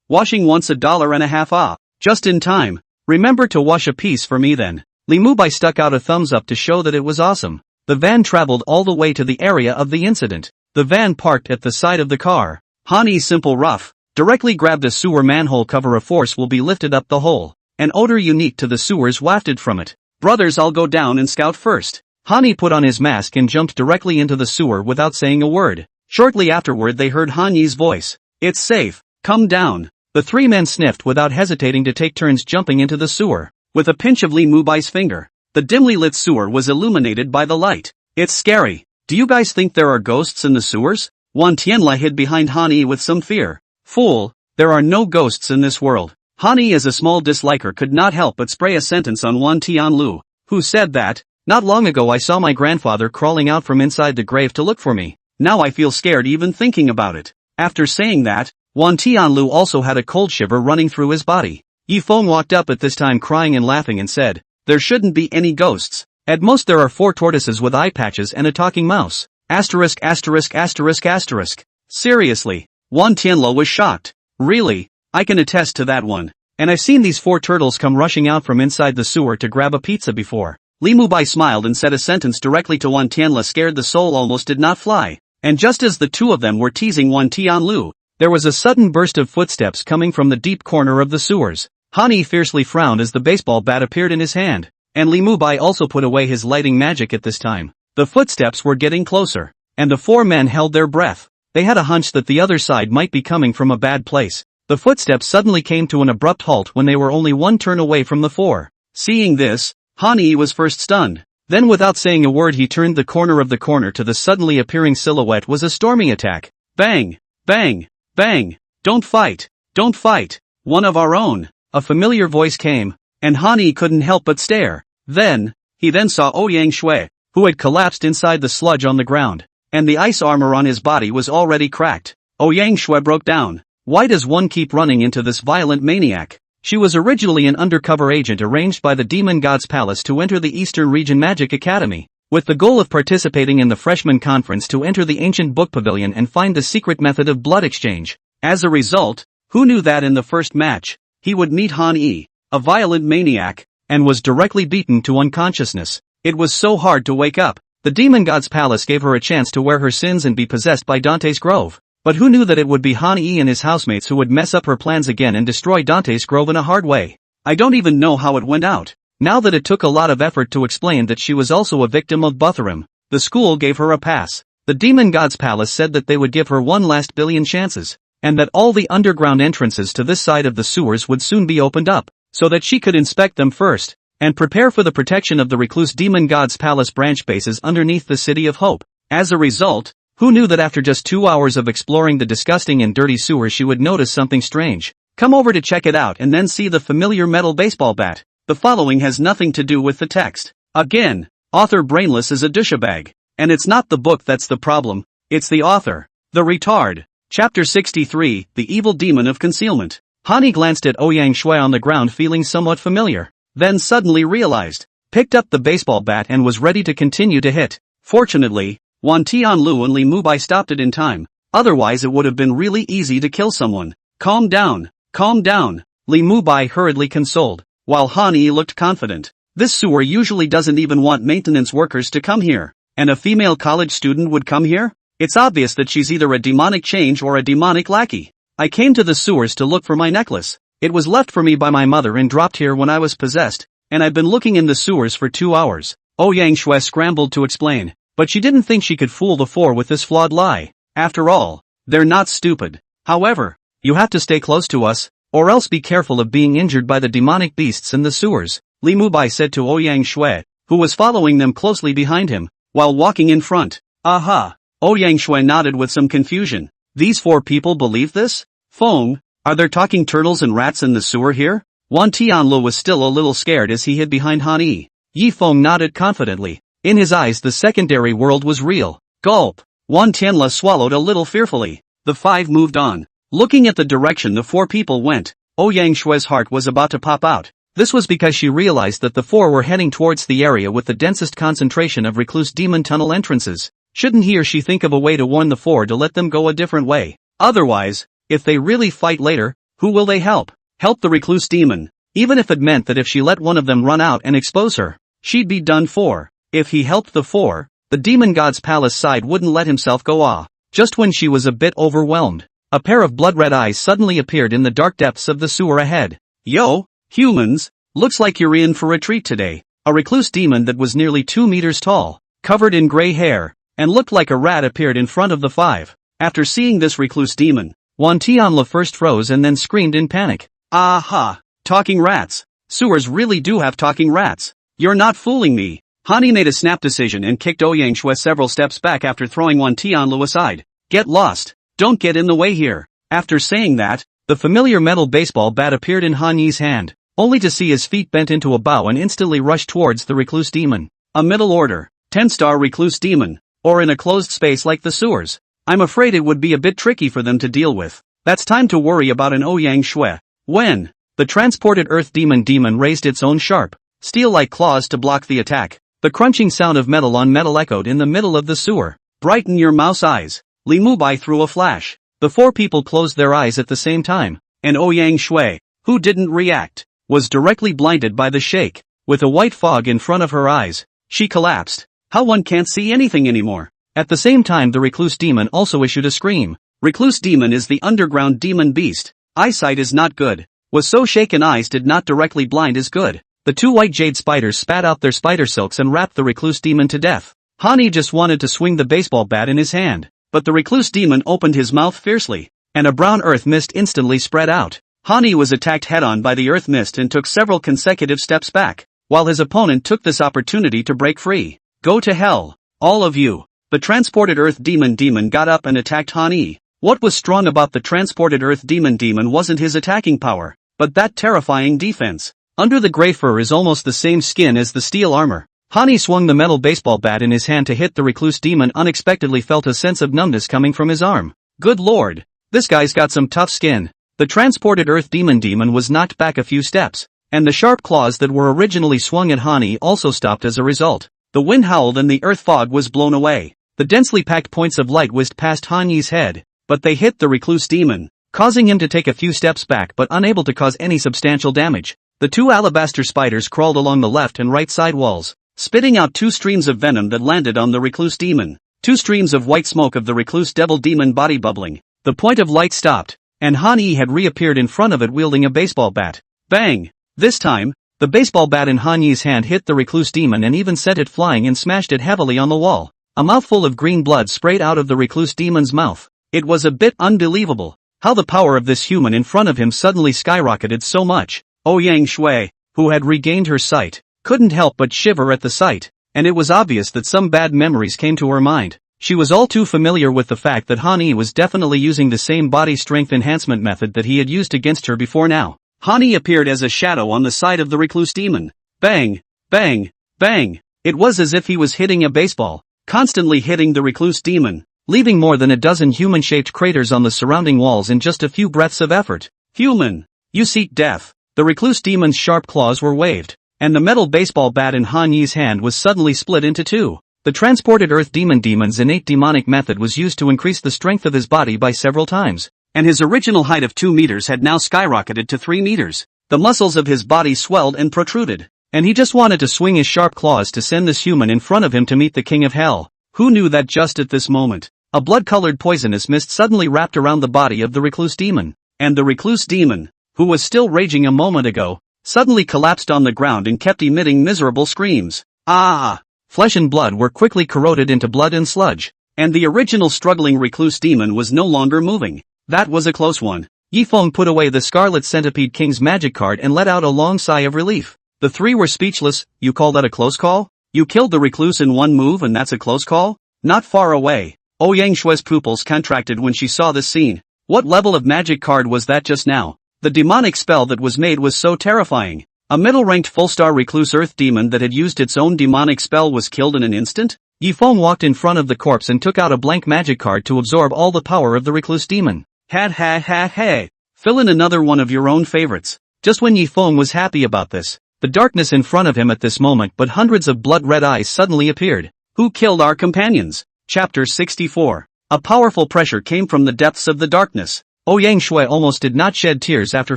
Speaker 1: Washing once $1.50, Just in time. Remember to wash a piece for me then. Li Mubai stuck out a thumbs up to show that it was awesome. The van traveled all the way to the area of the incident. The van parked at the side of the car. Han Yi's simple rough, directly grabbed a sewer manhole cover. A force will be lifted up the hole. An odor unique to the sewers wafted from it. Brothers, I'll go down and scout first. Han Yi put on his mask and jumped directly into the sewer without saying a word. Shortly afterward they heard Han Yi's voice. It's safe, come down. The 3 men sniffed without hesitating to take turns jumping into the sewer. With a pinch of Li Mubai's finger, the dimly lit sewer was illuminated by the light. It's scary. Do you guys think there are ghosts in the sewers? Wan Tianla hid behind Han Yi with some fear. Fool, there are no ghosts in this world. Han Yi, as a small disliker, could not help but spray a sentence on Wan Tianlu, who said that, not long ago I saw my grandfather crawling out from inside the grave to look for me. Now I feel scared even thinking about it. After saying that, Wan Tianlu also had a cold shiver running through his body. Yi Feng walked up at this time crying and laughing and said, there shouldn't be any ghosts. At most there are 4 tortoises with eye patches and a talking mouse. Asterisk asterisk asterisk asterisk. Seriously. Wan Tianlu was shocked. Really? I can attest to that one. And I've seen these 4 turtles come rushing out from inside the sewer to grab a pizza before. Li Mubai smiled and said a sentence directly to Wan Tianla. Scared the soul almost did not fly. And just as the 2 of them were teasing Wan Tianlu, there was a sudden burst of footsteps coming from the deep corner of the sewers. Han Yi fiercely frowned as the baseball bat appeared in his hand, and Li Mubai also put away his lighting magic at this time. The footsteps were getting closer, and the 4 men held their breath. They had a hunch that the other side might be coming from a bad place. The footsteps suddenly came to an abrupt halt when they were only one turn away from the four. Seeing this, Han-yi was first stunned. Then without saying a word he turned the corner of the corner to the suddenly appearing silhouette was a storming attack. Bang! Bang! Bang! Don't fight! Don't fight! One of our own! A familiar voice came, and Han-yi couldn't help but stare. He then saw Ouyang Shui, who had collapsed inside the sludge on the ground, and the ice armor on his body was already cracked. Ouyang Shui broke down. Why does one keep running into this violent maniac? She was originally an undercover agent arranged by the Demon God's Palace to enter the Eastern Region Magic Academy, with the goal of participating in the freshman conference to enter the ancient book pavilion and find the secret method of blood exchange. As a result, who knew that in the first match, he would meet Han-yi, a violent maniac, and was directly beaten to unconsciousness. It was so hard to wake up. The Demon God's Palace gave her a chance to wear her sins and be possessed by Dante's Grove. But who knew that it would be Han-yi and his housemates who would mess up her plans again and destroy Dante's Grove in a hard way? I don't even know how it went out. Now that it took a lot of effort to explain that she was also a victim of Butharim, the school gave her a pass. The Demon God's Palace said that they would give her one last billion chances, and that all the underground entrances to this side of the sewers would soon be opened up, so that she could inspect them first, and prepare for the protection of the recluse Demon God's Palace branch bases underneath the City of Hope. As a result, who knew that after just 2 hours of exploring the disgusting and dirty sewer she would notice something strange? Come over to check it out and then see the familiar metal baseball bat. The following has nothing to do with the text. Again, author Brainless is a douchebag. And it's not the book that's the problem, it's the author. The retard. Chapter 63, The Evil Demon of Concealment. Han-yi glanced at Ouyang Shui on the ground feeling somewhat familiar, then suddenly realized, picked up the baseball bat and was ready to continue to hit. Fortunately, Wan Tianlu and Li Mubai stopped it in time, otherwise it would have been really easy to kill someone. Calm down, Li Mubai hurriedly consoled, while Han-yi looked confident. This sewer usually doesn't even want maintenance workers to come here, and a female college student would come here? It's obvious that she's either a demonic change or a demonic lackey. I came to the sewers to look for my necklace. It was left for me by my mother and dropped here when I was possessed, and I've been looking in the sewers for 2 hours. Ouyang Shui scrambled to explain. But she didn't think she could fool the four with this flawed lie. After all, they're not stupid. However, you have to stay close to us, or else be careful of being injured by the demonic beasts in the sewers, Li Mubai said to Ouyang Shui, who was following them closely behind him, while walking in front. Aha! Ouyang Shui nodded with some confusion. These 4 people believe this? Feng, are there talking turtles and rats in the sewer here? Wan Tianlu was still a little scared as he hid behind Han-yi. Yi Feng nodded confidently. In his eyes the secondary world was real. Gulp. Wan Tianla swallowed a little fearfully. The 5 moved on. Looking at the direction the 4 people went, Ouyang Shui's heart was about to pop out. This was because she realized that the 4 were heading towards the area with the densest concentration of recluse demon tunnel entrances. Shouldn't he or she think of a way to warn the 4 to let them go a different way? Otherwise, if they really fight later, who will they help? Help the recluse demon. Even if it meant that if she let one of them run out and expose her, she'd be done for. If he helped the 4, the Demon God's Palace side wouldn't let himself go off. Just when she was a bit overwhelmed, a pair of blood-red eyes suddenly appeared in the dark depths of the sewer ahead. Yo, humans, looks like you're in for a treat today. A recluse demon that was nearly 2 meters tall, covered in gray hair, and looked like a rat appeared in front of the 5. After seeing this recluse demon, Wan Tianla first froze and then screamed in panic. Aha! Talking rats. Sewers really do have talking rats. You're not fooling me. Han-yi made a snap decision and kicked Ouyang Shui several steps back after throwing Wan Tianlu aside. Get lost. Don't get in the way here. After saying that, the familiar metal baseball bat appeared in Han-yi's hand, only to see his feet bent into a bow and instantly rush towards the recluse demon. A middle order, 10-star recluse demon, or in a closed space like the sewers. I'm afraid it would be a bit tricky for them to deal with. That's time to worry about an Ouyang Shui. When the transported earth demon raised its own sharp, steel-like claws to block the attack, the crunching sound of metal on metal echoed in the middle of the sewer. Brighten your mouse eyes. Li Mubai threw a flash. The 4 people closed their eyes at the same time, and Ouyang Shui, who didn't react, was directly blinded by the shake. With a white fog in front of her eyes, she collapsed. How one can't see anything anymore. At the same time the recluse demon also issued a scream. Recluse demon is the underground demon beast. Eyesight is not good. Was so shaken eyes did not directly blind is good. The 2 white jade spiders spat out their spider silks and wrapped the recluse demon to death. Han-yi just wanted to swing the baseball bat in his hand, but the recluse demon opened his mouth fiercely, and a brown earth mist instantly spread out. Hani was attacked head-on by the earth mist and took several consecutive steps back, while his opponent took this opportunity to break free. Go to hell, all of you. The transported earth demon got up and attacked Hani. What was strong about the transported earth demon wasn't his attacking power, but that terrifying defense. Under the gray fur is almost the same skin as the steel armor. Hani swung the metal baseball bat in his hand to hit the recluse demon. Unexpectedly felt a sense of numbness coming from his arm. Good lord, this guy's got some tough skin. The transported earth demon was knocked back a few steps, and the sharp claws that were originally swung at Hani also stopped as a result. The wind howled and the earth fog was blown away. The densely packed points of light whizzed past Hani's head, but they hit the recluse demon, causing him to take a few steps back but unable to cause any substantial damage. The two alabaster spiders crawled along the left and right side walls, spitting out two streams of venom that landed on the recluse demon. Two streams of white smoke of the recluse devil demon body bubbling. The point of light stopped, and Hani had reappeared in front of it wielding a baseball bat. Bang! This time, the baseball bat in Hani's hand hit the recluse demon and even sent it flying and smashed it heavily on the wall. A mouthful of green blood sprayed out of the recluse demon's mouth. It was a bit unbelievable how the power of this human in front of him suddenly skyrocketed so much. Ouyang Shui, who had regained her sight, couldn't help but shiver at the sight, and it was obvious that some bad memories came to her mind. She was all too familiar with the fact that Hani was definitely using the same body strength enhancement method that he had used against her before now. Hani appeared as a shadow on the side of the recluse demon. Bang! Bang! Bang! It was as if he was hitting a baseball, constantly hitting the recluse demon, leaving more than a dozen human-shaped craters on the surrounding walls in just a few breaths of effort. Human! You seek death. The recluse demon's sharp claws were waved, and the metal baseball bat in Hani's hand was suddenly split into two. The transported earth demon's innate demonic method was used to increase the strength of his body by several times, and his original height of 2 meters had now skyrocketed to 3 meters. The muscles of his body swelled and protruded, and he just wanted to swing his sharp claws to send this human in front of him to meet the king of hell. Who knew that just at this moment, a blood-colored poisonous mist suddenly wrapped around the body of the recluse demon, and the recluse demon, who was still raging a moment ago, suddenly collapsed on the ground and kept emitting miserable screams. Ah! Flesh and blood were quickly corroded into blood and sludge, and the original struggling recluse demon was no longer moving. That was a close one. Yifeng put away the Scarlet Centipede King's magic card and let out a long sigh of relief. The three were speechless. You call that a close call? You killed the recluse in one move and that's a close call? Not far away. Ouyang Shui's pupils contracted when she saw this scene. What level of magic card was that just now? The demonic spell that was made was so terrifying. A middle-ranked full-star recluse earth demon that had used its own demonic spell was killed in an instant? Yifeng walked in front of the corpse and took out a blank magic card to absorb all the power of the recluse demon. Ha. Fill in another one of your own favorites. Just when Yifeng was happy about this, the darkness in front of him at this moment but hundreds of blood-red eyes suddenly appeared. Who killed our companions? Chapter 64. A powerful pressure came from the depths of the darkness. Ouyang Shui almost did not shed tears after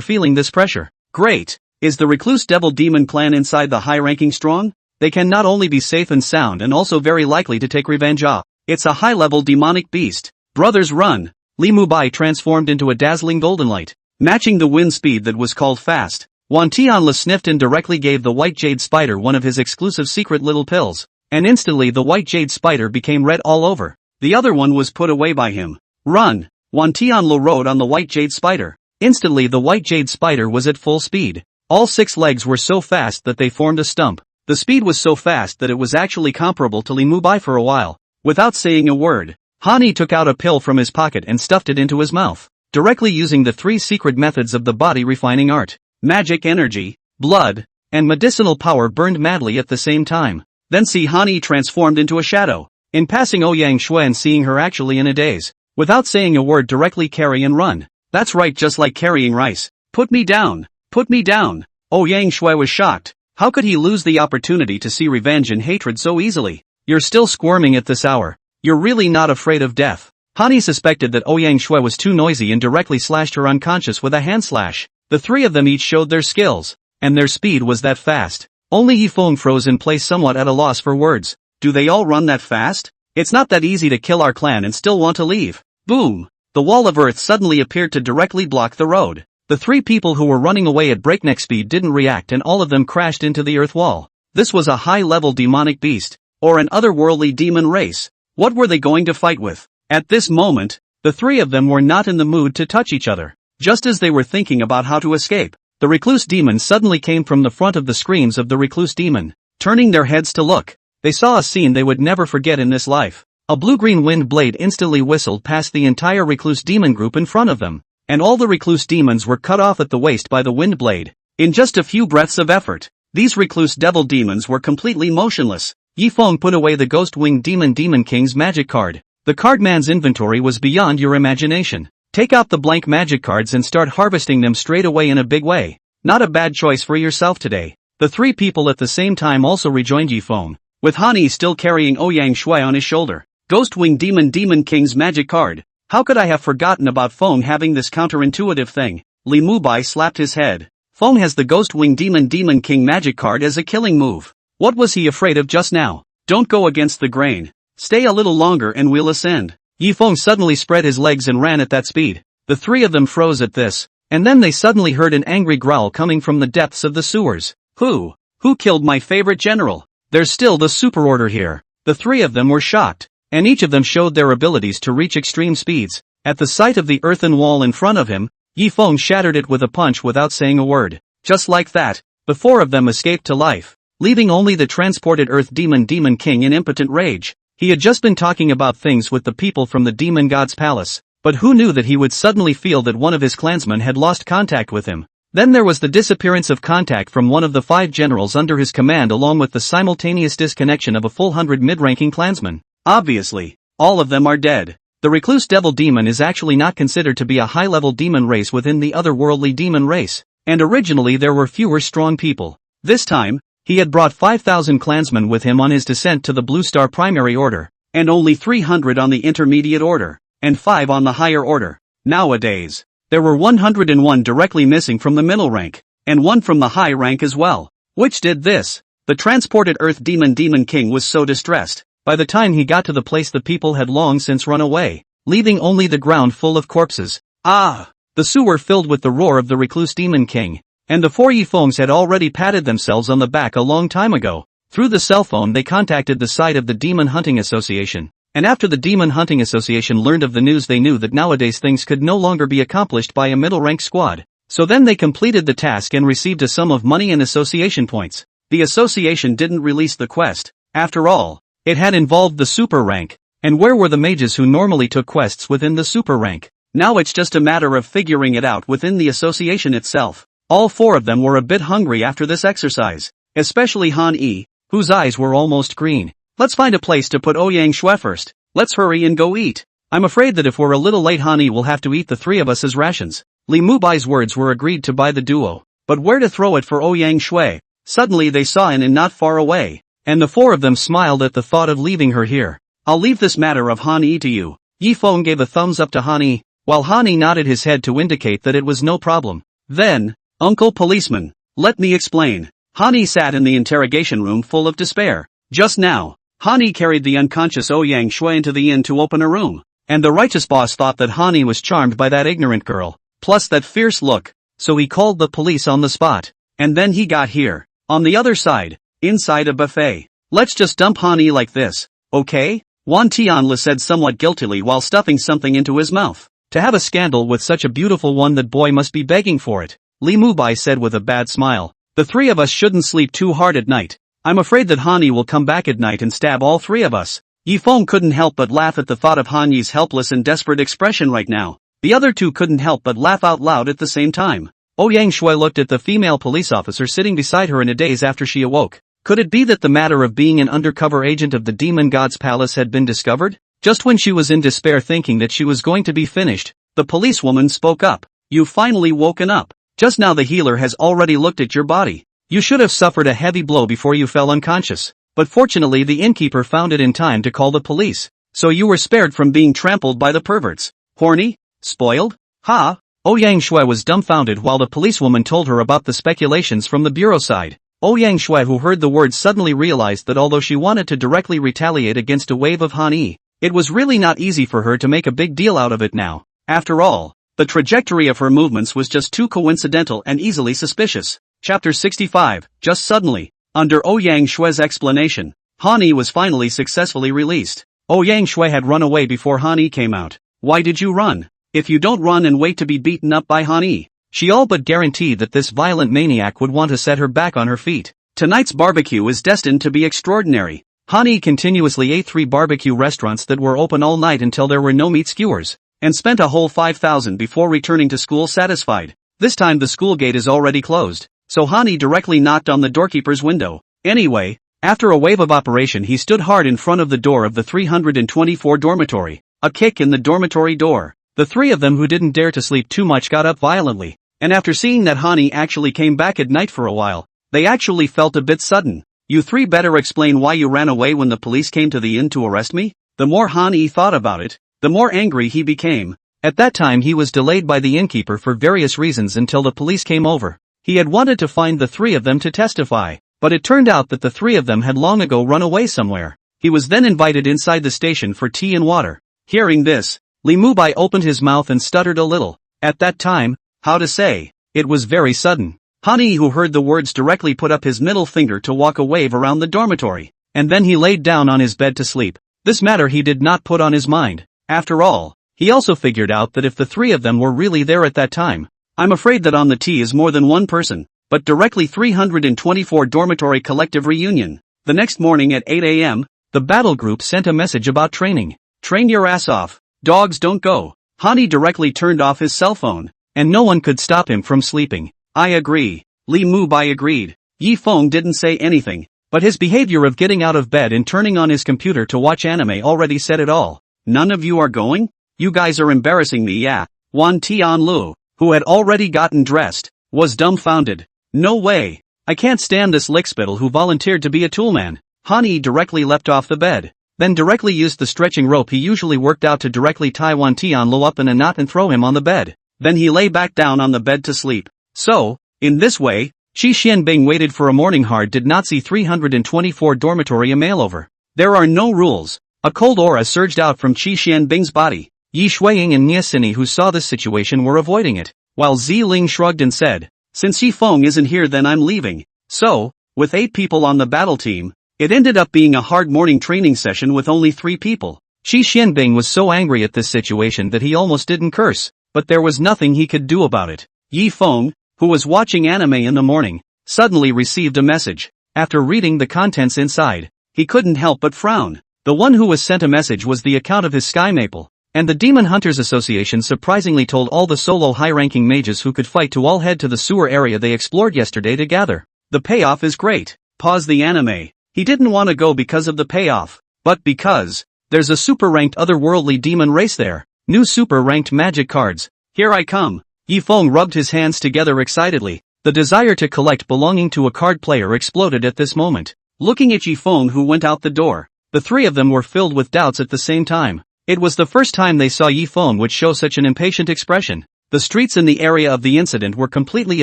Speaker 1: feeling this pressure. Great! Is the recluse devil demon clan inside the high-ranking strong? They can not only be safe and sound and also very likely to take revenge. It's a high-level demonic beast. Brothers run! Li Mubai transformed into a dazzling golden light, matching the wind speed that was called fast. Wan Tianla sniffed and directly gave the white jade spider one of his exclusive secret little pills, and instantly the white jade spider became red all over. The other one was put away by him. Run! Wan Tianla rode on the white jade spider. Instantly the white jade spider was at full speed. All 6 legs were so fast that they formed a stump. The speed was so fast that it was actually comparable to Li Mubai for a while. Without saying a word, Hani took out a pill from his pocket and stuffed it into his mouth, directly using the 3 secret methods of the body refining art. Magic energy, blood, and medicinal power burned madly at the same time. Then see Hani transformed into a shadow. In passing Ouyang Shui and seeing her actually in a daze, without saying a word directly carry and run. That's right, just like carrying rice. Put me down! Put me down! Ouyang Shui was shocked. How could he lose the opportunity to see revenge and hatred so easily? You're still squirming at this hour. You're really not afraid of death. Hani suspected that Ouyang Shui was too noisy and directly slashed her unconscious with a hand slash. The 3 of them each showed their skills, and their speed was that fast. Only Yifeng froze in place somewhat at a loss for words. Do they all run that fast? It's not that easy to kill our clan and still want to leave. Boom! The wall of earth suddenly appeared to directly block the road. The 3 people who were running away at breakneck speed didn't react and all of them crashed into the earth wall. This was a high-level demonic beast, or an otherworldly demon race. What were they going to fight with? At this moment, The three of them were not in the mood to touch each other. Just as they were thinking about how to escape, the recluse demon suddenly came from the front of the screams of the recluse demon. Turning their heads to look, they saw a scene they would never forget in this life. A blue-green wind blade instantly whistled past the entire recluse demon group in front of them, and all the recluse demons were cut off at the waist by the wind blade. In just a few breaths of effort, these recluse devil demons were completely motionless. Yifeng put away the ghost-winged Demon King's magic card. The cardman's inventory was beyond your imagination. Take out the blank magic cards and start harvesting them straight away in a big way. Not a bad choice for yourself today. The three people at the same time also rejoined Yifeng, with Hani still carrying Ouyang Shui on his shoulder. Ghost-winged Demon King's magic card. How could I have forgotten about Feng having this counterintuitive thing? Li Mubai slapped his head. Feng has the Ghost-winged Demon King magic card as a killing move. What was he afraid of just now? Don't go against the grain. Stay a little longer and we'll ascend. Yifeng suddenly spread his legs and ran at that speed. The three of them froze at this, and then they suddenly heard an angry growl coming from the depths of the sewers. Who killed my favorite general? There's still the super order here. The three of them were shocked, and each of them showed their abilities to reach extreme speeds. At the sight of the earthen wall in front of him, Yifeng shattered it with a punch without saying a word. Just like that, the four of them escaped to life, leaving only the transported Earth Demon King in impotent rage. He had just been talking about things with the people from the demon god's palace, but who knew that he would suddenly feel that one of his clansmen had lost contact with him. Then there was the disappearance of contact from one of the 5 generals under his command, along with the simultaneous disconnection of a full 100 mid-ranking clansmen. Obviously, all of them are dead. The recluse devil demon is actually not considered to be a high-level demon race within the otherworldly demon race, and originally there were fewer strong people. This time, he had brought 5,000 clansmen with him on his descent to the Blue Star Primary Order, and only 300 on the Intermediate Order, and 5 on the Higher Order. Nowadays, there were 101 directly missing from the middle rank, and 1 from the high rank as well. Which did this? The transported Earth Demon King was so distressed. By the time he got to the place, the people had long since run away, leaving only the ground full of corpses. The sewer filled with the roar of the recluse Demon King, and the 4 Yifengs had already patted themselves on the back a long time ago. Through the cell phone they contacted the site of the Demon Hunting Association, and after the Demon Hunting Association learned of the news, they knew that nowadays things could no longer be accomplished by a middle-rank squad. So then they completed the task and received a sum of money and association points. The association didn't release the quest. After all, it had involved the super rank, and where were the mages who normally took quests within the super rank? Now it's just a matter of figuring it out within the association itself. All 4 of them were a bit hungry after this exercise, especially Han Yi, whose eyes were almost green. Let's find a place to put Ouyang Shui first. Let's hurry and go eat. I'm afraid that if we're a little late, Han Yi will have to eat the 3 of us as rations. Li Mubai's words were agreed to by the duo, but where to throw it for Ouyang Shui? Suddenly they saw an inn not far away, and the 4 of them smiled at the thought of leaving her here. I'll leave this matter of Han Yi to you. Yifeng gave a thumbs up to Han Yi, while Han Yi nodded his head to indicate that it was no problem. Then, Uncle Policeman, let me explain. Han Yi sat in the interrogation room full of despair. Just now, Han Yi carried the unconscious Ouyang Shui into the inn to open a room, and the righteous boss thought that Han Yi was charmed by that ignorant girl, plus that fierce look, so he called the police on the spot. And then he got here, on the other side, inside a buffet. Let's just dump Han Yi like this, okay? Wan Tianla said somewhat guiltily while stuffing something into his mouth. To have a scandal with such a beautiful one, that boy must be begging for it. Li Mubai said with a bad smile. The 3 of us shouldn't sleep too hard at night. I'm afraid that Han Yi will come back at night and stab all 3 of us. Yifeng couldn't help but laugh at the thought of Han Yi's helpless and desperate expression right now. The other 2 couldn't help but laugh out loud at the same time. Ouyang Shui looked at the female police officer sitting beside her in a daze after she awoke. Could it be that the matter of being an undercover agent of the demon god's palace had been discovered? Just when she was in despair, thinking that she was going to be finished, the policewoman spoke up. You've finally woken up. Just now the healer has already looked at your body. You should have suffered a heavy blow before you fell unconscious, but fortunately the innkeeper found it in time to call the police, so you were spared from being trampled by the perverts. Horny? Spoiled? Ha! Ouyang Shui was dumbfounded while the policewoman told her about the speculations from the bureau side. Ouyang Shui, who heard the words, suddenly realized that although she wanted to directly retaliate against a wave of Han Yi, it was really not easy for her to make a big deal out of it now. After all, the trajectory of her movements was just too coincidental and easily suspicious. Chapter 65, just suddenly, under Ouyang Shui's explanation, Han Yi was finally successfully released. Ouyang Shui had run away before Han Yi came out, Why did you run? If you don't run and wait to be beaten up by Hani. She all but guaranteed that this violent maniac would want to set her back on her feet. Tonight's barbecue is destined to be extraordinary. Hani continuously ate 3 barbecue restaurants that were open all night until there were no meat skewers, and spent a whole 5,000 before returning to school satisfied. This time the school gate is already closed, so Hani directly knocked on the doorkeeper's window. Anyway, after a wave of operation he stood hard in front of the door of the 324 dormitory. A kick in the dormitory door. The 3 of them who didn't dare to sleep too much got up violently, and after seeing that Hani actually came back at night for a while, they actually felt a bit sudden. You 3 better explain why you ran away when the police came to the inn to arrest me? The more Hani thought about it, the more angry he became. At that time he was delayed by the innkeeper for various reasons until the police came over. He had wanted to find the 3 of them to testify, but it turned out that the 3 of them had long ago run away somewhere. He was then invited inside the station for tea and water. Hearing this, Li Mubai opened his mouth and stuttered a little. At that time, how to say, it was very sudden. Hani, who heard the words directly, put up his middle finger to walk a wave around the dormitory, and then he laid down on his bed to sleep. This matter he did not put on his mind. After all, he also figured out that if the 3 of them were really there at that time, I'm afraid that on the tea is more than one person, but directly 324 dormitory collective reunion. The next morning at 8 a.m., the battle group sent a message about training. Train your ass off. Dogs don't go. Hani directly turned off his cell phone, and no one could stop him from sleeping. I agree. Li Mubai agreed. Yi Feng didn't say anything, but his behavior of getting out of bed and turning on his computer to watch anime already said it all. None of you are going? You guys are embarrassing me, yeah. Wan Tianlu, who had already gotten dressed, was dumbfounded. No way. I can't stand this lickspittle who volunteered to be a toolman. Hani directly leapt off the bed, then directly used the stretching rope he usually worked out to directly tie Wan Tianlu up in a knot and throw him on the bed. Then he lay back down on the bed to sleep. So, in this way, Qi Xianbing waited for a morning hard did not see 324 dormitory a mail-over. There are no rules. A cold aura surged out from Qi Xianbing's body. Yi Shuiying and Niasini, who saw this situation, were avoiding it, while Zi Ling shrugged and said, since Yi Feng isn't here then I'm leaving. So, with 8 people on the battle team, it ended up being a hard morning training session with only 3 people. Qi Xianbing was so angry at this situation that he almost didn't curse, but there was nothing he could do about it. Yi Feng, who was watching anime in the morning, suddenly received a message. After reading the contents inside, he couldn't help but frown. The one who was sent a message was the account of his Sky Maple, and the Demon Hunters Association surprisingly told all the solo high-ranking mages who could fight to all head to the sewer area they explored yesterday to gather. The payoff is great. Pause the anime. He didn't want to go because of the payoff, but because there's a super-ranked otherworldly demon race there. New super-ranked magic cards. Here I come. Yi Feng rubbed his hands together excitedly. The desire to collect belonging to a card player exploded at this moment. Looking at Yi Feng, who went out the door, the 3 of them were filled with doubts at the same time. It was the first time they saw Yi Feng would show such an impatient expression. The streets in the area of the incident were completely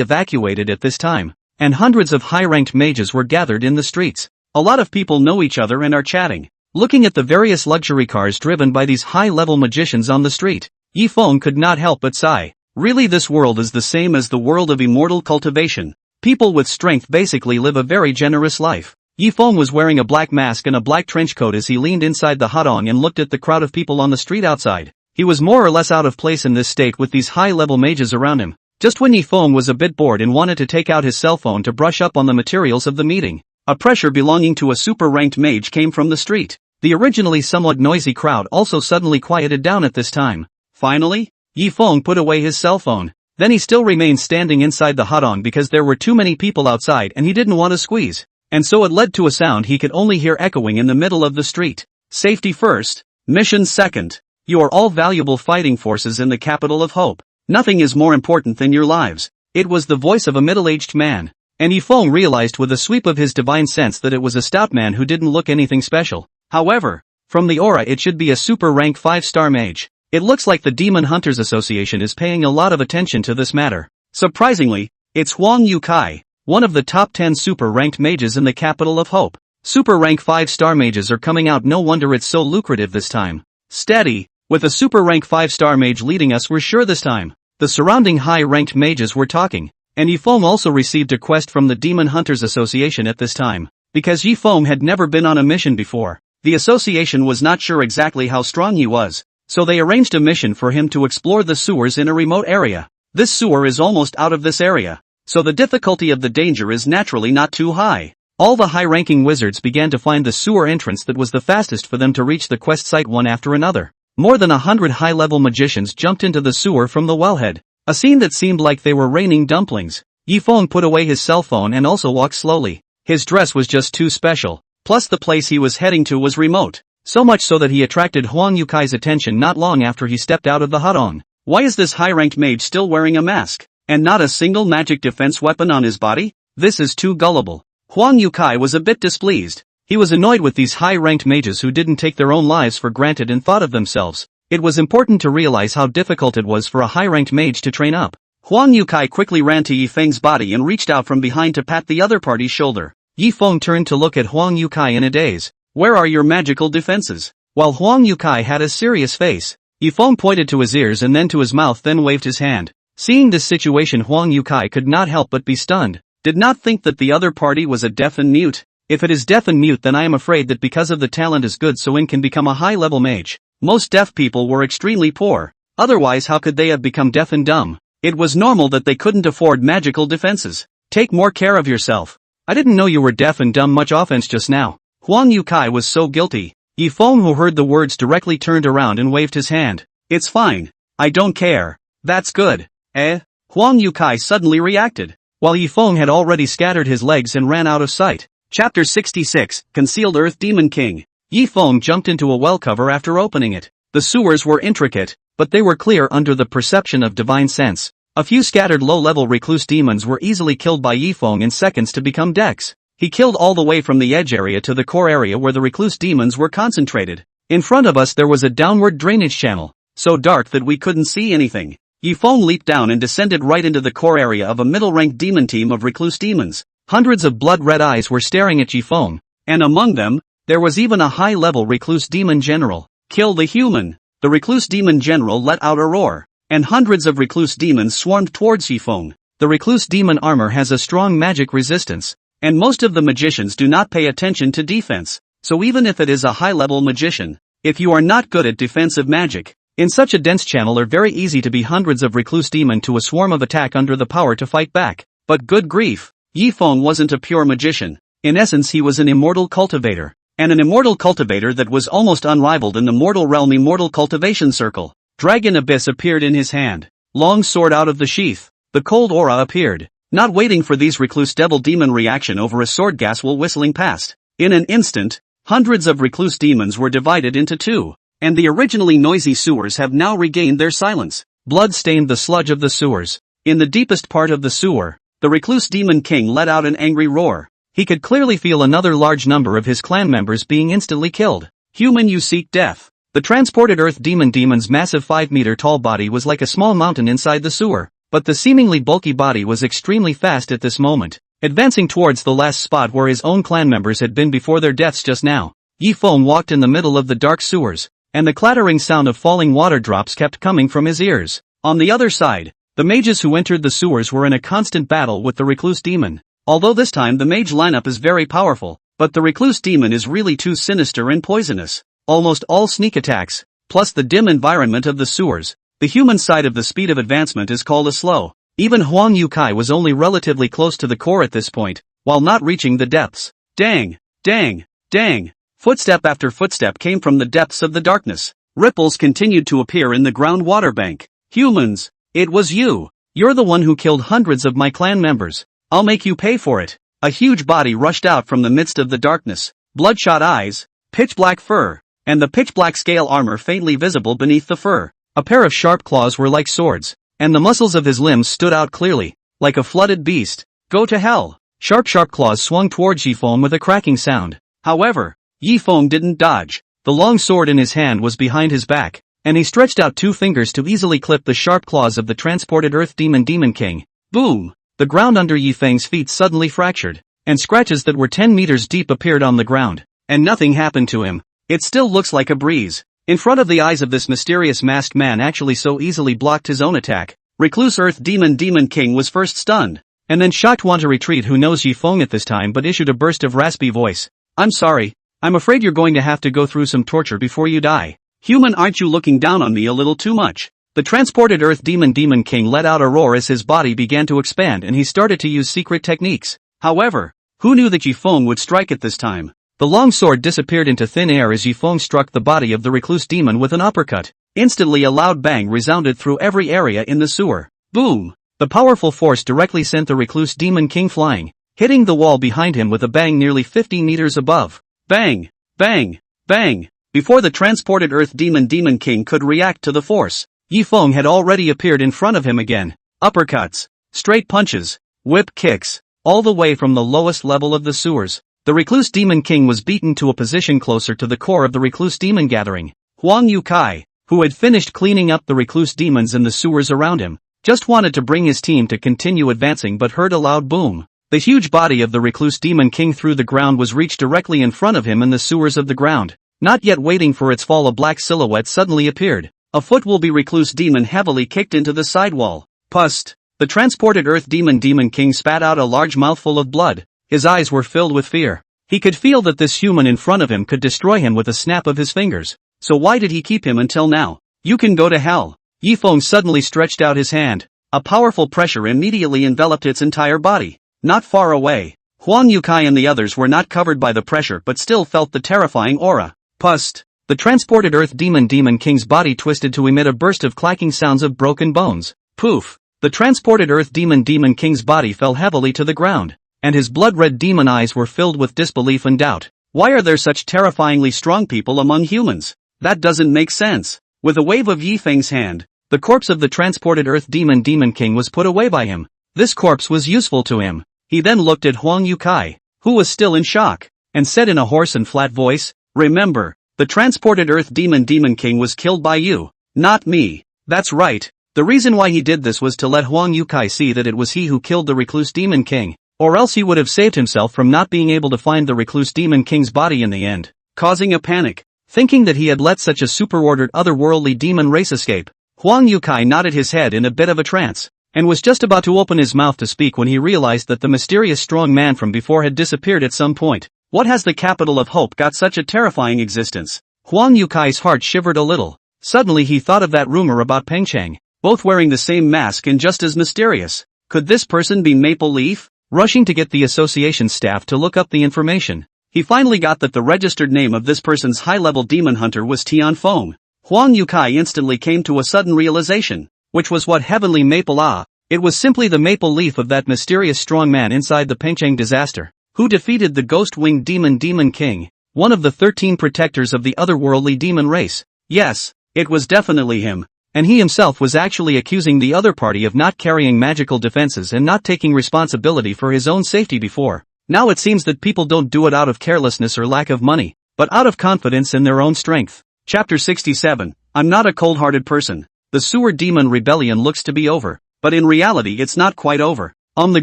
Speaker 1: evacuated at this time, and hundreds of high-ranked mages were gathered in the streets. A lot of people know each other and are chatting, looking at the various luxury cars driven by these high-level magicians on the street. Yi Feng could not help but sigh. Really, this world is the same as the world of immortal cultivation. People with strength basically live a very generous life. Yi Feng was wearing a black mask and a black trench coat as he leaned inside the hutong and looked at the crowd of people on the street outside. He was more or less out of place in this state with these high-level mages around him. Just when Yi Feng was a bit bored and wanted to take out his cell phone to brush up on the materials of the meeting, a pressure belonging to a super-ranked mage came from the street. The originally somewhat noisy crowd also suddenly quieted down at this time. Finally, Yi Feng put away his cell phone. Then he still remained standing inside the hutong because there were too many people outside and he didn't want to squeeze. And so it led to a sound he could only hear echoing in the middle of the street. Safety first, mission second. You are all valuable fighting forces in the capital of hope. Nothing is more important than your lives. It was the voice of a middle-aged man. And Yi Feng realized with a sweep of his divine sense that it was a stout man who didn't look anything special. However, from the aura it should be a super rank 5-star mage. It looks like the Demon Hunters Association is paying a lot of attention to this matter. Surprisingly, it's Huang Yukai, one of the top 10 super-ranked mages in the capital of hope. Super-rank 5-star mages are coming out, no wonder it's so lucrative this time. Steady, with a super-rank 5-star mage leading us, we're sure this time. The surrounding high-ranked mages were talking, and Yi Feng also received a quest from the Demon Hunters Association at this time. Because Yi Feng had never been on a mission before, the association was not sure exactly how strong he was. so they arranged a mission for him to explore the sewers in a remote area. This sewer is almost out of this area, so the difficulty of the danger is naturally not too high. All the high-ranking wizards began to find the sewer entrance that was the fastest for them to reach the quest site one after another. More than 100 high-level magicians jumped into the sewer from the wellhead, a scene that seemed like they were raining dumplings. Yifeng put away his cell phone and also walked slowly. His dress was just too special, plus the place he was heading to was remote, so much so that he attracted Huang Yukai's attention not long after he stepped out of the hutong. Why is this high-ranked mage still wearing a mask, and not a single magic defense weapon on his body? This is too gullible. Huang Yukai was a bit displeased. He was annoyed with these high-ranked mages who didn't take their own lives for granted and thought of themselves. It was important to realize how difficult it was for a high-ranked mage to train up. Huang Yukai quickly ran to Yifeng's body and reached out from behind to pat the other party's shoulder. Yifeng turned to look at Huang Yukai in a daze. Where are your magical defenses? While Huang Yukai had a serious face, Yifeng pointed to his ears and then to his mouth, then waved his hand. Seeing this situation, Huang Yukai could not help but be stunned. Did not think that the other party was a deaf and mute. If it is deaf and mute, then I am afraid that because of the talent is good, so in can become a high-level mage. Most deaf people were extremely poor. Otherwise, how could they have become deaf and dumb? It was normal that they couldn't afford magical defenses. Take more care of yourself. I didn't know you were deaf and dumb. Much offense just now. Huang Yukai was so guilty. Yifeng, who heard the words directly, turned around and waved his hand. It's fine. I don't care. That's good. Huang Yukai suddenly reacted, while Yifeng had already scattered his legs and ran out of sight. Chapter 66, Concealed Earth Demon King. Yifeng jumped into a well cover after opening it. The sewers were intricate, but they were clear under the perception of divine sense. A few scattered low-level recluse demons were easily killed by Yifeng in seconds to become decks. He killed all the way from the edge area to the core area where the recluse demons were concentrated. In front of us there was a downward drainage channel, so dark that we couldn't see anything. Yifeng leaped down and descended right into the core area of a middle-ranked demon team of recluse demons. Hundreds of blood-red eyes were staring at Yifeng, and among them, there was even a high-level recluse demon general. Kill the human! The recluse demon general let out a roar, and hundreds of recluse demons swarmed towards Yifeng. The recluse demon armor has a strong magic resistance, and most of the magicians do not pay attention to defense, so even if it is a high-level magician, if you are not good at defensive magic, in such a dense channel are very easy to be hundreds of recluse demon to a swarm of attack under the power to fight back. But good grief, Yifeng wasn't a pure magician. In essence, he was an immortal cultivator, and an immortal cultivator that was almost unrivaled in the mortal realm. Immortal cultivation circle. Dragon Abyss appeared in his hand. Long sword out of the sheath. The cold aura appeared. Not waiting for these recluse devil demon reaction over a sword, gas while whistling past. In an instant, hundreds of recluse demons were divided into two, and the originally noisy sewers have now regained their silence. Blood stained the sludge of the sewers. In the deepest part of the sewer, the recluse demon king let out an angry roar. He could clearly feel another large number of his clan members being instantly killed. Human, you seek death. The transported earth demon's massive 5-meter-tall body was like a small mountain inside the sewer, but the seemingly bulky body was extremely fast at this moment, advancing towards the last spot where his own clan members had been before their deaths just now. Yifeng walked in the middle of the dark sewers, and the clattering sound of falling water drops kept coming from his ears. On the other side, the mages who entered the sewers were in a constant battle with the recluse demon. Although this time the mage lineup is very powerful, but the recluse demon is really too sinister and poisonous. Almost all sneak attacks, plus the dim environment of the sewers. The human side of the speed of advancement is called a slow. Even Huang Yukai was only relatively close to the core at this point, while not reaching the depths. Dang! Dang! Dang! Footstep after footstep came from the depths of the darkness. Ripples continued to appear in the groundwater bank. Humans! It was you! You're the one who killed hundreds of my clan members. I'll make you pay for it. A huge body rushed out from the midst of the darkness. Bloodshot eyes, pitch-black fur, and the pitch-black scale armor faintly visible beneath the fur. A pair of sharp claws were like swords, and the muscles of his limbs stood out clearly, like a flooded beast. Go to hell! Sharp claws swung towards Yifeng with a cracking sound. However, Yifeng didn't dodge. The long sword in his hand was behind his back, and he stretched out two fingers to easily clip the sharp claws of the transported earth demon king. Boom! The ground under Yifeng's feet suddenly fractured, and scratches that were 10 meters deep appeared on the ground, and nothing happened to him. It still looks like a breeze. In front of the eyes of this mysterious masked man actually so easily blocked his own attack. Recluse Earth Demon King was first stunned, and then shocked, want to retreat. Who knows Yifeng at this time, but issued a burst of raspy voice. I'm sorry. I'm afraid you're going to have to go through some torture before you die. Human, aren't you looking down on me a little too much? The transported Earth Demon King let out a roar as his body began to expand and he started to use secret techniques. However, who knew that Yifeng would strike at this time? The long sword disappeared into thin air as Yifeng struck the body of the recluse demon with an uppercut. Instantly a loud bang resounded through every area in the sewer. Boom! The powerful force directly sent the recluse demon king flying, hitting the wall behind him with a bang nearly 50 meters above. Bang! Bang! Bang! Before the transported Earth Demon King could react to the force, Yifeng had already appeared in front of him again. Uppercuts, straight punches, whip kicks, all the way from the lowest level of the sewers. The recluse demon king was beaten to a position closer to the core of the recluse demon gathering. Huang Yukai, who had finished cleaning up the recluse demons in the sewers around him, just wanted to bring his team to continue advancing but heard a loud boom. The huge body of the recluse demon king through the ground was reached directly in front of him in the sewers of the ground. Not yet waiting for its fall, a black silhouette suddenly appeared. A foot will be recluse demon heavily kicked into the sidewall. Pust! The transported Earth Demon King spat out a large mouthful of blood. His eyes were filled with fear. He could feel that this human in front of him could destroy him with a snap of his fingers. So why did he keep him until now? You can go to hell. Yifeng suddenly stretched out his hand. A powerful pressure immediately enveloped its entire body. Not far away, Huang Yukai and the others were not covered by the pressure but still felt the terrifying aura. Pust! The transported Earth Demon King's body twisted to emit a burst of clacking sounds of broken bones. Poof! The transported Earth Demon King's body fell heavily to the ground, and his blood-red demon eyes were filled with disbelief and doubt. Why are there such terrifyingly strong people among humans? That doesn't make sense. With a wave of Yifeng's hand, the corpse of the transported Earth Demon King was put away by him. This corpse was useful to him. He then looked at Huang Yukai, who was still in shock, and said in a hoarse and flat voice, "Remember, the transported Earth Demon King was killed by you, not me." That's right. The reason why he did this was to let Huang Yukai see that it was he who killed the recluse demon king, or else he would have saved himself from not being able to find the recluse demon king's body in the end. Causing a panic, thinking that he had let such a superordered otherworldly demon race escape, Huang Yukai nodded his head in a bit of a trance, and was just about to open his mouth to speak when he realized that the mysterious strong man from before had disappeared at some point. What has the capital of hope got such a terrifying existence? Huang Yukai's heart shivered a little. Suddenly he thought of that rumor about Pengcheng, both wearing the same mask and just as mysterious. Could this person be Maple Leaf? Rushing to get the association staff to look up the information, he finally got that the registered name of this person's high-level demon hunter was Tianfeng. Huang Yukai instantly came to a sudden realization, which was what heavenly maple it was simply the maple leaf of that mysterious strong man inside the Pengcheng disaster, who defeated the ghost-winged demon king, one of the 13 protectors of the otherworldly demon race. Yes, it was definitely him, and he himself was actually accusing the other party of not carrying magical defenses and not taking responsibility for his own safety before. Now it seems that people don't do it out of carelessness or lack of money, but out of confidence in their own strength. Chapter 67, I'm not a cold-hearted person. The sewer demon rebellion looks to be over, but in reality it's not quite over. On the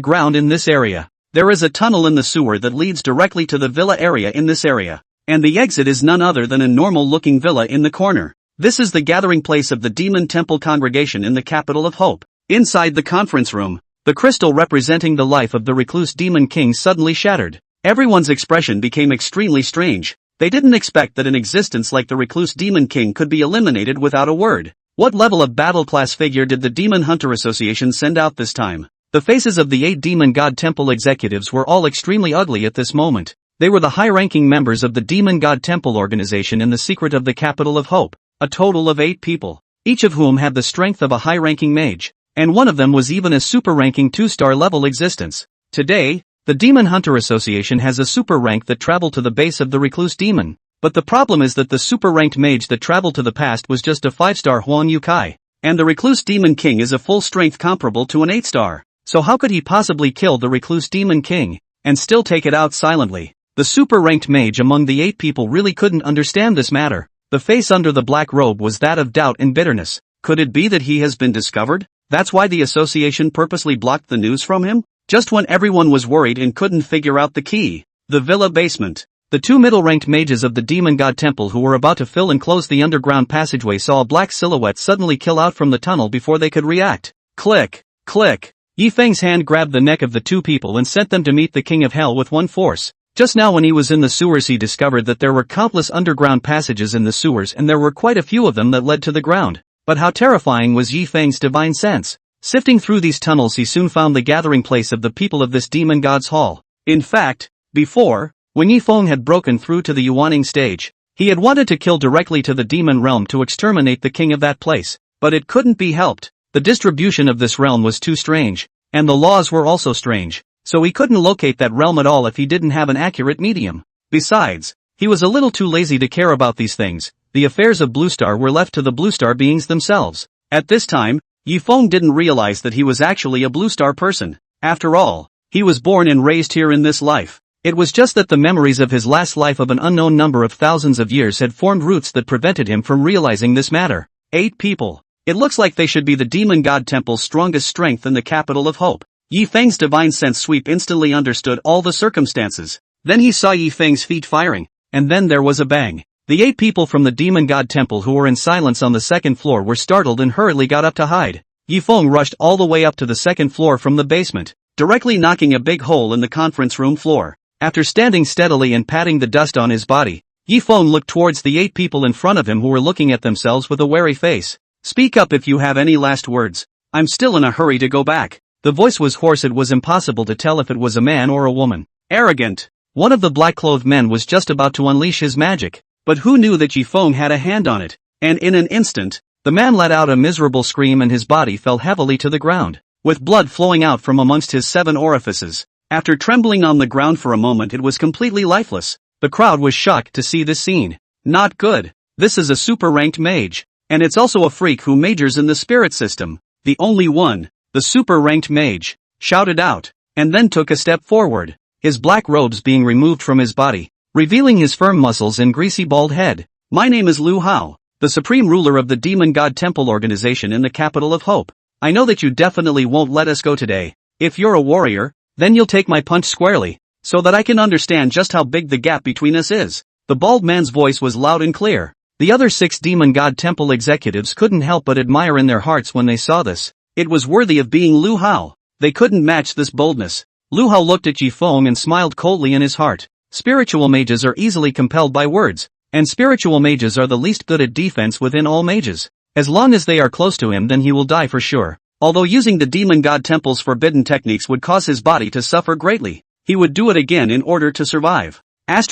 Speaker 1: ground in this area, there is a tunnel in the sewer that leads directly to the villa area in this area, and the exit is none other than a normal-looking villa in the corner. This is the gathering place of the Demon Temple congregation in the capital of Hope. Inside the conference room, the crystal representing the life of the recluse demon king suddenly shattered. Everyone's expression became extremely strange. They didn't expect that an existence like the recluse demon king could be eliminated without a word. What level of battle class figure did the Demon Hunter Association send out this time? The faces of the 8 Demon God Temple executives were all extremely ugly at this moment. They were the high-ranking members of the Demon God Temple organization in the secret of the capital of Hope. A total of 8 people, each of whom had the strength of a high-ranking mage, and one of them was even a super-ranking 2-star level existence. Today, the Demon Hunter Association has a super rank that traveled to the base of the recluse demon, but the problem is that the super-ranked mage that traveled to the past was just a 5-star Huang Yukai, and the recluse demon king is a full-strength comparable to an 8-star, so how could he possibly kill the recluse demon king, and still take it out silently? The super-ranked mage among the 8 people really couldn't understand this matter. The face under the black robe was that of doubt and bitterness. Could it be that he has been discovered? That's why the association purposely blocked the news from him? Just when everyone was worried and couldn't figure out the key. The villa basement. The 2 middle-ranked mages of the Demon God Temple who were about to fill and close the underground passageway saw a black silhouette suddenly kill out from the tunnel before they could react. Click! Click! Yifeng's hand grabbed the neck of the 2 people and sent them to meet the King of Hell with one force. Just now when he was in the sewers he discovered that there were countless underground passages in the sewers and there were quite a few of them that led to the ground. But how terrifying was Yi Feng's divine sense. Sifting through these tunnels he soon found the gathering place of the people of this demon god's hall. In fact, before, when Yi Feng had broken through to the Yuaning stage, he had wanted to kill directly to the demon realm to exterminate the king of that place, but it couldn't be helped. The distribution of this realm was too strange, and the laws were also strange, so he couldn't locate that realm at all if he didn't have an accurate medium. Besides, he was a little too lazy to care about these things. The affairs of Blue Star were left to the Blue Star beings themselves. At this time, Yi Feng didn't realize that he was actually a Blue Star person. After all, he was born and raised here in this life. It was just that the memories of his last life of an unknown number of thousands of years had formed roots that prevented him from realizing this matter. 8 people. It looks like they should be the demon god temple's strongest strength and the capital of hope. Yi Feng's divine sense sweep instantly understood all the circumstances. Then he saw Yi Feng's feet firing, and then there was a bang. The 8 people from the demon god temple who were in silence on the second floor were startled and hurriedly got up to hide. Yi Feng rushed all the way up to the second floor from the basement, directly knocking a big hole in the conference room floor. After standing steadily and patting the dust on his body, Yi Feng looked towards the 8 people in front of him who were looking at themselves with a wary face. Speak up if you have any last words. I'm still in a hurry to go back. The voice was hoarse. It was impossible to tell if it was a man or a woman. Arrogant. One of the black-clothed men was just about to unleash his magic, but who knew that Yi Feng had a hand on it? And in an instant, the man let out a miserable scream and his body fell heavily to the ground, with blood flowing out from amongst his 7 orifices. After trembling on the ground for a moment it was completely lifeless. The crowd was shocked to see this scene. Not good. This is a super-ranked mage. And it's also a freak who majors in the spirit system. The only one, the super-ranked mage, shouted out, and then took a step forward, his black robes being removed from his body, revealing his firm muscles and greasy bald head. My name is Lu Hao, the supreme ruler of the Demon God Temple organization in the capital of Hope. I know that you definitely won't let us go today. If you're a warrior, then you'll take my punch squarely, so that I can understand just how big the gap between us is. The bald man's voice was loud and clear. The other 6 Demon God Temple executives couldn't help but admire in their hearts when they saw this. It was worthy of being Lu Hao. They couldn't match this boldness. Lu Hao looked at Yi Feng and smiled coldly in his heart. Spiritual mages are easily compelled by words, and spiritual mages are the least good at defense within all mages. As long as they are close to him then he will die for sure. Although using the Demon God Temple's forbidden techniques would cause his body to suffer greatly, he would do it again in order to survive. Watch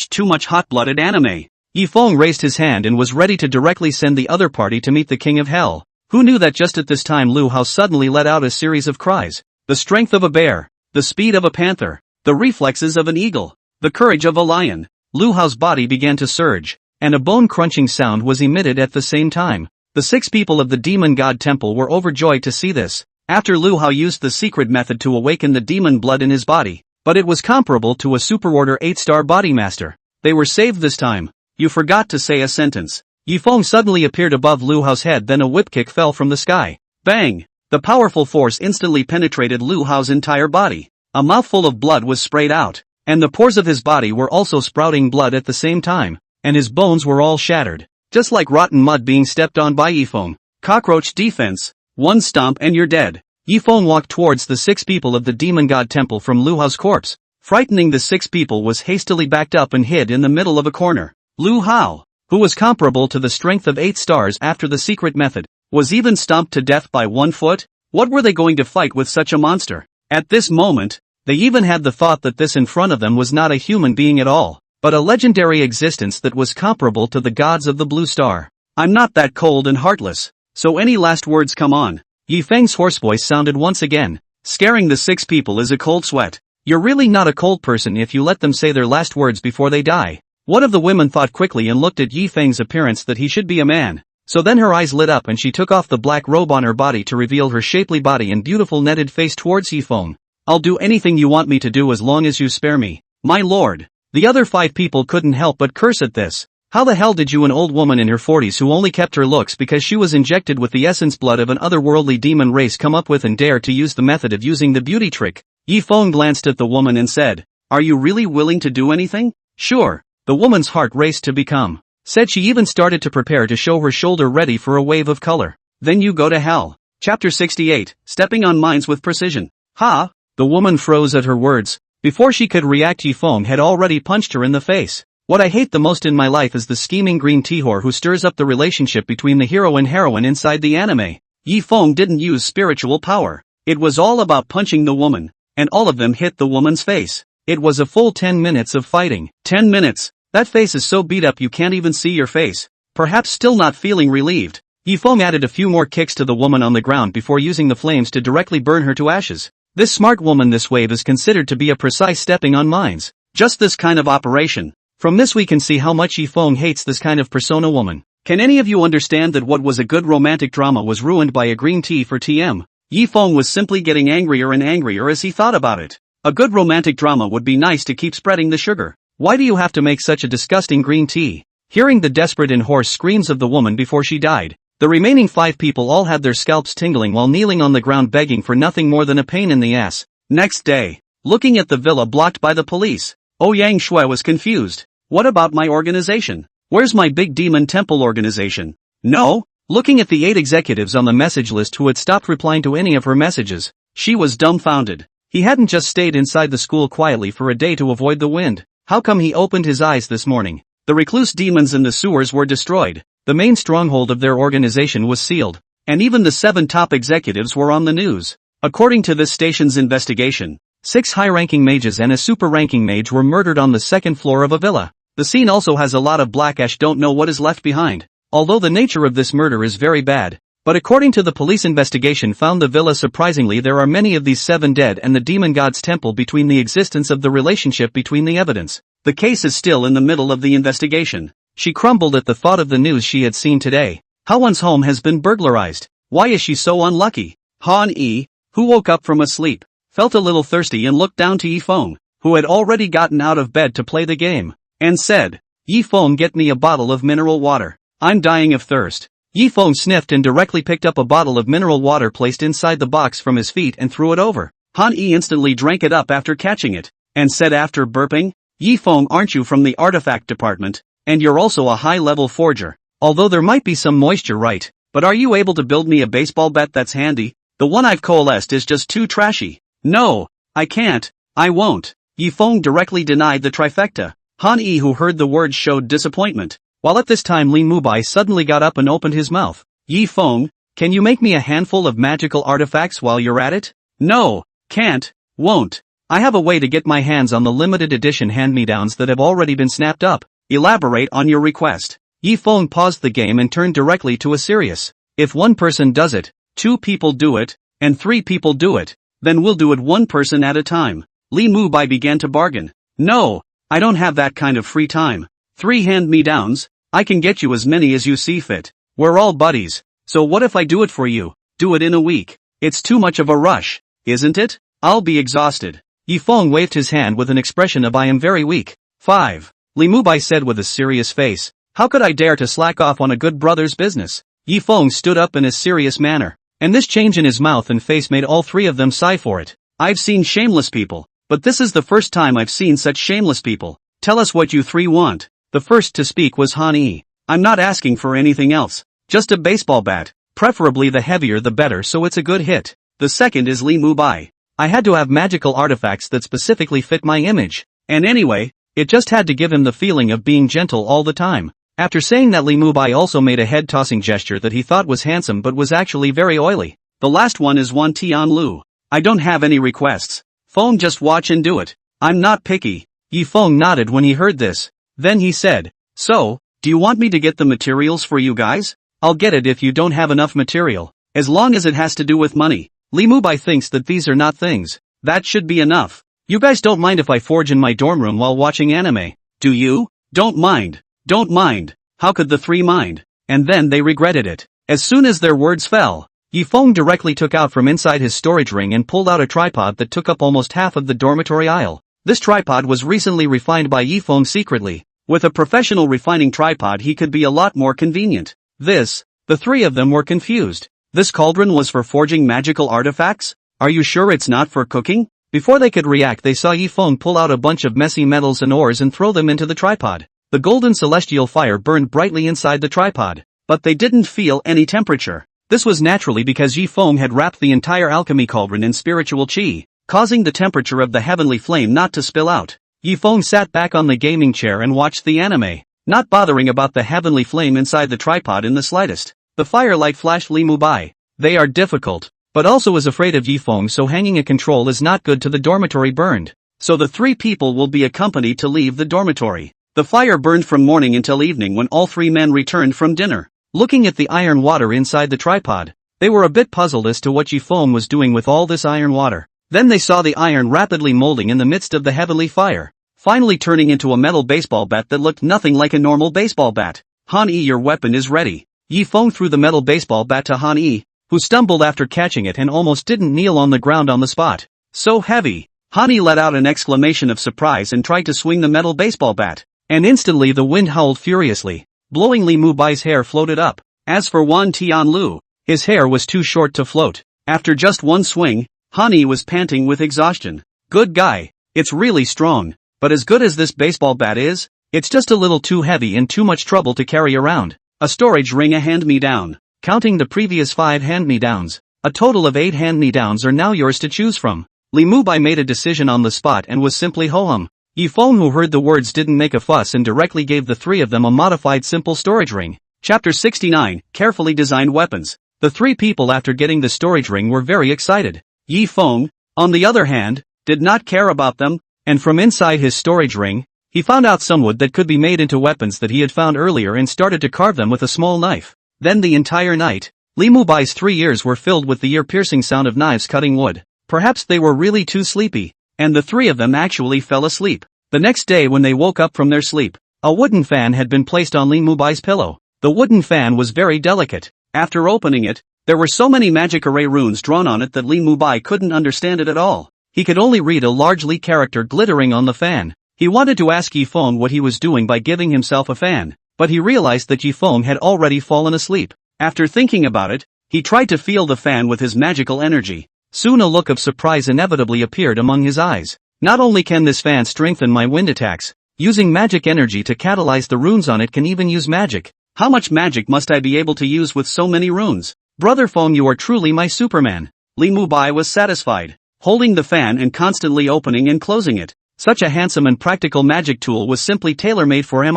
Speaker 1: too much hot-blooded anime. Yi Feng raised his hand and was ready to directly send the other party to meet the King of Hell. Who knew that just at this time Lu Hao suddenly let out a series of cries. The strength of a bear, the speed of a panther, the reflexes of an eagle, the courage of a lion. Lu Hao's body began to surge, and a bone-crunching sound was emitted at the same time. The 6 people of the Demon God Temple were overjoyed to see this. After Lu Hao used the secret method to awaken the demon blood in his body, but it was comparable to a superorder 8-star bodymaster. They were saved this time. You forgot to say a sentence. Yi Feng suddenly appeared above Lu Hao's head, then a whip kick fell from the sky. Bang! The powerful force instantly penetrated Lu Hao's entire body. A mouthful of blood was sprayed out, and the pores of his body were also sprouting blood at the same time, and his bones were all shattered, just like rotten mud being stepped on by Yi Feng. Cockroach defense. 1 stomp and you're dead. Yi Feng walked towards the 6 people of the Demon God Temple from Lu Hao's corpse. Frightening the 6 people was hastily backed up and hid in the middle of a corner. Lu Hao, who was comparable to the strength of 8 stars after the secret method, was even stomped to death by 1 foot. What were they going to fight with such a monster? At this moment, they even had the thought that this in front of them was not a human being at all, but a legendary existence that was comparable to the gods of the Blue Star. I'm not that cold and heartless, so any last words? Come on. Yi Feng's hoarse voice sounded once again. Scaring the 6 people is a cold sweat. You're really not a cold person if you let them say their last words before they die. One of the women thought quickly and looked at Yi Feng's appearance that he should be a man. So then her eyes lit up and she took off the black robe on her body to reveal her shapely body and beautiful netted face towards Yi Feng. I'll do anything you want me to do as long as you spare me, my lord. The other 5 people couldn't help but curse at this. How the hell did you, an old woman in her 40s who only kept her looks because she was injected with the essence blood of an otherworldly demon race, come up with and dare to use the method of using the beauty trick? Yi Feng glanced at the woman and said, are you really willing to do anything? Sure. The woman's heart raced to become. Said she even started to prepare to show her shoulder ready for a wave of color. Then you go to hell. Chapter 68, Stepping on Mines with Precision. Ha! The woman froze at her words. Before she could react, Yifeng had already punched her in the face. What I hate the most in my life is the scheming green tea whore who stirs up the relationship between the hero and heroine inside the anime. Yifeng didn't use spiritual power. It was all about punching the woman, and all of them hit the woman's face. It was a full 10 minutes of fighting. 10 minutes? That face is so beat up you can't even see your face. Perhaps still not feeling relieved, Yifeng added a few more kicks to the woman on the ground before using the flames to directly burn her to ashes. This smart woman, this wave is considered to be a precise stepping on mines. Just this kind of operation. From this we can see how much Yifeng hates this kind of persona woman. Can any of you understand that what was a good romantic drama was ruined by a green tea for TM? Yifeng was simply getting angrier and angrier as he thought about it. A good romantic drama would be nice to keep spreading the sugar. Why do you have to make such a disgusting green tea? Hearing the desperate and hoarse screams of the woman before she died, the remaining 5 people all had their scalps tingling while kneeling on the ground begging for nothing more than a pain in the ass. Next day, looking at the villa blocked by the police, Yang Shui was confused. What about my organization? Where's my big demon temple organization? No? Looking at the 8 executives on the message list who had stopped replying to any of her messages, she was dumbfounded. He hadn't just stayed inside the school quietly for a day to avoid the wind. How come he opened his eyes this morning? The recluse demons in the sewers were destroyed. The main stronghold of their organization was sealed, and even the 7 top executives were on the news. According to this station's investigation, 6 high-ranking mages and a super-ranking mage were murdered on the 2nd floor of a villa. The scene also has a lot of black ash, don't know what is left behind. Although the nature of this murder is very bad, but according to the police investigation found the villa, surprisingly there are many of these 7 dead and the demon god's temple between the existence of the relationship between the evidence. The case is still in the middle of the investigation. She crumbled at the thought of the news she had seen today. Hawan's home has been burglarized. Why is she so unlucky? Han-yi, who woke up from a sleep, felt a little thirsty and looked down to Yifeng, who had already gotten out of bed to play the game, and said, Yifeng, get me a bottle of mineral water. I'm dying of thirst. Yifeng sniffed and directly picked up a bottle of mineral water placed inside the box from his feet and threw it over. Han-yi instantly drank it up after catching it, and said after burping, Yifeng, aren't you from the artifact department? And you're also a high-level forger. Although there might be some moisture, right? But are you able to build me a baseball bat that's handy? The one I've coalesced is just too trashy. No, I can't, I won't. Yifeng directly denied the trifecta. Han-yi, who heard the words, showed disappointment. While at this time Li Mubai suddenly got up and opened his mouth. Yifeng, can you make me a handful of magical artifacts while you're at it? No, can't, won't. I have a way to get my hands on the limited edition hand-me-downs that have already been snapped up. Elaborate on your request. Yifeng paused the game and turned directly to a serious. If one person does it, 2 people do it, and 3 people do it, then we'll do it 1 person at a time. Li Mubai began to bargain. No, I don't have that kind of free time. 3 hand-me-downs? I can get you as many as you see fit. We're all buddies, so what if I do it for you? Do it in a week. It's too much of a rush, isn't it? I'll be exhausted. Yifeng waved his hand with an expression of I am very weak. 5. Li Mubai said with a serious face. How could I dare to slack off on a good brother's business? Yifeng stood up in a serious manner, and this change in his mouth and face made all 3 of them sigh for it. I've seen shameless people, but this is the first time I've seen such shameless people. Tell us what you 3 want. The first to speak was Han-yi. I'm not asking for anything else. Just a baseball bat, preferably the heavier the better so it's a good hit. The second is Li Mubai. I had to have magical artifacts that specifically fit my image. And anyway, it just had to give him the feeling of being gentle all the time. After saying that, Li Mubai also made a head-tossing gesture that he thought was handsome but was actually very oily. The last one is Wan Tianlu. I don't have any requests. Feng, just watch and do it. I'm not picky. Yifeng nodded when he heard this. Then he said, so, do you want me to get the materials for you guys? I'll get it if you don't have enough material. As long as it has to do with money. Li Mubai thinks that these are not things. That should be enough. You guys don't mind if I forge in my dorm room while watching anime, do you? Don't mind. Don't mind. How could the 3 mind? And then they regretted it. As soon as their words fell, Yifeng directly took out from inside his storage ring and pulled out a tripod that took up almost half of the dormitory aisle. This tripod was recently refined by Yifeng secretly. With a professional refining tripod he could be a lot more convenient. The 3 of them were confused. This cauldron was for forging magical artifacts? Are you sure it's not for cooking? Before they could react, they saw Yifeng pull out a bunch of messy metals and ores and throw them into the tripod. The golden celestial fire burned brightly inside the tripod, but they didn't feel any temperature. This was naturally because Yifeng had wrapped the entire alchemy cauldron in spiritual qi. causing the temperature of the heavenly flame not to spill out. Yifeng sat back on the gaming chair and watched the anime, not bothering about the heavenly flame inside the tripod in the slightest. The firelight flashed Li Mu by. They are difficult, but also is afraid of Yifeng, so hanging a control is not good to the dormitory burned. So the three people will be accompanied to leave the dormitory. The fire burned from morning until evening when all three men returned from dinner. Looking at the iron water inside the tripod, they were a bit puzzled as to what Yifeng was doing with all this iron water. Then they saw the iron rapidly molding in the midst of the heavenly fire, finally turning into a metal baseball bat that looked nothing like a normal baseball bat. Han-yi, your weapon is ready. Yifeng threw the metal baseball bat to Han-yi, who stumbled after catching it and almost didn't kneel on the ground on the spot. So heavy. Han-yi let out an exclamation of surprise and tried to swing the metal baseball bat. And instantly the wind howled furiously, blowing Li Mu Bai's hair floated up. As for Wan Tianlu, his hair was too short to float. After just one swing, Han-yi was panting with exhaustion. Good guy. It's really strong, but as good as this baseball bat is, it's just a little too heavy and too much trouble to carry around. A storage ring, a hand-me-down. Counting the previous 5 hand-me-downs, a total of 8 hand-me-downs are now yours to choose from. Li Mu Bai made a decision on the spot and was simply ho-hum. Yifeng, who heard the words, didn't make a fuss and directly gave the three of them a modified simple storage ring. Chapter 69, Carefully Designed Weapons. The three people, after getting the storage ring, were very excited. Yifeng, on the other hand, did not care about them, and from inside his storage ring, he found out some wood that could be made into weapons that he had found earlier and started to carve them with a small knife. Then the entire night, Li Mu Bai's 3 ears were filled with the ear-piercing sound of knives cutting wood. Perhaps they were really too sleepy, and the three of them actually fell asleep. The next day when they woke up from their sleep, a wooden fan had been placed on Li Mu Bai's pillow. The wooden fan was very delicate. After opening it, there were so many magic array runes drawn on it that Li Mu Bai couldn't understand it at all. He could only read a large Li character glittering on the fan. He wanted to ask Yifeng what he was doing by giving himself a fan, but he realized that Yifeng had already fallen asleep. After thinking about it, he tried to feel the fan with his magical energy. Soon a look of surprise inevitably appeared among his eyes. Not only can this fan strengthen my wind attacks, using magic energy to catalyze the runes on it can even use magic. How much magic must I be able to use with so many runes? Brother Feng, you are truly my Superman. Li Mu Bai was satisfied, holding the fan and constantly opening and closing it. Such a handsome and practical magic tool was simply tailor-made for him.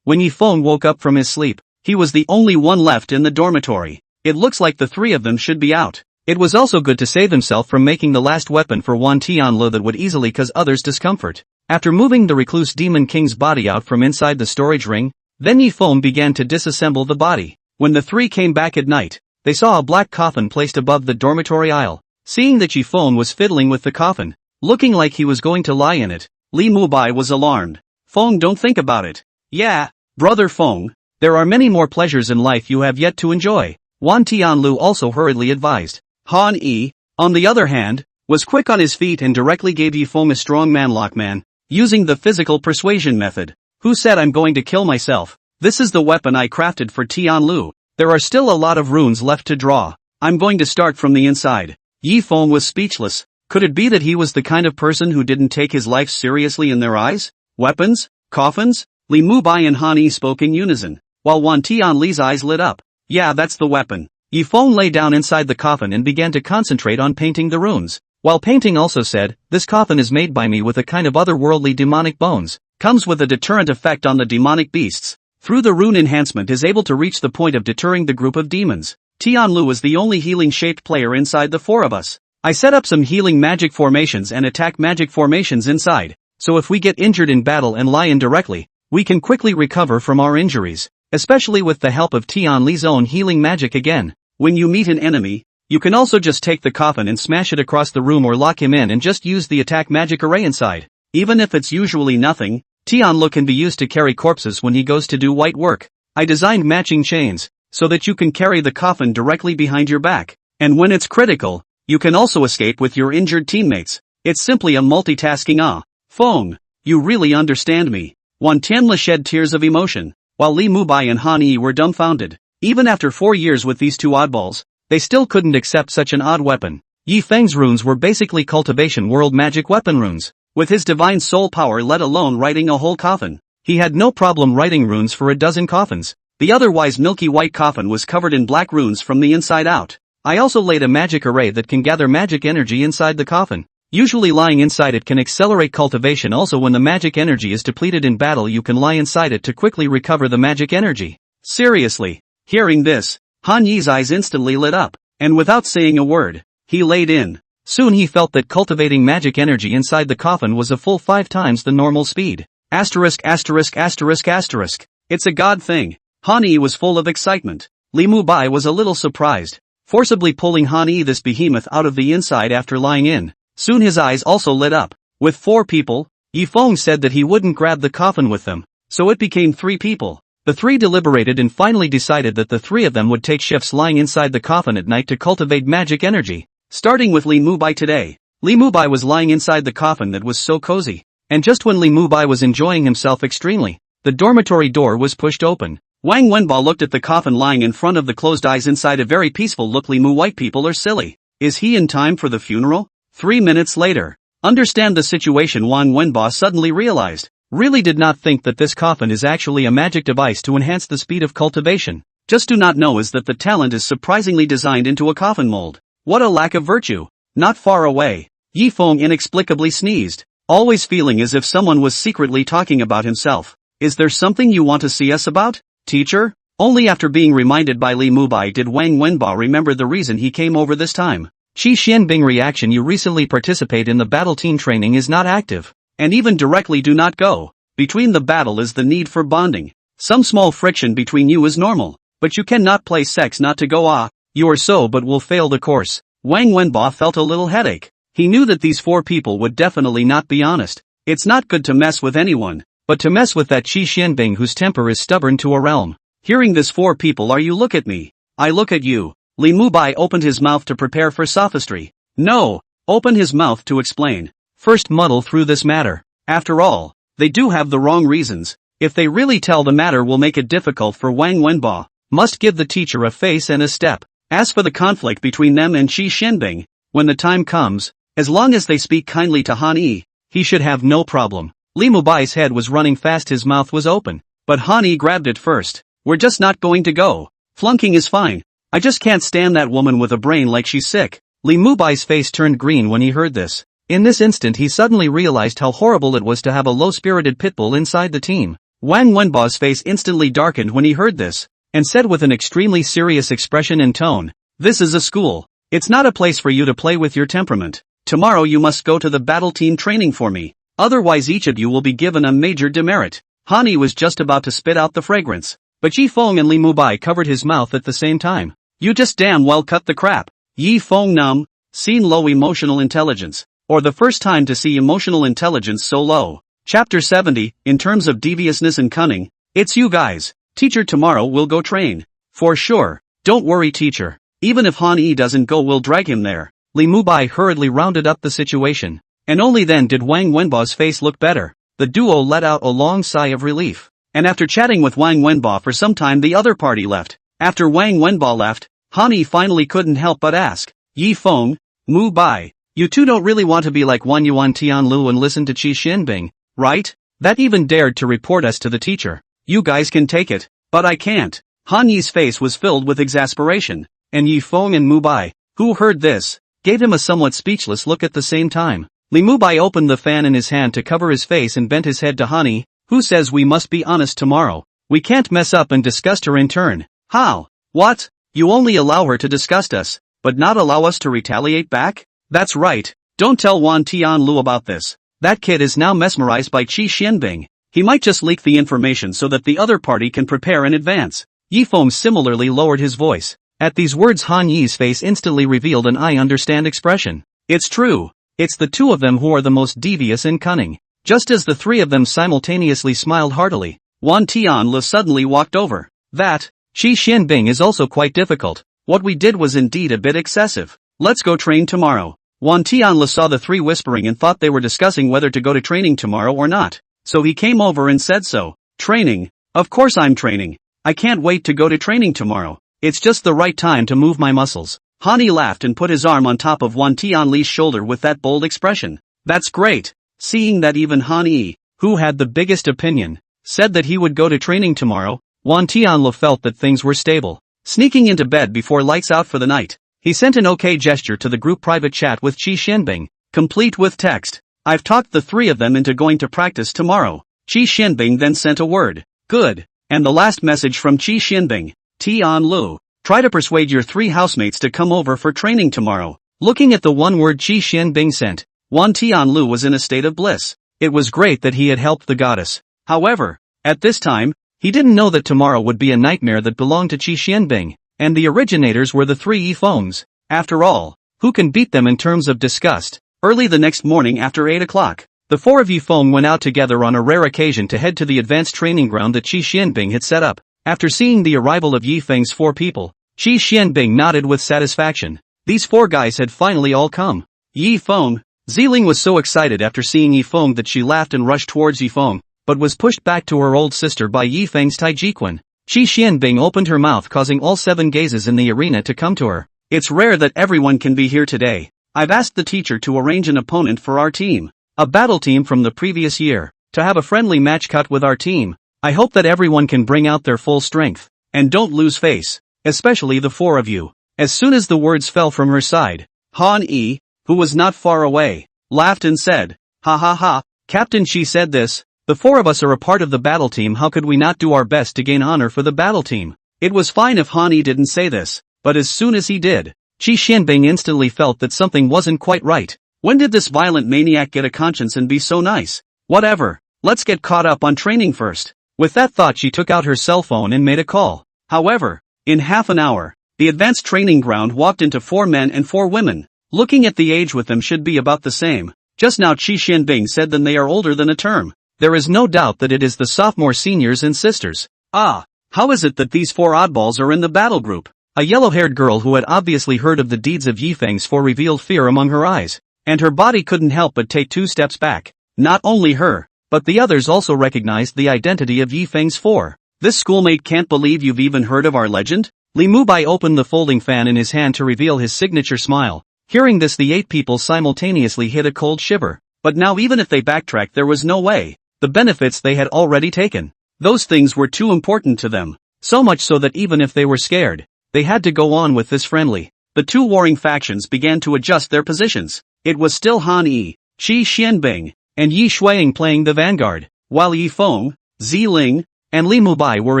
Speaker 1: When Yifeng woke up from his sleep, he was the only one left in the dormitory. It looks like the three of them should be out. It was also good to save himself from making the last weapon for Wan Tianlu that would easily cause others discomfort. After moving the recluse Demon King's body out from inside the storage ring, then Yifeng began to disassemble the body. When the three came back at night, they saw a black coffin placed above the dormitory aisle. Seeing that Yifeng was fiddling with the coffin, looking like he was going to lie in it, Li Mu Bai was alarmed. Feng, don't think about it. Yeah, brother Feng, there are many more pleasures in life you have yet to enjoy. Wan Tianlu also hurriedly advised. Han-yi, on the other hand, was quick on his feet and directly gave Yifeng a strong manlock man, using the physical persuasion method. Who said I'm going to kill myself? This is the weapon I crafted for Tianlu. There are still a lot of runes left to draw. I'm going to start from the inside. Yifeng was speechless. Could it be that he was the kind of person who didn't take his life seriously in their eyes? Weapons? Coffins? Li Mu Bai and Han-yi spoke in unison, while Wan Tianli's eyes lit up. Yeah, that's the weapon. Yifeng lay down inside the coffin and began to concentrate on painting the runes. While painting also said, this coffin is made by me with a kind of otherworldly demonic bones. Comes with a deterrent effect on the demonic beasts. Through the rune enhancement is able to reach the point of deterring the group of demons. Tianlu is the only healing-shaped player inside the four of us. I set up some healing magic formations and attack magic formations inside, so if we get injured in battle and lie in directly, we can quickly recover from our injuries, especially with the help of Tianli's own healing magic again. When you meet an enemy, you can also just take the coffin and smash it across the room or lock him in and just use the attack magic array inside. Even if it's usually nothing, Tianlu can be used to carry corpses when he goes to do white work. I designed matching chains, so that you can carry the coffin directly behind your back, and when it's critical, you can also escape with your injured teammates. It's simply a multitasking. Feng, you really understand me. Wan Tianli shed tears of emotion, while Li Mu Bai and Han-yi were dumbfounded. Even after 4 years with these two oddballs, they still couldn't accept such an odd weapon. Yifeng's runes were basically cultivation world magic weapon runes. With his divine soul power, let alone writing a whole coffin, he had no problem writing runes for a dozen coffins. The otherwise milky white coffin was covered in black runes from the inside out. I also laid a magic array that can gather magic energy inside the coffin. Usually lying inside it can accelerate cultivation. Also, when the magic energy is depleted in battle, you can lie inside it to quickly recover the magic energy. Seriously. Hearing this, Han Yi's eyes instantly lit up, and without saying a word, he laid in. Soon he felt that cultivating magic energy inside the coffin was a full 5 times the normal speed. Asterisk asterisk asterisk asterisk. It's a god thing. Han Yi was full of excitement. Li Mubai was a little surprised, forcibly pulling Han Yi this behemoth out of the inside after lying in. Soon his eyes also lit up. With 4 people, Yi Feng said that he wouldn't grab the coffin with them, so it became 3 people. The 3 deliberated and finally decided that the 3 of them would take shifts lying inside the coffin at night to cultivate magic energy. Starting with Li Mubai today. Li Mubai was lying inside the coffin that was so cozy. And just when Li Mubai was enjoying himself extremely, the dormitory door was pushed open. Wang Wenba looked at the coffin lying in front of the closed eyes inside a very peaceful look. Li Mu, white people are silly. Is he in time for the funeral? 3 minutes later. Understand the situation, Wang Wenba suddenly realized. Really did not think that this coffin is actually a magic device to enhance the speed of cultivation. Just do not know is that the talent is surprisingly designed into a coffin mold. What a lack of virtue. Not far away, Yi Feng inexplicably sneezed, always feeling as if someone was secretly talking about himself. Is there something you want to see us about, teacher? Only after being reminded by Li Mubai did Wang Wenba remember the reason he came over this time. Qi Xianbing reaction: you recently participate in the battle team training is not active, and even directly do not go. Between the battle is the need for bonding. Some small friction between you is normal, but you cannot play sex not to go. You are so but will fail the course. Wang Wenba felt a little headache. He knew that these 4 people would definitely not be honest. It's not good to mess with anyone, but to mess with that Qi Xianbing whose temper is stubborn to a realm. Hearing this, 4 people are you look at me, I look at you. Li Mubai opened his mouth to prepare for sophistry. No, open his mouth to explain. First muddle through this matter. After all, they do have the wrong reasons. If they really tell the matter will make it difficult for Wang Wenba. Must give the teacher a face and a step. As for the conflict between them and Qi Xianbing, when the time comes, as long as they speak kindly to Han Yi, he should have no problem. Li Mubai's head was running fast, his mouth was open, but Han Yi grabbed it first. We're just not going to go. Flunking is fine. I just can't stand that woman with a brain like she's sick. Li Mubai's face turned green when he heard this. In this instant he suddenly realized how horrible it was to have a low-spirited pitbull inside the team. Wang Wenba's face instantly darkened when he heard this, and said with an extremely serious expression and tone, "This is a school. It's not a place for you to play with your temperament. Tomorrow you must go to the battle team training for me. Otherwise each of you will be given a major demerit." Han Yi was just about to spit out the fragrance, but Yi Feng and Li Mubai covered his mouth at the same time. You just damn well cut the crap. Yi Feng numb, seen low emotional intelligence, or the first time to see emotional intelligence so low. Chapter 70, in terms of deviousness and cunning, it's you guys. Teacher, tomorrow we'll go train. For sure. Don't worry, teacher. Even if Han Yi doesn't go, we'll drag him there. Li Mubai hurriedly rounded up the situation, and only then did Wang Wenba's face look better. The duo let out a long sigh of relief, and after chatting with Wang Wenba for some time the other party left. After Wang Wenba left, Han Yi finally couldn't help but ask, Yi Feng, Mubai, you two don't really want to be like Wan Yuan Tianlu and listen to Qi Xianbing, right? That even dared to report us to the teacher. You guys can take it, but I can't. Han Yi's face was filled with exasperation, and Yi Feng and Mubai, who heard this, gave him a somewhat speechless look at the same time. Li Mubai opened the fan in his hand to cover his face and bent his head to Han Yi, who says we must be honest tomorrow. We can't mess up and disgust her in turn. How? What? You only allow her to disgust us, but not allow us to retaliate back? That's right. Don't tell Wan Tianlu about this. That kid is now mesmerized by Qi Xianbing. He might just leak the information so that the other party can prepare in advance. Yi Feng similarly lowered his voice. At these words Han Yi's face instantly revealed an I understand expression. It's true. It's the 2 of them who are the most devious and cunning. Just as the 3 of them simultaneously smiled heartily, Wan Tianlu suddenly walked over. That, Qi Xianbing is also quite difficult. What we did was indeed a bit excessive. Let's go train tomorrow. Wan Tianlu saw the 3 whispering and thought they were discussing whether to go to training tomorrow or not. So he came over and said so. Training? Of course I'm training. I can't wait to go to training tomorrow. It's just the right time to move my muscles. Han Yi laughed and put his arm on top of Wan Tianlu's shoulder with that bold expression. That's great. Seeing that even Han Yi, who had the biggest opinion, said that he would go to training tomorrow, Wan Tianlu felt that things were stable. Sneaking into bed before lights out for the night, he sent an okay gesture to the group private chat with Qi Xianbing. complete with text. I've talked the three of them into going to practice tomorrow. Qi Xianbing then sent a word. Good. And the last message from Qi Xianbing. Tian Lu. Try to persuade your three housemates to come over for training tomorrow. Looking at the one word Qi Xianbing sent, Wan Tianlu was in a state of bliss. It was great that he had helped the goddess. However, at this time, he didn't know that tomorrow would be a nightmare that belonged to Qi Xianbing, and the originators were the three Yifengs. After all, who can beat them in terms of disgust? Early the next morning after 8 o'clock, the four of Yifeng went out together on a rare occasion to head to the advanced training ground that Qi Xianbing had set up. After seeing the arrival of Yifeng's four people, Qi Xianbing nodded with satisfaction. These four guys had finally all come. Yifeng. Ziling was so excited after seeing Yifeng that she laughed and rushed towards Yifeng, but was pushed back to her old sister by Yifeng's Taijiquan. Qi Xianbing opened her mouth, causing all 7 gazes in the arena to come to her. It's rare that everyone can be here today. I've asked the teacher to arrange an opponent for our team. A battle team from the previous year, to have a friendly match cut with our team. I hope that everyone can bring out their full strength, and don't lose face, especially the four of you. As soon as the words fell from her side, Han Yi, who was not far away, laughed and said, "Ha ha ha, Captain Qi said this, the four of us are a part of the battle team, how could we not do our best to gain honor for the battle team?" It was fine if Han Yi didn't say this, but as soon as he did, Qi Xianbing instantly felt that something wasn't quite right. When did this violent maniac get a conscience and be so nice? Whatever, let's get caught up on training first. With that thought, she took out her cell phone and made a call. However, in half an hour, the advanced training ground walked into 4 men and 4 women. Looking at the age with them should be about the same. Just now Qi Xianbing said that they are older than a term. There is no doubt that it is the sophomore seniors and sisters. Ah, how is it that these 4 oddballs are in the battle group? A yellow-haired girl who had obviously heard of the deeds of Yifeng's 4 revealed fear among her eyes, and her body couldn't help but take 2 steps back. Not only her, but the others also recognized the identity of Yifeng's 4. This schoolmate can't believe you've even heard of our legend? Li Mubai opened the folding fan in his hand to reveal his signature smile. Hearing this, the 8 people simultaneously hit a cold shiver. But now even if they backtracked, there was no way. The benefits they had already taken. Those things were too important to them. So much so that even if they were scared, they had to go on with this friendly. The 2 warring factions began to adjust their positions. It was still Han Yi, Qi Xianbing, and Yi Shuiying playing the vanguard, while Yifeng, Ziling, and Li Mubai were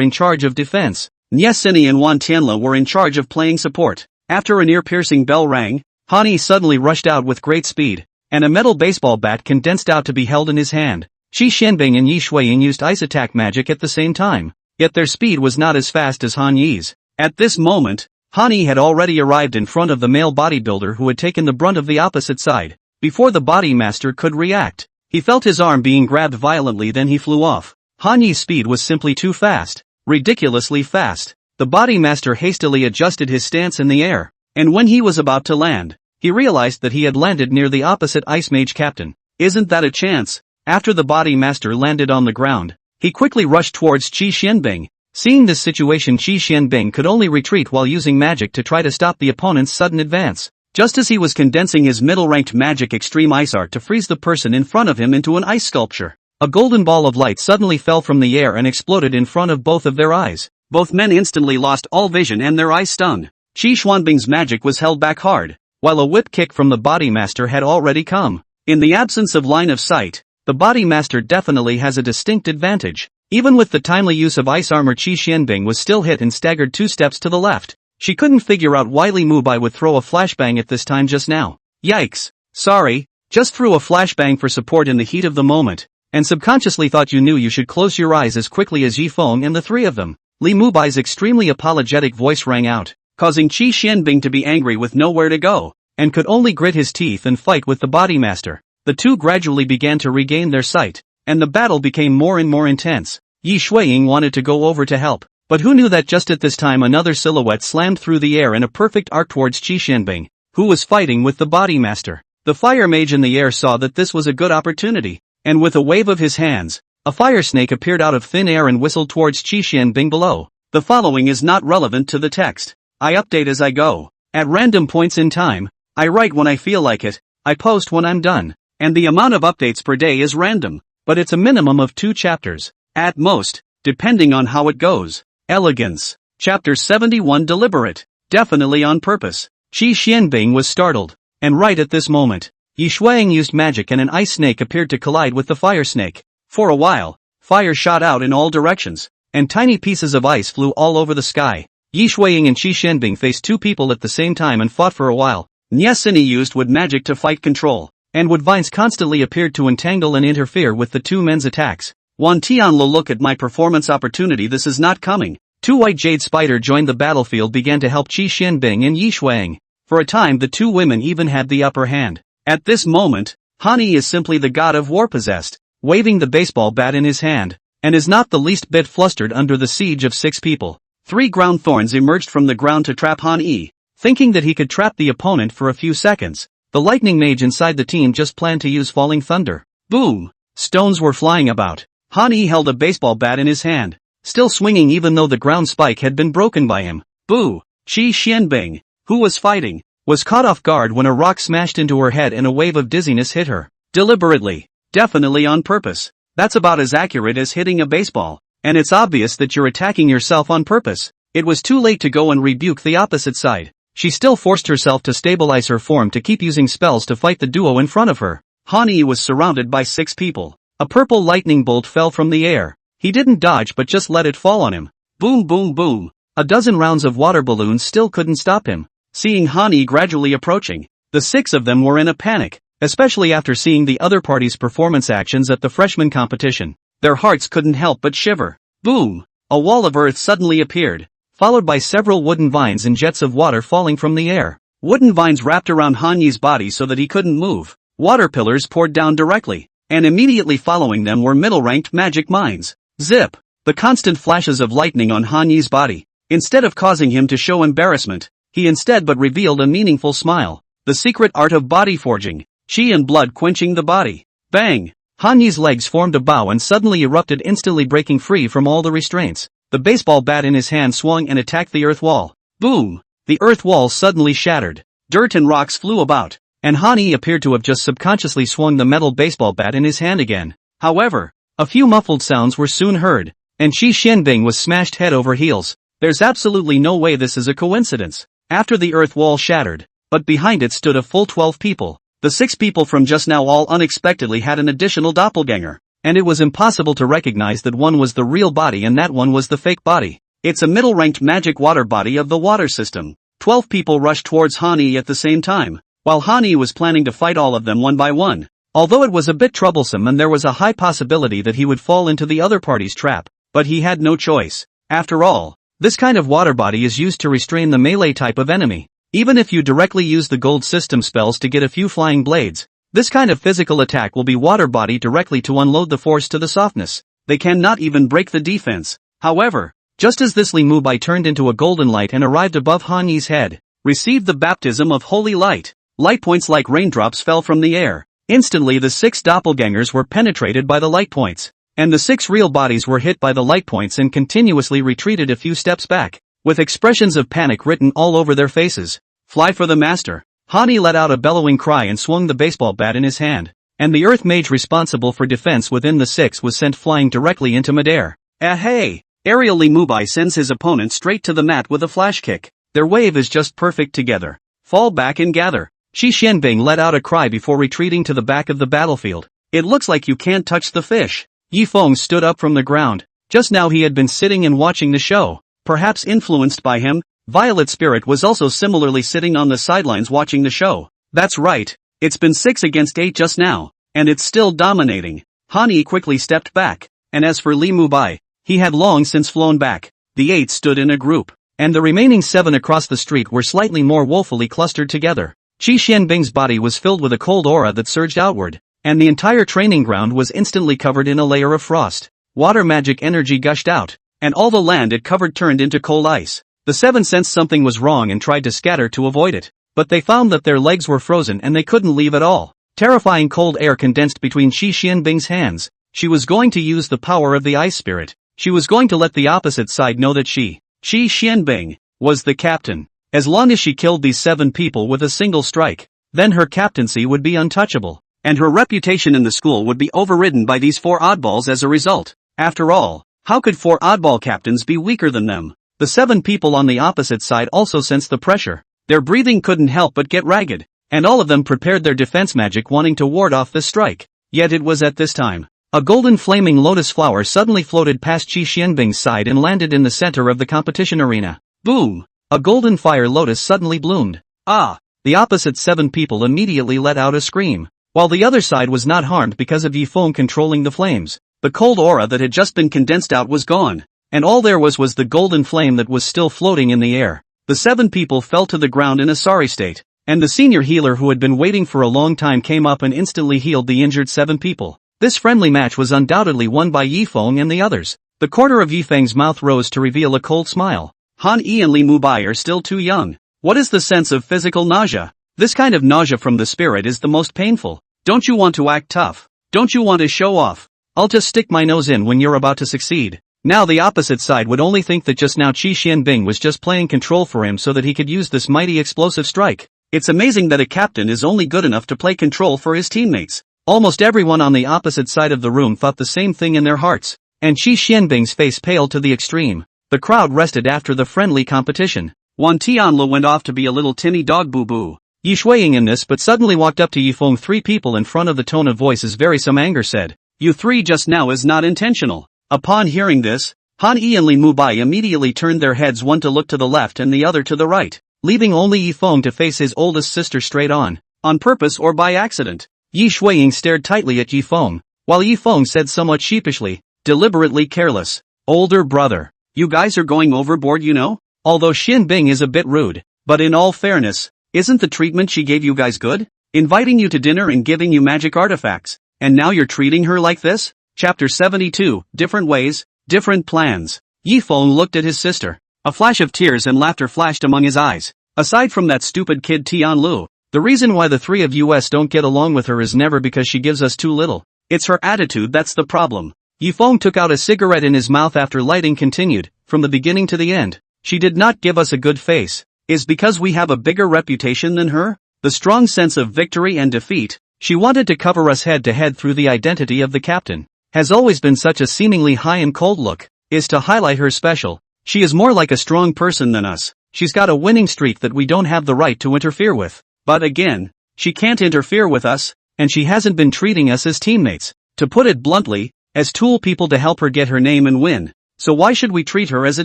Speaker 1: in charge of defense. Nie Sini and Wan Tianla were in charge of playing support. After an ear-piercing bell rang, Han Yi suddenly rushed out with great speed, and a metal baseball bat condensed out to be held in his hand. Qi Xianbing and Yi Shuiying used ice attack magic at the same time, yet their speed was not as fast as Han Yi's. At this moment, Han Yi had already arrived in front of the male bodybuilder who had taken the brunt of the opposite side. Before the body master could react, he felt his arm being grabbed violently, then he flew off. Han Yi's speed was simply too fast, ridiculously fast. The body master hastily adjusted his stance in the air, and when he was about to land, he realized that he had landed near the opposite ice mage captain. Isn't that a chance? After the body master landed on the ground, he quickly rushed towards Qi Xianbing. Seeing this situation, Qi Xianbing could only retreat while using magic to try to stop the opponent's sudden advance. Just as he was condensing his middle-ranked magic extreme ice art to freeze the person in front of him into an ice sculpture, a golden ball of light suddenly fell from the air and exploded in front of both of their eyes. Both men instantly lost all vision and their eyes stung. Qi Xuanbing's magic was held back hard, while a whip kick from the body master had already come. In the absence of line of sight, the body master definitely has a distinct advantage. Even with the timely use of ice armor, Qi Xianbing was still hit and staggered 2 steps to the left. She couldn't figure out why Li Mubai would throw a flashbang at this time just now. Yikes. Sorry, just threw a flashbang for support in the heat of the moment, and subconsciously thought you knew you should close your eyes as quickly as Yifeng and the 3 of them. Li Mubai's extremely apologetic voice rang out, causing Qi Xianbing to be angry with nowhere to go, and could only grit his teeth and fight with the body master. The 2 gradually began to regain their sight, and the battle became more and more intense. Yi Shuiying wanted to go over to help, but who knew that just at this time another silhouette slammed through the air in a perfect arc towards Qi Xianbing, who was fighting with the body master. The fire mage in the air saw that this was a good opportunity, and with a wave of his hands, a fire snake appeared out of thin air and whistled towards Qi Xianbing below. The following is not relevant to the text. I update as I go. At random points in time, I write when I feel like it, I post when I'm done, and the amount of updates per day is random, but it's a minimum of 2 chapters. At most, depending on how it goes. Elegance. Chapter 71. Deliberate. Definitely on purpose. Qi Xianbing was startled, and right at this moment, Yi Shuang used magic and an ice snake appeared to collide with the fire snake. For a while, fire shot out in all directions, and tiny pieces of ice flew all over the sky. Yi Shuang and Qi Xianbing faced two people at the same time and fought for a while. Nyesini used wood magic to fight control, and wood vines constantly appeared to entangle and interfere with the two men's attacks. Wan Tianlo, look at my performance opportunity, this is not coming. Two white jade spider joined the battlefield, began to help Qi Xianbing and Yi Shuang. For a time the two women even had the upper hand. At this moment, Hani is simply the god of war possessed, waving the baseball bat in his hand, and is not the least bit flustered under the siege of 6 people. 3 ground thorns emerged from the ground to trap Han Yi. Thinking that he could trap the opponent for a few seconds, the lightning mage inside the team just planned to use falling thunder. Boom! Stones were flying about. Han Yi held a baseball bat in his hand, still swinging even though the ground spike had been broken by him. Boo! Qi Xianbing, who was fighting, was caught off guard when a rock smashed into her head and a wave of dizziness hit her. Deliberately. Definitely on purpose. That's about as accurate as hitting a baseball. And it's obvious that you're attacking yourself on purpose. It was too late to go and rebuke the opposite side. She still forced herself to stabilize her form to keep using spells to fight the duo in front of her. Han Yi was surrounded by 6 people. A purple lightning bolt fell from the air. He didn't dodge but just let it fall on him. Boom boom boom. A dozen rounds of water balloons still couldn't stop him. Seeing Han Yi gradually approaching, the 6 of them were in a panic, especially after seeing the other party's performance actions at the freshman competition. Their hearts couldn't help but shiver. Boom! A wall of earth suddenly appeared, followed by several wooden vines and jets of water falling from the air. Wooden vines wrapped around Han Yi's body so that he couldn't move. Water pillars poured down directly, and immediately following them were middle-ranked magic mines. Zip! The constant flashes of lightning on Han Yi's body, instead of causing him to show embarrassment, he instead but revealed a meaningful smile. The secret art of body forging. Qi and blood quenching the body. Bang! Han Yi's legs formed a bow and suddenly erupted, instantly breaking free from all the restraints. The baseball bat in his hand swung and attacked the earth wall. Boom! The earth wall suddenly shattered. Dirt and rocks flew about, and Han Yi appeared to have just subconsciously swung the metal baseball bat in his hand again. However, a few muffled sounds were soon heard, and Qi Xianbing was smashed head over heels. There's absolutely no way this is a coincidence. After the earth wall shattered, but behind it stood a full 12 people. The 6 people from just now all unexpectedly had an additional doppelganger, and it was impossible to recognize that one was the real body and that one was the fake body. It's a middle-ranked magic water body of the water system. 12 people rushed towards Han Yi at the same time, while Han Yi was planning to fight all of them one by one. Although it was a bit troublesome and there was a high possibility that he would fall into the other party's trap, but he had no choice. After all, this kind of water body is used to restrain the melee type of enemy. Even if you directly use the gold system spells to get a few flying blades, this kind of physical attack will be water body directly to unload the force to the softness. They cannot even break the defense. However, just as this Li Mubai turned into a golden light and arrived above Han Yi's head, received the baptism of holy light. Light points like raindrops fell from the air. Instantly the 6 doppelgangers were penetrated by the light points, and the 6 real bodies were hit by the light points and continuously retreated a few steps back, with expressions of panic written all over their faces. Fly for the master. Han Yi let out a bellowing cry and swung the baseball bat in his hand, and the earth mage responsible for defense within the 6 was sent flying directly into midair. Hey! Aerial Li Mubai sends his opponent straight to the mat with a flash kick. Their wave is just perfect together. Fall back and gather. Qi Xianbing let out a cry before retreating to the back of the battlefield. It looks like you can't touch the fish. Yi Feng stood up from the ground. Just now he had been sitting and watching the show. Perhaps influenced by him, Violet Spirit was also similarly sitting on the sidelines watching the show. That's right, it's been 6 against 8 just now, and it's still dominating. Han Yi quickly stepped back, and as for Li Mubai, he had long since flown back. The 8 stood in a group, and the remaining 7 across the street were slightly more woefully clustered together. Qi Xianbing's body was filled with a cold aura that surged outward, and the entire training ground was instantly covered in a layer of frost. Water magic energy gushed out, and all the land it covered turned into cold ice. The 7 sensed something was wrong and tried to scatter to avoid it, but they found that their legs were frozen and they couldn't leave at all. Terrifying cold air condensed between Qi Xianbing's hands. She was going to use the power of the ice spirit. She was going to let the opposite side know that Qi Xianbing, was the captain. As long as she killed these 7 people with a single strike, then her captaincy would be untouchable, and her reputation in the school would be overridden by these 4 oddballs as a result. After all, how could 4 oddball captains be weaker than them? The 7 people on the opposite side also sensed the pressure. Their breathing couldn't help but get ragged. and all of them prepared their defense magic wanting to ward off this strike. Yet it was at this time. A golden flaming lotus flower suddenly floated past Qi Xianbing's side and landed in the center of the competition arena. Boom! A golden fire lotus suddenly bloomed. Ah! The opposite 7 people immediately let out a scream, while the other side was not harmed because of Yifeng controlling the flames. The cold aura that had just been condensed out was gone, and all there was the golden flame that was still floating in the air. The 7 people fell to the ground in a sorry state, and the senior healer who had been waiting for a long time came up and instantly healed the injured 7 people. This friendly match was undoubtedly won by Yifeng and the others. The corner of Yifeng's mouth rose to reveal a cold smile. Han Yi and Li Mubai are still too young. What is the sense of physical nausea? This kind of nausea from the spirit is the most painful. Don't you want to act tough? Don't you want to show off? I'll just stick my nose in when you're about to succeed. Now the opposite side would only think that just now Qi Xianbing was just playing control for him so that he could use this mighty explosive strike. It's amazing that a captain is only good enough to play control for his teammates. Almost everyone on the opposite side of the room thought the same thing in their hearts, and Qi Xianbing's face paled to the extreme. The crowd rested after the friendly competition. Wan Tianlu went off to be a little tinny dog boo-boo. Yi Shuiying in this but suddenly walked up to Yifeng. 3 people in front of the tone of voices very some anger said, "You 3 just now is not intentional." Upon hearing this, Han Yi and Li Mubai immediately turned their heads, one to look to the left and the other to the right, leaving only Yifeng to face his oldest sister straight on purpose or by accident. Yi Shuiying stared tightly at Yifeng, while Yifeng said somewhat sheepishly, deliberately careless, "Older brother, you guys are going overboard, you know?" Although Xianbing is a bit rude, but in all fairness, isn't the treatment she gave you guys good? Inviting you to dinner and giving you magic artifacts, and now you're treating her like this? Chapter 72, Different Ways, Different Plans. Yifeng looked at his sister. A flash of tears and laughter flashed among his eyes. Aside from that stupid kid Tianlu, the reason why the 3 of us don't get along with her is never because she gives us too little. It's her attitude that's the problem. Yifeng took out a cigarette in his mouth after lighting continued, from the beginning to the end. She did not give us a good face. Is because we have a bigger reputation than her? The strong sense of victory and defeat. She wanted to cover us head to head through the identity of the captain. Has always been such a seemingly high and cold look. Is to highlight her special. She is more like a strong person than us. She's got a winning streak that we don't have the right to interfere with. But again, she can't interfere with us, and she hasn't been treating us as teammates. To put it bluntly, as tool people to help her get her name and win. So why should we treat her as a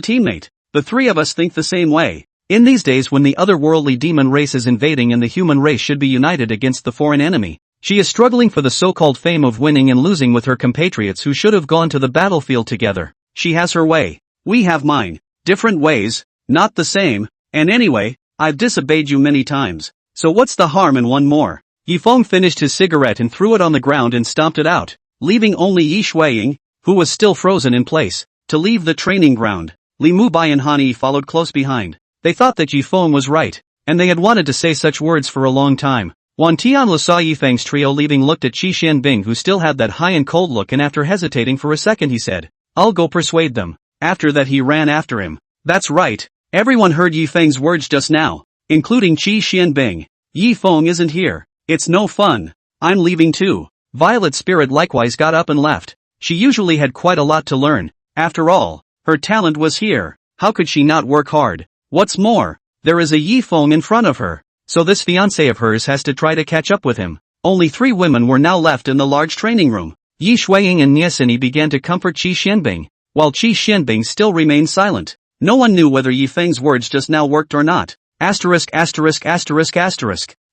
Speaker 1: teammate? The 3 of us think the same way. In these days when the otherworldly demon race is invading and the human race should be united against the foreign enemy, she is struggling for the so-called fame of winning and losing with her compatriots who should have gone to the battlefield together. She has her way. We have mine. Different ways, not the same, and anyway, I've disobeyed you many times. So what's the harm in one more? Yifeng finished his cigarette and threw it on the ground and stomped it out, leaving only Yi Shuiying, who was still frozen in place, to leave the training ground. Li Mubai and Han Yi followed close behind. They thought that Yifeng was right, and they had wanted to say such words for a long time. Wan Tianlu saw Yifeng's trio leaving, looked at Qi Xianbing who still had that high and cold look, and after hesitating for a second he said, "I'll go persuade them." After that he ran after him. That's right. Everyone heard Yifeng's words just now, including Qi Xianbing. Yifeng isn't here. It's no fun. I'm leaving too. Violet Spirit likewise got up and left. She usually had quite a lot to learn. After all, her talent was here. How could she not work hard? What's more, there is a Yifeng in front of her, so this fiancé of hers has to try to catch up with him. Only 3 women were now left in the large training room. Yi Shuiying and Niesini began to comfort Qi Xianbing, while Qi Xianbing still remained silent. No one knew whether Yifeng's words just now worked or not. ********.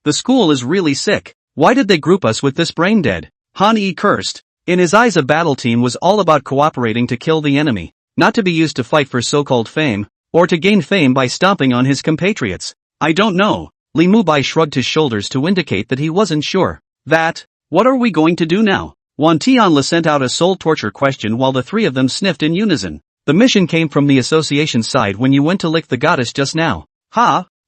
Speaker 1: The school is really sick. Why did they group us with this brain dead? Han Yi cursed. In his eyes a battle team was all about cooperating to kill the enemy, not to be used to fight for so-called fame, or to gain fame by stomping on his compatriots. I don't know. Li Mubai shrugged his shoulders to indicate that he wasn't sure. What are we going to do now? Wan Tianlu sent out a soul torture question while the 3 of them sniffed in unison. The mission came from the association side when you went to lick the goddess just now.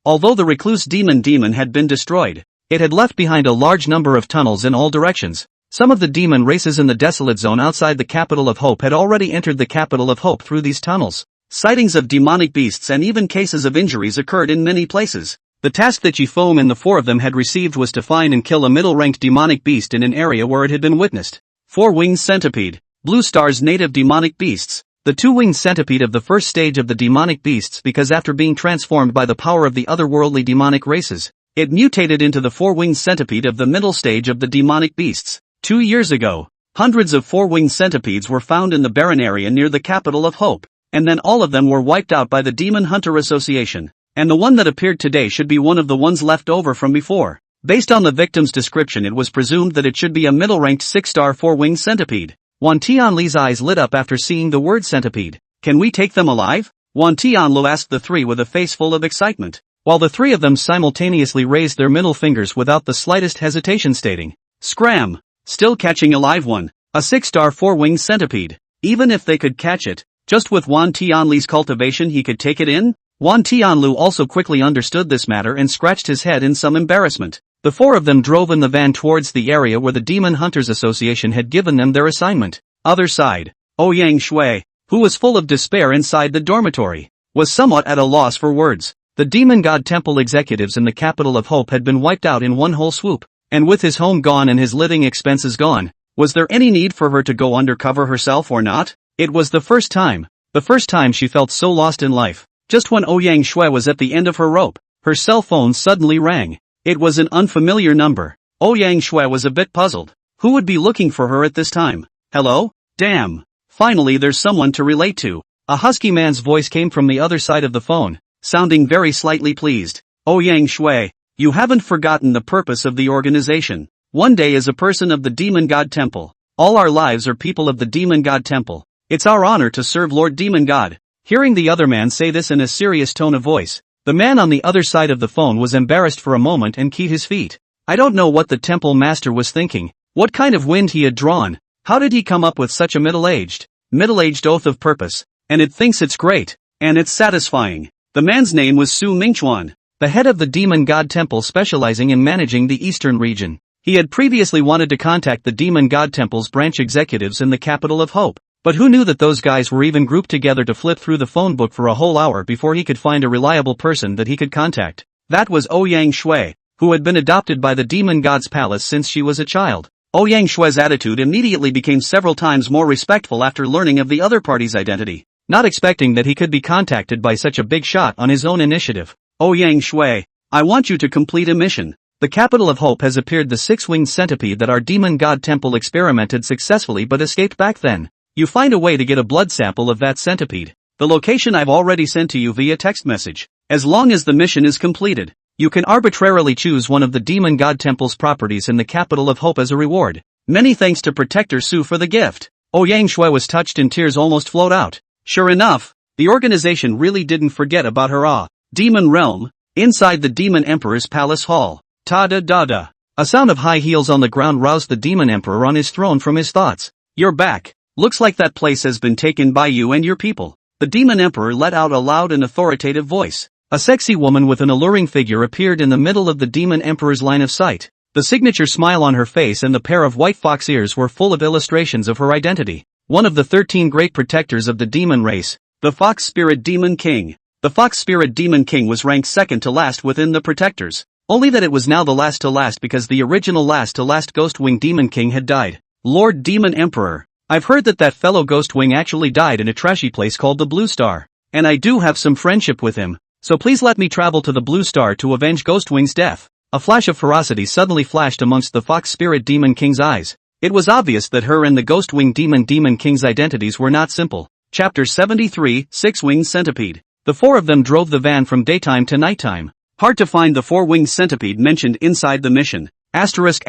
Speaker 1: Although the recluse demon had been destroyed, it had left behind a large number of tunnels in all directions. Some of the demon races in the desolate zone outside the capital of Hope had already entered the capital of Hope through these tunnels. Sightings of demonic beasts and even cases of injuries occurred in many places. The task that Yifeng and the 4 of them had received was to find and kill a middle-ranked demonic beast in an area where it had been witnessed. 4-winged centipede. Blue Star's native demonic beasts. The 2-winged centipede of the first stage of the demonic beasts because after being transformed by the power of the otherworldly demonic races, It mutated into the four-winged centipede of the middle stage of the demonic beasts. 2 years ago, hundreds of four-winged centipedes were found in the barren area near the capital of Hope, and then all of them were wiped out by the Demon Hunter Association. And the one that appeared today should be one of the ones left over from before. Based on the victim's description, it was presumed that it should be a middle-ranked 6-star four-winged centipede. Wan Tianli's eyes lit up after seeing the word centipede. Can we take them alive? Wan Tianlu asked the three with a face full of excitement, while the three of them simultaneously raised their middle fingers without the slightest hesitation, stating, "Scram! Still catching a live one, a 6-star four-winged centipede. Even if they could catch it, just with Wan Tianli's cultivation he could take it in?" Wan Tianlu also quickly understood this matter and scratched his head in some embarrassment. The four of them drove in the van towards the area where the Demon Hunters Association had given them their assignment. Other side, Ouyang Shui, who was full of despair inside the dormitory, was somewhat at a loss for words. The Demon God Temple executives in the capital of Hope had been wiped out in one whole swoop, and with his home gone and his living expenses gone, was there any need for her to go undercover herself or not? It was the first time she felt so lost in life. Just when Ouyang Shui was at the end of her rope, her cell phone suddenly rang. It was an unfamiliar number. Ouyang Shui was a bit puzzled. Who would be looking for her at this time? Hello? Damn. Finally there's someone to relate to. A husky man's voice came from the other side of the phone, sounding very slightly pleased. Ouyang Shui, you haven't forgotten the purpose of the organization. One day as a person of the Demon God Temple. All our lives are people of the Demon God Temple. It's our honor to serve Lord Demon God. Hearing the other man say this in a serious tone of voice, the man on the other side of the phone was embarrassed for a moment and keyed his feet. I don't know what the temple master was thinking, what kind of wind he had drawn. How did he come up with such a middle-aged oath of purpose? And it thinks it's great, and it's satisfying. The man's name was Su Mingchuan, the head of the Demon God Temple specializing in managing the eastern region. He had previously wanted to contact the Demon God Temple's branch executives in the capital of Hope. But who knew that those guys were even grouped together to flip through the phone book for a whole hour before he could find a reliable person that he could contact? That was Ouyang Shui, who had been adopted by the Demon God's palace since she was a child. Ouyang Shui's attitude immediately became several times more respectful after learning of the other party's identity, not expecting that he could be contacted by such a big shot on his own initiative. Ouyang Shui, I want you to complete a mission. The capital of Hope has appeared the six-winged centipede that our Demon God Temple experimented successfully but escaped back then. You find a way to get a blood sample of that centipede. The location I've already sent to you via text message. As long as the mission is completed, you can arbitrarily choose one of the Demon God Temple's properties in the capital of Hope as a reward. Many thanks to Protector Su for the gift. Ouyang Shui was touched and tears almost flowed out. Sure enough, the organization really didn't forget about her demon realm, inside the Demon Emperor's palace hall. Ta-da-da-da. A sound of high heels on the ground roused the Demon Emperor on his throne from his thoughts. You're back. Looks like that place has been taken by you and your people. The Demon Emperor let out a loud and authoritative voice. A sexy woman with an alluring figure appeared in the middle of the Demon Emperor's line of sight. The signature smile on her face and the pair of white fox ears were full of illustrations of her identity. One of the 13 great protectors of the demon race, the Fox Spirit Demon King. The Fox Spirit Demon King was ranked second to last within the protectors. Only that it was now the last to last because the original last to last Ghostwing Demon King had died. Lord Demon Emperor. I've heard that fellow Ghostwing actually died in a trashy place called the Blue Star. And I do have some friendship with him. So please let me travel to the Blue Star to avenge Ghostwing's death. A flash of ferocity suddenly flashed amongst the Fox Spirit Demon King's eyes. It was obvious that her and the Ghostwing Demon King's identities were not simple. Chapter 73, Six-Winged Centipede. The four of them drove the van from daytime to nighttime. Hard to find the four-winged centipede mentioned inside the mission. Asterisk.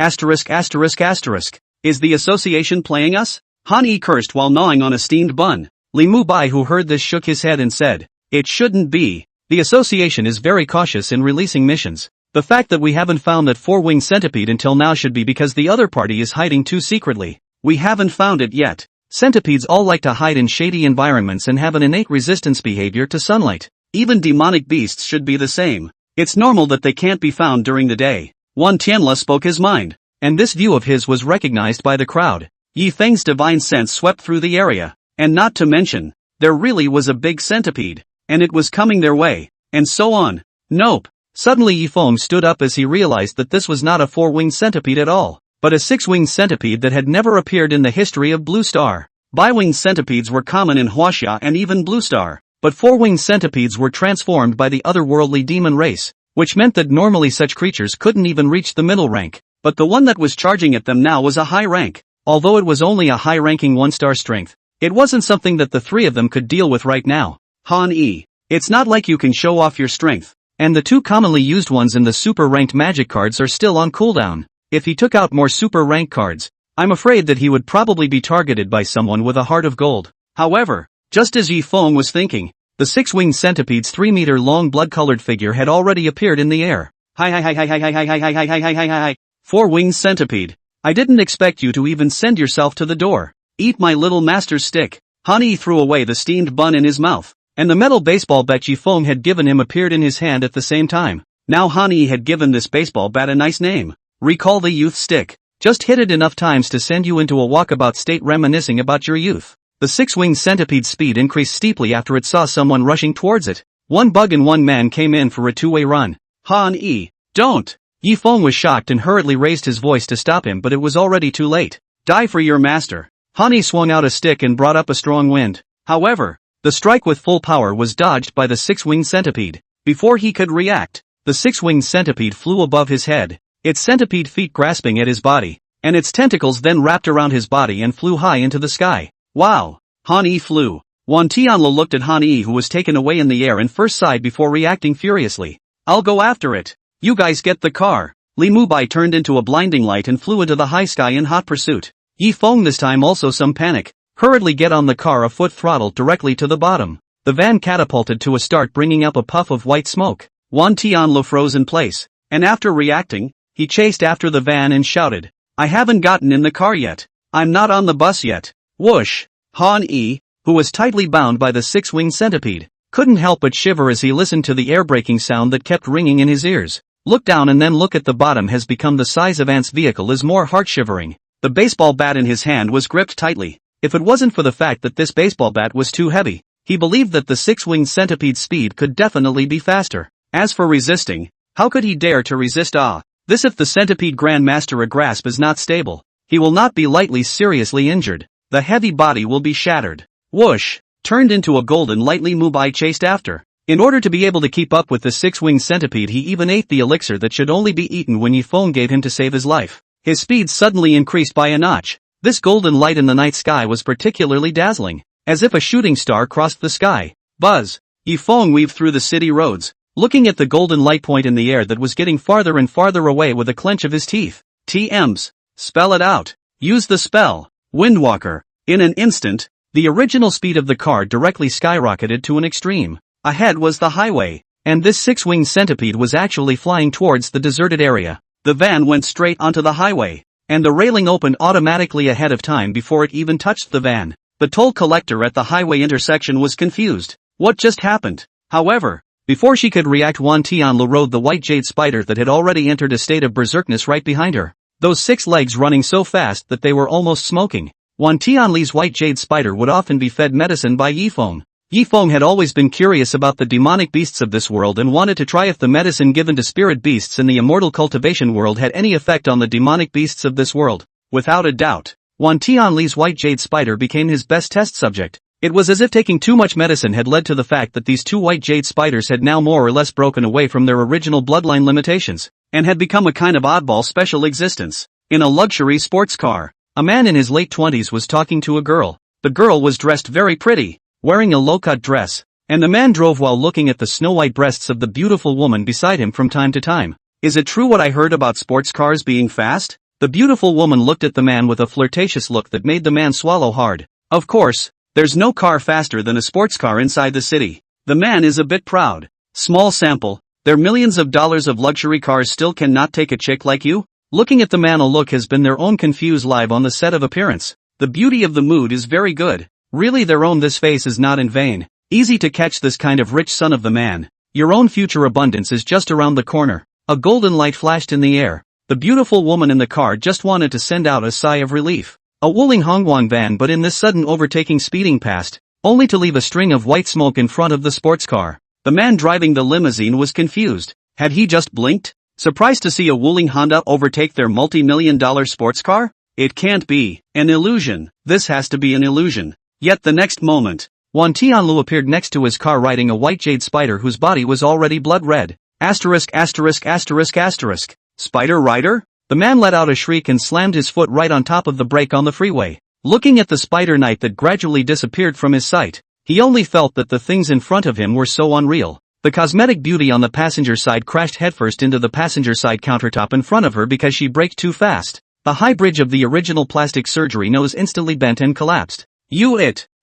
Speaker 1: Is the association playing us? Han Yi cursed while gnawing on a steamed bun. Li Mu Bai, who heard this, shook his head and said, "It shouldn't be. The association is very cautious in releasing missions. The fact that we haven't found that four-winged centipede until now should be because the other party is hiding too secretly. We haven't found it yet. Centipedes all like to hide in shady environments and have an innate resistance behavior to sunlight. Even demonic beasts should be the same. It's normal that they can't be found during the day." Wan Tianla spoke his mind, and this view of his was recognized by the crowd. Yi Feng's divine sense swept through the area, and not to mention, there really was a big centipede, and it was coming their way, and so on. Nope. Suddenly Yi Feng stood up as he realized that this was not a four-winged centipede at all, but a six-winged centipede that had never appeared in the history of Blue Star. Bi-winged centipedes were common in Huaxia and even Blue Star, but four-winged centipedes were transformed by the otherworldly demon race. which meant that normally such creatures couldn't even reach the middle rank. But the one that was charging at them now was a high rank. Although it was only a high-ranking 1-star strength, it wasn't something that the three of them could deal with right now. Han-E. It's not like you can show off your strength. And the two commonly used ones in the super-ranked magic cards are still on cooldown. If he took out more super-ranked cards, I'm afraid that he would probably be targeted by someone with a heart of gold. However, just as Yi Feng was thinking, the six-winged centipede's 3-meter-long blood-colored figure had already appeared in the air. Hi. Four-winged centipede. I didn't expect you to even send yourself to the door. Eat my little master's stick. Han-E threw away the steamed bun in his mouth, and the metal baseball bat Yi Feng had given him appeared in his hand at the same time. Now Han-E had given this baseball bat a nice name. Recall the youth stick. Just hit it enough times to send you into a walkabout state reminiscing about your youth. The six-winged centipede's speed increased steeply after it saw someone rushing towards it. One bug and one man came in for a two-way run. Han-E, don't! Yi Feng was shocked and hurriedly raised his voice to stop him, but it was already too late. Die for your master. Han-E swung out a stick and brought up a strong wind. However, the strike with full power was dodged by the six-winged centipede. Before he could react, the six-winged centipede flew above his head, its centipede feet grasping at his body, and its tentacles then wrapped around his body and flew high into the sky. Wow! Han-E flew. Wan Tianlu looked at Han-E, who was taken away in the air, and first sighed before reacting furiously. I'll go after it. You guys get the car. Li Mubai turned into a blinding light and flew into the high sky in hot pursuit. Yi Feng this time also some panic. Hurriedly get on the car, a foot throttled directly to the bottom. The van catapulted to a start, bringing up a puff of white smoke. Wan Tianlu froze in place, and after reacting, he chased after the van and shouted, I haven't gotten in the car yet. I'm not on the bus yet. Whoosh! Han-E, who was tightly bound by the six-winged centipede, couldn't help but shiver as he listened to the air-braking sound that kept ringing in his ears. Look down and then look at the bottom has become the size of Ant's vehicle is more heart-shivering. The baseball bat in his hand was gripped tightly. If it wasn't for the fact that this baseball bat was too heavy, he believed that the six-winged centipede's speed could definitely be faster. As for resisting, how could he dare to resist? This if the centipede grandmaster grasp is not stable, he will not be lightly seriously injured. The heavy body will be shattered. Whoosh! Turned into a golden light, Li Mubai chased after. In order to be able to keep up with the six-winged centipede, he even ate the elixir that should only be eaten when Yi Feng gave him to save his life. His speed suddenly increased by a notch. This golden light in the night sky was particularly dazzling, as if a shooting star crossed the sky. Buzz! Yi Feng weaved through the city roads, looking at the golden light point in the air that was getting farther and farther away with a clench of his teeth. TMs. Spell it out. Use the spell. Windwalker. In an instant, the original speed of the car directly skyrocketed to an extreme. Ahead was the highway, and this six-winged centipede was actually flying towards the deserted area. The van went straight onto the highway, and the railing opened automatically ahead of time before it even touched the van. The toll collector at the highway intersection was confused. What just happened? However, before she could react, Wan Tianlu rode the white jade spider that had already entered a state of berserkness right behind her. Those 6 legs running so fast that they were almost smoking. Wan Tianli's white jade spider would often be fed medicine by Yi Feng. Yi Feng had always been curious about the demonic beasts of this world and wanted to try if the medicine given to spirit beasts in the immortal cultivation world had any effect on the demonic beasts of this world. Without a doubt, Wan Tianli's white jade spider became his best test subject. It was as if taking too much medicine had led to the fact that these 2 white jade spiders had now more or less broken away from their original bloodline limitations, and had become a kind of oddball special existence. In a luxury sports car, a man in his late 20s was talking to a girl. The girl was dressed very pretty, wearing a low-cut dress, and the man drove while looking at the snow-white breasts of the beautiful woman beside him from time to time. Is it true what I heard about sports cars being fast? The beautiful woman looked at the man with a flirtatious look that made the man swallow hard. Of course, there's no car faster than a sports car inside the city. The man is a bit proud. Small sample, their millions of dollars of luxury cars still cannot take a chick like you? Looking at the man, a look has been their own confused live on the set of Appearance. The beauty of the mood is very good. Really their own this face is not in vain. Easy to catch this kind of rich son of the man. Your own future abundance is just around the corner. A golden light flashed in the air. The beautiful woman in the car just wanted to send out a sigh of relief. A Wuling Hongguang van, but in this sudden overtaking speeding past, only to leave a string of white smoke in front of the sports car. The man driving the limousine was confused. Had he just blinked? Surprised to see a Wuling Honda overtake their multi-million-dollar sports car? It can't be an illusion. This has to be an illusion. Yet the next moment, Wan Tianlu appeared next to his car riding a white jade spider whose body was already blood red. Asterisk asterisk asterisk asterisk. Spider Rider? The man let out a shriek and slammed his foot right on top of the brake on the freeway. Looking at the spider knight that gradually disappeared from his sight, he only felt that the things in front of him were so unreal. The cosmetic beauty on the passenger side crashed headfirst into the passenger side countertop in front of her because she braked too fast. The high bridge of the original plastic surgery nose instantly bent and collapsed.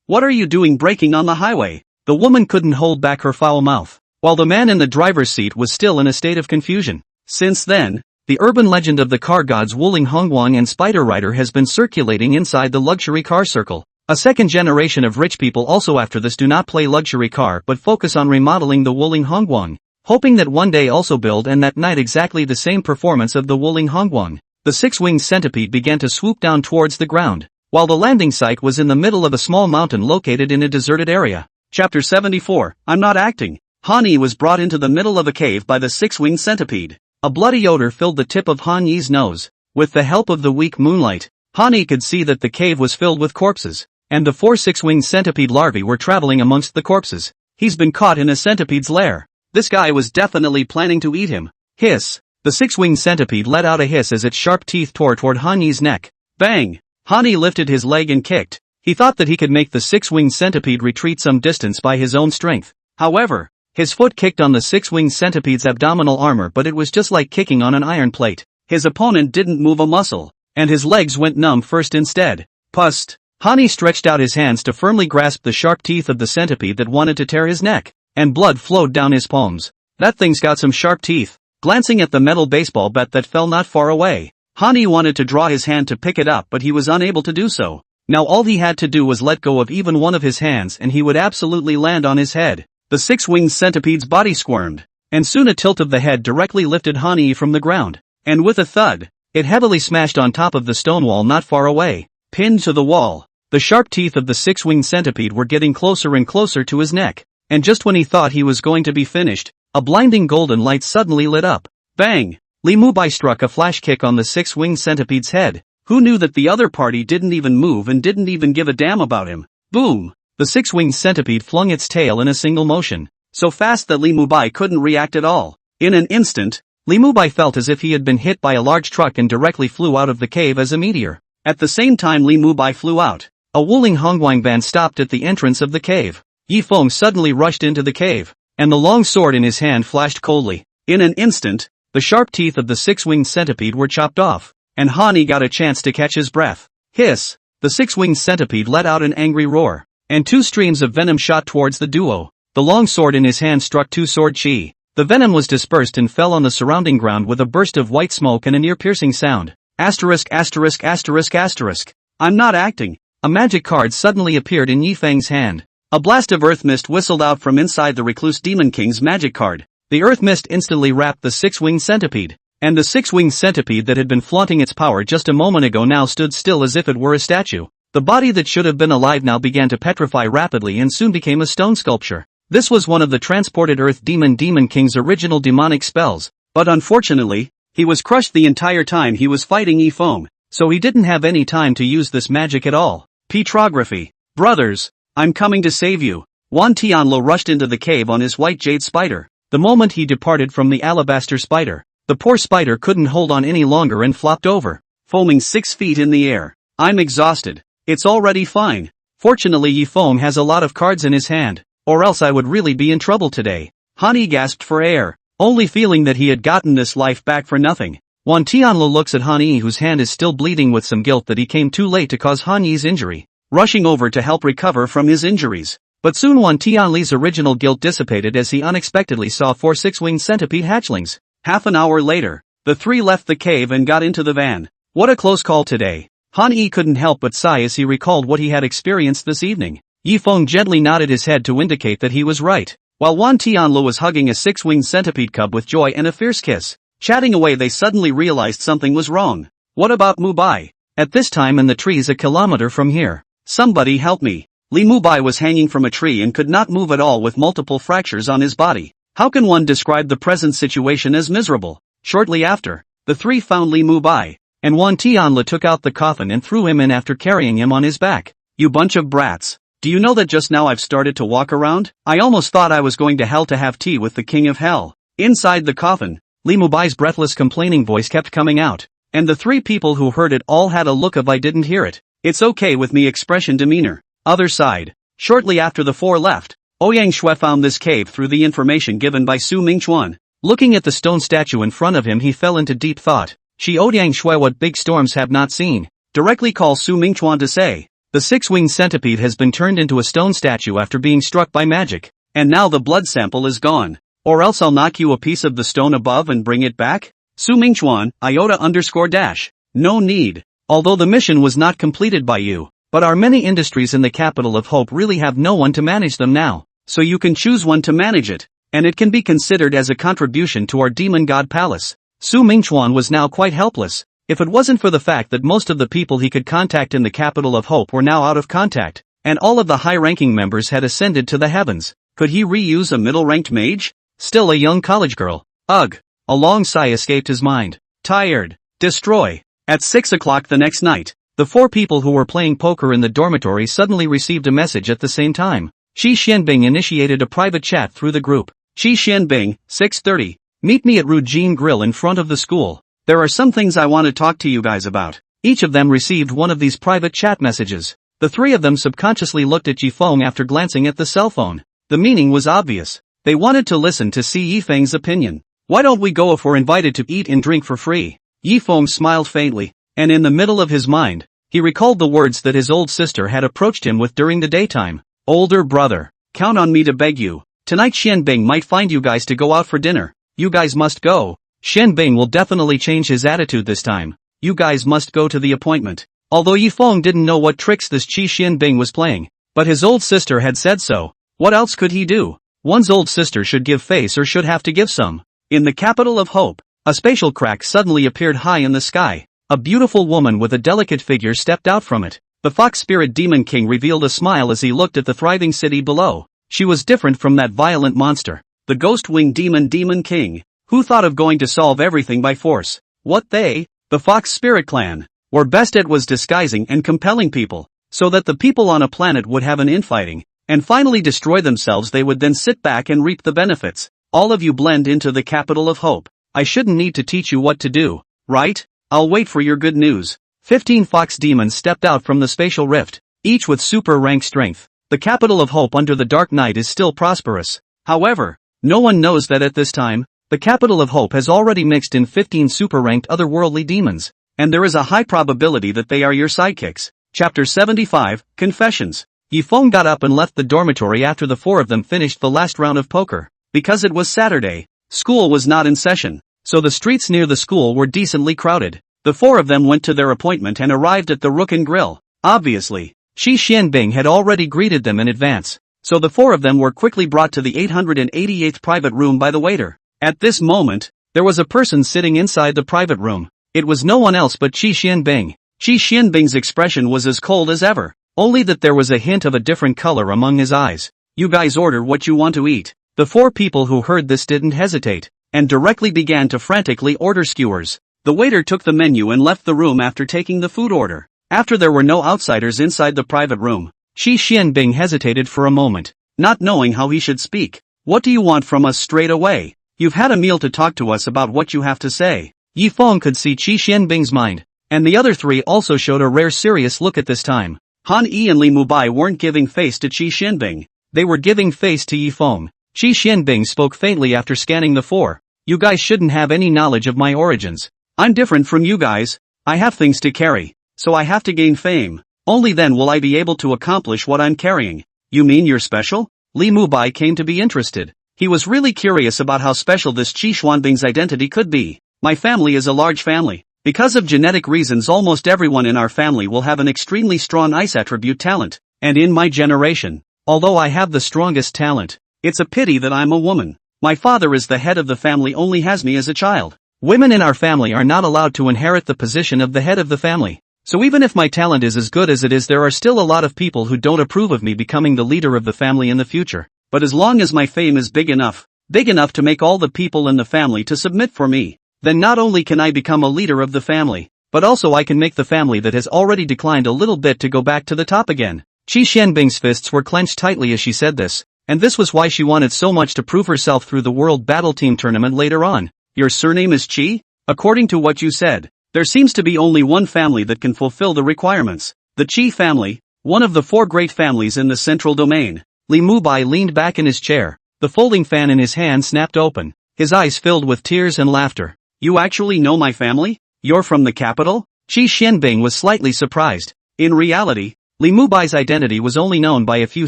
Speaker 1: What are you doing braking on the highway? The woman couldn't hold back her foul mouth, while the man in the driver's seat was still in a state of confusion. Since then, the urban legend of the car gods Wuling Hongwang and Spider Rider has been circulating inside the luxury car circle. A second generation of rich people also after this do not play luxury car but focus on remodeling the Wuling Hongwang, hoping that one day also build and that night exactly the same performance of the Wuling Hongwang. The six-winged centipede began to swoop down towards the ground, while the landing site was in the middle of a small mountain located in a deserted area. Chapter 74, I'm not acting. Han Yi was brought into the middle of a cave by the six-winged centipede. A bloody odor filled the tip of Han Yi's nose. With the help of the weak moonlight, Han Yi could see that the cave was filled with corpses, and the 4 six-winged centipede larvae were traveling amongst the corpses. He's been caught in a centipede's lair. This guy was definitely planning to eat him. Hiss. The six-winged centipede let out a hiss as its sharp teeth tore toward Han Yi's neck. Bang! Han Yi lifted his leg and kicked. He thought that he could make the six-winged centipede retreat some distance by his own strength. However, his foot kicked on the six-winged centipede's abdominal armor, but it was just like kicking on an iron plate. His opponent didn't move a muscle, and his legs went numb first instead. Pust. Han Yi stretched out his hands to firmly grasp the sharp teeth of the centipede that wanted to tear his neck, and blood flowed down his palms. That thing's got some sharp teeth. Glancing at the metal baseball bat that fell not far away, Han Yi wanted to draw his hand to pick it up, but he was unable to do so. Now all he had to do was let go of even one of his hands and he would absolutely land on his head. The six-winged centipede's body squirmed, and soon a tilt of the head directly lifted Han Yi from the ground, and with a thud, it heavily smashed on top of the stone wall not far away. Pinned to the wall, the sharp teeth of the six-winged centipede were getting closer and closer to his neck, and just when he thought he was going to be finished, a blinding golden light suddenly lit up. Bang! Li Mubai struck a flash kick on the six-winged centipede's head. Who knew that the other party didn't even move and didn't even give a damn about him? Boom! The six-winged centipede flung its tail in a single motion, so fast that Li Mubai couldn't react at all. In an instant, Li Mubai felt as if he had been hit by a large truck and directly flew out of the cave as a meteor. At the same time Li Mubai flew out, a Wuling Hongwang band stopped at the entrance of the cave. Yi Feng suddenly rushed into the cave, and the long sword in his hand flashed coldly. In an instant, the sharp teeth of the six-winged centipede were chopped off, and Han Yi got a chance to catch his breath. Hiss! The six-winged centipede let out an angry roar, and 2 streams of venom shot towards the duo. The long sword in his hand struck 2 sword chi. The venom was dispersed and fell on the surrounding ground with a burst of white smoke and a near-piercing sound. Asterisk asterisk asterisk asterisk. I'm not acting. A magic card suddenly appeared in Yi Feng's hand. A blast of earth mist whistled out from inside the recluse demon king's magic card. The earth mist instantly wrapped the six-winged centipede, and the six-winged centipede that had been flaunting its power just a moment ago now stood still as if it were a statue. The body that should have been alive now began to petrify rapidly and soon became a stone sculpture. This was one of the transported Earth Demon King's original demonic spells, but unfortunately, he was crushed the entire time he was fighting Yi Feng, so he didn't have any time to use this magic at all. Petrography. Brothers, I'm coming to save you. Wan Tianluo rushed into the cave on his white jade spider. The moment he departed from the alabaster spider, the poor spider couldn't hold on any longer and flopped over, foaming 6 feet in the air. I'm exhausted. It's already fine. Fortunately Yi Feng has a lot of cards in his hand, or else I would really be in trouble today. Han Yi gasped for air, only feeling that he had gotten this life back for nothing. Wan Tianluo looks at Han Yi, whose hand is still bleeding with some guilt that he came too late to cause Han Yi's injury, rushing over to help recover from his injuries. But soon Wan Tianli's original guilt dissipated as he unexpectedly saw 4 six-winged centipede hatchlings. Half an hour later, the 3 left the cave and got into the van. What a close call today. Han Yi couldn't help but sigh as he recalled what he had experienced this evening. Yi Feng gently nodded his head to indicate that he was right, while Wan Tianluo was hugging a six-winged centipede cub with joy and a fierce kiss. Chatting away they suddenly realized something was wrong. What about Mubai? At this time in the trees a kilometer from here. Somebody help me. Li Mubai was hanging from a tree and could not move at all with multiple fractures on his body. How can one describe the present situation as miserable? Shortly after, the 3 found Li Mubai, and Wan Tianluo took out the coffin and threw him in after carrying him on his back. You bunch of brats. Do you know that just now I've started to walk around? I almost thought I was going to hell to have tea with the king of hell. Inside the coffin, Li Mubai's breathless complaining voice kept coming out, and the three people who heard it all had a look of "I didn't hear it. It's okay with me" expression demeanor. Other side. Shortly after the four left, Ouyang Shui found this cave through the information given by Su Mingchuan. Looking at the stone statue in front of him, he fell into deep thought. She owed Yang Shui what big storms have not seen. Directly call Su Mingchuan to say, the six-winged centipede has been turned into a stone statue after being struck by magic, and now the blood sample is gone. Or else I'll knock you a piece of the stone above and bring it back? Su Mingchuan, iota_dash. No need. Although the mission was not completed by you, but our many industries in the capital of Hope really have no one to manage them now, so you can choose one to manage it, and it can be considered as a contribution to our demon god palace. Su Mingchuan was now quite helpless. If it wasn't for the fact that most of the people he could contact in the capital of Hope were now out of contact, and all of the high-ranking members had ascended to the heavens, could he reuse a middle-ranked mage? Still a young college girl. Ugh. A long sigh escaped his mind. Tired. Destroy. At 6 o'clock the next night, the four people who were playing poker in the dormitory suddenly received a message at the same time. Shi Xianbing initiated a private chat through the group. Shi Xianbing, 6:30. Meet me at Rujin Grill in front of the school. There are some things I want to talk to you guys about. Each of them received one of these private chat messages. The three of them subconsciously looked at Yifeng after glancing at the cell phone. The meaning was obvious. They wanted to listen to see Yifeng's opinion. Why don't we go if we're invited to eat and drink for free? Yifeng smiled faintly, and in the middle of his mind, he recalled the words that his old sister had approached him with during the daytime. Older brother, count on me to beg you. Tonight Xianbing might find you guys to go out for dinner. You guys must go. Xianbing will definitely change his attitude this time. You guys must go to the appointment. Although Yifeng didn't know what tricks this Qi Xianbing was playing, but his old sister had said so. What else could he do? One's old sister should give face or should have to give some. In the capital of Hope, a spatial crack suddenly appeared high in the sky. A beautiful woman with a delicate figure stepped out from it. The fox spirit demon king revealed a smile as he looked at the thriving city below. She was different from that violent monster, the ghost-winged demon king, who thought of going to solve everything by force. What they, the fox spirit clan, were best at was disguising and compelling people, so that the people on a planet would have an infighting, and finally destroy themselves. They would then sit back and reap the benefits. All of you blend into the capital of Hope. I shouldn't need to teach you what to do, right? I'll wait for your good news. 15 fox demons stepped out from the spatial rift, each with super rank strength. The capital of Hope under the dark night is still prosperous. However, no one knows that at this time, the capital of Hope has already mixed in 15 super-ranked otherworldly demons, and there is a high probability that they are your sidekicks. Chapter 75, Confessions. Yifeng got up and left the dormitory after the four of them finished the last round of poker. Because it was Saturday, school was not in session, so the streets near the school were decently crowded. The four of them went to their appointment and arrived at the Rookin Grill. Obviously, Shi Xianbing had already greeted them in advance, so the four of them were quickly brought to the 888th private room by the waiter. At this moment, there was a person sitting inside the private room. It was no one else but Qi Xianbing. Qi Xianbing's expression was as cold as ever, only that there was a hint of a different color among his eyes. You guys order what you want to eat. The four people who heard this didn't hesitate, and directly began to frantically order skewers. The waiter took the menu and left the room after taking the food order. After there were no outsiders inside the private room, Qi Xianbing hesitated for a moment, not knowing how he should speak. What do you want from us straight away? You've had a meal to talk to us about what you have to say. Yifeng could see Qi Xianbing's mind, and the other three also showed a rare serious look at this time. Han Yi and Li Mubai weren't giving face to Qi Xianbing. They were giving face to Yifeng. Qi Xianbing spoke faintly after scanning the four. You guys shouldn't have any knowledge of my origins. I'm different from you guys. I have things to carry, so I have to gain fame. Only then will I be able to accomplish what I'm carrying. You mean you're special? Li Mubai came to be interested. He was really curious about how special this Qi Xuanbing's identity could be. My family is a large family. Because of genetic reasons, almost everyone in our family will have an extremely strong ice attribute talent. And in my generation, although I have the strongest talent, it's a pity that I'm a woman. My father is the head of the family, only has me as a child. Women in our family are not allowed to inherit the position of the head of the family. So even if my talent is as good as it is, there are still a lot of people who don't approve of me becoming the leader of the family in the future. But as long as my fame is big enough to make all the people in the family to submit for me, then not only can I become a leader of the family, but also I can make the family that has already declined a little bit to go back to the top again. Qi Xianbing's fists were clenched tightly as she said this. and this was why she wanted so much to prove herself through the World Battle Team tournament later on. Your surname is Chi? According to what you said, there seems to be only one family that can fulfill the requirements. The Chi family, one of the 4 great families in the central domain. Li Mubai leaned back in his chair, the folding fan in his hand snapped open, his eyes filled with tears and laughter. You actually know my family? You're from the capital? Qi Xianbing was slightly surprised. In reality, Li Mubai's identity was only known by a few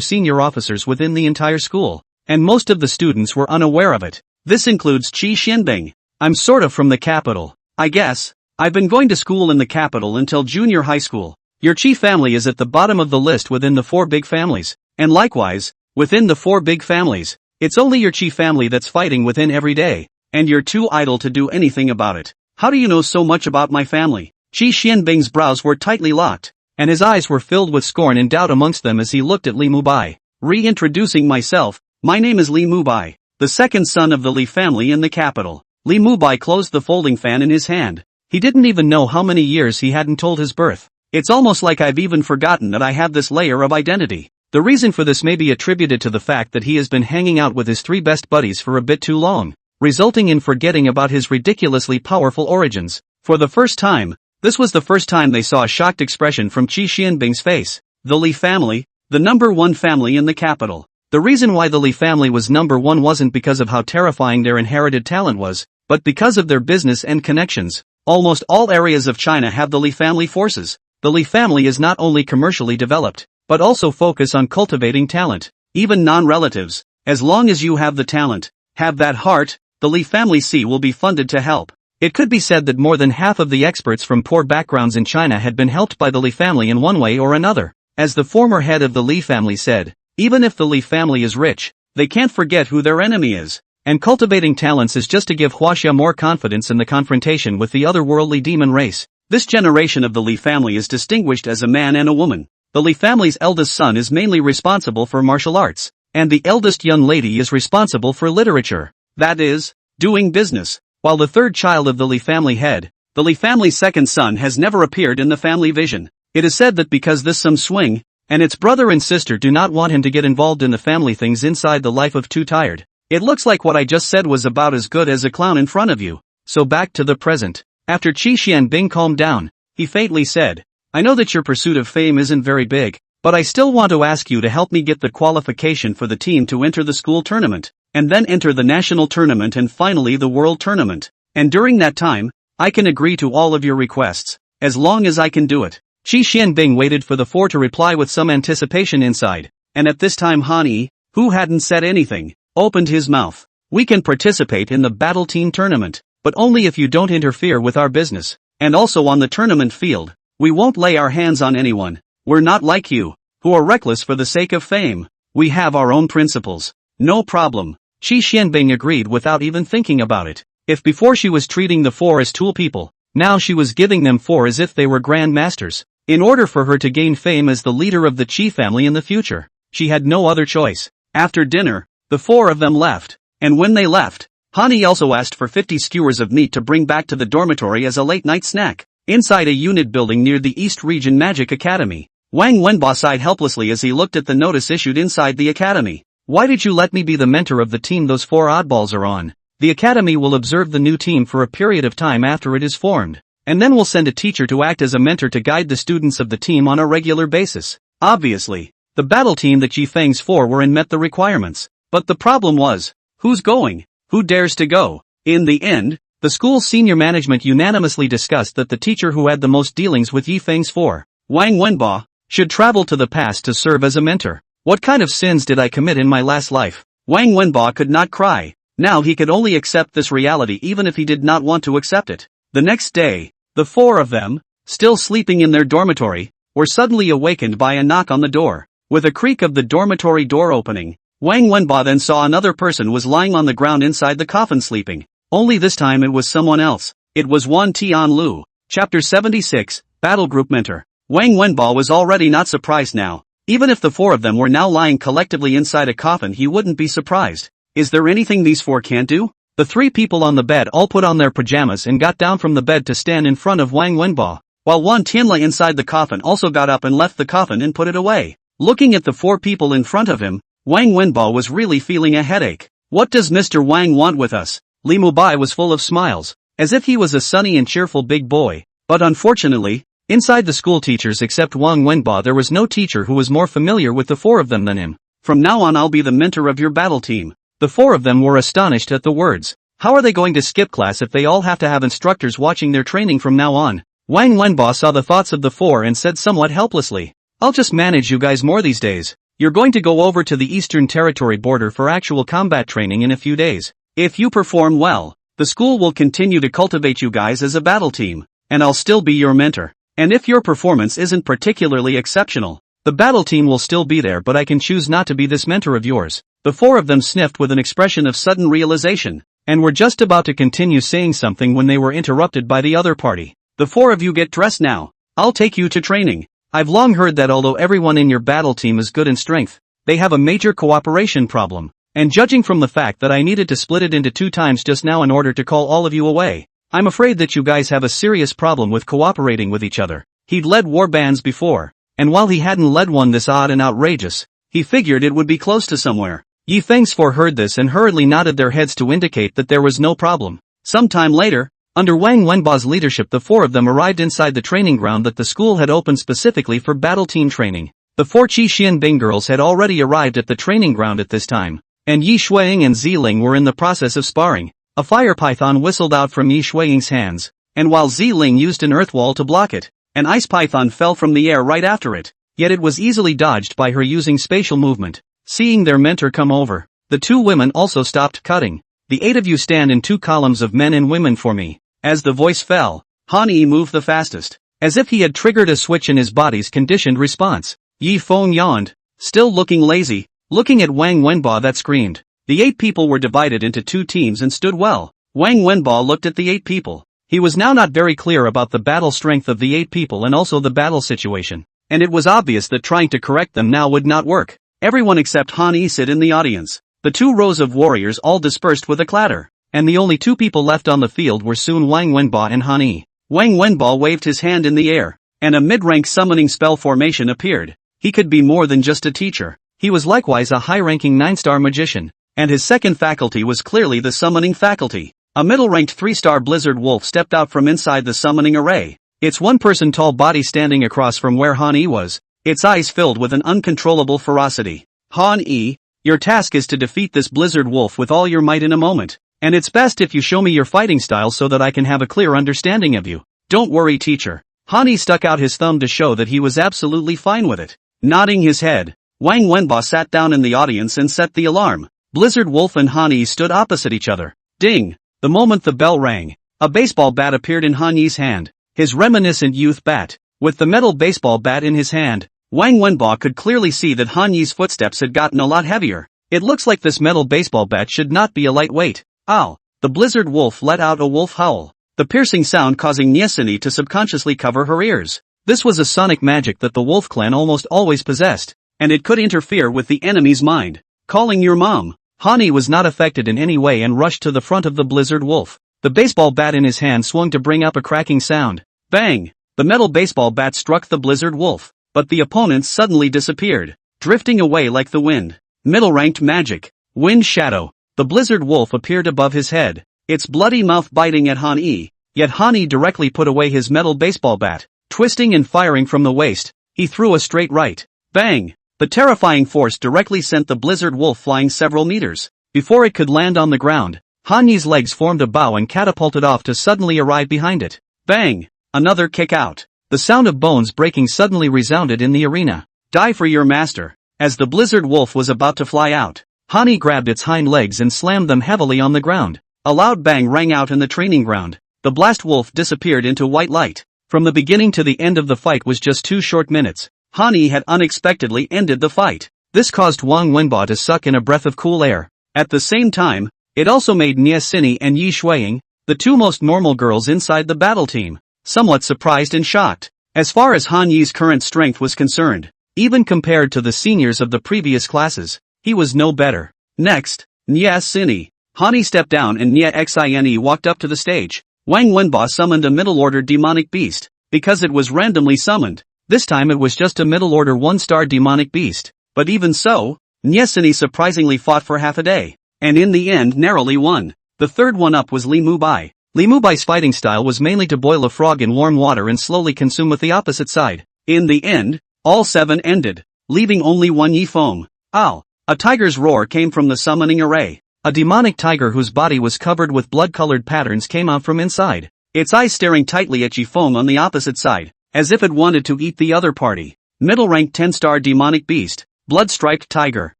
Speaker 1: senior officers within the entire school, and most of the students were unaware of it. This includes Qi Xianbing. I'm sort of from the capital, I guess. I've been going to school in the capital until junior high school. Your Qi family is at the bottom of the list within the 4 big families, and likewise, within the 4 big families, it's only your Qi family that's fighting within every day, and you're too idle to do anything about it. How do you know so much about my family? Qi Xianbing's brows were tightly locked, and his eyes were filled with scorn and doubt amongst them as he looked at Li Mubai. Reintroducing myself, my name is Li Mubai, the second son of the Li family in the capital. Li Mubai closed the folding fan in his hand. He didn't even know how many years he hadn't told his birth. It's almost like I've even forgotten that I have this layer of identity. The reason for this may be attributed to the fact that he has been hanging out with his 3 best buddies for a bit too long, resulting in forgetting about his ridiculously powerful origins. For the first time, this was the first time they saw a shocked expression from Qi Xianbing's face. The Li family, the number 1 family in the capital. The reason why the Li family was number 1 wasn't because of how terrifying their inherited talent was, but because of their business and connections. Almost all areas of China have the Li family forces. The Li family is not only commercially developed, but also focus on cultivating talent, even non-relatives. As long as you have the talent, have that heart, the Li family will be funded to help. It could be said that more than half of the experts from poor backgrounds in China had been helped by the Li family in one way or another. As the former head of the Li family said, even if the Li family is rich, they can't forget who their enemy is. And cultivating talents is just to give Huaxia more confidence in the confrontation with the otherworldly demon race. This generation of the Li family is distinguished as a man and a woman. The Li family's eldest son is mainly responsible for martial arts, and the eldest young lady is responsible for literature. That is, doing business. While the third child of the Li family head, the Li family's second son has never appeared in the family vision. It is said that because this some swing, and its brother and sister do not want him to get involved in the family things inside the life of Too Tired. It looks like what I just said was about as good as a clown in front of you. So back to the present. After Qi Xianbing calmed down, he faintly said, I know that your pursuit of fame isn't very big, but I still want to ask you to help me get the qualification for the team to enter the school tournament, and then enter the national tournament and finally the world tournament. And during that time, I can agree to all of your requests, as long as I can do it. Qi Xianbing waited for the 4 to reply with some anticipation inside, and at this time Han Yi, who hadn't said anything, opened his mouth. We can participate in the battle team tournament, but only if you don't interfere with our business, and also on the tournament field. We won't lay our hands on anyone. We're not like you, who are reckless for the sake of fame. We have our own principles. No problem. Qi Xianbing agreed without even thinking about it. If before she was treating the 4 as tool people, now she was giving them 4 as if they were grand masters. In order for her to gain fame as the leader of the Qi family in the future, she had no other choice. After dinner, the 4 of them left, and when they left, Hani also asked for 50 skewers of meat to bring back to the dormitory as a late-night snack. Inside a unit building near the East Region Magic Academy, Wang Wenba sighed helplessly as he looked at the notice issued inside the academy. Why did you let me be the mentor of the team those 4 oddballs are on? The academy will observe the new team for a period of time after it is formed, and then we'll send a teacher to act as a mentor to guide the students of the team on a regular basis. Obviously, the battle team that Ji Feng's 4 were in met the requirements, but the problem was, who's going? Who dares to go? In the end, the school's senior management unanimously discussed that the teacher who had the most dealings with Yi Feng's 4, Wang Wenba, should travel to the past to serve as a mentor. What kind of sins did I commit in my last life? Wang Wenba could not cry. Now he could only accept this reality even if he did not want to accept it. The next day, the 4 of them, still sleeping in their dormitory, were suddenly awakened by a knock on the door. With a creak of the dormitory door opening, Wang Wenba then saw another person was lying on the ground inside the coffin sleeping. Only this time it was someone else. It was Wan Tianlu. Chapter 76, Battle Group Mentor. Wang Wenba was already not surprised now. Even if the 4 of them were now lying collectively inside a coffin, he wouldn't be surprised. Is there anything these 4 can't do? The 3 people on the bed all put on their pajamas and got down from the bed to stand in front of Wang Wenba, while Wan Tianla inside the coffin also got up and left the coffin and put it away. Looking at the 4 people in front of him, Wang Wenbo was really feeling a headache. What does Mr. Wang want with us? Li Mubai was full of smiles, as if he was a sunny and cheerful big boy. But unfortunately, inside the school teachers except Wang Wenbo there was no teacher who was more familiar with the four of them than him. From now on I'll be the mentor of your battle team. The four of them were astonished at the words. How are they going to skip class if they all have to have instructors watching their training from now on? Wang Wenbo saw the thoughts of the four and said somewhat helplessly, I'll just manage you guys more these days. You're going to go over to the Eastern Territory border for actual combat training in a few days. If you perform well, the school will continue to cultivate you guys as a battle team, and I'll still be your mentor. And if your performance isn't particularly exceptional, the battle team will still be there, but I can choose not to be this mentor of yours. The four of them sniffed with an expression of sudden realization, and were just about to continue saying something when they were interrupted by the other party. The four of you get dressed now. I'll take you to training. I've long heard that although everyone in your battle team is good in strength, they have a major cooperation problem. And judging from the fact that I needed to split it into 2 times just now in order to call all of you away, I'm afraid that you guys have a serious problem with cooperating with each other. He'd led war bands before, and while he hadn't led one this odd and outrageous, he figured it would be close to somewhere. Yi Feng's four heard this and hurriedly nodded their heads to indicate that there was no problem. Sometime later, under Wang Wenbo's leadership, the four of them arrived inside the training ground that the school had opened specifically for battle team training. The 4 Qi Xianbing girls had already arrived at the training ground at this time, and Yi Shuiying and Ziling were in the process of sparring. A fire python whistled out from Yi Shuiying's hands, and while Ziling used an earth wall to block it, an ice python fell from the air right after it, yet it was easily dodged by her using spatial movement. Seeing their mentor come over, the 2 women also stopped cutting. The 8 of you stand in 2 columns of men and women for me. As the voice fell, Han Yi moved the fastest, as if he had triggered a switch in his body's conditioned response. Yi Feng yawned, still looking lazy, looking at Wang Wenbo that screamed. The 8 people were divided into 2 teams and stood well. Wang Wenbo looked at the 8 people. He was now not very clear about the battle strength of the 8 people and also the battle situation, and it was obvious that trying to correct them now would not work. Everyone except Han Yi sit in the audience. The 2 rows of warriors all dispersed with a clatter, and the only 2 people left on the field were soon Wang Wenbo and Han Yi. Wang Wenbo waved his hand in the air, and a mid-rank summoning spell formation appeared. He could be more than just a teacher. He was likewise a high-ranking 9-star magician, and his second faculty was clearly the summoning faculty. A middle-ranked 3-star blizzard wolf stepped out from inside the summoning array, its 1-person tall body standing across from where Han Yi was, its eyes filled with an uncontrollable ferocity. Han Yi, your task is to defeat this blizzard wolf with all your might in a moment, and it's best if you show me your fighting style so that I can have a clear understanding of you. Don't worry, teacher. Han Yi stuck out his thumb to show that he was absolutely fine with it. Nodding his head, Wang Wenbo sat down in the audience and set the alarm. Blizzard Wolf and Han Yi stood opposite each other. Ding! The moment the bell rang, a baseball bat appeared in Han Yi's hand, his reminiscent youth bat. With the metal baseball bat in his hand, Wang Wenbo could clearly see that Han Yi's footsteps had gotten a lot heavier. It looks like this metal baseball bat should not be a lightweight. Ow! The Blizzard Wolf let out a wolf howl, the piercing sound causing Niesini to subconsciously cover her ears. This was a sonic magic that the Wolf clan almost always possessed, and it could interfere with the enemy's mind. Calling your mom. Han Yi was not affected in any way and rushed to the front of the Blizzard Wolf. The baseball bat in his hand swung to bring up a cracking sound. Bang! The metal baseball bat struck the Blizzard Wolf, but the opponent suddenly disappeared, drifting away like the wind. Middle-ranked magic. Wind Shadow. The Blizzard Wolf appeared above his head, its bloody mouth biting at Han Yi, yet Han Yi directly put away his metal baseball bat. Twisting and firing from the waist, he threw a straight right. Bang! The terrifying force directly sent the Blizzard Wolf flying several meters. Before it could land on the ground, Han Yi's legs formed a bow and catapulted off to suddenly arrive behind it. Bang! Another kick out. The sound of bones breaking suddenly resounded in the arena. Die for your master. As the Blizzard Wolf was about to fly out, Han Yi grabbed its hind legs and slammed them heavily on the ground. A loud bang rang out in the training ground. The Blast Wolf disappeared into white light. From the beginning to the end of the fight was just 2 short minutes. Han Yi had unexpectedly ended the fight. This caused Wang Wenbo to suck in a breath of cool air. At the same time, it also made Niesini and Yi Shuiying, the 2 most normal girls inside the battle team, somewhat surprised and shocked. As far as Han Yi's current strength was concerned, even compared to the seniors of the previous classes, he was no better. Next, Niesini. Han Yi stepped down and Niesini walked up to the stage. Wang Wenbo summoned a middle-order demonic beast, because it was randomly summoned. This time it was just a middle-order 1-star demonic beast, but even so, Nyesini surprisingly fought for half a day, and in the end narrowly won. The third one up was Li Mubai. Li Mubai's fighting style was mainly to boil a frog in warm water and slowly consume with the opposite side. In the end, all 7 ended, leaving only one Yifeng. Ow! A tiger's roar came from the summoning array. A demonic tiger whose body was covered with blood-colored patterns came out from inside, its eyes staring tightly at Yifeng on the opposite side, as if it wanted to eat the other party. Middle-ranked 10-star demonic beast, blood-striped tiger.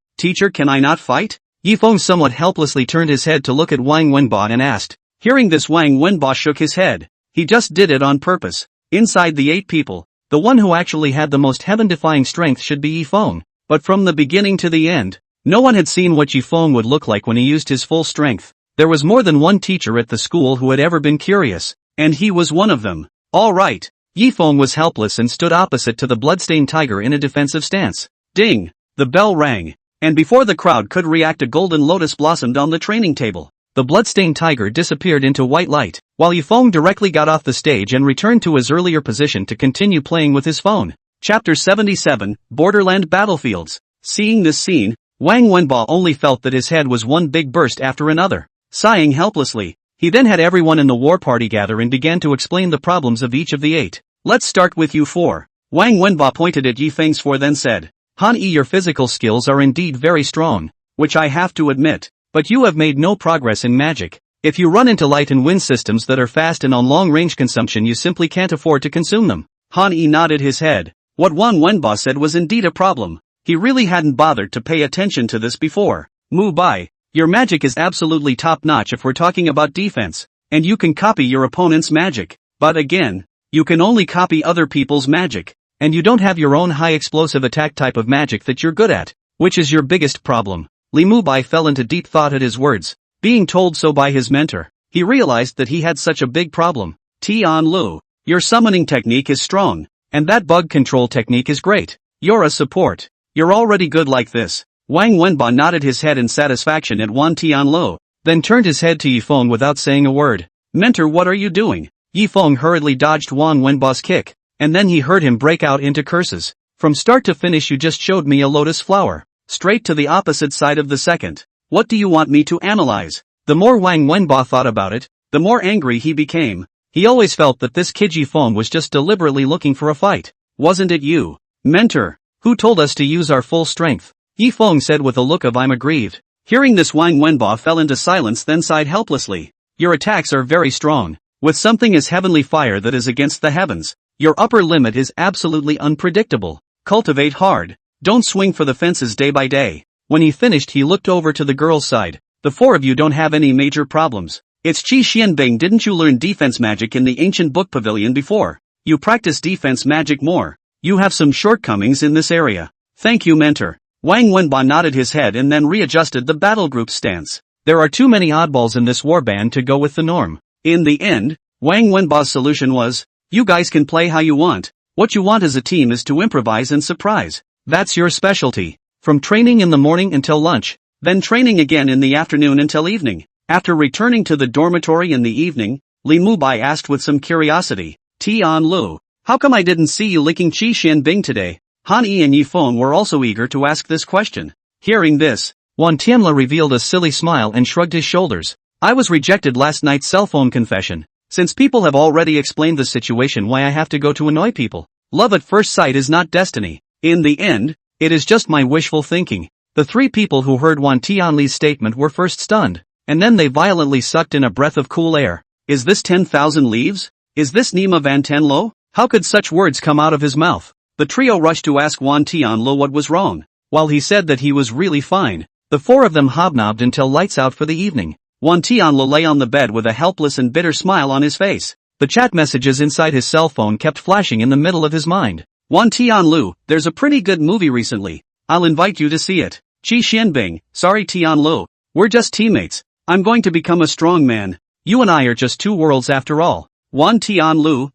Speaker 1: Teacher, can I not fight? Yifeng somewhat helplessly turned his head to look at Wang Wenba and asked. Hearing this, Wang Wenba shook his head. He just did it on purpose. Inside the 8 people, the one who actually had the most heaven-defying strength should be Yifeng. But from the beginning to the end, no one had seen what Yifeng would look like when he used his full strength. There was more than one teacher at the school who had ever been curious, and he was one of them. All right. Yifeng was helpless and stood opposite to the bloodstained tiger in a defensive stance. Ding! The bell rang, and before the crowd could react, a golden lotus blossomed on the training table. The bloodstained tiger disappeared into white light, while Yifeng directly got off the stage and returned to his earlier position to continue playing with his phone. Chapter 77, Borderland Battlefields. Seeing this scene, Wang Wenba only felt that his head was one big burst after another. Sighing helplessly, he then had everyone in the war party gather and began to explain the problems of each of the 8. Let's start with you 4. Wang Wenba pointed at Yifeng's 4 then said. Han Yi, your physical skills are indeed very strong, which I have to admit, but you have made no progress in magic. If you run into light and wind systems that are fast and on long-range consumption, you simply can't afford to consume them. Han Yi nodded his head. What Wang Wenba said was indeed a problem. He really hadn't bothered to pay attention to this before. Mu Bai, your magic is absolutely top-notch if we're talking about defense, and you can copy your opponent's magic. But again, you can only copy other people's magic, and you don't have your own high-explosive attack type of magic that you're good at, which is your biggest problem. Li Mubai fell into deep thought at his words. Being told so by his mentor, he realized that he had such a big problem. Tian Lu, your summoning technique is strong, and that bug control technique is great. You're a support. You're already good like this. Wang Wenba nodded his head in satisfaction at Wan Tianlu, then turned his head to Yifeng without saying a word. Mentor, what are you doing? Yifeng hurriedly dodged Wang Wenba's kick, and then he heard him break out into curses. From start to finish you just showed me a lotus flower. Straight to the opposite side of the second. What do you want me to analyze? The more Wang Wenba thought about it, the more angry he became. He always felt that this kid Yifeng was just deliberately looking for a fight. Wasn't it you, mentor, who told us to use our full strength? Yifeng said with a look of I'm aggrieved. Hearing this, Wang Wenba fell into silence then sighed helplessly. Your attacks are very strong. With something as heavenly fire that is against the heavens, your upper limit is absolutely unpredictable. Cultivate hard. Don't swing for the fences day by day. When he finished, he looked over to the girl's side. The 4 of you don't have any major problems. It's Qi Xianbing, didn't you learn defense magic in the ancient book pavilion before? You practice defense magic more. You have some shortcomings in this area. Thank you, mentor. Wang Wenba nodded his head and then readjusted the battle group stance. There are too many oddballs in this warband to go with the norm. In the end, Wang Wenba's solution was, you guys can play how you want. What you want as a team is to improvise and surprise. That's your specialty. From training in the morning until lunch, then training again in the afternoon until evening. After returning to the dormitory in the evening, Li Mubai asked with some curiosity, Tian Lu, how come I didn't see you licking Qi Xianbing today? Han Yi and Yifeng were also eager to ask this question. Hearing this, Wan Tianla revealed a silly smile and shrugged his shoulders. I was rejected last night's cell phone confession. Since people have already explained the situation, why I have to go to annoy people? Love at first sight is not destiny. In the end, it is just my wishful thinking. The 3 people who heard Wan Tianli's statement were first stunned, and then they violently sucked in a breath of cool air. Is this 10,000 leaves? Is this Nima Van Tenlo? How could such words come out of his mouth? The trio rushed to ask Wan Tianlo what was wrong. While he said that he was really fine, the 4 of them hobnobbed until lights out for the evening. Wan Tianlo lay on the bed with a helpless and bitter smile on his face. The chat messages inside his cell phone kept flashing in the middle of his mind. Wan Tianlu, there's a pretty good movie recently. I'll invite you to see it. Qi Xianbing, sorry Tianlu, we're just teammates. I'm going to become a strong man. You and I are just 2 worlds after all. Wan Tianlu,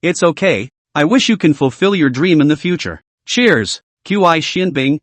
Speaker 1: it's okay. I wish you can fulfill your dream in the future. Cheers. Qi Xianbing,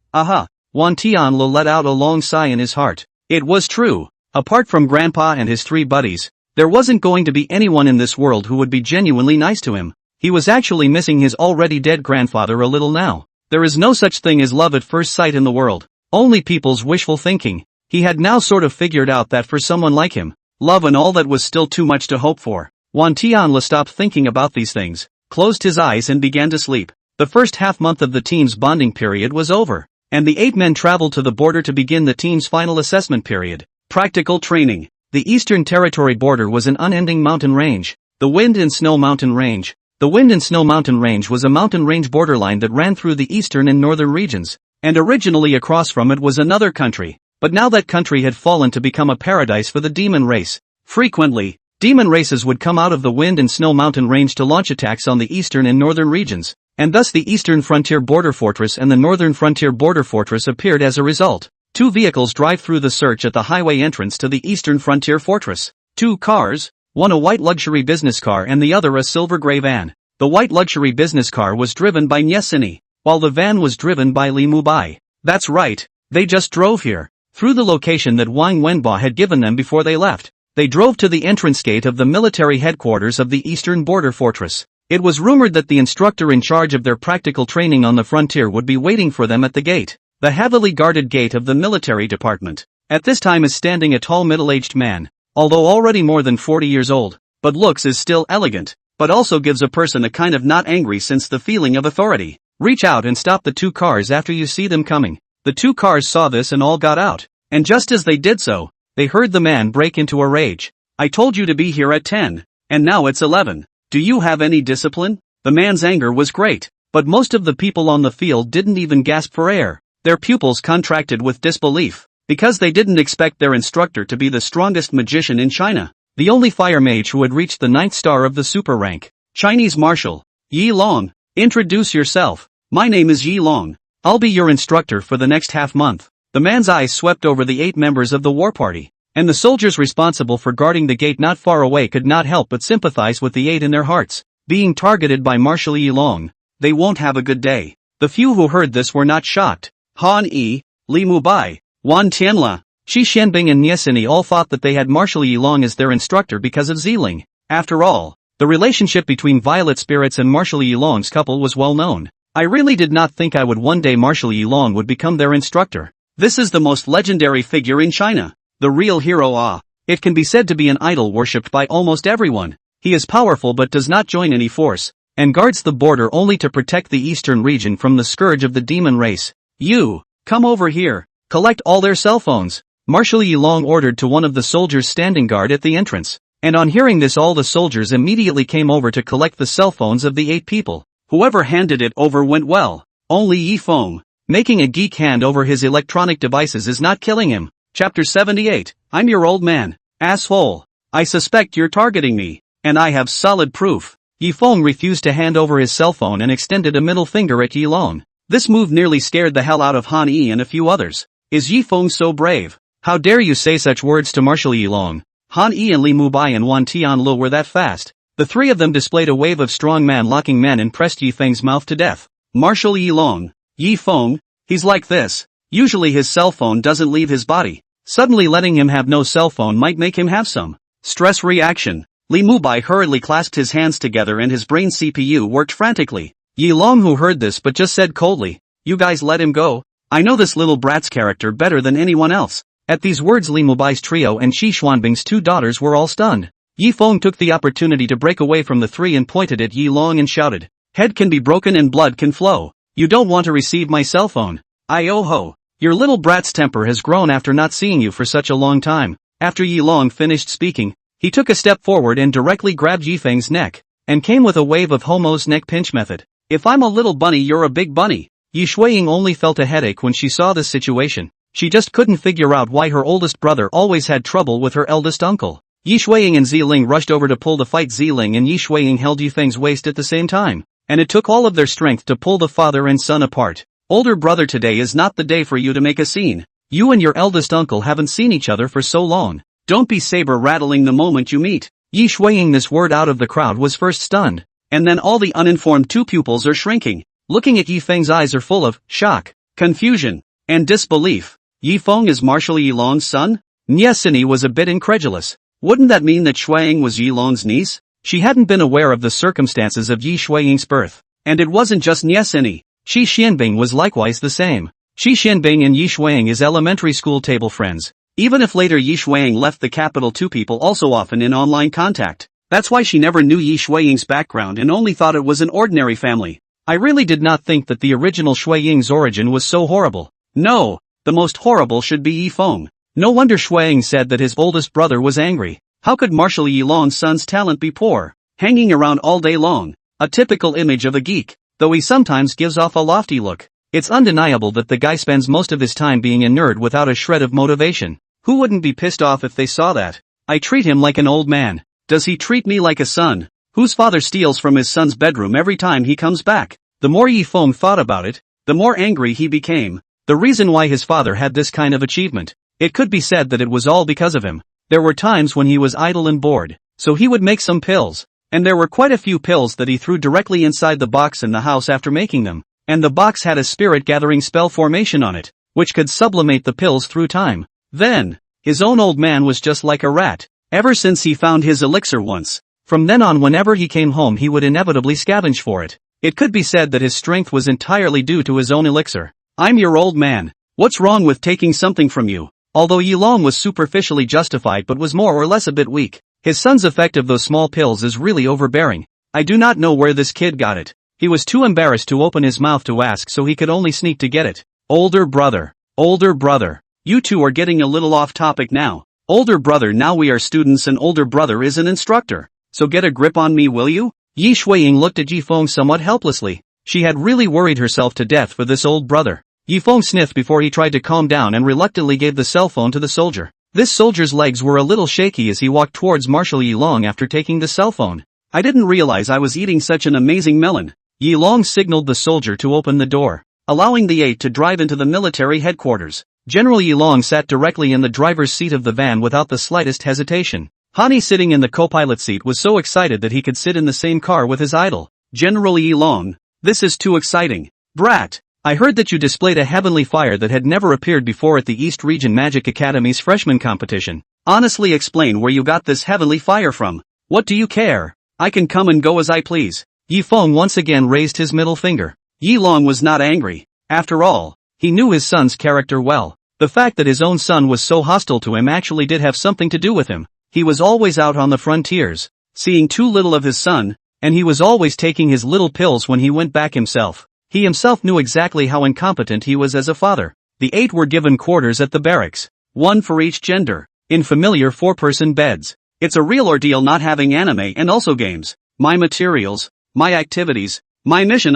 Speaker 1: Wan Tianlu let out a long sigh in his heart. It was true. Apart from Grandpa and his 3 buddies, there wasn't going to be anyone in this world who would be genuinely nice to him. He was actually missing his already dead grandfather a little now. There is no such thing as love at first sight in the world. Only people's wishful thinking. He had now sort of figured out that for someone like him, love and all that was still too much to hope for. Wan Tianla stopped thinking about these things, closed his eyes and began to sleep. The first half-month of the team's bonding period was over, and the 8 men traveled to the border to begin the team's final assessment period. Practical training. The Eastern Territory border was an unending mountain range, the Wind and Snow Mountain Range. The Wind and Snow Mountain Range was a mountain range borderline that ran through the eastern and northern regions, and originally across from it was another country, but now that country had fallen to become a paradise for the demon race. Frequently, demon races would come out of the Wind and Snow Mountain Range to launch attacks on the eastern and northern regions, and thus the Eastern Frontier Border Fortress and the Northern Frontier Border Fortress appeared as a result. 2 vehicles drive through the search at the highway entrance to the Eastern Frontier Fortress. 2 cars, one a white luxury business car and the other a silver gray van. The white luxury business car was driven by Nyesini, while the van was driven by Li Mubai. That's right, they just drove here, through the location that Wang Wenba had given them before they left. They drove to the entrance gate of the military headquarters of the Eastern Border Fortress. It was rumored that the instructor in charge of their practical training on the frontier would be waiting for them at the gate, the heavily guarded gate of the military department. At this time is standing a tall middle-aged man, although already more than 40 years old, but looks is still elegant, but also gives a person a kind of not angry sense, the feeling of authority. Reach out and stop the 2 cars after you see them coming. The 2 cars saw this and all got out, and just as they did so, they heard the man break into a rage. I told you to be here at 10, and now it's 11. Do you have any discipline? The man's anger was great, but most of the people on the field didn't even gasp for air. Their pupils contracted with disbelief, because they didn't expect their instructor to be the strongest magician in China, the only fire mage who had reached the 9th star of the super rank. Chinese martial. Yi Long, introduce yourself. My name is Yi Long. I'll be your instructor for the next half-month. The man's eyes swept over the 8 members of the war party, and the soldiers responsible for guarding the gate not far away could not help but sympathize with the 8 in their hearts. Being targeted by Marshal Yi Long, they won't have a good day. The few who heard this were not shocked. Han Yi, Li Mubai, Wan Tianla, Shi Xianbing and Nyesini all thought that they had Marshal Yi Long as their instructor because of Ziling. After all, the relationship between Violet Spirits and Marshal Yi Long's couple was well known. I really did not think I would one day Marshal Yi Long would become their instructor. This is the most legendary figure in China. The real hero. It can be said to be an idol worshipped by almost everyone. He is powerful but does not join any force, and guards the border only to protect the eastern region from the scourge of the demon race. You, come over here, collect all their cell phones, Marshal Yi Long ordered to one of the soldiers standing guard at the entrance. And on hearing this all the soldiers immediately came over to collect the cell phones of the 8 people. Whoever handed it over went well. Only Yi Feng, making a geek hand over his electronic devices is not killing him. Chapter 78, I'm your old man, asshole. I suspect you're targeting me, and I have solid proof. Yi Feng refused to hand over his cell phone and extended a middle finger at Yi Long. This move nearly scared the hell out of Han Yi and a few others. Is Yi Feng so brave? How dare you say such words to Marshal Yi Long? Han Yi and Li Mubai and Wan Tianlu were that fast. The 3 of them displayed a wave of strong man-locking men and pressed Yi Feng's mouth to death. Marshal Yi Long, Yi Feng, he's like this. Usually his cell phone doesn't leave his body. Suddenly letting him have no cell phone might make him have some stress reaction. Li Mubai hurriedly clasped his hands together and his brain CPU worked frantically. Yi Long who heard this but just said coldly, you guys let him go. I know this little brat's character better than anyone else. At these words Li Mubai's trio and Shi Xuanbing's 2 daughters were all stunned. Yi Feng took the opportunity to break away from the 3 and pointed at Yi Long and shouted, head can be broken and blood can flow. You don't want to receive my cell phone. I-oh-ho. Your little brat's temper has grown after not seeing you for such a long time. After Yi Long finished speaking, he took a step forward and directly grabbed Yi Feng's neck, and came with a wave of Homo's neck pinch method. If I'm a little bunny you're a big bunny. Yi Shuiying only felt a headache when she saw this situation. She just couldn't figure out why her oldest brother always had trouble with her eldest uncle. Yi Shuiying and Ziling rushed over to pull the fight. Ziling and Yi Shuiying held Yi Feng's waist at the same time, and it took all of their strength to pull the father and son apart. Older brother, today is not the day for you to make a scene. You and your eldest uncle haven't seen each other for so long. Don't be saber-rattling the moment you meet. Yi Shuiying this word out of the crowd was first stunned, and then all the uninformed 2 pupils are shrinking. Looking at Yi Feng's eyes are full of shock, confusion, and disbelief. Yi Feng is Marshal Yi Long's son? Nyesini was a bit incredulous. Wouldn't that mean that Shuiying was Yi Long's niece? She hadn't been aware of the circumstances of Yi Shuiying's birth. And it wasn't just Nyesini. Shi Xianbing was likewise the same. Shi Xianbing and Yi Shuang is elementary school table friends. Even if later Yi Shuang left the capital, two people also often in online contact. That's why she never knew Yi Shuang's background and only thought it was an ordinary family. I really did not think that the original Shuang's origin was so horrible. No, the most horrible should be Yi Feng. No wonder Shuang said that his oldest brother was angry. How could Marshal Yilong's son's talent be poor? Hanging around all day long. A typical image of a geek, though he sometimes gives off a lofty look. It's undeniable that the guy spends most of his time being a nerd without a shred of motivation. Who wouldn't be pissed off if they saw that? I treat him like an old man. Does he treat me like a son? Whose father steals from his son's bedroom every time he comes back? The more Yi Feng thought about it, the more angry he became. The reason why his father had this kind of achievement. It could be said that it was all because of him. There were times when he was idle and bored, so he would make some pills. And there were quite a few pills that he threw directly inside the box in the house after making them. And the box had a spirit-gathering spell formation on it, which could sublimate the pills through time. Then, his own old man was just like a rat, ever since he found his elixir once. From then on, whenever he came home, he would inevitably scavenge for it. It could be said that his strength was entirely due to his own elixir. I'm your old man. What's wrong with taking something from you? Although Yilong was superficially justified but was more or less a bit weak, his son's effect of those small pills is really overbearing. I do not know where this kid got it. He was too embarrassed to open his mouth to ask, so he could only sneak to get it. Older brother. Older brother. You two are getting a little off topic now. Older brother, now we are students and older brother is an instructor. So get a grip on me, will you? Yi Shuang looked at Yi Feng somewhat helplessly. She had really worried herself to death for this old brother. Yi Feng sniffed before he tried to calm down and reluctantly gave the cell phone to the soldier. This soldier's legs were a little shaky as he walked towards Marshal Yilong after taking the cell phone. I didn't realize I was eating such an amazing melon. Yilong signaled the soldier to open the door, allowing the aide to drive into the military headquarters. General Yilong sat directly in the driver's seat of the van without the slightest hesitation. Hani, sitting in the co-pilot seat, was so excited that he could sit in the same car with his idol. General Yilong, this is too exciting. Brat, I heard that you displayed a heavenly fire that had never appeared before at the East Region Magic Academy's freshman competition. Honestly, explain where you got this heavenly fire from. What do you care? I can come and go as I please. Yi Feng once again raised his middle finger. Yilong was not angry. After all, he knew his son's character well. The fact that his own son was so hostile to him actually did have something to do with him. He was always out on the frontiers, seeing too little of his son, and he was always taking his little pills when he went back himself. He himself knew exactly how incompetent he was as a father. The 8 were given quarters at the barracks, 1 for each gender, in familiar 4-person beds. It's a real ordeal not having anime and also games. My materials, my activities, my mission.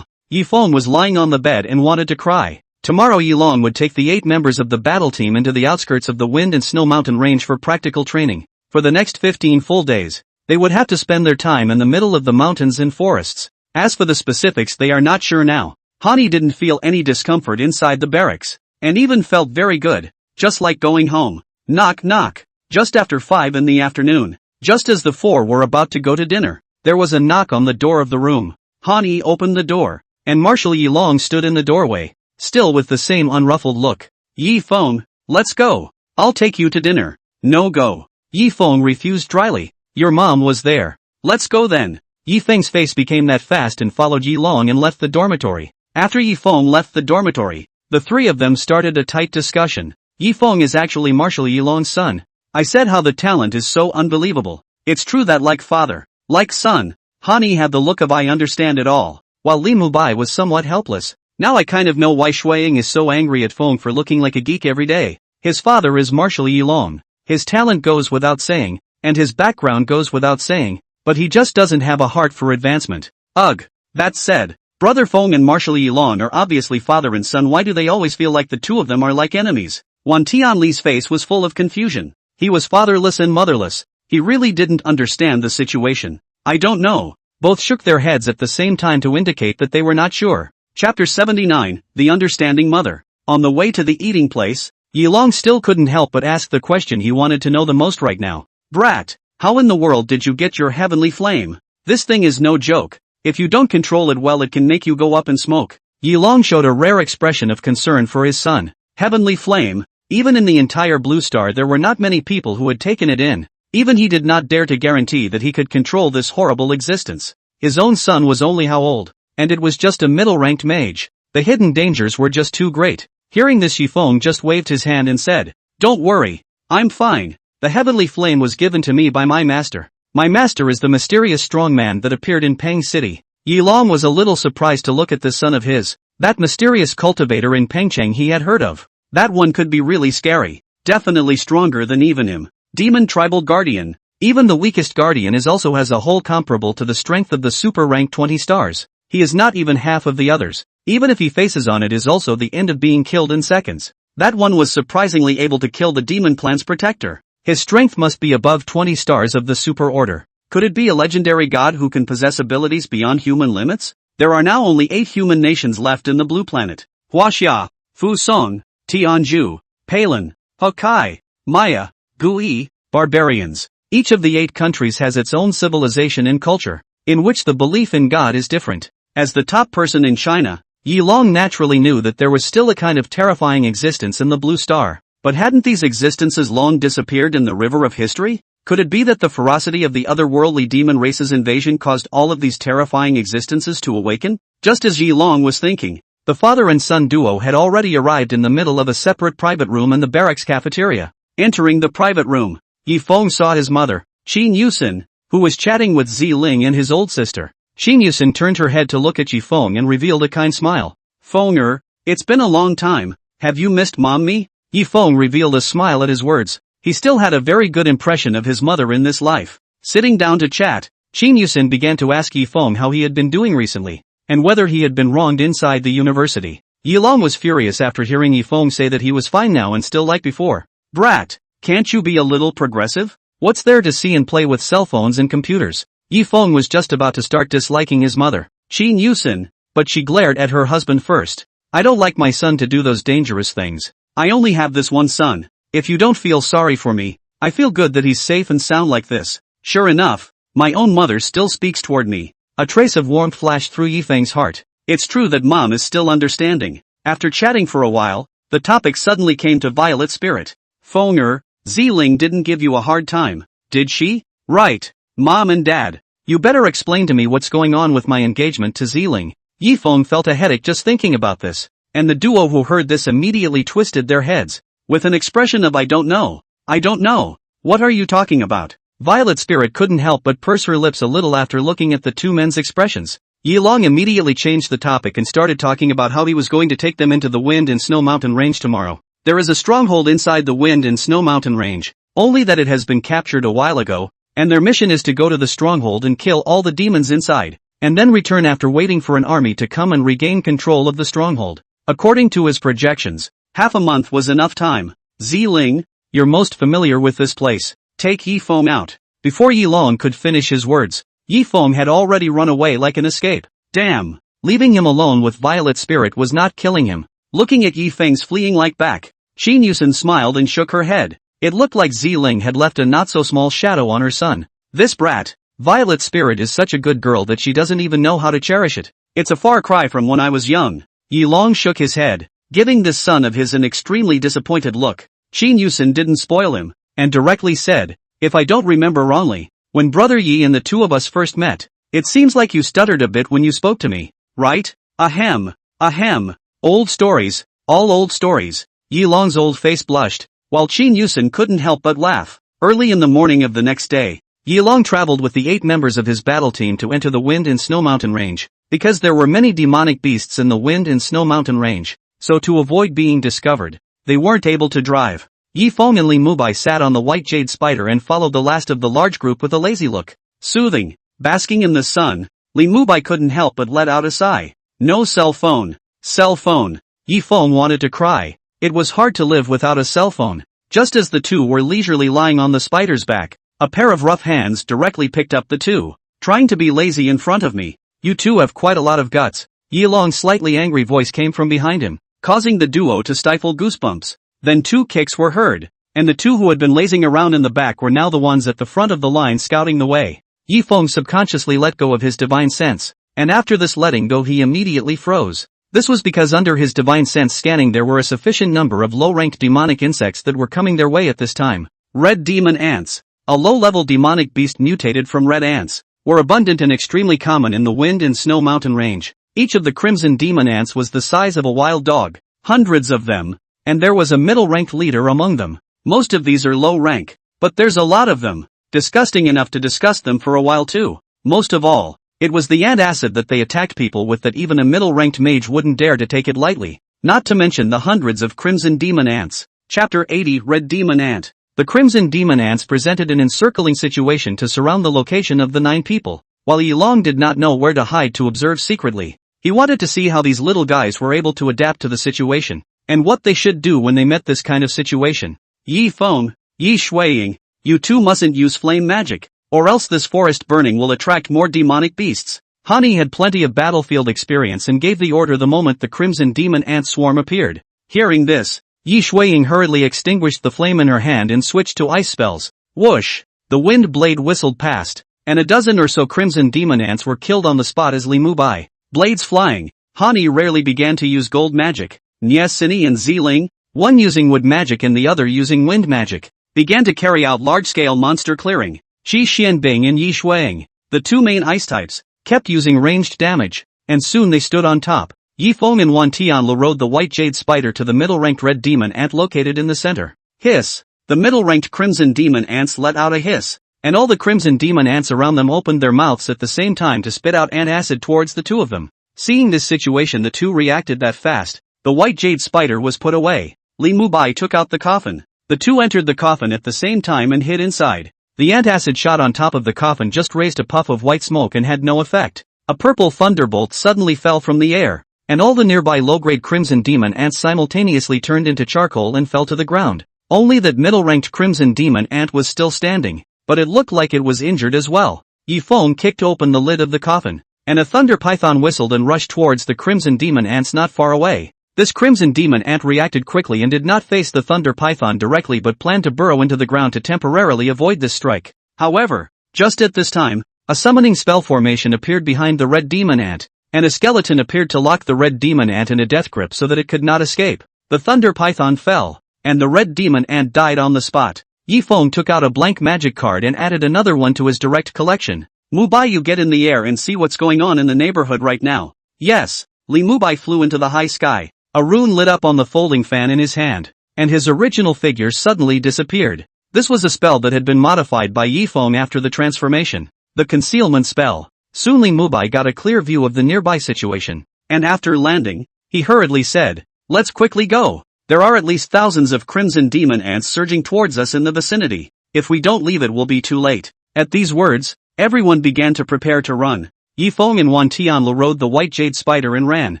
Speaker 1: Yi Feng was lying on the bed and wanted to cry. Tomorrow Yilong would take the 8 members of the battle team into the outskirts of the Wind and Snow Mountain Range for practical training. For the next 15 full days, they would have to spend their time in the middle of the mountains and forests. As for the specifics, they are not sure now. Hani didn't feel any discomfort inside the barracks, and even felt very good, just like going home. Knock knock. Just after 5 in the afternoon, just as the 4 were about to go to dinner, there was a knock on the door of the room. Hani opened the door, and Marshal Yilong stood in the doorway, still with the same unruffled look. Yi Feng, let's go. I'll take you to dinner. No go. Yi Feng refused dryly. Your mom was there. Let's go then. Yi Feng's face became that fast and followed Yilong and left the dormitory. After Yi Feng left the dormitory, the 3 of them started a tight discussion. Yi Feng is actually Marshal Yilong's son. I said how the talent is so unbelievable. It's true that like father, like son, Hani had the look of I understand it all, while Li Mubai was somewhat helpless. Now I kind of know why Shuang is so angry at Feng for looking like a geek every day. His father is Marshal Yilong. His talent goes without saying, and his background goes without saying, but he just doesn't have a heart for advancement. Ugh. That said, Brother Feng and Marshal Yilong are obviously father and son. Why do they always feel like the two of them are like enemies? Wan Tianli's face was full of confusion. He was fatherless and motherless. He really didn't understand the situation. I don't know. Both shook their heads at the same time to indicate that they were not sure. Chapter 79, The Understanding Mother. On the way to the eating place, Yilong still couldn't help but ask the question he wanted to know the most right now. Brat, how in the world did you get your heavenly flame? This thing is no joke. If you don't control it well, it can make you go up in smoke. Yilong showed a rare expression of concern for his son. Heavenly flame? Even in the entire Blue Star there were not many people who had taken it in. Even he did not dare to guarantee that he could control this horrible existence. His own son was only how old? And it was just a middle-ranked mage. The hidden dangers were just too great. Hearing this, Yifeng just waved his hand and said, "Don't worry. I'm fine. The heavenly flame was given to me by my master. My master is the mysterious strong man that appeared in Peng City." Yilong was a little surprised to look at this son of his, that mysterious cultivator in Pengcheng he had heard of. That one could be really scary, definitely stronger than even him. Demon Tribal Guardian. Even the weakest guardian also has a hull comparable to the strength of the super rank 20 stars. He is not even half of the others. Even if he faces on it is also the end of being killed in seconds. That one was surprisingly able to kill the demon clan's protector. His strength must be above 20 stars of the super order. Could it be a legendary god who can possess abilities beyond human limits? There are now only 8 human nations left in the blue planet. Huaxia, Fusong, Tianju, Palin, Hokai, Maya, Gui, barbarians. Each of the 8 countries has its own civilization and culture, in which the belief in God is different. As the top person in China, Yilong naturally knew that there was still a kind of terrifying existence in the Blue Star. But hadn't these existences long disappeared in the river of history? Could it be that the ferocity of the otherworldly demon race's invasion caused all of these terrifying existences to awaken? Just as Yilong was thinking, the father and son duo had already arrived in the middle of a separate private room in the barracks cafeteria. Entering the private room, Yifeng saw his mother, Qin Yusin, who was chatting with Ziling and his old sister. Qin Yusin turned her head to look at Yifeng and revealed a kind smile. "Fenger, it's been a long time. Have you missed Mom me?" Yifeng revealed a smile at his words. He still had a very good impression of his mother in this life. Sitting down to chat, Qin Yusin began to ask Yifeng how he had been doing recently, and whether he had been wronged inside the university. Yilong was furious after hearing Yifeng say that he was fine now and still like before. "Brat, can't you be a little progressive? What's there to see and play with cell phones and computers?" Yifeng was just about to start disliking his mother, Qin Yusin, but she glared at her husband first. "I don't like my son to do those dangerous things. I only have this one son. If you don't feel sorry for me, I feel good that he's safe and sound like this." Sure enough, my own mother still speaks toward me. A trace of warmth flashed through Yifeng's heart. It's true that Mom is still understanding. After chatting for a while, the topic suddenly came to Violet Spirit. "Fenger, Ziling didn't give you a hard time, did she?" "Right, Mom and Dad. You better explain to me what's going on with my engagement to Ziling." Yifeng felt a headache just thinking about this, and the duo who heard this immediately twisted their heads, with an expression of "I don't know. I don't know. What are you talking about?" Violet Spirit couldn't help but purse her lips a little after looking at the two men's expressions. Yilong immediately changed the topic and started talking about how he was going to take them into the Wind and Snow Mountain Range tomorrow. There is a stronghold inside the Wind and Snow Mountain Range, only that it has been captured a while ago, and their mission is to go to the stronghold and kill all the demons inside, and then return after waiting for an army to come and regain control of the stronghold. According to his projections, half a month was enough time. "Ziling, you're most familiar with this place. Take Yifeng out." Before Yilong could finish his words, Yifeng had already run away like an escape. Damn! Leaving him alone with Violet Spirit was not killing him. Looking at Yifeng's fleeing like back, Qin Yusin smiled and shook her head. It looked like Ziling had left a not-so-small shadow on her son. This brat, Violet Spirit, is such a good girl that she doesn't even know how to cherish it. It's a far cry from when I was young. Yilong shook his head, giving this son of his an extremely disappointed look. Qin Yusin didn't spoil him, and directly said, "If I don't remember wrongly, when Brother Yi and the two of us first met, it seems like you stuttered a bit when you spoke to me, right?" Ahem, ahem. Old stories, all old stories. Yilong's old face blushed, while Qin Yusin couldn't help but laugh. Early in the morning of the next day, Yilong traveled with the 8 members of his battle team to enter the Wind and Snow Mountain Range, because there were many demonic beasts in the Wind and Snow Mountain Range, so to avoid being discovered, they weren't able to drive. Yifeng and Li Mubai sat on the white jade spider and followed the last of the large group with a lazy look. Soothing, basking in the sun, Li Mubai couldn't help but let out a sigh. No cell phone. Cell phone. Yifeng wanted to cry. It was hard to live without a cell phone. Just as the two were leisurely lying on the spider's back, a pair of rough hands directly picked up the two. "Trying to be lazy in front of me. You two have quite a lot of guts." Yilong's slightly angry voice came from behind him, causing the duo to stifle goosebumps. Then 2 kicks were heard, and the two who had been lazing around in the back were now the ones at the front of the line scouting the way. Yifeng subconsciously let go of his divine sense, and after this letting go he immediately froze. This was because under his divine sense scanning there were a sufficient number of low-ranked demonic insects that were coming their way at this time. Red demon ants, a low-level demonic beast mutated from red ants, were abundant and extremely common in the Wind and Snow Mountain Range. Each of the crimson demon ants was the size of a wild dog. Hundreds of them. And there was a middle-ranked leader among them. Most of these are low rank. But there's a lot of them. Disgusting enough to discuss them for a while too. Most of all, it was the ant acid that they attacked people with that even a middle-ranked mage wouldn't dare to take it lightly. Not to mention the hundreds of crimson demon ants. Chapter 80 Red Demon Ant. The crimson demon ants presented an encircling situation to surround the location of the 9 people. While Yi Long did not know where to hide to observe secretly, he wanted to see how these little guys were able to adapt to the situation, and what they should do when they met this kind of situation. Yi Feng, Yi Shuiying, you two mustn't use flame magic, or else this forest burning will attract more demonic beasts. Hani had plenty of battlefield experience and gave the order the moment the crimson demon ant swarm appeared. Hearing this, Yi Shuiying hurriedly extinguished the flame in her hand and switched to ice spells. Whoosh! The wind blade whistled past, and a dozen or so crimson demon ants were killed on the spot as Li Mubai. Blades flying, Hani rarely began to use gold magic. Nie Sini and Ziling, one using wood magic and the other using wind magic, began to carry out large-scale monster clearing. Qi Xianbing and Yi Shuiying, the two main ice types, kept using ranged damage, and soon they stood on top. Yi Feng and Wan Tianlu rode the white jade spider to the middle-ranked red demon ant located in the center. Hiss! The middle-ranked crimson demon ants let out a hiss, and all the crimson demon ants around them opened their mouths at the same time to spit out ant acid towards the two of them. Seeing this situation, the two reacted that fast. The white jade spider was put away. Li Mubai took out the coffin. The two entered the coffin at the same time and hid inside. The antacid shot on top of the coffin just raised a puff of white smoke and had no effect. A purple thunderbolt suddenly fell from the air, and all the nearby low-grade crimson demon ants simultaneously turned into charcoal and fell to the ground. Only that middle-ranked crimson demon ant was still standing, but it looked like it was injured as well. Yi Feng kicked open the lid of the coffin, and a thunder python whistled and rushed towards the crimson demon ants not far away. This crimson demon ant reacted quickly and did not face the thunder python directly but planned to burrow into the ground to temporarily avoid this strike. However, just at this time, a summoning spell formation appeared behind the red demon ant, and a skeleton appeared to lock the red demon ant in a death grip so that it could not escape. The thunder python fell, and the red demon ant died on the spot. Yi Feng took out a blank magic card and added another one to his direct collection. Mubai, you get in the air and see what's going on in the neighborhood right now. Yes. Li Mubai flew into the high sky. A rune lit up on the folding fan in his hand, and his original figure suddenly disappeared. This was a spell that had been modified by Yi Feng after the transformation. The concealment spell. Soon Li Mubai got a clear view of the nearby situation, and after landing, he hurriedly said, "Let's quickly go. There are at least thousands of crimson demon ants surging towards us in the vicinity. If we don't leave it will be too late." At these words, everyone began to prepare to run. Yi Feng and Wan Tianlu rode the white jade spider and ran,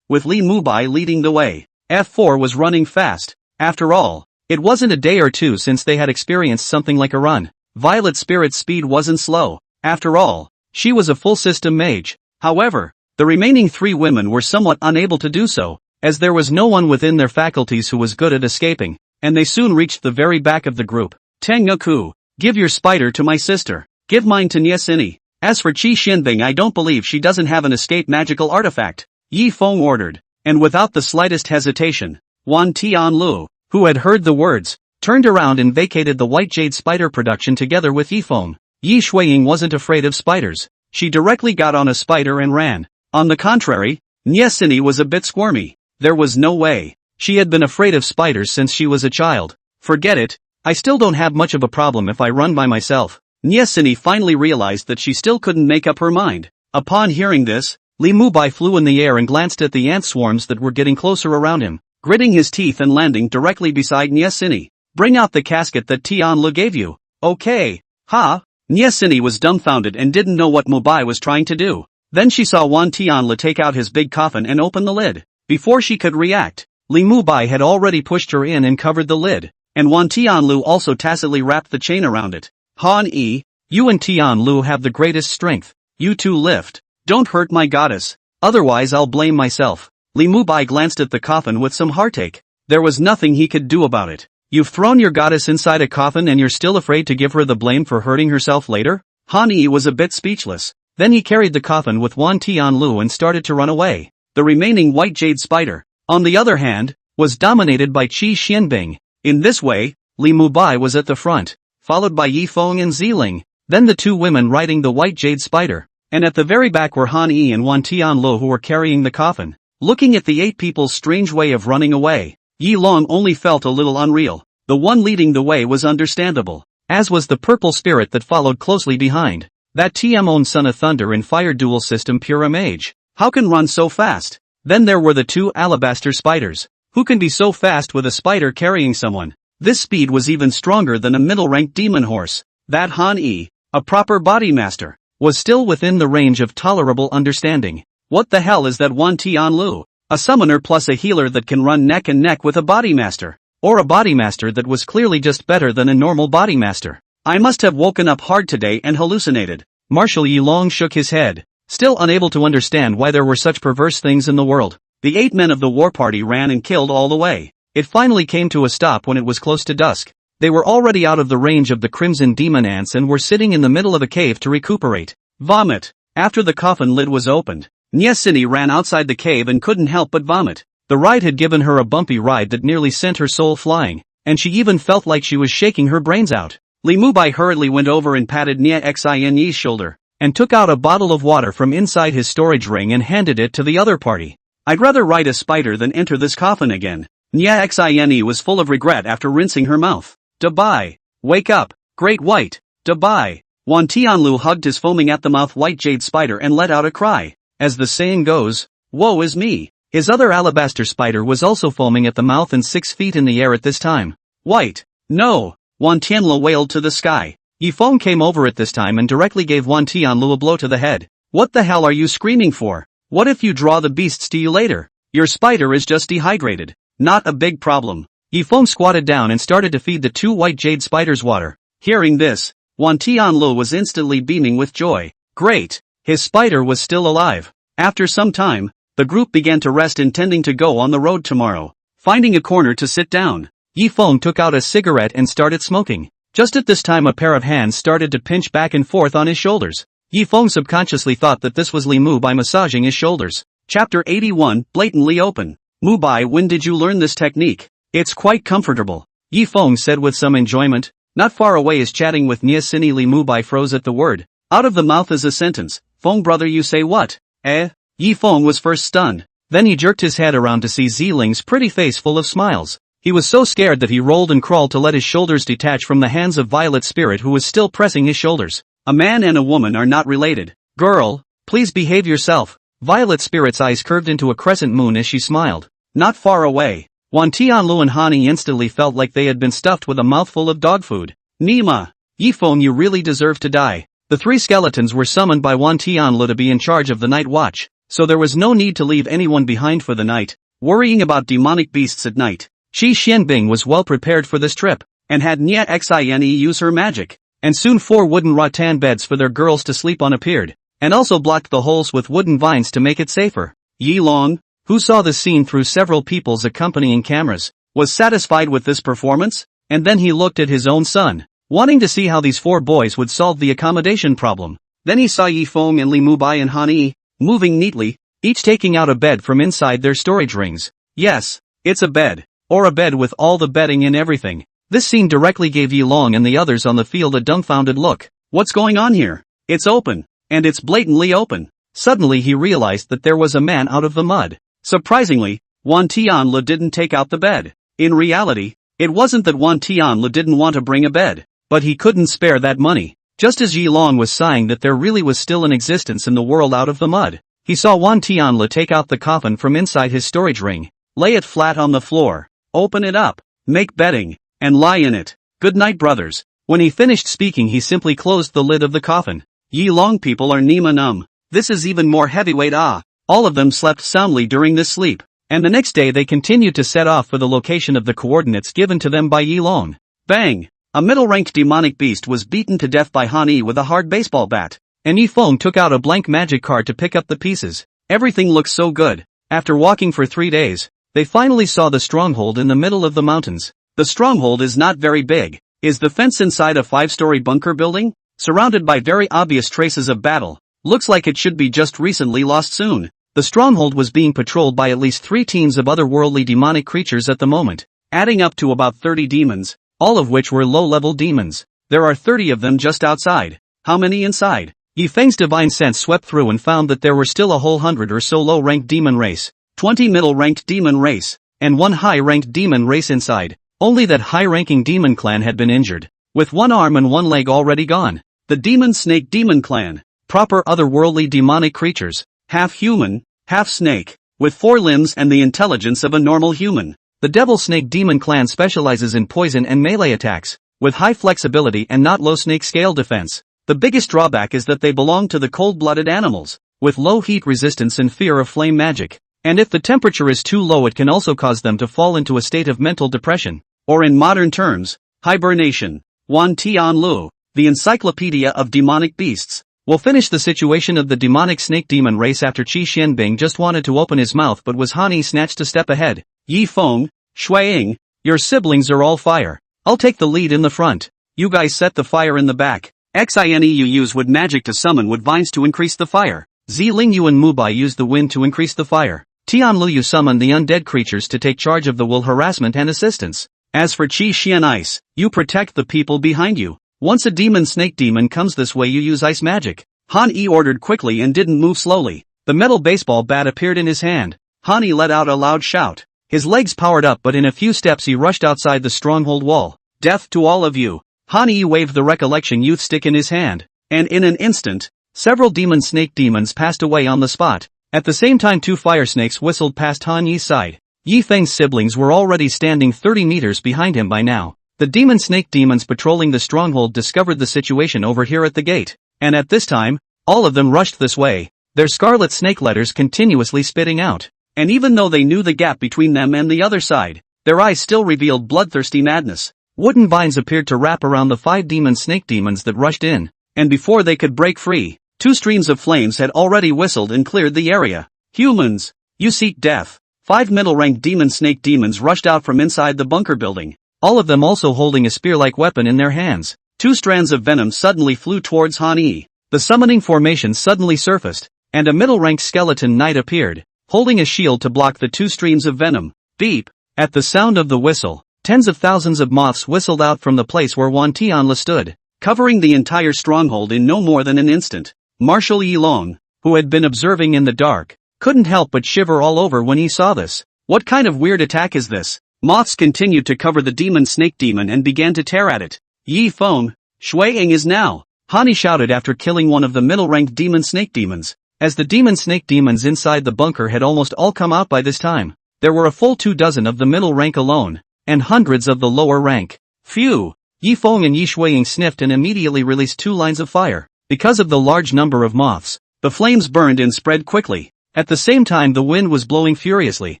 Speaker 1: with Li Mubai leading the way. F4 was running fast. After all, it wasn't a day or two since they had experienced something like a run. Violet Spirit's speed wasn't slow. After all, she was a full system mage. However, the remaining 3 women were somewhat unable to do so, as there was no one within their faculties who was good at escaping, and they soon reached the very back of the group. Tengoku, give your spider to my sister. Give mine to Nyesini. As for Qi Xianbing, I don't believe she doesn't have an escape magical artifact. Yi Feng ordered, and without the slightest hesitation, Wan Tianlu, who had heard the words, turned around and vacated the white jade spider production together with Yi Feng. Yi Shuiying wasn't afraid of spiders. She directly got on a spider and ran. On the contrary, Nyesini was a bit squirmy. There was no way. She had been afraid of spiders since she was a child. Forget it, I still don't have much of a problem if I run by myself. Nyesini finally realized that she still couldn't make up her mind. Upon hearing this, Li Mubai flew in the air and glanced at the ant swarms that were getting closer around him, gritting his teeth and landing directly beside Nyesini. Bring out the casket that Tianlu gave you. Okay. Ha? Nyesini was dumbfounded and didn't know what Mubai was trying to do. Then she saw Wan Tianlu take out his big coffin and open the lid. Before she could react, Li Mubai had already pushed her in and covered the lid, and Wan Tianlu also tacitly wrapped the chain around it. Han Yi, you and Tianlu have the greatest strength. You two lift. Don't hurt my goddess, otherwise I'll blame myself. Li Mubai glanced at the coffin with some heartache. There was nothing he could do about it. You've thrown your goddess inside a coffin and you're still afraid to give her the blame for hurting herself later? Han Yi was a bit speechless. Then he carried the coffin with Wan Tianlu and started to run away. The remaining white jade spider, on the other hand, was dominated by Qi Xianbing. In this way, Li Mubai was at the front, followed by Yi Feng and Ziling, then the 2 women riding the white jade spider. And at the very back were Han Yi and Wan Tianlu, who were carrying the coffin. Looking at the 8 people's strange way of running away, Yi Long only felt a little unreal. The one leading the way was understandable, as was the purple spirit that followed closely behind. That Tmon Son of Thunder and Fire dual system pure mage. How can run so fast? Then there were the 2 alabaster spiders. Who can be so fast with a spider carrying someone? This speed was even stronger than a middle-ranked demon horse. That Han Yi, a proper body master, was still within the range of tolerable understanding. What the hell is that Wan Tianlu? A summoner plus a healer that can run neck and neck with a body master. Or a body master that was clearly just better than a normal body master. I must have woken up hard today and hallucinated. Marshal Yi Long shook his head, still unable to understand why there were such perverse things in the world. The 8 men of the war party ran and killed all the way. It finally came to a stop when it was close to dusk. They were already out of the range of the crimson demon ants and were sitting in the middle of a cave to recuperate. Vomit. After the coffin lid was opened, Nyesini ran outside the cave and couldn't help but vomit. The ride had given her a bumpy ride that nearly sent her soul flying, and she even felt like she was shaking her brains out. Li Mubai hurriedly went over and patted Nia Xinyi's shoulder, and took out a bottle of water from inside his storage ring and handed it to the other party. I'd rather ride a spider than enter this coffin again. Nia Xinyi was full of regret after rinsing her mouth. Dabai. Wake up, great white. Dabai. Wan Tianlu hugged his foaming at the mouth white jade spider and let out a cry. As the saying goes, woe is me. His other alabaster spider was also foaming at the mouth and 6 feet in the air at this time. White. No. Wan Tianlu wailed to the sky. Yi Feng came over at this time and directly gave Wan Tianlu a blow to the head. What the hell are you screaming for? What if you draw the beasts to you later? Your spider is just dehydrated. Not a big problem. Yi Feng squatted down and started to feed the 2 white jade spiders water. Hearing this, Wan Tianlu was instantly beaming with joy. Great! His spider was still alive. After some time, the group began to rest intending to go on the road tomorrow. Finding a corner to sit down, Yi Feng took out a cigarette and started smoking. Just at this time a pair of hands started to pinch back and forth on his shoulders. Yi Feng subconsciously thought that this was Li Mu by massaging his shoulders. Chapter 81, Blatantly Open. Mu Bai, when did you learn this technique? It's quite comfortable, Yi Feng said with some enjoyment. Not far away is chatting with Nia Sini. Li Mu Bai froze at the word. Out of the mouth is a sentence. Feng brother, you say what? Yi Feng was first stunned. Then he jerked his head around to see Ziling's pretty face full of smiles. He was so scared that he rolled and crawled to let his shoulders detach from the hands of Violet Spirit, who was still pressing his shoulders. A man and a woman are not related. Girl, please behave yourself. Violet Spirit's eyes curved into a crescent moon as she smiled. Not far away, Wan Tianlu and Hani instantly felt like they had been stuffed with a mouthful of dog food. Nima! Yi Feng, you really deserve to die. The 3 skeletons were summoned by Wan Tianlu to be in charge of the night watch, so there was no need to leave anyone behind for the night, worrying about demonic beasts at night. Shi Xianbing was well prepared for this trip, and had Nia Xine use her magic, and soon 4 wooden rattan beds for their girls to sleep on appeared, and also blocked the holes with wooden vines to make it safer. Yi Long, who saw the scene through several people's accompanying cameras, was satisfied with this performance, and then he looked at his own son, wanting to see how these 4 boys would solve the accommodation problem. Then he saw Yi Feng and Li Mubai and Han Yi, moving neatly, each taking out a bed from inside their storage rings. Yes, it's a bed. Or a bed with all the bedding and everything. This scene directly gave Yi Long and the others on the field a dumbfounded look. What's going on here? It's open. And it's blatantly open. Suddenly he realized that there was a man out of the mud. Surprisingly, Wan Tianlu didn't take out the bed. In reality, it wasn't that Wan Tianlu didn't want to bring a bed, but he couldn't spare that money. Just as Yi Long was sighing that there really was still an existence in the world out of the mud, he saw Wan Tianlu take out the coffin from inside his storage ring, lay it flat on the floor, open it up, make bedding, and lie in it. Good night, brothers. When he finished speaking, he simply closed the lid of the coffin. Yi Long people are Nima Num. This is even more heavyweight. All of them slept soundly during this sleep, and the next day they continued to set off for the location of the coordinates given to them by Yi Long. Bang! A middle-ranked demonic beast was beaten to death by Han Yi with a hard baseball bat, and Yi Feng took out a blank magic card to pick up the pieces. Everything looked so good. After walking for 3 days, they finally saw the stronghold in the middle of the mountains. The stronghold is not very big. Is the fence inside a 5-story bunker building? Surrounded by very obvious traces of battle. Looks like it should be just recently lost soon. The stronghold was being patrolled by at least 3 teams of otherworldly demonic creatures at the moment, adding up to about 30 demons, all of which were low-level demons. There are 30 of them just outside. How many inside? Yi Feng's divine sense swept through and found that there were still a whole 100 or so low-ranked demon race. 20 middle-ranked demon race, and 1 high-ranked demon race inside. Only that high-ranking demon clan had been injured, with 1 arm and 1 leg already gone. The demon snake demon clan, proper otherworldly demonic creatures, half human, half snake, with 4 limbs and the intelligence of a normal human. The devil snake demon clan specializes in poison and melee attacks, with high flexibility and not low snake scale defense. The biggest drawback is that they belong to the cold-blooded animals, with low heat resistance and fear of flame magic. And if the temperature is too low, it can also cause them to fall into a state of mental depression, or in modern terms, hibernation. Wan Tianlu, the Encyclopedia of Demonic Beasts, will finish the situation of the demonic snake demon race after Qi Xianbing just wanted to open his mouth but was Han Yi snatched a step ahead. Yi Feng, Shui Ying, your siblings are all fire. I'll take the lead in the front. You guys set the fire in the back. Xineu use wood magic to summon wood vines to increase the fire. Zilingyu and Mubai use the wind to increase the fire. Tianluyu summoned the undead creatures to take charge of the wool harassment and assistance. As for Qi Xian Ice, you protect the people behind you. Once a demon snake demon comes this way, you use ice magic. Han Yi ordered quickly and didn't move slowly. The metal baseball bat appeared in his hand. Han Yi let out a loud shout. His legs powered up, but in a few steps he rushed outside the stronghold wall. Death to all of you. Han Yi waved the recollection youth stick in his hand, and in an instant, several demon snake demons passed away on the spot. At the same time, 2 fire snakes whistled past Han Yi's side. Yi Feng's siblings were already standing 30 meters behind him by now. The demon snake demons patrolling the stronghold discovered the situation over here at the gate, and at this time, all of them rushed this way, their scarlet snake letters continuously spitting out. And even though they knew the gap between them and the other side, their eyes still revealed bloodthirsty madness. Wooden vines appeared to wrap around the 5 demon snake demons that rushed in, and before they could break free, 2 streams of flames had already whistled and cleared the area. Humans, you seek death. 5 middle-ranked demon snake demons rushed out from inside the bunker building, all of them also holding a spear-like weapon in their hands. 2 strands of venom suddenly flew towards Han Yi. The summoning formation suddenly surfaced, and a middle-ranked skeleton knight appeared, holding a shield to block the 2 streams of venom. Beep! At the sound of the whistle, tens of thousands of moths whistled out from the place where Wan Tianla stood, covering the entire stronghold in no more than an instant. Marshal Yilong, who had been observing in the dark, couldn't help but shiver all over when he saw this. What kind of weird attack is this? Moths continued to cover the demon snake demon and began to tear at it. Yi Feng, Shui Ying is now! Han Yi shouted after killing one of the middle-ranked demon snake demons. As the demon snake demons inside the bunker had almost all come out by this time, there were a full 24 of the middle rank alone, and hundreds of the lower rank. Phew! Yi Feng and Yi Shuiying sniffed and immediately released 2 lines of fire. Because of the large number of moths, the flames burned and spread quickly. At the same time, the wind was blowing furiously.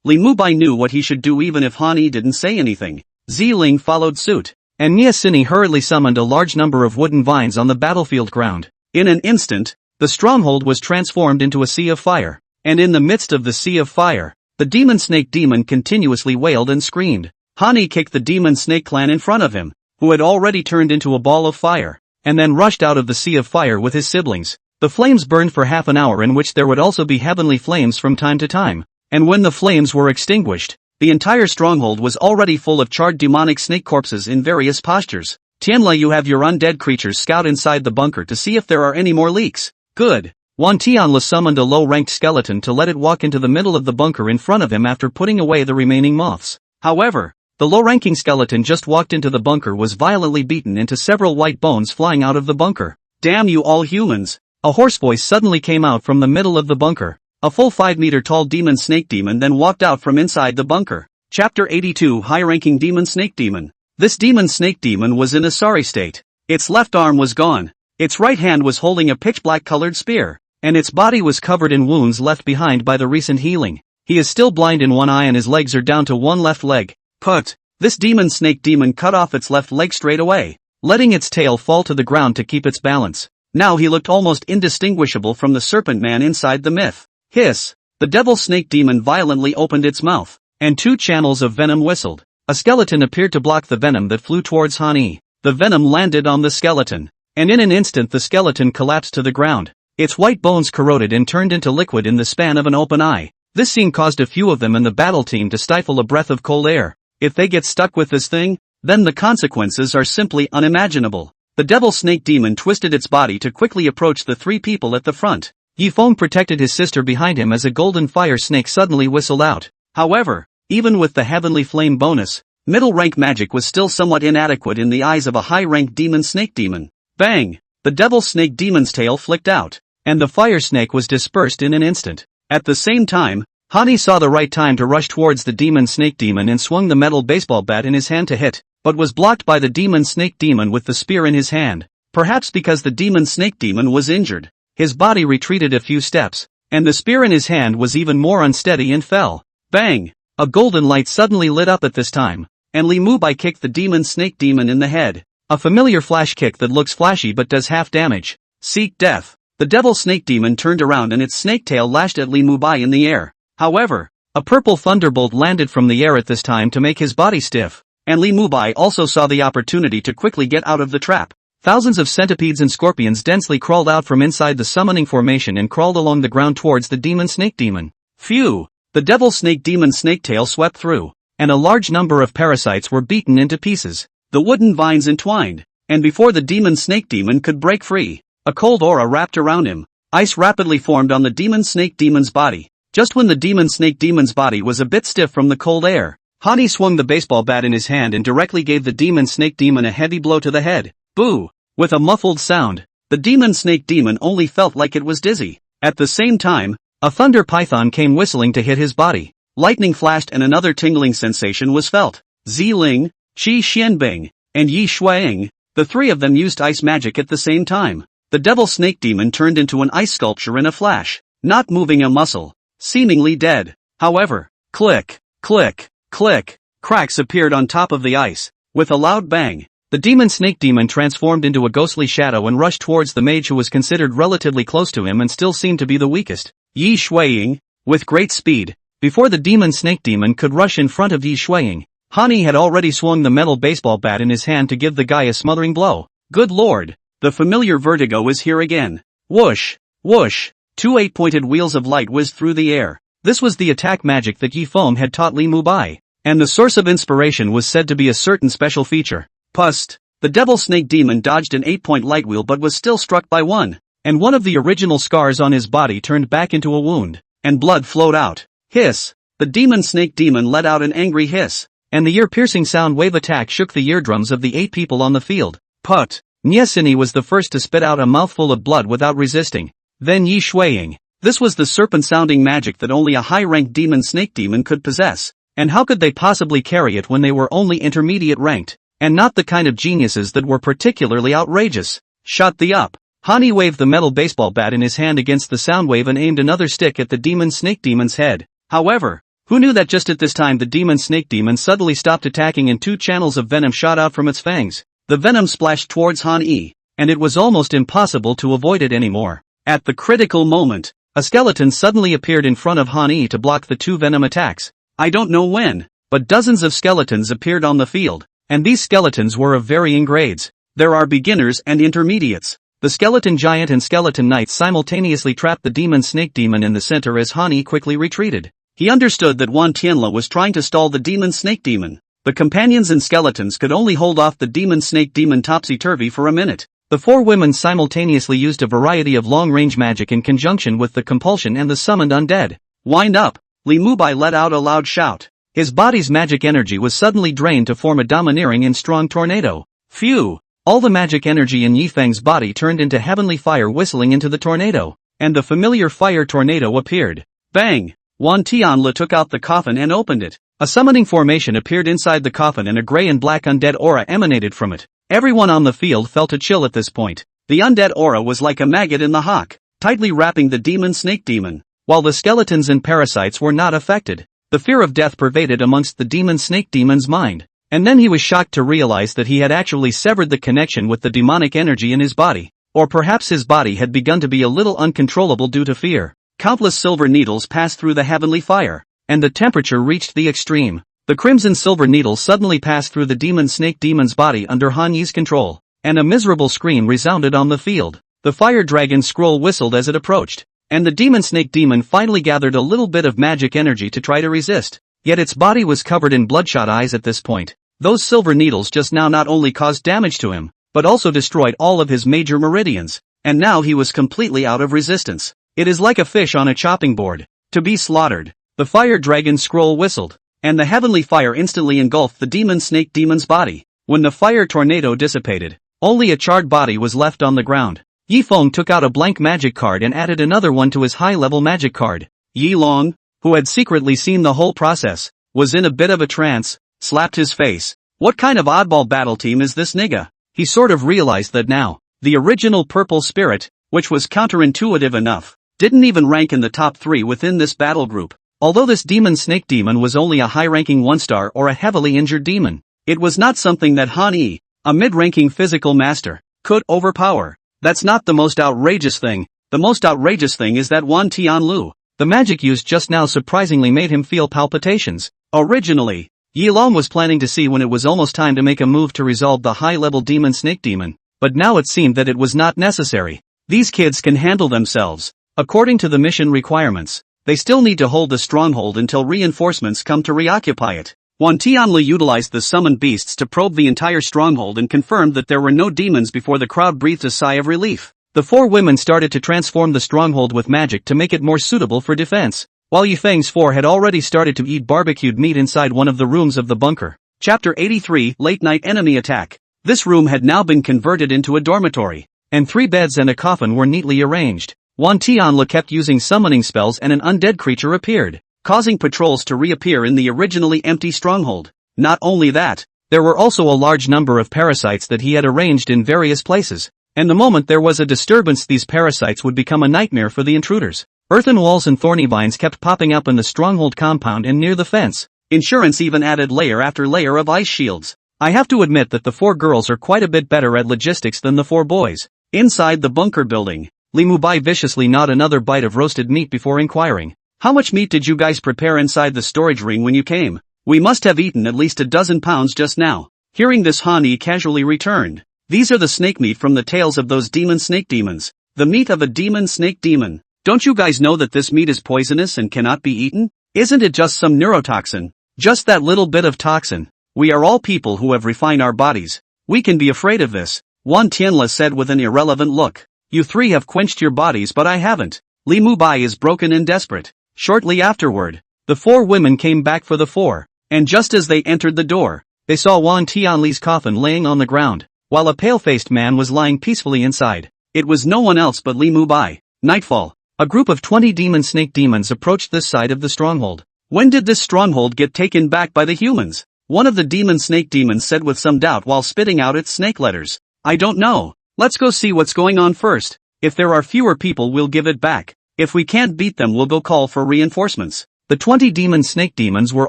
Speaker 1: Li Mubai knew what he should do even if Han Yi didn't say anything. Ziling followed suit, and Mia Sini hurriedly summoned a large number of wooden vines on the battlefield ground. In an instant, the stronghold was transformed into a sea of fire, and in the midst of the sea of fire, the demon snake demon continuously wailed and screamed. Han Yi kicked the demon snake clan in front of him, who had already turned into a ball of fire, and then rushed out of the sea of fire with his siblings. The flames burned for half an hour, in which there would also be heavenly flames from time to time, and when the flames were extinguished, the entire stronghold was already full of charred demonic snake corpses in various postures. Tianla, you have your undead creatures scout inside the bunker to see if there are any more leaks. Good. Wan Tianla summoned a low-ranked skeleton to let it walk into the middle of the bunker in front of him after putting away the remaining moths. However, the low-ranking skeleton just walked into the bunker was violently beaten into several white bones flying out of the bunker. Damn you all humans! A hoarse voice suddenly came out from the middle of the bunker. A full 5-meter-tall demon snake demon then walked out from inside the bunker. Chapter 82 High-ranking demon snake demon. This demon snake demon was in a sorry state. Its left arm was gone. Its right hand was holding a pitch-black colored spear, and its body was covered in wounds left behind by the recent healing. He is still blind in one eye and his legs are down to one left leg. Put! This demon snake demon cut off its left leg straight away, letting its tail fall to the ground to keep its balance. Now he looked almost indistinguishable from the serpent man inside the myth. Hiss! The devil snake demon violently opened its mouth, and 2 channels of venom whistled. A skeleton appeared to block the venom that flew towards Han Yi. The venom landed on the skeleton, and in an instant the skeleton collapsed to the ground. Its white bones corroded and turned into liquid in the span of an open eye. This scene caused a few of them in the battle team to stifle a breath of cold air. If they get stuck with this thing, then the consequences are simply unimaginable. The devil snake demon twisted its body to quickly approach the 3 people at the front. Yifeng protected his sister behind him as a golden fire snake suddenly whistled out. However, even with the heavenly flame bonus, middle rank magic was still somewhat inadequate in the eyes of a high rank demon snake demon. Bang! The devil snake demon's tail flicked out, and the fire snake was dispersed in an instant. At the same time, Hani saw the right time to rush towards the demon snake demon and swung the metal baseball bat in his hand to hit, but was blocked by the demon snake demon with the spear in his hand. Perhaps because the demon snake demon was injured, his body retreated a few steps, and the spear in his hand was even more unsteady and fell. Bang! A golden light suddenly lit up at this time, and Li Mubai kicked the demon snake demon in the head. A familiar flash kick that looks flashy but does half damage. Seek death. The devil snake demon turned around and its snake tail lashed at Li Mubai in the air. However, a purple thunderbolt landed from the air at this time to make his body stiff, and Li Mubai also saw the opportunity to quickly get out of the trap. Thousands of centipedes and scorpions densely crawled out from inside the summoning formation and crawled along the ground towards the demon snake demon. Phew! The devil snake demon's snake tail swept through, and a large number of parasites were beaten into pieces. The wooden vines entwined, and before the demon snake demon could break free, a cold aura wrapped around him. Ice rapidly formed on the demon snake demon's body. Just when the demon snake demon's body was a bit stiff from the cold air, Hani swung the baseball bat in his hand and directly gave the demon snake demon a heavy blow to the head. Boo! With a muffled sound, the demon snake demon only felt like it was dizzy. At the same time, a thunder python came whistling to hit his body. Lightning flashed and another tingling sensation was felt. Ziling, Qi Xianbing, and Yi Shuang, the three of them used ice magic at the same time. The devil snake demon turned into an ice sculpture in a flash, not moving a muscle, seemingly dead. However, click, click, click, cracks appeared on top of the ice. With a loud bang, the demon snake demon transformed into a ghostly shadow and rushed towards the mage who was considered relatively close to him and still seemed to be the weakest. Yi Shuang, with great speed. Before the demon snake demon could rush in front of Yi Shuang, Hani had already swung the metal baseball bat in his hand to give the guy a smothering blow. Good lord, the familiar vertigo is here again. Whoosh, whoosh, two 8-pointed wheels of light whizzed through the air. This was the attack magic that Yifeng had taught Li Mubai, and the source of inspiration was said to be a certain special feature. Pust. The devil snake demon dodged an 8-point light wheel but was still struck by one, and one of the original scars on his body turned back into a wound, and blood flowed out. Hiss. The demon snake demon let out an angry hiss, and the ear-piercing sound wave attack shook the eardrums of the 8 people on the field. Put. Nyesini was the first to spit out a mouthful of blood without resisting. Then Yi Shuang. This was the serpent-sounding magic that only a high-ranked demon snake demon could possess, and how could they possibly carry it when they were only intermediate ranked, and not the kind of geniuses that were particularly outrageous? Shut the up. Hani waved the metal baseball bat in his hand against the sound wave and aimed another stick at the demon snake demon's head. However, who knew that just at this time the demon snake demon suddenly stopped attacking and 2 channels of venom shot out from its fangs. The venom splashed towards Han-Yi, and it was almost impossible to avoid it anymore. At the critical moment, a skeleton suddenly appeared in front of Han-Yi to block the 2 venom attacks. I don't know when, but dozens of skeletons appeared on the field, and these skeletons were of varying grades. There are beginners and intermediates. The skeleton giant and skeleton knight simultaneously trapped the demon snake demon in the center as Han-Yi quickly retreated. He understood that Wan Tianla was trying to stall the demon snake demon. The companions and skeletons could only hold off the demon snake demon topsy-turvy for a minute. The 4 women simultaneously used a variety of long-range magic in conjunction with the compulsion and the summoned undead. Wind up! Li Mubai let out a loud shout. His body's magic energy was suddenly drained to form a domineering and strong tornado. Phew! All the magic energy in Yifeng's body turned into heavenly fire whistling into the tornado, and the familiar fire tornado appeared. Bang! Wan Tianla took out the coffin and opened it. A summoning formation appeared inside the coffin and a gray and black undead aura emanated from it. Everyone on the field felt a chill at this point. The undead aura was like a maggot in the hawk, tightly wrapping the demon snake demon, while the skeletons and parasites were not affected. The fear of death pervaded amongst the demon snake demon's mind, and then he was shocked to realize that he had actually severed the connection with the demonic energy in his body, or perhaps his body had begun to be a little uncontrollable due to fear. Countless silver needles passed through the heavenly fire, and the temperature reached the extreme. The crimson silver needles suddenly passed through the demon snake demon's body under Han Yi's control, and a miserable scream resounded on the field. The fire dragon scroll whistled as it approached, and the demon snake demon finally gathered a little bit of magic energy to try to resist. Yet its body was covered in bloodshot eyes at this point. Those silver needles just now not only caused damage to him, but also destroyed all of his major meridians, and now he was completely out of resistance. It is like a fish on a chopping board, to be slaughtered. The fire dragon scroll whistled, and the heavenly fire instantly engulfed the demon snake demon's body. When the fire tornado dissipated, only a charred body was left on the ground. Yi Feng took out a blank magic card and added another one to his high-level magic card. Yi Long, who had secretly seen the whole process, was in a bit of a trance, slapped his face. What kind of oddball battle team is this nigga? He sort of realized that now. The original purple spirit, which was counterintuitive enough, didn't even rank in the top 3 within this battle group. Although this demon snake demon was only a high-ranking 1-star or a heavily injured demon, it was not something that Han Yi, a mid-ranking physical master, could overpower. That's not the most outrageous thing. The most outrageous thing is that Wan Tianlu, the magic used just now, surprisingly made him feel palpitations. Originally, Yi Long was planning to see when it was almost time to make a move to resolve the high-level demon snake demon, but now it seemed that it was not necessary. These kids can handle themselves. According to the mission requirements, they still need to hold the stronghold until reinforcements come to reoccupy it. Wan Tianlu utilized the summoned beasts to probe the entire stronghold and confirmed that there were no demons before the crowd breathed a sigh of relief. The 4 women started to transform the stronghold with magic to make it more suitable for defense, while Yifeng's 4 had already started to eat barbecued meat inside one of the rooms of the bunker. Chapter 83, Late Night Enemy Attack. This room had now been converted into a dormitory, and 3 beds and a coffin were neatly arranged. Wan Tianlu kept using summoning spells and an undead creature appeared, causing patrols to reappear in the originally empty stronghold. Not only that, there were also a large number of parasites that he had arranged in various places, and the moment there was a disturbance, these parasites would become a nightmare for the intruders. Earthen walls and thorny vines kept popping up in the stronghold compound and near the fence. Insurance even added layer after layer of ice shields. I have to admit that the 4 girls are quite a bit better at logistics than the 4 boys. Inside the bunker building, Li Mubai viciously gnawed another bite of roasted meat before inquiring, "How much meat did you guys prepare inside the storage ring when you came? We must have eaten at least a dozen pounds just now." Hearing this, Han Yi casually returned, "These are the snake meat from the tails of those demon snake demons. The meat of a demon snake demon. Don't you guys know that this meat is poisonous and cannot be eaten? Isn't it just some neurotoxin? Just that little bit of toxin. We are all people who have refined our bodies. We can be afraid of this." Wan Tianla said with an irrelevant look. "You 3 have quenched your bodies, but I haven't." Li Mubai is broken and desperate. Shortly afterward, the 4 women came back for the 4, and just as they entered the door, they saw Wan Tianli's coffin laying on the ground, while a pale-faced man was lying peacefully inside. It was no one else but Li Mubai. Nightfall. A group of 20 demon snake demons approached this side of the stronghold. "When did this stronghold get taken back by the humans?" one of the demon snake demons said with some doubt while spitting out its snake letters. "I don't know. Let's go see what's going on first. If there are fewer people, we'll give it back. If we can't beat them, we'll go call for reinforcements." The 20 demon snake demons were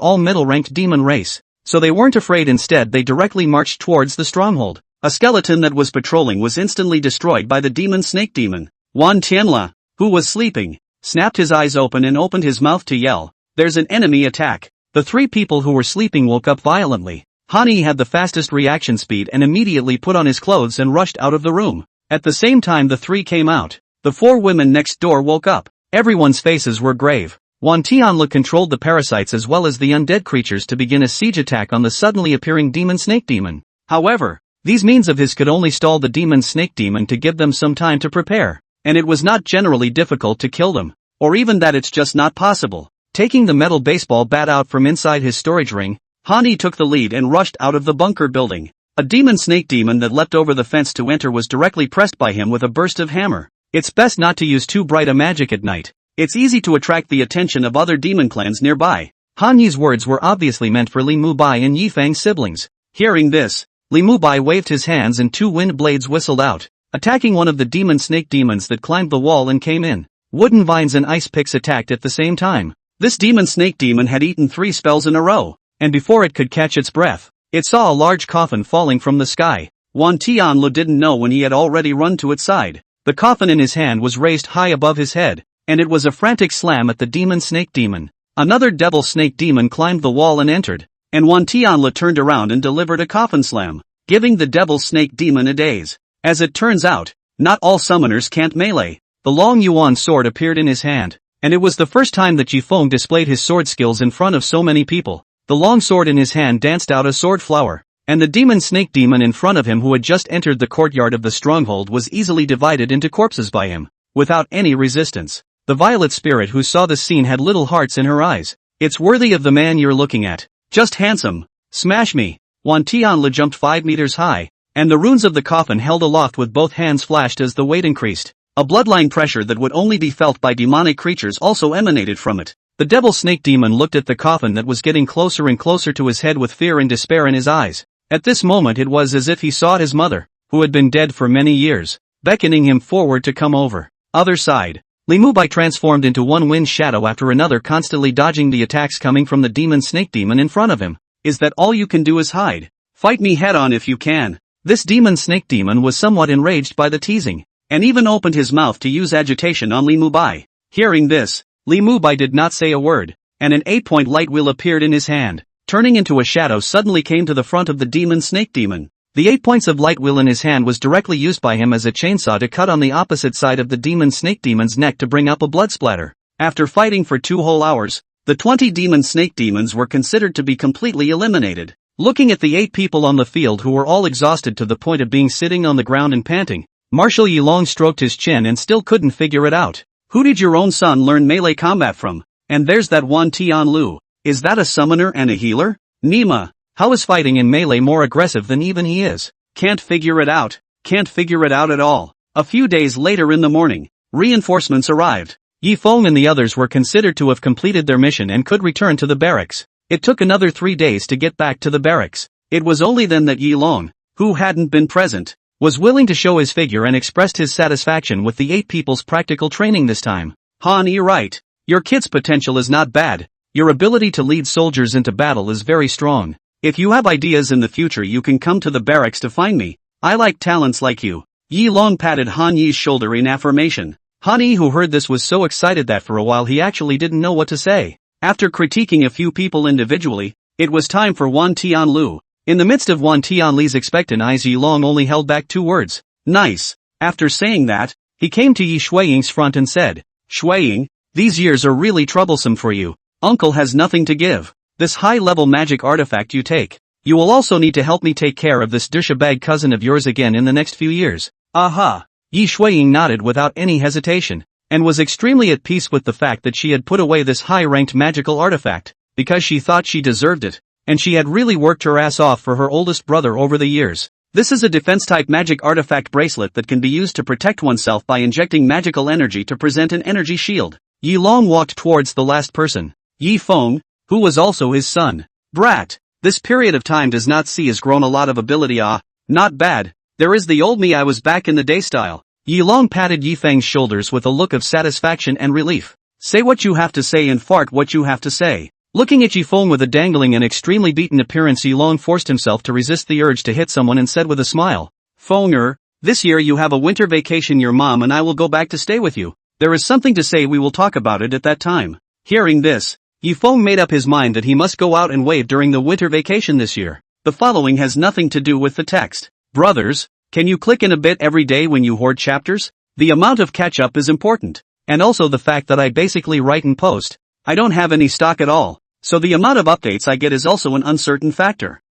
Speaker 1: all middle-ranked demon race, so they weren't afraid. Instead, they directly marched towards the stronghold. A skeleton that was patrolling was instantly destroyed by the demon snake demon. Wan Tianla, who was sleeping, snapped his eyes open and opened his mouth to yell, "There's an enemy attack." The 3 people who were sleeping woke up violently. Han Yi had the fastest reaction speed and immediately put on his clothes and rushed out of the room. At the same time the 3 came out, the 4 women next door woke up. Everyone's faces were grave. Wan Tianlu controlled the parasites as well as the undead creatures to begin a siege attack on the suddenly appearing demon snake demon. However, these means of his could only stall the demon snake demon to give them some time to prepare, and it was not generally difficult to kill them, or even that, it's just not possible. Taking the metal baseball bat out from inside his storage ring, Han Yi took the lead and rushed out of the bunker building. A demon snake demon that leapt over the fence to enter was directly pressed by him with a burst of hammer. It's best not to use too bright a magic at night. It's easy to attract the attention of other demon clans nearby. Han Yi's words were obviously meant for Li Mubai and Yifeng's siblings. Hearing this, Li Mubai waved his hands and 2 wind blades whistled out, attacking one of the demon snake demons that climbed the wall and came in. Wooden vines and ice picks attacked at the same time. This demon snake demon had eaten 3 spells in a row, and before it could catch its breath, it saw a large coffin falling from the sky. Wan Tianlu didn't know when he had already run to its side. The coffin in his hand was raised high above his head, and it was a frantic slam at the demon snake demon. Another devil snake demon climbed the wall and entered, and Wan Tianlu turned around and delivered a coffin slam, giving the devil snake demon a daze. As it turns out, not all summoners can't melee. The long yuan sword appeared in his hand, and it was the first time that Jifeng displayed his sword skills in front of so many people. The long sword in his hand danced out a sword flower, and the demon snake demon in front of him who had just entered the courtyard of the stronghold was easily divided into corpses by him, without any resistance. The violet spirit who saw this scene had little hearts in her eyes. It's worthy of the man you're looking at. Just handsome. Smash me. Wan Tianli jumped 5 meters high, and the runes of the coffin held aloft with both hands flashed as the weight increased. A bloodline pressure that would only be felt by demonic creatures also emanated from it. The devil snake demon looked at the coffin that was getting closer and closer to his head with fear and despair in his eyes. At this moment it was as if he saw his mother, who had been dead for many years, beckoning him forward to come over. Other side. Li Mubai transformed into one wind shadow after another, constantly dodging the attacks coming from the demon snake demon in front of him. Is that all you can do is hide? Fight me head on if you can. This demon snake demon was somewhat enraged by the teasing, and even opened his mouth to use agitation on Li Mubai. Hearing this, Li Mubai did not say a word, and an 8-point light wheel appeared in his hand, turning into a shadow suddenly came to the front of the demon snake demon. The 8 points of light wheel in his hand was directly used by him as a chainsaw to cut on the opposite side of the demon snake demon's neck to bring up a blood splatter. After fighting for 2 whole hours, the 20 demon snake demons were considered to be completely eliminated. Looking at the 8 people on the field who were all exhausted to the point of being sitting on the ground and panting, Marshal Yilong stroked his chin and still couldn't figure it out. Who did your own son learn melee combat from? And there's that Wan Tianlu. Is that a summoner and a healer? Nima. How is fighting in melee more aggressive than even he is? Can't figure it out. Can't figure it out at all. A few days later in the morning, reinforcements arrived. Yi Feng and the others were considered to have completed their mission and could return to the barracks. It took another 3 days to get back to the barracks. It was only then that Yi Long, who hadn't been present, was willing to show his figure and expressed his satisfaction with the 8 people's practical training this time. Han Yi, right. Your kid's potential is not bad. Your ability to lead soldiers into battle is very strong. If you have ideas in the future you can come to the barracks to find me. I like talents like you. Yi Long patted Han Yi's shoulder in affirmation. Han Yi, who heard this, was so excited that for a while he actually didn't know what to say. After critiquing a few people individually, it was time for Wan Tianlu. In the midst of Wan Tianli's expectant eyes, Yi Long only held back 2 words. Nice. After saying that, he came to Yi Shuiying's front and said, Shuiying, these years are really troublesome for you. Uncle has nothing to give. This high-level magic artifact you take. You will also need to help me take care of this douchebag cousin of yours again in the next few years. Aha! Yi Shuiying nodded without any hesitation, and was extremely at peace with the fact that she had put away this high-ranked magical artifact, because she thought she deserved it, and she had really worked her ass off for her oldest brother over the years. This is a defense-type magic artifact bracelet that can be used to protect oneself by injecting magical energy to present an energy shield. Yi Long walked towards the last person, Yi Feng, who was also his son. Brat, this period of time does not see has grown a lot of ability. Not bad. There is the old me I was back in the day style. Yi Long patted Yi Feng's shoulders with a look of satisfaction and relief. Say what you have to say and fart what you have to say. Looking at Yi Feng with a dangling and extremely beaten appearance, Yi Long forced himself to resist the urge to hit someone and said with a smile, Fenger, this year you have a winter vacation. Your mom and I will go back to stay with you. There is something to say, we will talk about it at that time. Hearing this, Yi Feng made up his mind that he must go out and wave during the winter vacation this year. The following has nothing to do with the text. Brothers, can you click in a bit every day when you hoard chapters? The amount of catch-up is important. And also the fact that I basically write and post. I don't have any stock at all. So the amount of updates I get is also an uncertain factor.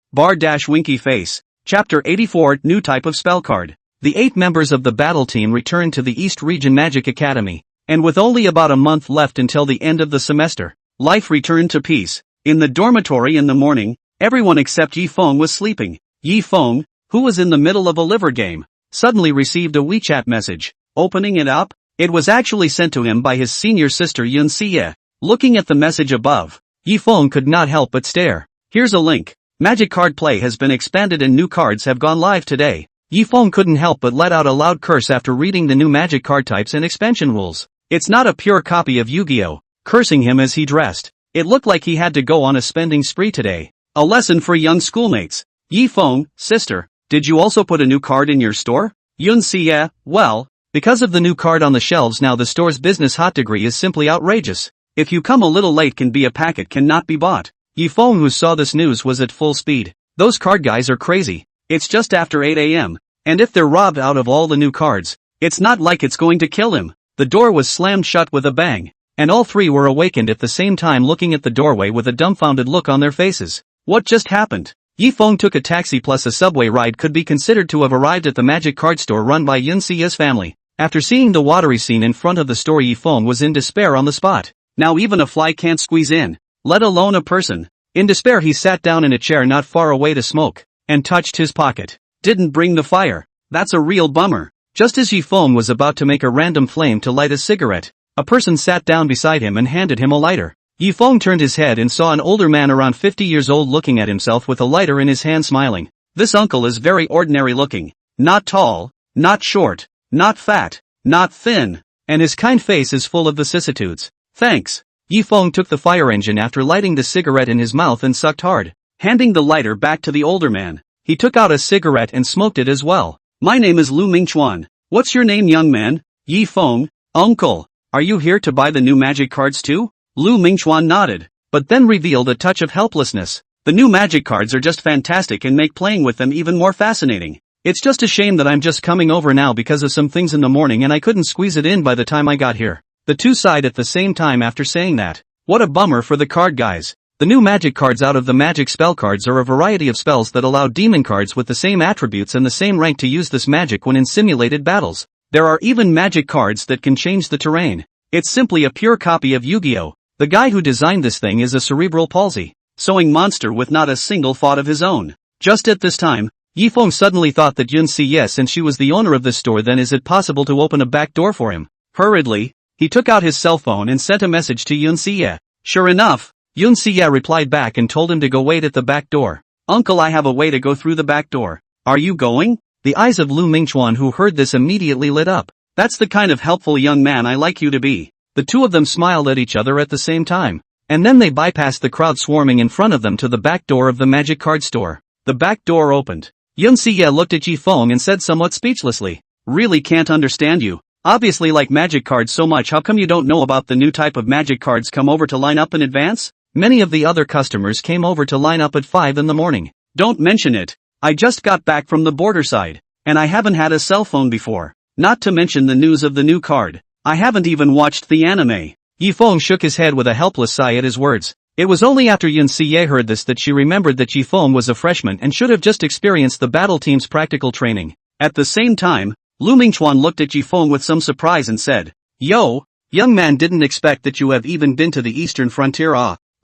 Speaker 1: Winky face. Chapter 84, New Type of Spell Card. The 8 members of the battle team returned to the East Region Magic Academy. And with only about a month left until the end of the semester, life returned to peace. In the dormitory in the morning, everyone except Yi Feng was sleeping. Yi Feng, who was in the middle of a liver game, suddenly received a WeChat message. Opening it up, it was actually sent to him by his senior sister Yun Xie. Looking at the message above, Yi Feng could not help but stare. Here's a link. Magic card play has been expanded and new cards have gone live today. Yi Feng couldn't help but let out a loud curse after reading the new magic card types and expansion rules. It's not a pure copy of Yu-Gi-Oh! Cursing him as he dressed. It looked like he had to go on a spending spree today. A lesson for young schoolmates. Yi Feng, sister, did you also put a new card in your store? Yun Xie, well, because of the new card on the shelves now the store's business hot degree is simply outrageous. If you come a little late can be a packet cannot be bought. Yi Feng, who saw this news, was at full speed. Those card guys are crazy. It's just after 8 a.m. And if they're robbed out of all the new cards, it's not like it's going to kill him. The door was slammed shut with a bang. And all 3 were awakened at the same time, looking at the doorway with a dumbfounded look on their faces. What just happened? Yi Feng took a taxi plus a subway ride could be considered to have arrived at the magic card store run by Yun Xie's family. After seeing the watery scene in front of the store, Yifeng was in despair on the spot. Now even a fly can't squeeze in, let alone a person. In despair he sat down in a chair not far away to smoke, and touched his pocket. Didn't bring the fire. That's a real bummer. Just as Yifeng was about to make a random flame to light a cigarette, a person sat down beside him and handed him a lighter. Yifeng turned his head and saw an older man around 50 years old looking at himself with a lighter in his hand, smiling. This uncle is very ordinary looking. Not tall, not short, not fat, not thin, and his kind face is full of vicissitudes. Thanks. Yifeng took the fire engine after lighting the cigarette in his mouth and sucked hard. Handing the lighter back to the older man, he took out a cigarette and smoked it as well. My name is Lu Mingchuan. What's your name, young man? Yifeng. Uncle, are you here to buy the new magic cards too? Lu Mingchuan nodded, but then revealed a touch of helplessness. The new magic cards are just fantastic and make playing with them even more fascinating. It's just a shame that I'm just coming over now because of some things in the morning and I couldn't squeeze it in by the time I got here. The two sighed at the same time after saying that. What a bummer for the card guys. The new magic cards out of the magic spell cards are a variety of spells that allow demon cards with the same attributes and the same rank to use this magic when in simulated battles. There are even magic cards that can change the terrain. It's simply a pure copy of Yu-Gi-Oh! The guy who designed this thing is a cerebral palsy, sewing monster with not a single thought of his own. Just at this time, Yifeng suddenly thought that Yun Siye, since she was the owner of this store, then is it possible to open a back door for him? Hurriedly, he took out his cell phone and sent a message to Yun Siye. Sure enough, Yun Siye replied back and told him to go wait at the back door. Uncle, I have a way to go through the back door. Are you going? The eyes of Lu Mingchuan, who heard this, immediately lit up. That's the kind of helpful young man I like you to be. The two of them smiled at each other at the same time, and then they bypassed the crowd swarming in front of them to the back door of the magic card store. The back door opened. Yun Siye looked at Yifeng and said somewhat speechlessly, really can't understand you. Obviously like magic cards so much, how come you don't know about the new type of magic cards? Come over to line up in advance? Many of the other customers came over to line up at 5 in the morning. Don't mention it. I just got back from the border side, and I haven't had a cell phone before. Not to mention the news of the new card. I haven't even watched the anime. Yifeng shook his head with a helpless sigh at his words. It was only after Yun Siye heard this that she remembered that Yifeng was a freshman and should have just experienced the battle team's practical training. At the same time, Lu Mingchuan looked at Yifeng with some surprise and said, Yo, young man, didn't expect that you have even been to the eastern frontier.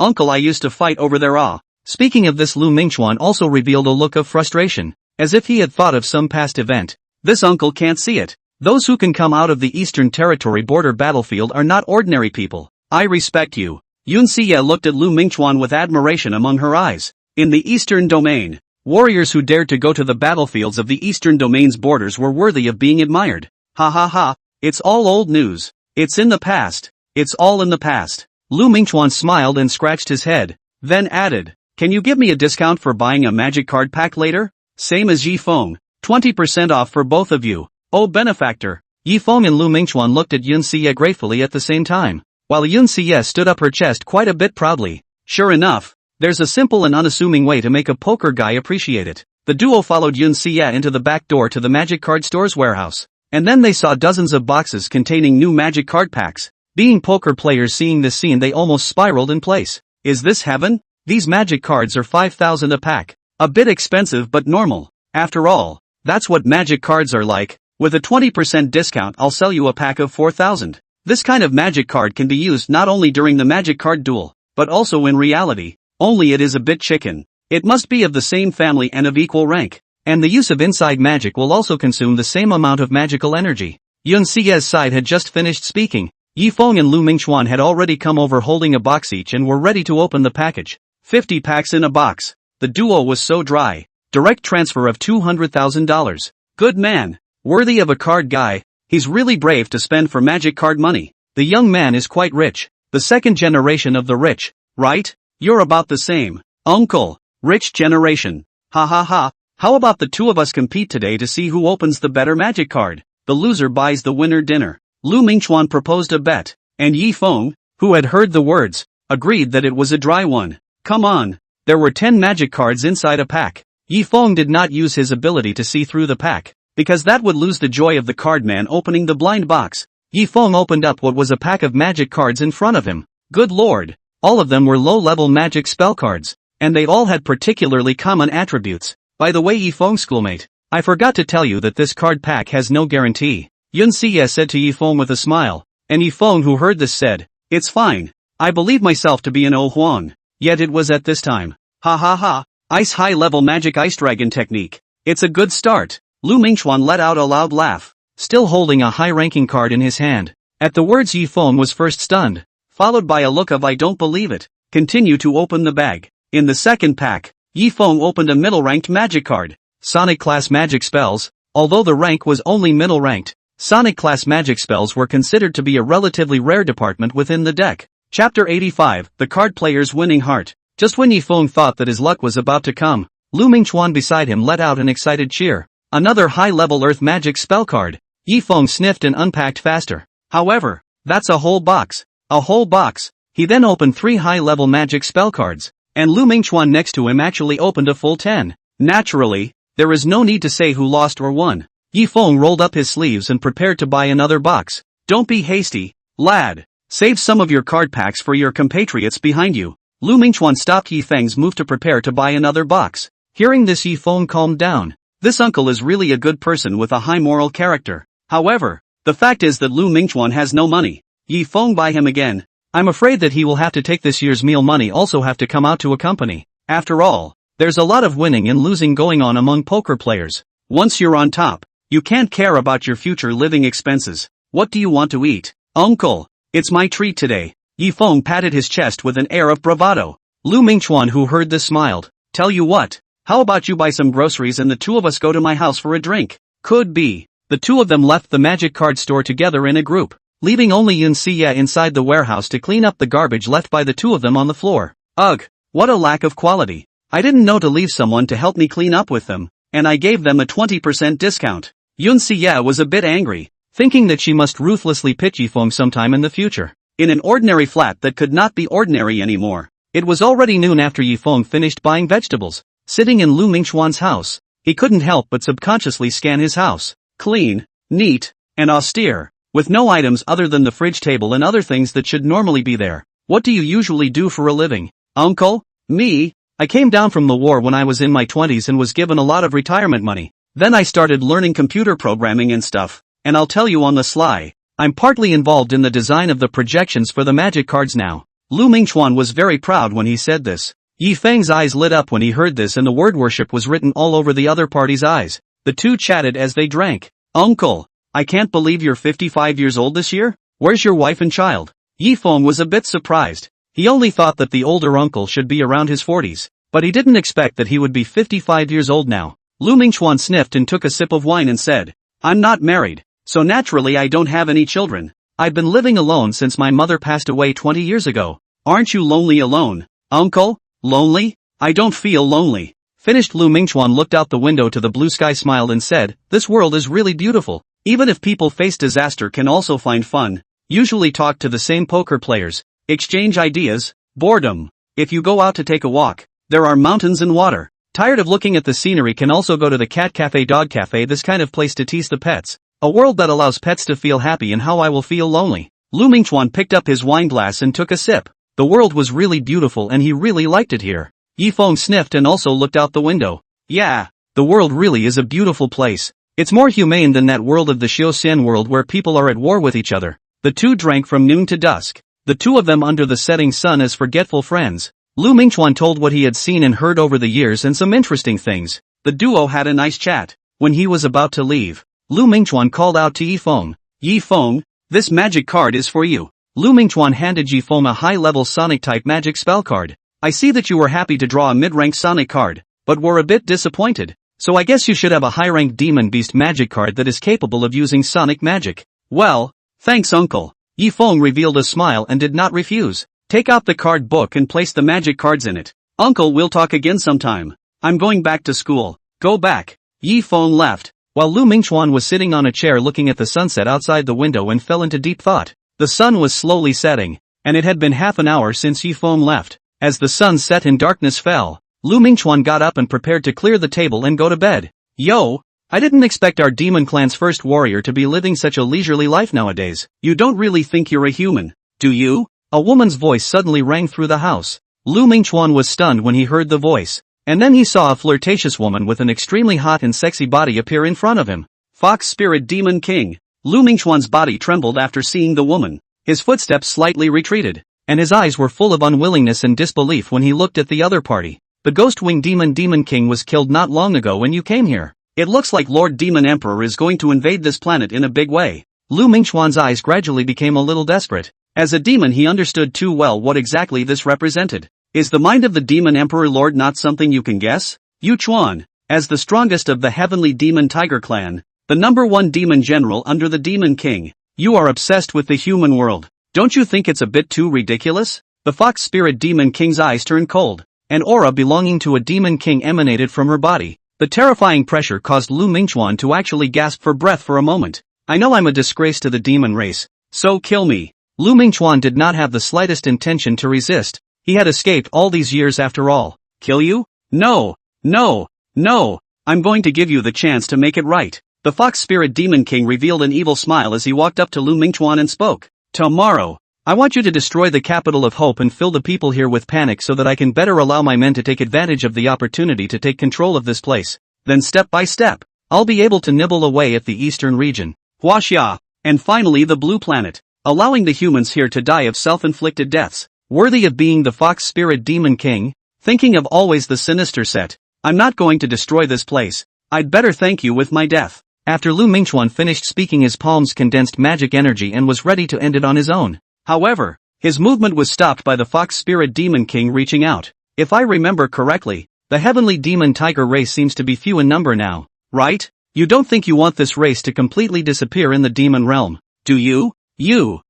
Speaker 1: Uncle, I used to fight over there. Speaking of this, Lu Mingchuan also revealed a look of frustration, as if he had thought of some past event. This uncle can't see it. Those who can come out of the Eastern Territory border battlefield are not ordinary people. I respect you. Yun Siye looked at Lu Mingchuan with admiration among her eyes. In the Eastern Domain, warriors who dared to go to the battlefields of the Eastern Domain's borders were worthy of being admired. Ha ha ha, it's all old news. It's in the past. It's all in the past. Lu Mingchuan smiled and scratched his head, then added, can you give me a discount for buying a magic card pack later? Same as Yifeng. 20% off for both of you. Oh benefactor. Yifeng and Lu Mingchuan looked at Yun Siye gratefully at the same time, while Yun Siye stood up her chest quite a bit proudly. Sure enough, there's a simple and unassuming way to make a poker guy appreciate it. The duo followed Yun Siye into the back door to the magic card store's warehouse, and then they saw dozens of boxes containing new magic card packs. Being poker players, seeing this scene, they almost spiraled in place. Is this heaven? These magic cards are 5,000 a pack. A bit expensive but normal. After all, that's what magic cards are like. With a 20% discount, I'll sell you a pack of 4,000. This kind of magic card can be used not only during the magic card duel, but also in reality. Only it is a bit chicken. It must be of the same family and of equal rank. And the use of inside magic will also consume the same amount of magical energy. Yun Siye's side had just finished speaking. Yifeng and Lu Mingchuan had already come over holding a box each and were ready to open the package. 50 packs in a box. The duo was so dry. Direct transfer of $200,000. Good man. Worthy of a card guy. He's really brave to spend for magic card money. The young man is quite rich. The second generation of the rich, right? You're about the same. Uncle. Rich generation. Ha ha ha. How about the two of us compete today to see who opens the better magic card? The loser buys the winner dinner. Lu Mingchuan proposed a bet, and Yifeng, who had heard the words, agreed that it was a dry one. Come on. There were 10 magic cards inside a pack. Yifeng did not use his ability to see through the pack, because that would lose the joy of the card man opening the blind box. Yifeng opened up what was a pack of magic cards in front of him. Good lord. All of them were low-level magic spell cards, and they all had particularly common attributes. By the way, Yifeng schoolmate, I forgot to tell you that this card pack has no guarantee. Yun Siya said to Yifeng with a smile, and Yifeng who heard this said, "It's fine. I believe myself to be an O Huang." Yet it was at this time. Ha ha ha. Ice high-level magic ice dragon technique. It's a good start. Lu Mingchuan let out a loud laugh, still holding a high-ranking card in his hand. At the words Yifeng was first stunned, followed by a look of "I don't believe it." Continue to open the bag. In the second pack, Yifeng opened a middle-ranked magic card. Sonic class magic spells. Although the rank was only middle-ranked, Sonic class magic spells were considered to be a relatively rare department within the deck. Chapter 85, The Card Player's Winning Heart. Just when Yifeng thought that his luck was about to come, Lu Mingchuan beside him let out an excited cheer. Another high-level earth magic spell card. Yifeng sniffed and unpacked faster. However, that's a whole box. A whole box. He then opened 3 high-level magic spell cards, and Lu Mingchuan next to him actually opened a full 10. Naturally, there is no need to say who lost or won. Yifeng rolled up his sleeves and prepared to buy another box. Don't be hasty, lad. Save some of your card packs for your compatriots behind you. Lu Mingchuan stopped Yifeng's move to prepare to buy another box. Hearing this, Yifeng calmed down. This uncle is really a good person with a high moral character. However, the fact is that Lu Mingchuan has no money. Yifeng buy him again. I'm afraid that he will have to take this year's meal money also have to come out to a company. After all, there's a lot of winning and losing going on among poker players. Once you're on top, you can't care about your future living expenses. What do you want to eat? Uncle, it's my treat today. Yifeng patted his chest with an air of bravado. Lu Mingchuan who heard this smiled. Tell you what, how about you buy some groceries and the two of us go to my house for a drink? Could be. The two of them left the magic card store together in a group, leaving only Yun Siya inside the warehouse to clean up the garbage left by the two of them on the floor. Ugh, what a lack of quality. I didn't know to leave someone to help me clean up with them, and I gave them a 20% discount. Yun Siya was a bit angry, thinking that she must ruthlessly pitch Yifeng sometime in the future. In an ordinary flat that could not be ordinary anymore. It was already noon after Yifeng finished buying vegetables. Sitting in Lu Mingchuan's house, he couldn't help but subconsciously scan his house. Clean, neat, and austere, with no items other than the fridge table and other things that should normally be there. What do you usually do for a living? Uncle? Me? I came down from the war when I was in my 20s and was given a lot of retirement money. Then I started learning computer programming and stuff, and I'll tell you on the sly, I'm partly involved in the design of the projections for the magic cards now. Lu Mingchuan was very proud when he said this. Yifeng's eyes lit up when he heard this and the word worship was written all over the other party's eyes. The two chatted as they drank. Uncle, I can't believe you're 55 years old this year? Where's your wife and child? Yifeng was a bit surprised. He only thought that the older uncle should be around his 40s, but he didn't expect that he would be 55 years old now. Lu Mingchuan sniffed and took a sip of wine and said, I'm not married, so naturally I don't have any children. I've been living alone since my mother passed away 20 years ago. Aren't you lonely alone? Uncle? Lonely? I don't feel lonely. Finished. Lu Mingchuan looked out the window to the blue sky, smiled and said, this world is really beautiful. Even if people face disaster can also find fun. Usually talk to the same poker players. Exchange ideas. Boredom. If you go out to take a walk, there are mountains and water. Tired of looking at the scenery can also go to the cat cafe, dog cafe, this kind of place to tease the pets. A world that allows pets to feel happy and how I will feel lonely. Lu Mingchuan picked up his wine glass and took a sip. The world was really beautiful and he really liked it here. Yifeng sniffed and also looked out the window. Yeah, the world really is a beautiful place. It's more humane than that world of the Xiao world where people are at war with each other. The two drank from noon to dusk. The two of them under the setting sun as forgetful friends. Lu Mingchuan told what he had seen and heard over the years and some interesting things. The duo had a nice chat. When he was about to leave, Lu Mingchuan called out to Yifeng. Yifeng, this magic card is for you. Lu Mingchuan handed Yifeng a high-level Sonic-type magic spell card. I see that you were happy to draw a mid-rank Sonic card, but were a bit disappointed. So I guess you should have a high-rank Demon Beast magic card that is capable of using Sonic magic. Well, thanks uncle. Yifeng revealed a smile and did not refuse. Take out the card book and place the magic cards in it. Uncle, we'll talk again sometime. I'm going back to school. Go back. Yifeng left, while Lu Mingchuan was sitting on a chair looking at the sunset outside the window and fell into deep thought. The sun was slowly setting, and it had been half an hour since Yifeng left. As the sun set and darkness fell, Lu Mingchuan got up and prepared to clear the table and go to bed. Yo, I didn't expect our demon clan's first warrior to be living such a leisurely life nowadays. You don't really think you're a human, do you? A woman's voice suddenly rang through the house. Lu Mingchuan was stunned when he heard the voice, and then he saw a flirtatious woman with an extremely hot and sexy body appear in front of him. Fox Spirit Demon King. Lu Mingchuan's body trembled after seeing the woman. His footsteps slightly retreated, and his eyes were full of unwillingness and disbelief when he looked at the other party. The Ghost Wing Demon King was killed not long ago when you came here. It looks like Lord Demon Emperor is going to invade this planet in a big way. Lu Mingchuan's eyes gradually became a little desperate. As a demon he understood too well what exactly this represented. Is the mind of the Demon Emperor Lord not something you can guess? Yu Chuan, as the strongest of the Heavenly Demon Tiger Clan, the #1 demon general under the Demon King, you are obsessed with the human world. Don't you think it's a bit too ridiculous? The Fox Spirit Demon King's eyes turned cold. An aura belonging to a Demon King emanated from her body. The terrifying pressure caused Lu Mingchuan to actually gasp for breath for a moment. I know I'm a disgrace to the demon race, so kill me. Lu Mingchuan did not have the slightest intention to resist. He had escaped all these years after all. Kill you? No, no, no. I'm going to give you the chance to make it right. The Fox Spirit Demon King revealed an evil smile as he walked up to Lu Mingchuan and spoke. Tomorrow, I want you to destroy the capital of hope and fill the people here with panic so that I can better allow my men to take advantage of the opportunity to take control of this place. Then step by step, I'll be able to nibble away at the eastern region. Huaxia. And finally the blue planet, allowing the humans here to die of self-inflicted deaths. Worthy of being the Fox Spirit Demon King, thinking of always the sinister set. I'm not going to destroy this place. I'd better thank you with my death. After Lu Mingchuan finished speaking his palms condensed magic energy and was ready to end it on his own. However, his movement was stopped by the Fox Spirit Demon King reaching out. If I remember correctly, the Heavenly Demon Tiger race seems to be few in number now, right? You don't think you want this race to completely disappear in the demon realm, do you? You.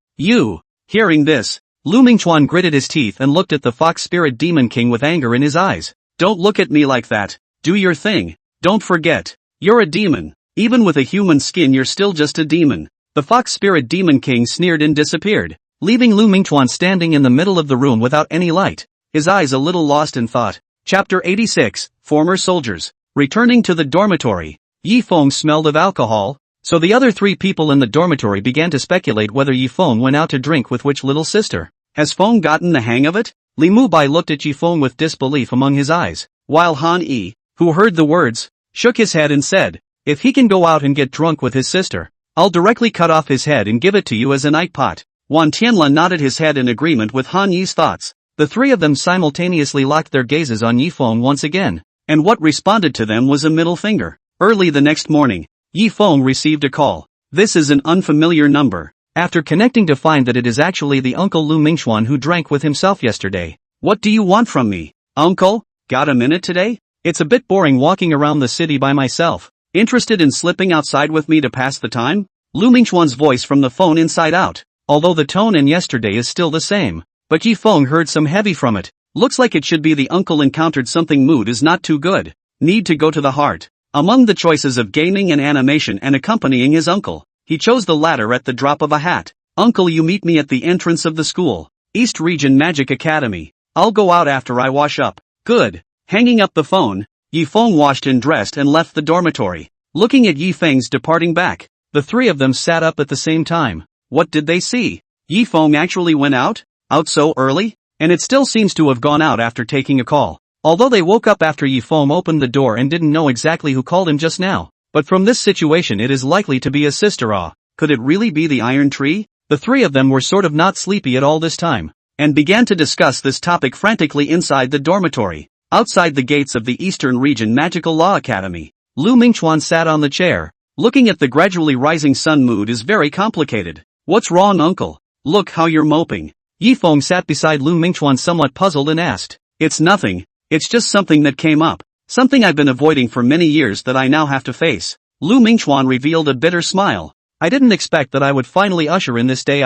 Speaker 1: Hearing this, Lu Mingchuan gritted his teeth and looked at the Fox Spirit Demon King with anger in his eyes. Don't look at me like that. Do your thing. Don't forget, you're a demon. Even with a human skin you're still just a demon. The Fox Spirit Demon King sneered and disappeared, leaving Lu Mingchuan standing in the middle of the room without any light, his eyes a little lost in thought. Chapter 86, Former Soldiers. Returning to the dormitory, Yi Feng smelled of alcohol, so the other three people in the dormitory began to speculate whether Yi Feng went out to drink with which little sister. Has Feng gotten the hang of it? Li Mubai looked at Yi Feng with disbelief among his eyes, while Han Yi, who heard the words, shook his head and said, if he can go out and get drunk with his sister, I'll directly cut off his head and give it to you as a night pot. Wan Tianlan nodded his head in agreement with Han Yi's thoughts. The three of them simultaneously locked their gazes on Yi Feng once again, and what responded to them was a middle finger. Early the next morning, Yi Feng received a call. This is an unfamiliar number. After connecting to find that it is actually the Uncle Lu Mingchuan who drank with himself yesterday. What do you want from me, Uncle? Got a minute today? It's a bit boring walking around the city by myself. Interested in slipping outside with me to pass the time? Lu Mingchuan's voice from the phone inside out, although the tone and yesterday is still the same. But Yi Feng heard some heavy from it. Looks like it should be the uncle encountered something mood is not too good. Need to go to the heart. Among the choices of gaming and animation and accompanying his uncle, he chose the latter at the drop of a hat. Uncle, you meet me at the entrance of the school. East Region Magic Academy. I'll go out after I wash up. Good. Hanging up the phone, Yi Feng washed and dressed and left the dormitory. Looking at Yi Feng's departing back, the three of them sat up at the same time. What did they see? Yi Feng actually went out? Out so early? And it still seems to have gone out after taking a call. Although they woke up after Yi Feng opened the door and didn't know exactly who called him just now. But from this situation it is likely to be a sister-in-law. Could it really be the Iron Tree? The three of them were sort of not sleepy at all this time, and began to discuss this topic frantically inside the dormitory. Outside the gates of the Eastern Region Magical Law Academy, Lu Mingchuan sat on the chair. Looking at the gradually rising sun, mood is very complicated. What's wrong, uncle? Look how you're moping. Yi Feng sat beside Lu Mingchuan somewhat puzzled and asked. It's nothing. It's just something that came up. Something I've been avoiding for many years that I now have to face. Lu Mingchuan revealed a bitter smile. I didn't expect that I would finally usher in this day.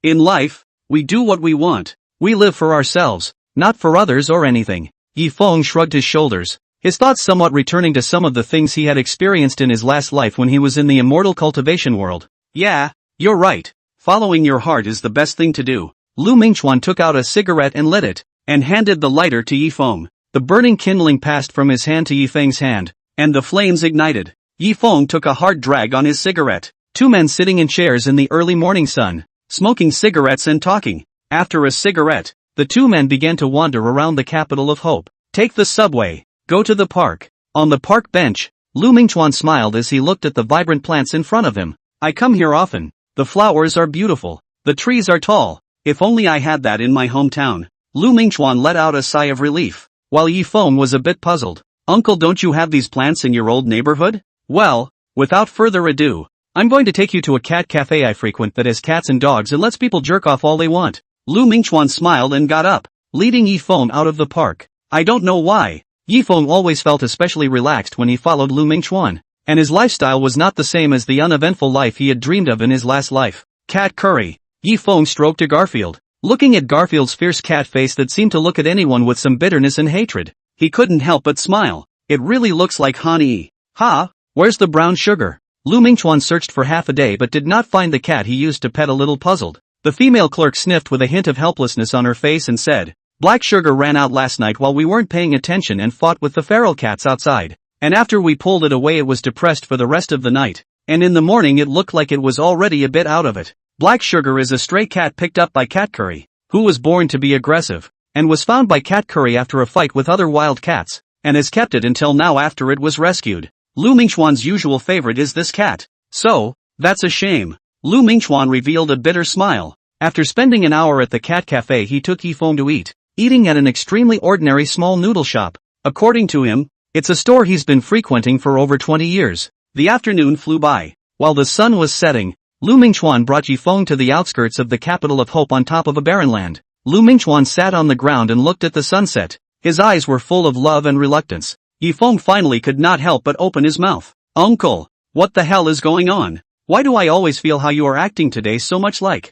Speaker 1: In life, we do what we want. We live for ourselves, not for others or anything. Yi Feng shrugged his shoulders, his thoughts somewhat returning to some of the things he had experienced in his last life when he was in the immortal cultivation world. Yeah, you're right. Following your heart is the best thing to do. Lu Mingchuan took out a cigarette and lit it, and handed the lighter to Yi Feng. The burning kindling passed from his hand to Yi Feng's hand, and the flames ignited. Yi Feng took a hard drag on his cigarette. Two men sitting in chairs in the early morning sun, smoking cigarettes and talking. After a cigarette, the two men began to wander around the capital of hope. Take the subway. Go to the park. On the park bench, Lu Mingchuan smiled as he looked at the vibrant plants in front of him. I come here often. The flowers are beautiful. The trees are tall. If only I had that in my hometown. Lu Mingchuan let out a sigh of relief, while Yifeng was a bit puzzled. Uncle, don't you have these plants in your old neighborhood? Well, without further ado, I'm going to take you to a cat cafe I frequent that has cats and dogs and lets people jerk off all they want. Lu Mingchuan smiled and got up, leading Yifeng out of the park. I don't know why. Yifeng always felt especially relaxed when he followed Lu Mingchuan, and his lifestyle was not the same as the uneventful life he had dreamed of in his last life. Cat curry. Yifeng stroked to Garfield, looking at Garfield's fierce cat face that seemed to look at anyone with some bitterness and hatred. He couldn't help but smile. It really looks like honey. Ha, where's the brown sugar? Lu Mingchuan searched for half a day but did not find the cat he used to pet. A little puzzled, the female clerk sniffed with a hint of helplessness on her face and said, Black sugar ran out last night while we weren't paying attention and fought with the feral cats outside. And after we pulled it away it was depressed for the rest of the night. And in the morning it looked like it was already a bit out of it. Black sugar is a stray cat picked up by Cat Curry, who was born to be aggressive, and was found by Cat Curry after a fight with other wild cats, and has kept it until now after it was rescued. Lu Mingchuan's usual favorite is this cat. So, that's a shame. Lu Mingchuan revealed a bitter smile. After spending an hour at the cat cafe he took Yifeng to eat, eating at an extremely ordinary small noodle shop. According to him, it's a store he's been frequenting for over 20 years. The afternoon flew by. While the sun was setting, Lu Mingchuan brought Yifeng to the outskirts of the capital of Hope on top of a barren land. Lu Mingchuan sat on the ground and looked at the sunset. His eyes were full of love and reluctance. Yifeng finally could not help but open his mouth. Uncle, what the hell is going on? Why do I always feel how you are acting today so much like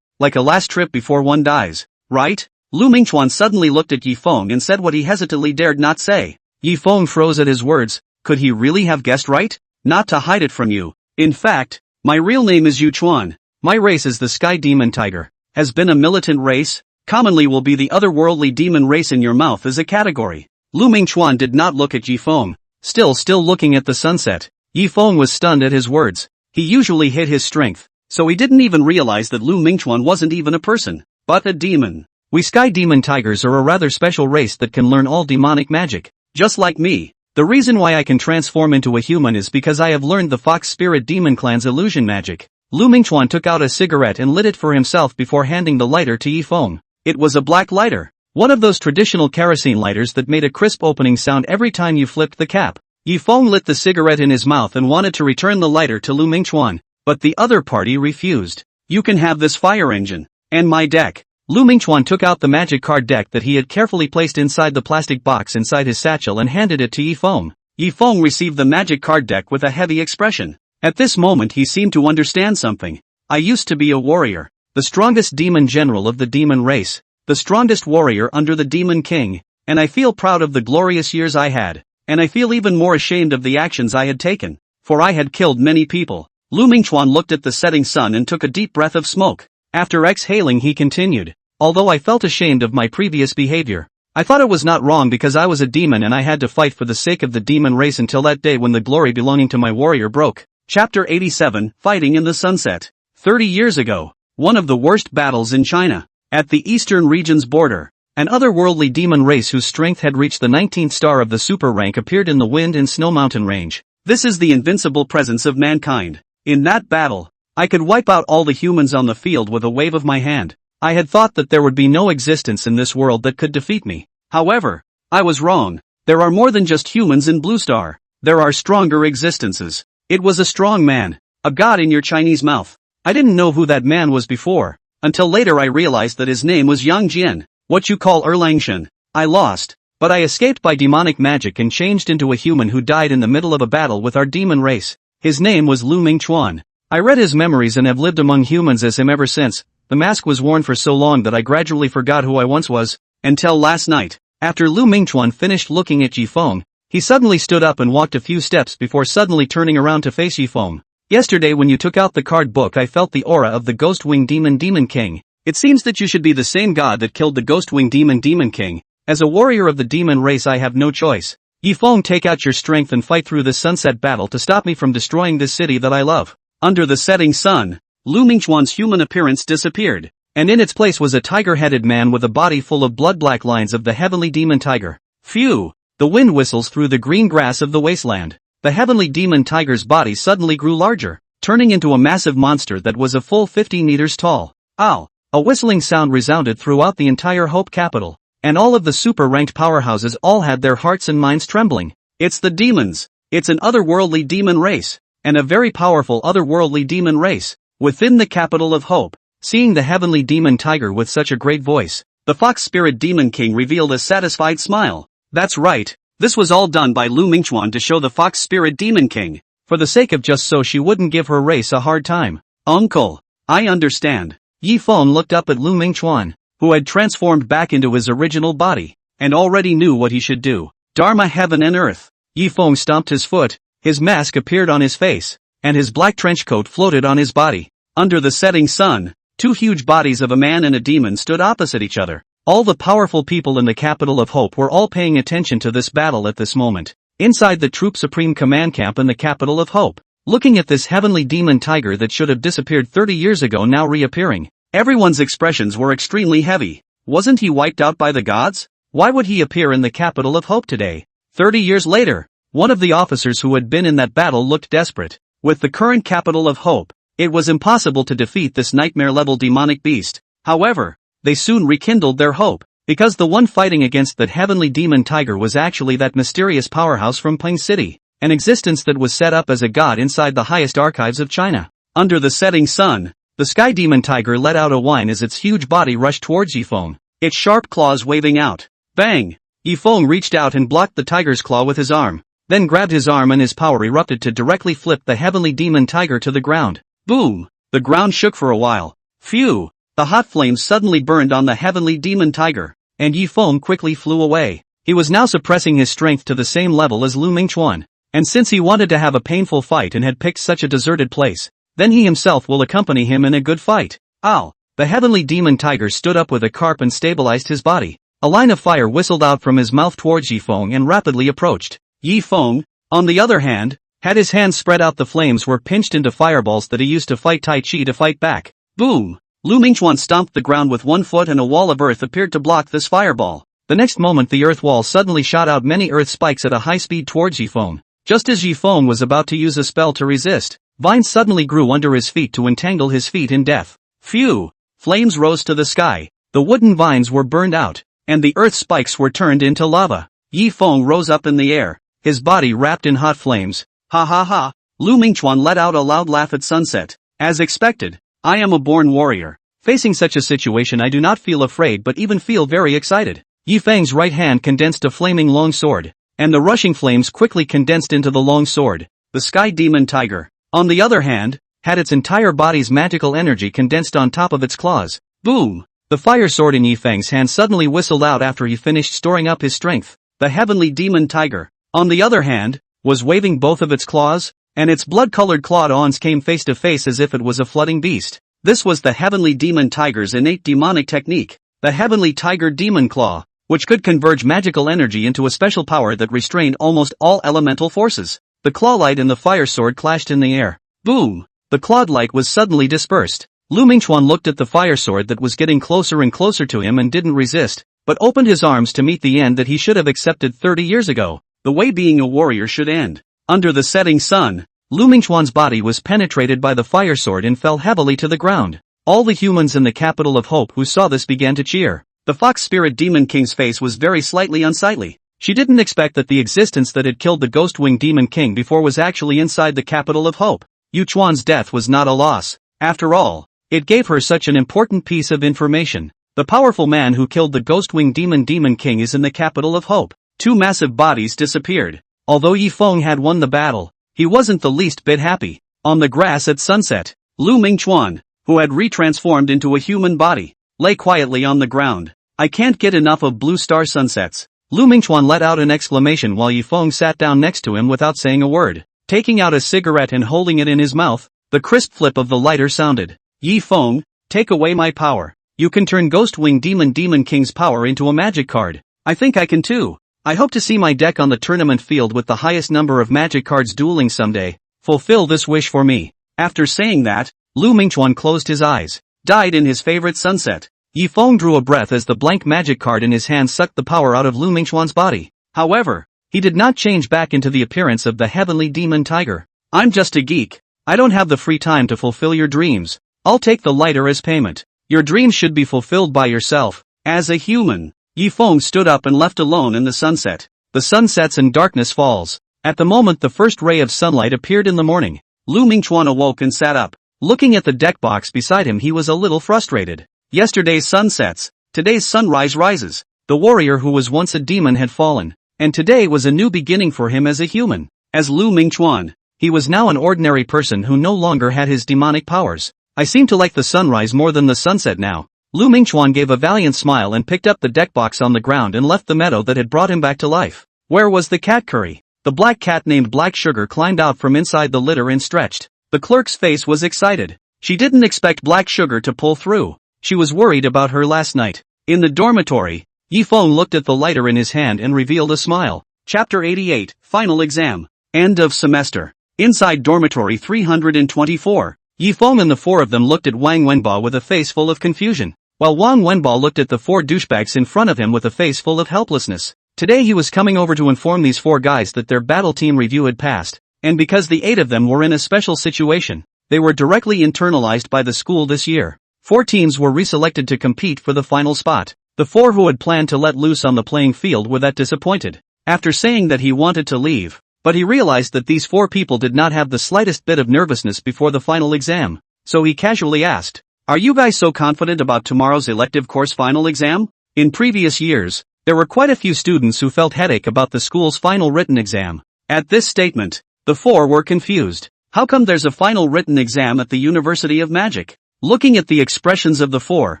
Speaker 1: a last trip before one dies, right? Lu Mingchuan suddenly looked at Yifeng and said what he hesitantly dared not say. Yifeng froze at his words. Could he really have guessed right? Not to hide it from you. In fact, my real name is Yu Chuan. My race is the Sky Demon Tiger. Has been a militant race, commonly will be the otherworldly demon race in your mouth as a category. Lu Mingchuan did not look at Yifeng, still looking at the sunset. Yifeng was stunned at his words. He usually hid his strength, so he didn't even realize that Lu Mingchuan wasn't even a person, but a demon. We Sky Demon Tigers are a rather special race that can learn all demonic magic, just like me. The reason why I can transform into a human is because I have learned the Fox Spirit Demon Clan's illusion magic. Lu Mingchuan took out a cigarette and lit it for himself before handing the lighter to Yifeng. It was a black lighter, one of those traditional kerosene lighters that made a crisp opening sound every time you flipped the cap. Yifeng lit the cigarette in his mouth and wanted to return the lighter to Lu Mingchuan, but the other party refused. You can have this fire engine, and my deck. Lu Mingchuan took out the magic card deck that he had carefully placed inside the plastic box inside his satchel and handed it to Yifeng. Yifeng received the magic card deck with a heavy expression. At this moment he seemed to understand something. I used to be a warrior, the strongest demon general of the demon race, the strongest warrior under the demon king, and I feel proud of the glorious years I had, and I feel even more ashamed of the actions I had taken, for I had killed many people. Lu Mingchuan looked at the setting sun and took a deep breath of smoke. After exhaling he continued, although I felt ashamed of my previous behavior, I thought it was not wrong because I was a demon and I had to fight for the sake of the demon race until that day when the glory belonging to my warrior broke. Chapter 87, Fighting in the Sunset. 30 years ago, one of the worst battles in China, at the eastern region's border, an otherworldly demon race whose strength had reached the 19th star of the super rank appeared in the Wind and Snow Mountain range. This is the invincible presence of mankind. In that battle, I could wipe out all the humans on the field with a wave of my hand. I had thought that there would be no existence in this world that could defeat me. However, I was wrong. There are more than just humans in Blue Star. There are stronger existences. It was a strong man, a god in your Chinese mouth. I didn't know who that man was before, until later I realized that his name was Yang Jian, what you call Erlangshan. I lost, but I escaped by demonic magic and changed into a human who died in the middle of a battle with our demon race. His name was Lu Mingchuan. I read his memories and have lived among humans as him ever since. The mask was worn for so long that I gradually forgot who I once was, until last night. After Lu Mingchuan finished looking at Yifeng, he suddenly stood up and walked a few steps before suddenly turning around to face Yifeng. Yesterday when you took out the card book I felt the aura of the Ghost Wing Demon King. It seems that you should be the same god that killed the Ghost Wing Demon King. As a warrior of the demon race I have no choice. Yifeng, take out your strength and fight through this sunset battle to stop me from destroying this city that I love. Under the setting sun, Lu Mingchuan's human appearance disappeared, and in its place was a tiger-headed man with a body full of blood-black lines of the heavenly demon tiger. Phew! The wind whistles through the green grass of the wasteland. The heavenly demon tiger's body suddenly grew larger, turning into a massive monster that was a full 50 meters tall. Ow! A whistling sound resounded throughout the entire Hope capital, and all of the super-ranked powerhouses all had their hearts and minds trembling. It's the demons! It's an otherworldly demon race, and a very powerful otherworldly demon race, within the capital of Hope. Seeing the heavenly demon tiger with such a great voice, the Fox Spirit Demon King revealed a satisfied smile. That's right, this was all done by Lu Mingchuan to show the Fox Spirit Demon King, for the sake of just so she wouldn't give her race a hard time. Uncle, I understand. Yi Feng looked up at Lu Mingchuan, who had transformed back into his original body, and already knew what he should do. Dharma heaven and earth. Yi Feng stomped his foot, his mask appeared on his face, and his black trench coat floated on his body. Under the setting sun, two huge bodies of a man and a demon stood opposite each other. All the powerful people in the capital of Hope were all paying attention to this battle at this moment. Inside the Troop Supreme Command Camp in the capital of Hope, looking at this heavenly demon tiger that should have disappeared 30 years ago now reappearing, everyone's expressions were extremely heavy. Wasn't he wiped out by the gods? Why would he appear in the capital of Hope today? 30 years later, one of the officers who had been in that battle looked desperate. With the current capital of Hope, it was impossible to defeat this nightmare-level demonic beast. However, they soon rekindled their hope, because the one fighting against that heavenly demon tiger was actually that mysterious powerhouse from Ping City, an existence that was set up as a god inside the highest archives of China. Under the setting sun, the sky demon tiger let out a whine as its huge body rushed towards Yifeng, its sharp claws waving out. Bang! Yifeng reached out and blocked the tiger's claw with his arm, then grabbed his arm and his power erupted to directly flip the heavenly demon tiger to the ground. Boom! The ground shook for a while. Phew! The hot flames suddenly burned on the heavenly demon tiger, and Yifeng quickly flew away. He was now suppressing his strength to the same level as Lu Mingchuan, and since he wanted to have a painful fight and had picked such a deserted place, then he himself will accompany him in a good fight. Ow! The heavenly demon tiger stood up with a carp and stabilized his body. A line of fire whistled out from his mouth towards Yifeng and rapidly approached. Yifeng, on the other hand, had his hands spread out. The flames were pinched into fireballs that he used to fight Tai Chi to fight back. Boom! Lu Mingchuan stomped the ground with 1 foot and a wall of earth appeared to block this fireball. The next moment the earth wall suddenly shot out many earth spikes at a high speed towards Yifeng. Just as Yifeng was about to use a spell to resist, vines suddenly grew under his feet to entangle his feet in death. Phew! Flames rose to the sky, the wooden vines were burned out, and the earth spikes were turned into lava. Yifeng rose up in the air, his body wrapped in hot flames. Ha ha ha! Lu Mingchuan let out a loud laugh at sunset. As expected, I am a born warrior. Facing such a situation I do not feel afraid but even feel very excited. Yifeng's right hand condensed a flaming long sword, and the rushing flames quickly condensed into the long sword. The sky demon tiger, on the other hand, had its entire body's magical energy condensed on top of its claws. Boom! The fire sword in Yifeng's hand suddenly whistled out after he finished storing up his strength. The heavenly demon tiger, on the other hand, was waving both of its claws, and its blood-colored clawed arms came face to face as if it was a flooding beast. This was the heavenly demon tiger's innate demonic technique, the heavenly tiger demon claw, which could converge magical energy into a special power that restrained almost all elemental forces. The claw light and the fire sword clashed in the air. Boom! The clawed light was suddenly dispersed. Lu Mingchuan looked at the fire sword that was getting closer and closer to him and didn't resist, but opened his arms to meet the end that he should have accepted 30 years ago. The way being a warrior should end. Under the setting sun, Lu Mingchuan's body was penetrated by the fire sword and fell heavily to the ground. All the humans in the capital of Hope who saw this began to cheer. The Fox Spirit Demon King's face was very slightly unsightly. She didn't expect that the existence that had killed the Ghost Wing Demon King before was actually inside the capital of Hope. Yu Chuan's death was not a loss. After all, it gave her such an important piece of information. The powerful man who killed the Ghost Wing Demon King is in the capital of Hope. 2 massive bodies disappeared. Although Yifeng had won the battle, he wasn't the least bit happy. On the grass at sunset, Lu Mingchuan, who had retransformed into a human body, lay quietly on the ground. I can't get enough of blue star sunsets. Lu Mingchuan let out an exclamation while Yifeng sat down next to him without saying a word. Taking out a cigarette and holding it in his mouth, the crisp flip of the lighter sounded. Yifeng, take away my power. You can turn Ghost Wing Demon King's power into a magic card. I think I can too. I hope to see my deck on the tournament field with the highest number of magic cards dueling someday. Fulfill this wish for me. After saying that, Lu Mingchuan closed his eyes, died in his favorite sunset. Yifeng drew a breath as the blank magic card in his hand sucked the power out of Lu Mingchuan's body. However, he did not change back into the appearance of the heavenly demon tiger. I'm just a geek. I don't have the free time to fulfill your dreams. I'll take the lighter as payment. Your dreams should be fulfilled by yourself, as a human. Yifeng stood up and left alone in the sunset. The sun sets and darkness falls. At the moment the first ray of sunlight appeared in the morning, Lu Mingchuan awoke and sat up. Looking at the deck box beside him he was a little frustrated. Yesterday's sun sets, today's sunrise rises. The warrior who was once a demon had fallen, and today was a new beginning for him as a human. As Lu Mingchuan, he was now an ordinary person who no longer had his demonic powers. I seem to like the sunrise more than the sunset now. Lu Mingchuan gave a valiant smile and picked up the deck box on the ground and left the meadow that had brought him back to life. Where was the cat curry? The black cat named Black Sugar climbed out from inside the litter and stretched. The clerk's face was excited. She didn't expect Black Sugar to pull through. She was worried about her last night. In the dormitory, Yifeng looked at the lighter in his hand and revealed a smile. Chapter 88, Final Exam. End of semester. Inside dormitory 324, Yifeng and the four of them looked at Wang Wenba with a face full of confusion, while Wang Wenba looked at the four douchebags in front of him with a face full of helplessness. Today he was coming over to inform these four guys that their battle team review had passed, and because the 8 of them were in a special situation, they were directly internalized by the school this year. 4 teams were reselected to compete for the final spot. The 4 who had planned to let loose on the playing field were that disappointed. After saying that he wanted to leave, but he realized that these 4 people did not have the slightest bit of nervousness before the final exam, so he casually asked, "Are you guys so confident about tomorrow's elective course final exam?" In previous years, there were quite a few students who felt headache about the school's final written exam. At this statement, the 4 were confused. How come there's a final written exam at the University of Magic? Looking at the expressions of the 4,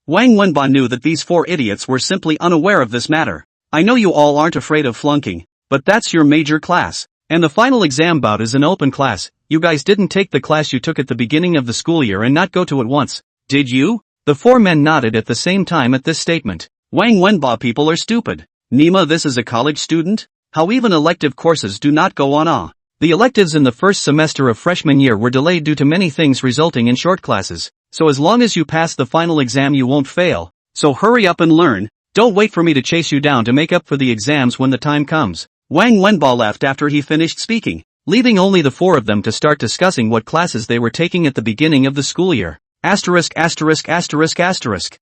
Speaker 1: Wang Wenba knew that these 4 idiots were simply unaware of this matter. I know you all aren't afraid of flunking, but that's your major class. And the final exam bout is an open class. You guys didn't take the class you took at the beginning of the school year and not go to it once, did you? The 4 men nodded at the same time at this statement. Wang Wenba, people are stupid. Nima, this is a college student? How even elective courses do not go on. The electives in the first semester of freshman year were delayed due to many things resulting in short classes, so as long as you pass the final exam you won't fail. So hurry up and learn, don't wait for me to chase you down to make up for the exams when the time comes. Wang Wenba left after he finished speaking, leaving only the 4 of them to start discussing what classes they were taking at the beginning of the school year. Asterisk.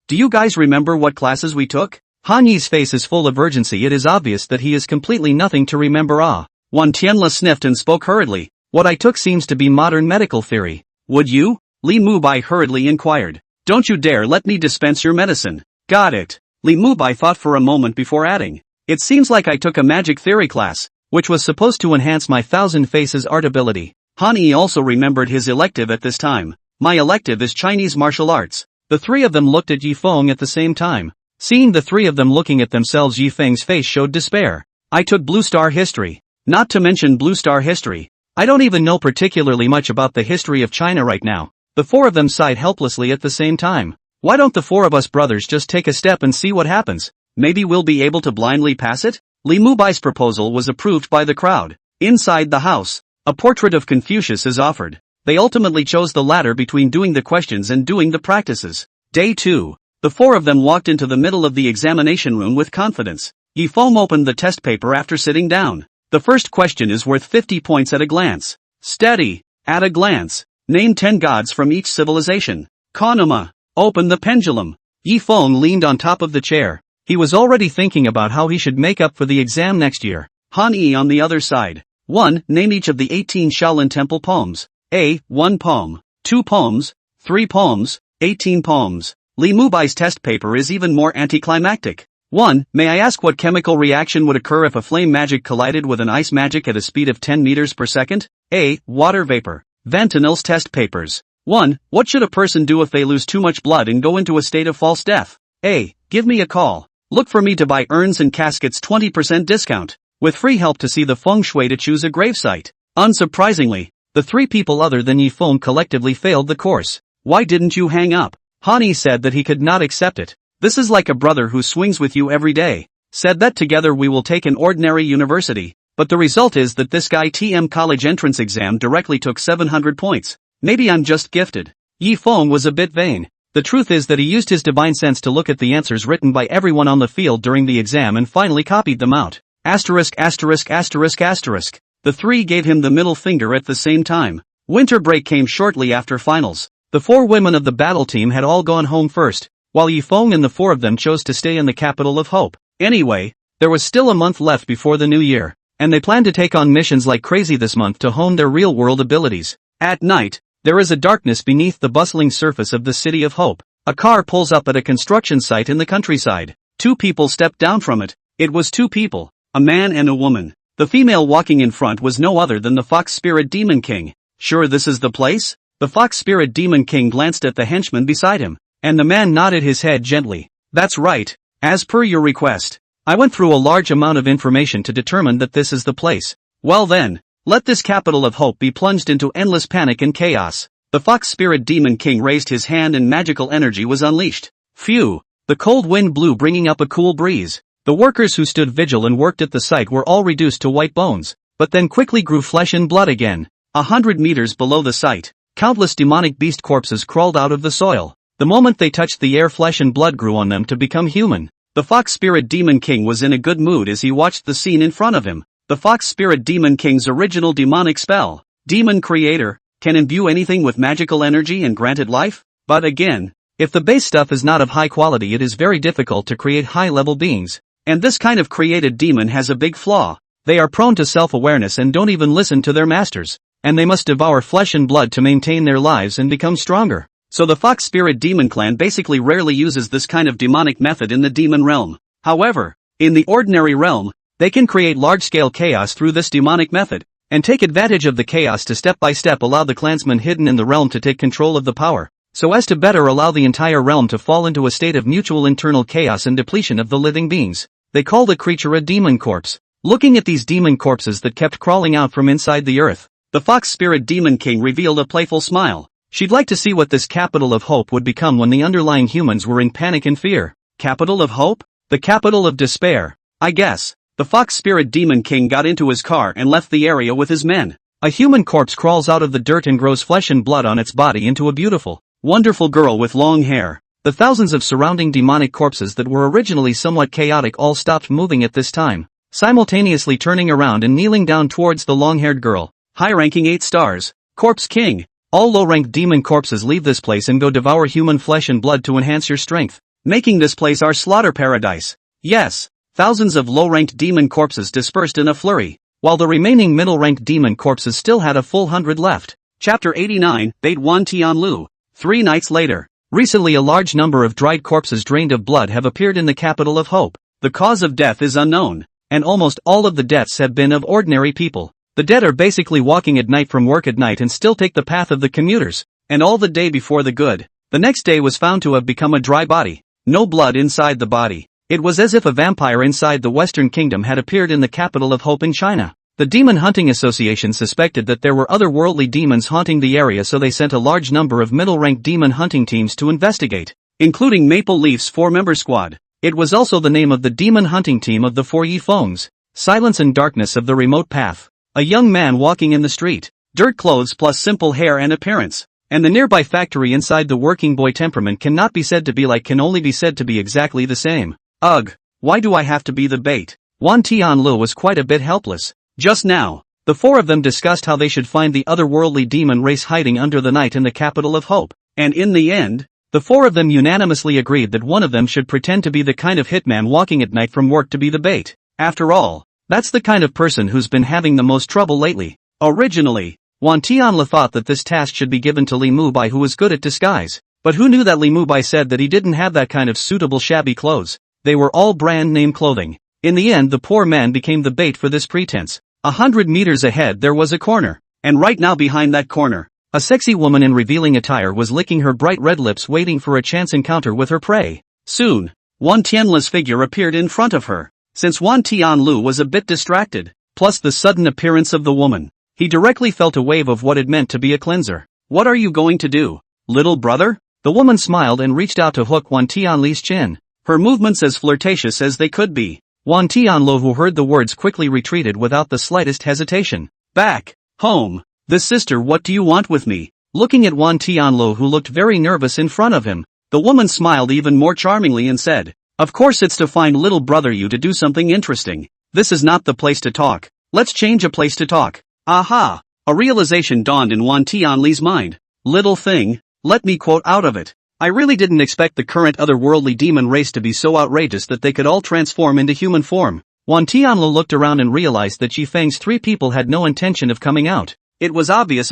Speaker 1: Do you guys remember what classes we took? Han Yi's face is full of urgency. It is obvious that he is completely nothing to remember. Wan Tianla sniffed and spoke hurriedly. What I took seems to be modern medical theory. Would you? Li Mubai hurriedly inquired. Don't you dare let me dispense your medicine. Got it. Li Mubai thought for a moment before adding. It seems like I took a magic theory class, which was supposed to enhance my thousand faces art ability. Han Yi also remembered his elective at this time. My elective is Chinese martial arts. The 3 of them looked at Yifeng at the same time. Seeing the 3 of them looking at themselves, Yifeng's face showed despair. I took Blue Star History. Not to mention Blue Star History. I don't even know particularly much about the history of China right now. The 4 of them sighed helplessly at the same time. Why don't the 4 of us brothers just take a step and see what happens? Maybe we'll be able to blindly pass it? Li Mubai's proposal was approved by the crowd. Inside the house, a portrait of Confucius is offered. They ultimately chose the latter between doing the questions and doing the practices. Day 2. The 4 of them walked into the middle of the examination room with confidence. Yifeng opened the test paper after sitting down. The first question is worth 50 points at a glance. Steady. At a glance. Name 10 gods from each civilization. Kanuma. Open the pendulum. Yifeng leaned on top of the chair. He was already thinking about how he should make up for the exam next year. Han Yi on the other side. 1. Name each of the 18 Shaolin Temple poems. A. 1 poem. 2 poems. 3 poems. 18 poems. Li Mubai's test paper is even more anticlimactic. 1. May I ask what chemical reaction would occur if a flame magic collided with an ice magic at a speed of 10 meters per second? A. Water vapor. Vantanil's test papers. 1. What should a person do if they lose too much blood and go into a state of false death? A. Give me a call. Look for me to buy urns and caskets 20% discount. With free help to see the feng shui to choose a gravesite. Unsurprisingly, the 3 people other than Yifeng collectively failed the course. Why didn't you hang up? Han Yi said that he could not accept it. This is like a brother who swings with you every day. Said that together we will take an ordinary university. But the result is that this guy TM college entrance exam directly took 700 points. Maybe I'm just gifted. Yifeng was a bit vain. The truth is that he used his divine sense to look at the answers written by everyone on the field during the exam and finally copied them out. The 3 gave him the middle finger at the same time. Winter break came shortly after finals. The 4 women of the battle team had all gone home first, while Yifeng and the 4 of them chose to stay in the capital of Hope. Anyway, there was still a month left before the new year, and they planned to take on missions like crazy this month to hone their real-world abilities. At night, there is a darkness beneath the bustling surface of the city of Hope. A car pulls up at a construction site in the countryside. 2 people step down from it. It was 2 people, a man and a woman. The female walking in front was no other than the Fox Spirit Demon King. Sure, this is the place? The Fox Spirit Demon King glanced at the henchman beside him, and the man nodded his head gently. That's right. As per your request, I went through a large amount of information to determine that this is the place. Well then, let this capital of hope be plunged into endless panic and chaos. The Fox Spirit Demon King raised his hand and magical energy was unleashed. Phew! The cold wind blew, bringing up a cool breeze. The workers who stood vigil and worked at the site were all reduced to white bones, but then quickly grew flesh and blood again. 100 meters below the site, countless demonic beast corpses crawled out of the soil. The moment they touched the air, flesh and blood grew on them to become human. The Fox Spirit Demon King was in a good mood as he watched the scene in front of him. The Fox Spirit Demon King's original demonic spell, Demon Creator, can imbue anything with magical energy and grant it life. But again, if the base stuff is not of high quality, it is very difficult to create high-level beings. And this kind of created demon has a big flaw. They are prone to self-awareness and don't even listen to their masters. And they must devour flesh and blood to maintain their lives and become stronger. So the Fox Spirit Demon Clan basically rarely uses this kind of demonic method in the demon realm. However, in the ordinary realm, they can create large-scale chaos through this demonic method, and take advantage of the chaos to step-by-step allow the clansmen hidden in the realm to take control of the power, so as to better allow the entire realm to fall into a state of mutual internal chaos and depletion of the living beings. They call the creature a demon corpse. Looking at these demon corpses that kept crawling out from inside the earth, the Fox Spirit Demon King revealed a playful smile. She'd like to see what this capital of hope would become when the underlying humans were in panic and fear. Capital of hope? The capital of despair, I guess. The Fox Spirit Demon King got into his car and left the area with his men. A human corpse crawls out of the dirt and grows flesh and blood on its body into a beautiful, wonderful girl with long hair. The thousands of surrounding demonic corpses that were originally somewhat chaotic all stopped moving at this time, simultaneously turning around and kneeling down towards the long-haired girl. High-ranking 8 stars. Corpse King. All low-ranked demon corpses leave this place and go devour human flesh and blood to enhance your strength, making this place our slaughter paradise. Yes, thousands of low-ranked demon corpses dispersed in a flurry, while the remaining middle-ranked demon corpses still had a full 100 left. Chapter 89, Bait Wan Tianlu. 3 nights later. Recently a large number of dried corpses drained of blood have appeared in the capital of hope. The cause of death is unknown, and almost all of the deaths have been of ordinary people. The dead are basically walking at night from work at night and still take the path of the commuters, and all the day before the good. The next day was found to have become a dry body. No blood inside the body. It was as if a vampire inside the Western Kingdom had appeared in the capital of hope in China. The Demon Hunting Association suspected that there were otherworldly demons haunting the area, so they sent a large number of middle-ranked demon hunting teams to investigate, including Maple Leaf's 4-member squad. It was also the name of the demon hunting team of the 4 Yifengs. Silence and darkness of the remote path. A young man walking in the street. Dirt clothes plus simple hair and appearance. And the nearby factory inside the working boy temperament cannot be said to be like, can only be said to be exactly the same. Ugh, why do I have to be the bait? Wan Tianlu was quite a bit helpless. Just now, the 4 of them discussed how they should find the otherworldly demon race hiding under the night in the capital of hope. And in the end, the 4 of them unanimously agreed that one of them should pretend to be the kind of hitman walking at night from work to be the bait. After all, that's the kind of person who's been having the most trouble lately. Originally, Wan Tianlu thought that this task should be given to Li Mubai, who was good at disguise. But who knew that Li Mubai said that he didn't have that kind of suitable shabby clothes. They were all brand name clothing. In the end, the poor man became the bait for this pretense. 100 meters ahead there was a corner. And right now behind that corner, a sexy woman in revealing attire was licking her bright red lips, waiting for a chance encounter with her prey. Soon, Wan Tianlu's figure appeared in front of her. Since Wan Tianlu was a bit distracted, plus the sudden appearance of the woman, he directly felt a wave of what it meant to be a cleanser. What are you going to do, little brother? The woman smiled and reached out to hook Wan Tianlu's chin. Her movements as flirtatious as they could be. Wan Tianlu, who heard the words, quickly retreated without the slightest hesitation. Back home. This sister, what do you want with me? Looking at Wan Tianlu, who looked very nervous in front of him, the woman smiled even more charmingly and said, of course it's to find little brother you to do something interesting. This is not the place to talk. Let's change a place to talk. Aha! A realization dawned in Wan Tianli's mind. Little thing, let me quote out of it. I really didn't expect the current otherworldly demon race to be so outrageous that they could all transform into human form. Wan Tianlu looked around and realized that Yifeng's 3 people had no intention of coming out. It was obvious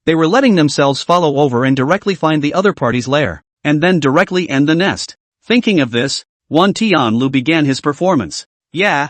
Speaker 1: they were letting themselves follow over and directly find the other party's lair, and then directly end the nest. Thinking of this, Wan Tianlu began his performance. Yeah.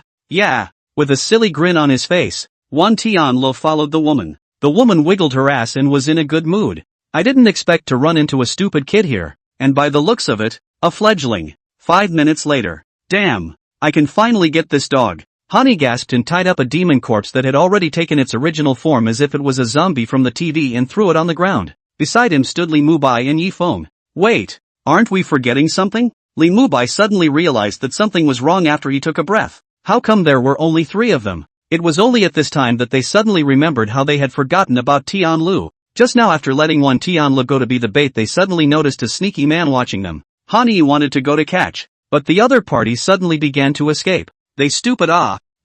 Speaker 1: With a silly grin on his face, Wan Tianlu followed the woman. The woman wiggled her ass and was in a good mood. I didn't expect to run into a stupid kid here, and by the looks of it, a fledgling. 5 minutes later. Damn, I can finally get this dog. Hani gasped and tied up a demon corpse that had already taken its original form as if it was a zombie from the TV and threw it on the ground. Beside him stood Li Mubai and Yifeng. Wait, aren't we forgetting something? Li Mubai suddenly realized that something was wrong after he took a breath. How come there were only 3 of them? It was only at this time that they suddenly remembered how they had forgotten about Tianlu. Just now after letting Wan Tianlu go to be the bait, they suddenly noticed a sneaky man watching them. Hani wanted to go to catch, but the other party suddenly began to escape. They stupid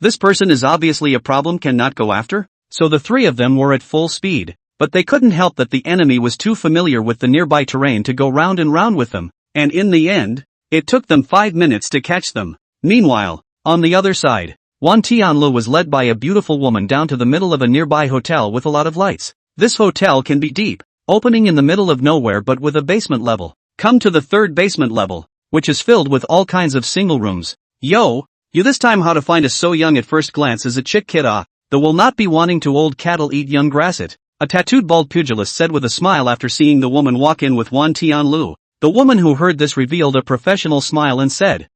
Speaker 1: this person is obviously a problem, cannot go after? So the 3 of them were at full speed, but they couldn't help that the enemy was too familiar with the nearby terrain to go round and round with them, and in the end, it took them 5 minutes to catch them. Meanwhile, on the other side, Wan Tianlu was led by a beautiful woman down to the middle of a nearby hotel with a lot of lights. This hotel can be deep, opening in the middle of nowhere but with a basement level. Come to the 3rd basement level, which is filled with all kinds of single rooms. Yo, you this time how to find us so young at first glance is a chick kid that will not be wanting to old cattle eat young grass it. A tattooed bald pugilist said with a smile after seeing the woman walk in with Wan Tianlu. The woman who heard this revealed a professional smile and said,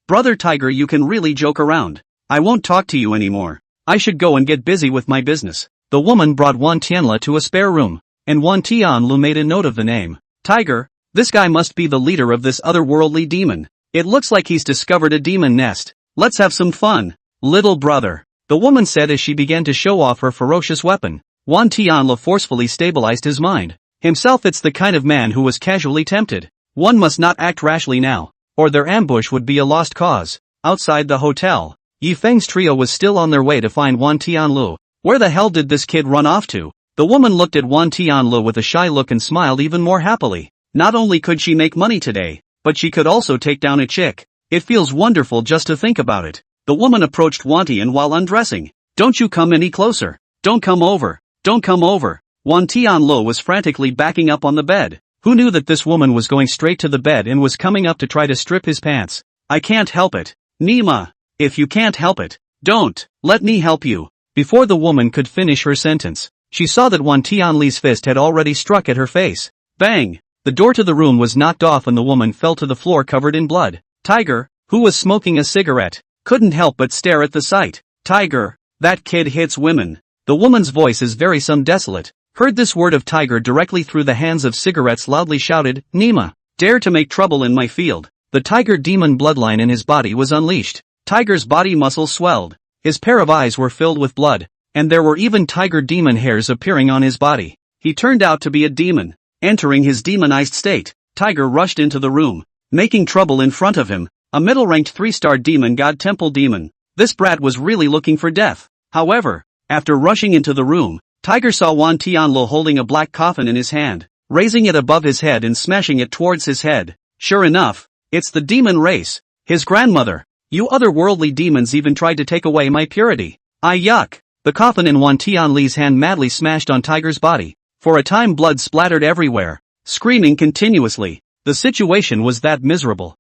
Speaker 1: Brother Tiger, you can really joke around. I won't talk to you anymore. I should go and get busy with my business. The woman brought Wan Tianlu to a spare room, and Wan Tianlu made a note of the name. Tiger, this guy must be the leader of this otherworldly demon. It looks like he's discovered a demon nest. Let's have some fun. Little brother, the woman said as she began to show off her ferocious weapon. Wan Tianlu forcefully stabilized his mind. Himself, it's the kind of man who was casually tempted. One must not act rashly now, or their ambush would be a lost cause. Outside the hotel, Yifeng's trio was still on their way to find Wan Tianlu. Where the hell did this kid run off to? The woman looked at Wan Tianlu with a shy look and smiled even more happily. Not only could she make money today, but she could also take down a chick. It feels wonderful just to think about it. The woman approached Wan Tian while undressing. Don't you come any closer. Don't come over. Don't come over. Wan Tianlu was frantically backing up on the bed. Who knew that this woman was going straight to the bed and was coming up to try to strip his pants? I can't help it. Nima, if you can't help it, don't. Let me help you. Before the woman could finish her sentence, she saw that Wan Tianli's fist had already struck at her face. Bang! The door to the room was knocked off and the woman fell to the floor covered in blood. Tiger, who was smoking a cigarette, couldn't help but stare at the sight. Tiger, that kid hits women. The woman's voice is very desolate. Heard this word of Tiger directly through the hands of cigarettes loudly shouted, Nima, dare to make trouble in my field. The Tiger demon bloodline in his body was unleashed. Tiger's body muscles swelled. His pair of eyes were filled with blood, and there were even tiger demon hairs appearing on his body. He turned out to be a demon. Entering his demonized state, Tiger rushed into the room, making trouble in front of him, a middle-ranked 3-star demon god temple demon. This brat was really looking for death. However, after rushing into the room, Tiger saw Wan Tianlu holding a black coffin in his hand, raising it above his head and smashing it towards his head. Sure enough, it's the demon race, his grandmother. You otherworldly demons even tried to take away my purity. Yuck! The coffin in Wan Tianli's hand madly smashed on Tiger's body. For a time blood splattered everywhere, screaming continuously. The situation was that miserable.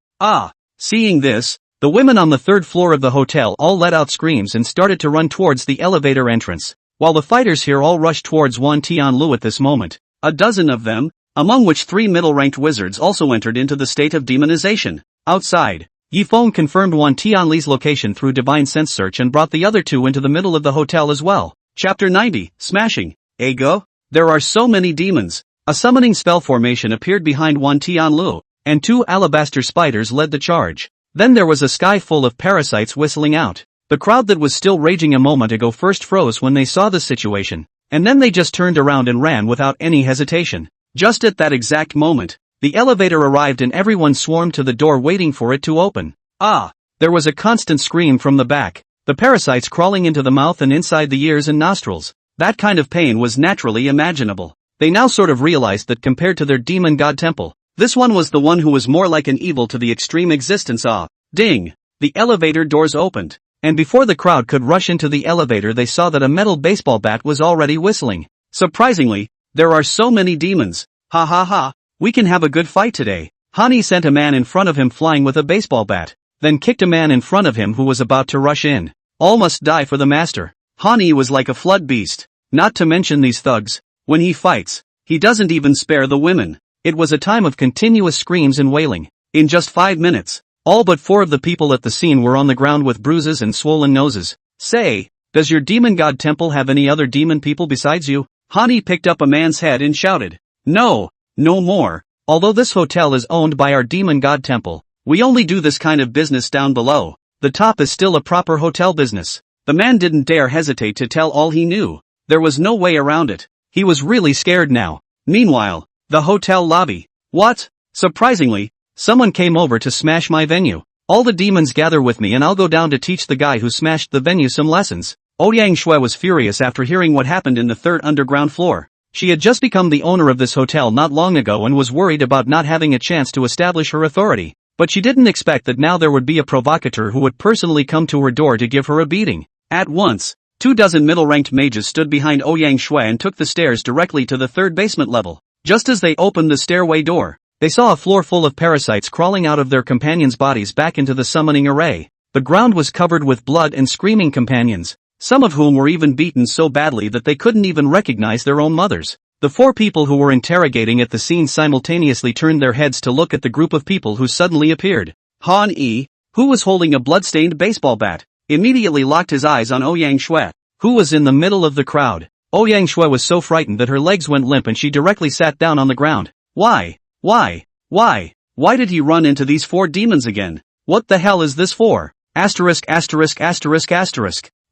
Speaker 1: Seeing this, the women on the 3rd floor of the hotel all let out screams and started to run towards the elevator entrance, while the fighters here all rushed towards Wan Tianlu at this moment. A dozen of them, among which 3 middle-ranked wizards also entered into the state of demonization. Outside, Yifeng confirmed Wan Tianli's location through divine sense search and brought the other 2 into the middle of the hotel as well. Chapter 90, Smashing. Ego? There are so many demons. A summoning spell formation appeared behind Wan Tianlu, and 2 alabaster spiders led the charge. Then there was a sky full of parasites whistling out. The crowd that was still raging a moment ago first froze when they saw the situation, and then they just turned around and ran without any hesitation. Just at that exact moment, the elevator arrived and everyone swarmed to the door waiting for it to open. There was a constant scream from the back, the parasites crawling into the mouth and inside the ears and nostrils. That kind of pain was naturally imaginable. They now sort of realized that compared to their demon god temple, this one was the one who was more like an evil to the extreme existence of. Ding! The elevator doors opened. And before the crowd could rush into the elevator, they saw that a metal baseball bat was already whistling. Surprisingly, there are so many demons. Ha ha ha, we can have a good fight today. Hani sent a man in front of him flying with a baseball bat, then kicked a man in front of him who was about to rush in. All must die for the master. Hani was like a flood beast. Not to mention these thugs. When he fights, he doesn't even spare the women. It was a time of continuous screams and wailing. In just 5 minutes, all but 4 of the people at the scene were on the ground with bruises and swollen noses. Say, does your demon god temple have any other demon people besides you? Hani picked up a man's head and shouted. No, no more. Although this hotel is owned by our demon god temple, we only do this kind of business down below. The top is still a proper hotel business. The man didn't dare hesitate to tell all he knew. There was no way around it. He was really scared now. Meanwhile, the hotel lobby. What? Surprisingly, someone came over to smash my venue. All the demons gather with me and I'll go down to teach the guy who smashed the venue some lessons. Ouyang Shui was furious after hearing what happened in the 3rd underground floor. She had just become the owner of this hotel not long ago and was worried about not having a chance to establish her authority. But she didn't expect that now there would be a provocateur who would personally come to her door to give her a beating. At once, 24 middle-ranked mages stood behind Ouyang Shui and took the stairs directly to the 3rd basement level. Just as they opened the stairway door, they saw a floor full of parasites crawling out of their companions' bodies back into the summoning array. The ground was covered with blood and screaming companions, some of whom were even beaten so badly that they couldn't even recognize their own mothers. The 4 people who were interrogating at the scene simultaneously turned their heads to look at the group of people who suddenly appeared. Han Yi, who was holding a blood-stained baseball bat, immediately locked his eyes on Ouyang Shui, who was in the middle of the crowd. Ouyang Shui was so frightened that her legs went limp and she directly sat down on the ground. Why did he run into these 4 demons again? What the hell is this for? Asterisk.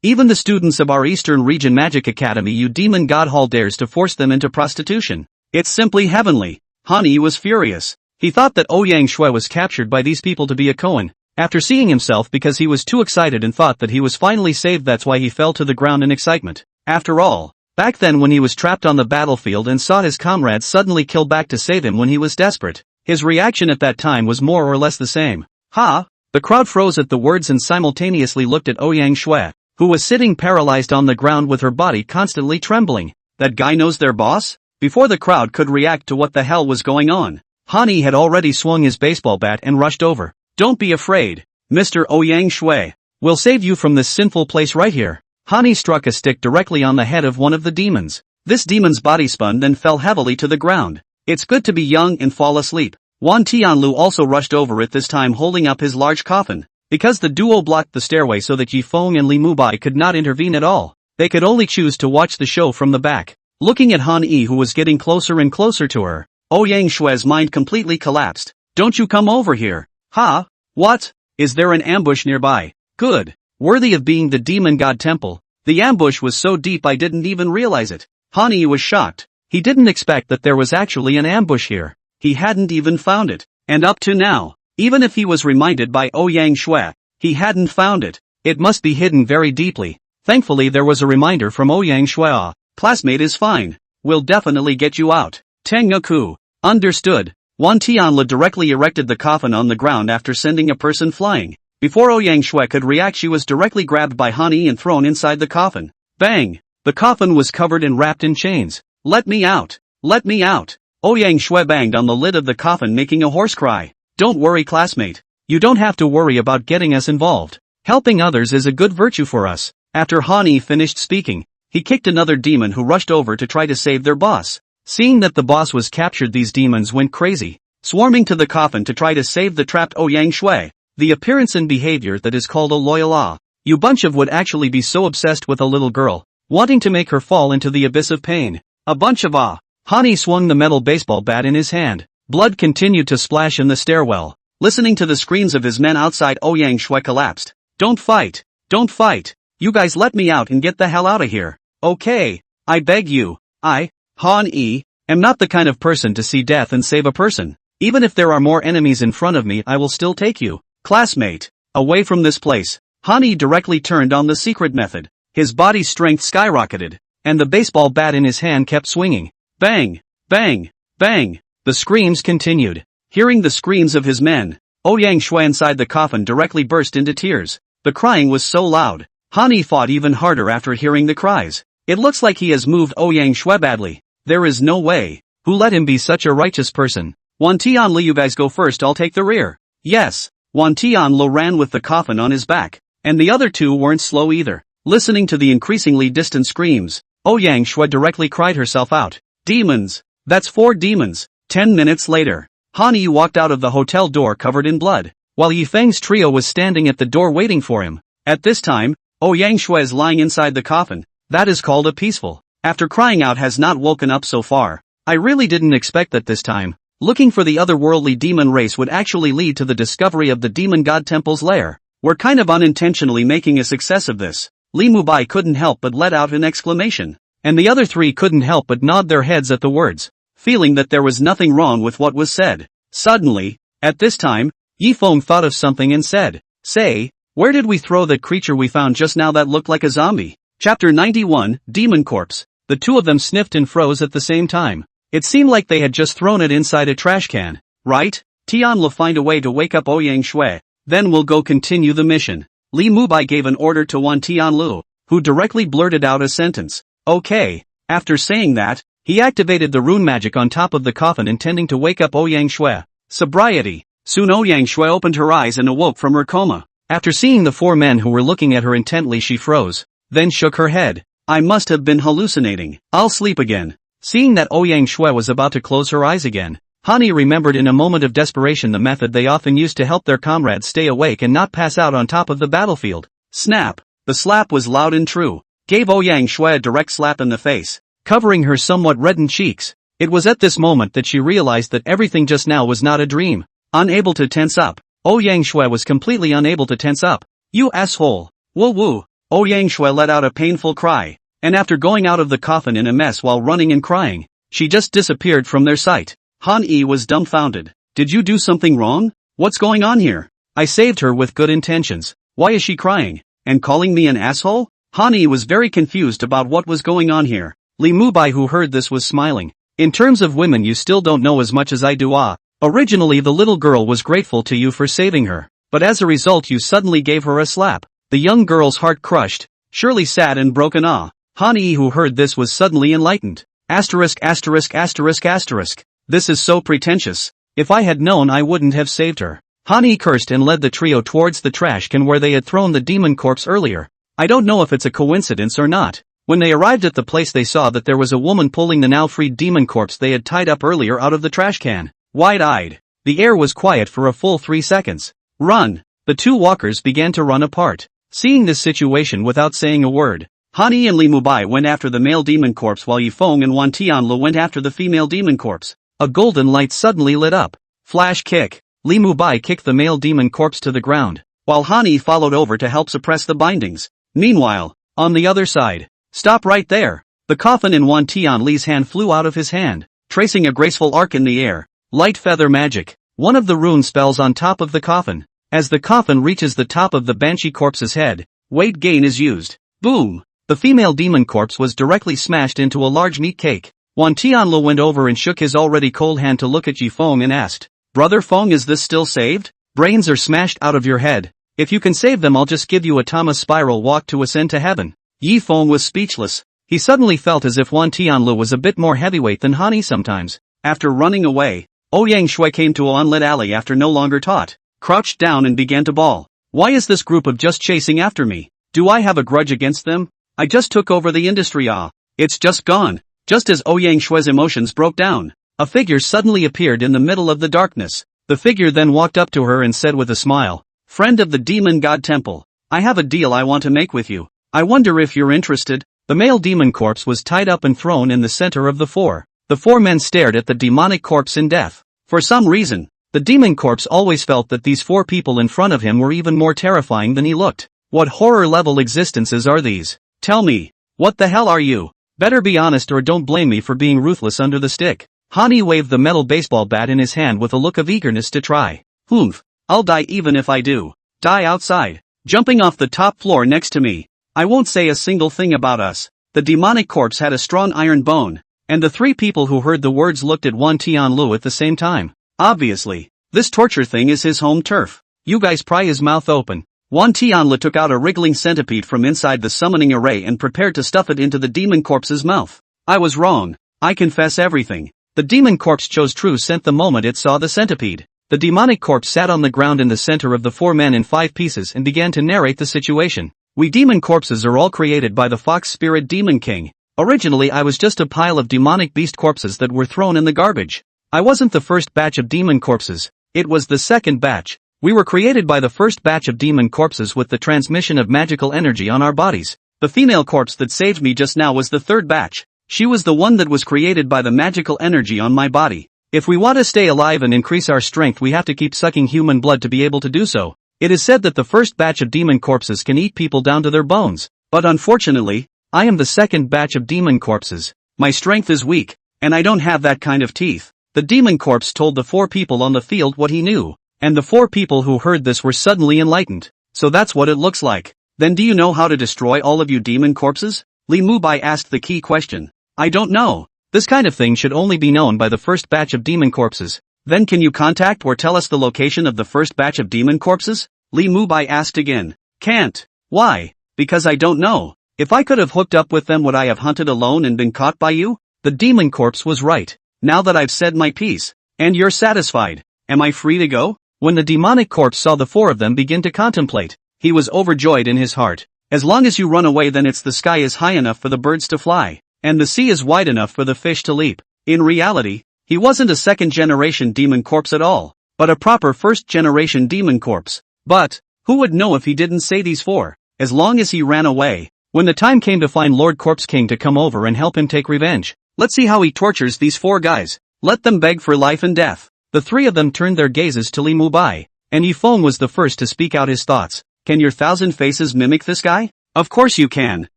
Speaker 1: Even the students of our Eastern Region Magic Academy, you demon god hall, dares to force them into prostitution. It's simply heavenly. Hani was furious. He thought that Ouyang Shui was captured by these people to be a koan. After seeing himself, because he was too excited and thought that he was finally saved, that's why he fell to the ground in excitement. After all, back then when he was trapped on the battlefield and saw his comrades suddenly kill back to save him when he was desperate, his reaction at that time was more or less the same. Ha! The crowd froze at the words and simultaneously looked at Ouyang Shui, who was sitting paralyzed on the ground with her body constantly trembling. That guy knows their boss? Before the crowd could react to what the hell was going on, Hani had already swung his baseball bat and rushed over. Don't be afraid, Mr. Ouyang Shui. We'll save you from this sinful place right here. Hani struck a stick directly on the head of one of the demons. This demon's body spun then fell heavily to the ground. It's good to be young and fall asleep. Wan Tianlu also rushed over it, this time holding up his large coffin. Because the duo blocked the stairway so that Yifeng and Li Mubai could not intervene at all, they could only choose to watch the show from the back. Looking at Han Yi, who was getting closer and closer to her, Ouyang Shui's mind completely collapsed. Don't you come over here. Ha? What? Is there an ambush nearby? Good. Worthy of being the demon god temple. The ambush was so deep I didn't even realize it. Han Yi was shocked. He didn't expect that there was actually an ambush here. He hadn't even found it. And up to now, even if he was reminded by Ouyang Shui, he hadn't found it. It must be hidden very deeply. Thankfully there was a reminder from Ouyang Shui. Classmate is fine. We'll definitely get you out. Tengoku. Understood. Wan Tianla directly erected the coffin on the ground after sending a person flying. Before Ouyang Shui could react, she was directly grabbed by Han Yi and thrown inside the coffin. Bang! The coffin was covered and wrapped in chains. Let me out! Let me out! Ouyang Shui banged on the lid of the coffin, making a hoarse cry. Don't worry, classmate. You don't have to worry about getting us involved. Helping others is a good virtue for us. After Han Yi finished speaking, he kicked another demon who rushed over to try to save their boss. Seeing that the boss was captured, these demons went crazy, swarming to the coffin to try to save the trapped Ouyang Shui. The appearance and behavior that is called a loyal ah. You bunch of would actually be so obsessed with a little girl, wanting to make her fall into the abyss of pain. A bunch of ah. Han Yi swung the metal baseball bat in his hand. Blood continued to splash in the stairwell. Listening to the screams of his men outside, Ouyang Shui collapsed. Don't fight! Don't fight! You guys let me out and get the hell out of here. Okay. I beg you. Han Yi, am not the kind of person to see death and save a person. Even if there are more enemies in front of me, I will still take you. Classmate, away from this place. Han Yi directly turned on the secret method. His body's strength skyrocketed. and the baseball bat in his hand kept swinging. Bang! Bang! Bang! The screams continued. Hearing the screams of his men, Ouyang Shui inside the coffin directly burst into tears. The crying was so loud. Han Yi fought even harder after hearing the cries. It looks like he has moved Ouyang Shui badly. There is no way. Who let him be such a righteous person? Wan Tianli, you guys go first, I'll take the rear. Yes. Wan Tianli ran with the coffin on his back. And the other two weren't slow either. Listening to the increasingly distant screams, Ouyang Shui directly cried herself out. Demons! That's 4 demons! 10 minutes later, Han Yi walked out of the hotel door covered in blood, while Yifeng's trio was standing at the door waiting for him. At this time, Ouyang Shui is lying inside the coffin. That is called a peaceful. After crying out has not woken up so far. I really didn't expect that this time. Looking for the otherworldly demon race would actually lead to the discovery of the demon god temple's lair. We're kind of unintentionally making a success of this. Li Mubai couldn't help but let out an exclamation. And the other 3 couldn't help but nod their heads at the words, feeling that there was nothing wrong with what was said. Suddenly, at this time, Yifeng thought of something and said, "Say, where did we throw that creature we found just now that looked like a zombie?" Chapter 91, Demon Corpse. The two of them sniffed and froze at the same time. It seemed like they had just thrown it inside a trash can. Right? Tianlu, find a way to wake up Ouyang Shui, then we'll go continue the mission. Li Mubai gave an order to Wan Tianlu, who directly blurted out a sentence. Okay. After saying that, he activated the rune magic on top of the coffin intending to wake up Ouyang Shui. Sobriety. Soon Ouyang Shui opened her eyes and awoke from her coma. After seeing the 4 men who were looking at her intently, she froze, then shook her head. I must have been hallucinating. I'll sleep again. Seeing that Ouyang Shui was about to close her eyes again, Han Yi remembered in a moment of desperation the method they often used to help their comrades stay awake and not pass out on top of the battlefield. Snap! The slap was loud and true. Gave Ouyang Shui a direct slap in the face, covering her somewhat reddened cheeks. It was at this moment that she realized that everything just now was not a dream. Unable to tense up, Ouyang Shui was completely unable to tense up. You asshole! Woo woo! Ouyang Shui let out a painful cry, and after going out of the coffin in a mess while running and crying, she just disappeared from their sight. Han Yi was dumbfounded. Did you do something wrong? What's going on here? I saved her with good intentions. Why is she crying? And calling me an asshole? Han Yi was very confused about what was going on here. Li Mubai, who heard this, was smiling. In terms of women, you still don't know as much as I do. Originally the little girl was grateful to you for saving her, but as a result you suddenly gave her a slap. The young girl's heart crushed, surely sad and broken. Han Yi, who heard this, was suddenly enlightened. Asterisk asterisk asterisk asterisk. This is so pretentious. If I had known, I wouldn't have saved her. Han Yi cursed and led the trio towards the trash can where they had thrown the demon corpse earlier. I don't know if it's a coincidence or not. When they arrived at the place, they saw that there was a woman pulling the now freed demon corpse they had tied up earlier out of the trash can. Wide-eyed, the air was quiet for a full 3 seconds. Run! The 2 walkers began to run apart. Seeing this situation without saying a word, Han Yi and Li Mubai went after the male demon corpse while Yifeng and Wan Tianlu went after the female demon corpse. A golden light suddenly lit up. Flash kick. Li Mubai kicked the male demon corpse to the ground, while Han Yi followed over to help suppress the bindings. Meanwhile, on the other side, stop right there. The coffin in Wan Tianli's hand flew out of his hand, tracing a graceful arc in the air. Light feather magic. One of the rune spells on top of the coffin. As the coffin reaches the top of the banshee corpse's head, weight gain is used. Boom! The female demon corpse was directly smashed into a large meat cake. Wan Tianlu went over and shook his already cold hand to look at Yifeng and asked, Brother Feng, is this still saved? Brains are smashed out of your head. If you can save them, I'll just give you a Tama spiral walk to ascend to heaven. Yifeng was speechless. He suddenly felt as if Wan Tianlu was a bit more heavyweight than Han Yi sometimes. After running away, Ouyang Shui came to a unlit alley after no longer taught, crouched down and began to bawl. Why is this group of just chasing after me? Do I have a grudge against them? I just took over the industry. It's just gone. Just as Ouyang Shui's emotions broke down, a figure suddenly appeared in the middle of the darkness. The figure then walked up to her and said with a smile, Friend of the demon god temple, I have a deal I want to make with you. I wonder if you're interested. The male demon corpse was tied up and thrown in the center of the 4. The 4 men stared at the demonic corpse in death. For some reason, the demon corpse always felt that these 4 people in front of him were even more terrifying than he looked. What horror-level existences are these? Tell me, what the hell are you? Better be honest or don't blame me for being ruthless under the stick. Han Yi waved the metal baseball bat in his hand with a look of eagerness to try. Humph, I'll die even if I do. Die outside, jumping off the top floor next to me. I won't say a single thing about us. The demonic corpse had a strong iron bone, and the three people who heard the words looked at Wan Tianlu at the same time. Obviously, this torture thing is his home turf. You guys pry his mouth open. Wan Tianlu took out a wriggling centipede from inside the summoning array and prepared to stuff it into the demon corpse's mouth. I was wrong. I confess everything. The demon corpse chose true scent the moment it saw the centipede. The demonic corpse sat on the ground in the center of the four men in 5 pieces and began to narrate the situation. We demon corpses are all created by the fox spirit demon king. Originally I was just a pile of demonic beast corpses that were thrown in the garbage. I wasn't the first batch of demon corpses. It was the second batch. We were created by the first batch of demon corpses with the transmission of magical energy on our bodies. The female corpse that saved me just now was the third batch. She was the one that was created by the magical energy on my body. If we want to stay alive and increase our strength, we have to keep sucking human blood to be able to do so. It is said that the first batch of demon corpses can eat people down to their bones. But unfortunately, I am the second batch of demon corpses. My strength is weak, and I don't have that kind of teeth. The demon corpse told the 4 people on the field what he knew, and the 4 people who heard this were suddenly enlightened. So that's what it looks like. Then do you know how to destroy all of you demon corpses? Li Mubai asked the key question. I don't know. This kind of thing should only be known by the first batch of demon corpses. Then can you contact or tell us the location of the first batch of demon corpses? Li Mubai asked again. Can't. Why? Because I don't know. If I could have hooked up with them, would I have hunted alone and been caught by you? The demon corpse was right. Now that I've said my piece, and you're satisfied, am I free to go? When the demonic corpse saw the 4 of them begin to contemplate, he was overjoyed in his heart. As long as you run away, then it's the sky is high enough for the birds to fly, and the sea is wide enough for the fish to leap. In reality, he wasn't a second-generation demon corpse at all, but a proper first-generation demon corpse. But, who would know if he didn't say these 4? As long as he ran away. When the time came to find Lord Corpse King to come over and help him take revenge, let's see how he tortures these 4 guys. Let them beg for life and death. The 3 of them turned their gazes to Li Mubai, and Yifeng was the first to speak out his thoughts. Can your 1,000 faces mimic this guy? Of course you can.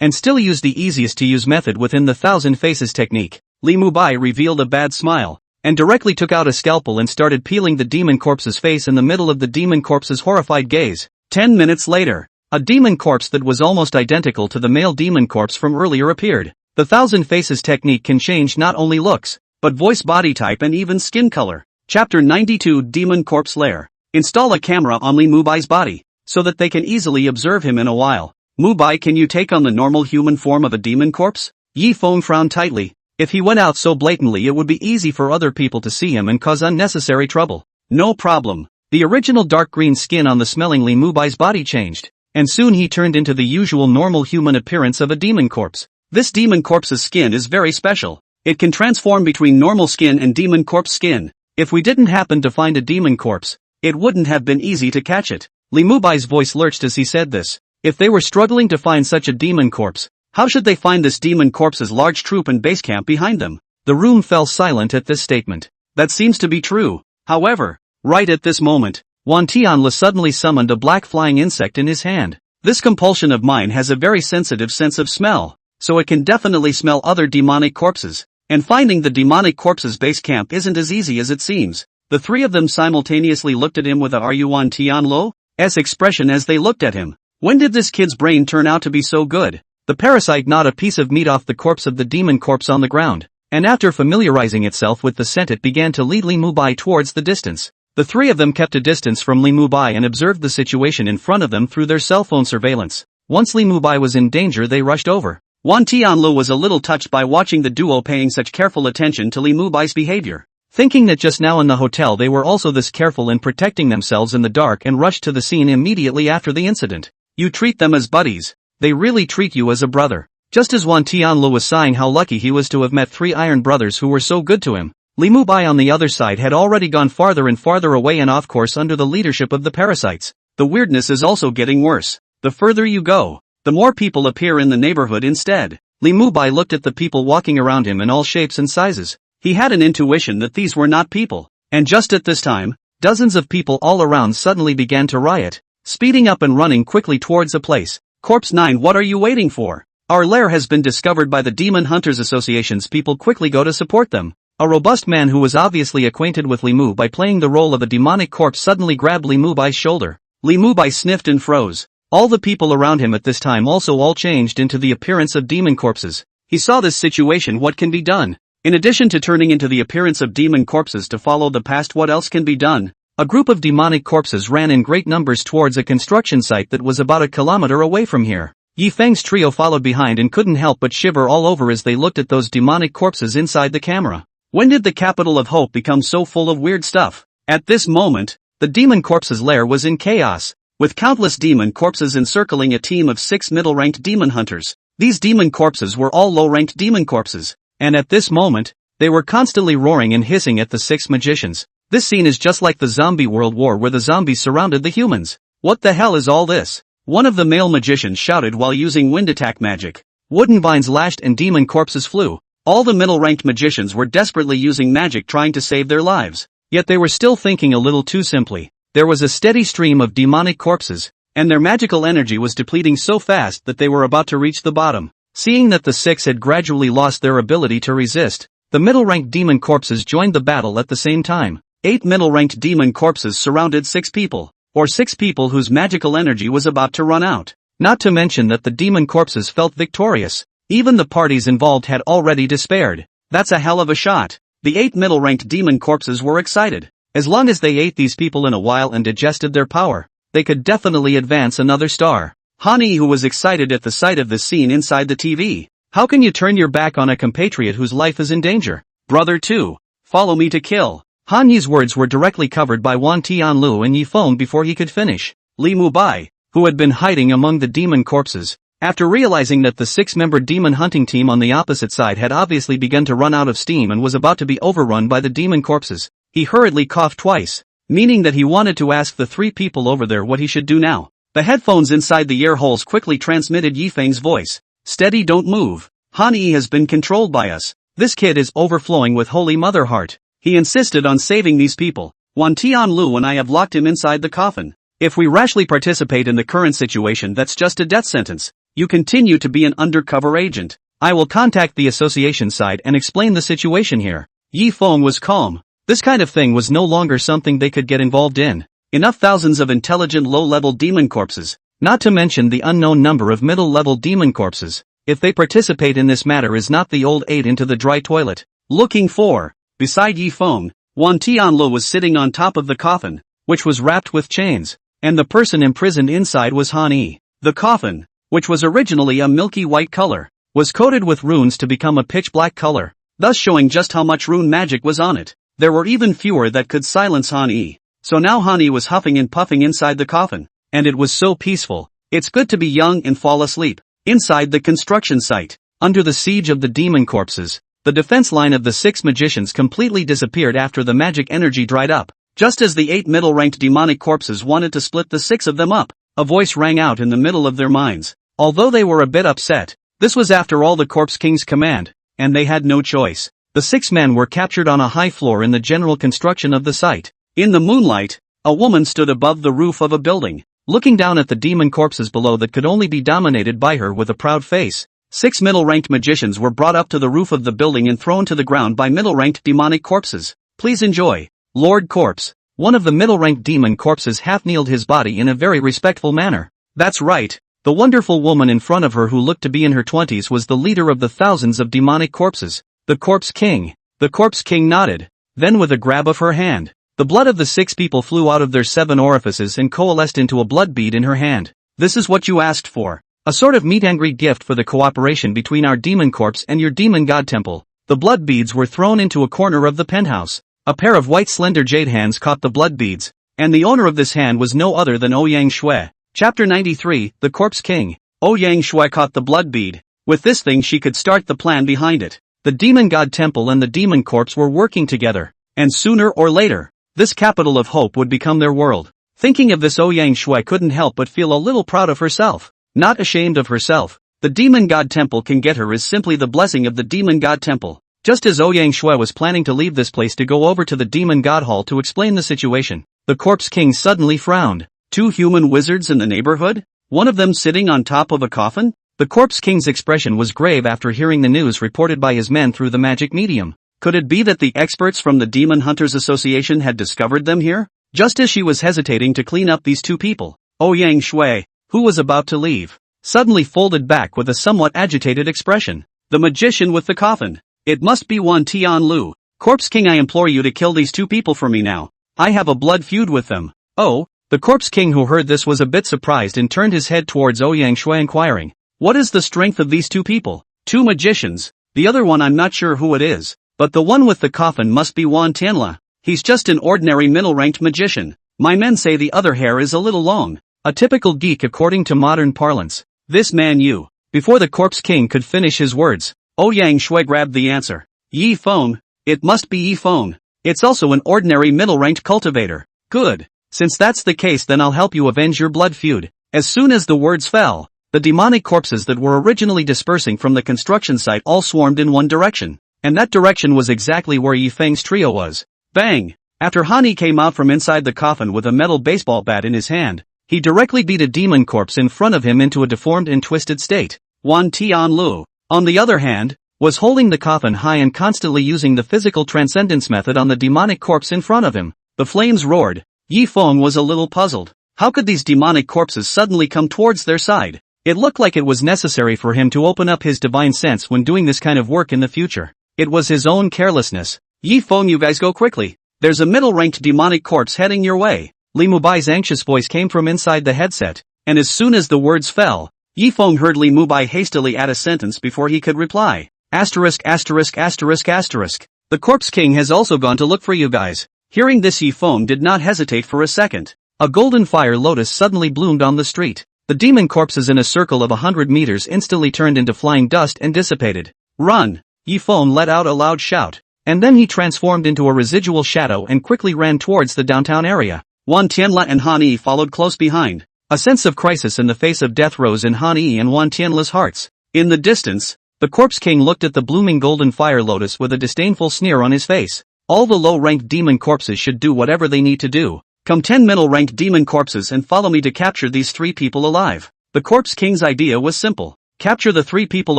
Speaker 1: And still use the easiest to use method within the 1,000 faces technique. Li Mubai revealed a bad smile, and directly took out a scalpel and started peeling the demon corpse's face in the middle of the demon corpse's horrified gaze. 10 minutes later, a demon corpse that was almost identical to the male demon corpse from earlier appeared. The 1,000 faces technique can change not only looks, but voice, body type and even skin color. Chapter 92 Demon Corpse Lair. Install a camera on Li Mubai's body, so that they can easily observe him in a while. Mubai, can you take on the normal human form of a demon corpse? Yi Feng frowned tightly. If he went out so blatantly, it would be easy for other people to see him and cause unnecessary trouble. No problem. The original dark green skin on the smelling Li Mubai's body changed, and soon he turned into the usual normal human appearance of a demon corpse. This demon corpse's skin is very special. It can transform between normal skin and demon corpse skin. If we didn't happen to find a demon corpse, it wouldn't have been easy to catch it. Li Mubai's voice lurched as he said this. If they were struggling to find such a demon corpse, how should they find this demon corpse's large troop and base camp behind them? The room fell silent at this statement. That seems to be true. However, right at this moment, Wan Tianlu suddenly summoned a black flying insect in his hand. This compulsion of mine has a very sensitive sense of smell, so it can definitely smell other demonic corpses. And finding the demonic corpse's base camp isn't as easy as it seems. The 3 of them simultaneously looked at him with a "Are you Wan Tianlu's" expression as they looked at him. When did this kid's brain turn out to be so good? The parasite gnawed a piece of meat off the corpse of the demon corpse on the ground, and after familiarizing itself with the scent, it began to lead Li Mubai towards the distance. The 3 of them kept a distance from Li Mubai and observed the situation in front of them through their cell phone surveillance. Once Li Mubai was in danger, they rushed over. Wan Tianlu was a little touched by watching the duo paying such careful attention to Li Mubai's behavior, thinking that just now in the hotel they were also this careful in protecting themselves in the dark, and rushed to the scene immediately after the incident. You treat them as buddies. They really treat you as a brother. Just as Wan Tianlu was sighing how lucky he was to have met 3 iron brothers who were so good to him, Li Mubai on the other side had already gone farther and farther away and off course under the leadership of the parasites. The weirdness is also getting worse. The further you go, the more people appear in the neighborhood instead. Li Mubai looked at the people walking around him in all shapes and sizes. He had an intuition that these were not people. And just at this time, dozens of people all around suddenly began to riot, speeding up and running quickly towards a place. Corpse 9, what are you waiting for? Our lair has been discovered by the Demon Hunters Association's people. Quickly go to support them. A robust man who was obviously acquainted with Li Mu by playing the role of a demonic corpse suddenly grabbed Li Mubai's shoulder. Li Mubai sniffed and froze. All the people around him at this time also all changed into the appearance of demon corpses. He saw this situation. What can be done? In addition to turning into the appearance of demon corpses to follow the past, what else can be done? A group of demonic corpses ran in great numbers towards a construction site that was about a kilometer away from here. Yi Feng's trio followed behind and couldn't help but shiver all over as they looked at those demonic corpses inside the camera. When did the capital of hope become so full of weird stuff? At this moment, the demon corpses' lair was in chaos, with countless demon corpses encircling a team of 6 middle-ranked demon hunters. These demon corpses were all low-ranked demon corpses, and at this moment, they were constantly roaring and hissing at the 6 magicians. This scene is just like the zombie world war where the zombies surrounded the humans. What the hell is all this? One of the male magicians shouted while using wind attack magic. Wooden vines lashed and demon corpses flew. All the middle-ranked magicians were desperately using magic trying to save their lives. Yet they were still thinking a little too simply. There was a steady stream of demonic corpses, and their magical energy was depleting so fast that they were about to reach the bottom. Seeing that the 6 had gradually lost their ability to resist, the middle-ranked demon corpses joined the battle at the same time. 8 middle-ranked demon corpses surrounded 6 people, or 6 people whose magical energy was about to run out. Not to mention that the demon corpses felt victorious. Even the parties involved had already despaired. That's a hell of a shot. The 8 middle-ranked demon corpses were excited. As long as they ate these people in a while and digested their power, they could definitely advance another star. Hani, who was excited at the sight of this scene inside the TV. How can you turn your back on a compatriot whose life is in danger? Brother 2, follow me to kill. Han Yi's words were directly covered by Wan Tianlu and Yi Feng before he could finish. Li Mubai, who had been hiding among the demon corpses, after realizing that the 6-member demon hunting team on the opposite side had obviously begun to run out of steam and was about to be overrun by the demon corpses, he hurriedly coughed twice, meaning that he wanted to ask the 3 people over there what he should do now. The headphones inside the ear holes quickly transmitted Yi Feng's voice. Steady, don't move. Han Yi has been controlled by us. This kid is overflowing with Holy Mother Heart. He insisted on saving these people. Wan Tianlu and I have locked him inside the coffin. If we rashly participate in the current situation, that's just a death sentence. You continue to be an undercover agent. I will contact the association side and explain the situation here. Yi Feng was calm. This kind of thing was no longer something they could get involved in. Enough thousands of intelligent low-level demon corpses, not to mention the unknown number of middle-level demon corpses. If they participate in this matter, is not the old 8 into the dry toilet. Looking for. Beside Yi Feng, Wan Tianlu was sitting on top of the coffin, which was wrapped with chains, and the person imprisoned inside was Han Yi. The coffin, which was originally a milky white color, was coated with runes to become a pitch black color, thus showing just how much rune magic was on it. There were even fewer that could silence Han Yi. So now Han Yi was huffing and puffing inside the coffin, and it was so peaceful. It's good to be young and fall asleep. Inside the construction site, under the siege of the demon corpses, the defense line of the 6 magicians completely disappeared after the magic energy dried up. Just as the 8 middle-ranked demonic corpses wanted to split the 6 of them up, a voice rang out in the middle of their minds. Although they were a bit upset, this was after all the Corpse King's command, and they had no choice. The 6 men were captured on a high floor in the general construction of the site. In the moonlight, a woman stood above the roof of a building, looking down at the demon corpses below that could only be dominated by her with a proud face. 6 middle-ranked magicians were brought up to the roof of the building and thrown to the ground by middle-ranked demonic corpses. Please enjoy. Lord Corpse. One of the middle-ranked demon corpses half-kneeled his body in a very respectful manner. That's right. The wonderful woman in front of her, who looked to be in her 20s, was the leader of the thousands of demonic corpses. The Corpse King. The Corpse King nodded. Then with a grab of her hand, the blood of the 6 people flew out of their 7 orifices and coalesced into a blood bead in her hand. This is what you asked for. A sort of meet-and-greet gift for the cooperation between our demon corpse and your demon god temple. The blood beads were thrown into a corner of the penthouse. A pair of white slender jade hands caught the blood beads, and the owner of this hand was no other than Ouyang Shui. Chapter 93, The Corpse King. Ouyang Shui caught the blood bead. With this thing she could start the plan behind it. The demon god temple and the demon corpse were working together, and sooner or later, this capital of hope would become their world. Thinking of this, Ouyang Shui couldn't help but feel a little proud of herself. Not ashamed of herself. The demon god temple can get her is simply the blessing of the demon god temple. Just as Ouyang Shui was planning to leave this place to go over to the demon god hall to explain the situation, the Corpse King suddenly frowned. 2 human wizards in the neighborhood? One of them sitting on top of a coffin? The Corpse King's expression was grave after hearing the news reported by his men through the magic medium. Could it be that the experts from the Demon Hunters Association had discovered them here? Just as she was hesitating to clean up these 2 people, Ouyang Shui, who was about to leave, suddenly folded back with a somewhat agitated expression. The magician with the coffin. It must be Wan Tianlu. Corpse King, I implore you to kill these two people for me now. I have a blood feud with them. Oh, the Corpse King, who heard this, was a bit surprised and turned his head towards Ouyang Shui, inquiring, what is the strength of these two people? Two magicians. The other one I'm not sure who it is, but the one with the coffin must be Wan Tianla. He's just an ordinary middle-ranked magician. My men say the other hair is a little long. A typical geek according to modern parlance. This man you. Before the Corpse King could finish his words, Ouyang Shui grabbed the answer. Yi Feng. It must be Yi Feng. It's also an ordinary middle-ranked cultivator. Good. Since that's the case, then I'll help you avenge your blood feud. As soon as the words fell, the demonic corpses that were originally dispersing from the construction site all swarmed in one direction. And that direction was exactly where Yi Feng's trio was. Bang! After Hani came out from inside the coffin with a metal baseball bat in his hand, he directly beat a demon corpse in front of him into a deformed and twisted state. Wan Tianlu, on the other hand, was holding the coffin high and constantly using the physical transcendence method on the demonic corpse in front of him. The flames roared. Yi Feng was a little puzzled. How could these demonic corpses suddenly come towards their side? It looked like it was necessary for him to open up his divine sense when doing this kind of work in the future. It was his own carelessness. Yi Feng, you guys go quickly. There's a middle-ranked demonic corpse heading your way. Li Mubai's anxious voice came from inside the headset, and as soon as the words fell, Yi Feng heard Li Mubai hastily add a sentence before he could reply. Asterisk asterisk asterisk asterisk. The Corpse King has also gone to look for you guys. Hearing this, Yi Feng did not hesitate for a second. A golden fire lotus suddenly bloomed on the street. The demon corpses in a circle of 100 meters instantly turned into flying dust and dissipated. Run! Yi Feng let out a loud shout. And then he transformed into a residual shadow and quickly ran towards the downtown area. Wan Tianla and Han Yi followed close behind. A sense of crisis in the face of death rose in Han Yi and Wan Tianla's hearts. In the distance, the Corpse King looked at the blooming golden fire lotus with a disdainful sneer on his face. All the low-ranked demon corpses should do whatever they need to do. Come 10 middle-ranked demon corpses and follow me to capture these 3 people alive. The Corpse King's idea was simple. Capture the 3 people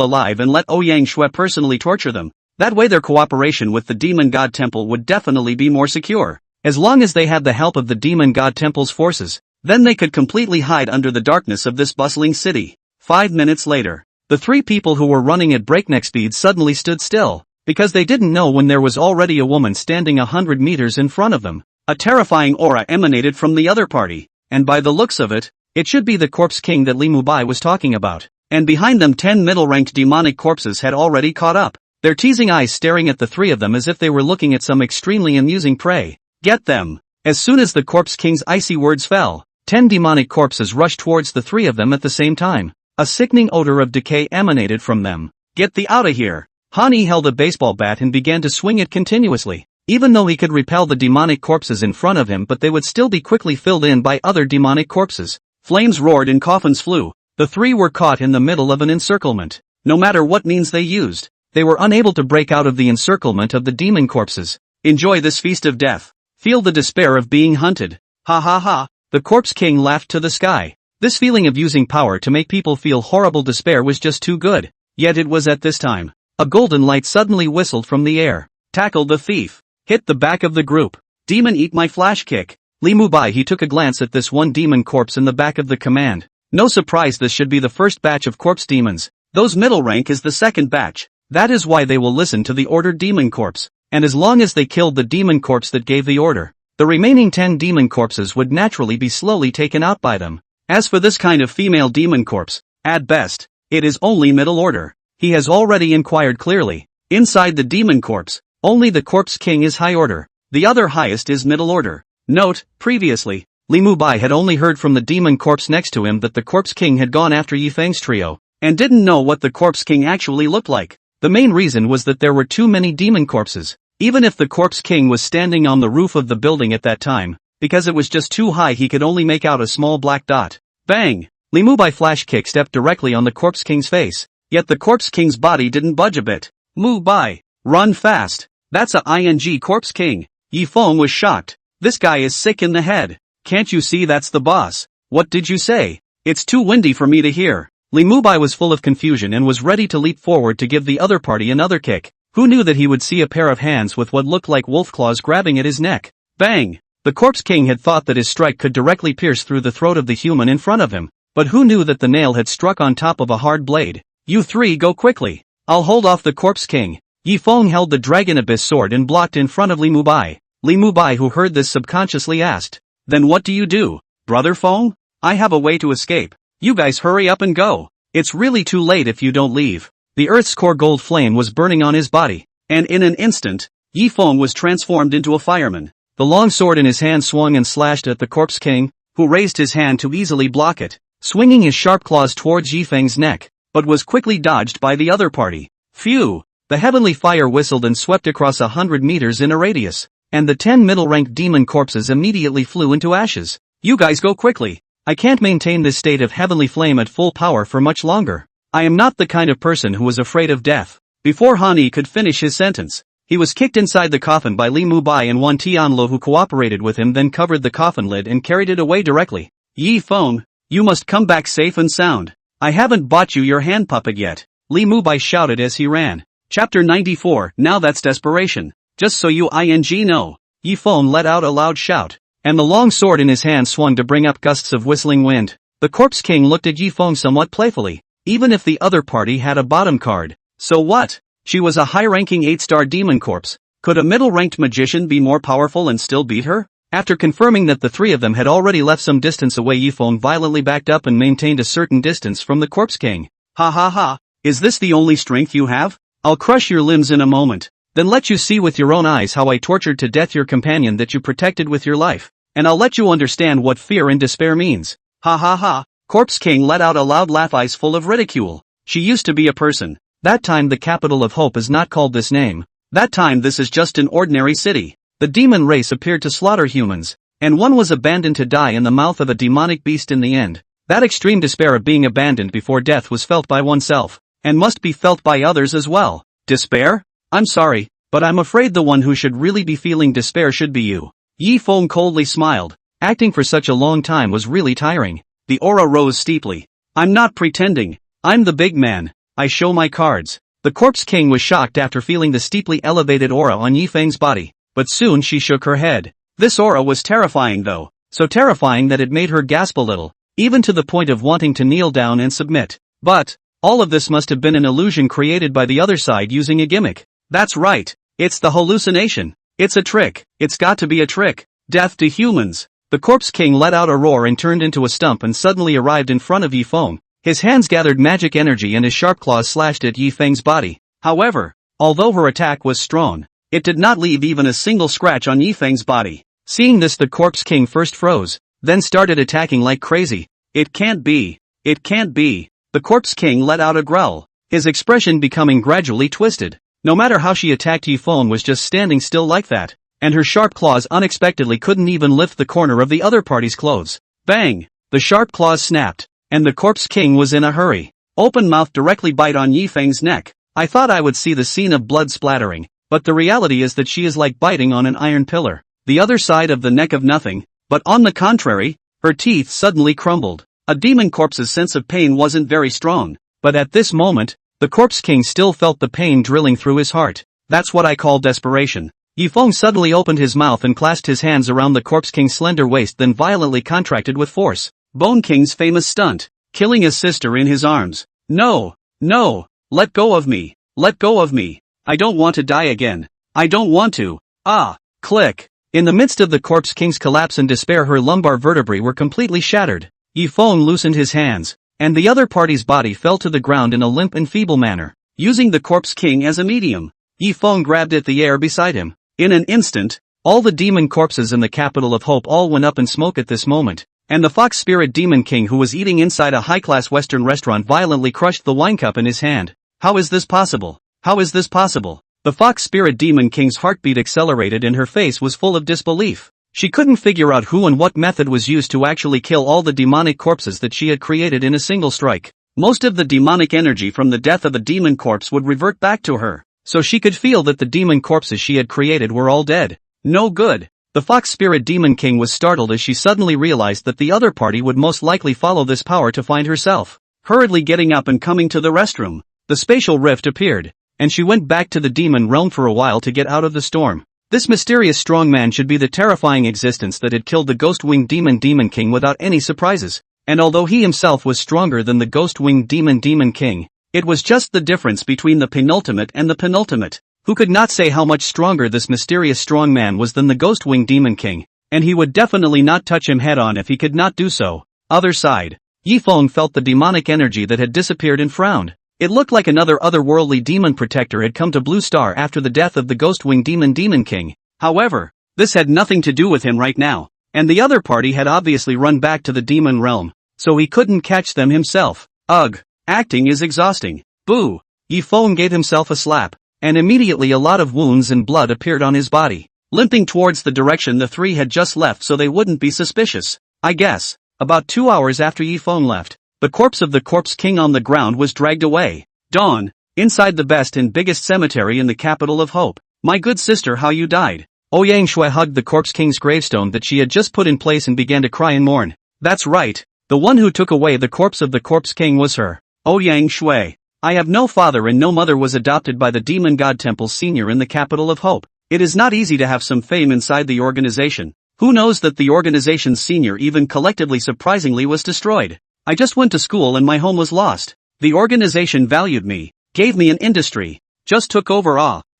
Speaker 1: alive and let Ouyang Shui personally torture them. That way their cooperation with the Demon God Temple would definitely be more secure. As long as they had the help of the Demon God Temple's forces, then they could completely hide under the darkness of this bustling city. 5 minutes later, the 3 people who were running at breakneck speed suddenly stood still, because they didn't know when there was already a woman standing 100 meters in front of them. A terrifying aura emanated from the other party, and by the looks of it, it should be the Corpse King that Li Mubai was talking about. And behind them 10 middle-ranked demonic corpses had already caught up, their teasing eyes staring at the 3 of them as if they were looking at some extremely amusing prey. Get them! As soon as the Corpse King's icy words fell, 10 demonic corpses rushed towards the 3 of them at the same time. A sickening odor of decay emanated from them. Get the outta here! Hani held a baseball bat and began to swing it continuously. Even though he could repel the demonic corpses in front of him, but they would still be quickly filled in by other demonic corpses. Flames roared and coffins flew. The 3 were caught in the middle of an encirclement. No matter what means they used, they were unable to break out of the encirclement of the demon corpses. Enjoy this feast of death. Feel the despair of being hunted. Ha ha ha. The Corpse King laughed to the sky. This feeling of using power to make people feel horrible despair was just too good. Yet it was at this time. A golden light suddenly whistled from the air. Tackle the thief. Hit the back of the group. Demon, eat my flash kick. Li Mubai, he took a glance at this one demon corpse in the back of the command. No surprise, this should be the first batch of corpse demons. Those middle rank is the second batch. That is why they will listen to the ordered demon corpse. And as long as they killed the demon corpse that gave the order, the remaining 10 demon corpses would naturally be slowly taken out by them. As for this kind of female demon corpse, at best, it is only middle order. He has already inquired clearly. Inside the demon corpse, only the Corpse King is high order. The other highest is middle order. Note, previously, Li Mubai had only heard from the demon corpse next to him that the Corpse King had gone after Yi Feng's trio, and didn't know what the Corpse King actually looked like. The main reason was that there were too many demon corpses. Even if the Corpse King was standing on the roof of the building at that time, because it was just too high, he could only make out a small black dot. Bang! Li Mubai flash kick stepped directly on the Corpse King's face, yet the Corpse King's body didn't budge a bit. Mubai, run fast! That's a ing Corpse King. Yi Feng was shocked. This guy is sick in the head. Can't you see that's the boss? What did you say? It's too windy for me to hear. Li Mubai was full of confusion and was ready to leap forward to give the other party another kick. Who knew that he would see a pair of hands with what looked like wolf claws grabbing at his neck? Bang! The Corpse King had thought that his strike could directly pierce through the throat of the human in front of him, but who knew that the nail had struck on top of a hard blade? You three go quickly. I'll hold off the Corpse King. Yi Feng held the Dragon Abyss sword and blocked in front of Li Mubai. Li Mubai, who heard this, subconsciously asked, "Then what do you do, Brother Feng? I have a way to escape. You guys hurry up and go. It's really too late if you don't leave." The Earth's core gold flame was burning on his body, and in an instant, Yi Feng was transformed into a fireman. The long sword in his hand swung and slashed at the Corpse King, who raised his hand to easily block it, swinging his sharp claws towards Yi Feng's neck, but was quickly dodged by the other party. Phew! The heavenly fire whistled and swept across 100 meters in a radius, and the 10 middle-ranked demon corpses immediately flew into ashes. You guys go quickly. I can't maintain this state of heavenly flame at full power for much longer. I am not the kind of person who is afraid of death. Before Han Yi could finish his sentence, he was kicked inside the coffin by Li Mubai and Wan Tianluo, who cooperated with him, then covered the coffin lid and carried it away directly. Yi Feng, you must come back safe and sound. I haven't bought you your hand puppet yet, Li Mubai shouted as he ran. Chapter 94, Now that's desperation. Just so you know. Yi Feng let out a loud shout, and the long sword in his hand swung to bring up gusts of whistling wind. The Corpse King looked at Yi Feng somewhat playfully. Even if the other party had a bottom card, so what? She was a high-ranking 8-star demon corpse. Could a middle-ranked magician be more powerful and still beat her? After confirming that the three of them had already left some distance away, Yi Feng violently backed up and maintained a certain distance from the Corpse King. Ha ha ha, is this the only strength you have? I'll crush your limbs in a moment, then let you see with your own eyes how I tortured to death your companion that you protected with your life, and I'll let you understand what fear and despair means. Ha ha ha. Corpse King let out a loud laugh, eyes full of ridicule. She used to be a person. That time the capital of hope is not called this name. That time this is just an ordinary city. The demon race appeared to slaughter humans, and one was abandoned to die in the mouth of a demonic beast in the end. That extreme despair of being abandoned before death was felt by oneself, and must be felt by others as well. Despair? I'm sorry, but I'm afraid the one who should really be feeling despair should be you. Yi Feng coldly smiled. Acting for such a long time was really tiring. The aura rose steeply. I'm not pretending. I'm the big man. I show my cards. The Corpse King was shocked after feeling the steeply elevated aura on Yi Feng's body, but soon she shook her head. This aura was terrifying though, so terrifying that it made her gasp a little, even to the point of wanting to kneel down and submit. But all of this must have been an illusion created by the other side using a gimmick. That's right. It's the hallucination. It's a trick. It's got to be a trick. Death to humans. The Corpse King let out a roar and turned into a stump and suddenly arrived in front of Yi Feng. His hands gathered magic energy and his sharp claws slashed at Yi Feng's body. However, although her attack was strong, it did not leave even a single scratch on Yi Feng's body. Seeing this, the Corpse King first froze, then started attacking like crazy. It can't be. It can't be. The Corpse King let out a growl, his expression becoming gradually twisted. No matter how she attacked, Yi Feng was just standing still like that, and her sharp claws unexpectedly couldn't even lift the corner of the other party's clothes. Bang! The sharp claws snapped, and the Corpse King was in a hurry. Open mouth directly bite on Yi Feng's neck. I thought I would see the scene of blood splattering, but the reality is that she is like biting on an iron pillar. The other side of the neck of nothing, but on the contrary, her teeth suddenly crumbled. A demon corpse's sense of pain wasn't very strong, but at this moment, the Corpse King still felt the pain drilling through his heart. That's what I call desperation. Yi Feng suddenly opened his mouth and clasped his hands around the Corpse King's slender waist, then violently contracted with force. Bone King's famous stunt, killing his sister in his arms. No, no, let go of me, let go of me. I don't want to die again. I don't want to. Ah, click. In the midst of the Corpse King's collapse and despair, her lumbar vertebrae were completely shattered. Yi Feng loosened his hands, and the other party's body fell to the ground in a limp and feeble manner. Using the Corpse King as a medium, Yi Feng grabbed at the air beside him. In an instant, all the demon corpses in the capital of hope all went up in smoke at this moment, and the Fox Spirit Demon King, who was eating inside a high-class Western restaurant, violently crushed the wine cup in his hand. How is this possible? How is this possible? The Fox Spirit Demon King's heartbeat accelerated and her face was full of disbelief. She couldn't figure out who and what method was used to actually kill all the demonic corpses that she had created in a single strike. Most of the demonic energy from the death of a demon corpse would revert back to her, so she could feel that the demon corpses she had created were all dead. No good. The Fox Spirit Demon King was startled as she suddenly realized that the other party would most likely follow this power to find herself. Hurriedly getting up and coming to the restroom, the spatial rift appeared, and she went back to the demon realm for a while to get out of the storm. This mysterious strong man should be the terrifying existence that had killed the ghost-winged Demon King without any surprises. and although he himself was stronger than the ghost-winged Demon King, it was just the difference between the penultimate and the penultimate. Who could not say how much stronger this mysterious strong man was than the ghost-winged Demon King, and he would definitely not touch him head-on if he could not do so. Other side. Yifeng felt the demonic energy that had disappeared and frowned. It looked like another otherworldly demon protector had come to Blue Star after the death of the ghost-winged Demon King. However, this had nothing to do with him right now, and the other party had obviously run back to the demon realm, so he couldn't catch them himself. Ugh, acting is exhausting. Boo! Yifeng gave himself a slap, and immediately a lot of wounds and blood appeared on his body, limping towards the direction the three had just left so they wouldn't be suspicious. I guess. About 2 hours after Yifeng left, the corpse of the Corpse King on the ground was dragged away. Dawn, inside the best and biggest cemetery in the capital of Hope. My good sister, how you died. Ouyang Shui hugged the Corpse King's gravestone that she had just put in place and began to cry and mourn. That's right, the one who took away the corpse of the Corpse King was her. Ouyang Shui. I have no father and no mother, was adopted by the Demon God Temple Senior in the capital of Hope. It is not easy to have some fame inside the organization. Who knows that the organization's senior even collectively surprisingly was destroyed. I just went to school and my home was lost. The organization valued me, gave me an industry, just took over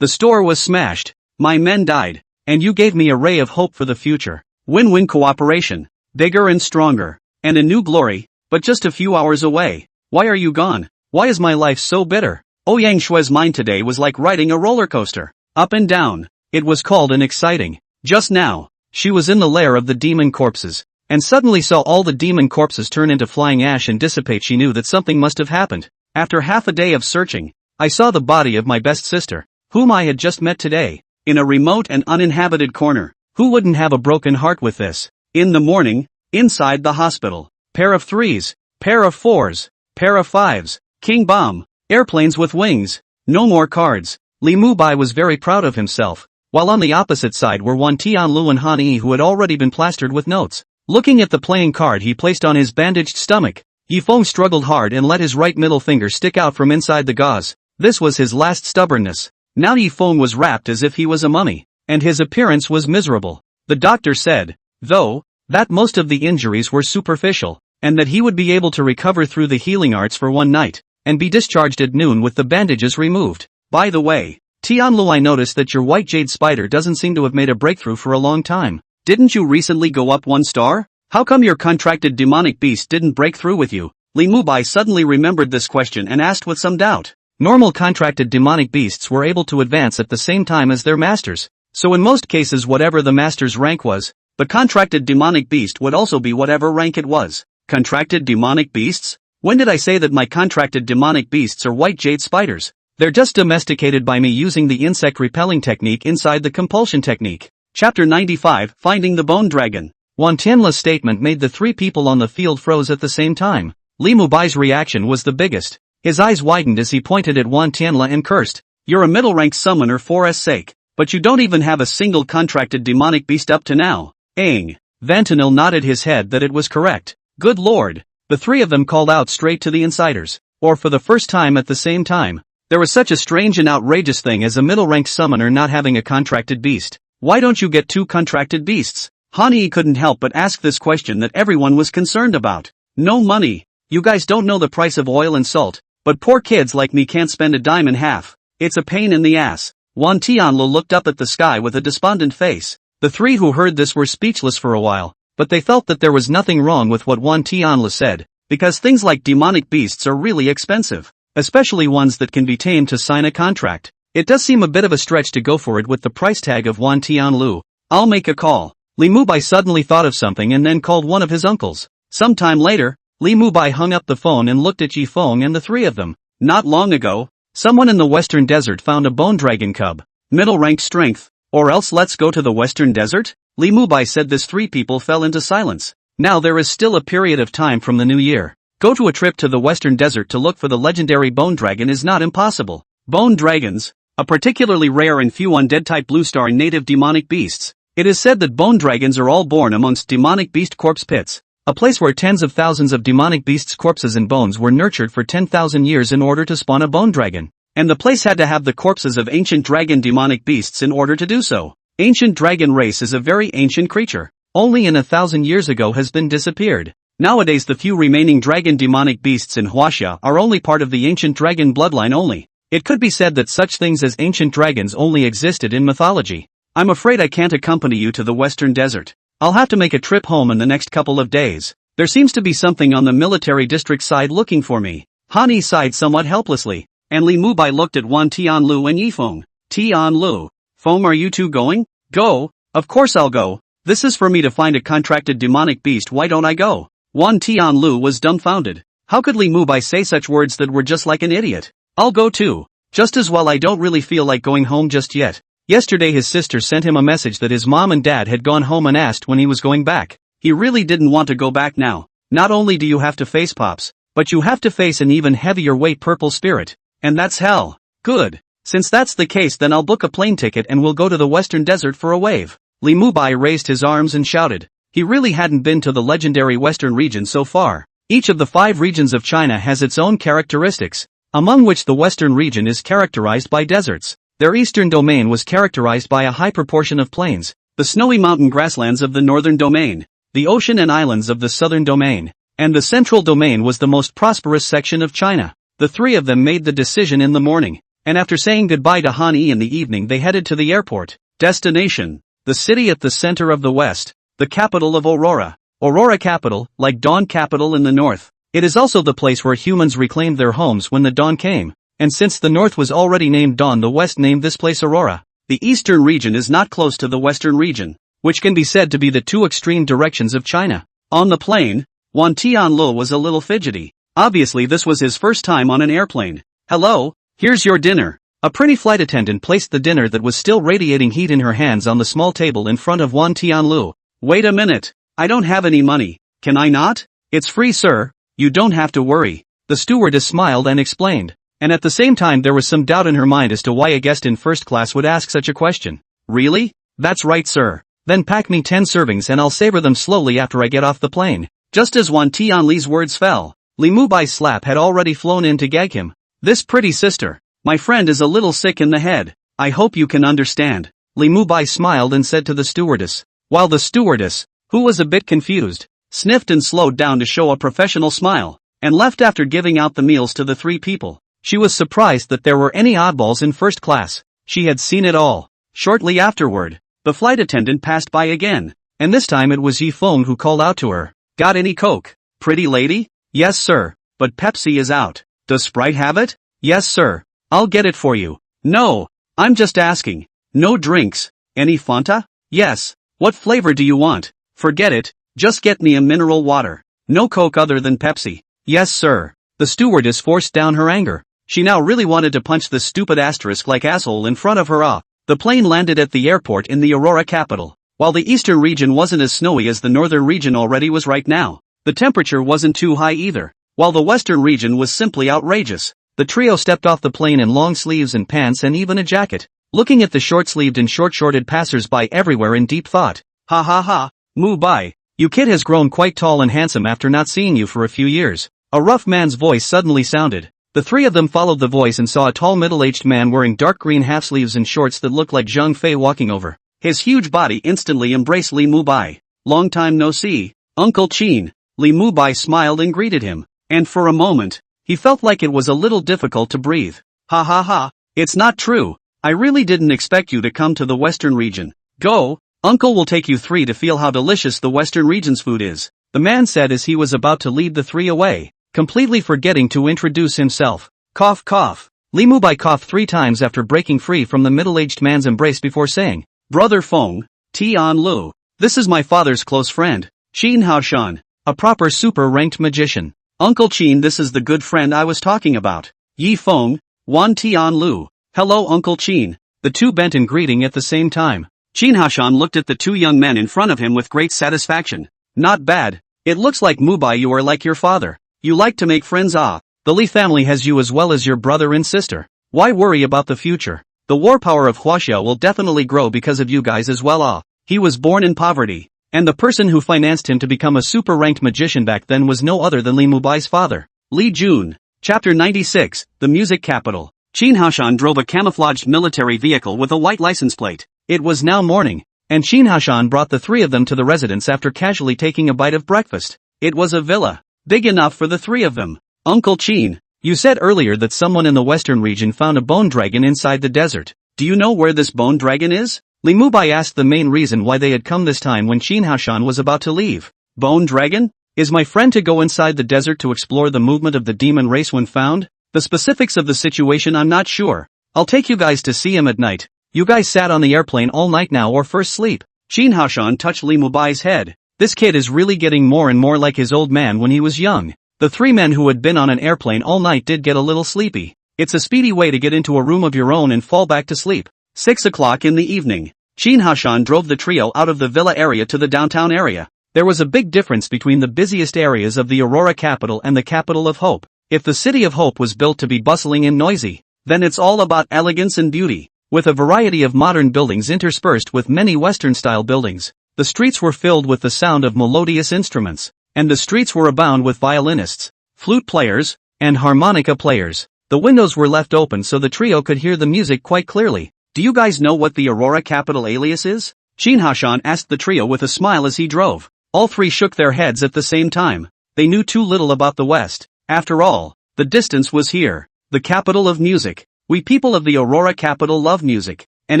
Speaker 1: the store was smashed, my men died, and you gave me a ray of hope for the future. Win-win cooperation, bigger and stronger, and a new glory, but just a few hours away. Why are you gone? Why is my life so bitter? Ouyang Shui's mind today was like riding a roller coaster, up and down. It was cold and exciting. Just now, she was in the lair of the demon corpses, and suddenly saw all the demon corpses turn into flying ash and dissipate. She knew that something must have happened. After half a day of searching, I saw the body of my best sister, whom I had just met today, in a remote and uninhabited corner. Who wouldn't have a broken heart with this? In the morning, inside the hospital, pair of threes, pair of fours, pair of fives, king bomb, airplanes with wings, no more cards. Li Mubai was very proud of himself, while on the opposite side were Wan Tianlu and Han Yi, who had already been plastered with notes. Looking at the playing card he placed on his bandaged stomach, Yifeng struggled hard and let his right middle finger stick out from inside the gauze. This was his last stubbornness. Now Yifeng was wrapped as if he was a mummy, and his appearance was miserable. The doctor said, though, that most of the injuries were superficial, and that he would be able to recover through the healing arts for one night, and be discharged at noon with the bandages removed. By the way, Tianlu, I noticed that your white jade spider doesn't seem to have made a breakthrough for a long time. Didn't you recently go up 1 star? How come your contracted demonic beast didn't break through with you? Li Mubai suddenly remembered this question and asked with some doubt. Normal contracted demonic beasts were able to advance at the same time as their masters, so in most cases whatever the master's rank was, the contracted demonic beast would also be whatever rank it was. Contracted demonic beasts? When did I say that my contracted demonic beasts are white jade spiders? They're just domesticated by me using the insect repelling technique inside the compulsion technique. Chapter 95, Finding the Bone Dragon. Wan Tianla's statement made the three people on the field froze at the same time. Li Mubai's reaction was the biggest. His eyes widened as he pointed at Wan Tianla and cursed. You're a middle-rank summoner for s sake, but you don't even have a single contracted demonic beast up to now. Aang. Vantanil nodded his head that it was correct. Good lord. The three of them called out straight to the insiders, or for the first time at the same time. There was such a strange and outrageous thing as a middle-rank summoner not having a contracted beast. Why don't you get 2 contracted beasts? Han Yi couldn't help but ask this question that everyone was concerned about. No money. You guys don't know the price of oil and salt, but poor kids like me can't spend a dime and half. It's a pain in the ass. Wan Tianlu looked up at the sky with a despondent face. The three who heard this were speechless for a while, but they felt that there was nothing wrong with what Wan Tianlu said, because things like demonic beasts are really expensive, especially ones that can be tamed to sign a contract. It does seem a bit of a stretch to go for it with the price tag of Wan Tianlu. I'll make a call. Li Mubai suddenly thought of something and then called one of his uncles. Sometime later, Li Mubai hung up the phone and looked at Yifeng and the three of them. Not long ago, someone in the Western Desert found a bone dragon cub. Middle rank strength, or else let's go to the Western Desert? Li Mubai said. This three people fell into silence. Now there is still a period of time from the new year. Go to a trip to the Western Desert to look for the legendary bone dragon is not impossible. Bone dragons, a particularly rare and few undead-type blue star native demonic beasts. It is said that bone dragons are all born amongst demonic beast corpse pits, a place where tens of thousands of demonic beasts' corpses and bones were nurtured for 10,000 years in order to spawn a bone dragon. And the place had to have the corpses of ancient dragon demonic beasts in order to do so. Ancient dragon race is a very ancient creature, only in 1,000 years ago has been disappeared. Nowadays the few remaining dragon demonic beasts in Huaxia are only part of the ancient dragon bloodline only. It could be said that such things as ancient dragons only existed in mythology. I'm afraid I can't accompany you to the western desert. I'll have to make a trip home in the next couple of days. There seems to be something on the military district side looking for me. Han Yi sighed somewhat helplessly, and Li Mubai looked at Wan Tianlu and Yifeng. Tianlu. Feng, are you two going? Go? Of course I'll go. This is for me to find a contracted demonic beast, why don't I go? Wan Tianlu was dumbfounded. How could Li Mubai say such words that were just like an idiot? I'll go too. Just as well, I don't really feel like going home just yet. Yesterday his sister sent him a message that his mom and dad had gone home and asked when he was going back. He really didn't want to go back now. Not only do you have to face Pops, but you have to face an even heavier weight purple spirit. And that's hell. Good. Since that's the case, then I'll book a plane ticket and we'll go to the western desert for a wave. Li Mubai raised his arms and shouted. He really hadn't been to the legendary western region so far. Each of the 5 regions of China has its own characteristics, among which the western region is characterized by deserts. Their eastern domain was characterized by a high proportion of plains, the snowy mountain grasslands of the northern domain, the ocean and islands of the southern domain, and the central domain was the most prosperous section of China. The 3 of them made the decision in the morning, and after saying goodbye to Han Yi in the evening they headed to the airport. Destination: the city at the center of the west, the capital of Aurora. Aurora capital, like Dawn capital in the north. It is also the place where humans reclaimed their homes when the dawn came, and since the north was already named Dawn, the west named this place Aurora. The eastern region is not close to the western region, which can be said to be the 2 extreme directions of China. On the plane, Wan Tianlu was a little fidgety. Obviously this was his first time on an airplane. Hello, here's your dinner. A pretty flight attendant placed the dinner that was still radiating heat in her hands on the small table in front of Wan Tianlu. Wait a minute. I don't have any money. Can I not? It's free, sir. You don't have to worry. The stewardess smiled and explained. And at the same time there was some doubt in her mind as to why a guest in first class would ask such a question. Really? That's right, sir. Then pack me 10 servings and I'll savor them slowly after I get off the plane. Just as Wan Tianli's words fell, Li Mubai's slap had already flown in to gag him. This pretty sister. My friend is a little sick in the head. I hope you can understand. Li Mubai smiled and said to the stewardess, while the stewardess, who was a bit confused, sniffed and slowed down to show a professional smile, and left after giving out the meals to the 3 people. She was surprised that there were any oddballs in first class. She had seen it all. Shortly afterward, the flight attendant passed by again, and this time it was Yifeng who called out to her. Got any Coke, pretty lady? Yes, sir, but Pepsi is out. Does Sprite have it? Yes, sir. I'll get it for you. No, I'm just asking. No drinks. Any Fanta? Yes. What flavor do you want? Forget it, just get me a mineral water. No Coke other than Pepsi. Yes, sir. The stewardess forced down her anger. She now really wanted to punch the stupid asterisk-like asshole in front of her. The plane landed at the airport in the Aurora capital. While the eastern region wasn't as snowy as the northern region already was right now, the temperature wasn't too high either. While the western region was simply outrageous. The trio stepped off the plane in long sleeves and pants and even a jacket, looking at the short-sleeved and short-shorted passers-by everywhere in deep thought. Ha ha ha, Mubai, you kid has grown quite tall and handsome after not seeing you for a few years. A rough man's voice suddenly sounded. The 3 of them followed the voice and saw a tall middle-aged man wearing dark green half-sleeves and shorts that looked like Zhang Fei walking over. His huge body instantly embraced Li Mubai. Long time no see, Uncle Qin. Li Mubai smiled and greeted him, and for a moment, he felt like it was a little difficult to breathe. Ha ha ha, it's not true. I really didn't expect you to come to the western region. Go, Uncle will take you 3 to feel how delicious the western region's food is, the man said as he was about to lead the 3 away, completely forgetting to introduce himself. Cough cough. Li Mubai coughed 3 times after breaking free from the middle-aged man's embrace before saying, Brother Feng, Tianlu, this is my father's close friend, Qin Haoshan, a proper super-ranked magician. Uncle Qin, this is the good friend I was talking about. Yifeng, Wan Tianlu. Hello Uncle Qin. The 2 bent in greeting at the same time. Qin Haoshan looked at the 2 young men in front of him with great satisfaction. Not bad. It looks like Mubai you are like your father. You like to make friends. The Li family has you as well as your brother and sister. Why worry about the future? The war power of Huaxia will definitely grow because of you guys as well. He was born in poverty, and the person who financed him to become a super-ranked magician back then was no other than Li Mubai's father. Li Jun. Chapter 96, The Music Capital. Qin Haoshan drove a camouflaged military vehicle with a white license plate. It was now morning, and Qin Haoshan brought the 3 of them to the residence after casually taking a bite of breakfast. It was a villa. Big enough for the three of them. Uncle Chin, you said earlier that someone in the western region found a bone dragon inside the desert. Do you know where this bone dragon is? Li Mubai asked the main reason why they had come this time when Qin Haoshan was about to leave. Bone dragon? Is my friend to go inside the desert to explore the movement of the demon race when found? The specifics of the situation I'm not sure. I'll take you guys to see him at night. You guys sat on the airplane all night now or first sleep. Qin Haoshan touched Li Mubai's head. This kid is really getting more and more like his old man when he was young. The three men who had been on an airplane all night did get a little sleepy. It's a speedy way to get into a room of your own and fall back to sleep. 6 o'clock in the evening. Qin Haoshan drove the trio out of the villa area to the downtown area. There was a big difference between the busiest areas of the Aurora capital and the capital of Hope. If the city of Hope was built to be bustling and noisy, then it's all about elegance and beauty, with a variety of modern buildings interspersed with many Western-style buildings. The streets were filled with the sound of melodious instruments, and the streets were abound with violinists, flute players, and harmonica players. The windows were left open so the trio could hear the music quite clearly. Do you guys know what the Aurora capital alias is? Qin Haoshan asked the trio with a smile as he drove. All three shook their heads at the same time. They knew too little about the West. After all, the distance was here, the capital of music. We people of the Aurora capital love music. And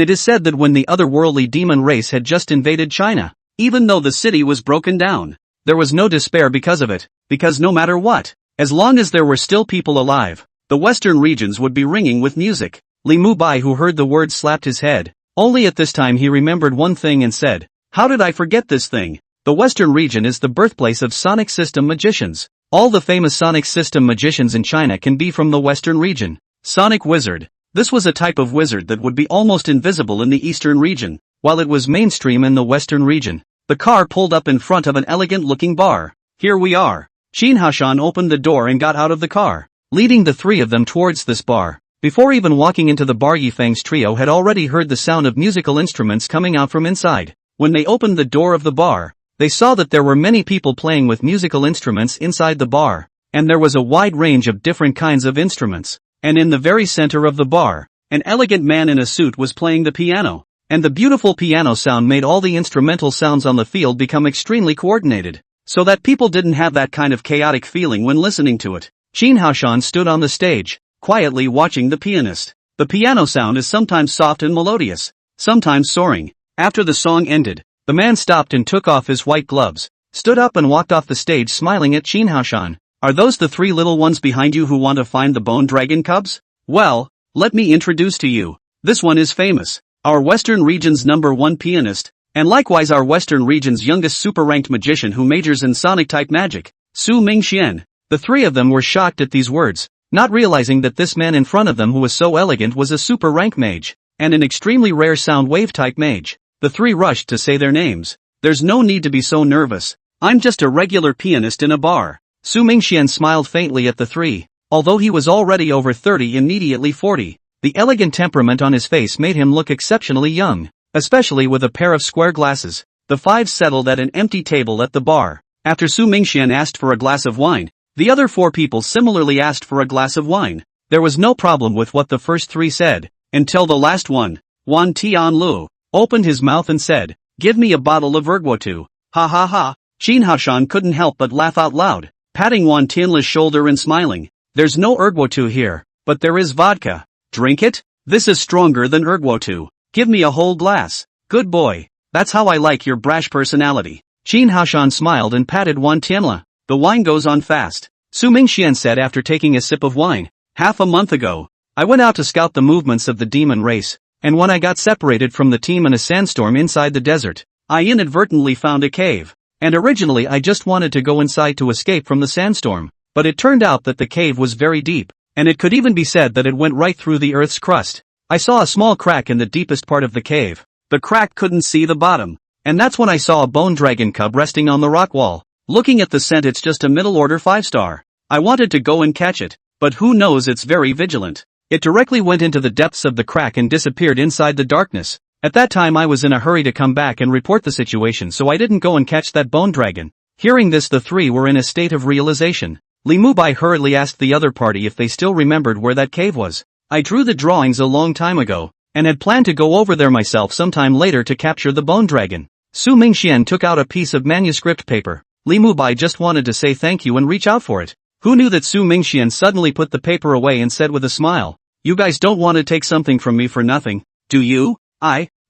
Speaker 1: it is said that when the otherworldly demon race had just invaded China, even though the city was broken down, there was no despair because of it, because no matter what, as long as there were still people alive, the western regions would be ringing with music. Li Mubai, who heard the words, slapped his head. Only at this time he remembered one thing and said, "How did I forget this thing? The western region is the birthplace of sonic system magicians. All the famous sonic system magicians in China can be from the western region." Sonic wizard. This was a type of wizard that would be almost invisible in the eastern region, while it was mainstream in the western region. The car pulled up in front of an elegant-looking bar. Here we are. Qin Haoshan opened the door and got out of the car, leading the three of them towards this bar. Before even walking into the bar, Yifeng's trio had already heard the sound of musical instruments coming out from inside. When they opened the door of the bar, they saw that there were many people playing with musical instruments inside the bar, and there was a wide range of different kinds of instruments. And in the very center of the bar, an elegant man in a suit was playing the piano, and the beautiful piano sound made all the instrumental sounds on the field become extremely coordinated, so that people didn't have that kind of chaotic feeling when listening to it. Qin Haoshan stood on the stage, quietly watching the pianist. The piano sound is sometimes soft and melodious, sometimes soaring. After the song ended, the man stopped and took off his white gloves, stood up and walked off the stage smiling at Qin Haoshan. "Are those the three little ones behind you who want to find the bone dragon cubs? Well, let me introduce to you. This one is famous, our Western region's #1 pianist, and likewise our Western region's youngest super-ranked magician who majors in sonic-type magic, Su Mingxian." The three of them were shocked at these words, not realizing that this man in front of them who was so elegant was a super-rank mage, and an extremely rare sound wave-type mage. The three rushed to say their names. "There's no need to be so nervous. I'm just a regular pianist in a bar." Su Mingxian smiled faintly at the three. Although he was already over 30 and immediately 40, the elegant temperament on his face made him look exceptionally young, especially with a pair of square glasses. The five settled at an empty table at the bar. After Su Mingxian asked for a glass of wine, the other four people similarly asked for a glass of wine. There was no problem with what the first three said, until the last one, Wan Tianlu, opened his mouth and said, "Give me a bottle of erguotu." Ha ha ha. Qin Haoshan couldn't help but laugh out loud, patting Wan Tianlu's shoulder and smiling. "There's no erguotu here, but there is vodka. Drink it? This is stronger than erguotu. Give me a whole glass. Good boy. That's how I like your brash personality." Qin Haoshan smiled and patted Wan Tianlu. "The wine goes on fast," Su Mingxian said after taking a sip of wine. "Half a month ago, I went out to scout the movements of the demon race, and when I got separated from the team in a sandstorm inside the desert, I inadvertently found a cave. And originally I just wanted to go inside to escape from the sandstorm, but it turned out that the cave was very deep, and it could even be said that it went right through the earth's crust. I saw a small crack in the deepest part of the cave. The crack couldn't see the bottom, and that's when I saw a bone dragon cub resting on the rock wall. Looking at the scent, it's just a middle-order 5-star. I wanted to go and catch it, but who knows, it's very vigilant. It directly went into the depths of the crack and disappeared inside the darkness. At that time I was in a hurry to come back and report the situation, so I didn't go and catch that bone dragon." Hearing this, the three were in a state of realization. Li Mubai hurriedly asked the other party if they still remembered where that cave was. "I drew the drawings a long time ago, and had planned to go over there myself sometime later to capture the bone dragon." Su Mingxian took out a piece of manuscript paper. Li Mubai just wanted to say thank you and reach out for it. Who knew that Su Mingxian suddenly put the paper away and said with a smile, "You guys don't want to take something from me for nothing, do you?"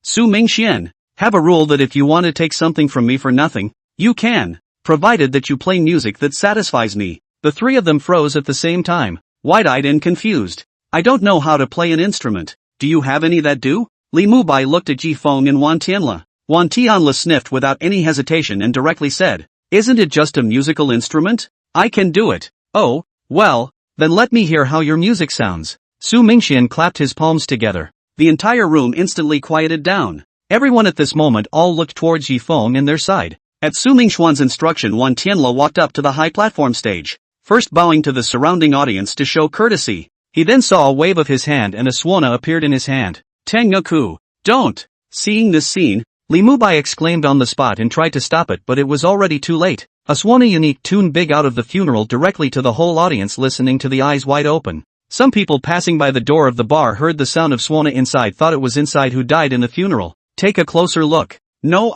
Speaker 1: Su Mingxian, have a rule that if you want to take something from me for nothing, you can, provided that you play music that satisfies me. The three of them froze at the same time, wide-eyed and confused. I don't know how to play an instrument. Do you have any that do? Li Mubai looked at Ji Feng and Wan Tianla. Wan Tianla sniffed without any hesitation and directly said, "Isn't it just a musical instrument? I can do it." "Oh, well, then let me hear how your music sounds." Su Mingxian clapped his palms together. The entire room instantly quieted down. Everyone at this moment all looked towards Ji Feng and their side. At Su Mingxuan's instruction, Wan Tianla walked up to the high platform stage, first bowing to the surrounding audience to show courtesy. He then saw a wave of his hand and a swana appeared in his hand. "Tengoku, don't!" Seeing this scene, Li Mubai exclaimed on the spot and tried to stop it, but it was already too late. A swana unique tune big out of the funeral directly to the whole audience listening to the eyes wide open. Some people passing by the door of the bar heard the sound of swana inside, thought it was inside who died in the funeral. Take a closer look. No,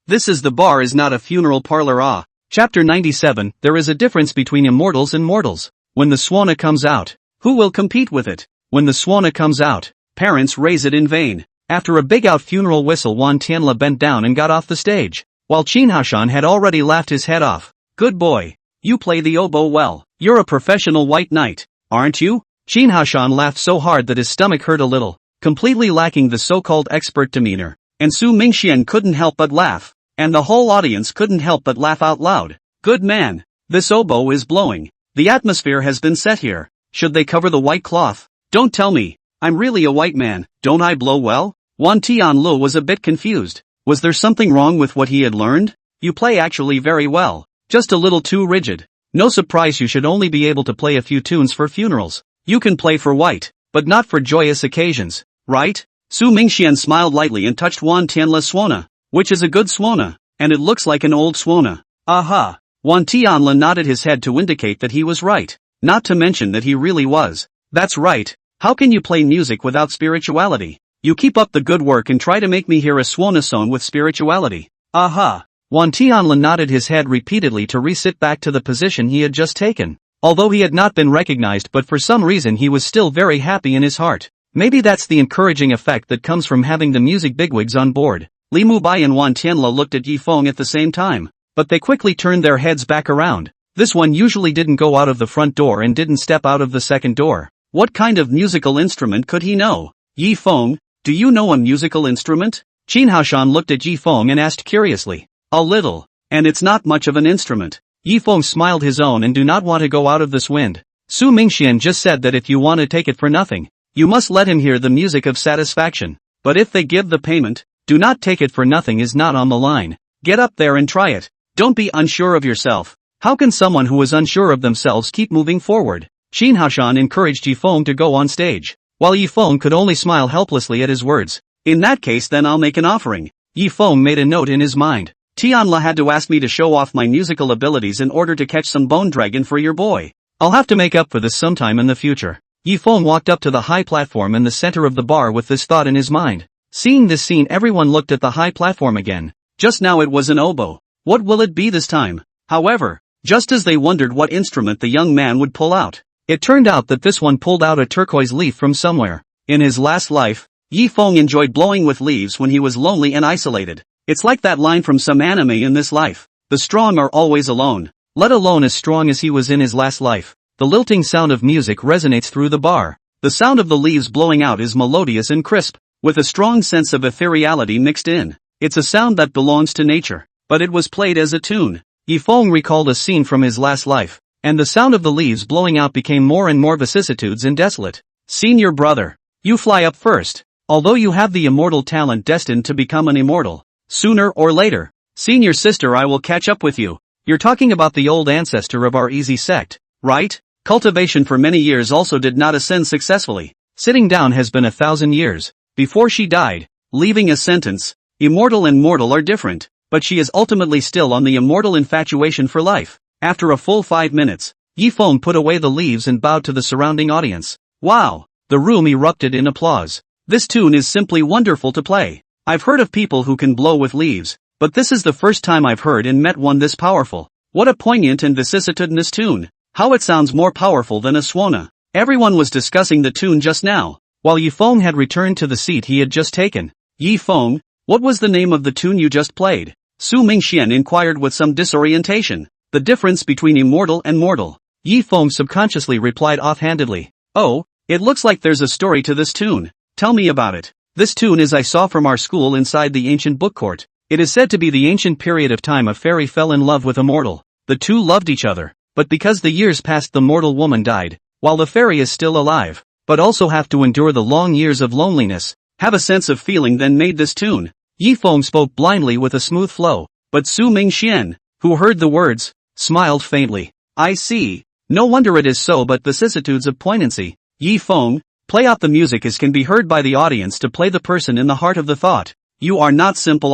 Speaker 1: this is the bar, is not a funeral parlor. Chapter 97, there is a difference between immortals and mortals. When the swana comes out, who will compete with it? When the swana comes out, parents raise it in vain. After a big out funeral whistle, Wan Tianla bent down and got off the stage, while Qin Haoshan had already laughed his head off. "Good boy. You play the oboe well. You're a professional white knight, aren't you?" Qin Haoshan laughed so hard that his stomach hurt a little, completely lacking the so-called expert demeanor. And Su Mingxian couldn't help but laugh, and the whole audience couldn't help but laugh out loud. "Good man. This oboe is blowing. The atmosphere has been set here. Should they cover the white cloth? Don't tell me. I'm really a white man. Don't I blow well?" Wan Tianlu was a bit confused. Was there something wrong with what he had learned? "You play actually very well. Just a little too rigid. No surprise you should only be able to play a few tunes for funerals. You can play for white, but not for joyous occasions, right?" Su Mingxian smiled lightly and touched Wan Tianla's swana. "Which is a good swana, and it looks like an old swana." "Aha." Wan Tianla nodded his head to indicate that he was right, not to mention that he really was. "That's right. How can you play music without spirituality? You keep up the good work and try to make me hear a swana song with spirituality." "Aha." Wan Tianla nodded his head repeatedly to re-sit back to the position he had just taken. Although he had not been recognized, but for some reason he was still very happy in his heart. Maybe that's the encouraging effect that comes from having the music bigwigs on board. Li Mubai and Wan Tianla looked at Yi Feng at the same time, but they quickly turned their heads back around. This one usually didn't go out of the front door and didn't step out of the second door. What kind of musical instrument could he know? "Yi Feng, do you know a musical instrument?" Qin Haoshan looked at Yi Feng and asked curiously. "A little, and it's not much of an instrument." Yi Feng smiled his own and do not want to go out of this wind. Su Mingxian just said that if you want to take it for nothing, you must let him hear the music of satisfaction. But if they give the payment, do not take it for nothing is not on the line. Get up there and try it. Don't be unsure of yourself. How can someone who is unsure of themselves keep moving forward? Qin Haoshan encouraged Yi Feng to go on stage, while Yi Feng could only smile helplessly at his words. "In that case then I'll make an offering." Yi Feng made a note in his mind. "Tianla had to ask me to show off my musical abilities in order to catch some bone dragon for your boy. I'll have to make up for this sometime in the future." Yi Feng walked up to the high platform in the center of the bar with this thought in his mind. Seeing this scene, everyone looked at the high platform again. Just now it was an oboe. What will it be this time? However, just as they wondered what instrument the young man would pull out, it turned out that this one pulled out a turquoise leaf from somewhere. In his last life, Yi Feng enjoyed blowing with leaves when he was lonely and isolated. It's like that line from some anime in this life. The strong are always alone, let alone as strong as he was in his last life. The lilting sound of music resonates through the bar. The sound of the leaves blowing out is melodious and crisp, with a strong sense of ethereality mixed in. It's a sound that belongs to nature, but it was played as a tune. Yi Feng recalled a scene from his last life, and the sound of the leaves blowing out became more and more vicissitudes and desolate. "Senior brother, you fly up first. Although you have the immortal talent destined to become an immortal, sooner or later. Senior sister, I will catch up with you." You're talking about the old ancestor of our easy sect, right? Cultivation for many years also did not ascend successfully. Sitting down has been 1,000 years. Before she died, leaving a sentence, "Immortal and mortal are different," but she is ultimately still on the immortal infatuation for life. After a full 5 minutes, Yi Feng put away the leaves and bowed to the surrounding audience. "Wow!" The room erupted in applause. "This tune is simply wonderful to play. I've heard of people who can blow with leaves, but this is the first time I've heard and met one this powerful. What a poignant and vicissitudinous tune. How it sounds more powerful than a swana. Everyone was discussing the tune just now, while Yifeng had returned to the seat he had just taken. Yifeng, what was the name of the tune you just played? Su Mingxian inquired with some disorientation. The difference between immortal and mortal. Yifeng subconsciously replied offhandedly. Oh, it looks like there's a story to this tune. Tell me about it. This tune is I saw from our school inside the ancient book court. It is said to be the ancient period of time a fairy fell in love with a mortal. The two loved each other, but because the years passed the mortal woman died, while the fairy is still alive, but also have to endure the long years of loneliness, have a sense of feeling then made this tune. Yifeng spoke blindly with a smooth flow, but Su Mingxian, who heard the words, smiled faintly. I see. No wonder it is so, but vicissitudes of poignancy. Yifeng, play out the music as can be heard by the audience to play the person in the heart of the thought. You are not simple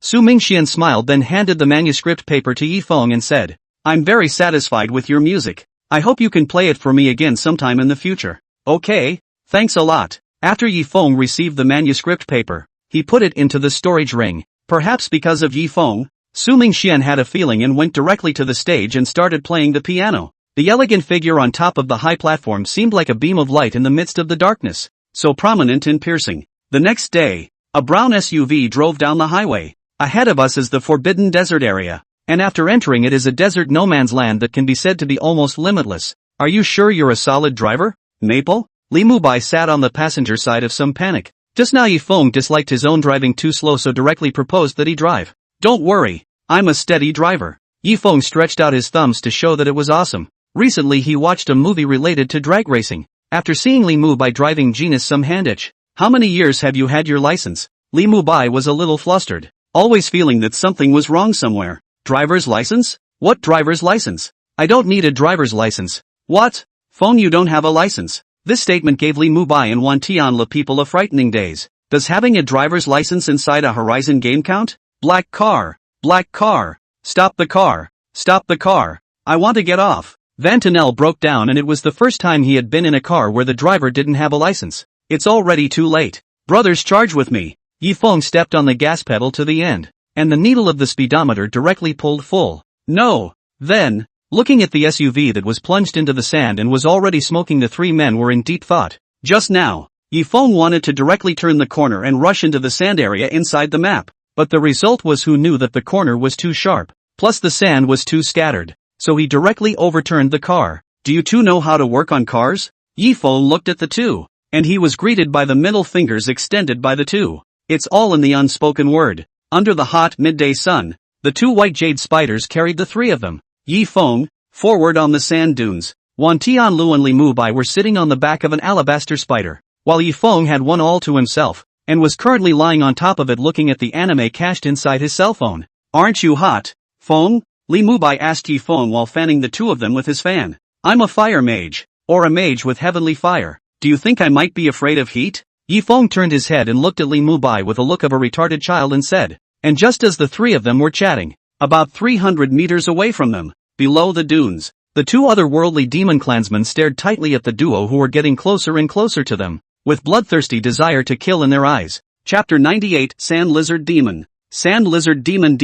Speaker 1: Su Mingxian smiled, then handed the manuscript paper to Yifeng and said, I'm very satisfied with your music. I hope you can play it for me again sometime in the future. Okay, thanks a lot. After Yifeng received the manuscript paper, he put it into the storage ring. Perhaps because of Yifeng, Su Mingxian had a feeling and went directly to the stage and started playing the piano. The elegant figure on top of the high platform seemed like a beam of light in the midst of the darkness, so prominent and piercing. The next day, a brown SUV drove down the highway. Ahead of us is the forbidden desert area, and after entering it is a desert no man's land that can be said to be almost limitless. Are you sure you're a solid driver, Maple? Li Mubai sat on the passenger side of some panic. Just now Yifeng disliked his own driving too slow, so directly proposed that he drive. Don't worry, I'm a steady driver. Yifeng stretched out his thumbs to show that it was awesome. Recently he watched a movie related to drag racing. After seeing Li Mubai driving genus some handitch. How many years have you had your license? Li Mubai was a little flustered, always feeling that something was wrong somewhere. Driver's license? What driver's license? I don't need a driver's license. What? Phone, you don't have a license. This statement gave Li Mubai and Wan Tianla people a frightening daze. Does having a driver's license inside a Horizon game count? Black car. Black car. Stop the car. Stop the car. I want to get off. Van Tannel broke down, and it was the first time he had been in a car where the driver didn't have a license. It's already too late. Brothers, charge with me. Yifeng stepped on the gas pedal to the end, and the needle of the speedometer directly pulled full. No. Then, looking at the SUV that was plunged into the sand and was already smoking, the three men were in deep thought. Just now, Yifeng wanted to directly turn the corner and rush into the sand area inside the map, but the result was who knew that the corner was too sharp, plus the sand was too scattered, so he directly overturned the car. Do you two know how to work on cars? Yifeng looked at the two, and he was greeted by the middle fingers extended by the two. It's all in the unspoken word. Under the hot midday sun, the two white jade spiders carried the three of them. Yifeng, forward on the sand dunes. Wan Tianlu and Li Mubai were sitting on the back of an alabaster spider, while Yifeng had one all to himself, and was currently lying on top of it looking at the anime cached inside his cell phone. Aren't you hot, Feng? Li Mubai asked Yifeng while fanning the two of them with his fan. I'm a fire mage, or a mage with heavenly fire. Do you think I might be afraid of heat? Yifeng turned his head and looked at Li Mubai with a look of a retarded child and said, and just as the three of them were chatting, about 300 meters away from them, below the dunes, the two otherworldly demon clansmen stared tightly at the duo who were getting closer and closer to them, with bloodthirsty desire to kill in their eyes. Chapter 98, Sand Lizard Demon. Sand Lizard Demon,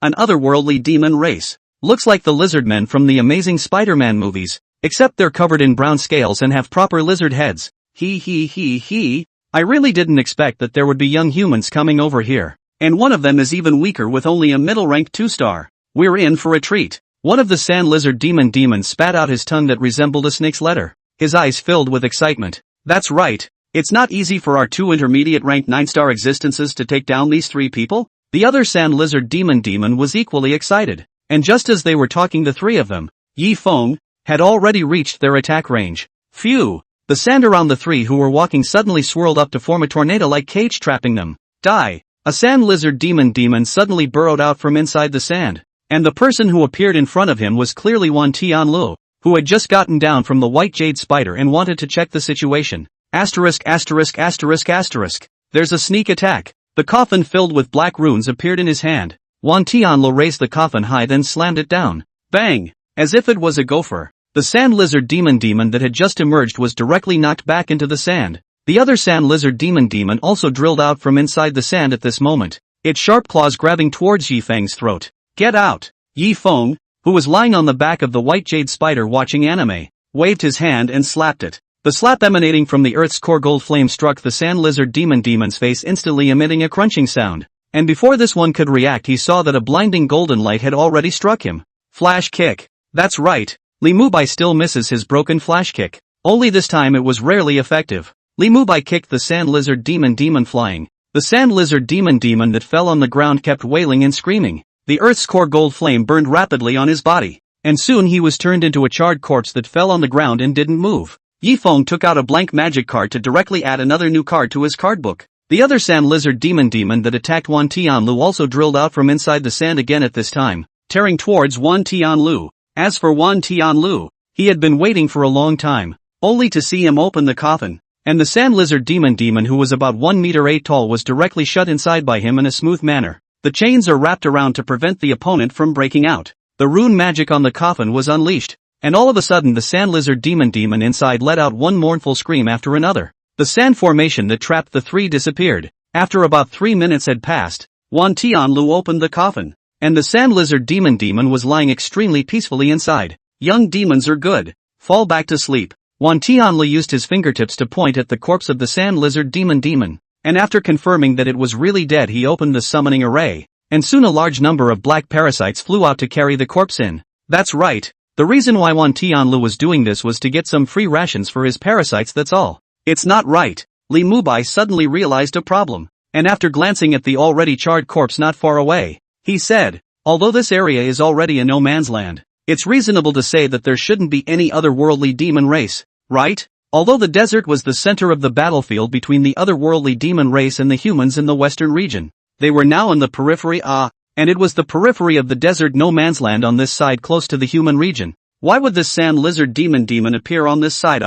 Speaker 1: an otherworldly demon race. Looks like the lizard men from the Amazing Spider-Man movies, except they're covered in brown scales and have proper lizard heads. He. I really didn't expect that there would be young humans coming over here. And one of them is even weaker with only a middle-ranked 2-star. We're in for a treat. One of the sand lizard demons spat out his tongue that resembled a snake's letter. His eyes filled with excitement. That's right. It's not easy for our two intermediate-ranked 9-star existences to take down these three people. The other sand lizard demon was equally excited. And just as they were talking, the three of them, Yifeng, had already reached their attack range. Phew! The sand around the three who were walking suddenly swirled up to form a tornado like cage trapping them. Die! A sand lizard demon suddenly burrowed out from inside the sand, and the person who appeared in front of him was clearly Wan Tianlu, who had just gotten down from the white jade spider and wanted to check the situation. There's a sneak attack. The coffin filled with black runes appeared in his hand. Wan Tianlu raised the coffin high, then slammed it down. Bang! As if it was a gopher. The sand lizard demon that had just emerged was directly knocked back into the sand. The other sand lizard demon also drilled out from inside the sand at this moment, its sharp claws grabbing towards Yifeng's throat. Get out! Yifeng, who was lying on the back of the white jade spider watching anime, waved his hand and slapped it. The slap emanating from the Earth's core gold flame struck the sand lizard demon's face, instantly emitting a crunching sound. And before this one could react, he saw that a blinding golden light had already struck him. Flash kick. That's right. Lee Mubai still misses his broken flash kick. Only this time it was rarely effective. Lee Mubai kicked the sand lizard demon flying. The sand lizard demon that fell on the ground kept wailing and screaming. The Earth's core gold flame burned rapidly on his body, and soon he was turned into a charred corpse that fell on the ground and didn't move. Yi Feng took out a blank magic card to directly add another new card to his card book. The other sand lizard demon that attacked Wan Tianlu also drilled out from inside the sand again at this time, tearing towards Wan Tianlu. As for Wan Tianlu, he had been waiting for a long time, only to see him open the coffin, and the sand lizard demon who was about 1 meter 8 tall was directly shut inside by him in a smooth manner. The chains are wrapped around to prevent the opponent from breaking out. The rune magic on the coffin was unleashed, and all of a sudden the sand lizard demon inside let out one mournful scream after another. The sand formation that trapped the three disappeared. After about 3 minutes had passed, Wan Tianlu opened the coffin, and the sand lizard demon was lying extremely peacefully inside. Young demons are good. Fall back to sleep. Wan Tianlu used his fingertips to point at the corpse of the sand lizard demon, and after confirming that it was really dead, he opened the summoning array, and soon a large number of black parasites flew out to carry the corpse in. That's right. The reason why Wan Tianlu was doing this was to get some free rations for his parasites, that's all. It's not right. Lee Mubai suddenly realized a problem, and after glancing at the already charred corpse not far away, he said, although this area is already a no man's land, it's reasonable to say that there shouldn't be any otherworldly demon race, right? Although the desert was the center of the battlefield between the otherworldly demon race and the humans in the western region, they were now in the periphery, and it was the periphery of the desert no man's land on this side close to the human region. Why would this sand lizard demon appear on this side?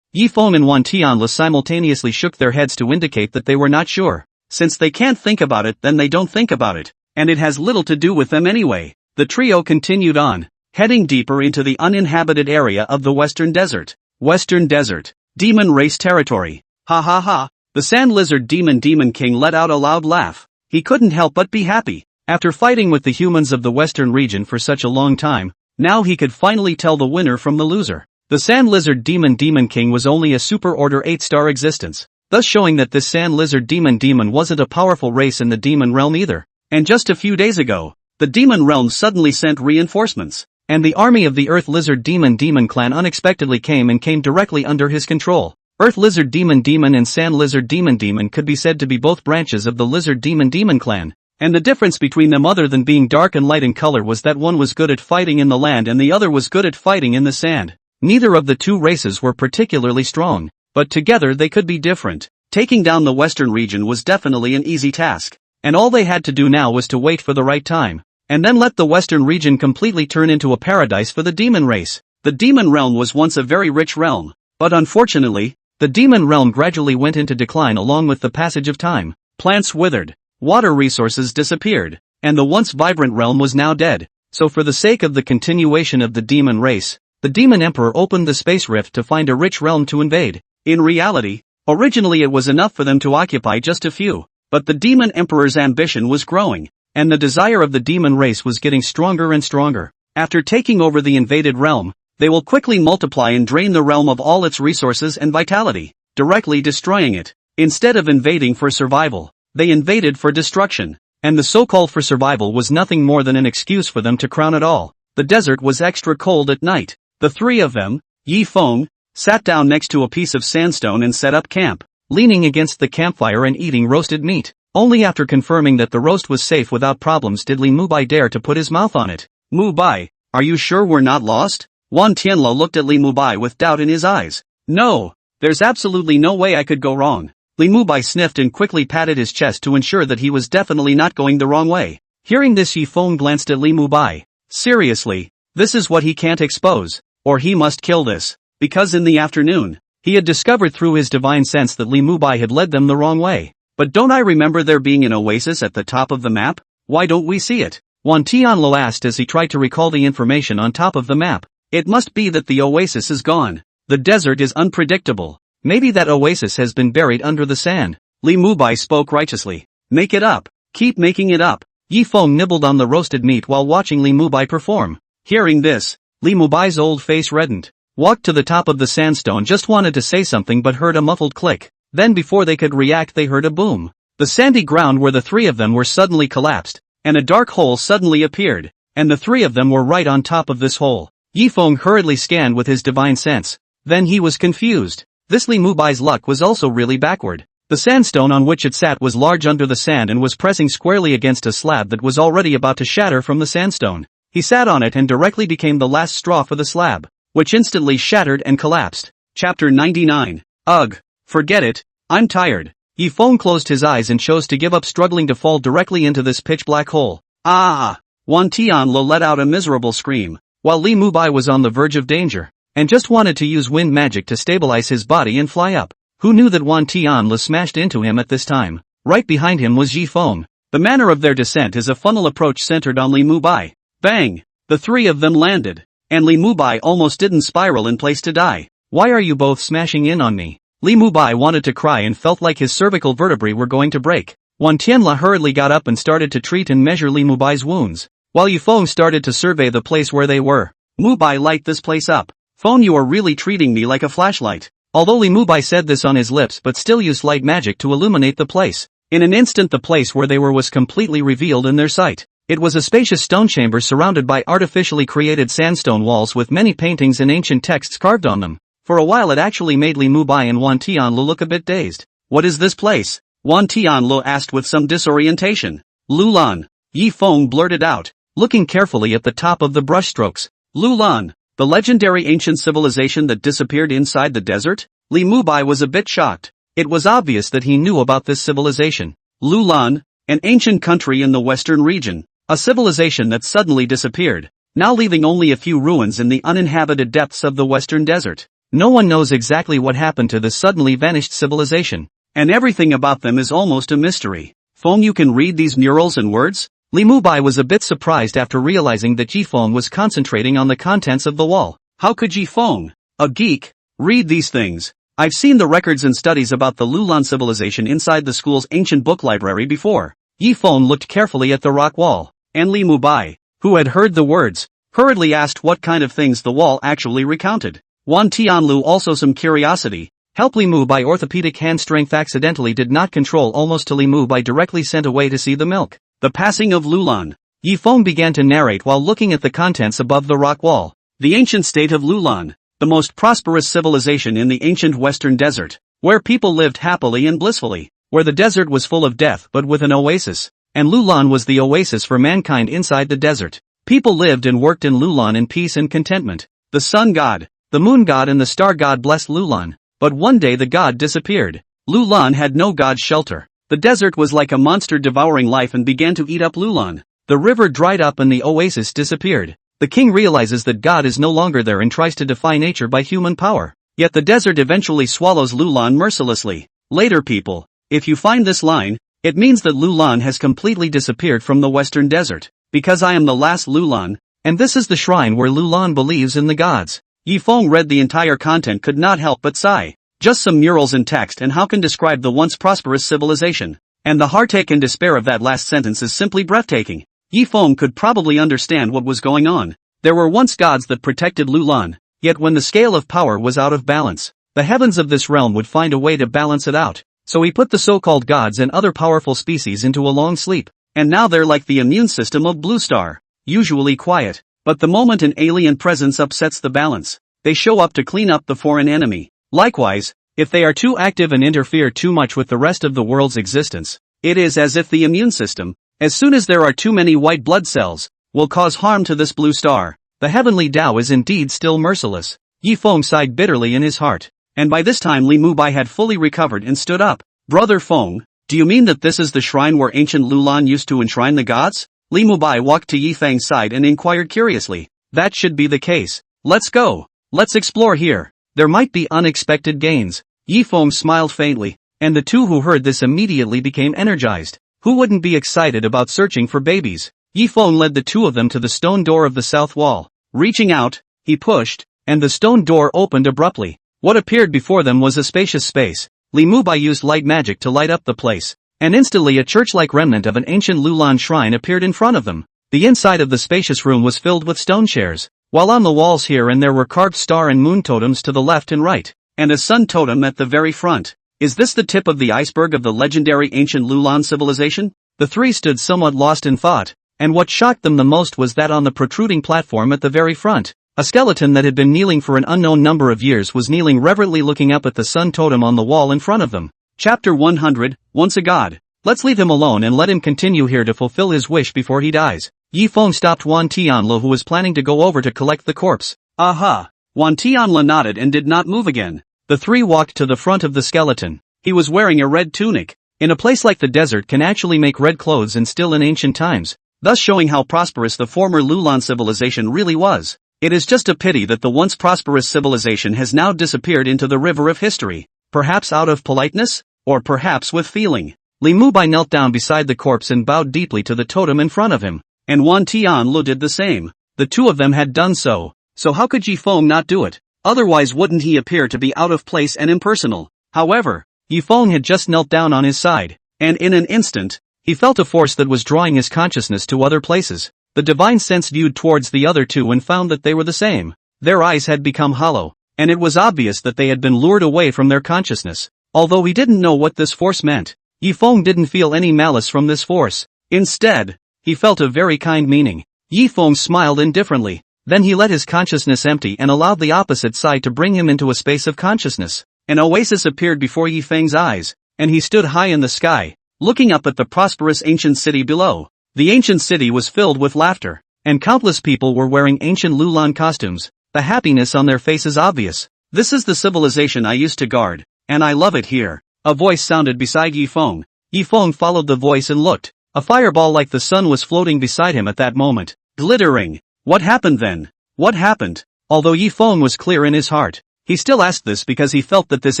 Speaker 1: Yi Feng and Wan Tianlu simultaneously shook their heads to indicate that they were not sure. Since they can't think about it, then they don't think about it, and it has little to do with them anyway. The trio continued on, heading deeper into the uninhabited area of the Western Desert. Western Desert. Demon race territory. Ha ha ha. The sand lizard demon king let out a loud laugh. He couldn't help but be happy. After fighting with the humans of the Western region for such a long time, now he could finally tell the winner from the loser. The sand lizard demon king was only a super order 8-star existence, thus showing that this sand lizard demon wasn't a powerful race in the demon realm either. And just a few days ago, the demon realm suddenly sent reinforcements, and the army of the Earth Lizard Demon clan unexpectedly came directly under his control. Earth Lizard Demon and Sand Lizard Demon could be said to be both branches of the Lizard Demon clan, and the difference between them other than being dark and light in color was that one was good at fighting in the land and the other was good at fighting in the sand. Neither of the two races were particularly strong, but together they could be different. Taking down the western region was definitely an easy task, and all they had to do now was to wait for the right time, and then let the western region completely turn into a paradise for the demon race. The demon realm was once a very rich realm, but unfortunately, the demon realm gradually went into decline along with the passage of time. Plants withered, water resources disappeared, and the once vibrant realm was now dead. So for the sake of the continuation of the demon race, the demon emperor opened the space rift to find a rich realm to invade. In reality, originally it was enough for them to occupy just a few, but the demon emperor's ambition was growing, and the desire of the demon race was getting stronger and stronger. After taking over the invaded realm, they will quickly multiply and drain the realm of all its resources and vitality, directly destroying it. Instead of invading for survival, they invaded for destruction, and the so-called for survival was nothing more than an excuse for them to crown it all. The desert was extra cold at night. The three of them, Yi Feng, sat down next to a piece of sandstone and set up camp, leaning against the campfire and eating roasted meat. Only after confirming that the roast was safe without problems did Li Mubai dare to put his mouth on it. Mubai, are you sure we're not lost? Wan Tianlu looked at Li Mubai with doubt in his eyes. No, there's absolutely no way I could go wrong. Li Mubai sniffed and quickly patted his chest to ensure that he was definitely not going the wrong way. Hearing this, Yi Feng glanced at Li Mubai. Seriously, this is what he can't expose, or he must kill this. Because in the afternoon, he had discovered through his divine sense that Li Mubai had led them the wrong way. But don't I remember there being an oasis at the top of the map? Why don't we see it? Wan Tianlu asked as he tried to recall the information on top of the map. It must be that the oasis is gone. The desert is unpredictable. Maybe that oasis has been buried under the sand. Li Mubai spoke righteously. Make it up. Keep making it up. Yi Feng nibbled on the roasted meat while watching Li Mubai perform. Hearing this, Li Mubai's old face reddened. Walked to the top of the sandstone, just wanted to say something but heard a muffled click. Then before they could react they heard a boom. The sandy ground where the three of them were suddenly collapsed, and a dark hole suddenly appeared, and the three of them were right on top of this hole. Yifeng hurriedly scanned with his divine sense. Then he was confused. This Li Mubai's luck was also really backward. The sandstone on which it sat was large under the sand and was pressing squarely against a slab that was already about to shatter from the sandstone. He sat on it and directly became the last straw for the slab, which instantly shattered and collapsed. Chapter 99. Ugh. Forget it, I'm tired. Yifeng closed his eyes and chose to give up struggling to fall directly into this pitch-black hole. Ah! Wan Tianlu let out a miserable scream, while Li Mubai was on the verge of danger, and just wanted to use wind magic to stabilize his body and fly up. Who knew that Wan Tianlu smashed into him at this time? Right behind him was Yifeng. The manner of their descent is a funnel approach centered on Li Mubai. Bang! The three of them landed, and Li Mubai almost didn't spiral in place to die. Why are you both smashing in on me? Li Mubai wanted to cry and felt like his cervical vertebrae were going to break. Wan Tianlu hurriedly got up and started to treat and measure Li Mubai's wounds, while Yifeng started to survey the place where they were. Mubai, light this place up. Phone, you are really treating me like a flashlight. Although Li Mubai said this on his lips but still used light magic to illuminate the place. In an instant the place where they were was completely revealed in their sight. It was a spacious stone chamber surrounded by artificially created sandstone walls with many paintings and ancient texts carved on them. For a while it actually made Li Mubai and Wan Tianlu look a bit dazed. What is this place? Wan Tianlu asked with some disorientation. Lulan. Yifeng blurted out, looking carefully at the top of the brushstrokes. Lulan. The legendary ancient civilization that disappeared inside the desert? Li Mubai was a bit shocked. It was obvious that he knew about this civilization. Lulan, an ancient country in the western region. A civilization that suddenly disappeared, now leaving only a few ruins in the uninhabited depths of the western desert. No one knows exactly what happened to this suddenly vanished civilization, and everything about them is almost a mystery. Feng, you can read these murals and words? Li Mubai was a bit surprised after realizing that Yifeng was concentrating on the contents of the wall. How could Yifeng, a geek, read these things? I've seen the records and studies about the Lulan civilization inside the school's ancient book library before. Yifeng looked carefully at the rock wall, and Li Mubai, who had heard the words, hurriedly asked what kind of things the wall actually recounted. Wan Tianlu, also some curiosity, helped Li Mubai. Orthopedic hand strength accidentally did not control almost till Li Mubai directly sent away to see the milk. The passing of Lulan. Yifeng began to narrate while looking at the contents above the rock wall. The ancient state of Lulan, the most prosperous civilization in the ancient western desert, where people lived happily and blissfully, where the desert was full of death but with an oasis, and Lulan was the oasis for mankind inside the desert. People lived and worked in Lulan in peace and contentment. The sun god, the moon god and the star god blessed Lulan, but one day the god disappeared. Lulan had no god's shelter. The desert was like a monster devouring life and began to eat up Lulan. The river dried up and the oasis disappeared. The king realizes that God is no longer there and tries to defy nature by human power. Yet the desert eventually swallows Lulan mercilessly. Later, people, if you find this line, it means that Lulan has completely disappeared from the western desert. Because I am the last Lulan, and this is the shrine where Lulan believes in the gods. Yifeng read the entire content, could not help but sigh. Just some murals and text, and how can describe the once prosperous civilization? And the heartache and despair of that last sentence is simply breathtaking. Yifeng could probably understand what was going on. There were once gods that protected Lulan, yet when the scale of power was out of balance, the heavens of this realm would find a way to balance it out. So he put the so-called gods and other powerful species into a long sleep. And now they're like the immune system of Blue Star. Usually quiet, but the moment an alien presence upsets the balance, they show up to clean up the foreign enemy. Likewise, if they are too active and interfere too much with the rest of the world's existence, it is as if the immune system, as soon as there are too many white blood cells, will cause harm to this blue star. The heavenly Tao is indeed still merciless. Yifeng sighed bitterly in his heart. And by this time Li Mubai had fully recovered and stood up. Brother Feng, do you mean that this is the shrine where ancient Lulan used to enshrine the gods? Li Mubai walked to Yifeng's side and inquired curiously. That should be the case. Let's go. Let's explore here. There might be unexpected gains. Yifeng smiled faintly, and the two who heard this immediately became energized. Who wouldn't be excited about searching for babies? Yifeng led the two of them to the stone door of the south wall. Reaching out, he pushed, and the stone door opened abruptly. What appeared before them was a spacious space. Li Mubai used light magic to light up the place, and instantly a church-like remnant of an ancient Lulan shrine appeared in front of them. The inside of the spacious room was filled with stone chairs, while on the walls here and there were carved star and moon totems to the left and right, and a sun totem at the very front. Is this the tip of the iceberg of the legendary ancient Lulan civilization? The three stood somewhat lost in thought, and what shocked them the most was that on the protruding platform at the very front, a skeleton that had been kneeling for an unknown number of years was kneeling reverently looking up at the sun totem on the wall in front of them. Chapter 100, Once a God. Let's leave him alone and let him continue here to fulfill his wish before he dies. Yi Feng stopped Wan Tianlu, who was planning to go over to collect the corpse. Aha! Wan Tianlu nodded and did not move again. The three walked to the front of the skeleton. He was wearing a red tunic. In a place like the desert can actually make red clothes and still in ancient times, thus showing how prosperous the former Lulan civilization really was. It is just a pity that the once prosperous civilization has now disappeared into the river of history, perhaps out of politeness, or perhaps with feeling. Li Mubai knelt down beside the corpse and bowed deeply to the totem in front of him, and Wan Tianlu did the same. The two of them had done so how could Yi Feng not do it? Otherwise wouldn't he appear to be out of place and impersonal? However, Yi Feng had just knelt down on his side, and in an instant, he felt a force that was drawing his consciousness to other places. The divine sense viewed towards the other two and found that they were the same. Their eyes had become hollow, and it was obvious that they had been lured away from their consciousness. Although he didn't know what this force meant, Yi Feng didn't feel any malice from this force. Instead, he felt a very kind meaning. Yi Feng smiled indifferently. Then he let his consciousness empty and allowed the opposite side to bring him into a space of consciousness. An oasis appeared before Yi Feng's eyes, and he stood high in the sky, looking up at the prosperous ancient city below. The ancient city was filled with laughter, and countless people were wearing ancient Lulan costumes. The happiness on their faces obvious. This is the civilization I used to guard, and I love it here. A voice sounded beside Yi Feng. Yi Feng followed the voice and looked. A fireball like the sun was floating beside him at that moment, glittering. What happened then? What happened? Although Yi Feng was clear in his heart, he still asked this because he felt that this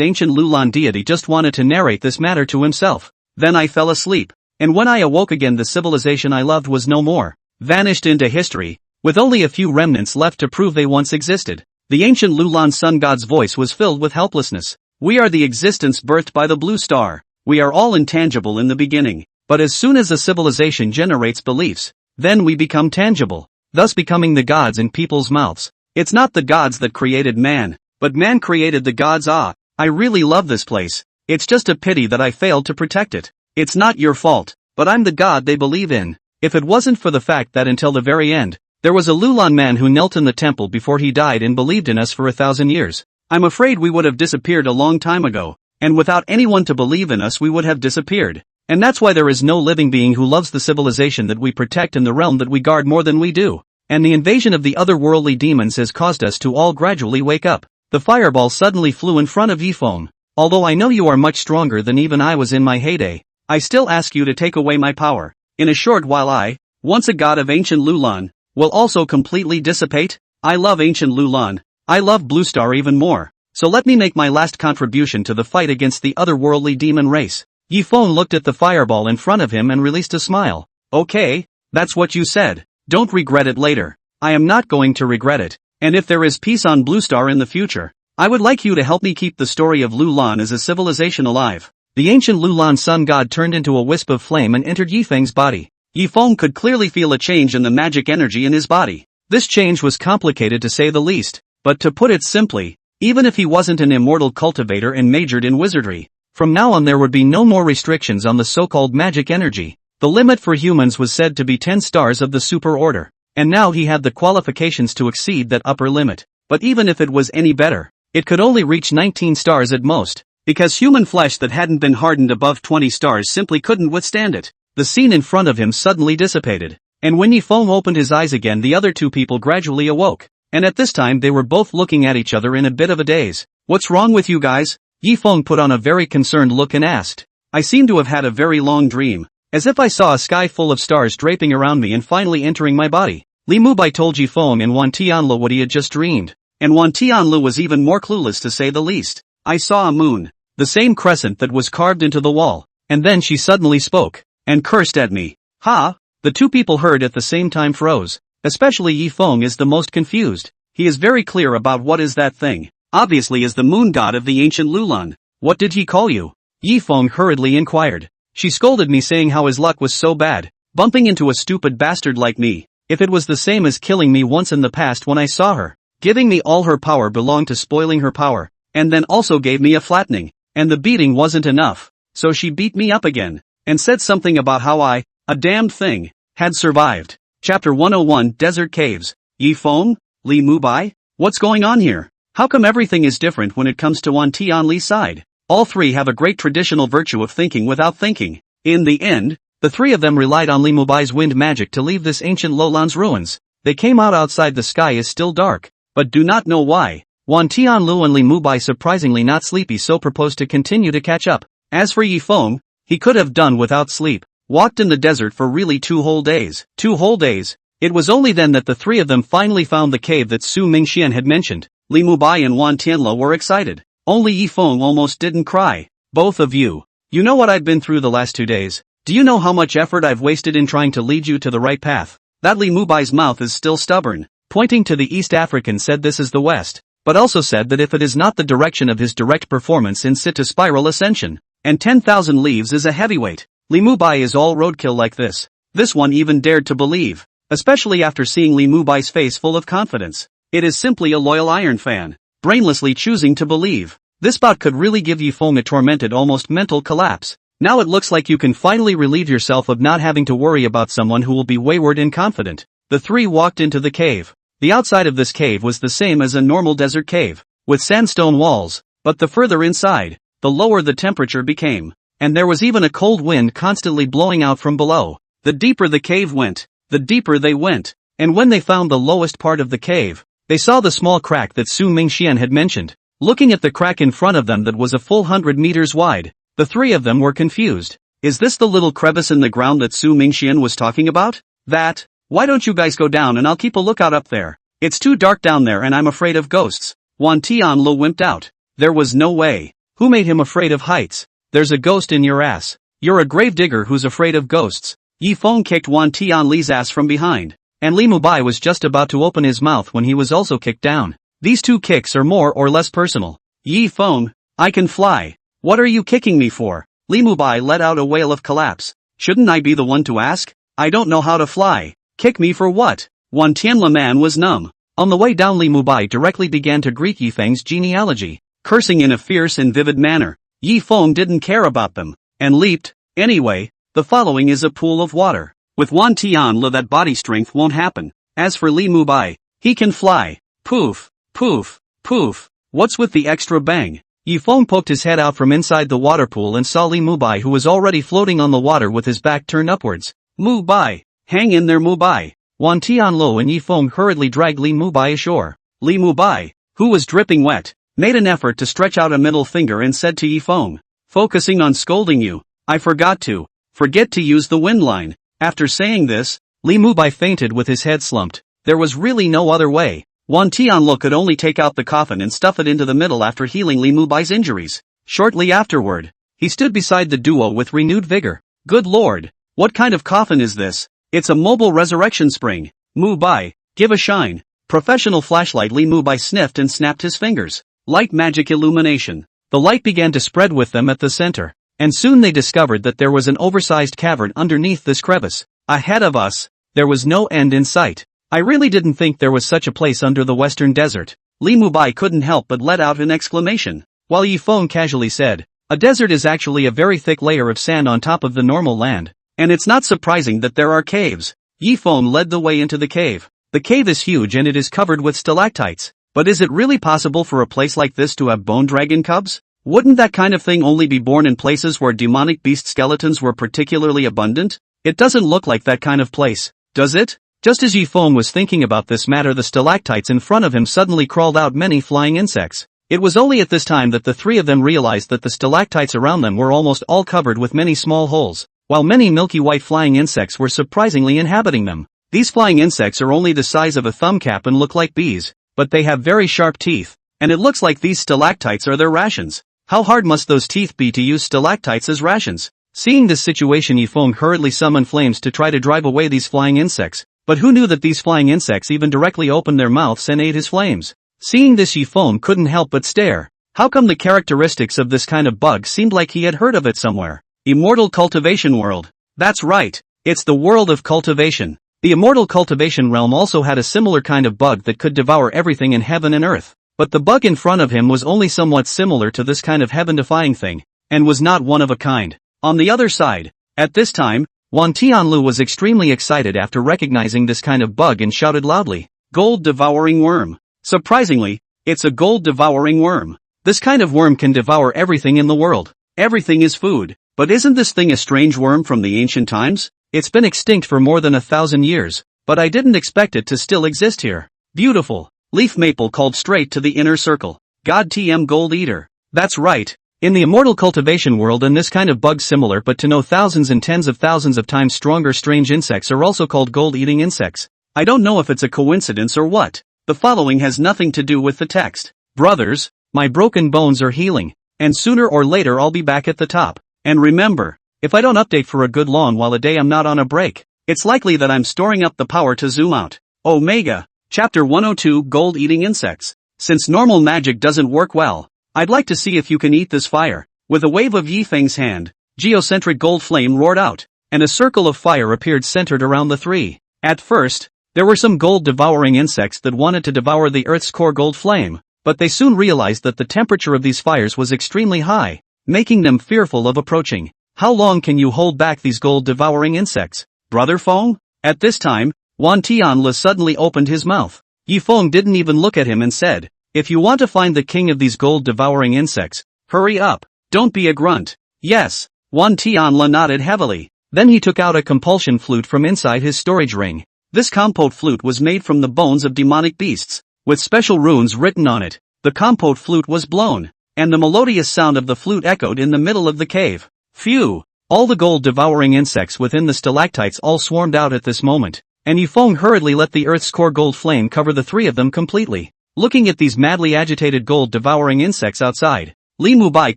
Speaker 1: ancient Lulan deity just wanted to narrate this matter to himself. Then I fell asleep. And when I awoke again, the civilization I loved was no more, vanished into history, with only a few remnants left to prove they once existed. The ancient Lulan sun god's voice was filled with helplessness. We are the existence birthed by the blue star. We are all intangible in the beginning, but as soon as a civilization generates beliefs, then we become tangible, thus becoming the gods in people's mouths. It's not the gods that created man, but man created the gods. I really love this place. It's just a pity that I failed to protect it. It's not your fault, but I'm the god they believe in. If it wasn't for the fact that until the very end, there was a Lulan man who knelt in the temple before he died and believed in us for 1,000 years, I'm afraid we would have disappeared a long time ago, and without anyone to believe in us we would have disappeared. And that's why there is no living being who loves the civilization that we protect and the realm that we guard more than we do. And the invasion of the otherworldly demons has caused us to all gradually wake up. The fireball suddenly flew in front of Yi Feng. Although I know you are much stronger than even I was in my heyday, I still ask you to take away my power. In a short while I, once a god of ancient Lulan, will also completely dissipate. I love ancient Lulan. I love Blue Star even more. So let me make my last contribution to the fight against the otherworldly demon race. Yi Feng looked at the fireball in front of him and released a smile. Okay, that's what you said. Don't regret it later. I am not going to regret it. And if there is peace on Blue Star in the future, I would like you to help me keep the story of Lulan as a civilization alive. The ancient Lulan sun god turned into a wisp of flame and entered Yi Feng's body. Yi Feng could clearly feel a change in the magic energy in his body. This change was complicated to say the least, but to put it simply, even if he wasn't an immortal cultivator and majored in wizardry, from now on there would be no more restrictions on the so-called magic energy. The limit for humans was said to be 10 stars of the super order, and now he had the qualifications to exceed that upper limit. But even if it was any better, it could only reach 19 stars at most, because human flesh that hadn't been hardened above 20 stars simply couldn't withstand it. The scene in front of him suddenly dissipated, and when Yi Feng opened his eyes again the other two people gradually awoke, and at this time they were both looking at each other in a bit of a daze. What's wrong with you guys? Yi Feng put on a very concerned look and asked. I seem to have had a very long dream, as if I saw a sky full of stars draping around me and finally entering my body. Li Mubai told Yi Feng and Wan Tianlu what he had just dreamed, and Wan Tianlu was even more clueless to say the least. I saw a moon, the same crescent that was carved into the wall, and then she suddenly spoke, and cursed at me. Ha! The two people heard at the same time froze, especially Yi Feng is the most confused. He is very clear about what is that thing, obviously is the moon god of the ancient Lulan. What did he call you? Yi Feng hurriedly inquired. She scolded me saying how his luck was so bad, Bumping into a stupid bastard like me, if it was the same as killing me once in the past when I saw her, giving me all her power belonged to spoiling her power, and then also gave me a flattening, and the beating wasn't enough, so she beat me up again, and said something about how I, a damned thing, had survived. Chapter 101 Desert Caves. Yi Feng? Li Mubai? What's going on here? How come everything is different when it comes to Wan Tianli's side? All three have a great traditional virtue of thinking without thinking. In the end, the three of them relied on Li Mubai's wind magic to leave this ancient lowlands ruins. They came out outside, the sky is still dark, but do not know why. Wan Tianlu and Li Mubai, surprisingly not sleepy, so proposed to continue to catch up. As for Yi Feng, he could have done without sleep. Walked in the desert for really 2 whole days. 2 whole days. It was only then that the three of them finally found the cave that Su Mingxian had mentioned. Li Mubai and Wan Tianlu were excited. Only Yi Feng almost didn't cry. Both of you. You know what I've been through the last 2 days? Do you know how much effort I've wasted in trying to lead you to the right path? That Li Mubai's mouth is still stubborn. Pointing to the East African, said this is the West, but also said that if it is not the direction of his direct performance in Sit to Spiral Ascension, and 10,000 leaves is a heavyweight, Li Mubai is all roadkill like this. This one even dared to believe, especially after seeing Li Mubai's face full of confidence. It is simply a loyal Iron fan, brainlessly choosing to believe. This bout could really give Yi Feng a tormented, almost mental collapse. Now it looks like you can finally relieve yourself of not having to worry about someone who will be wayward and confident. The three walked into the cave. The outside of this cave was the same as a normal desert cave, with sandstone walls, but the further inside, the lower the temperature became, and there was even a cold wind constantly blowing out from below. The deeper the cave went, the deeper they went, and when they found the lowest part of the cave, they saw the small crack that Su Mingxian had mentioned. Looking at the crack in front of them that was a full 100 meters wide, the three of them were confused. Is this the little crevice in the ground that Su Mingxian was talking about? That? Why don't you guys go down and I'll keep a lookout up there? It's too dark down there and I'm afraid of ghosts. Wan Tianlu wimped out. There was no way. Who made him afraid of heights? There's a ghost in your ass. You're a gravedigger who's afraid of ghosts. Yi Feng kicked Wan Tianli's ass from behind, and Li Mubai was just about to open his mouth when he was also kicked down. These two kicks are more or less personal. Yi Feng, I can fly. What are you kicking me for? Li Mubai let out a wail of collapse. Shouldn't I be the one to ask? I don't know how to fly. Kick me for what? Wan Tianlu man was numb. On the way down, Li Mubai directly began to greet Yi Feng's genealogy, cursing in a fierce and vivid manner. Yi Feng didn't care about them, and leaped. Anyway, the following is a pool of water. With Wan Tianlu that body strength won't happen. As for Li Mubai, he can fly. Poof, poof, poof. What's with the extra bang? Yi Feng poked his head out from inside the water pool and saw Li Mubai, who was already floating on the water with his back turned upwards. Mubai, hang in there Mubai. Wan Tianlu and Yi Feng hurriedly dragged Li Mubai ashore. Li Mubai, who was dripping wet, made an effort to stretch out a middle finger and said to Yi Feng, focusing on scolding you, I forget to use the wind line. After saying this, Li Mubai fainted with his head slumped. There was really no other way. Wan Tianlu could only take out the coffin and stuff it into the middle after healing Li Mubai's injuries. Shortly afterward, he stood beside the duo with renewed vigor. Good lord, what kind of coffin is this? It's a mobile resurrection spring. Mubai, give a shine. Professional flashlight. Li Mubai sniffed and snapped his fingers. Light magic illumination. The light began to spread with them at the center, and soon they discovered that there was an oversized cavern underneath this crevice. Ahead of us, there was no end in sight. I really didn't think there was such a place under the western desert. Li Mubai couldn't help but let out an exclamation, while Yi Feng casually said, a desert is actually a very thick layer of sand on top of the normal land, and it's not surprising that there are caves. Yi Feng led the way into the cave. The cave is huge and it is covered with stalactites. But is it really possible for a place like this to have bone dragon cubs? Wouldn't that kind of thing only be born in places where demonic beast skeletons were particularly abundant? It doesn't look like that kind of place, does it? Just as Yi Feng was thinking about this matter, the stalactites in front of him suddenly crawled out many flying insects. It was only at this time that the three of them realized that the stalactites around them were almost all covered with many small holes, while many milky white flying insects were surprisingly inhabiting them. These flying insects are only the size of a thumbcap and look like bees, but they have very sharp teeth, and it looks like these stalactites are their rations. How hard must those teeth be to use stalactites as rations? Seeing this situation, Yi Feng hurriedly summoned flames to try to drive away these flying insects, but who knew that these flying insects even directly opened their mouths and ate his flames? Seeing this, Yi Feng couldn't help but stare. How come the characteristics of this kind of bug seemed like he had heard of it somewhere? Immortal cultivation world. That's right, It's the world of cultivation. The immortal cultivation realm also had a similar kind of bug that could devour everything in heaven and earth. But the bug in front of him was only somewhat similar to this kind of heaven-defying thing, and was not one of a kind. On the other side, at this time, Wan Tianlu was extremely excited after recognizing this kind of bug and shouted loudly, "Gold-devouring worm." Surprisingly, it's a gold-devouring worm. This kind of worm can devour everything in the world. Everything is food. But isn't this thing a strange worm from the ancient times? It's been extinct for more than 1,000 years, but I didn't expect it to still exist here. Beautiful. Leaf Maple called straight to the inner circle. God TM Gold Eater. That's right. In the immortal cultivation world, and this kind of bug similar but to no thousands and tens of thousands of times stronger strange insects are also called gold-eating insects. I don't know if it's a coincidence or what. The following has nothing to do with the text. Brothers, my broken bones are healing, and sooner or later I'll be back at the top. And remember, if I don't update for a good long while a day I'm not on a break, it's likely that I'm storing up the power to zoom out. Omega, Chapter 102 Gold-Eating Insects. Since normal magic doesn't work well, I'd like to see if you can eat this fire. With a wave of Yifeng's hand, geocentric gold flame roared out, and a circle of fire appeared centered around the three. At first, there were some gold-devouring insects that wanted to devour the Earth's core gold flame, but they soon realized that the temperature of these fires was extremely high, making them fearful of approaching. How long can you hold back these gold-devouring insects, Brother Feng? At this time, Wan Tianle suddenly opened his mouth. Yifeng didn't even look at him and said, "If you want to find the king of these gold-devouring insects, hurry up. Don't be a grunt." Yes, Wan Tianle nodded heavily. Then he took out a compulsion flute from inside his storage ring. This compote flute was made from the bones of demonic beasts, with special runes written on it. The compote flute was blown, and the melodious sound of the flute echoed in the middle of the cave. Phew! All the gold-devouring insects within the stalactites all swarmed out at this moment, and Yifeng hurriedly let the Earth's core gold flame cover the three of them completely. Looking at these madly agitated gold-devouring insects outside, Li Mubai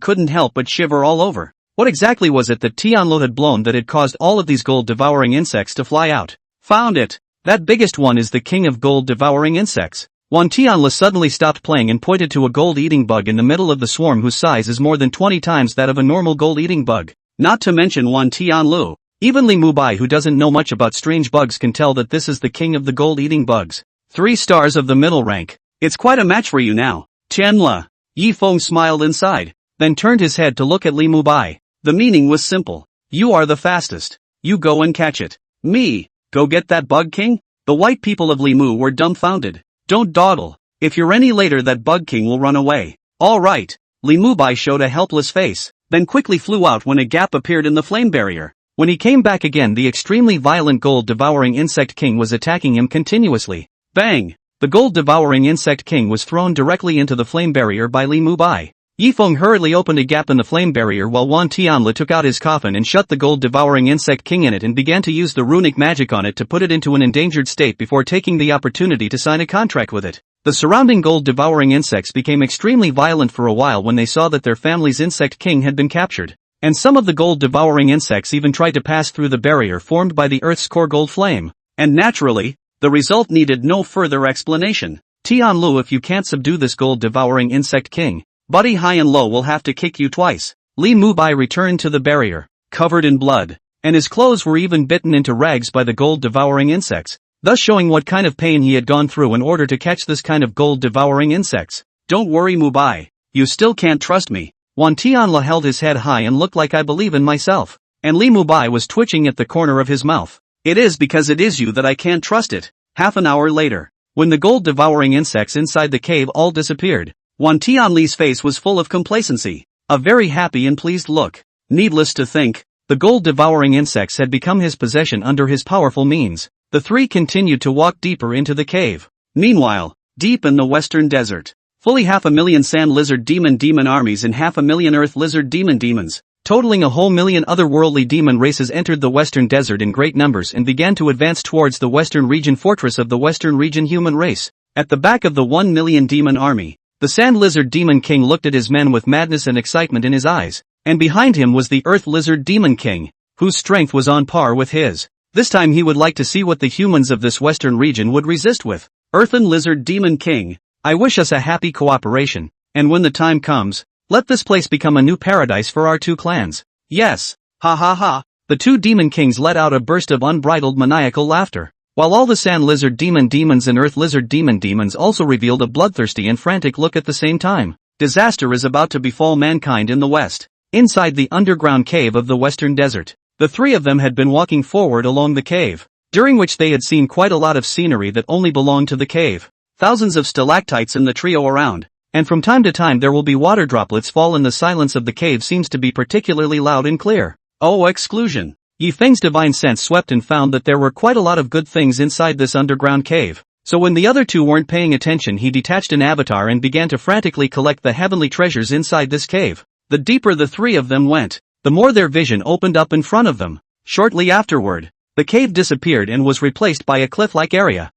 Speaker 1: couldn't help but shiver all over. What exactly was it that Tianlo had blown that had caused all of these gold-devouring insects to fly out? Found it! That biggest one is the king of gold-devouring insects. Wan Tianle suddenly stopped playing and pointed to a gold-eating bug in the middle of the swarm whose size is more than 20 times that of a normal gold-eating bug. Not to mention Wan Tianlu. Even Li Mubai, who doesn't know much about strange bugs, can tell that this is the king of the gold-eating bugs. 3 stars of the middle rank. It's quite a match for you now, Tianle. Yifeng smiled inside, then turned his head to look at Li Mubai. The meaning was simple. You are the fastest. You go and catch it. Me? Go get that bug king? The white people of Limu were dumbfounded. Don't dawdle. If you're any later, that bug king will run away. All right. Li Mubai showed a helpless face, then quickly flew out when a gap appeared in the flame barrier. When he came back again, the extremely violent gold-devouring insect king was attacking him continuously. Bang! The gold-devouring insect king was thrown directly into the flame barrier by Li Mubai. Yifeng hurriedly opened a gap in the flame barrier while Wan Tianle took out his coffin and shut the gold-devouring insect king in it and began to use the runic magic on it to put it into an endangered state before taking the opportunity to sign a contract with it. The surrounding gold-devouring insects became extremely violent for a while when they saw that their family's insect king had been captured. And some of the gold-devouring insects even tried to pass through the barrier formed by the Earth's core gold flame. And naturally, the result needed no further explanation. Tianlu, if you can't subdue this gold-devouring insect king, Buddy High and Low will have to kick you twice. Li Mubai returned to the barrier, covered in blood, and his clothes were even bitten into rags by the gold-devouring insects, thus showing what kind of pain he had gone through in order to catch this kind of gold-devouring insects. Don't worry, Mubai. You still can't trust me. Wan Tianle held his head high and looked like I believe in myself. And Li Mubai was twitching at the corner of his mouth. It is because it is you that I can't trust it. Half an hour later, when the gold-devouring insects inside the cave all disappeared, Wan Tianli's face was full of complacency, a very happy and pleased look. Needless to think, the gold-devouring insects had become his possession under his powerful means. The three continued to walk deeper into the cave. Meanwhile, deep in the western desert, fully 500,000 sand lizard demon armies and 500,000 earth lizard demons, totaling 1,000,000 otherworldly demon races entered the western desert in great numbers and began to advance towards the western region fortress of the western region human race. At the back of the 1,000,000 demon army, the Sand Lizard Demon King looked at his men with madness and excitement in his eyes, and behind him was the Earth Lizard Demon King, whose strength was on par with his. This time he would like to see what the humans of this western region would resist with. Earthen Lizard Demon King, I wish us a happy cooperation, and when the time comes, let this place become a new paradise for our two clans. Yes, ha ha ha, The two demon kings let out a burst of unbridled maniacal laughter, while all the sand lizard demons and earth lizard demons also revealed a bloodthirsty and frantic look at the same time. Disaster is about to befall mankind in the west. Inside the underground cave of the western desert, the three of them had been walking forward along the cave, during which they had seen quite a lot of scenery that only belonged to the cave. Thousands of stalactites in the trio around, and from time to time there will be water droplets fall, and the silence of the cave seems to be particularly loud and clear. Oh, exclusion! Yi Feng's divine sense swept and found that there were quite a lot of good things inside this underground cave. So when the other two weren't paying attention, he detached an avatar and began to frantically collect the heavenly treasures inside this cave. The deeper the three of them went, the more their vision opened up in front of them. Shortly afterward, the cave disappeared and was replaced by a cliff-like area.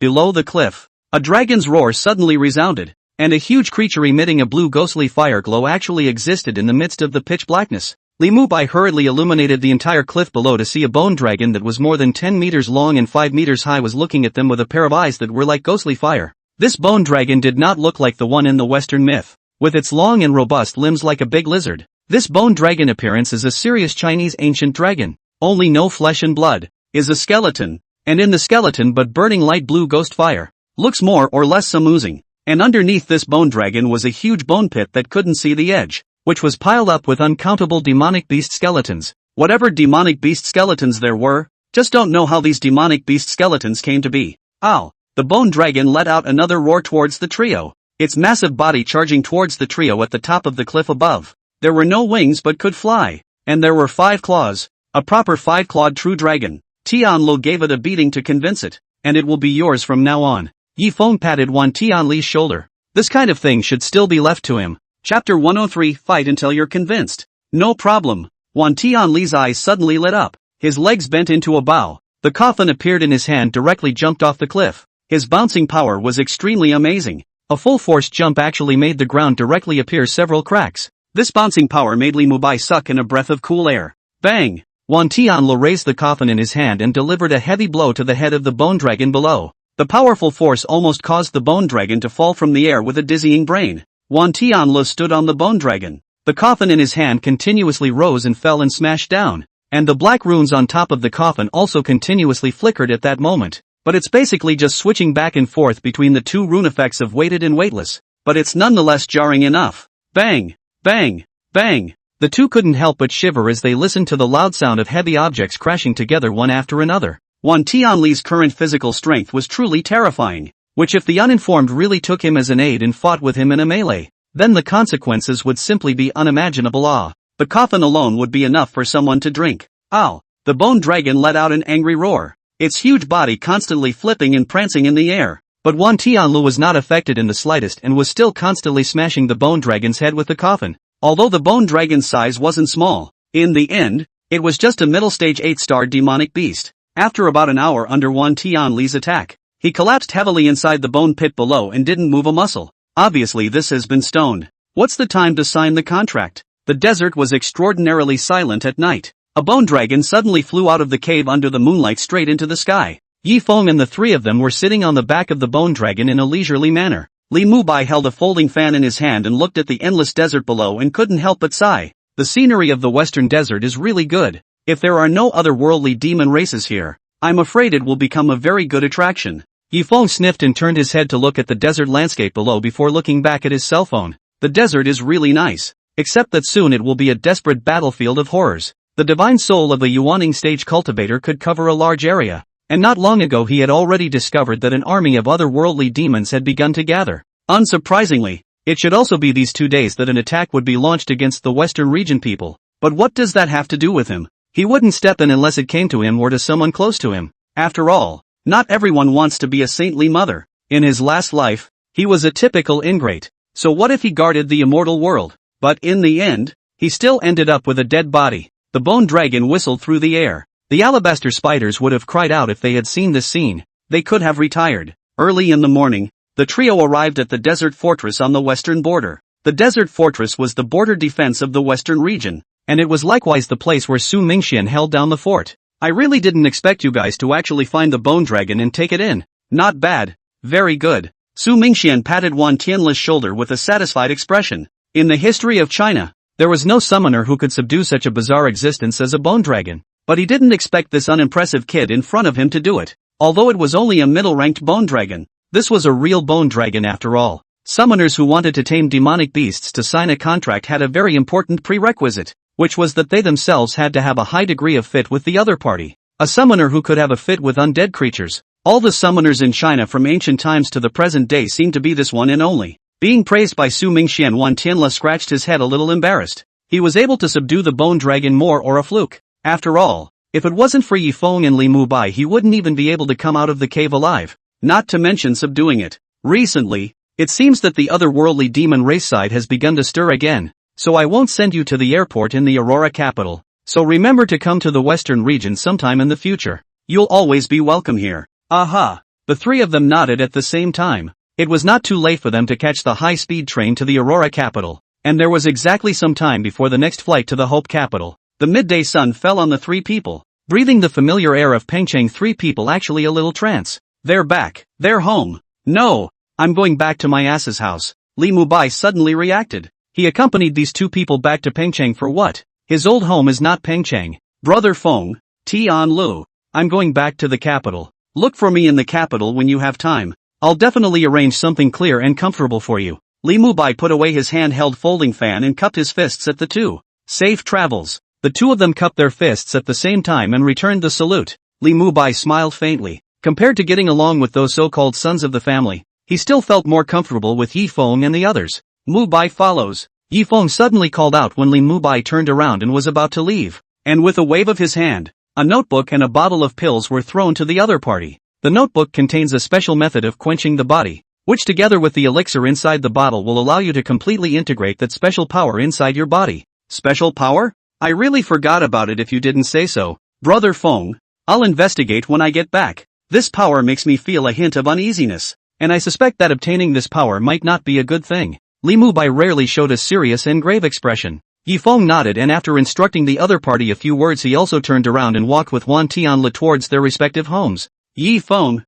Speaker 1: Below the cliff, a dragon's roar suddenly resounded, and a huge creature emitting a blue ghostly fire glow actually existed in the midst of the pitch blackness. Li Mubai hurriedly illuminated the entire cliff below to see a bone dragon that was more than 10 meters long and 5 meters high was looking at them with a pair of eyes that were like ghostly fire. This bone dragon did not look like the one in the Western myth, with its long and robust limbs like a big lizard. This bone dragon appearance is a serious Chinese ancient dragon, only no flesh and blood, is a skeleton, and in the skeleton but burning light blue ghost fire. Looks more or less some oozing, and underneath this bone dragon was a huge bone pit that couldn't see the edge, which was piled up with uncountable demonic beast skeletons. Whatever demonic beast skeletons there were, just don't know how these demonic beast skeletons came to be. The bone dragon let out another roar towards the trio, its massive body charging towards the trio at the top of the cliff above. There were no wings but could fly, and there were 5 claws, a proper 5-clawed true dragon. Tianlu gave it a beating to convince it, and it will be yours from now on. Yi Feng patted Wan Tianli's shoulder. This kind of thing should still be left to him. Chapter 103, Fight until you're convinced. No problem. Wan Tianli's eyes suddenly lit up. His legs bent into a bow. The coffin appeared in his hand, directly jumped off the cliff. His bouncing power was extremely amazing. A full-force jump actually made the ground directly appear several cracks. This bouncing power made Li Mubai suck in a breath of cool air. Bang! Wan Tianlu raised the coffin in his hand and delivered a heavy blow to the head of the bone dragon below. The powerful force almost caused the bone dragon to fall from the air with a dizzying brain. Wan Tianlu stood on the bone dragon. The coffin in his hand continuously rose and fell and smashed down, and the black runes on top of the coffin also continuously flickered at that moment. But it's basically just switching back and forth between the two rune effects of weighted and weightless. But it's nonetheless jarring enough. Bang! Bang! Bang! The two couldn't help but shiver as they listened to the loud sound of heavy objects crashing together one after another. Wan Tianli's current physical strength was truly terrifying, which if the uninformed really took him as an aide and fought with him in a melee, then the consequences would simply be unimaginable. The coffin alone would be enough for someone to drink. The bone dragon let out an angry roar, its huge body constantly flipping and prancing in the air. But Wan Tianlu was not affected in the slightest and was still constantly smashing the bone dragon's head with the coffin. Although the bone dragon's size wasn't small, in the end, it was just a middle-stage 8-star demonic beast. After about an hour under Wan Tianli's attack, he collapsed heavily inside the bone pit below and didn't move a muscle. Obviously this has been stoned. What's the time to sign the contract? The desert was extraordinarily silent at night. A bone dragon suddenly flew out of the cave under the moonlight straight into the sky. Yi Feng and the three of them were sitting on the back of the bone dragon in a leisurely manner. Li Mubai held a folding fan in his hand and looked at the endless desert below and couldn't help but sigh. The scenery of the western desert is really good. If there are no other worldly demon races here, I'm afraid it will become a very good attraction. Yi Feng sniffed and turned his head to look at the desert landscape below before looking back at his cell phone. The desert is really nice, except that soon it will be a desperate battlefield of horrors. The divine soul of a Yuaning stage cultivator could cover a large area, and not long ago he had already discovered that an army of otherworldly demons had begun to gather. Unsurprisingly, it should also be these 2 days that an attack would be launched against the western region people. But what does that have to do with him? He wouldn't step in unless it came to him or to someone close to him. After all, not everyone wants to be a saintly mother. In his last life, he was a typical ingrate. So what if he guarded the immortal world? But in the end, he still ended up with a dead body. The bone dragon whistled through the air. The alabaster spiders would have cried out if they had seen this scene. They could have retired. Early in the morning, the trio arrived at the desert fortress on the western border. The desert fortress was the border defense of the western region, and it was likewise the place where Su Mingxian held down the fort. I really didn't expect you guys to actually find the bone dragon and take it in. Not bad. Very good. Su Mingxian patted Wan Tianli's shoulder with a satisfied expression. In the history of China, There was no summoner who could subdue such a bizarre existence as a bone dragon, but he didn't expect this unimpressive kid in front of him to do it. Although it was only a middle-ranked bone dragon, this was a real bone dragon after all. Summoners who wanted to tame demonic beasts to sign a contract had a very important prerequisite, which was that they themselves had to have a high degree of fit with the other party. A summoner who could have a fit with undead creatures. All the summoners in China from ancient times to the present day seem to be this one and only. Being praised by Su Mingxian, Wan Tianla scratched his head a little embarrassed. He was able to subdue the bone dragon more or a fluke. After all, if it wasn't for Yi Feng and Li Mubai, he wouldn't even be able to come out of the cave alive. Not to mention subduing it. Recently, it seems that the otherworldly demon race side has begun to stir again, so I won't send you to the airport in the Aurora capital. So remember to come to the western region sometime in the future. You'll always be welcome here. Aha! The three of them nodded at the same time. It was not too late for them to catch the high-speed train to the Aurora capital, and there was exactly some time before the next flight to the Hope capital. The midday sun fell on the three people. Breathing the familiar air of Pengcheng, three people actually a little trance. They're back. They're home. No! I'm going back to my ass's house. Li Mubai suddenly reacted. He accompanied these two people back to Pengcheng for what? His old home is not Pengcheng. Brother Feng, Tian Lu. I'm going back to the capital. Look for me in the capital when you have time. I'll definitely arrange something clear and comfortable for you. Li Mubai put away his handheld folding fan and cupped his fists at the two. Safe travels. The two of them cupped their fists at the same time and returned the salute. Li Mubai smiled faintly. Compared to getting along with those so-called sons of the family, he still felt more comfortable with Yi Feng and the others. Mubai follows. Yi Feng suddenly called out when Li Mubai turned around and was about to leave. And with a wave of his hand, a notebook and a bottle of pills were thrown to the other party. The notebook contains a special method of quenching the body, which together with the elixir inside the bottle will allow you to completely integrate that special power inside your body. Special power? I really forgot about it if you didn't say so. Brother Feng, I'll investigate when I get back. This power makes me feel a hint of uneasiness, and I suspect that obtaining this power might not be a good thing. Li Mubai rarely showed a serious and grave expression. Yi Feng nodded, and after instructing the other party a few words, he also turned around and walked with Wan Tianla towards their respective homes. Yi Feng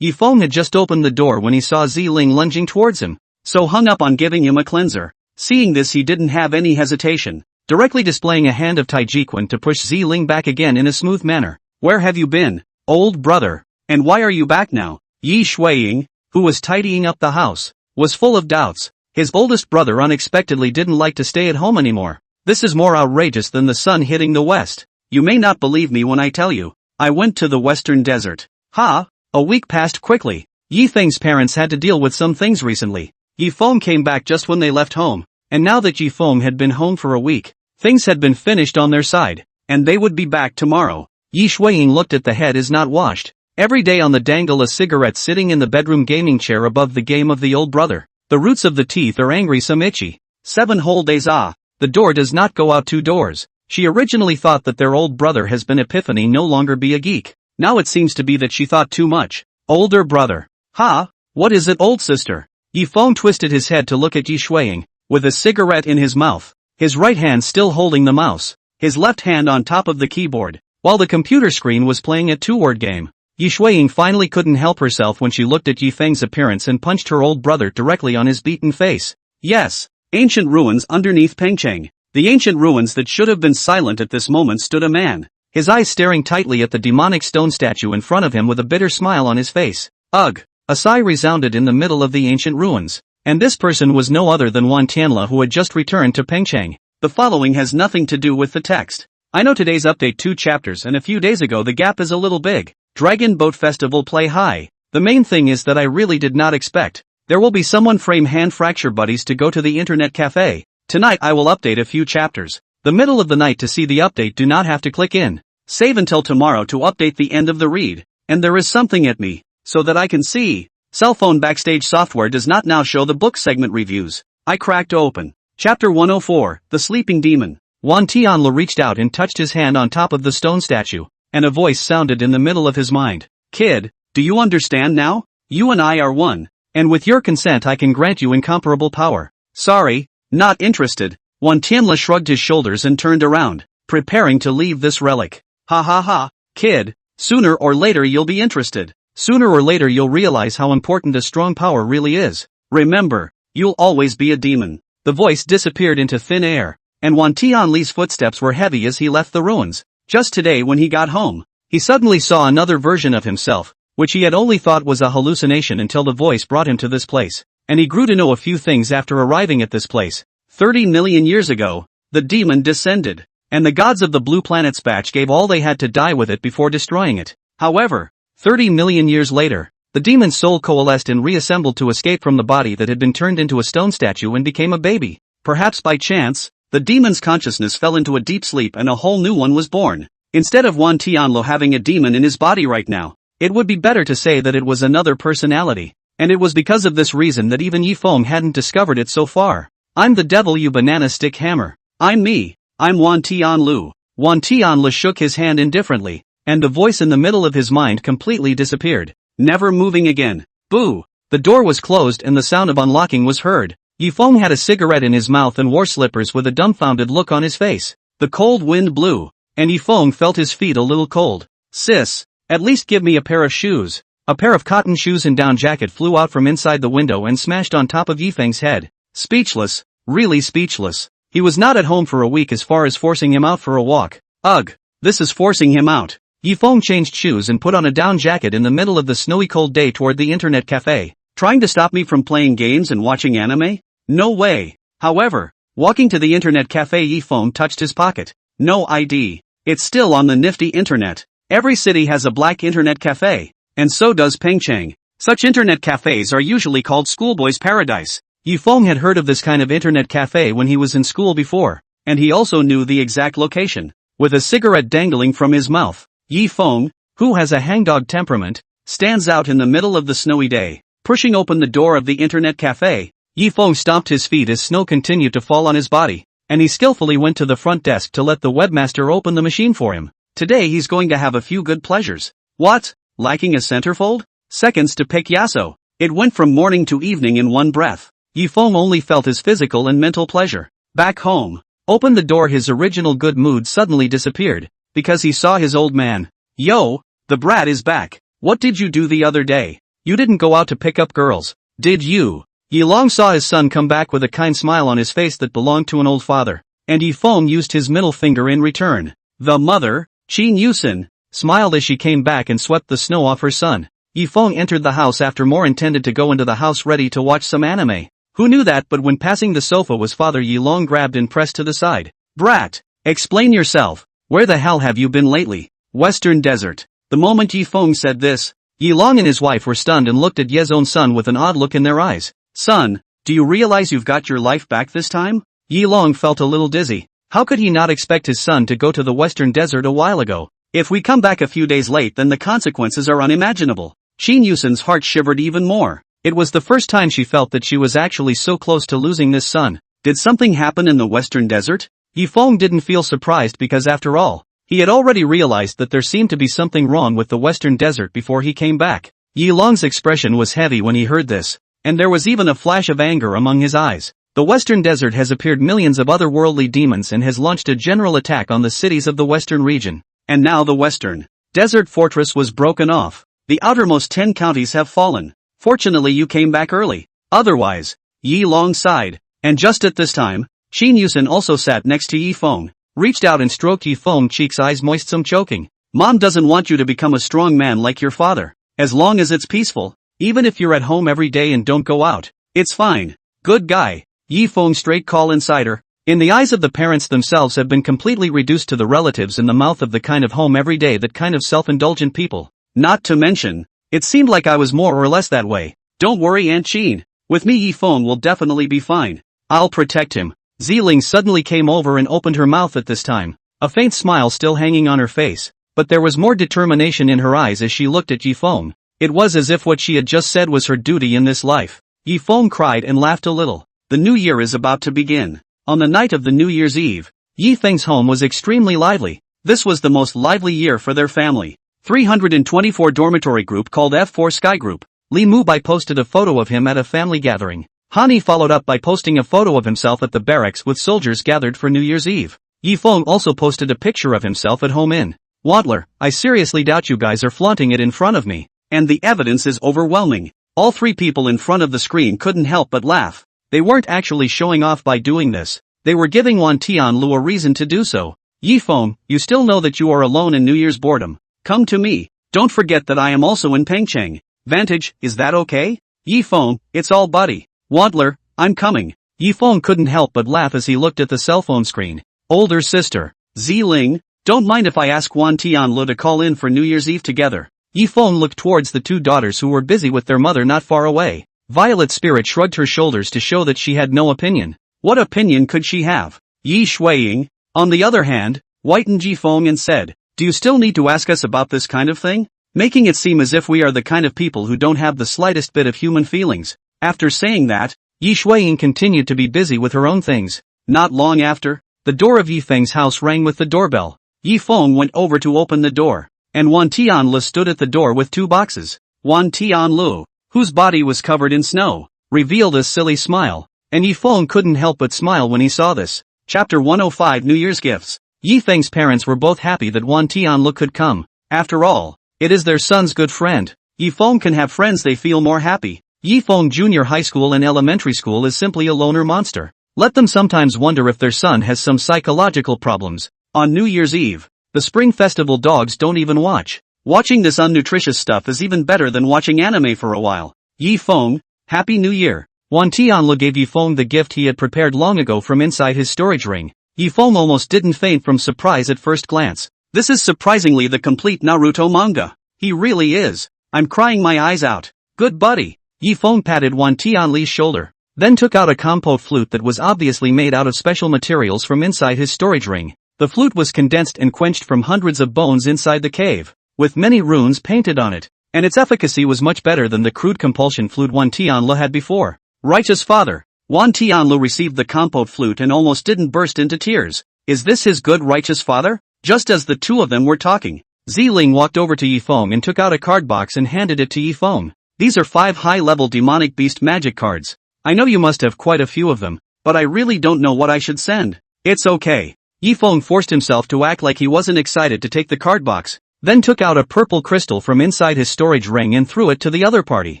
Speaker 1: had just opened the door when he saw Ziling lunging towards him, so hung up on giving him a cleanser. Seeing this, he didn't have any hesitation, directly displaying a hand of Taijiquan to push Ziling back again in a smooth manner. Where have you been, old brother? And why are you back now? Yi Shuiying, who was tidying up the house, was full of doubts. His oldest brother unexpectedly didn't like to stay at home anymore. This is more outrageous than the sun hitting the west. You may not believe me when I tell you. I went to the western desert. Ha! A week passed quickly. Yi Feng's parents had to deal with some things recently. Yi Feng came back just when they left home, and now that Yi Feng had been home for a week, things had been finished on their side, and they would be back tomorrow. Yi Shuiying looked at the head is not washed. Every day on the dangle a cigarette sitting in the bedroom gaming chair above the game of the old brother. The roots of the teeth are angry, some itchy. 7 whole days. The door does not go out 2 doors. She originally thought that their old brother has been Epiphany no longer be a geek. Now it seems to be that she thought too much. Older brother. Ha! What is it, old sister? Yi Feng twisted his head to look at Yi Shuiying, with a cigarette in his mouth, his right hand still holding the mouse, his left hand on top of the keyboard, while the computer screen was playing a 2-word game. Yi Shuiying finally couldn't help herself when she looked at Yi Feng's appearance and punched her old brother directly on his beaten face. Yes, ancient ruins underneath Pengcheng. The ancient ruins that should have been silent at this moment stood a man, his eyes staring tightly at the demonic stone statue in front of him with a bitter smile on his face. Ugh! A sigh resounded in the middle of the ancient ruins, and this person was no other than Wan Tianla, who had just returned to Pengcheng. The following has nothing to do with the text. I know today's update 2 chapters and a few days ago the gap is a little big. Dragon Boat Festival play high. The main thing is that I really did not expect there will be someone frame hand fracture buddies to go to the internet cafe. Tonight I will update a few chapters. The middle of the night to see the update, do not have to click in. Save until tomorrow to update the end of the read. And there is something at me, so that I can see. Cell phone backstage software does not now show the book segment reviews. I cracked open. Chapter 104, The Sleeping Demon. Wan Tianla reached out and touched his hand on top of the stone statue, and a voice sounded in the middle of his mind. Kid, do you understand now? You and I are one, and with your consent I can grant you incomparable power. Sorry, not interested. Wan Tianla shrugged his shoulders and turned around, preparing to leave this relic. Ha ha ha, kid, sooner or later you'll be interested. Sooner or later you'll realize how important a strong power really is. Remember, you'll always be a demon. The voice disappeared into thin air. and Wan Tianli's footsteps were heavy as he left the ruins. Just today when he got home, he suddenly saw another version of himself, which he had only thought was a hallucination until the voice brought him to this place, and he grew to know a few things after arriving at this place. 30 million years ago, the demon descended, and the gods of the blue planet's batch gave all they had to die with it before destroying it. However, 30 million years later, the demon's soul coalesced and reassembled to escape from the body that had been turned into a stone statue and became a baby. Perhaps by chance, the demon's consciousness fell into a deep sleep and a whole new one was born. Instead of Wan Tianlu having a demon in his body right now, it would be better to say that it was another personality, and it was because of this reason that even Yi Feng hadn't discovered it so far. I'm the devil, you banana stick hammer. I'm me. I'm Wan Tianlu. Wan Tianlu shook his hand indifferently, and the voice in the middle of his mind completely disappeared, never moving again. Boo! The door was closed and the sound of unlocking was heard. Yi Feng had a cigarette in his mouth and wore slippers with a dumbfounded look on his face. The cold wind blew, and Yi Feng felt his feet a little cold. Sis, at least give me a pair of shoes. A pair of cotton shoes and down jacket flew out from inside the window and smashed on top of Yi Feng's head. Speechless, really speechless. He was not at home for a week as far as forcing him out for a walk. Ugh, this is forcing him out. Yi Feng changed shoes and put on a down jacket in the middle of the snowy cold day toward the internet cafe. Trying to stop me from playing games and watching anime? No way. However, walking to the internet cafe, Yi Feng touched his pocket. No ID. It's still on the nifty internet. Every city has a black internet cafe, and so does Pengcheng. Such internet cafes are usually called schoolboy's paradise. Yi Feng had heard of this kind of internet cafe when he was in school before, and he also knew the exact location. With a cigarette dangling from his mouth, Yi Feng, who has a hangdog temperament, stands out in the middle of the snowy day. Pushing open the door of the internet cafe, Yi Feng stomped his feet as snow continued to fall on his body, and he skillfully went to the front desk to let the webmaster open the machine for him. Today he's going to have a few good pleasures. What? Lacking a centerfold? Seconds to pick Yasso. It went from morning to evening in one breath. Yi Feng only felt his physical and mental pleasure. Back home, opened the door, his original good mood suddenly disappeared, because he saw his old man. Yo, the brat is back. What did you do the other day? You didn't go out to pick up girls, did you? Yi Long saw his son come back with a kind smile on his face that belonged to an old father, and Yi Feng used his middle finger in return. The mother, Qin Yusen, smiled as she came back and swept the snow off her son. Yi Feng entered the house after more intended to go into the house ready to watch some anime. Who knew that? But when passing the sofa was father, Yi Long grabbed and pressed to the side. Brat, explain yourself. Where the hell have you been lately? Western Desert. The moment Yi Feng said this, Yi Long and his wife were stunned and looked at Ye's own son with an odd look in their eyes. Son, do you realize you've got your life back this time? Yi Long felt a little dizzy. How could he not expect his son to go to the Western Desert a while ago? If we come back a few days late, then the consequences are unimaginable. Qin Yusen's heart shivered even more. It was the first time she felt that she was actually so close to losing this son. Did something happen in the Western Desert? Yi Feng didn't feel surprised because after all, he had already realized that there seemed to be something wrong with the Western Desert before he came back. Yi Long's expression was heavy when he heard this, and there was even a flash of anger among his eyes. The Western Desert has appeared millions of otherworldly demons and has launched a general attack on the cities of the Western region. And now the Western Desert Fortress was broken off. The outermost 10 counties have fallen. Fortunately you came back early. Otherwise, Yi Long sighed. And just at this time, Qin Yusen also sat next to Yi Feng, reached out and stroked Yi Feng's cheeks, eyes moist, some choking. Mom doesn't want you to become a strong man like your father. As long as it's peaceful, even if you're at home every day and don't go out, it's fine. Good guy. Yi Feng straight call insider. In the eyes of the parents themselves have been completely reduced to the relatives in the mouth of the kind of home every day, that kind of self-indulgent people. Not to mention, it seemed like I was more or less that way. Don't worry, Aunt Qin. With me Yi Feng will definitely be fine. I'll protect him. Ziling suddenly came over and opened her mouth at this time, a faint smile still hanging on her face, but there was more determination in her eyes as she looked at Yi Feng. It was as if what she had just said was her duty in this life. Yi Feng cried and laughed a little. The new year is about to begin. On the night of the New Year's Eve, Yi Feng's home was extremely lively. This was the most lively year for their family. 324 dormitory group called F4 Sky Group. Li Mubai posted a photo of him at a family gathering. Hani followed up by posting a photo of himself at the barracks with soldiers gathered for New Year's Eve. Yi Feng also posted a picture of himself at home in Wadler. I seriously doubt you guys are flaunting it in front of me. And the evidence is overwhelming. All three people in front of the screen couldn't help but laugh. They weren't actually showing off by doing this. They were giving Wan Tianlu a reason to do so. Yifeng, you still know that you are alone in New Year's boredom. Come to me. Don't forget that I am also in Pengcheng. Vantage, is that okay? Yifeng, it's all buddy. Waddler, I'm coming. Yifeng couldn't help but laugh as he looked at the cell phone screen. Older sister. Ziling, don't mind if I ask Wan Tianlu to call in for New Year's Eve together. Yifeng looked towards the two daughters who were busy with their mother not far away. Violet Spirit shrugged her shoulders to show that she had no opinion. What opinion could she have? Yi Shuiying, on the other hand, whitened Yifeng and said, do you still need to ask us about this kind of thing? Making it seem as if we are the kind of people who don't have the slightest bit of human feelings. After saying that, Yi Shuiying continued to be busy with her own things. Not long after, the door of Yifeng's house rang with the doorbell. Yifeng went over to open the door, and Wan Tianlu stood at the door with two boxes. Wan Tianlu, whose body was covered in snow, revealed a silly smile, and Yifeng couldn't help but smile when he saw this. Chapter 105 New Year's Gifts. Yifeng's parents were both happy that Wan Tianlu could come. After all, it is their son's good friend. Yifeng can have friends they feel more happy. Yifeng Junior High School and Elementary School is simply a loner monster. Let them sometimes wonder if their son has some psychological problems. On New Year's Eve, the Spring Festival dogs don't even watch. Watching this unnutritious stuff is even better than watching anime for a while. Yifeng, Happy New Year. Wan Tianlu gave Yifeng the gift he had prepared long ago from inside his storage ring. Yifeng almost didn't faint from surprise at first glance. This is surprisingly the complete Naruto manga. He really is. I'm crying my eyes out. Good buddy. Yifeng patted Wan Tianlu's shoulder, then took out a compote flute that was obviously made out of special materials from inside his storage ring. The flute was condensed and quenched from hundreds of bones inside the cave, with many runes painted on it, and its efficacy was much better than the crude compulsion flute Wan Tianlu had before. Righteous father. Wan Tianlu received the compote flute and almost didn't burst into tears. Is this his good righteous father? Just as the two of them were talking, Ziling walked over to Yifeng and took out a card box and handed it to Yifeng. These are 5 high-level demonic beast magic cards. I know you must have quite a few of them, but I really don't know what I should send. It's okay. Yifeng forced himself to act like he wasn't excited to take the card box, then took out a purple crystal from inside his storage ring and threw it to the other party.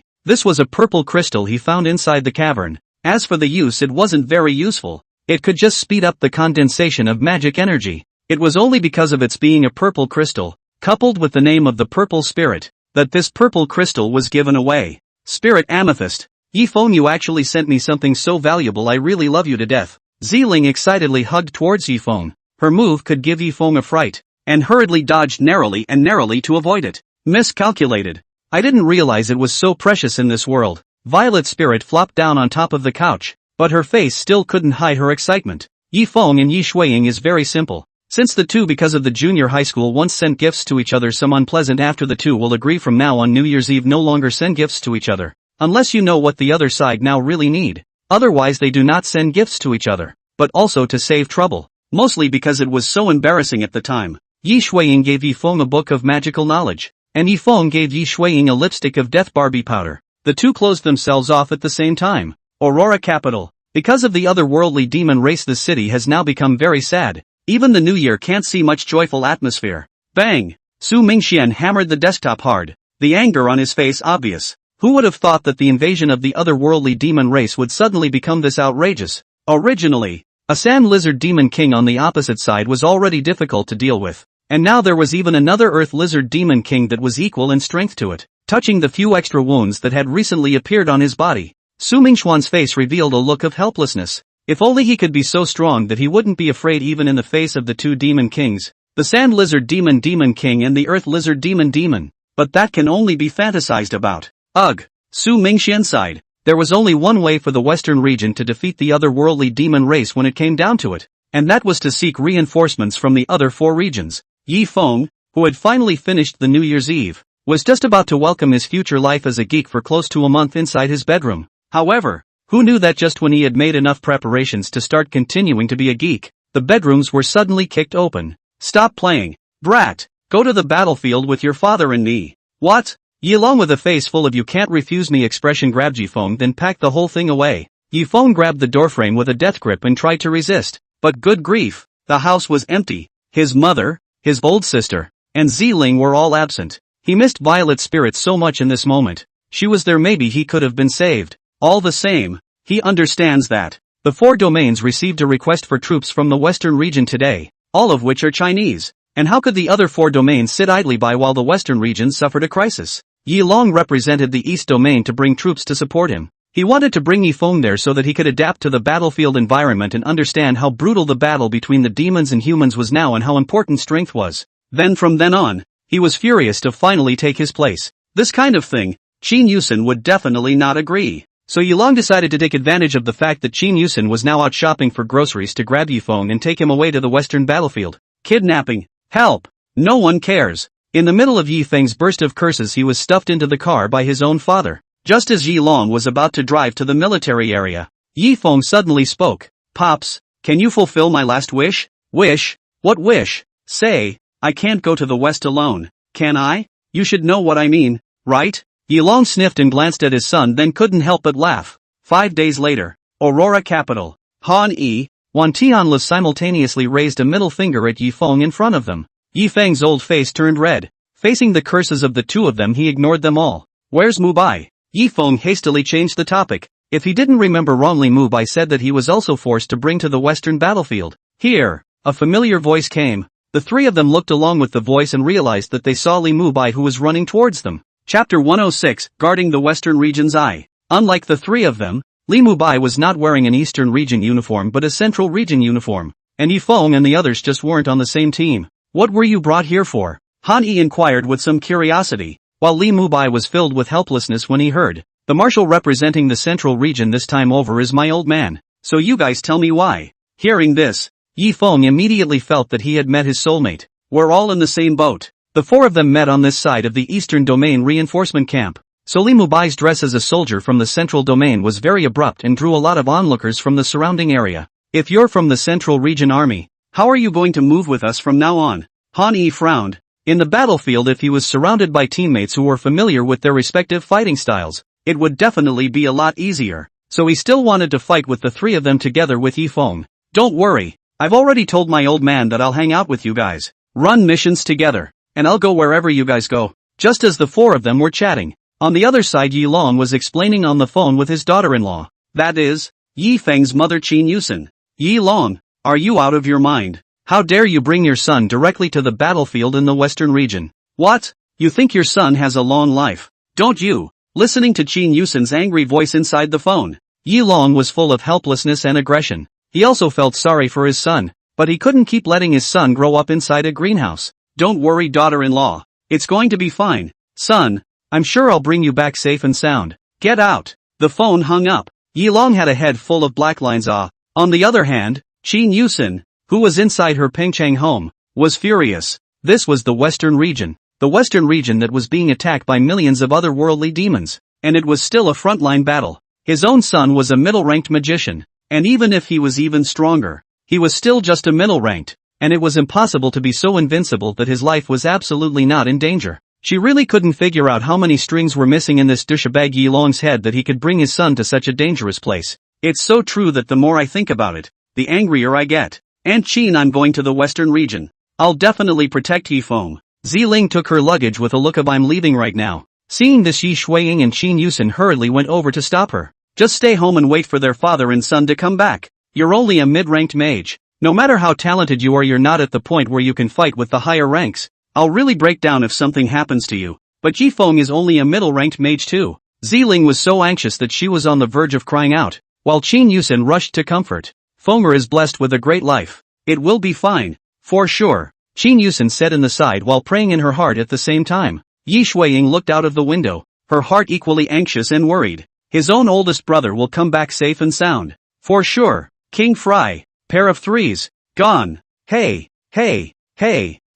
Speaker 1: This was a purple crystal he found inside the cavern. As for the use, it wasn't very useful. It could just speed up the condensation of magic energy. It was only because of its being a purple crystal, coupled with the name of the purple spirit, that this purple crystal was given away. Spirit Amethyst. Yifeng, you actually sent me something so valuable, I really love you to death. Ziling excitedly hugged towards Yifeng. Her move could give Yifeng a fright, and hurriedly dodged narrowly to avoid it. Miscalculated. I didn't realize it was so precious in this world. Violet Spirit flopped down on top of the couch, but her face still couldn't hide her excitement. Yifeng and Yi Shuiying is very simple. Since the two, because of the junior high school, once sent gifts to each other, some unpleasant after the two will agree from now on New Year's Eve no longer send gifts to each other. Unless you know what the other side now really need. Otherwise they do not send gifts to each other, but also to save trouble. Mostly because it was so embarrassing at the time. Yi Shuiying gave Yifeng a book of magical knowledge, and Yifeng gave Yi Shuiying a lipstick of death Barbie powder. The two closed themselves off at the same time. Aurora Capital. Because of the otherworldly demon race, the city has now become very sad. Even the new year can't see much joyful atmosphere. Bang! Su Mingxian hammered the desktop hard, the anger on his face obvious. Who would have thought that the invasion of the otherworldly demon race would suddenly become this outrageous? Originally, a sand lizard demon king on the opposite side was already difficult to deal with, and now there was even another earth lizard demon king that was equal in strength to it. Touching the few extra wounds that had recently appeared on his body, Su Mingxuan's face revealed a look of helplessness. If only he could be so strong that he wouldn't be afraid even in the face of the two demon kings, the sand lizard demon king and the earth lizard demon. But that can only be fantasized about. Ugh! Su Mingxian sighed. There was only one way for the western region to defeat the otherworldly demon race when it came down to it, and that was to seek reinforcements from the other 4 regions. Yifeng, who had finally finished the New Year's Eve, was just about to welcome his future life as a geek for close to a month inside his bedroom. However, who knew that just when he had made enough preparations to start continuing to be a geek, the bedrooms were suddenly kicked open. Stop playing, brat! Go to the battlefield with your father and me. What? Yilong, with a face full of "you can't refuse me" expression, grabbed Yifeng, then packed the whole thing away. Yifeng grabbed the doorframe with a death grip and tried to resist, but good grief, the house was empty. His mother, his old sister, and Ziling were all absent. He missed Violet Spirit so much in this moment. She was there, maybe he could have been saved. All the same, he understands that The 4 domains received a request for troops from the Western region today, all of which are Chinese. And how could the other 4 domains sit idly by while the Western region suffered a crisis? Yi Long represented the East domain to bring troops to support him. He wanted to bring Yi Feng there so that he could adapt to the battlefield environment and understand how brutal the battle between the demons and humans was now and how important strength was. Then from then on, he was furious to finally take his place. This kind of thing, Qin Yusen would definitely not agree. So Yi Long decided to take advantage of the fact that Qin Yusen was now out shopping for groceries to grab Yi Feng and take him away to the Western battlefield. Kidnapping. Help! No one cares. In the middle of Yi Feng's burst of curses, he was stuffed into the car by his own father. Just as Yi Long was about to drive to the military area, Yi Feng suddenly spoke. Pops, can you fulfill my last wish? Wish? What wish? Say, I can't go to the West alone, can I? You should know what I mean, right? Yi Long sniffed and glanced at his son, then couldn't help but laugh. 5 days later, Aurora capital. Han Yi, Wan Tianle simultaneously raised a middle finger at Yi Feng in front of them. Yi Feng's old face turned red. Facing the curses of the two of them, he ignored them all. Where's Mu Bai? Yi Feng hastily changed the topic. If he didn't remember wrongly, Mu Bai said that he was also forced to bring to the Western battlefield. Here, a familiar voice came. The 3 of them looked along with the voice and realized that they saw Li Mu Bai, who was running towards them. Chapter 106, Guarding the Western Region's Eye. Unlike the 3 of them, Li Mu Bai was not wearing an Eastern region uniform but a Central region uniform. And Yi Feng and the others just weren't on the same team. What were you brought here for? Han Yi inquired with some curiosity, while Li Mu Bai was filled with helplessness when he heard. The marshal representing the Central region this time over is my old man, so you guys tell me why. Hearing this, Yi Feng immediately felt that he had met his soulmate. We're all in the same boat. The 4 of them met on this side of the Eastern Domain reinforcement camp. So Li Mu Bai's dress as a soldier from the Central Domain was very abrupt and drew a lot of onlookers from the surrounding area. If you're from the Central Region Army, how are you going to move with us from now on? Han Yi frowned. In the battlefield, if he was surrounded by teammates who were familiar with their respective fighting styles, it would definitely be a lot easier. So he still wanted to fight with the 3 of them together with Yi Feng. Don't worry, I've already told my old man that I'll hang out with you guys, run missions together, and I'll go wherever you guys go. Just as the 4 of them were chatting, on the other side Yi Long was explaining on the phone with his daughter-in-law. That is, Yi Feng's mother Qin Yusen. Yi Long, are you out of your mind? How dare you bring your son directly to the battlefield in the Western region? What? You think your son has a long life, don't you? Listening to Qin Yusen's angry voice inside the phone, Yi Long was full of helplessness and aggression. He also felt sorry for his son, but he couldn't keep letting his son grow up inside a greenhouse. Don't worry, daughter-in-law. It's going to be fine. Son, I'm sure I'll bring you back safe and sound. Get out. The phone hung up. Yi Long had a head full of black lines. On the other hand, Qin Yusen, who was inside her Pengchang home, was furious. This was the Western region. The Western region that was being attacked by millions of otherworldly demons. And it was still a frontline battle. His own son was a middle-ranked magician. And even if he was even stronger, he was still just a middle-ranked. And it was impossible to be so invincible that his life was absolutely not in danger. She really couldn't figure out how many strings were missing in this douchebag Yi Long's head that he could bring his son to such a dangerous place. It's so true that the more I think about it, the angrier I get. Aunt Qin, I'm going to the Western region. I'll definitely protect Yi Feng. Ziling took her luggage with a look of I'm leaving right now. Seeing this, Yi Shuiying and Qin Yusen hurriedly went over to stop her. Just stay home and wait for their father and son to come back. You're only a mid-ranked mage. No matter how talented you are, you're not at the point where you can fight with the higher ranks. I'll really break down if something happens to you. But Yi Feng is only a middle-ranked mage too. Ziling was so anxious that she was on the verge of crying out, while Qin Yusen rushed to comfort. Fenger is blessed with a great life. It will be fine. For sure. Qin Yusen said in the side while praying in her heart at the same time. Yi Shuiying looked out of the window, her heart equally anxious and worried. His own oldest brother will come back safe and sound. For sure. King Fry. Pair of threes. Gone. Hey.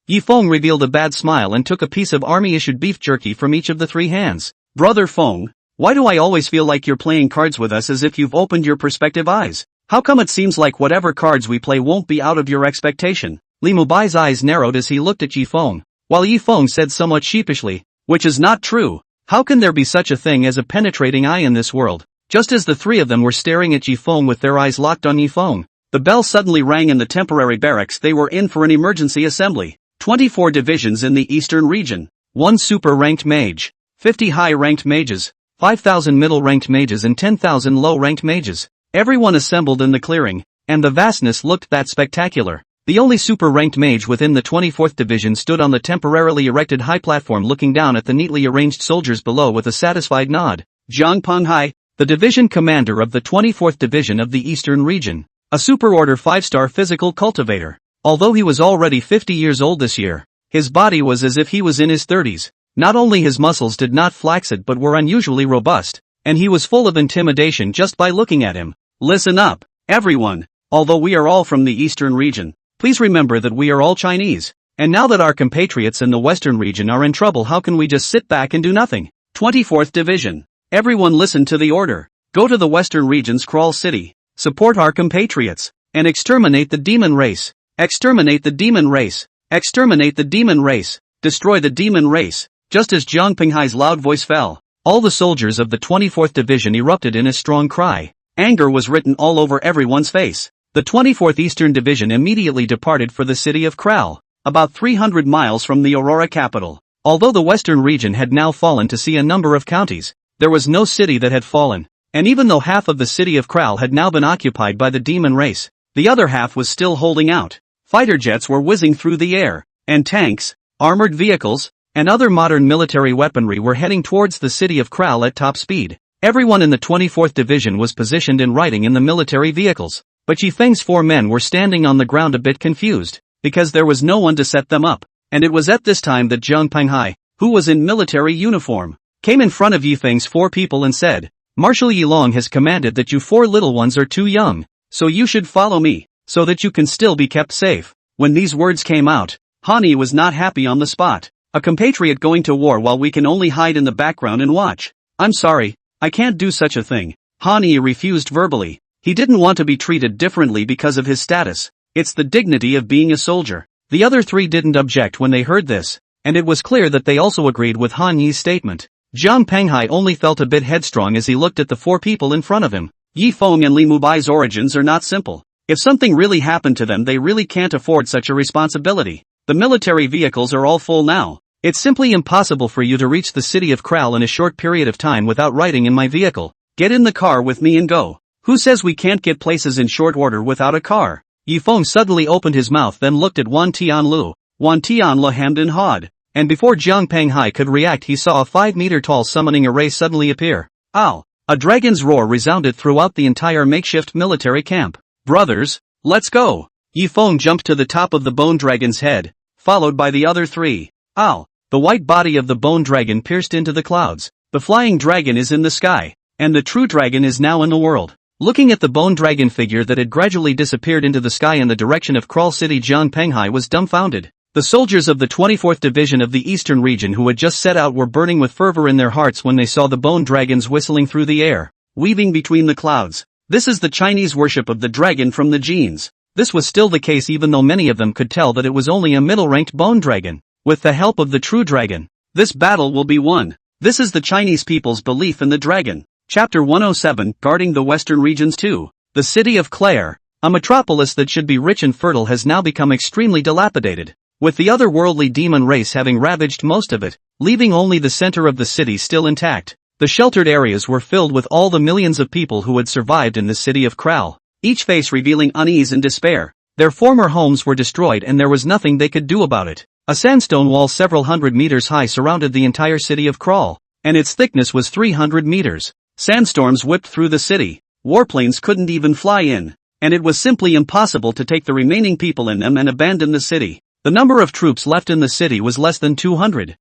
Speaker 1: Yi Feng revealed a bad smile and took a piece of army-issued beef jerky from each of the 3 hands. Brother Feng, why do I always feel like you're playing cards with us as if you've opened your perspective eyes? How come it seems like whatever cards we play won't be out of your expectation? Li Mubai's eyes narrowed as he looked at Yi Feng, while Yi Feng said somewhat sheepishly, which is not true. How can there be such a thing as a penetrating eye in this world? Just as the 3 of them were staring at Yi Feng with their eyes locked on Yi Feng, the bell suddenly rang in the temporary barracks they were in for an emergency assembly. 24 divisions in the Eastern region, 1 super-ranked mage, 50 high-ranked mages, 5,000 middle-ranked mages and 10,000 low-ranked mages. Everyone assembled in the clearing, and the vastness looked that spectacular. The only super-ranked mage within the 24th Division stood on the temporarily erected high platform looking down at the neatly arranged soldiers below with a satisfied nod. Zhang Penghai, the division commander of the 24th Division of the Eastern Region, a super-order 5-star physical cultivator. Although he was already 50 years old this year, his body was as if he was in his 30s. Not only his muscles did not flaccid but were unusually robust, and he was full of intimidation just by looking at him. Listen up, everyone. Although we are all from the Eastern region, please remember that we are all Chinese. And now that our compatriots in the Western region are in trouble, how can we just sit back and do nothing? 24th Division. Everyone listen to the order. Go to the Western region's Crawl City. Support our compatriots. And exterminate the demon race. Exterminate the demon race. Exterminate the demon race. Destroy the demon race. Just as Jiang Penghai's loud voice fell, all the soldiers of the 24th Division erupted in a strong cry. Anger was written all over everyone's face. The 24th Eastern Division immediately departed for the city of Kral, about 300 miles from the Aurora capital. Although the Western region had now fallen to see a number of counties, there was no city that had fallen. And even though half of the city of Kral had now been occupied by the demon race, the other half was still holding out. Fighter jets were whizzing through the air, and tanks, armored vehicles, and other modern military weaponry were heading towards the city of Kral at top speed. Everyone in the 24th Division was positioned in writing in the military vehicles, but Yi Feng's 4 men were standing on the ground a bit confused, because there was no one to set them up, and it was at this time that Jiang Penghai, who was in military uniform, came in front of Yi Feng's 4 people and said, Marshal Yilong has commanded that you 4 little ones are too young, so you should follow me, so that you can still be kept safe. When these words came out, Han Yi was not happy on the spot. A compatriot going to war while we can only hide in the background and watch. I'm sorry, I can't do such a thing. Han Yi refused verbally. He didn't want to be treated differently because of his status. It's the dignity of being a soldier. The other 3 didn't object when they heard this, and it was clear that they also agreed with Han Yi's statement. Jiang Penghai only felt a bit headstrong as he looked at the 4 people in front of him. Yi Feng and Li Mubai's origins are not simple. If something really happened to them, they really can't afford such a responsibility. The military vehicles are all full now. It's simply impossible for you to reach the city of Kral in a short period of time without riding in my vehicle. Get in the car with me and go. Who says we can't get places in short order without a car? Yi Feng suddenly opened his mouth, then looked at Wan Tianlu. Wan Tianlu hemmed and hawed, and before Jiang Penghai could react, he saw a 5-meter-tall summoning array suddenly appear. Ow! A dragon's roar resounded throughout the entire makeshift military camp. Brothers, let's go! Yi Feng jumped to the top of the bone dragon's head, followed by the other 3. Ow! The white body of the bone dragon pierced into the clouds. The flying dragon is in the sky, and the true dragon is now in the world. Looking at the bone dragon figure that had gradually disappeared into the sky in the direction of Kral City, Jiang Penghai was dumbfounded. The soldiers of the 24th Division of the Eastern Region who had just set out were burning with fervor in their hearts when they saw the bone dragons whistling through the air, weaving between the clouds. This is the Chinese worship of the dragon from the genes. This was still the case even though many of them could tell that it was only a middle-ranked bone dragon. With the help of the true dragon, this battle will be won. This is the Chinese people's belief in the dragon. Chapter 107, Guarding the Western Regions 2. The city of Clare, a metropolis that should be rich and fertile, has now become extremely dilapidated, with the otherworldly demon race having ravaged most of it, leaving only the center of the city still intact. The sheltered areas were filled with all the millions of people who had survived in the city of Kral, each face revealing unease and despair. Their former homes were destroyed and there was nothing they could do about it. A sandstone wall several hundred meters high surrounded the entire city of Kral, and its thickness was 300 meters. Sandstorms whipped through the city, warplanes couldn't even fly in, and it was simply impossible to take the remaining people in them and abandon the city. The number of troops left in the city was less than 200,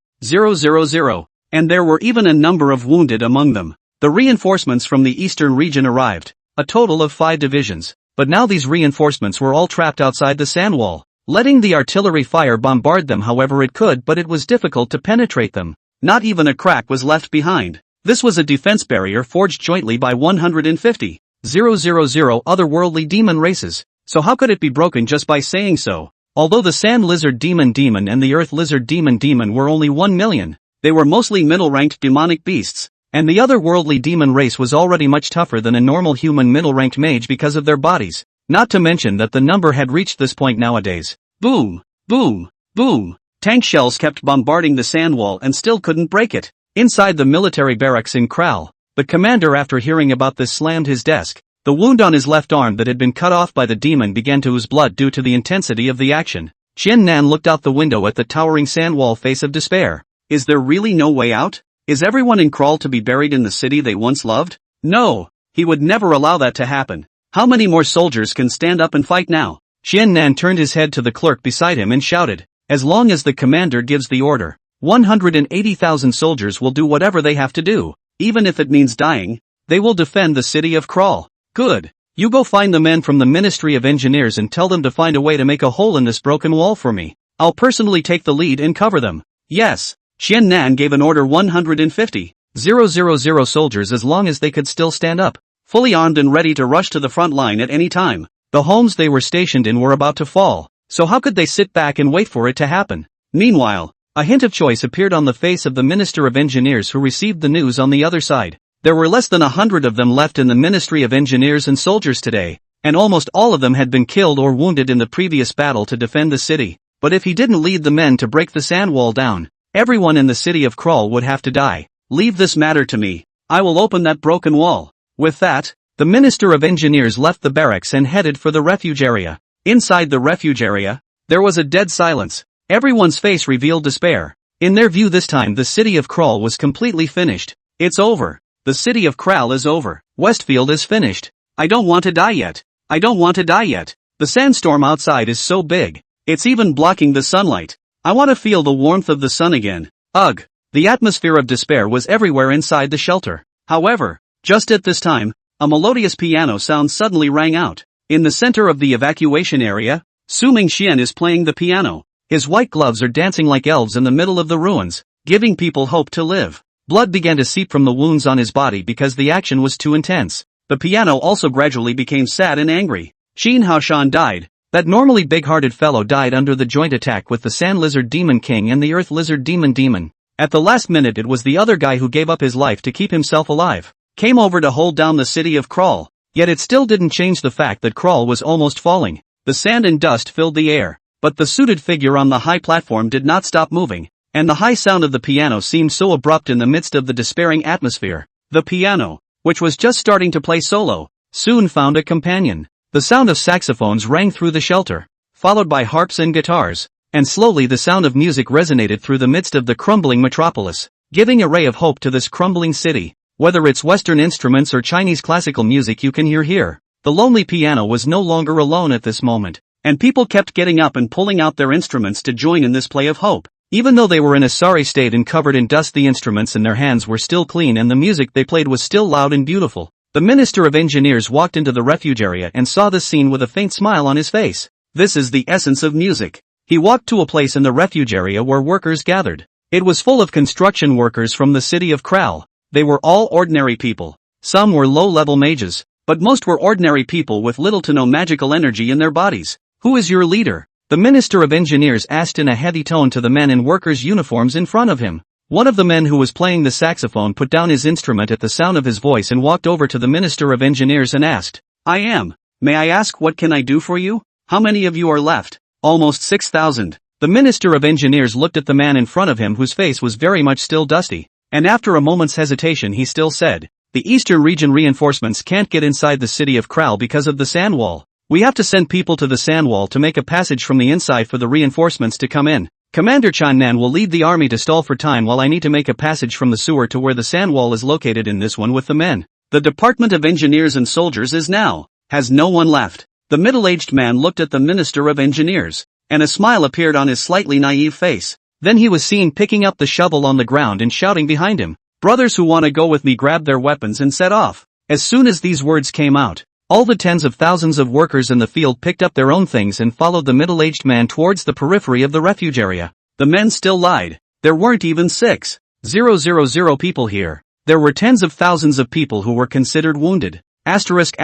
Speaker 1: and there were even a number of wounded among them. The reinforcements from the eastern region arrived, a total of 5 divisions, but now these reinforcements were all trapped outside the sand wall. Letting the artillery fire bombard them however it could, but it was difficult to penetrate them. Not even a crack was left behind. This was a defense barrier forged jointly by 150,000 otherworldly demon races, so how could it be broken just by saying so? Although the sand lizard demon and the earth lizard demon were only 1 million, they were mostly middle-ranked demonic beasts, and the otherworldly demon race was already much tougher than a normal human middle-ranked mage because of their bodies. Not to mention that the number had reached this point nowadays. Boom, boom, boom. Tank shells kept bombarding the sand wall and still couldn't break it. Inside the military barracks in Kral, the commander, after hearing about this, slammed his desk. The wound on his left arm that had been cut off by the demon began to ooze blood due to the intensity of the action. Qian Nan looked out the window at the towering sand wall face of despair. Is there really no way out? Is everyone in Kral to be buried in the city they once loved? No, he would never allow that to happen. How many more soldiers can stand up and fight now? Qian Nan turned his head to the clerk beside him and shouted, as long as the commander gives the order, 180,000 soldiers will do whatever they have to do, even if it means dying. They will defend the city of Kral. Good. You go find the men from the Ministry of Engineers and tell them to find a way to make a hole in this broken wall for me. I'll personally take the lead and cover them. Yes. Qian Nan gave an order 150,000 soldiers as long as they could still stand up, fully armed and ready to rush to the front line at any time. The homes they were stationed in were about to fall, so how could they sit back and wait for it to happen? Meanwhile, a hint of choice appeared on the face of the Minister of Engineers who received the news on the other side. There were less than 100 of them left in the Ministry of Engineers and soldiers today, and almost all of them had been killed or wounded in the previous battle to defend the city. But if he didn't lead the men to break the sand wall down, everyone in the city of Kral would have to die. Leave this matter to me. I will open that broken wall. With that, the Minister of Engineers left the barracks and headed for the refuge area. Inside the refuge area, there was a dead silence. Everyone's face revealed despair. In their view this time the city of Kral was completely finished. It's over. The city of Kral is over. Westfield is finished. I don't want to die yet. I don't want to die yet. The sandstorm outside is so big. It's even blocking the sunlight. I want to feel the warmth of the sun again. Ugh. The atmosphere of despair was everywhere inside the shelter. However, just at this time, a melodious piano sound suddenly rang out. In the center of the evacuation area, Su Mingxian is playing the piano. His white gloves are dancing like elves in the middle of the ruins, giving people hope to live. Blood began to seep from the wounds on his body because the action was too intense. The piano also gradually became sad and angry. Xin Haoshan died. That normally big-hearted fellow died under the joint attack with the Sand Lizard Demon King and the Earth Lizard Demon. At the last minute it was the other guy who gave up his life to keep himself alive. Came over to hold down the city of Kral. Yet it still didn't change the fact that Kral was almost falling. The sand and dust filled the air. But the suited figure on the high platform did not stop moving, and the high sound of the piano seemed so abrupt in the midst of the despairing atmosphere. The piano, which was just starting to play solo, soon found a companion. The sound of saxophones rang through the shelter, followed by harps and guitars, and slowly the sound of music resonated through the midst of the crumbling metropolis, giving a ray of hope to this crumbling city. Whether it's Western instruments or Chinese classical music you can hear here, the lonely piano was no longer alone at this moment, and people kept getting up and pulling out their instruments to join in this play of hope. Even though they were in a sorry state and covered in dust, the instruments in their hands were still clean and the music they played was still loud and beautiful. The Minister of Engineers walked into the refuge area and saw this scene with a faint smile on his face. This is the essence of music. He walked to a place in the refuge area where workers gathered. It was full of construction workers from the city of Kral. They were all ordinary people. Some were low-level mages, but most were ordinary people with little to no magical energy in their bodies. Who is your leader? The Minister of Engineers asked in a heavy tone to the men in workers' uniforms in front of him. One of the men who was playing the saxophone put down his instrument at the sound of his voice and walked over to the Minister of Engineers and asked, I am. May I ask what can I do for you? How many of you are left? Almost 6,000. The Minister of Engineers looked at the man in front of him whose face was very much still dusty, and after a moment's hesitation he still said, the Eastern region reinforcements can't get inside the city of Kral because of the sand wall. We have to send people to the sand wall to make a passage from the inside for the reinforcements to come in. Commander Qian Nan will lead the army to stall for time while I need to make a passage from the sewer to where the sand wall is located in this one with the men. The Department of Engineers and Soldiers is now, has no one left. The middle-aged man looked at the Minister of Engineers, and a smile appeared on his slightly naive face. Then he was seen picking up the shovel on the ground and shouting behind him, brothers who want to go with me grabbed their weapons and set off. As soon as these words came out, all the tens of thousands of workers in the field picked up their own things and followed the middle-aged man towards the periphery of the refuge area. The men still lied. There weren't even 6,000 people here. There were tens of thousands of people who were considered wounded. Asterisk.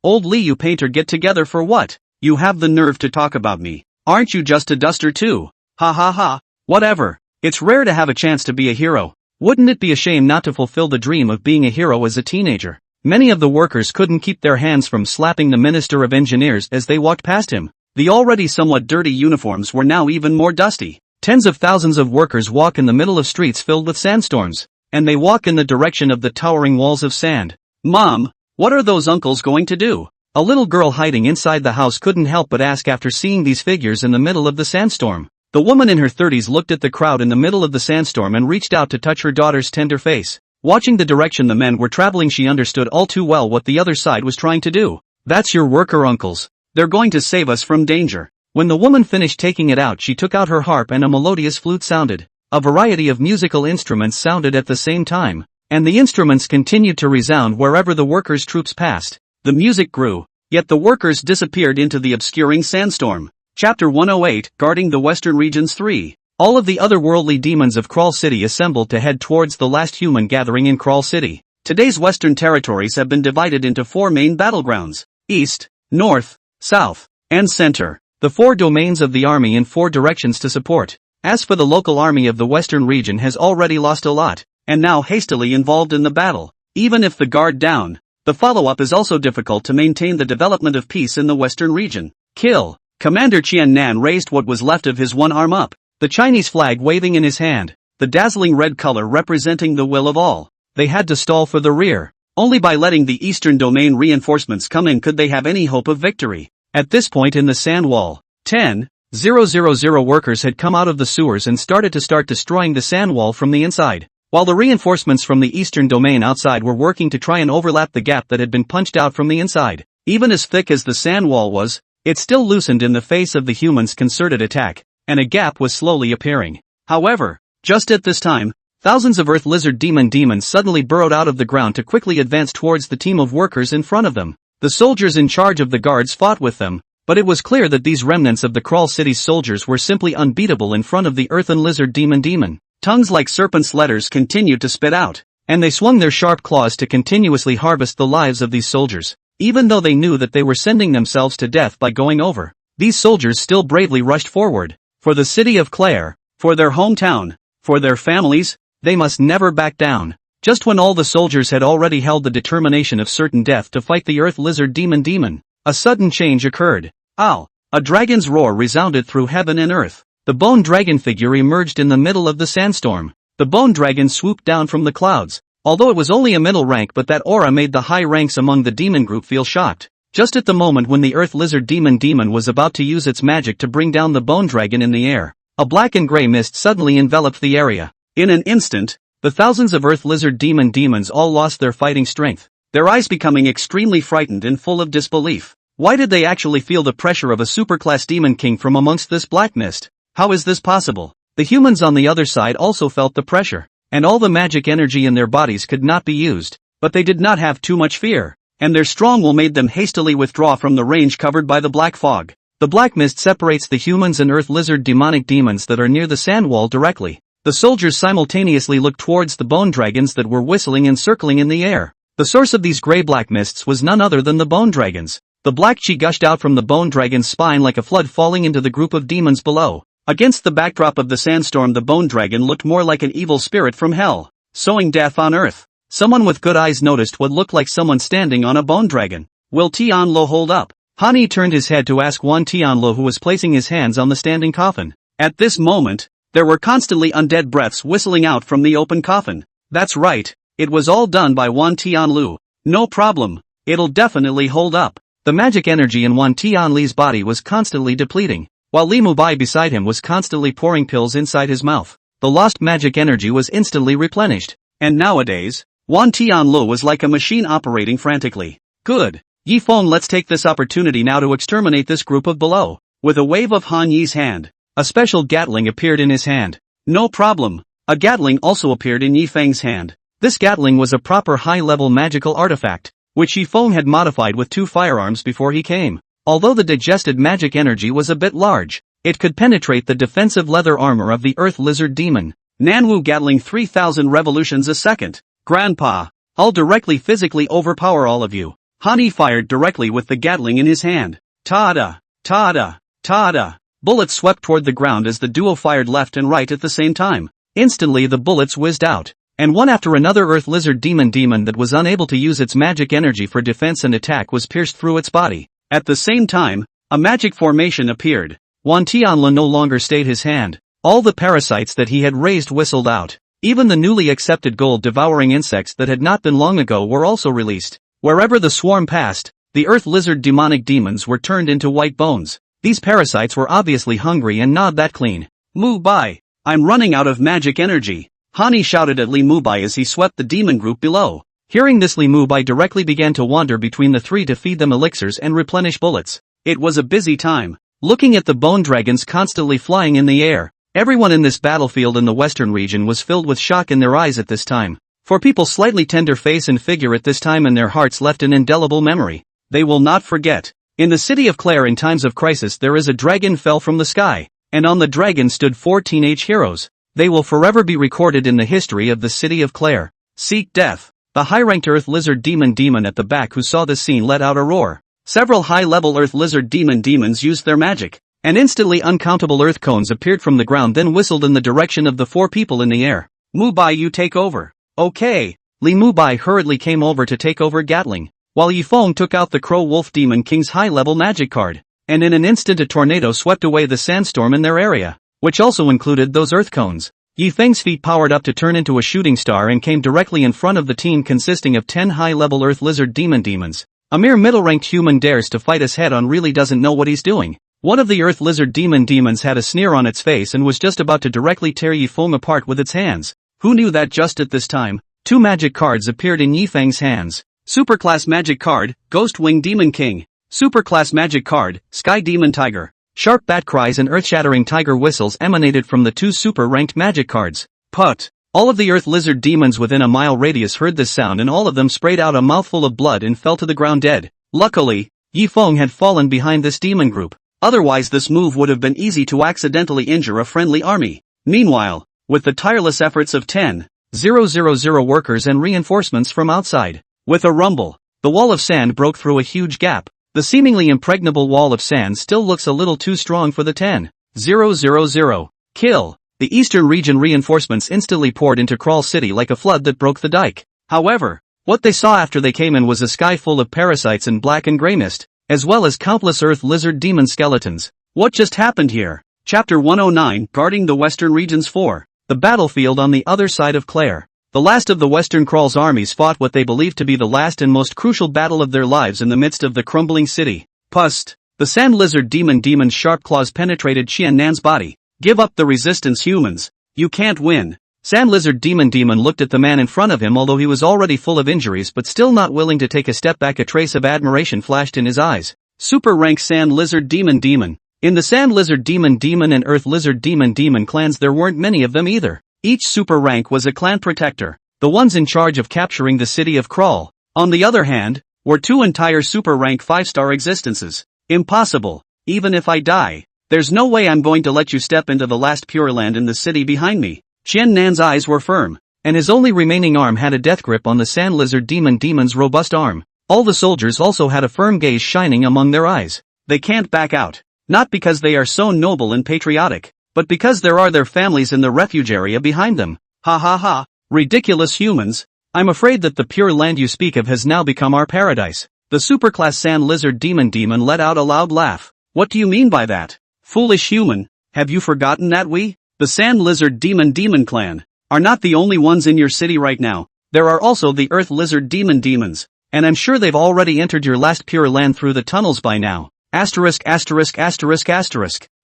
Speaker 1: Old Liu painter, get together for what? You have the nerve to talk about me. Aren't you just a duster too? Ha ha ha. Whatever. It's rare to have a chance to be a hero. Wouldn't it be a shame not to fulfill the dream of being a hero as a teenager? Many of the workers couldn't keep their hands from slapping the Minister of Engineers as they walked past him. The already somewhat dirty uniforms were now even more dusty. Tens of thousands of workers walk in the middle of streets filled with sandstorms, and they walk in the direction of the towering walls of sand. Mom, What are those uncles going to do? A little girl hiding inside the house couldn't help but ask after seeing these figures in the middle of the sandstorm. The woman in her 30s looked at the crowd in the middle of the sandstorm and reached out to touch her daughter's tender face. Watching the direction the men were traveling, she understood all too well what the other side was trying to do. That's your worker uncles. They're going to save us from danger. When the woman finished taking it out, she took out her harp and a melodious flute sounded. A variety of musical instruments sounded at the same time, and the instruments continued to resound wherever the workers' troops passed. The music grew, yet the workers disappeared into the obscuring sandstorm. Chapter 108, Guarding the Western Regions 3. All of the otherworldly demons of Crawl City assembled to head towards the last human gathering in Crawl City. Today's western territories have been divided into 4 main battlegrounds: East, North, South, and Center. The 4 domains of the army in 4 directions to support. As for the local army of the western region has already lost a lot, and now hastily involved in the battle. Even if the guard down, the follow-up is also difficult to maintain the development of peace in the western region. Kill. Commander Qian Nan raised what was left of his one arm up, the Chinese flag waving in his hand, the dazzling red color representing the will of all. They had to stall for the rear. Only by letting the eastern domain reinforcements come in could they have any hope of victory. At this point in the sand wall, 10,000 workers had come out of the sewers and started destroying the sand wall from the inside, while the reinforcements from the eastern domain outside were working to try and overlap the gap that had been punched out from the inside. Even as thick as the sand wall was, it still loosened in the face of the humans' concerted attack, and a gap was slowly appearing. However, just at this time, thousands of earth lizard demons suddenly burrowed out of the ground to quickly advance towards the team of workers in front of them. The soldiers in charge of the guards fought with them, but it was clear that these remnants of the Crawl City's soldiers were simply unbeatable in front of the earthen lizard demon. Tongues like serpents' letters continued to spit out, and they swung their sharp claws to continuously harvest the lives of these soldiers. Even though they knew that they were sending themselves to death by going over, these soldiers still bravely rushed forward. For the city of Claire, for their hometown, for their families, they must never back down. Just when all the soldiers had already held the determination of certain death to fight the earth lizard demon, a sudden change occurred. Ow! A dragon's roar resounded through heaven and earth. The bone dragon figure emerged in the middle of the sandstorm. The bone dragon swooped down from the clouds. Although it was only a middle rank, but that aura made the high ranks among the demon group feel shocked. Just at the moment when the earth lizard demon was about to use its magic to bring down the bone dragon in the air, a black and gray mist suddenly enveloped the area. In an instant, the thousands of earth lizard demons all lost their fighting strength, their eyes becoming extremely frightened and full of disbelief. Why did they actually feel the pressure of a superclass demon king from amongst this black mist? How is this possible? The humans on the other side also felt the pressure, and all the magic energy in their bodies could not be used, but they did not have too much fear, and their strong will made them hastily withdraw from the range covered by the black fog. The black mist separates the humans and earth lizard demons that are near the sand wall directly. The soldiers simultaneously looked towards the bone dragons that were whistling and circling in the air. The source of these gray-black mists was none other than the bone dragons. The black chi gushed out from the bone dragon's spine like a flood falling into the group of demons below. Against the backdrop of the sandstorm, the bone dragon looked more like an evil spirit from hell, sowing death on earth. Someone with good eyes noticed what looked like someone standing on a bone dragon. Will Tianlo hold up? Hani turned his head to ask Wan Tianlo, who was placing his hands on the standing coffin. At this moment, there were constantly undead breaths whistling out from the open coffin. That's right, it was all done by Wan Tianlu. No problem, it'll definitely hold up. The magic energy in Wan Tianli's body was constantly depleting, while Li Mubai beside him was constantly pouring pills inside his mouth. The lost magic energy was instantly replenished, and nowadays, Wan Tianlu was like a machine operating frantically. Good. Yi Feng, let's take this opportunity now to exterminate this group of below. With a wave of Han Yi's hand, a special Gatling appeared in his hand. No problem. A Gatling also appeared in Yi Feng's hand. This Gatling was a proper high-level magical artifact, which Yi Feng had modified with 2 firearms before he came. Although the digested magic energy was a bit large, it could penetrate the defensive leather armor of the earth lizard demon. Nanwu Gatling 3000 revolutions a second. Grandpa, I'll directly physically overpower all of you. Hani fired directly with the Gatling in his hand. Ta-da! Ta-da! Ta-da! Bullets swept toward the ground as the duo fired left and right at the same time. Instantly the bullets whizzed out, and one after another earth lizard demon that was unable to use its magic energy for defense and attack was pierced through its body. At the same time, a magic formation appeared. Wan Tianla no longer stayed his hand. All the parasites that he had raised whistled out. Even the newly accepted gold-devouring insects that had not been long ago were also released. Wherever the swarm passed, the earth lizard demonic demons were turned into white bones. These parasites were obviously hungry and gnawed that clean. Mubai! I'm running out of magic energy. Hani shouted at Li Mubai as he swept the demon group below. Hearing this, Li Mubai directly began to wander between the three to feed them elixirs and replenish bullets. It was a busy time. Looking at the bone dragons constantly flying in the air, everyone in this battlefield in the western region was filled with shock in their eyes at this time. For people slightly tender face and figure at this time in their hearts left an indelible memory. They will not forget. In the city of Claire in times of crisis there is a dragon fell from the sky, and on the dragon stood 4 teenage heroes. They will forever be recorded in the history of the city of Claire. Seek death. The high-ranked earth lizard demon at the back who saw this scene let out a roar. Several high-level earth lizard demons used their magic, and instantly uncountable earth cones appeared from the ground then whistled in the direction of the 4 people in the air. Mubai, you take over. Okay. Li Mubai hurriedly came over to take over Gatling, while Yifeng took out the Crow Wolf Demon King's high-level magic card, and in an instant a tornado swept away the sandstorm in their area, which also included those earth cones. Yifeng's feet powered up to turn into a shooting star and came directly in front of the team consisting of 10 high-level earth lizard demons. A mere middle-ranked human dares to fight us head-on, really doesn't know what he's doing. One of the earth lizard demons had a sneer on its face and was just about to directly tear Yifeng apart with its hands. Who knew that just at this time, 2 magic cards appeared in Yifeng's hands. Superclass magic card, Ghost Wing Demon King. Superclass magic card, Sky Demon Tiger. Sharp bat cries and earth-shattering tiger whistles emanated from the 2 super-ranked magic cards. Put! All of the earth lizard demons within a mile radius heard this sound and all of them sprayed out a mouthful of blood and fell to the ground dead. Luckily, Yifeng had fallen behind this demon group. Otherwise this move would have been easy to accidentally injure a friendly army. Meanwhile, with the tireless efforts of 10,000 workers and reinforcements from outside, with a rumble, the wall of sand broke through a huge gap. The seemingly impregnable wall of sand still looks a little too strong for the 10,000 kill. The eastern region reinforcements instantly poured into Crawl City like a flood that broke the dike. However, what they saw after they came in was a sky full of parasites and black and gray mist, as well as countless earth lizard demon skeletons. What just happened here? Chapter 109, Guarding the Western Regions 4. The battlefield on the other side of Claire. The last of the Western Crawl's armies fought what they believed to be the last and most crucial battle of their lives in the midst of the crumbling city. Pust! The sand lizard demon's sharp claws penetrated Qian Nan's body. Give up the resistance, humans. You can't win. Sand lizard demon looked at the man in front of him, although he was already full of injuries but still not willing to take a step back. A trace of admiration flashed in his eyes. Super rank sand lizard demon. In the sand lizard demon and earth lizard demon clans there weren't many of them either. Each super rank was a clan protector, the ones in charge of capturing the city of Crawl. On the other hand, were 2 entire super rank 5-star existences. Impossible. Even if I die, there's no way I'm going to let you step into the last Pure Land in the city behind me. Qian Nan's eyes were firm, and his only remaining arm had a death grip on the sand lizard demon's robust arm. All the soldiers also had a firm gaze shining among their eyes. They can't back out. Not because they are so noble and patriotic, but because there are their families in the refuge area behind them. Ha ha ha. Ridiculous humans. I'm afraid that the Pure Land you speak of has now become our paradise. The superclass sand lizard demon let out a loud laugh. What do you mean by that? Foolish human, have you forgotten that we, the sand lizard demon clan, are not the only ones in your city right now? There are also the earth lizard demons, and I'm sure they've already entered your last Pure Land through the tunnels by now. Asterisk.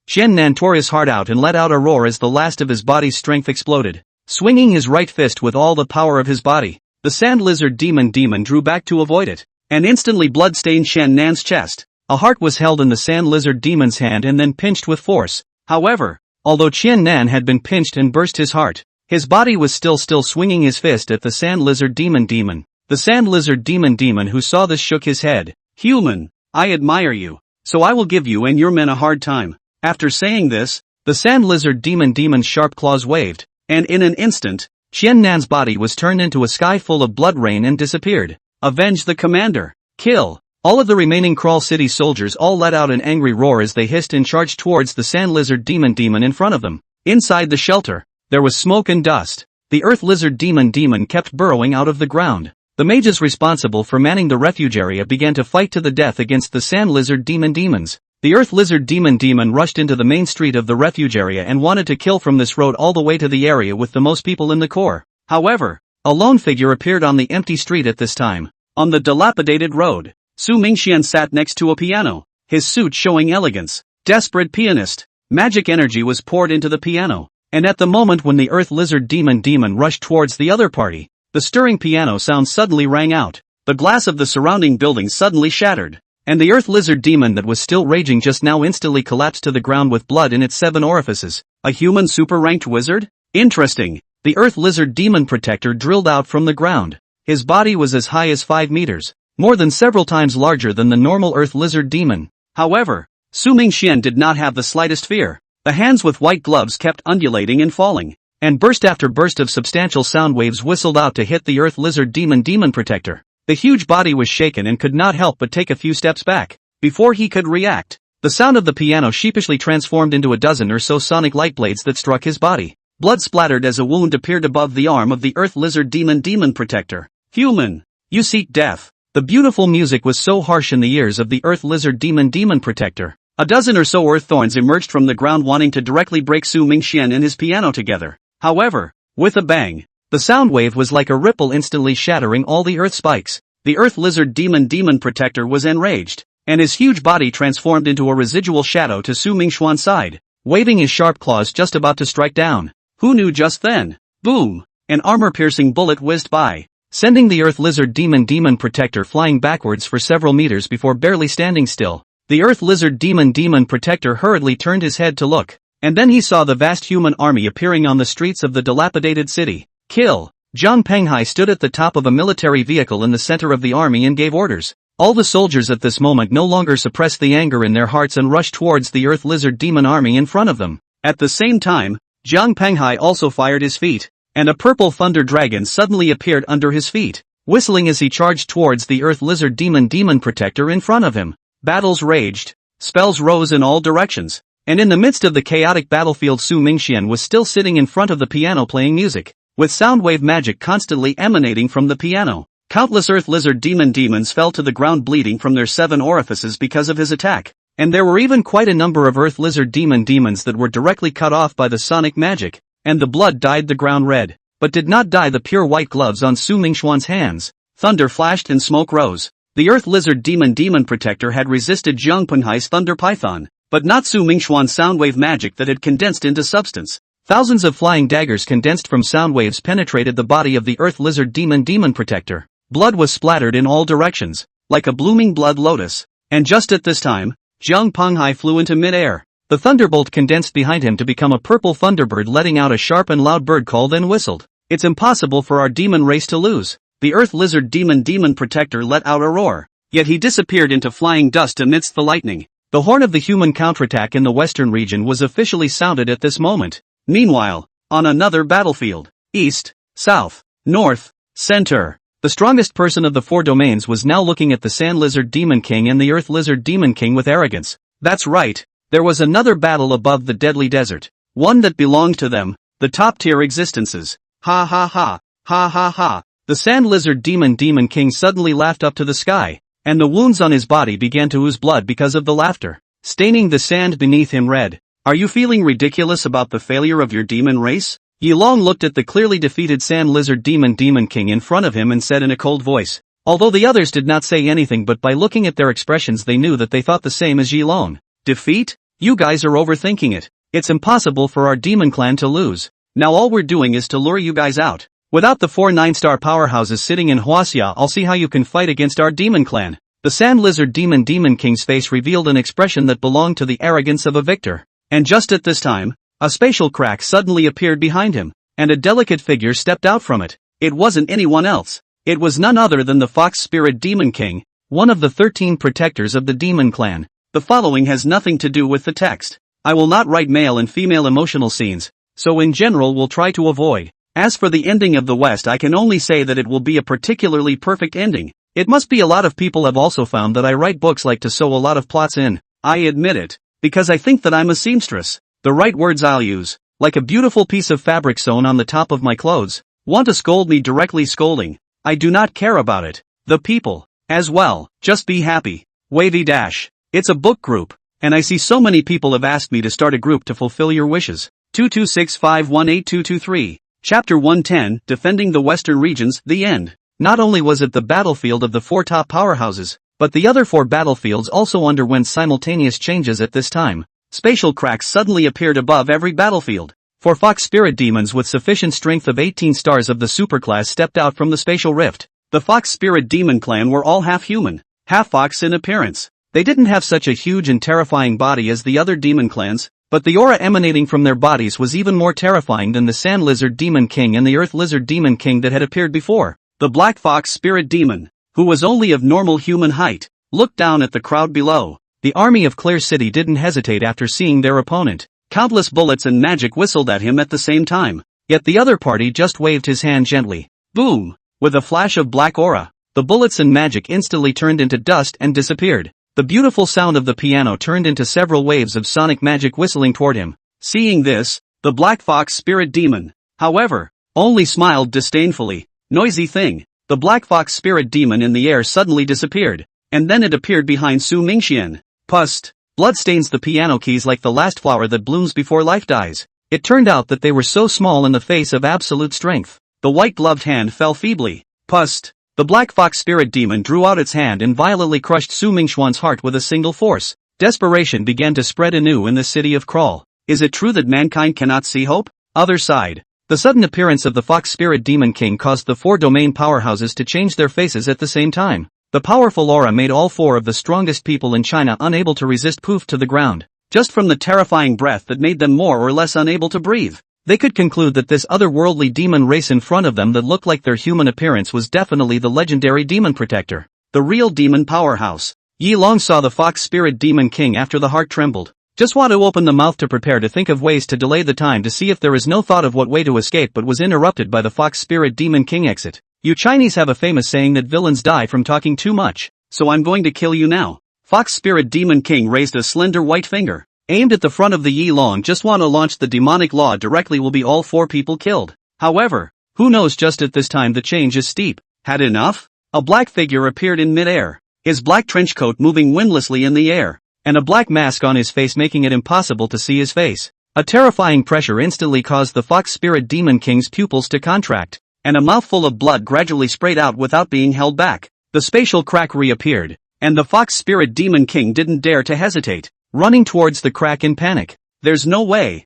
Speaker 1: Qian Nan tore his heart out and let out a roar as the last of his body's strength exploded. Swinging his right fist with all the power of his body, the sand lizard demon drew back to avoid it, and instantly blood stained Qian Nan's chest. A heart was held in the sand lizard demon's hand and then pinched with force. However, although Qian Nan had been pinched and burst his heart, his body was still swinging his fist at the sand lizard demon. The sand lizard demon who saw this shook his head. Human, I admire you, so I will give you and your men a hard time. After saying this, the sand lizard demon's sharp claws waved, and in an instant, Qian Nan's body was turned into a sky full of blood rain and disappeared. Avenge the commander! Kill! All of the remaining Crawl City soldiers all let out an angry roar as they hissed and charged towards the sand lizard demon in front of them. Inside the shelter, there was smoke and dust. The earth lizard demon kept burrowing out of the ground. The mages responsible for manning the refuge area began to fight to the death against the sand lizard demons. The earth lizard demon rushed into the main street of the refuge area and wanted to kill from this road all the way to the area with the most people in the core. However, a lone figure appeared on the empty street at this time. On the dilapidated road, Su Mingxian sat next to a piano, his suit showing elegance. Desperate pianist. Magic energy was poured into the piano, and at the moment when the Earth Lizard Demon rushed towards the other party, the stirring piano sound suddenly rang out. The glass of the surrounding building suddenly shattered, and the Earth Lizard Demon that was still raging just now instantly collapsed to the ground with blood in its 7 orifices. A human super-ranked wizard? Interesting. The Earth Lizard Demon Protector drilled out from the ground. His body was as high as 5 meters, more than several times larger than the normal Earth Lizard Demon. However, Su Mingxian did not have the slightest fear. The hands with white gloves kept undulating and falling, and burst after burst of substantial sound waves whistled out to hit the Earth Lizard Demon Protector. The huge body was shaken and could not help but take a few steps back. Before he could react, the sound of the piano sheepishly transformed into a dozen or so sonic light blades that struck his body. Blood splattered as a wound appeared above the arm of the Earth Lizard Demon Protector. Human, you seek death. The beautiful music was so harsh in the ears of the Earth Lizard Demon Protector. A dozen or so earth thorns emerged from the ground wanting to directly break Su Mingxian and his piano together. However, with a bang, the sound wave was like a ripple instantly shattering all the earth spikes. The Earth Lizard Demon Protector was enraged, and his huge body transformed into a residual shadow to Su Mingxian's side, waving his sharp claws just about to strike down. Who knew just then? Boom! An armor-piercing bullet whizzed by, sending the Earth Lizard Demon Protector flying backwards for several meters before barely standing still. The Earth Lizard Demon Protector hurriedly turned his head to look, and then he saw the vast human army appearing on the streets of the dilapidated city. Kill! Zhang Penghai stood at the top of a military vehicle in the center of the army and gave orders. All the soldiers at this moment no longer suppressed the anger in their hearts and rushed towards the Earth Lizard Demon army in front of them. At the same time, Zhang Penghai also fired his feet, and a purple thunder dragon suddenly appeared under his feet, whistling as he charged towards the Earth Lizard Demon Protector in front of him. Battles raged, spells rose in all directions, and in the midst of the chaotic battlefield Su Mingxian was still sitting in front of the piano playing music, with soundwave magic constantly emanating from the piano. Countless Earth Lizard demons fell to the ground bleeding from their 7 orifices because of his attack, and there were even quite a number of Earth Lizard demons that were directly cut off by the sonic magic, and the blood dyed the ground red, but did not dye the pure white gloves on Su Mingxian's hands. Thunder flashed and smoke rose. The Earth Lizard Demon Protector had resisted Zhang Penhai's Thunder Python, but not Su Mingxian's soundwave magic that had condensed into substance. Thousands of flying daggers condensed from sound waves penetrated the body of the Earth Lizard Demon Protector. Blood was splattered in all directions, like a blooming blood lotus. And just at this time, Zhang Penghai flew into mid-air. The thunderbolt condensed behind him to become a purple thunderbird, letting out a sharp and loud bird call, then whistled. It's impossible for our demon race to lose. The Earth Lizard Demon Protector let out a roar, yet he disappeared into flying dust amidst the lightning. The horn of the human counterattack in the western region was officially sounded at this moment. Meanwhile, on another battlefield, east, south, north, center, the strongest person of the 4 domains was now looking at the Sand Lizard Demon King and the Earth Lizard Demon King with arrogance. That's right, there was another battle above the deadly desert, one that belonged to them, the top-tier existences. Ha ha ha, ha ha ha. The Sand Lizard Demon King suddenly laughed up to the sky, and the wounds on his body began to ooze blood because of the laughter, staining the sand beneath him red. Are you feeling ridiculous about the failure of your demon race? Yilong looked at the clearly defeated Sand Lizard Demon King in front of him and said in a cold voice, although the others did not say anything, but by looking at their expressions they knew that they thought the same as Yilong. Defeat? You guys are overthinking it. It's impossible for our demon clan to lose. Now all we're doing is to lure you guys out. Without the 4 9-star powerhouses sitting in Huaxia, I'll see how you can fight against our demon clan. The Sand Lizard Demon King's face revealed an expression that belonged to the arrogance of a victor. And just at this time, a spatial crack suddenly appeared behind him, and a delicate figure stepped out from it. It wasn't anyone else. It was none other than the Fox Spirit Demon King, one of the 13 protectors of the demon clan. The following has nothing to do with the text. I will not write male and female emotional scenes, so in general we'll try to avoid. As for the ending of the West, I can only say that it will be a particularly perfect ending. It must be a lot of people have also found that I write books like to sew a lot of plots in. I admit it, because I think that I'm a seamstress. The right words I'll use, like a beautiful piece of fabric sewn on the top of my clothes. Want to scold me directly scolding. I do not care about it. The people, as well, just be happy. Wavy dash. It's a book group, and I see so many people have asked me to start a group to fulfill your wishes. 226518223. Chapter 110, Defending the Western Regions, the End. Not only was it the battlefield of the 4 top powerhouses, but the other 4 battlefields also underwent simultaneous changes at this time. Spatial cracks suddenly appeared above every battlefield. 4 fox spirit demons with sufficient strength of 18 stars of the superclass stepped out from the spatial rift. The fox spirit demon clan were all half human, half fox in appearance. They didn't have such a huge and terrifying body as the other demon clans, but the aura emanating from their bodies was even more terrifying than the Sand Lizard Demon King and the Earth Lizard Demon King that had appeared before. The Black Fox Spirit Demon, who was only of normal human height, looked down at the crowd below. The army of Clear City didn't hesitate after seeing their opponent. Countless bullets and magic whistled at him at the same time. Yet the other party just waved his hand gently. Boom! With a flash of black aura, the bullets and magic instantly turned into dust and disappeared. The beautiful sound of the piano turned into several waves of sonic magic whistling toward him. Seeing this, the Black Fox Spirit Demon, however, only smiled disdainfully. Noisy thing. The Black Fox Spirit Demon in the air suddenly disappeared, and then it appeared behind Su Mingxian. Pust. Blood stains the piano keys like the last flower that blooms before life dies. It turned out that they were so small in the face of absolute strength. The white-gloved hand fell feebly. Pust. The Black Fox Spirit Demon drew out its hand and violently crushed Su Mingxuan's heart with a single force. Desperation began to spread anew in the city of Kral. Is it true that mankind cannot see hope? Other side. The sudden appearance of the Fox Spirit Demon King caused the 4 domain powerhouses to change their faces at the same time. The powerful aura made all 4 of the strongest people in China unable to resist, poof to the ground. Just from the terrifying breath that made them more or less unable to breathe. They could conclude that this otherworldly demon race in front of them that looked like their human appearance was definitely the legendary demon protector. The real demon powerhouse. Yi Long saw the Fox Spirit Demon King after the heart trembled. Just want to open the mouth to prepare to think of ways to delay the time to see if there is no thought of what way to escape, but was interrupted by the Fox Spirit Demon King exit. You Chinese have a famous saying that villains die from talking too much, so I'm going to kill you now. Fox Spirit Demon King raised a slender white finger, aimed at the front of the Yi Long. Just want to launch the demonic law directly, will be all 4 people killed. However, who knows, just at this time the change is steep. Had enough? A black figure appeared in mid-air, his black trench coat moving windlessly in the air, and a black mask on his face making it impossible to see his face. A terrifying pressure instantly caused the Fox Spirit Demon King's pupils to contract, and a mouthful of blood gradually sprayed out without being held back. The spatial crack reappeared, and the Fox Spirit Demon King didn't dare to hesitate, running towards the crack in panic. There's no way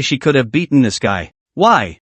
Speaker 1: she could have beaten this guy. Why?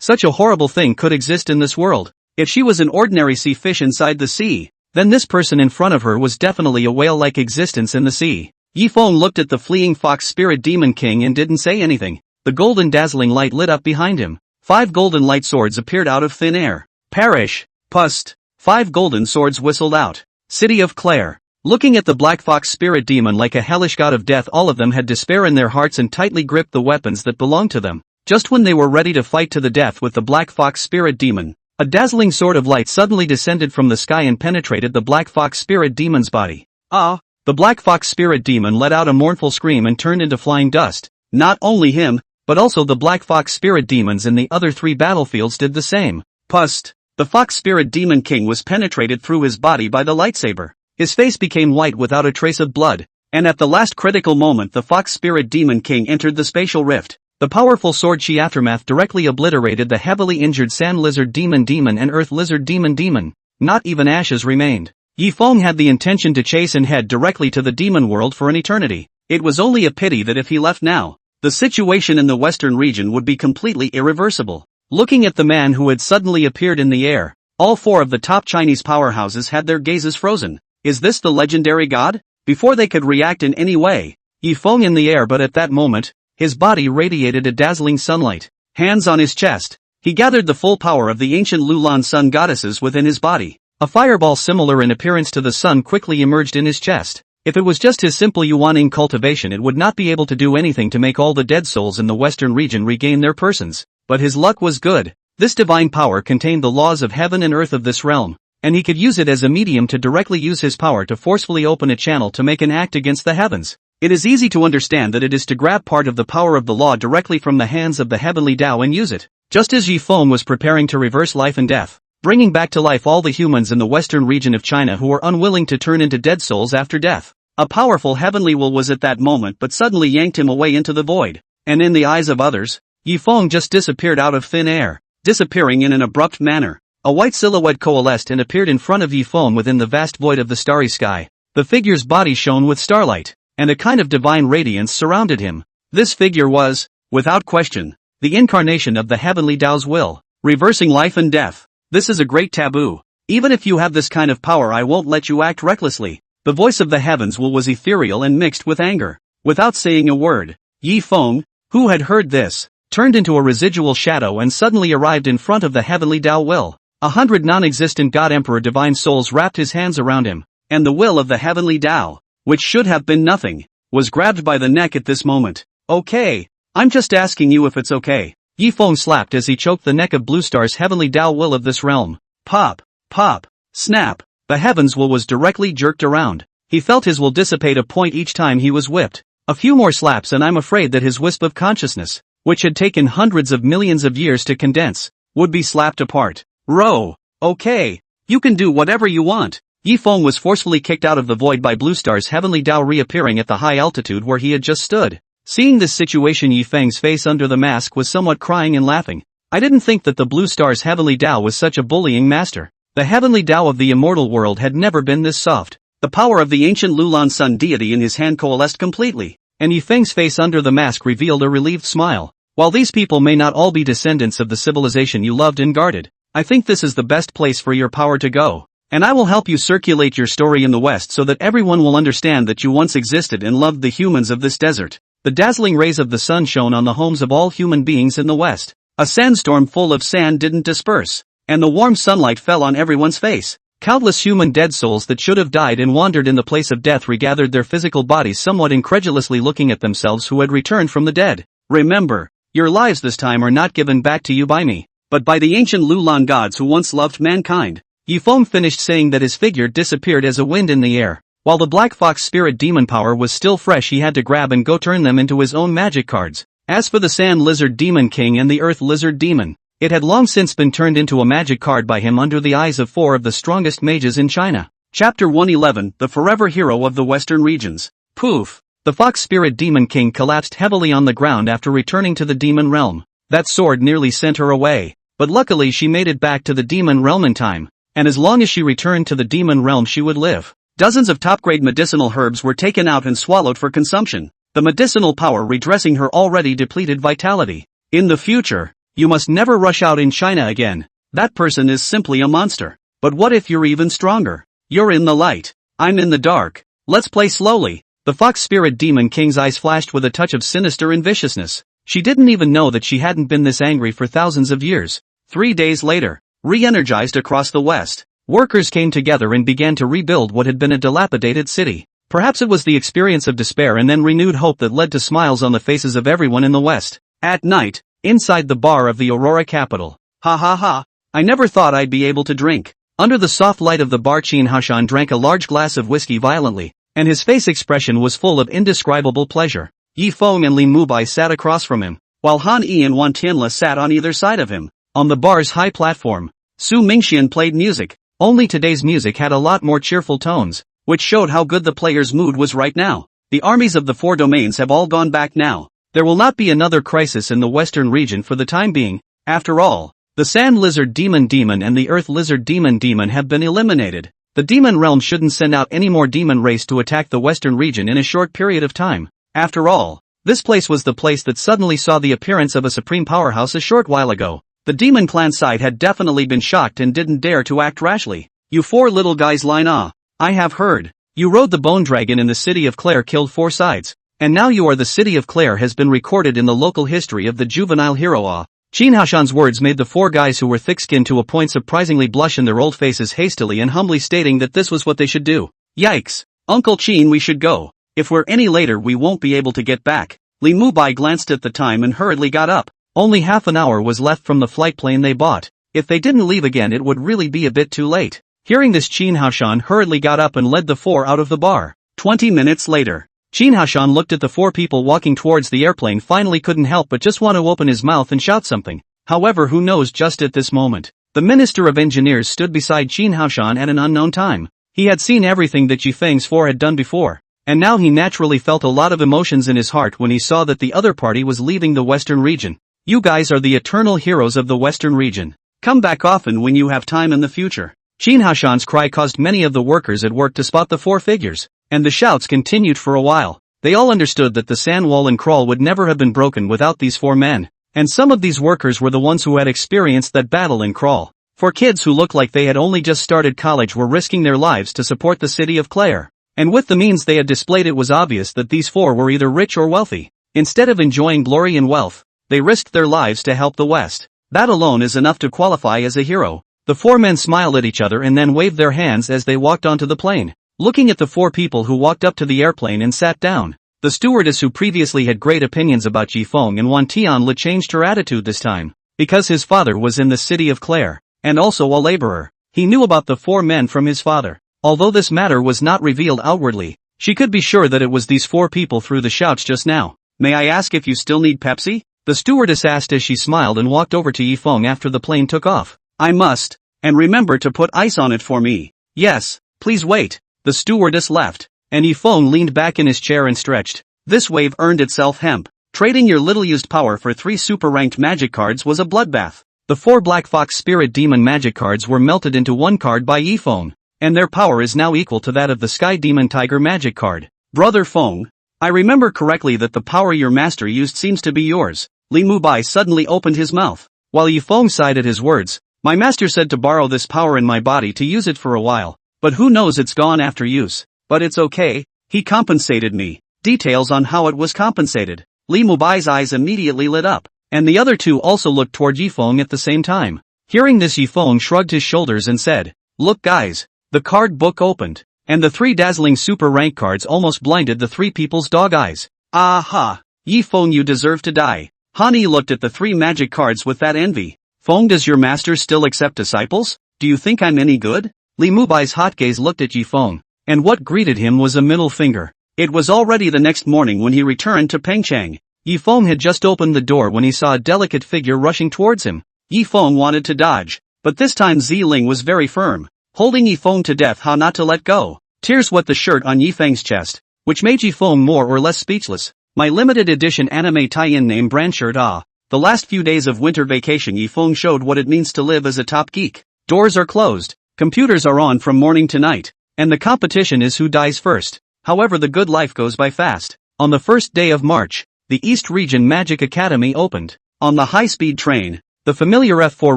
Speaker 1: Such a horrible thing could exist in this world. If she was an ordinary sea fish inside the sea, then this person in front of her was definitely a whale-like existence in the sea. Yi Feng looked at the fleeing Fox Spirit Demon King and didn't say anything. The golden dazzling light lit up behind him. 5 golden light swords appeared out of thin air. Perish! Pust! 5 golden swords whistled out. City of Claire. Looking at the Black Fox Spirit Demon like a hellish god of death, all of them had despair in their hearts and tightly gripped the weapons that belonged to them. Just when they were ready to fight to the death with the Black Fox Spirit Demon, a dazzling sword of light suddenly descended from the sky and penetrated the Black Fox Spirit Demon's body. Ah! The Black Fox Spirit Demon let out a mournful scream and turned into flying dust. Not only him, but also the Black Fox Spirit Demons in the other 3 battlefields did the same. Pust! The Fox Spirit Demon King was penetrated through his body by the lightsaber. His face became white without a trace of blood, and at the last critical moment the Fox Spirit Demon King entered the spatial rift. The powerful sword chi aftermath directly obliterated the heavily injured Sand Lizard Demon and Earth Lizard Demon. Not even ashes remained. Yi Feng had the intention to chase and head directly to the demon world for an eternity. It was only a pity that if he left now, the situation in the western region would be completely irreversible. Looking at the man who had suddenly appeared in the air, all 4 of the top Chinese powerhouses had their gazes frozen. Is this the legendary god? Before they could react in any way, Yi Feng in the air, but at that moment, his body radiated a dazzling sunlight. Hands on his chest, he gathered the full power of the ancient Lulan sun goddesses within his body. A fireball similar in appearance to the sun quickly emerged in his chest. If it was just his simple Yuaning cultivation, it would not be able to do anything to make all the dead souls in the western region regain their persons. But his luck was good. This divine power contained the laws of heaven and earth of this realm, and he could use it as a medium to directly use his power to forcefully open a channel to make an act against the heavens. It is easy to understand that it is to grab part of the power of the law directly from the hands of the heavenly Tao and use it. Just as Yi Feng was preparing to reverse life and death, bringing back to life all the humans in the western region of China who were unwilling to turn into dead souls after death, a powerful heavenly will was at that moment but suddenly yanked him away into the void, and in the eyes of others, Yi Feng just disappeared out of thin air, disappearing in an abrupt manner. A white silhouette coalesced and appeared in front of Yi Feng within the vast void of the starry sky. The figure's body shone with starlight, and a kind of divine radiance surrounded him. This figure was, without question, the incarnation of the heavenly Tao's will, reversing life and death. This is a great taboo. Even if you have this kind of power, I won't let you act recklessly. The voice of the heavens was ethereal and mixed with anger. Without saying a word, Yi Feng, who had heard this, turned into a residual shadow and suddenly arrived in front of the heavenly Tao will. 100 non-existent God Emperor divine souls wrapped his hands around him, and the will of the heavenly Tao, which should have been nothing, was grabbed by the neck at this moment. Okay, I'm just asking you if it's okay. Yi Feng slapped as he choked the neck of Blue Star's heavenly Tao will of this realm. Pop, pop, snap. The heavens will was directly jerked around. He felt his will dissipate a point each time he was whipped. A few more slaps and I'm afraid that his wisp of consciousness, which had taken hundreds of millions of years to condense, would be slapped apart. Row. Okay. You can do whatever you want. Yi Feng was forcefully kicked out of the void by Blue Star's heavenly Tao reappearing at the high altitude where he had just stood. Seeing this situation, Yi Feng's face under the mask was somewhat crying and laughing. I didn't think that the Blue Star's heavenly Tao was such a bullying master. The heavenly Tao of the immortal world had never been this soft. The power of the ancient Lulan Sun deity in his hand coalesced completely, and Yi Feng's face under the mask revealed a relieved smile. While these people may not all be descendants of the civilization you loved and guarded, I think this is the best place for your power to go. And I will help you circulate your story in the West so that everyone will understand that you once existed and loved the humans of this desert. The dazzling rays of the sun shone on the homes of all human beings in the West. A sandstorm full of sand didn't disperse, and the warm sunlight fell on everyone's face. Countless human dead souls that should have died and wandered in the place of death regathered their physical bodies somewhat incredulously looking at themselves who had returned from the dead. Remember, your lives this time are not given back to you by me, but by the ancient Lulan gods who once loved mankind. Yi Feng finished saying that his figure disappeared as a wind in the air. While the Black Fox spirit demon power was still fresh, he had to grab and go turn them into his own magic cards. As for the Sand Lizard Demon King and the Earth Lizard Demon, it had long since been turned into a magic card by him under the eyes of 4 of the strongest mages in China. Chapter 111, The Forever Hero of the Western Regions. Poof! The Fox Spirit Demon King collapsed heavily on the ground after returning to the demon realm. That sword nearly sent her away, but luckily she made it back to the demon realm in time, and as long as she returned to the demon realm she would live. Dozens of top-grade medicinal herbs were taken out and swallowed for consumption, the medicinal power redressing her already depleted vitality. In the future, you must never rush out in China again. That person is simply a monster. But what if you're even stronger? You're in the light. I'm in the dark. Let's play slowly. The Fox Spirit Demon King's eyes flashed with a touch of sinister and viciousness. She didn't even know that she hadn't been this angry for thousands of years. 3 days later, re-energized across the West, workers came together and began to rebuild what had been a dilapidated city. Perhaps it was the experience of despair and then renewed hope that led to smiles on the faces of everyone in the West. At night, inside the bar of the Aurora capital. Ha ha ha, I never thought I'd be able to drink. Under the soft light of the bar, Qin Hashan drank a large glass of whiskey violently, and his face expression was full of indescribable pleasure. Yi Feng and Li Mubai sat across from him, while Han Yi and Wan Tianla sat on either side of him. On the bar's high platform, Su Mingxian played music, only today's music had a lot more cheerful tones, which showed how good the player's mood was right now. The armies of the 4 domains have all gone back now. There will not be another crisis in the western region for the time being. After all, the Sand Lizard Demon and the Earth Lizard Demon have been eliminated. The demon realm shouldn't send out any more demon race to attack the western region in a short period of time. After all, this place was the place that suddenly saw the appearance of a supreme powerhouse a short while ago. The demon clan side had definitely been shocked and didn't dare to act rashly. You 4 little guys line ah. I have heard. You rode the bone dragon in the city of Claire, killed 4 sides. And now you are the city of Claire has been recorded in the local history of the juvenile hero ah. Qin Hashan's words made the 4 guys who were thick-skinned to a point surprisingly blush in their old faces, hastily and humbly stating that this was what they should do. Yikes! Uncle Qin, we should go. If we're any later we won't be able to get back. Li Mubai glanced at the time and hurriedly got up. Only half an hour was left from the flight plane they bought. If they didn't leave again it would really be a bit too late. Hearing this, Qin Hashan hurriedly got up and led the 4 out of the bar. 20 minutes later, Qin Hashan looked at the 4 people walking towards the airplane, finally couldn't help but just want to open his mouth and shout something. However, who knows, just at this moment, the Minister of Engineers stood beside Qin Hashan at an unknown time. He had seen everything that Yi Feng's 4 had done before, and now he naturally felt a lot of emotions in his heart when he saw that the other party was leaving the western region. You guys are the eternal heroes of the western region. Come back often when you have time in the future. Jin Hashan's cry caused many of the workers at work to spot the four figures, and the shouts continued for a while. They all understood that the sand wall and crawl would never have been broken without these four men, and some of these workers were the ones who had experienced that battle in crawl. For kids who looked like they had only just started college were risking their lives to support the city of Clare. And with the means they had displayed, it was obvious that these four were either rich or wealthy. Instead of enjoying glory and wealth, they risked their lives to help the West. That alone is enough to qualify as a hero. The four men smiled at each other and then waved their hands as they walked onto the plane. Looking at the four people who walked up to the airplane and sat down, the stewardess who previously had great opinions about Jifeng and Wan Tianle changed her attitude this time. Because his father was in the city of Clare, and also a laborer, he knew about the four men from his father. Although this matter was not revealed outwardly, she could be sure that it was these four people through the shouts just now. May I ask if you still need Pepsi? The stewardess asked as she smiled and walked over to Yifeng after the plane took off. I must. And remember to put ice on it for me. Yes, please wait. The stewardess left, and Yifeng leaned back in his chair and stretched. This wave earned itself hemp. Trading your little used power for 3 super-ranked magic cards was a bloodbath. The 4 Black Fox Spirit Demon magic cards were melted into 1 card by Yifeng, and their power is now equal to that of the Sky Demon Tiger magic card. Brother Feng, I remember correctly that the power your master used seems to be yours. Li Mubai suddenly opened his mouth. While Yifeng sighed at his words, my master said to borrow this power in my body to use it for a while, but who knows, it's gone after use. But it's okay, he compensated me. Details on how it was compensated. Li Mubai's eyes immediately lit up, and the other two also looked toward Yifeng at the same time. Hearing this, Yifeng shrugged his shoulders and said, look guys, the card book opened, and the 3 dazzling super rank cards almost blinded the 3 people's dog eyes. Aha! Yifeng, you deserve to die. Hani looked at the 3 magic cards with that envy. Feng, does your master still accept disciples? Do you think I'm any good? Li Mubai's hot gaze looked at Yifeng, and what greeted him was a middle finger. It was already the next morning when he returned to Pengchang. Yifeng had just opened the door when he saw a delicate figure rushing towards him. Yifeng wanted to dodge, but this time Ziling was very firm, holding Yifeng to death how not to let go. Tears wet the shirt on Yifeng's chest, which made Yifeng more or less speechless. My limited edition anime tie-in name brand shirt. The last few days of winter vacation Yifeng showed what it means to live as a top geek. Doors are closed, computers are on from morning to night, and the competition is who dies first. However, the good life goes by fast. On the first day of March, the East Region Magic Academy opened. On the high-speed train, the familiar F4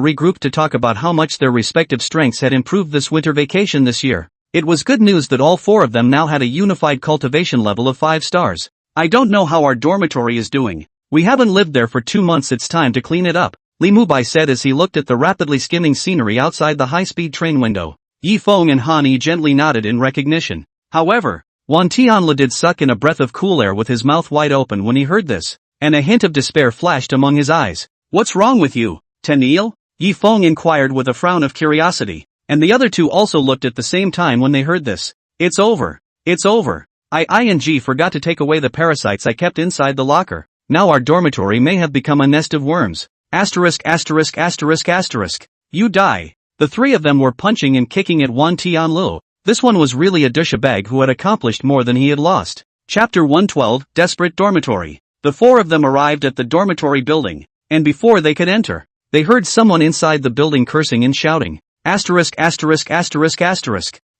Speaker 1: regrouped to talk about how much their respective strengths had improved this winter vacation this year. It was good news that all 4 of them now had a unified cultivation level of 5 stars. I don't know how our dormitory is doing. We haven't lived there for 2 months, it's time to clean it up, Li Mubai said as he looked at the rapidly skimming scenery outside the high-speed train window. Yifeng and Hani gently nodded in recognition. However, Wan Tianle did suck in a breath of cool air with his mouth wide open when he heard this, and a hint of despair flashed among his eyes. What's wrong with you, Tenil? Yifeng inquired with a frown of curiosity, and the other two also looked at the same time when they heard this. It's over. It's over. I forgot to take away the parasites I kept inside the locker. Now our dormitory may have become a nest of worms. Asterisk. You die. The 3 of them were punching and kicking at Wan Tianle. This one was really a douchebag who had accomplished more than he had lost. Chapter 112, Desperate Dormitory. The 4 of them arrived at the dormitory building, and before they could enter, they heard someone inside the building cursing and shouting. Asterisk.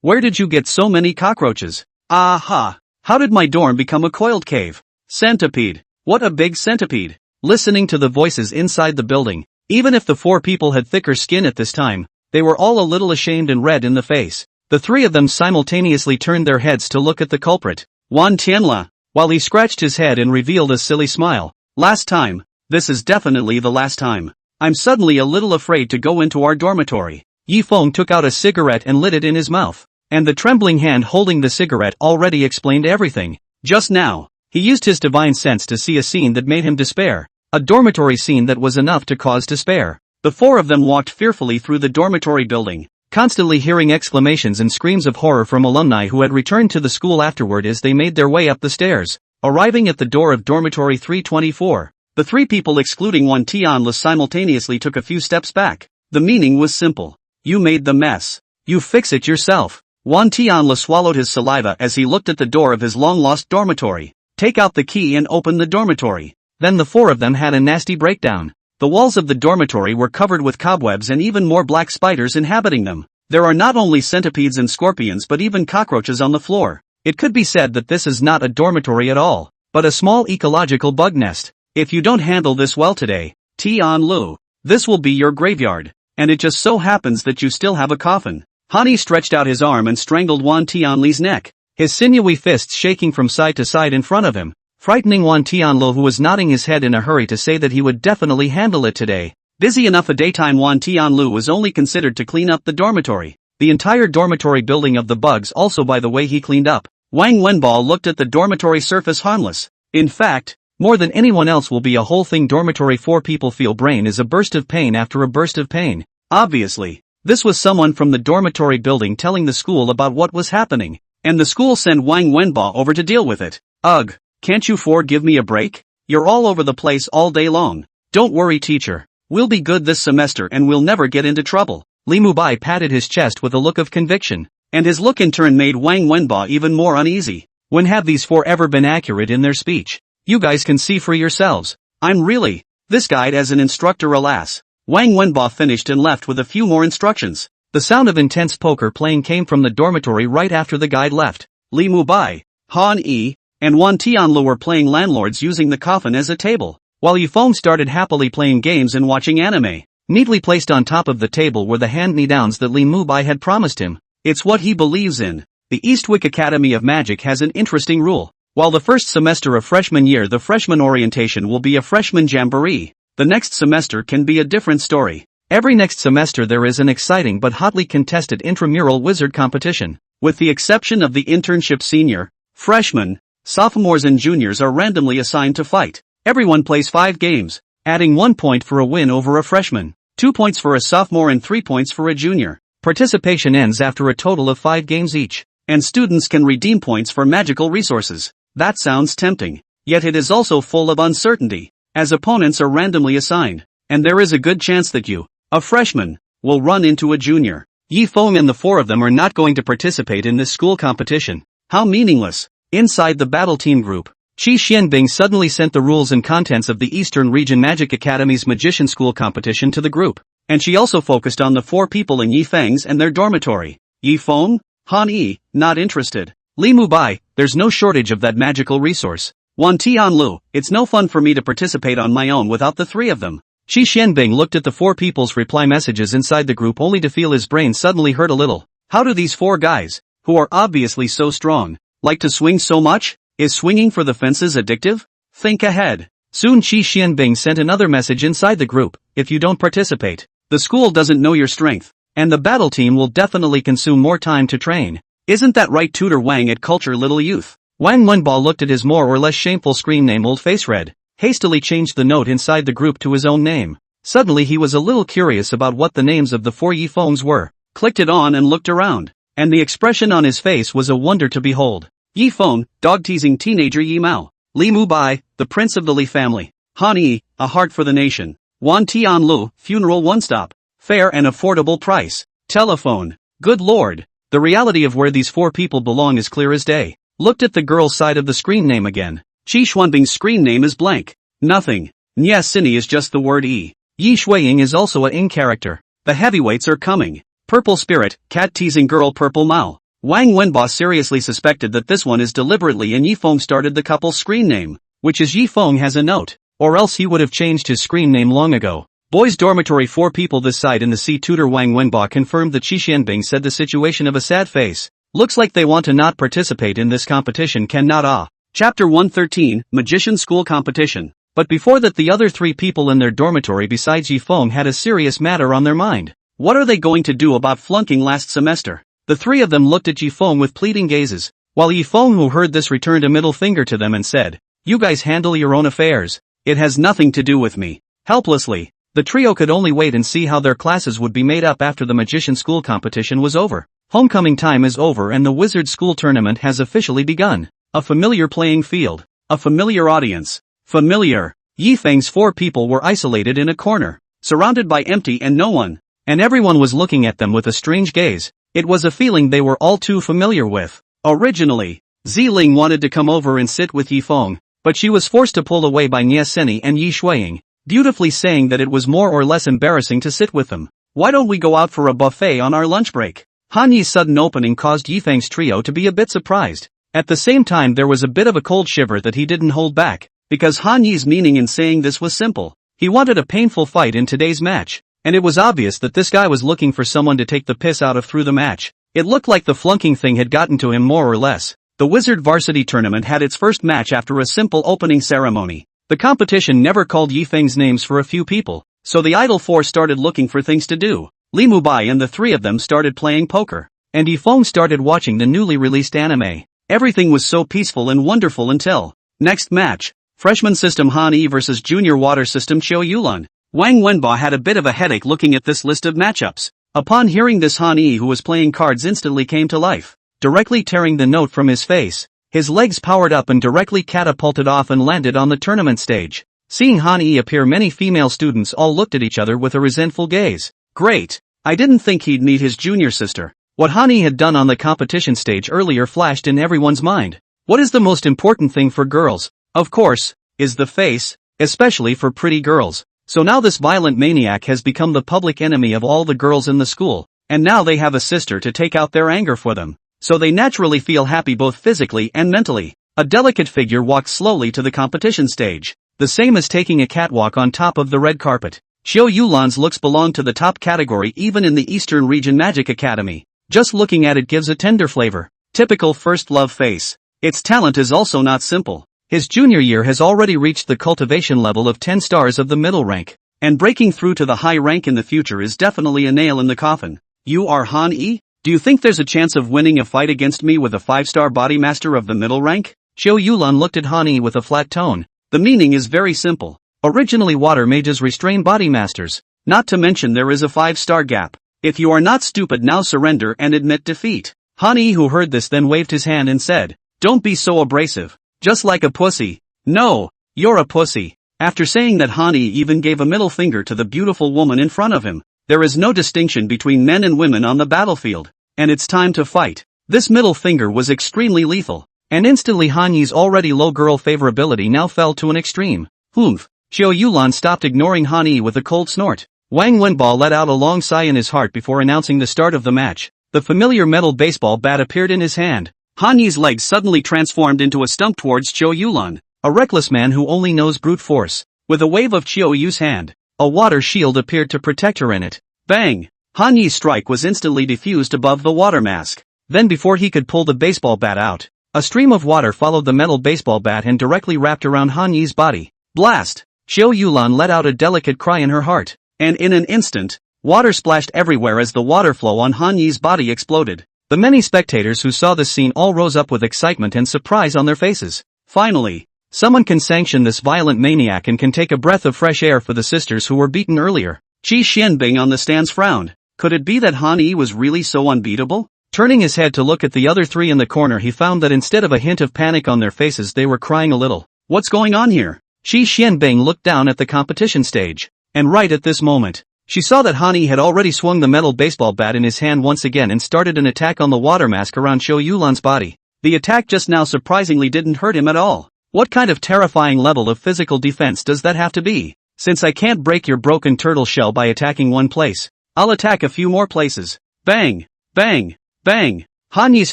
Speaker 1: Where did you get so many cockroaches? Aha! How did my dorm become a coiled cave? Centipede. What a big centipede. Listening to the voices inside the building, even if the 4 people had thicker skin at this time, they were all a little ashamed and red in the face. The 3 of them simultaneously turned their heads to look at the culprit, Wan Tianle, while he scratched his head and revealed a silly smile. Last time. This is definitely the last time. I'm suddenly a little afraid to go into our dormitory. Yifeng took out a cigarette and lit it in his mouth, and the trembling hand holding the cigarette already explained everything. Just now, he used his divine sense to see a scene that made him despair, a dormitory scene that was enough to cause despair. The 4 of them walked fearfully through the dormitory building, constantly hearing exclamations and screams of horror from alumni who had returned to the school afterward as they made their way up the stairs. Arriving at the door of dormitory 324, the 3 people excluding Wan Tianle simultaneously took a few steps back. The meaning was simple. You made the mess. You fix it yourself. Wan Tianle swallowed his saliva as he looked at the door of his long-lost dormitory. Take out the key and open the dormitory. Then the 4 of them had a nasty breakdown. The walls of the dormitory were covered with cobwebs and even more black spiders inhabiting them. There are not only centipedes and scorpions but even cockroaches on the floor. It could be said that this is not a dormitory at all, but a small ecological bug nest. If you don't handle this well today, Tian Lu, this will be your graveyard. And it just so happens that you still have a coffin. Hani stretched out his arm and strangled Wan Tianli's neck, his sinewy fists shaking from side to side in front of him, frightening Wan Tianlu, who was nodding his head in a hurry to say that he would definitely handle it today. Busy enough a daytime, Wan Tianlu was only considered to clean up the dormitory. The entire dormitory building of the bugs also, by the way, he cleaned up. Wang Wenbo looked at the dormitory surface harmless. In fact, more than anyone else will be a whole thing. Dormitory 4 people feel brain is a burst of pain after a burst of pain. Obviously, this was someone from the dormitory building telling the school about what was happening, and the school sent Wang Wenbo over to deal with it. Ugh, can't you 4 give me a break? You're all over the place all day long. Don't worry, teacher. We'll be good this semester and we'll never get into trouble. Li Mubai patted his chest with a look of conviction, and his look in turn made Wang Wenbo even more uneasy. When have these 4 ever been accurate in their speech? You guys can see for yourselves. I'm really this guide as an instructor, alas. Wang Wenbo finished and left with a few more instructions. The sound of intense poker playing came from the dormitory right after the guide left. Li Mubai, Han Yi, and Wan Tianlu were playing landlords using the coffin as a table, while Yifeng started happily playing games and watching anime. Neatly placed on top of the table were the hand-me-downs that Li Mubai had promised him. It's what he believes in. The Eastwick Academy of Magic has an interesting rule. While the first semester of freshman year the freshman orientation will be a freshman jamboree, the next semester can be a different story. Every next semester there is an exciting but hotly contested intramural wizard competition. With the exception of the internship, senior, freshmen, sophomores and juniors are randomly assigned to fight. Everyone plays 5 games, adding 1 point for a win over a freshman, 2 points for a sophomore and 3 points for a junior. Participation ends after a total of 5 games each, and students can redeem points for magical resources. That sounds tempting, yet it is also full of uncertainty, as opponents are randomly assigned, and there is a good chance that you, a freshman, will run into a junior. Yifeng and the 4 of them are not going to participate in this school competition. How meaningless. Inside the battle team group, Qi Xianbing suddenly sent the rules and contents of the Eastern Region Magic Academy's Magician School competition to the group, and she also focused on the 4 people in Yifeng's and their dormitory. Yifeng, Han Yi, not interested. Li Mubai, there's no shortage of that magical resource. Wan Tianlu, it's no fun for me to participate on my own without the 3 of them. Qi Xianbing looked at the 4 people's reply messages inside the group only to feel his brain suddenly hurt a little. How do these 4 guys, who are obviously so strong, like to swing so much? Is swinging for the fences addictive? Think ahead. Soon Qi Xianbing sent another message inside the group. If you don't participate, the school doesn't know your strength, and the battle team will definitely consume more time to train. Isn't that right, Tutor Wang at Culture Little Youth? Wang Wenbo looked at his more or less shameful screen name Old Face Red, hastily changed the note inside the group to his own name. Suddenly he was a little curious about what the names of the 4 Yifengs were, clicked it on and looked around, and the expression on his face was a wonder to behold. Yifeng, dog-teasing teenager Yi Mao. Li Mubai, the prince of the Li family. Han Yi, a heart for the nation. Wan Tianlu, funeral one-stop. Fair and affordable price. Telephone. Good lord. The reality of where these 4 people belong is clear as day. Looked at the girl's side of the screen name again. Qi Xuanbing's screen name is blank. Nothing. Nye Sini is just the word E. Yi Shuiying is also a ing character. The heavyweights are coming. Purple Spirit, cat-teasing girl Purple Mao. Wang Wenbo seriously suspected that this one is deliberately and Yifeng started the couple's screen name, which is Yifeng has a note, or else he would have changed his screen name long ago. Boys dormitory 4 people this side in the sea. Tutor Wang Wenbo confirmed that Qi Xianbing said the situation of a sad face. Looks like they want to not participate in this competition. Cannot. Chapter 113, Magician School Competition. But before that the other 3 people in their dormitory besides Yifeng had a serious matter on their mind. What are they going to do about flunking last semester? The 3 of them looked at Yifeng with pleading gazes, while Yifeng, who heard this, returned a middle finger to them and said, "You guys handle your own affairs. It has nothing to do with me." Helplessly, the trio could only wait and see how their classes would be made up after the Magician School competition was over. Homecoming time is over and the Wizard School tournament has officially begun. A familiar playing field. A familiar audience. Familiar. Yifeng's 4 people were isolated in a corner, surrounded by empty and no one. And everyone was looking at them with a strange gaze. It was a feeling they were all too familiar with. Originally, Ziling wanted to come over and sit with Yifeng, but she was forced to pull away by Nye Seni and Yi Shuiying. beautifully saying that it was more or less embarrassing to sit with them. Why don't we go out for a buffet on our lunch break? Han Yi's sudden opening caused Yifeng's trio to be a bit surprised. At the same time there was a bit of a cold shiver that he didn't hold back, because Han Yi's meaning in saying this was simple. He wanted a painful fight in today's match, and it was obvious that this guy was looking for someone to take the piss out of through the match. It looked like the flunking thing had gotten to him more or less. The Wizard Varsity Tournament had its first match after a simple opening ceremony. The competition never called Yifeng's names for a few people, so the Idol Four started looking for things to do. Li Mubai and the three of them started playing poker, and Yifeng started watching the newly released anime. Everything was so peaceful and wonderful until next match. Freshman System Han Yi vs Junior Water System Qiu Yulan. Wang Wenba had a bit of a headache looking at this list of matchups. Upon hearing this, Han Yi, who was playing cards, instantly came to life, directly tearing the note from his face. His legs powered up and directly catapulted off and landed on the tournament stage. Seeing Han Yi appear, many female students all looked at each other with a resentful gaze. Great! I didn't think he'd meet his junior sister. What Han Yi had done on the competition stage earlier flashed in everyone's mind. What is the most important thing for girls? Of course, is the face, especially for pretty girls. So now this violent maniac has become the public enemy of all the girls in the school, and now they have a sister to take out their anger for them. So they naturally feel happy both physically and mentally. A delicate figure walks slowly to the competition stage, the same as taking a catwalk on top of the red carpet. Qiu Yulan's looks belong to the top category even in the Eastern Region Magic Academy. Just looking at it gives a tender flavor. Typical first love face. Its talent is also not simple. His junior year has already reached the cultivation level of 10 stars of the middle rank, and breaking through to the high rank in the future is definitely a nail in the coffin. You are Han Yi? Do you think there's a chance of winning a fight against me with a 5-star body master of the middle rank? Qiu Yulan looked at Han Yi with a flat tone. The meaning is very simple. Originally water mages restrain body masters, not to mention there is a 5-star gap. If you are not stupid, now surrender and admit defeat. Han Yi, who heard this, then waved his hand and said, "Don't be so abrasive. Just like a pussy." "No, you're a pussy." After saying that, Han Yi even gave a middle finger to the beautiful woman in front of him. There is no distinction between men and women on the battlefield, and it's time to fight. This middle finger was extremely lethal, and instantly Han Yi's already low girl favorability now fell to an extreme. Humph. Qiu Yulan stopped, ignoring Han Yi with a cold snort. Wang Wenba let out a long sigh in his heart before announcing the start of the match. The familiar metal baseball bat appeared in his hand. Han Yi's legs suddenly transformed into a stump towards Qiu Yulan, a reckless man who only knows brute force. With a wave of Qiu Yu's hand, a water shield appeared to protect her in it. Bang! Han Yi's strike was instantly diffused above the water mask. Then, before he could pull the baseball bat out, a stream of water followed the metal baseball bat and directly wrapped around Han Yi's body. Blast! Qiu Yulan let out a delicate cry in her heart, and in an instant, water splashed everywhere as the water flow on Han Yi's body exploded. The many spectators who saw this scene all rose up with excitement and surprise on their faces. Finally, someone can sanction this violent maniac and can take a breath of fresh air for the sisters who were beaten earlier. Qi Xianbing on the stands frowned. Could it be that Han Yi was really so unbeatable? Turning his head to look at the other three in the corner, he found that instead of a hint of panic on their faces, they were crying a little. What's going on here? Qi Xianbing looked down at the competition stage, and right at this moment, she saw that Han Yi had already swung the metal baseball bat in his hand once again and started an attack on the water mask around Qiu Yulan's body. The attack just now surprisingly didn't hurt him at all. What kind of terrifying level of physical defense does that have to be? Since I can't break your broken turtle shell by attacking one place, I'll attack a few more places. Bang! Bang! Bang! Han Yi's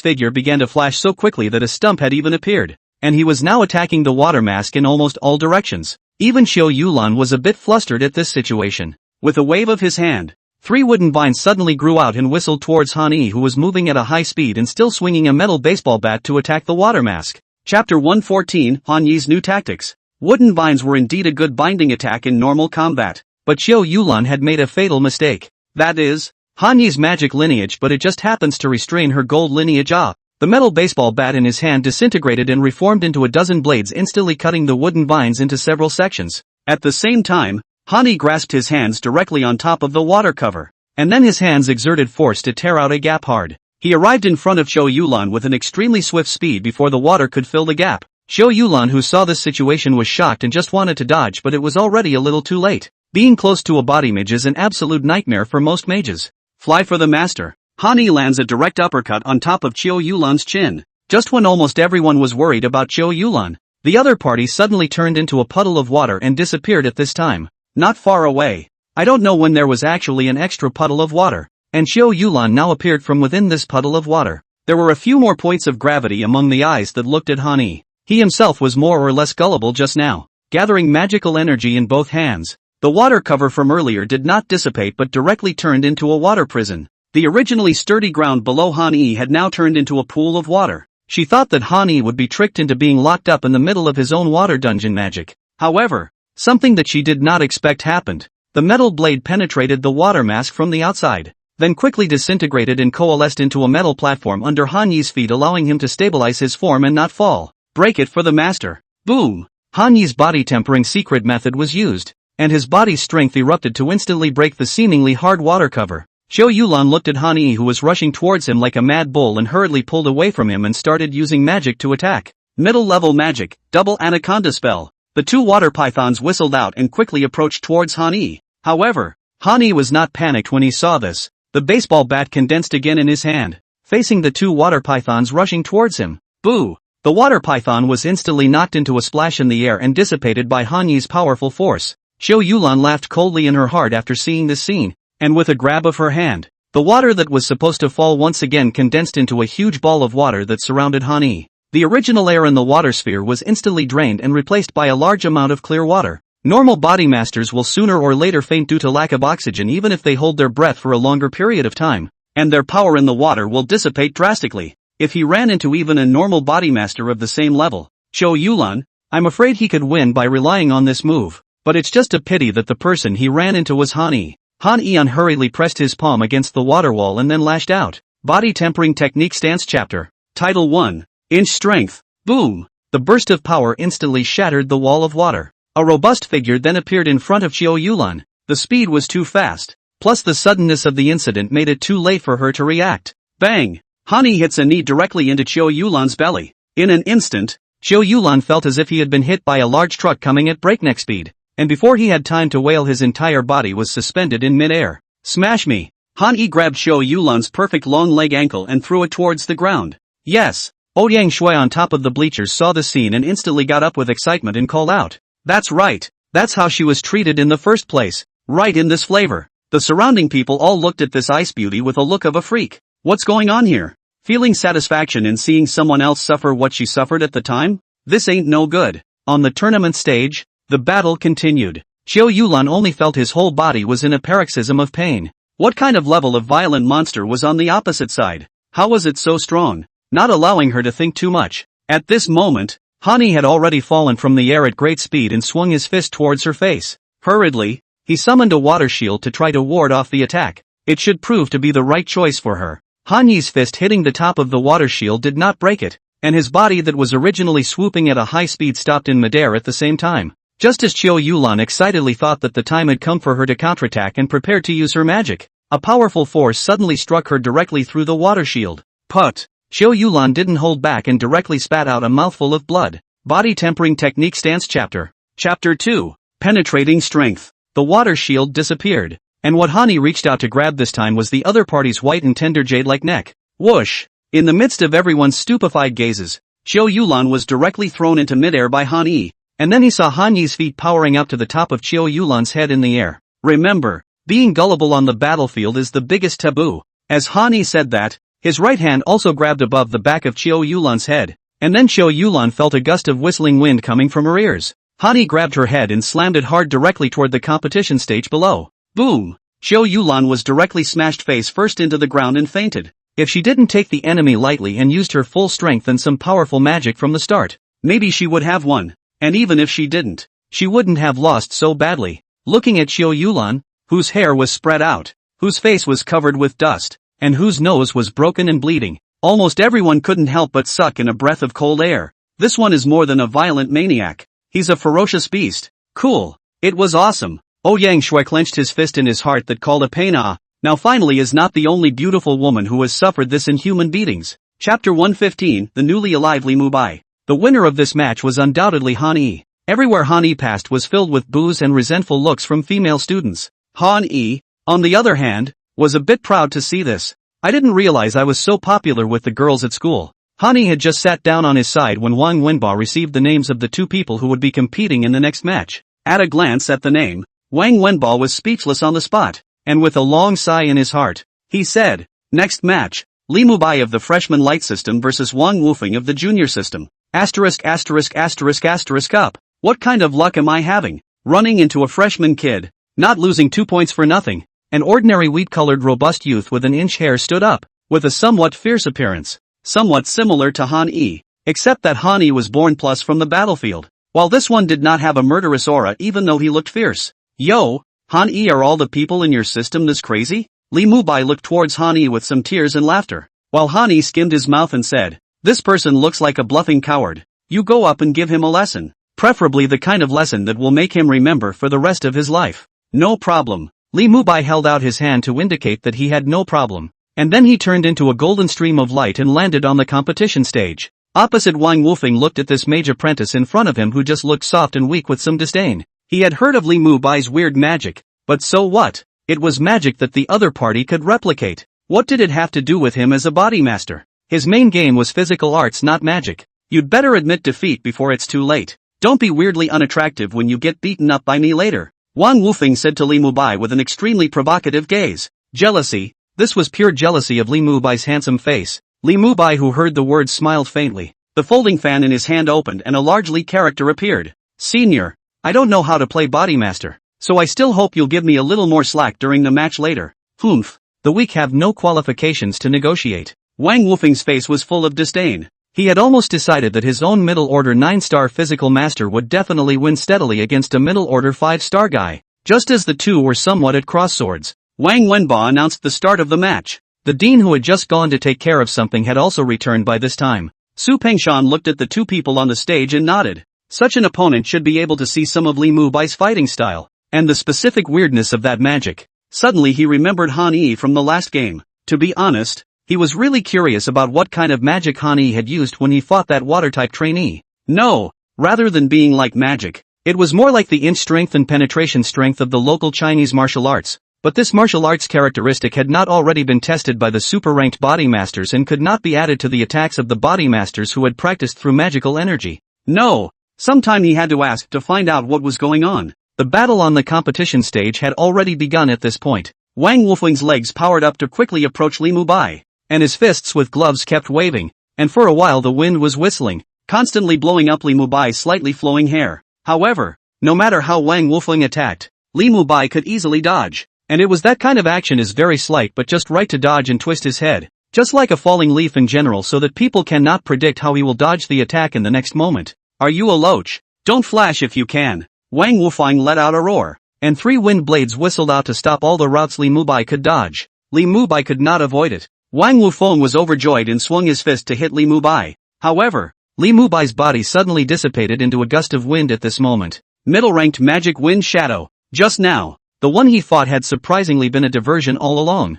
Speaker 1: figure began to flash so quickly that a stump had even appeared, and he was now attacking the water mask in almost all directions. Even Qiu Yulan was a bit flustered at this situation. With a wave of his hand, 3 wooden vines suddenly grew out and whistled towards Han Yi, who was moving at a high speed and still swinging a metal baseball bat to attack the water mask. Chapter 114, Han Yi's New Tactics. Wooden vines were indeed a good binding attack in normal combat, but Qiu Yulan had made a fatal mistake. That is, Han Yi's magic lineage, but it just happens to restrain her gold lineage. The metal baseball bat in his hand disintegrated and reformed into a dozen blades, instantly cutting the wooden vines into several sections. At the same time, Han Yi grasped his hands directly on top of the water cover, and then his hands exerted force to tear out a gap hard. He arrived in front of Qiu Yulan with an extremely swift speed before the water could fill the gap. Qiu Yulan, who saw this situation, was shocked and just wanted to dodge, but it was already a little too late. Being close to a body mage is an absolute nightmare for most mages. Fly for the master. Han Yi lands a direct uppercut on top of Qiu Yulan's chin. Just when almost everyone was worried about Qiu Yulan, the other party suddenly turned into a puddle of water and disappeared at this time. not far away. I don't know when there was actually an extra puddle of water, and Xiao Yulan now appeared from within this puddle of water. There were a few more points of gravity among the eyes that looked at Han Yi. He himself was more or less gullible just now, gathering magical energy in both hands. The water cover from earlier did not dissipate but directly turned into a water prison. The originally sturdy ground below Han Yi had now turned into a pool of water. She thought that Han Yi would be tricked into being locked up in the middle of his own water dungeon magic. However, something that she did not expect happened. The metal blade penetrated the water mask from the outside, then quickly disintegrated and coalesced into a metal platform under Han Yi's feet, allowing him to stabilize his form and not fall. Break it for the master. Boom! Han Yi's body tempering secret method was used, and his body's strength erupted to instantly break the seemingly hard water cover. Xiao Yulan looked at Han Yi, who was rushing towards him like a mad bull, and hurriedly pulled away from him and started using magic to attack. Middle-level magic, double anaconda spell. The two water pythons whistled out and quickly approached towards Han Yi. However, Han Yi was not panicked when he saw this. The baseball bat condensed again in his hand, facing the two water pythons rushing towards him. Boo! The water python was instantly knocked into a splash in the air and dissipated by Han Yi's powerful force. Xiao Yulan laughed coldly in her heart after seeing this scene, and with a grab of her hand, the water that was supposed to fall once again condensed into a huge ball of water that surrounded Han Yi. The original air in the water sphere was instantly drained and replaced by a large amount of clear water. Normal body masters will sooner or later faint due to lack of oxygen even if they hold their breath for a longer period of time, and their power in the water will dissipate drastically. If he ran into even a normal body master of the same level, Xiao Yulan, I'm afraid he could win by relying on this move, but it's just a pity that the person he ran into was Han Yi. Han Yi hurriedly pressed his palm against the water wall and then lashed out. Body Tempering Technique Stance Chapter. Title 1. Inch Strength. Boom! The burst of power instantly shattered the wall of water. A robust figure then appeared in front of Xiao Yulan. The speed was too fast, plus the suddenness of the incident made it too late for her to react. Bang! Han Yi hits a knee directly into Xiao Yulan's belly. In an instant, Xiao Yulan felt as if he had been hit by a large truck coming at breakneck speed, and before he had time to wail, his entire body was suspended in mid-air. Smash me! Han Yi grabbed Xiao Yulan's perfect long leg ankle and threw it towards the ground. Yes! Ouyang Shui on top of the bleachers saw the scene and instantly got up with excitement and called out. That's right! That's how she was treated in the first place. Right in this flavor. The surrounding people all looked at this ice beauty with a look of a freak. What's going on here? Feeling satisfaction in seeing someone else suffer what she suffered at the time? This ain't no good. On the tournament stage, the battle continued. Xiao Yulan only felt his whole body was in a paroxysm of pain. What kind of level of violent monster was on the opposite side? How was it so strong? Not allowing her to think too much. At this moment, Han Yi had already fallen from the air at great speed and swung his fist towards her face. Hurriedly, he summoned a water shield to try to ward off the attack. It should prove to be the right choice for her. Han Yi's fist hitting the top of the water shield did not break it, and his body that was originally swooping at a high speed stopped in midair at the same time. Just as Xiao Yulan excitedly thought that the time had come for her to counterattack and prepared to use her magic, a powerful force suddenly struck her directly through the water shield. Put! Xiao Yulan didn't hold back and directly spat out a mouthful of blood. Body Tempering Technique Stance Chapter. Chapter 2. Penetrating Strength. The water shield disappeared, and what Han Yi reached out to grab this time was the other party's white and tender jade-like neck. Whoosh! In the midst of everyone's stupefied gazes, Xiao Yulan was directly thrown into midair by Han Yi, and then he saw Han Yi's feet powering up to the top of Xiao Yulan's head in the air. Remember, being gullible on the battlefield is the biggest taboo. As Han Yi said that, his right hand also grabbed above the back of Xiao Yulan's head, and then Xiao Yulan felt a gust of whistling wind coming from her ears. Han Yi grabbed her head and slammed it hard directly toward the competition stage below. Boom! Xiao Yulan was directly smashed face first into the ground and fainted. If she didn't take the enemy lightly and used her full strength and some powerful magic from the start, maybe she would have won. And even if she didn't, she wouldn't have lost so badly. Looking at Xiao Yulan, whose hair was spread out, whose face was covered with dust, and whose nose was broken and bleeding, almost everyone couldn't help but suck in a breath of cold air. This one is more than a violent maniac. He's a ferocious beast. Cool. It was awesome. Ouyang Shui clenched his fist in his heart that called a pain. Now finally is not the only beautiful woman who has suffered this inhuman beatings. Chapter 115, The Newly Alive Li Mubai. The winner of this match was undoubtedly Han Yi. Everywhere Han Yi passed was filled with boos and resentful looks from female students. Han Yi, on the other hand, was a bit proud to see this. I didn't realize I was so popular with the girls at school. Han Yi had just sat down on his side when Wang Wenba received the names of the two people who would be competing in the next match. At a glance at the name, Wang Wenbo was speechless on the spot, and with a long sigh in his heart, he said, "Next match, Li Mubai of the freshman light system versus Wang Wufeng of the junior system. Up. What kind of luck am I having? Running into a freshman kid, not losing 2 points for nothing." An ordinary wheat-colored robust youth with an inch hair stood up, with a somewhat fierce appearance, somewhat similar to Han Yi, except that Han Yi was born plus from the battlefield, while this one did not have a murderous aura even though he looked fierce. "Yo, Han Yi, are all the people in your system this crazy?" Li Mubai looked towards Han Yi with some tears and laughter, while Han Yi skimmed his mouth and said, "This person looks like a bluffing coward. You go up and give him a lesson, preferably the kind of lesson that will make him remember for the rest of his life." "No problem." Li Mubai held out his hand to indicate that he had no problem, and then he turned into a golden stream of light and landed on the competition stage. Opposite, Wang Wufeng looked at this mage apprentice in front of him who just looked soft and weak with some disdain. He had heard of Li Mubai's weird magic, but so what? It was magic that the other party could replicate. What did it have to do with him as a body master? His main game was physical arts, not magic. You'd better admit defeat before it's too late. Don't be weirdly unattractive when you get beaten up by me later. Wang Wufeng said to Li Mubai with an extremely provocative gaze. Jealousy? This was pure jealousy of Li Mubai's handsome face. Li Mubai, who heard the words, smiled faintly. The folding fan in his hand opened and a large Li character appeared. "Senior, I don't know how to play body master, so I still hope you'll give me a little more slack during the match later." "Humph, the weak have no qualifications to negotiate." Wang Wufeng's face was full of disdain. He had almost decided that his own middle order 9-star physical master would definitely win steadily against a middle order 5-star guy. Just as the two were somewhat at cross swords, Wang Wenbo announced the start of the match. The dean, who had just gone to take care of something, had also returned by this time. Su Pengshan looked at the two people on the stage and nodded. Such an opponent should be able to see some of Li Mubai's fighting style, and the specific weirdness of that magic. Suddenly he remembered Han Yi from the last game. To be honest, he was really curious about what kind of magic Han Yi had used when he fought that water-type trainee. No, rather than being like magic, it was more like the inch strength and penetration strength of the local Chinese martial arts. But this martial arts characteristic had not already been tested by the super-ranked body masters and could not be added to the attacks of the body masters who had practiced through magical energy. No, sometime he had to ask to find out what was going on. The battle on the competition stage had already begun at this point. Wang Wufeng's legs powered up to quickly approach Li Mubai, and his fists with gloves kept waving, and for a while the wind was whistling, constantly blowing up Li Mubai's slightly flowing hair. However, no matter how Wang Wufeng attacked, Li Mubai could easily dodge. And it was that kind of action, is very slight but just right to dodge and twist his head, just like a falling leaf in general, so that people cannot predict how he will dodge the attack in the next moment. "Are you a loach? Don't flash if you can." Wang Wufeng let out a roar, and 3 wind blades whistled out to stop all the routes Li Mubai could dodge. Li Mubai could not avoid it. Wang Wufeng was overjoyed and swung his fist to hit Li Mubai. However, Li Mubai's body suddenly dissipated into a gust of wind at this moment. Middle-ranked magic wind shadow. Just now, the one he fought had surprisingly been a diversion all along.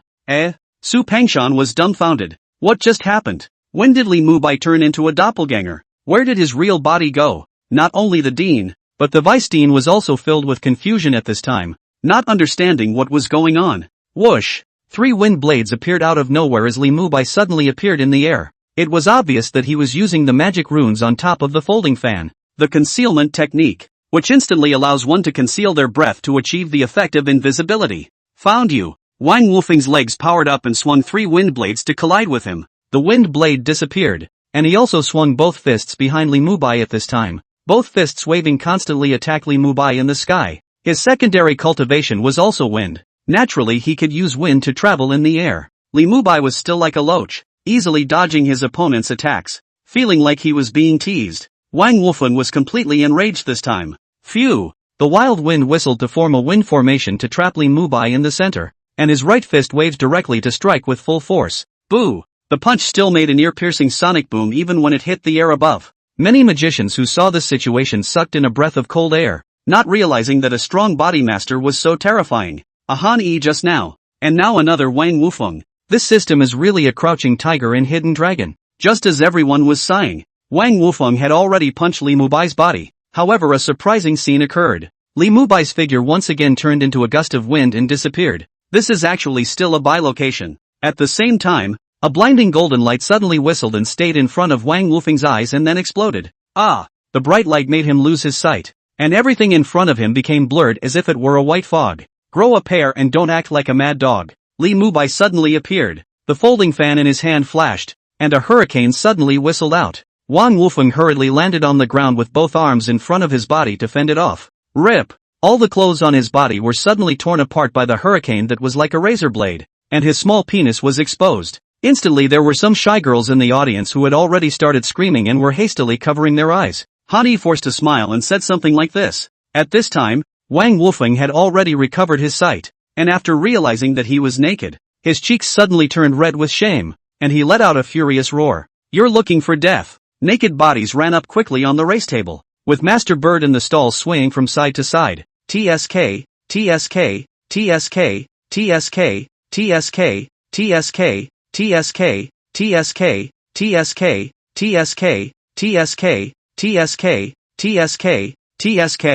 Speaker 1: Su Pengshan was dumbfounded. What just happened? When did Li Mubai turn into a doppelganger? Where did his real body go? Not only the dean, but the vice dean was also filled with confusion at this time, not understanding what was going on. Whoosh! 3 wind blades appeared out of nowhere as Li Mubai suddenly appeared in the air. It was obvious that he was using the magic runes on top of the folding fan, the concealment technique, which instantly allows one to conceal their breath to achieve the effect of invisibility. "Found you." Wang Wufeng's legs powered up and swung 3 wind blades to collide with him. The wind blade disappeared, and he also swung both fists behind Li Mubai at this time. Both fists waving constantly attack Li Mubai in the sky. His secondary cultivation was also wind. Naturally he could use wind to travel in the air. Li Mubai was still like a loach, easily dodging his opponent's attacks, feeling like he was being teased. Wang Wufeng was completely enraged this time. Phew! The wild wind whistled to form a wind formation to trap Li Mubai in the center, and his right fist waved directly to strike with full force. Boo! The punch still made an ear-piercing sonic boom even when it hit the air above. Many magicians who saw this situation sucked in a breath of cold air, not realizing that a strong body master was so terrifying. A Han Yi just now, and now another Wang Wufeng. This system is really a crouching tiger and hidden dragon. Just as everyone was sighing, Wang Wufeng had already punched Li Mubai's body. However, a surprising scene occurred. Li Mubai's figure once again turned into a gust of wind and disappeared. This is actually still a bilocation. At the same time, a blinding golden light suddenly whistled and stayed in front of Wang Wufeng's eyes and then exploded. Ah! The bright light made him lose his sight. and everything in front of him became blurred as if it were a white fog. Grow a pair and don't act like a mad dog. Li Mubai suddenly appeared. The folding fan in his hand flashed, and a hurricane suddenly whistled out. Wang Wufeng hurriedly landed on the ground with both arms in front of his body to fend it off. Rip! All the clothes on his body were suddenly torn apart by the hurricane that was like a razor blade, and his small penis was exposed. Instantly there were some shy girls in the audience who had already started screaming and were hastily covering their eyes. Han Yi forced a smile and said something like this. At this time, Wang Wufeng had already recovered his sight, and after realizing that he was naked, his cheeks suddenly turned red with shame, and he let out a furious roar. You're looking for death. Naked bodies ran up quickly on the race table, with Master Bird in the stall swaying from side to side. TSK, TSK, TSK, TSK, TSK, TSK, TSK, TSK, TSK, TSK, TSK, TSK, TSK, TSK.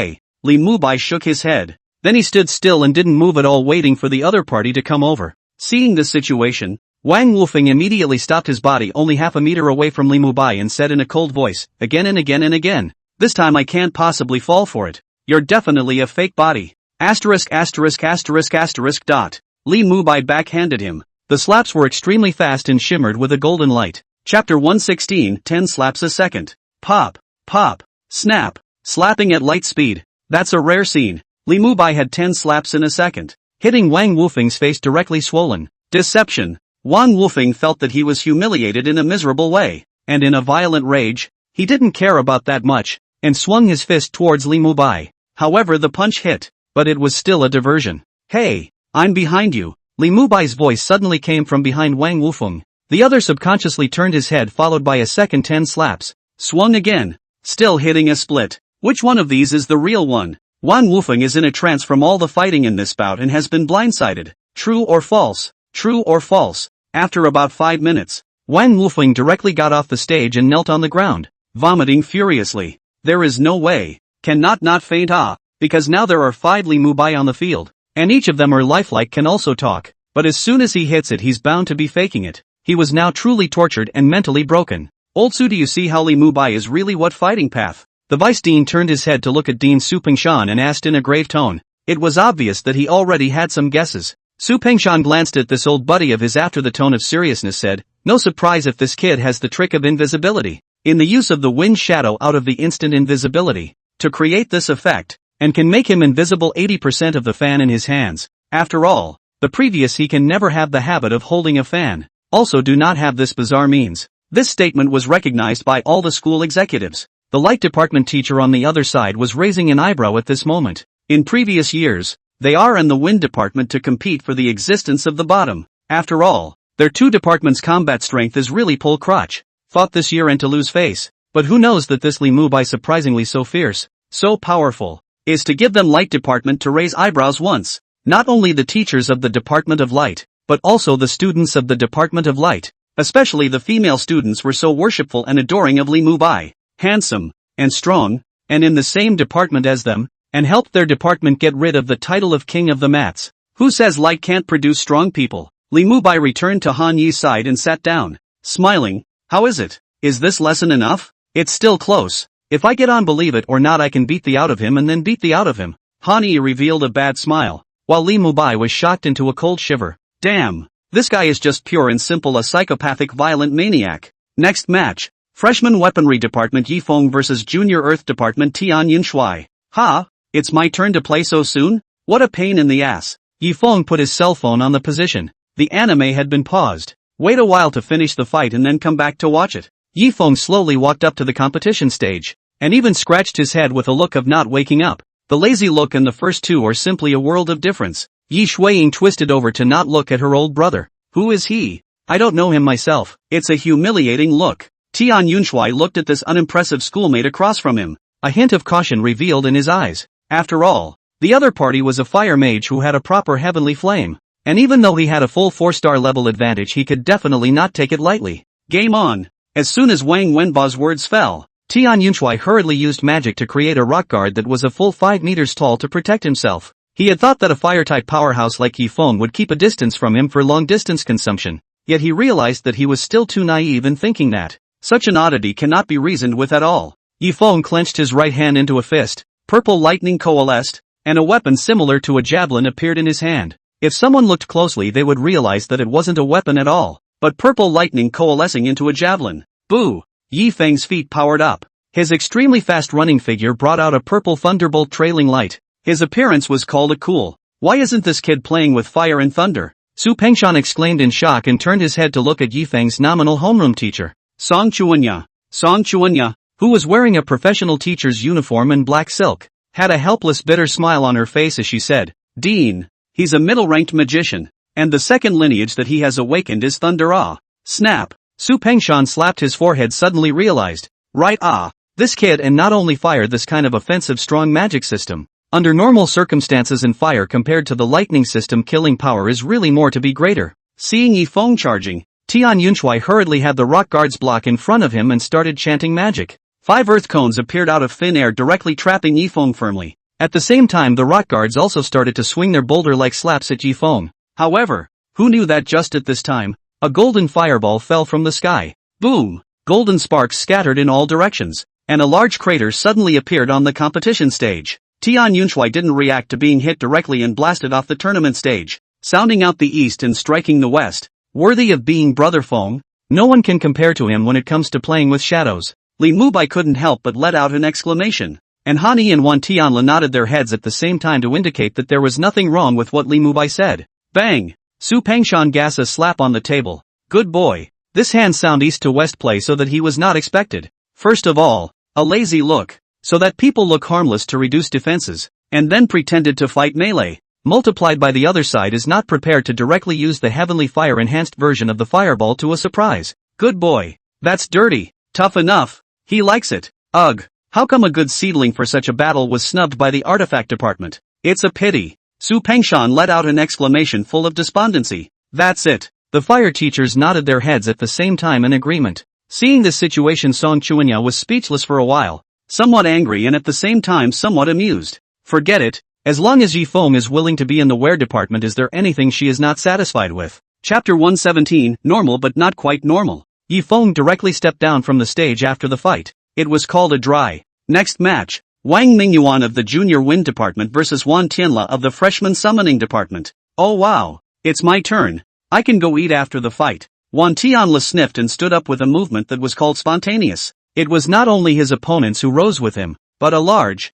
Speaker 1: Li Mubai shook his head. Then he stood still and didn't move at all, waiting for the other party to come over. Seeing the situation, Wang Wufeng immediately stopped his body only half a meter away from Li Mubai and said in a cold voice, again and again and again. This time I can't possibly fall for it. You're definitely a fake body. Asterisk asterisk asterisk asterisk dot. Li Mubai backhanded him. The slaps were extremely fast and shimmered with a golden light. Chapter 116, 10 slaps a second. Pop, pop, snap, slapping at light speed. That's a rare scene. Li Mubai had 10 slaps in a second, hitting Wang Wufeng's face directly swollen. Deception. Wang Wufeng felt that he was humiliated in a miserable way, and in a violent rage, he didn't care about that much, and swung his fist towards Li Mubai. However, the punch hit, but it was still a diversion. Hey, I'm behind you. Li Mubai's voice suddenly came from behind Wang Wufeng. The other subconsciously turned his head, followed by a second 10 slaps. Swung again, still hitting a split. Which one of these is the real one? Wang Wufeng is in a trance from all the fighting in this bout and has been blindsided. True or false? True or false? After about 5 minutes, Wang Wufeng directly got off the stage and knelt on the ground, vomiting furiously. There is no way. Cannot not faint because now there are 5 Li Mubai on the field, and each of them are lifelike, can also talk, but as soon as he hits it he's bound to be faking it. He was now truly tortured and mentally broken. Old Su, do you see how Li Mubai is really what fighting path? The vice dean turned his head to look at Dean Su Pengshan and asked in a grave tone. It was obvious that he already had some guesses. Su Pengshan glanced at this old buddy of his after the tone of seriousness said, no surprise if this kid has the trick of invisibility, in the use of the wind shadow out of the instant invisibility, to create this effect, and can make him invisible 80% of the fan in his hands. After all, the previous he can never have the habit of holding a fan. Also do not have this bizarre means. This statement was recognized by all the school executives. The light department teacher on the other side was raising an eyebrow at this moment. In previous years, they are in the wind department to compete for the existence of the bottom. After all, their 2 departments' combat strength is really pull crotch. Fought this year and to lose face. But who knows that this Li Mubai, surprisingly so fierce, so powerful, is to give them light department to raise eyebrows once. Not only the teachers of the Department of Light, but also the students of the Department of Light, especially the female students, were so worshipful and adoring of Li Mubai, handsome, and strong, and in the same department as them, and helped their department get rid of the title of King of the Mats. Who says light can't produce strong people? Li Mubai returned to Han Yi's side and sat down, smiling. How is it? Is this lesson enough? It's still close. If I get on, believe it or not, I can beat thee out of him and then beat thee out of him. Han Yi revealed a bad smile, while Li Mubai was shocked into a cold shiver. Damn, this guy is just pure and simple a psychopathic violent maniac. Next match, Freshman Weaponry Department Yifeng vs Junior Earth Department Tian Yunshui. Ha, it's my turn to play so soon? What a pain in the ass. Yifeng put his cell phone on the position. The anime had been paused. Wait a while to finish the fight and then come back to watch it. Yifeng slowly walked up to the competition stage, and even scratched his head with a look of not waking up. The lazy look and the first 2 are simply a world of difference. Yi Shuiying twisted over to not look at her old brother. Who is he? I don't know him myself. It's a humiliating look. Tian Yunshui looked at this unimpressive schoolmate across from him, a hint of caution revealed in his eyes. After all, the other party was a fire mage who had a proper heavenly flame, and even though he had a full 4-star level advantage, he could definitely not take it lightly. Game on. As soon as Wang Wenba's words fell, Tian Yunshui hurriedly used magic to create a rock guard that was a full 5 meters tall to protect himself. He had thought that a fire-type powerhouse like Yifeng would keep a distance from him for long-distance consumption, yet he realized that he was still too naive in thinking that such an oddity cannot be reasoned with at all. Yifeng clenched his right hand into a fist, purple lightning coalesced, and a weapon similar to a javelin appeared in his hand. If someone looked closely they would realize that it wasn't a weapon at all, but purple lightning coalescing into a javelin. Boo! Yi Feng's feet powered up. His extremely fast running figure brought out a purple thunderbolt trailing light. His appearance was called a cool. Why isn't this kid playing with fire and thunder? Su Pengshan exclaimed in shock and turned his head to look at Yi Feng's nominal homeroom teacher, Song Chuanya, who was wearing a professional teacher's uniform and black silk, had a helpless bitter smile on her face as she said, Dean, he's a middle-ranked magician, and the second lineage that he has awakened is Thunder Ah. Snap! Su Pengshan slapped his forehead, suddenly realized, right, this kid and not only fire this kind of offensive strong magic system. Under normal circumstances in fire compared to the lightning system killing power is really more to be greater. Seeing Yi Feng charging, Tian Yunshui hurriedly had the rock guards block in front of him and started chanting magic. 5 earth cones appeared out of thin air directly trapping Yi Feng firmly. At the same time the rock guards also started to swing their boulder-like slaps at Yi Feng. However, who knew that just at this time, a golden fireball fell from the sky. Boom! Golden sparks scattered in all directions, and a large crater suddenly appeared on the competition stage. Tian Yunshui didn't react to being hit directly and blasted off the tournament stage, sounding out the east and striking the west. Worthy of being Brother Feng, no one can compare to him when it comes to playing with shadows. Li Mubai couldn't help but let out an exclamation, and Hani and Wan Tianla nodded their heads at the same time to indicate that there was nothing wrong with what Li Mubai said. Bang! Su Pengshan gave a slap on the table. Good boy. This hand sound east to west play so that he was not expected. First of all, a lazy look, so that people look harmless to reduce defenses, and then pretended to fight melee, multiplied by the other side is not prepared to directly use the heavenly fire enhanced version of the fireball to a surprise. Good boy. That's dirty. Tough enough. He likes it. Ugh. How come a good seedling for such a battle was snubbed by the artifact department? It's a pity. Su Pengshan let out an exclamation full of despondency. That's it. The fire teachers nodded their heads at the same time in agreement. Seeing this situation, Song Chuanya was speechless for a while, somewhat angry and at the same time somewhat amused. Forget it, as long as Yi Feng is willing to be in the wear department, is there anything she is not satisfied with? Chapter 117, Normal but not quite normal. Yi Feng directly stepped down from the stage after the fight. It was called a dry. Next match, Wang Mingyuan of the Junior Wind Department versus Wan Tianla of the Freshman Summoning Department. Oh wow, it's my turn. I can go eat after the fight. Wan Tianla sniffed and stood up with a movement that was called spontaneous. It was not only his opponents who rose with him, but a large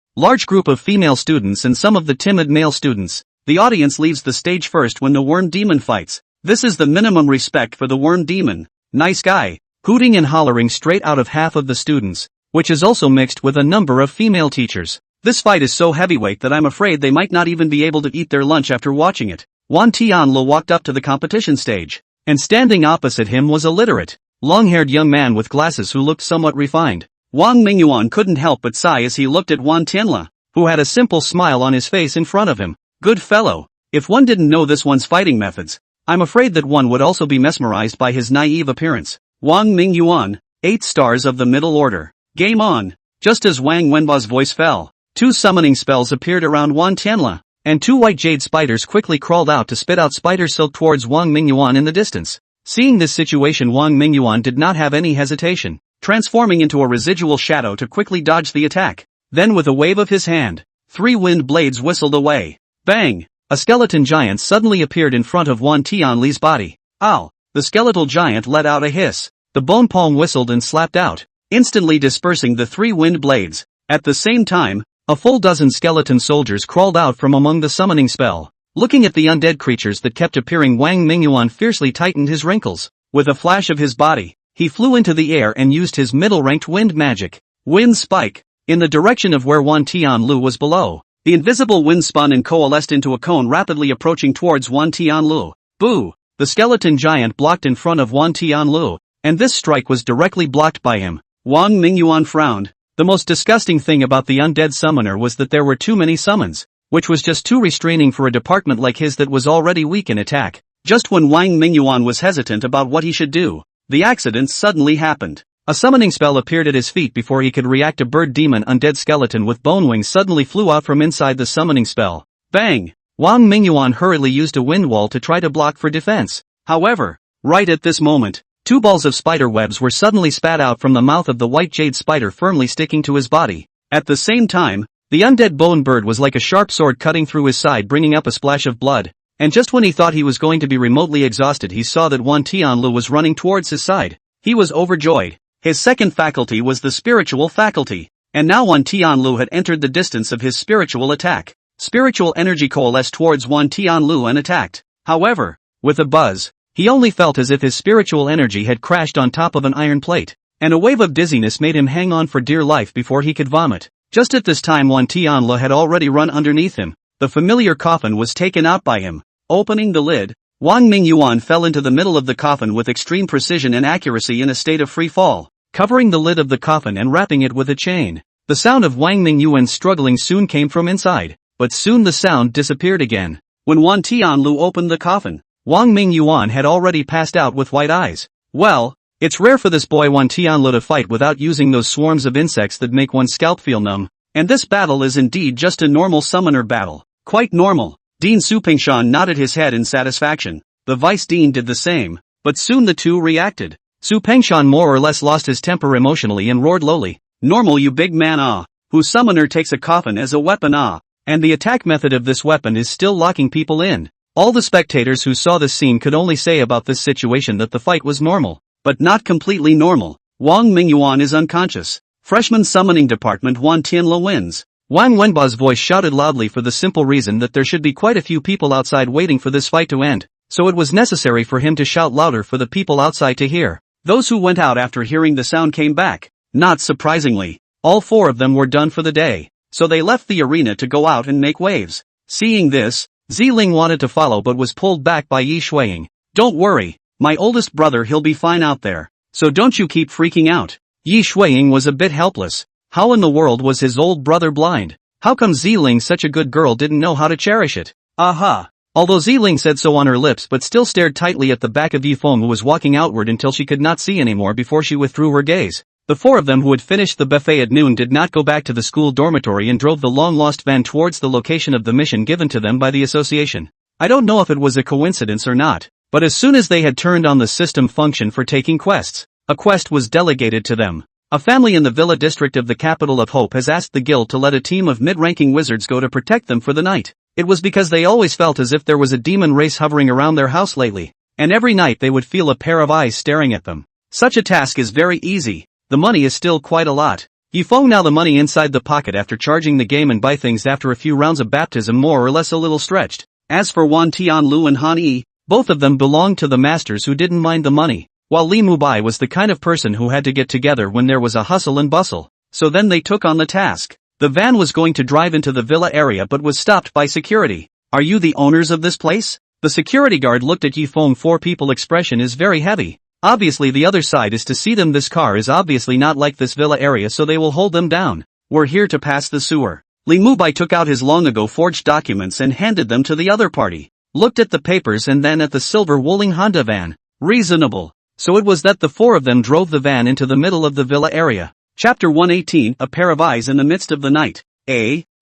Speaker 1: group of female students and some of the timid male students. The audience leaves the stage first when the worm demon fights. This is the minimum respect for the worm demon. Nice guy. Hooting and hollering straight out of half of the students, which is also mixed with a number of female teachers. This fight is so heavyweight that I'm afraid they might not even be able to eat their lunch after watching it. Wan Tianla walked up to the competition stage, and standing opposite him was a literate, long-haired young man with glasses who looked somewhat refined. Wang Mingyuan couldn't help but sigh as he looked at Wan Tianla, who had a simple smile on his face in front of him. Good fellow. If one didn't know this one's fighting methods, I'm afraid that one would also be mesmerized by his naive appearance. Wang Mingyuan, 8 stars of the middle order. Game on. Just as Wang Wenba's voice fell, 2 summoning spells appeared around Wan Tianla, and 2 white jade spiders quickly crawled out to spit out spider silk towards Wang Mingyuan in the distance. Seeing this situation, Wang Mingyuan did not have any hesitation, transforming into a residual shadow to quickly dodge the attack. Then with a wave of his hand, 3 wind blades whistled away. Bang! A skeleton giant suddenly appeared in front of Wan Tianli's body. Ow! The skeletal giant let out a hiss. The bone palm whistled and slapped out, instantly dispersing the 3 wind blades. At the same time, a full dozen skeleton soldiers crawled out from among the summoning spell. Looking at the undead creatures that kept appearing, Wang Mingyuan fiercely tightened his wrinkles. With a flash of his body, he flew into the air and used his middle-ranked wind magic, Wind Spike, in the direction of where Wan Tianlu was below. The invisible wind spun and coalesced into a cone rapidly approaching towards Wan Tianlu. Boo! The skeleton giant blocked in front of Wan Tianlu, and this strike was directly blocked by him. Wang Mingyuan frowned. The most disgusting thing about the undead summoner was that there were too many summons, which was just too restraining for a department like his that was already weak in attack. Just when Wang Mingyuan was hesitant about what he should do, the accident suddenly happened. A summoning spell appeared at his feet before he could react. A bird demon undead skeleton with bone wings suddenly flew out from inside the summoning spell. Bang! Wang Mingyuan hurriedly used a wind wall to try to block for defense. However, right at this moment, 2 balls of spider webs were suddenly spat out from the mouth of the white jade spider, firmly sticking to his body. At the same time, The undead bone bird was like a sharp sword cutting through his side, bringing up a splash of blood. And just when he thought he was going to be remotely exhausted, he saw that Wan Tianlu was running towards his side. He was overjoyed. His second faculty was the spiritual faculty. And now Wan Tianlu had entered the distance of his spiritual attack. Spiritual energy coalesced towards Wan Tianlu and attacked. However, with a buzz, he only felt as if his spiritual energy had crashed on top of an iron plate. And a wave of dizziness made him hang on for dear life before he could vomit. Just at this time Wan Tianlu had already run underneath him. The familiar coffin was taken out by him. Opening the lid, Wang Mingyuan fell into the middle of the coffin with extreme precision and accuracy in a state of free fall, covering the lid of the coffin and wrapping it with a chain. The sound of Wang Mingyuan struggling soon came from inside, but soon the sound disappeared again. When Wan Tianlu opened the coffin, Wang Mingyuan had already passed out with white eyes. Well, it's rare for this boy Wan Tianlu to fight without using those swarms of insects that make one's scalp feel numb. And this battle is indeed just a normal summoner battle. Quite normal. Dean Su Pingshan nodded his head in satisfaction. The vice dean did the same, but soon the two reacted. Su Pingshan more or less lost his temper emotionally and roared lowly. Normal, you big man, ah. Whose summoner takes a coffin as a weapon, ah. And the attack method of this weapon is still locking people in. All the spectators who saw this scene could only say about this situation that the fight was normal. But not completely normal. Wang Mingyuan is unconscious. Freshman summoning department Wan Tianlu wins. Wang Wenba's voice shouted loudly for the simple reason that there should be quite a few people outside waiting for this fight to end, so it was necessary for him to shout louder for the people outside to hear. Those who went out after hearing the sound came back. Not surprisingly, all four of them were done for the day, so they left the arena to go out and make waves. Seeing this, Ziling wanted to follow but was pulled back by Yi Shuiying. Don't worry, my oldest brother, he'll be fine out there, so don't you keep freaking out. Yi Shuiying was a bit helpless. How in the world was his old brother blind? How come Ziling, such a good girl, didn't know how to cherish it? Aha! Although Ziling said so on her lips but still stared tightly at the back of Yifeng, who was walking outward until she could not see anymore before she withdrew her gaze. The four of them who had finished the buffet at noon did not go back to the school dormitory and drove the long-lost van towards the location of the mission given to them by the association. I don't know if it was a coincidence or not, but as soon as they had turned on the system function for taking quests, a quest was delegated to them. A family in the Villa district of the capital of Hope has asked the guild to let a team of mid-ranking wizards go to protect them for the night. It was because they always felt as if there was a demon race hovering around their house lately, and every night they would feel a pair of eyes staring at them. Such a task is very easy. The money is still quite a lot. Yifeng now the money inside the pocket after charging the game and buy things after a few rounds of baptism, more or less a little stretched. As for Wan Tianlu and Han Yi, both of them belonged to the masters who didn't mind the money, while Li Mubai was the kind of person who had to get together when there was a hustle and bustle. So then they took on the task. The van was going to drive into the villa area but was stopped by security. Are you the owners of this place? The security guard looked at Yifeng. Four people expression is very heavy. Obviously the other side is to see them. This car is obviously not like this villa area, so they will hold them down. We're here to pass the sewer. Li Mubai took out his long ago forged documents and handed them to the other party. Looked at the papers and then at the silver Wuling Honda van. Reasonable. So it was that the four of them drove the van into the middle of the villa area. Chapter 118, A Pair of Eyes in the Midst of the Night.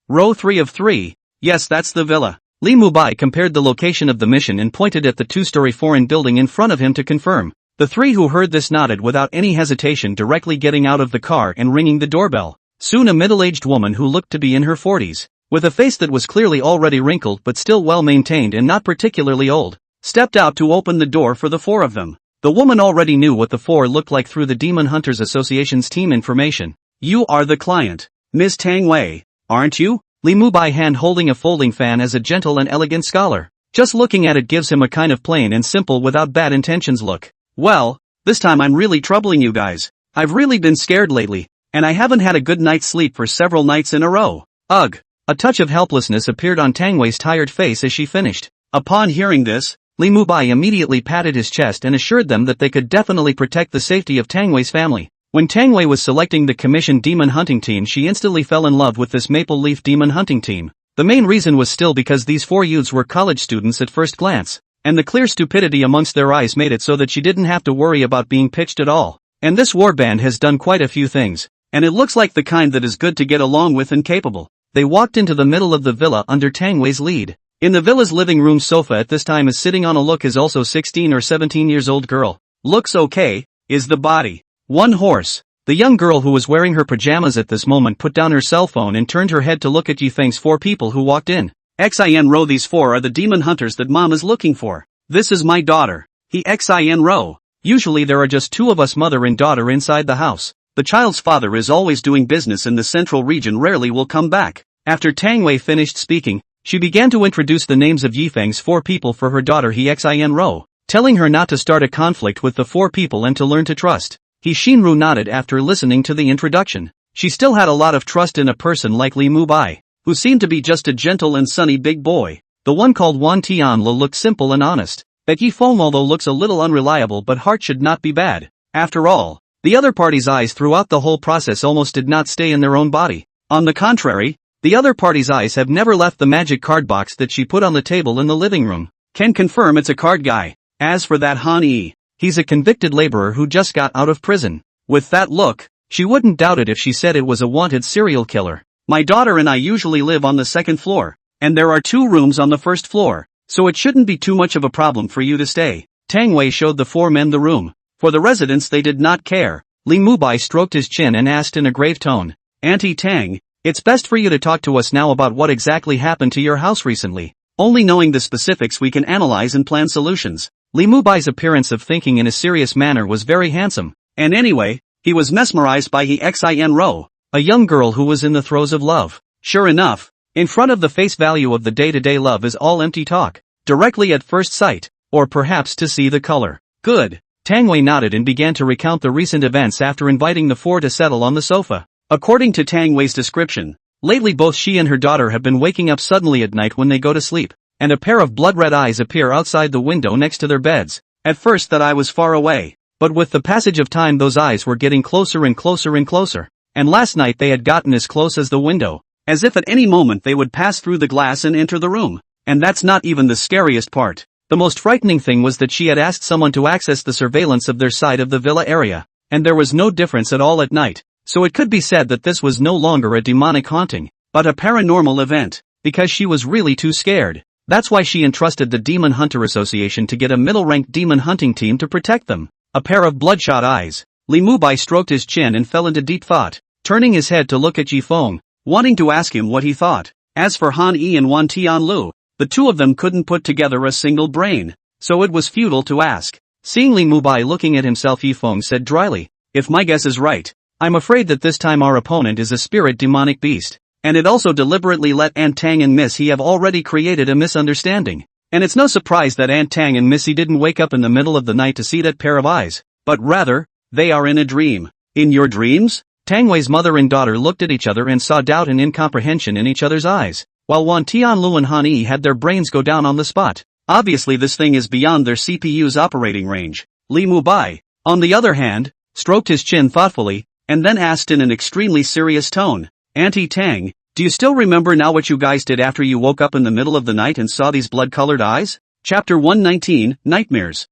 Speaker 1: Row 3 of 3. Yes, that's the villa. Li Mubai compared the location of the mission and pointed at the two-story foreign building in front of him to confirm. The three who heard this nodded without any hesitation, directly getting out of the car and ringing the doorbell. Soon a middle-aged woman who looked to be in her 40s, with a face that was clearly already wrinkled but still well-maintained and not particularly old, stepped out to open the door for the four of them. The woman already knew what the four looked like through the Demon Hunters Association's team information. You are the client, Ms. Tang Wei, aren't you? Li Mubai hand holding a folding fan as a gentle and elegant scholar. Just looking at it gives him a kind of plain and simple without bad intentions look. Well, this time I'm really troubling you guys. I've really been scared lately, and I haven't had a good night's sleep for several nights in a row. Ugh. A touch of helplessness appeared on Tang Wei's tired face as she finished. Upon hearing this, Li Mubai immediately patted his chest and assured them that they could definitely protect the safety of Tang Wei's family. When Tang Wei was selecting the commissioned demon hunting team, she instantly fell in love with this Maple Leaf demon hunting team. The main reason was still because these four youths were college students at first glance, and the clear stupidity amongst their eyes made it so that she didn't have to worry about being pitched at all. And this warband has done quite a few things, and it looks like the kind that is good to get along with and capable. They walked into the middle of the villa under Tang Wei's lead. In the villa's living room sofa at this time is sitting on a look is also 16 or 17 years old girl. Looks okay, is the body. One horse. The young girl who was wearing her pajamas at this moment put down her cell phone and turned her head to look at Yifeng's 4 people who walked in. Xin these 4 are the demon hunters that mom is looking for. This is my daughter. He Xin. Usually there are just 2 of us, mother and daughter, inside the house. The child's father is always doing business in the central region, rarely will come back. After Tang Wei finished speaking, she began to introduce the names of Yifeng's 4 people for her daughter He Xin, telling her not to start a conflict with the 4 people and to learn to trust. He Shinru nodded after listening to the introduction. She still had a lot of trust in a person like Li Mubai, who seemed to be just a gentle and sunny big boy. The one called Wan Tianle looked simple and honest. That Yifeng although looks a little unreliable but heart should not be bad. After all, the other party's eyes throughout the whole process almost did not stay in their own body. On the contrary, the other party's eyes have never left the magic card box that she put on the table in the living room. Can confirm it's a card guy. As for that Han Yi, he's a convicted laborer who just got out of prison. With that look, she wouldn't doubt it if she said it was a wanted serial killer. My daughter and I usually live on the 2nd floor, and there are 2 rooms on the 1st floor, so it shouldn't be too much of a problem for you to stay. Tang Wei showed the 4 men the room. For the residents they did not care. Li Mubai stroked his chin and asked in a grave tone, Auntie Tang, it's best for you to talk to us now about what exactly happened to your house recently. Only knowing the specifics we can analyze and plan solutions. Li Mubai's appearance of thinking in a serious manner was very handsome, and anyway, he was mesmerized by He Xin, a young girl who was in the throes of love. Sure enough, in front of the face value of the day-to-day love is all empty talk, directly at first sight, or perhaps to see the color. Good. Tang Wei nodded and began to recount the recent events after inviting the 4 to settle on the sofa. According to Tang Wei's description, lately both she and her daughter have been waking up suddenly at night when they go to sleep, and a pair of blood-red eyes appear outside the window next to their beds. At first that I was far away, but with the passage of time those eyes were getting closer and closer and closer, and last night they had gotten as close as the window, as if at any moment they would pass through the glass and enter the room. And that's not even the scariest part. The most frightening thing was that she had asked someone to access the surveillance of their side of the villa area, and there was no difference at all at night, so it could be said that this was no longer a demonic haunting, but a paranormal event, because she was really too scared. That's why she entrusted the Demon Hunter Association to get a middle-ranked demon hunting team to protect them. A pair of bloodshot eyes. Li Mubai stroked his chin and fell into deep thought, turning his head to look at Yifeng, wanting to ask him what he thought. As for Han Yi and Wan Tianlu, the 2 of them couldn't put together a single brain, so it was futile to ask. Seeing Li Mubai looking at himself, Yifeng said dryly, if my guess is right, I'm afraid that this time our opponent is a spirit demonic beast. And it also deliberately let Aunt Tang and Miss He have already created a misunderstanding. And it's no surprise that Aunt Tang and Missy didn't wake up in the middle of the night to see that pair of eyes, but rather, they are in a dream. In your dreams? Tang Wei's mother and daughter looked at each other and saw doubt and incomprehension in each other's eyes, while Wan Tianlu and Han Yi had their brains go down on the spot. Obviously this thing is beyond their CPU's operating range. Li Mubai, on the other hand, stroked his chin thoughtfully, and then asked in an extremely serious tone, Auntie Tang, do you still remember now what you guys did after you woke up in the middle of the night and saw these blood-colored eyes? Chapter 119, Nightmares.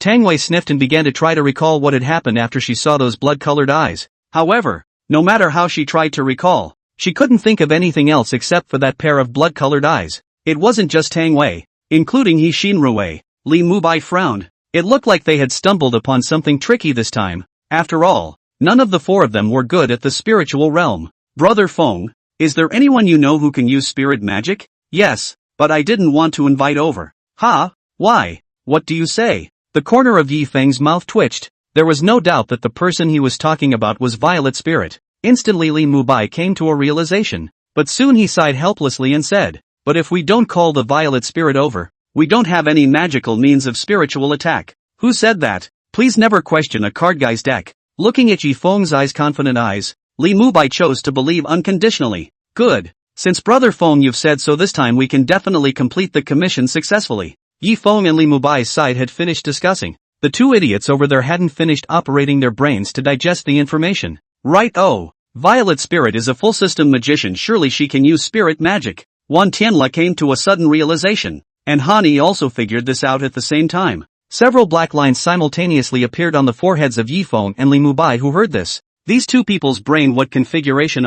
Speaker 1: Tang Wei sniffed and began to try to recall what had happened after she saw those blood-colored eyes. However, no matter how she tried to recall, she couldn't think of anything else except for that pair of blood-colored eyes. It wasn't just Tang Wei, including He Shinru. Li Mubai frowned. It looked like they had stumbled upon something tricky this time. After all, none of the 4 of them were good at the spiritual realm. Brother Feng, is there anyone you know who can use spirit magic? Yes, but I didn't want to invite over. Ha? Why? What do you say? The corner of Yifeng's mouth twitched. There was no doubt that the person he was talking about was Violet Spirit. Instantly Li Mubai came to a realization, but soon he sighed helplessly and said, but if we don't call the Violet Spirit over, we don't have any magical means of spiritual attack. Who said that? Please never question a card guy's deck. Looking at Yifeng's confident eyes, Li Mubai chose to believe unconditionally. Good. Since Brother Feng you've said so, this time we can definitely complete the commission successfully. Yifeng and Li Mubai's side had finished discussing. The 2 idiots over there hadn't finished operating their brains to digest the information. Right. Oh, Violet Spirit is a full system magician, surely she can use spirit magic. Wan Tianle came to a sudden realization, and Hani also figured this out at the same time. Several black lines simultaneously appeared on the foreheads of Yifeng and Li Mubai, who heard this. These 2 people's brain, what configuration?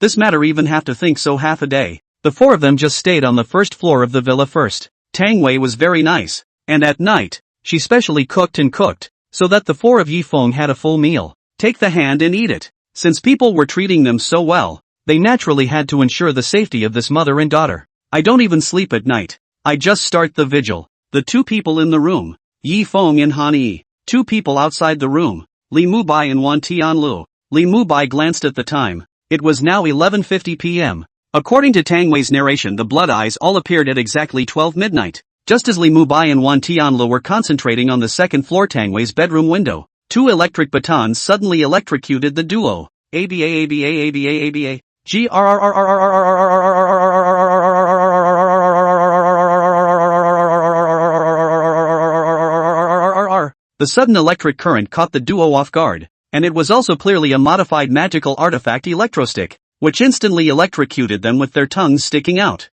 Speaker 1: This matter even have to think so half a day. The 4 of them just stayed on the 1st floor of the villa first. Tang Wei was very nice, and at night, she specially cooked and cooked, so that the 4 of Yifeng had a full meal. take the hand and eat it. Since people were treating them so well, they naturally had to ensure the safety of this mother and daughter. I don't even sleep at night. I just start the vigil. The two people in the room. Yi Feng and Han Yi. Two people outside the room. Li Mubai and Wan Tianlu. Li Mubai glanced at the time. It was now 11:50 p.m. According to Tang Wei's narration, the blood eyes all appeared at exactly 12 midnight. Just as Li Mubai and Wan Tianlu were concentrating on the second floor Tang Wei's bedroom window, two electric batons suddenly electrocuted the duo. ABA. The sudden electric current caught the duo off guard, and it was also clearly a modified magical artifact electrostick, which instantly electrocuted them with their tongues sticking out.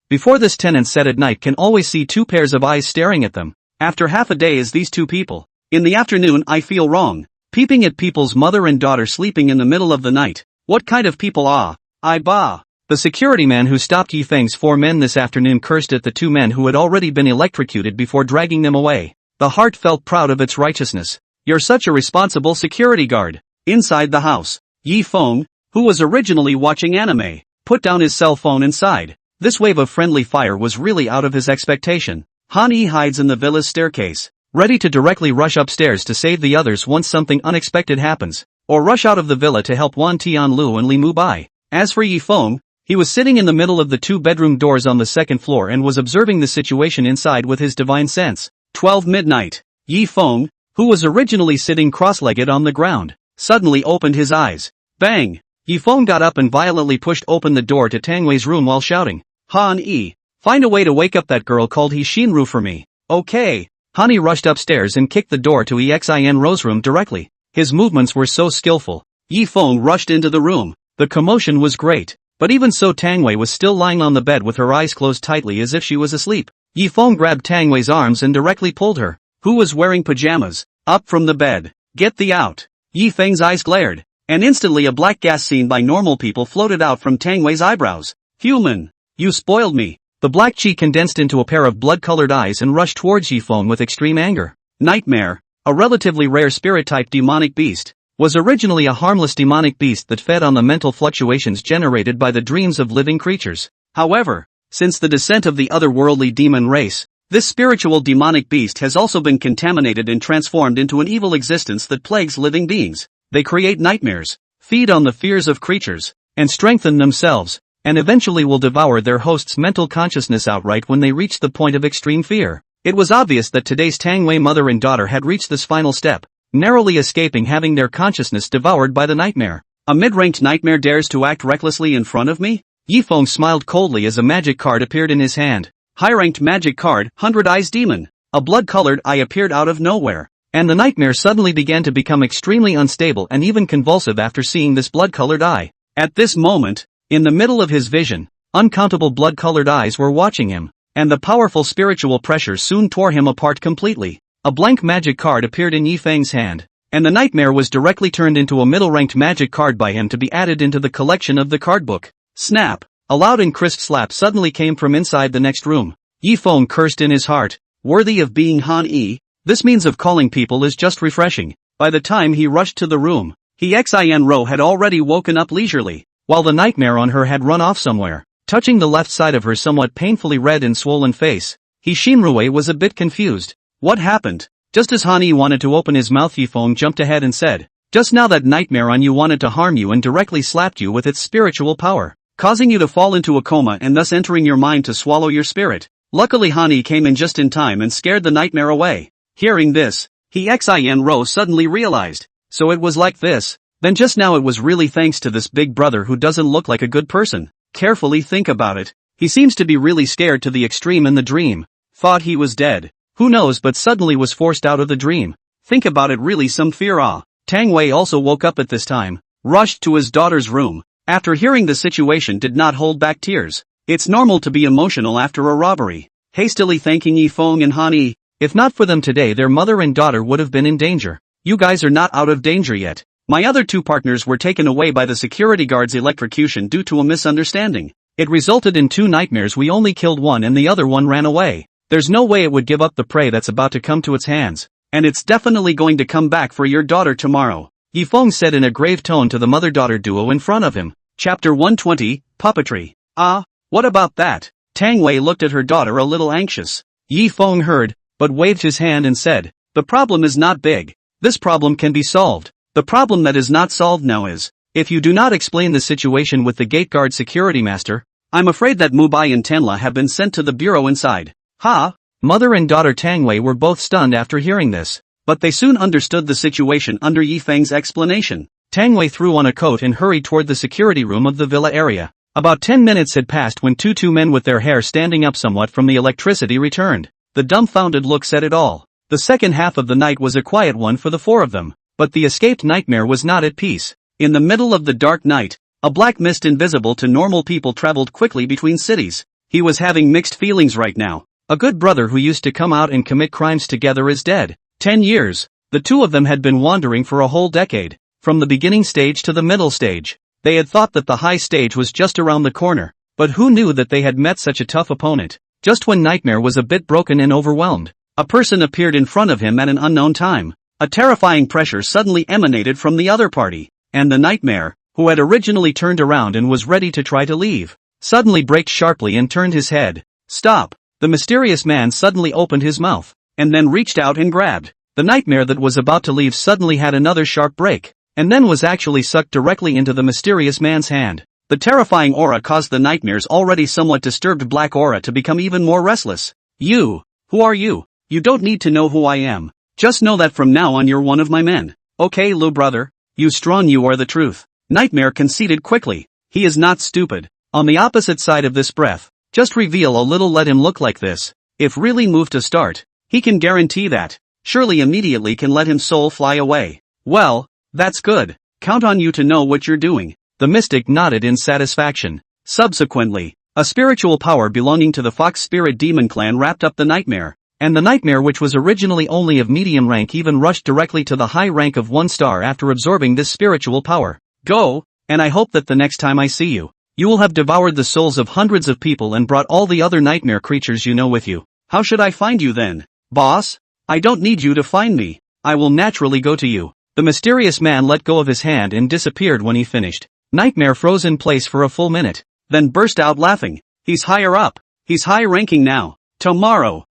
Speaker 1: Before this tenant said at night can always see two pairs of eyes staring at them. After half a day as these two people. In the afternoon I feel wrong. Peeping at people's mother and daughter sleeping in the middle of the night. What kind of people ah? I bah. The security man who stopped Yi Feng's four men this afternoon cursed at the two men who had already been electrocuted before dragging them away. The heart felt proud of its righteousness. You're such a responsible security guard. Inside the house, Yi Feng, who was originally watching anime, put down his cell phone and sighed. This wave of friendly fire was really out of his expectation. Han Yi hides in the villa's staircase, ready to directly rush upstairs to save the others once something unexpected happens, or rush out of the villa to help Wan Tianlu and Li Mubai. As for Yi Feng, he was sitting in the middle of the two bedroom doors on the second floor and was observing the situation inside with his divine sense. 12 midnight. Yi Feng, who was originally sitting cross-legged on the ground, suddenly opened his eyes. Bang! Yi Feng got up and violently pushed open the door to Tang Wei's room while shouting, Han Yi, find a way to wake up that girl called He Shinru for me. Okay. Han Yi rushed upstairs and kicked the door to Xin Ro's room directly. His movements were so skillful. Yi Feng rushed into the room. The commotion was great. But even so Tang Wei was still lying on the bed with her eyes closed tightly as if she was asleep. Yi Feng grabbed Tang Wei's arms and directly pulled her, who was wearing pajamas, up from the bed. Get thee out. Yi Feng's eyes glared, and instantly a black gas seen by normal people floated out from Tang Wei's eyebrows. Human! You spoiled me. The black chi condensed into a pair of blood-colored eyes and rushed towards Yi Feng with extreme anger. Nightmare, a relatively rare spirit-type demonic beast, was originally a harmless demonic beast that fed on the mental fluctuations generated by the dreams of living creatures. However, since the descent of the otherworldly demon race, this spiritual demonic beast has also been contaminated and transformed into an evil existence that plagues living beings. They create nightmares, feed on the fears of creatures, and strengthen themselves, and eventually will devour their host's mental consciousness outright when they reach the point of extreme fear. It was obvious that today's Tang Wei mother and daughter had reached this final step, narrowly escaping having their consciousness devoured by the nightmare. A mid-ranked nightmare dares to act recklessly in front of me? Yi Feng smiled coldly as a magic card appeared in his hand. High-ranked magic card, 100 Eyes Demon. A blood-colored eye appeared out of nowhere, and the nightmare suddenly began to become extremely unstable and even convulsive after seeing this blood-colored eye. At this moment, in the middle of his vision, uncountable blood-colored eyes were watching him, and the powerful spiritual pressure soon tore him apart completely. A blank magic card appeared in Yi Feng's hand, and the nightmare was directly turned into a middle-ranked magic card by him to be added into the collection of the card book. Snap! A loud and crisp slap suddenly came from inside the next room. Yi Feng cursed in his heart. Worthy of being Han Yi, this means of calling people is just refreshing. By the time he rushed to the room, Xin Ro had already woken up leisurely, while the nightmare on her had run off somewhere, touching the left side of her somewhat painfully red and swollen face. He Shinrui was a bit confused. What happened? Just as Han Yi wanted to open his mouth, Yi Feng jumped ahead and said, just now that nightmare on you wanted to harm you and directly slapped you with its spiritual power, causing you to fall into a coma and thus entering your mind to swallow your spirit. Luckily Han Yi came in just in time and scared the nightmare away. Hearing this, Xin Ro suddenly realized, so it was like this, then just now it was really thanks to this big brother who doesn't look like a good person. Carefully think about it, he seems to be really scared to the extreme in the dream. Thought he was dead. Who knows, but suddenly was forced out of the dream. Think about it, really some fear. Tang Wei also woke up at this time, rushed to his daughter's room, after hearing the situation did not hold back tears. It's normal to be emotional after a robbery. Hastily thanking Yi Feng and Han Yi, if not for them today their mother and daughter would have been in danger. You guys are not out of danger yet. My other two partners were taken away by the security guard's electrocution due to a misunderstanding. It resulted in two nightmares. We only killed one and the other one ran away. There's no way it would give up the prey that's about to come to its hands. and it's definitely going to come back for your daughter tomorrow, Yifeng said in a grave tone to the mother-daughter duo in front of him. Chapter 120, Puppetry. Ah, what about that? Tang Wei looked at her daughter a little anxious. Yifeng heard, but waved his hand and said, the problem is not big. This problem can be solved. The problem that is not solved now is, if you do not explain the situation with the gate guard security master, I'm afraid that Mubai and Tenla have been sent to the bureau inside. Ha! Mother and daughter Tang Wei were both stunned after hearing this, but they soon understood the situation under Yifeng's explanation. Tang Wei threw on a coat and hurried toward the security room of the villa area. About 10 minutes had passed when two men with their hair standing up somewhat from the electricity returned. The dumbfounded look said it all. The second half of the night was a quiet one for the four of them, but the escaped nightmare was not at peace. In the middle of the dark night, a black mist invisible to normal people traveled quickly between cities. He was having mixed feelings right now. A good brother who used to come out and commit crimes together is dead. 10 years. The two of them had been wandering for a whole decade, from the beginning stage to the middle stage. They had thought that the high stage was just around the corner, but who knew that they had met such a tough opponent? Just when Nightmare was a bit broken and overwhelmed, a person appeared in front of him at an unknown time. A terrifying pressure suddenly emanated from the other party, and the Nightmare, who had originally turned around and was ready to try to leave, suddenly braked sharply and turned his head. Stop! The mysterious man suddenly opened his mouth, and then reached out and grabbed. The Nightmare that was about to leave suddenly had another sharp break, and then was actually sucked directly into the mysterious man's hand. The terrifying aura caused the Nightmare's already somewhat disturbed black aura to become even more restless. You! Who are you? You don't need to know who I am. Just know that from now on you're one of my men. Okay, Lu brother? You strong, you are the truth. Nightmare conceded quickly. He is not stupid. On the opposite side of this breath, just reveal a little, let him look like this. If really move to start, he can guarantee that. Surely immediately can let him soul fly away. Well, that's good. Count on you to know what you're doing. The mystic nodded in satisfaction. Subsequently, a spiritual power belonging to the Fox Spirit Demon clan wrapped up the Nightmare, and the Nightmare, which was originally only of medium rank, even rushed directly to the high rank of 1 star after absorbing this spiritual power. Go, and I hope that the next time I see you, you will have devoured the souls of hundreds of people and brought all the other nightmare creatures you know with you. How should I find you then, boss? I don't need you to find me. I will naturally go to you. The mysterious man let go of his hand and disappeared when he finished. Nightmare froze in place for a full minute, then burst out laughing. He's higher up. He's high ranking now. Tomorrow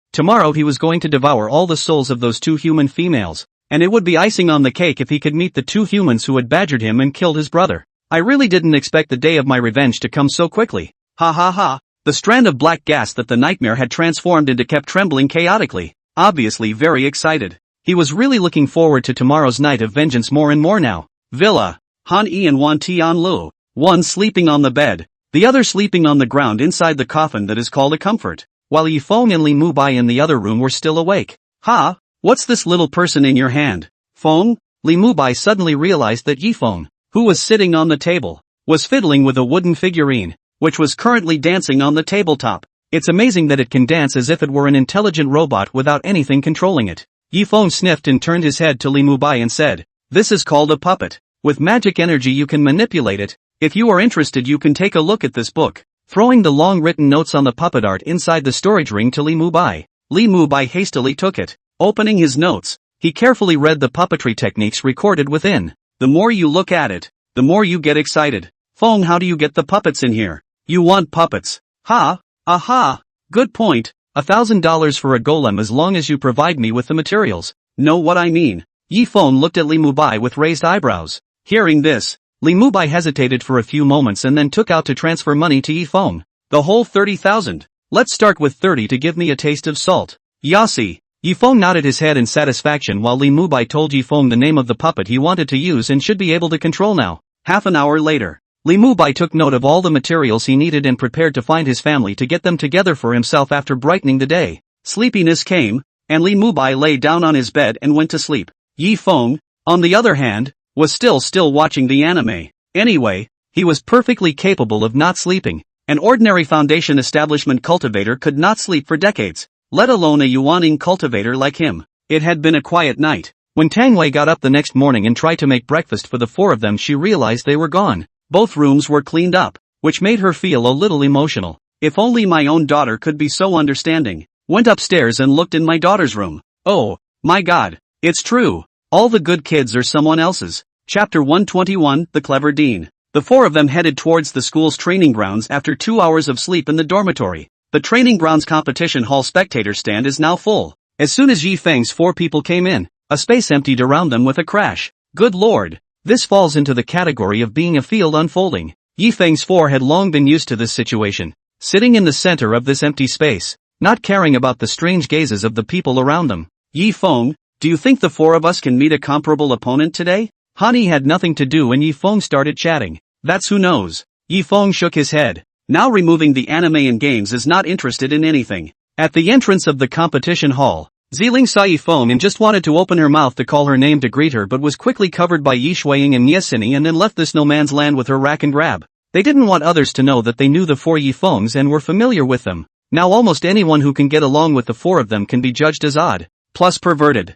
Speaker 1: he was going to devour all the souls of those 2 human females, and it would be icing on the cake if he could meet the 2 humans who had badgered him and killed his brother. I really didn't expect the day of my revenge to come so quickly. Ha ha ha. The strand of black gas that the Nightmare had transformed into kept trembling chaotically, obviously very excited. He was really looking forward to tomorrow's night of vengeance more and more now. Villa. Han Yi and Wan Tian Lu. One sleeping on the bed, the other sleeping on the ground inside the coffin that is called a comfort, while Yifeng and Li Mubai in the other room were still awake. Ha! What's this little person in your hand? Feng? Li Mubai suddenly realized that Yifeng, who was sitting on the table, was fiddling with a wooden figurine, which was currently dancing on the tabletop. It's amazing that it can dance as if it were an intelligent robot without anything controlling it. Yifeng sniffed and turned his head to Li Mubai and said, this is called a puppet. With magic energy you can manipulate it. If you are interested you can take a look at this book. Throwing the long written notes on the puppet art inside the storage ring to Li Mubai. Li Mubai hastily took it. Opening his notes, he carefully read the puppetry techniques recorded within. The more you look at it, the more you get excited. Feng, how do you get the puppets in here? You want puppets? Ha! Aha! Good point. $1,000 for a golem as long as you provide me with the materials. Know what I mean? Yifeng looked at Li Mubai with raised eyebrows. Hearing this, Li Mubai hesitated for a few moments and then took out to transfer money to Yifeng. The whole 30,000. Let's start with 30 to give me a taste of salt. Yasi. Yifeng nodded his head in satisfaction while Li Mubai told Yifeng the name of the puppet he wanted to use and should be able to control now. Half an hour later, Li Mubai took note of all the materials he needed and prepared to find his family to get them together for himself after brightening the day. Sleepiness came, and Li Mubai lay down on his bed and went to sleep. Yifeng, on the other hand, was still watching the anime. Anyway, he was perfectly capable of not sleeping. An ordinary Foundation establishment cultivator could not sleep for decades, let alone a Yuaning cultivator like him. It had been a quiet night. When Tang Wei got up the next morning and tried to make breakfast for the 4 of them, she realized they were gone. Both rooms were cleaned up, which made her feel a little emotional. If only my own daughter could be so understanding. Went upstairs and looked in my daughter's room. Oh, my God, It's true. All the good kids are someone else's. Chapter 121, The Clever Dean. The four of them headed towards the school's training grounds after 2 hours of sleep in the dormitory. The training grounds competition hall spectator stand is now full. As soon as Yi Feng's four people came in, a space emptied around them with a crash. Good lord. This falls into the category of being a field unfolding. Yi Feng's four had long been used to this situation, sitting in the center of this empty space, not caring about the strange gazes of the people around them. Yi Feng, do you think the four of us can meet a comparable opponent today? Hani had nothing to do and Yi Feng started chatting. That's who knows. Yi Feng shook his head. Now removing the anime and games is not interested in anything. At the entrance of the competition hall, Ziling saw Yi Feng and just wanted to open her mouth to call her name to greet her but was quickly covered by Yi Shuiying and Niesini and then left this no man's land with her rack and grab. They didn't want others to know that they knew the four Yi Fengs and were familiar with them. Now almost anyone who can get along with the four of them can be judged as odd, plus perverted.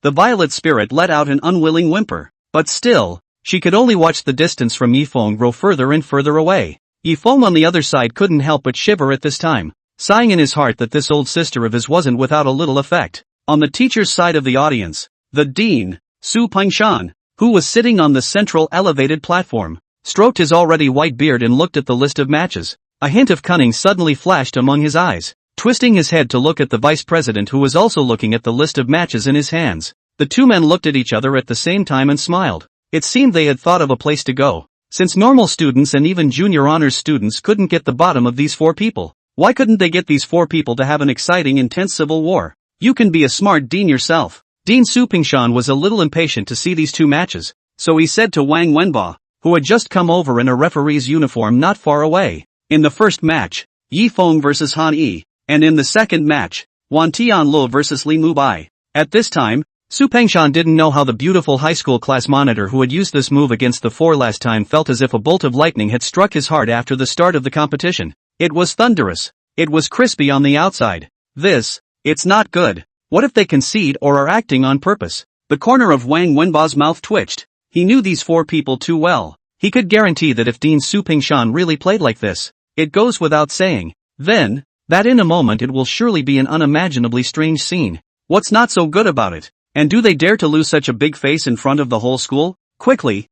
Speaker 1: The violet spirit let out an unwilling whimper. But still, she could only watch the distance from Yi Feng grow further and further away. Yi Feng on the other side couldn't help but shiver at this time, sighing in his heart that this old sister of his wasn't without a little effect. On the teacher's side of the audience, the dean, Su Pingshan, who was sitting on the central elevated platform, stroked his already white beard and looked at the list of matches. A hint of cunning suddenly flashed among his eyes, twisting his head to look at the vice president who was also looking at the list of matches in his hands. The two men looked at each other at the same time and smiled. It seemed they had thought of a place to go. Since normal students and even junior honors students couldn't get the bottom of these four people, why couldn't they get these four people to have an exciting intense civil war? You can be a smart dean yourself. Dean Su Pingshan was a little impatient to see these two matches, so he said to Wang Wenba, who had just come over in a referee's uniform not far away. In the first match, Yi Feng versus Han Yi, and in the second match, Wan Tianluo versus Li Mubai. At this time, Su Pingshan didn't know how the beautiful high school class monitor who had used this move against the four last time felt as if a bolt of lightning had struck his heart after the start of the competition. It was thunderous. It was crispy on the outside. It's not good. What if they concede or are acting on purpose? The corner of Wang Wenba's mouth twitched. He knew these four people too well. He could guarantee that if Dean Su Pingshan really played like this, it goes without saying, then, that in a moment it will surely be an unimaginably strange scene. What's not so good about it? And do they dare to lose such a big face in front of the whole school? Quickly,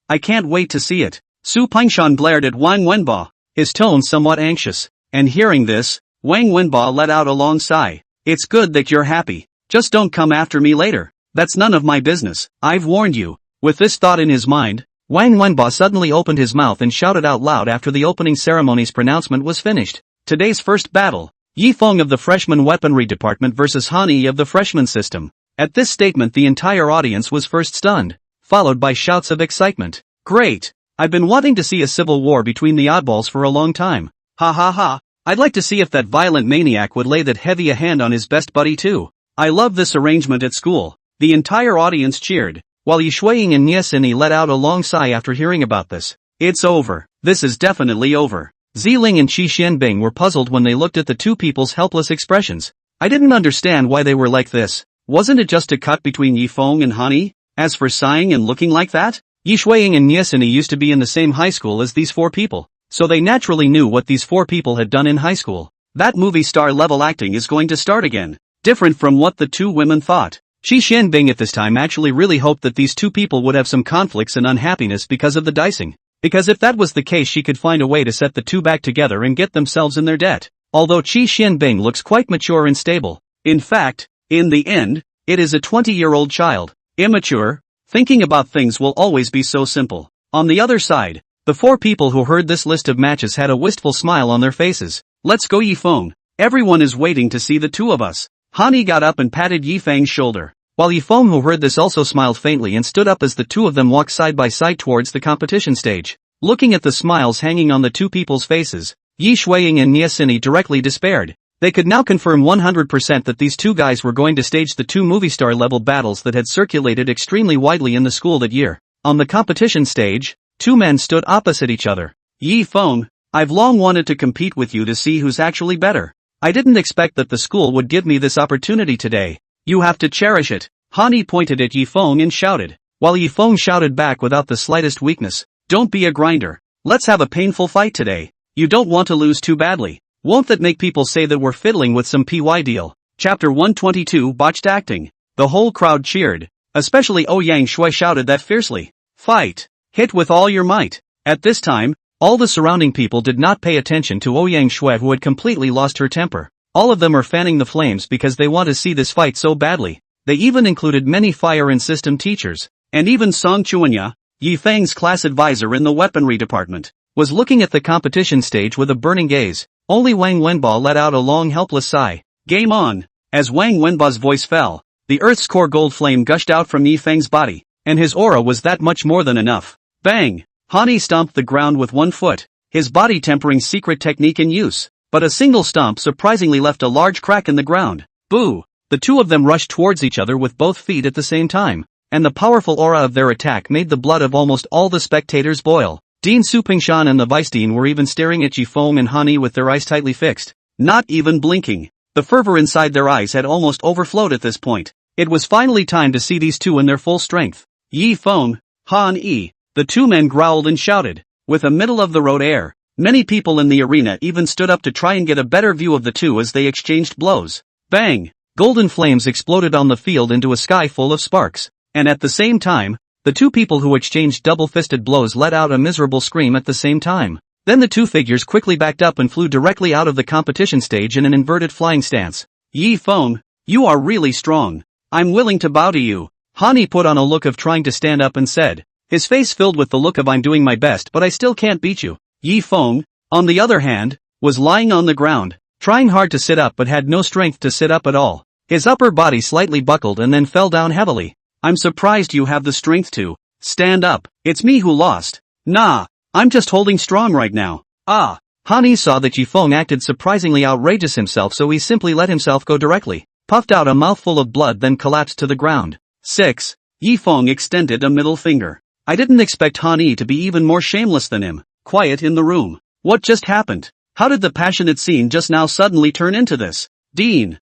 Speaker 1: I can't wait to see it. Su Pingshan glared at Wang Wenba, his tone somewhat anxious. And hearing this, Wang Wenba let out a long sigh. It's good that you're happy. Just don't come after me later. That's none of my business. I've warned you. With this thought in his mind, Wang Wenba suddenly opened his mouth and shouted out loud after the opening ceremony's pronouncement was finished. Today's first battle, Yi Feng of the freshman weaponry department versus Han Yi of the freshman system. At this statement the entire audience was first stunned, followed by shouts of excitement. Great! I've been wanting to see a civil war between the oddballs for a long time. Ha ha ha, I'd like to see if that violent maniac would lay that heavy a hand on his best buddy too. I love this arrangement at school. The entire audience cheered, while Yi Shuiying and Niesini let out a long sigh after hearing about this. It's over. This is definitely over. Ziling and Qi Xianbing were puzzled when they looked at the two people's helpless expressions. I didn't understand why they were like this. Wasn't it just a cut between Yi Feng and Han Yi? As for sighing and looking like that? Yi Shuiying and Niesini used to be in the same high school as these four people, so they naturally knew what these four people had done in high school. That movie star level acting is going to start again. Different from what the two women thought. Qi Xianbing at this time actually really hoped that these two people would have some conflicts and unhappiness because of the dicing. Because if that was the case she could find a way to set the two back together and get themselves in their debt. Although Qi Xianbing looks quite mature and stable. In fact, in the end, it is a 20-year-old child. Immature. Thinking about things will always be so simple. On the other side, the four people who heard this list of matches had a wistful smile on their faces. Let's go Yi Feng. Everyone is waiting to see the two of us. Han Yi got up and patted Yi Feng's shoulder, while Yi Feng who heard this also smiled faintly and stood up as the two of them walked side by side towards the competition stage. Looking at the smiles hanging on the two people's faces, Yi Shuiying and Niesini directly despaired. They could now confirm 100% that these two guys were going to stage the two movie star level battles that had circulated extremely widely in the school that year. On the competition stage, two men stood opposite each other. Yi Feng, I've long wanted to compete with you to see who's actually better. I didn't expect that the school would give me this opportunity today. You have to cherish it. Han Yi pointed at Yi Feng and shouted, while Yi Feng shouted back without the slightest weakness. Don't be a grinder. Let's have a painful fight today. You don't want to lose too badly. Won't that make people say that we're fiddling with some PY deal? Chapter 122 Botched Acting. The whole crowd cheered. Especially Ouyang Shui shouted that fiercely. Fight! Hit with all your might! At this time, all the surrounding people did not pay attention to Ouyang Shui, who had completely lost her temper. All of them are fanning the flames because they want to see this fight so badly. They even included many fire and system teachers. And even Song Chuanya, Yi Feng's class advisor in the weaponry department, was looking at the competition stage with a burning gaze. Only Wang Wenba let out a long helpless sigh. Game on! As Wang Wenba's voice fell, the Earth's core gold flame gushed out from Yi Feng's body, and his aura was that much more than enough. Bang! Han Yi stomped the ground with one foot, his body tempering secret technique in use, but a single stomp surprisingly left a large crack in the ground. Boo! The two of them rushed towards each other with both feet at the same time, and the powerful aura of their attack made the blood of almost all the spectators boil. Dean Supingshan and the Vice Dean were even staring at Ji Feng and Han Yi with their eyes tightly fixed, not even blinking. The fervor inside their eyes had almost overflowed at this point. It was finally time to see these two in their full strength. Yi Feng, Han Yi. The two men growled and shouted. With a middle-of-the-road air, many people in the arena even stood up to try and get a better view of the two as they exchanged blows. Bang! Golden flames exploded on the field into a sky full of sparks. And at the same time, the two people who exchanged double-fisted blows let out a miserable scream at the same time. Then the two figures quickly backed up and flew directly out of the competition stage in an inverted flying stance. Yi Feng, you are really strong. I'm willing to bow to you. Han Yi put on a look of trying to stand up and said, his face filled with the look of I'm doing my best but I still can't beat you. Yi Feng, on the other hand, was lying on the ground, trying hard to sit up but had no strength to sit up at all. His upper body slightly buckled and then fell down heavily. I'm surprised you have the strength to stand up. It's me who lost. Nah, I'm just holding strong right now. Ah. Han Yi saw that Ji Feng acted surprisingly outrageous himself, so he simply let himself go directly, puffed out a mouthful of blood, then collapsed to the ground. 6. Yi Feng extended a middle finger. I didn't expect Han Yi to be even more shameless than him. Quiet in the room. What just happened? How did the passionate scene just now suddenly turn into this? Dean!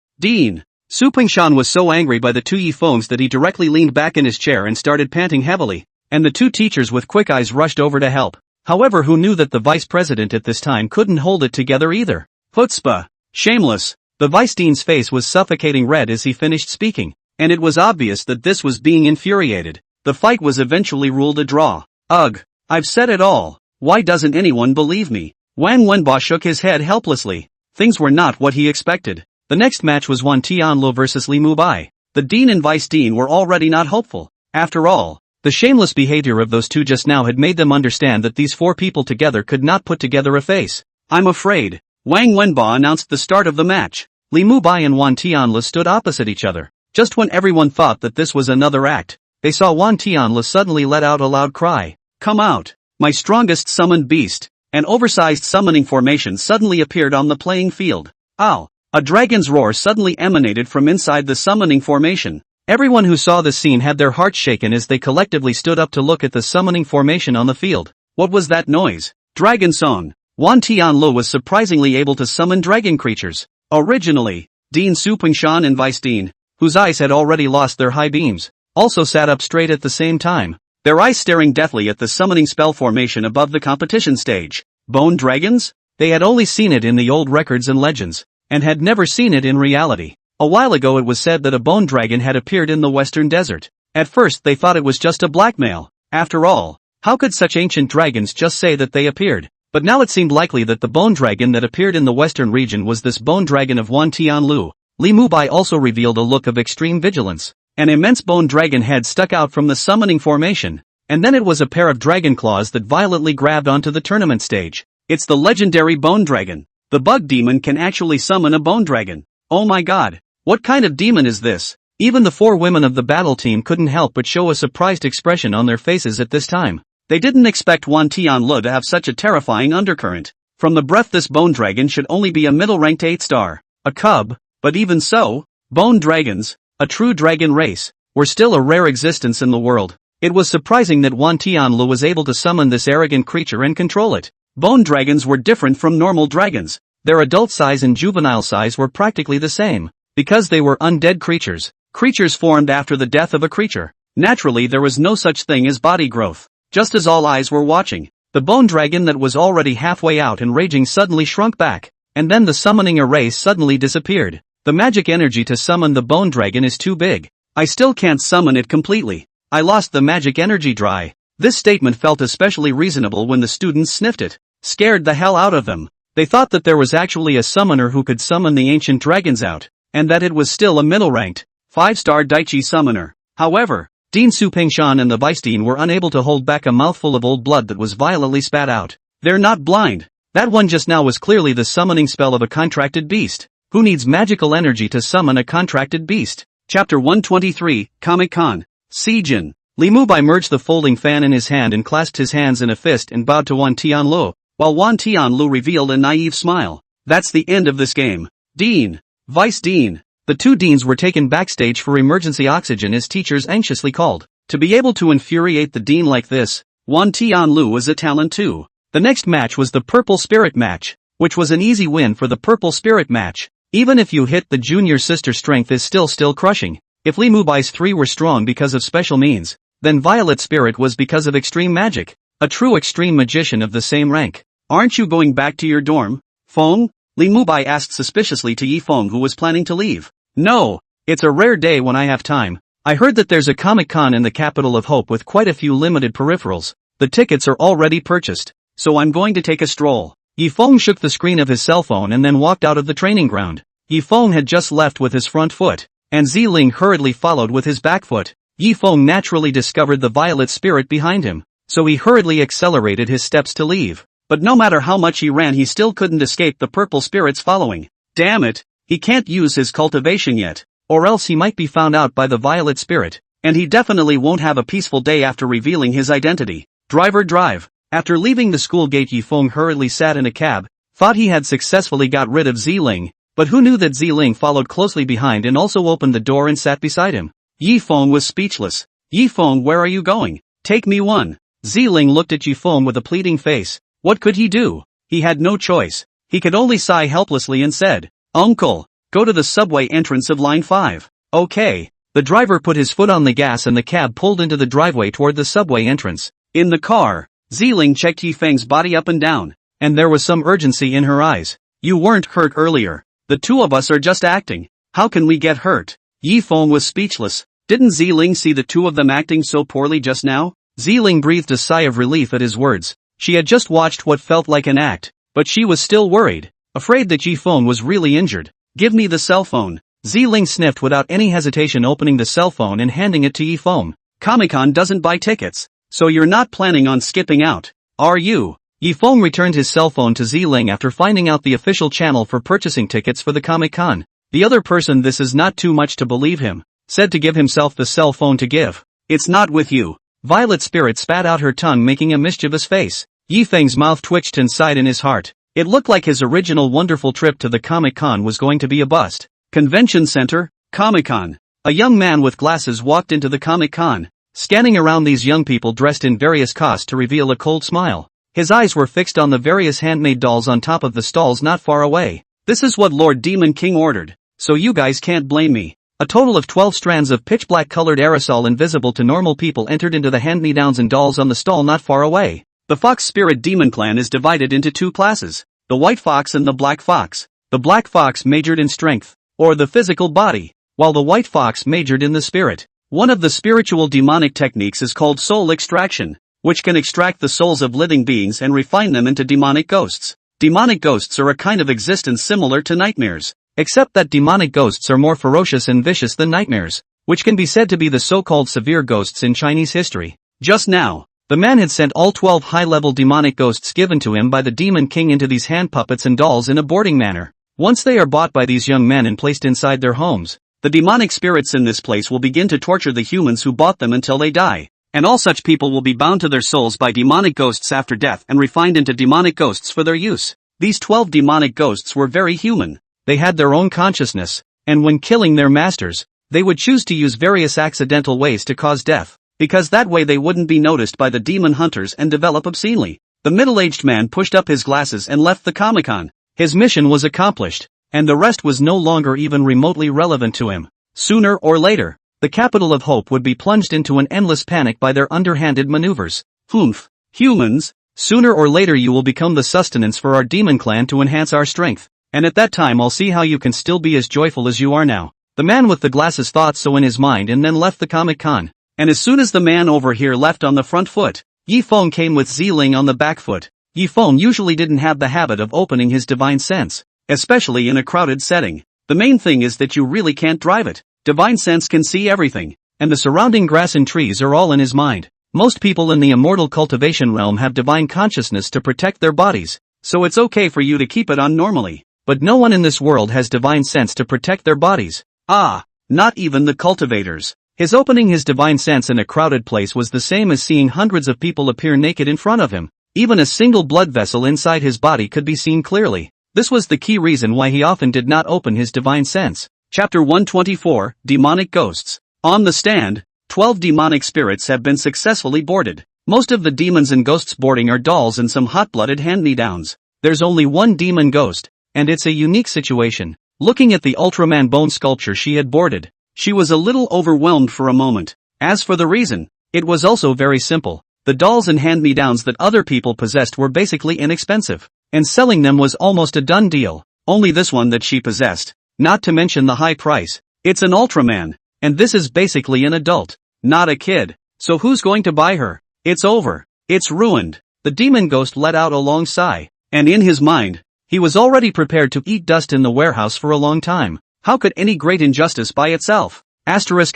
Speaker 1: Su Pingshan was so angry by the two Yi Fengs that he directly leaned back in his chair and started panting heavily, and the two teachers with quick eyes rushed over to help. However, who knew that the vice president at this time couldn't hold it together either? Chutzpah! Shameless! The vice dean's face was suffocating red as he finished speaking, and it was obvious that this was being infuriated. The fight was eventually ruled a draw. Ugh! I've said it all. Why doesn't anyone believe me? Wang Wenba shook his head helplessly. Things were not what he expected. The next match was Wan Tianluo versus Li Mubai. The dean and vice dean were already not hopeful. After all, the shameless behavior of those two just now had made them understand that these four people together could not put together a face. I'm afraid. Wang Wenba announced the start of the match. Li Mubai and Wan Tianluo stood opposite each other. Just when everyone thought that this was another act, they saw Wan Tianluo suddenly let out a loud cry. Come out! My strongest summoned beast! An oversized summoning formation suddenly appeared on the playing field. Ow! A dragon's roar suddenly emanated from inside the summoning formation. Everyone who saw this scene had their hearts shaken as they collectively stood up to look at the summoning formation on the field. What was that noise? Dragon Song! Wan Tianluo was surprisingly able to summon dragon creatures. Originally, Dean Su Pingshan and Vice Dean, whose eyes had already lost their high beams, also sat up straight at the same time, their eyes staring deathly at the summoning spell formation above the competition stage. Bone dragons? They had only seen it in the old records and legends, and had never seen it in reality. A while ago it was said that a bone dragon had appeared in the western desert. At first they thought it was just a blackmail. After all, how could such ancient dragons just say that they appeared? But now it seemed likely that the bone dragon that appeared in the western region was this bone dragon of Wan Tianluo. Li Mubai also revealed a look of extreme vigilance. An immense bone dragon head stuck out from the summoning formation, and then it was a pair of dragon claws that violently grabbed onto the tournament stage. It's the legendary bone dragon. The bug demon can actually summon a bone dragon. Oh my god, what kind of demon is this? Even the four women of the battle team couldn't help but show a surprised expression on their faces at this time. They didn't expect Wan Tianluo to have such a terrifying undercurrent. From the breath, this bone dragon should only be a middle-ranked 8-star. A cub, but even so, bone dragons, a true dragon race, were still a rare existence in the world. It was surprising that Wan Tianluo was able to summon this arrogant creature and control it. Bone dragons were different from normal dragons. Their adult size and juvenile size were practically the same, because they were undead creatures. Creatures formed after the death of a creature. Naturally, there was no such thing as body growth. Just as all eyes were watching, the bone dragon that was already halfway out and raging suddenly shrunk back, and then the summoning array suddenly disappeared. The magic energy to summon the bone dragon is too big. I still can't summon it completely. I lost the magic energy dry. This statement felt especially reasonable when the students sniffed it. Scared the hell out of them. They thought that there was actually a summoner who could summon the ancient dragons out, and that it was still a middle-ranked, 5-star Daichi summoner. However, Dean Supingshan and the Vice Dean were unable to hold back a mouthful of old blood that was violently spat out. They're not blind. That one just now was clearly the summoning spell of a contracted beast. Who needs magical energy to summon a contracted beast? Chapter 123, Comic-Con. Seijin. Li Mubai merged the folding fan in his hand and clasped his hands in a fist and bowed to Wan Tianlu, while Wan Tianlu revealed a naive smile. That's the end of this game. Dean. Vice Dean. The two deans were taken backstage for emergency oxygen as teachers anxiously called. To be able to infuriate the dean like this, Wan Tianlu was a talent too. The next match was the Purple Spirit match, which was an easy win for the Purple Spirit match. Even if you hit the junior sister, strength is still crushing. If Li Mubai's 3 were strong because of special means, then Violet Spirit was because of extreme magic. A true extreme magician of the same rank. Aren't you going back to your dorm, Feng? Li Mubai asked suspiciously to Yi Feng, who was planning to leave. No, it's a rare day when I have time. I heard that there's a Comic-Con in the capital of Hope with quite a few limited peripherals. The tickets are already purchased, so I'm going to take a stroll. Yi Feng shook the screen of his cell phone and then walked out of the training ground. Yi Feng had just left with his front foot, and Ziling hurriedly followed with his back foot. Yi Feng naturally discovered the Violet Spirit behind him, so he hurriedly accelerated his steps to leave. But no matter how much he ran, he still couldn't escape the Purple Spirit's following. Damn it, he can't use his cultivation yet, or else he might be found out by the Violet Spirit, and he definitely won't have a peaceful day after revealing his identity. Driver, drive. After leaving the school gate, Yi Feng hurriedly sat in a cab, thought he had successfully got rid of Ziling, but who knew that Ziling followed closely behind and also opened the door and sat beside him. Yi Feng was speechless. Yi Feng, where are you going? Take me one. Ziling looked at Yi Feng with a pleading face. What could he do? He had no choice. He could only sigh helplessly and said, Uncle, go to the subway entrance of line 5. Okay. The driver put his foot on the gas and the cab pulled into the driveway toward the subway entrance. In the car, Ziling checked Yi Feng's body up and down, and there was some urgency in her eyes. You weren't hurt earlier. The two of us are just acting. How can we get hurt? Yi Feng was speechless. Didn't Ziling see the two of them acting so poorly just now? Ziling breathed a sigh of relief at his words. She had just watched what felt like an act, but she was still worried, afraid that Yi Feng was really injured. Give me the cell phone. Ziling sniffed without any hesitation, opening the cell phone and handing it to Yi Feng. Comic-Con doesn't buy tickets, so you're not planning on skipping out, are you? Yi Feng returned his cell phone to Ziling after finding out the official channel for purchasing tickets for the Comic-Con. The other person, this is not too much to believe him, said to give himself the cell phone to give. It's not with you. Violet Spirit spat out her tongue, making a mischievous face. Yi Feng's mouth twitched and sighed in his heart. It looked like his original wonderful trip to the Comic-Con was going to be a bust. Convention Center, Comic-Con. A young man with glasses walked into the Comic-Con, scanning around these young people dressed in various costumes to reveal a cold smile. His eyes were fixed on the various handmade dolls on top of the stalls not far away. This is what Lord Demon King ordered, so you guys can't blame me. A total of 12 strands of pitch-black colored aerosol invisible to normal people entered into the hand-me-downs and dolls on the stall not far away. The Fox Spirit Demon Clan is divided into two classes, the White Fox and the Black Fox. The Black Fox majored in strength, or the physical body, while the White Fox majored in the spirit. One of the spiritual demonic techniques is called soul extraction, which can extract the souls of living beings and refine them into demonic ghosts. Demonic ghosts are a kind of existence similar to nightmares, except that demonic ghosts are more ferocious and vicious than nightmares, which can be said to be the so-called severe ghosts in Chinese history. Just now, the man had sent all 12 high-level demonic ghosts given to him by the Demon King into these hand puppets and dolls in a boarding manner. Once they are bought by these young men and placed inside their homes, the demonic spirits in this place will begin to torture the humans who bought them until they die. And all such people will be bound to their souls by demonic ghosts after death and refined into demonic ghosts for their use. These 12 demonic ghosts were very human. They had their own consciousness, and when killing their masters, they would choose to use various accidental ways to cause death, because that way they wouldn't be noticed by the demon hunters and develop obscenely. The middle-aged man pushed up his glasses and left the Comic-Con. His mission was accomplished, and the rest was no longer even remotely relevant to him. Sooner or later, the capital of Hope would be plunged into an endless panic by their underhanded maneuvers. Humans, sooner or later you will become the sustenance for our demon clan to enhance our strength. and at that time I'll see how you can still be as joyful as you are now. The man with the glasses thought so in his mind and then left the Comic-Con. And as soon as the man over here left on the front foot, Yifeng came with Ziling on the back foot. Yifeng usually didn't have the habit of opening his divine sense, especially in a crowded setting. The main thing is that you really can't drive it. Divine sense can see everything, and the surrounding grass and trees are all in his mind. Most people in the immortal cultivation realm have divine consciousness to protect their bodies, so it's okay for you to keep it on normally. But no one in this world has divine sense to protect their bodies. Not even the cultivators. His opening his divine sense in a crowded place was the same as seeing hundreds of people appear naked in front of him. Even a single blood vessel inside his body could be seen clearly. This was the key reason why he often did not open his divine sense. Chapter 124, Demonic Ghosts. On the stand, 12 demonic spirits have been successfully boarded. Most of the demons and ghosts boarding are dolls and some hot-blooded hand-me-downs. There's only one demon ghost, and it's a unique situation. Looking at the Ultraman bone sculpture she had boarded, she was a little overwhelmed for a moment. As for the reason, it was also very simple. The dolls and hand-me-downs that other people possessed were basically inexpensive, and selling them was almost a done deal. Only this one that she possessed, not to mention the high price. It's an Ultraman, and this is basically an adult, not a kid. So who's going to buy her? It's over. It's ruined. The demon ghost let out a long sigh, and in his mind, he was already prepared to eat dust in the warehouse for a long time. How could any great injustice by itself? Asterisk.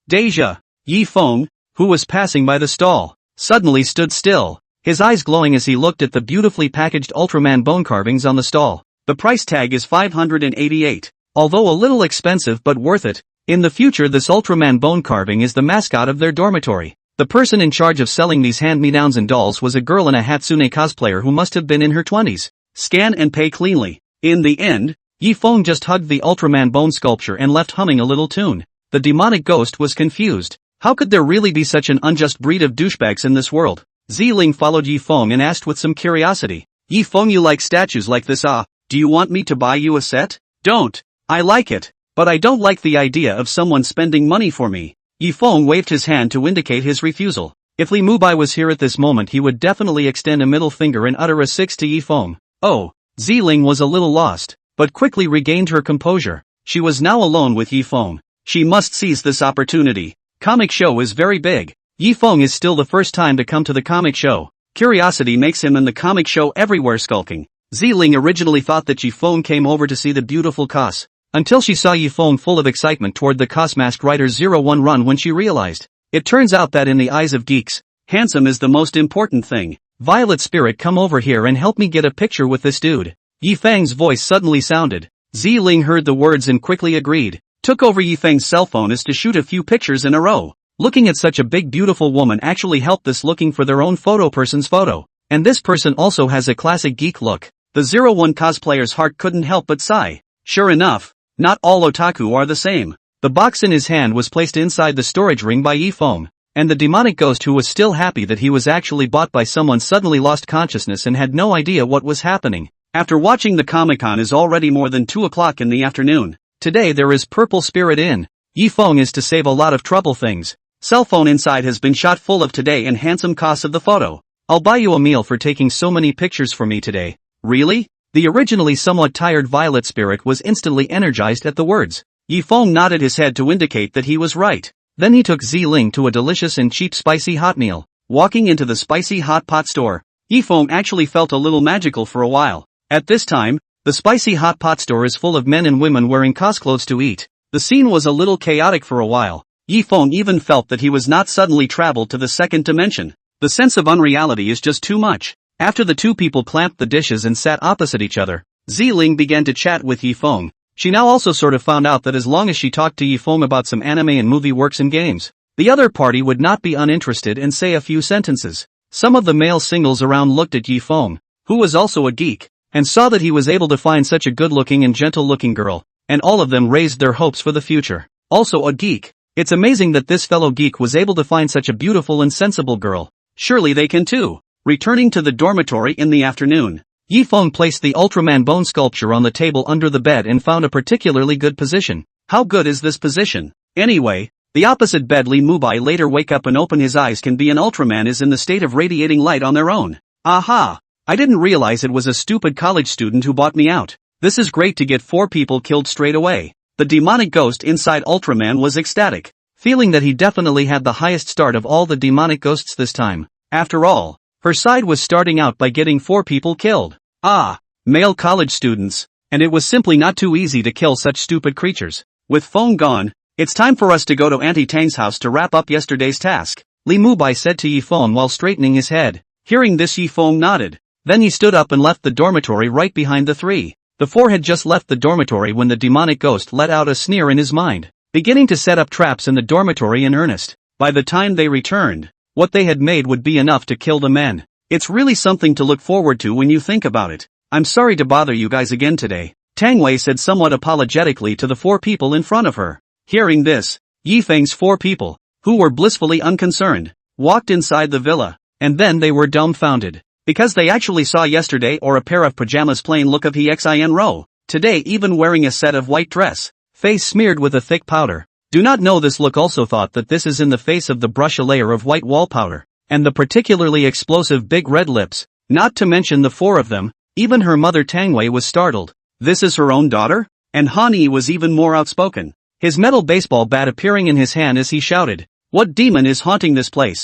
Speaker 1: Deja. Yifeng, who was passing by the stall, suddenly stood still, his eyes glowing as he looked at the beautifully packaged Ultraman bone carvings on the stall. The price tag is 588. Although a little expensive but worth it. In the future this Ultraman bone carving is the mascot of their dormitory. The person in charge of selling these hand-me-downs and dolls was a girl in a Hatsune cosplayer who must have been in her 20s. Scan and pay cleanly. In the end, Yifeng just hugged the Ultraman bone sculpture and left humming a little tune. The demonic ghost was confused. How could there really be such an unjust breed of douchebags in this world? Ziling followed Yifeng and asked with some curiosity. Yifeng, you like statues like this? Do you want me to buy you a set? Don't. I like it, but I don't like the idea of someone spending money for me. Yifeng waved his hand to indicate his refusal. If Li Mubai was here at this moment he would definitely extend a middle finger and utter a 6 to Yifeng. Oh, Ziling was a little lost, but quickly regained her composure. She was now alone with Yifeng. She must seize this opportunity. Comic show is very big. Yifeng is still the first time to come to the comic show. Curiosity makes him in the comic show everywhere skulking. Ziling originally thought that Yifeng came over to see the beautiful Cos, until she saw Yifeng full of excitement toward the Cos Masked Rider 01 run when she realized. It turns out that in the eyes of geeks, handsome is the most important thing. Violet Spirit, come over here and help me get a picture with this dude. Yifeng's voice suddenly sounded. Ziling heard the words and quickly agreed. Took over Yifeng's cell phone as to shoot a few pictures in a row. Looking at such a big beautiful woman actually helped this looking for their own photo person's photo. And this person also has a classic geek look. The 01 cosplayer's heart couldn't help but sigh. Sure enough, not all otaku are the same. The box in his hand was placed inside the storage ring by Yifeng, and the demonic ghost, who was still happy that he was actually bought by someone, suddenly lost consciousness and had no idea what was happening. After watching the Comic-Con is already more than 2 o'clock in the afternoon. Today there is Purple Spirit in. Yifeng is to save a lot of trouble things. Cell phone inside has been shot full of today and handsome cost of the photo. I'll buy you a meal for taking so many pictures for me today. Really? The originally somewhat tired Violet Spirit was instantly energized at the words. Yifeng nodded his head to indicate that he was right. Then he took Ziling to a delicious and cheap spicy hot meal. Walking into the spicy hot pot store, Yifeng actually felt a little magical for a while. At this time, the spicy hot pot store is full of men and women wearing cosclothes to eat. The scene was a little chaotic for a while. Yifeng even felt that he was not suddenly traveled to the second dimension. The sense of unreality is just too much. After the two people clamped the dishes and sat opposite each other, Ziling began to chat with Yifeng. She now also sort of found out that as long as she talked to Yifeng about some anime and movie works and games, the other party would not be uninterested and say a few sentences. Some of the male singles around looked at Yifeng, who was also a geek, and saw that he was able to find such a good-looking and gentle-looking girl, and all of them raised their hopes for the future. Also a geek. It's amazing that this fellow geek was able to find such a beautiful and sensible girl. Surely they can too. Returning to the dormitory in the afternoon, Yifeng placed the Ultraman bone sculpture on the table under the bed and found a particularly good position. How good is this position? Anyway, the opposite bed Li Mubai later wake up and open his eyes can be an Ultraman is in the state of radiating light on their own. Aha! I didn't realize it was a stupid college student who bought me out. This is great to get 4 people killed straight away. The demonic ghost inside Ultraman was ecstatic, feeling that he definitely had the highest start of all the demonic ghosts this time. After all, her side was starting out by getting 4 people killed. Ah, male college students. And it was simply not too easy to kill such stupid creatures. With phone gone, it's time for us to go to Auntie Tang's house to wrap up yesterday's task, Li Mubai said to Yifeng while straightening his head. Hearing this, Yifeng nodded. Then he stood up and left the dormitory right behind the 3. The 4 had just left the dormitory when the demonic ghost let out a sneer in his mind, beginning to set up traps in the dormitory in earnest. By the time they returned, what they had made would be enough to kill the men. It's really something to look forward to when you think about it. I'm sorry to bother you guys again today, Tang Wei said somewhat apologetically to the 4 people in front of her. Hearing this, Yifeng's 4 people, who were blissfully unconcerned, walked inside the villa, and then they were dumbfounded. Because they actually saw yesterday or a pair of pajamas plain look of Hexin Ro, today even wearing a set of white dress, face smeared with a thick powder. Do not know this look also thought that this is in the face of the brush a layer of white wall powder, and the particularly explosive big red lips, not to mention the 4 of them. Even her mother Tang Wei was startled. This is her own daughter? And Han Yi was even more outspoken, his metal baseball bat appearing in his hand as he shouted, "What demon is haunting this place?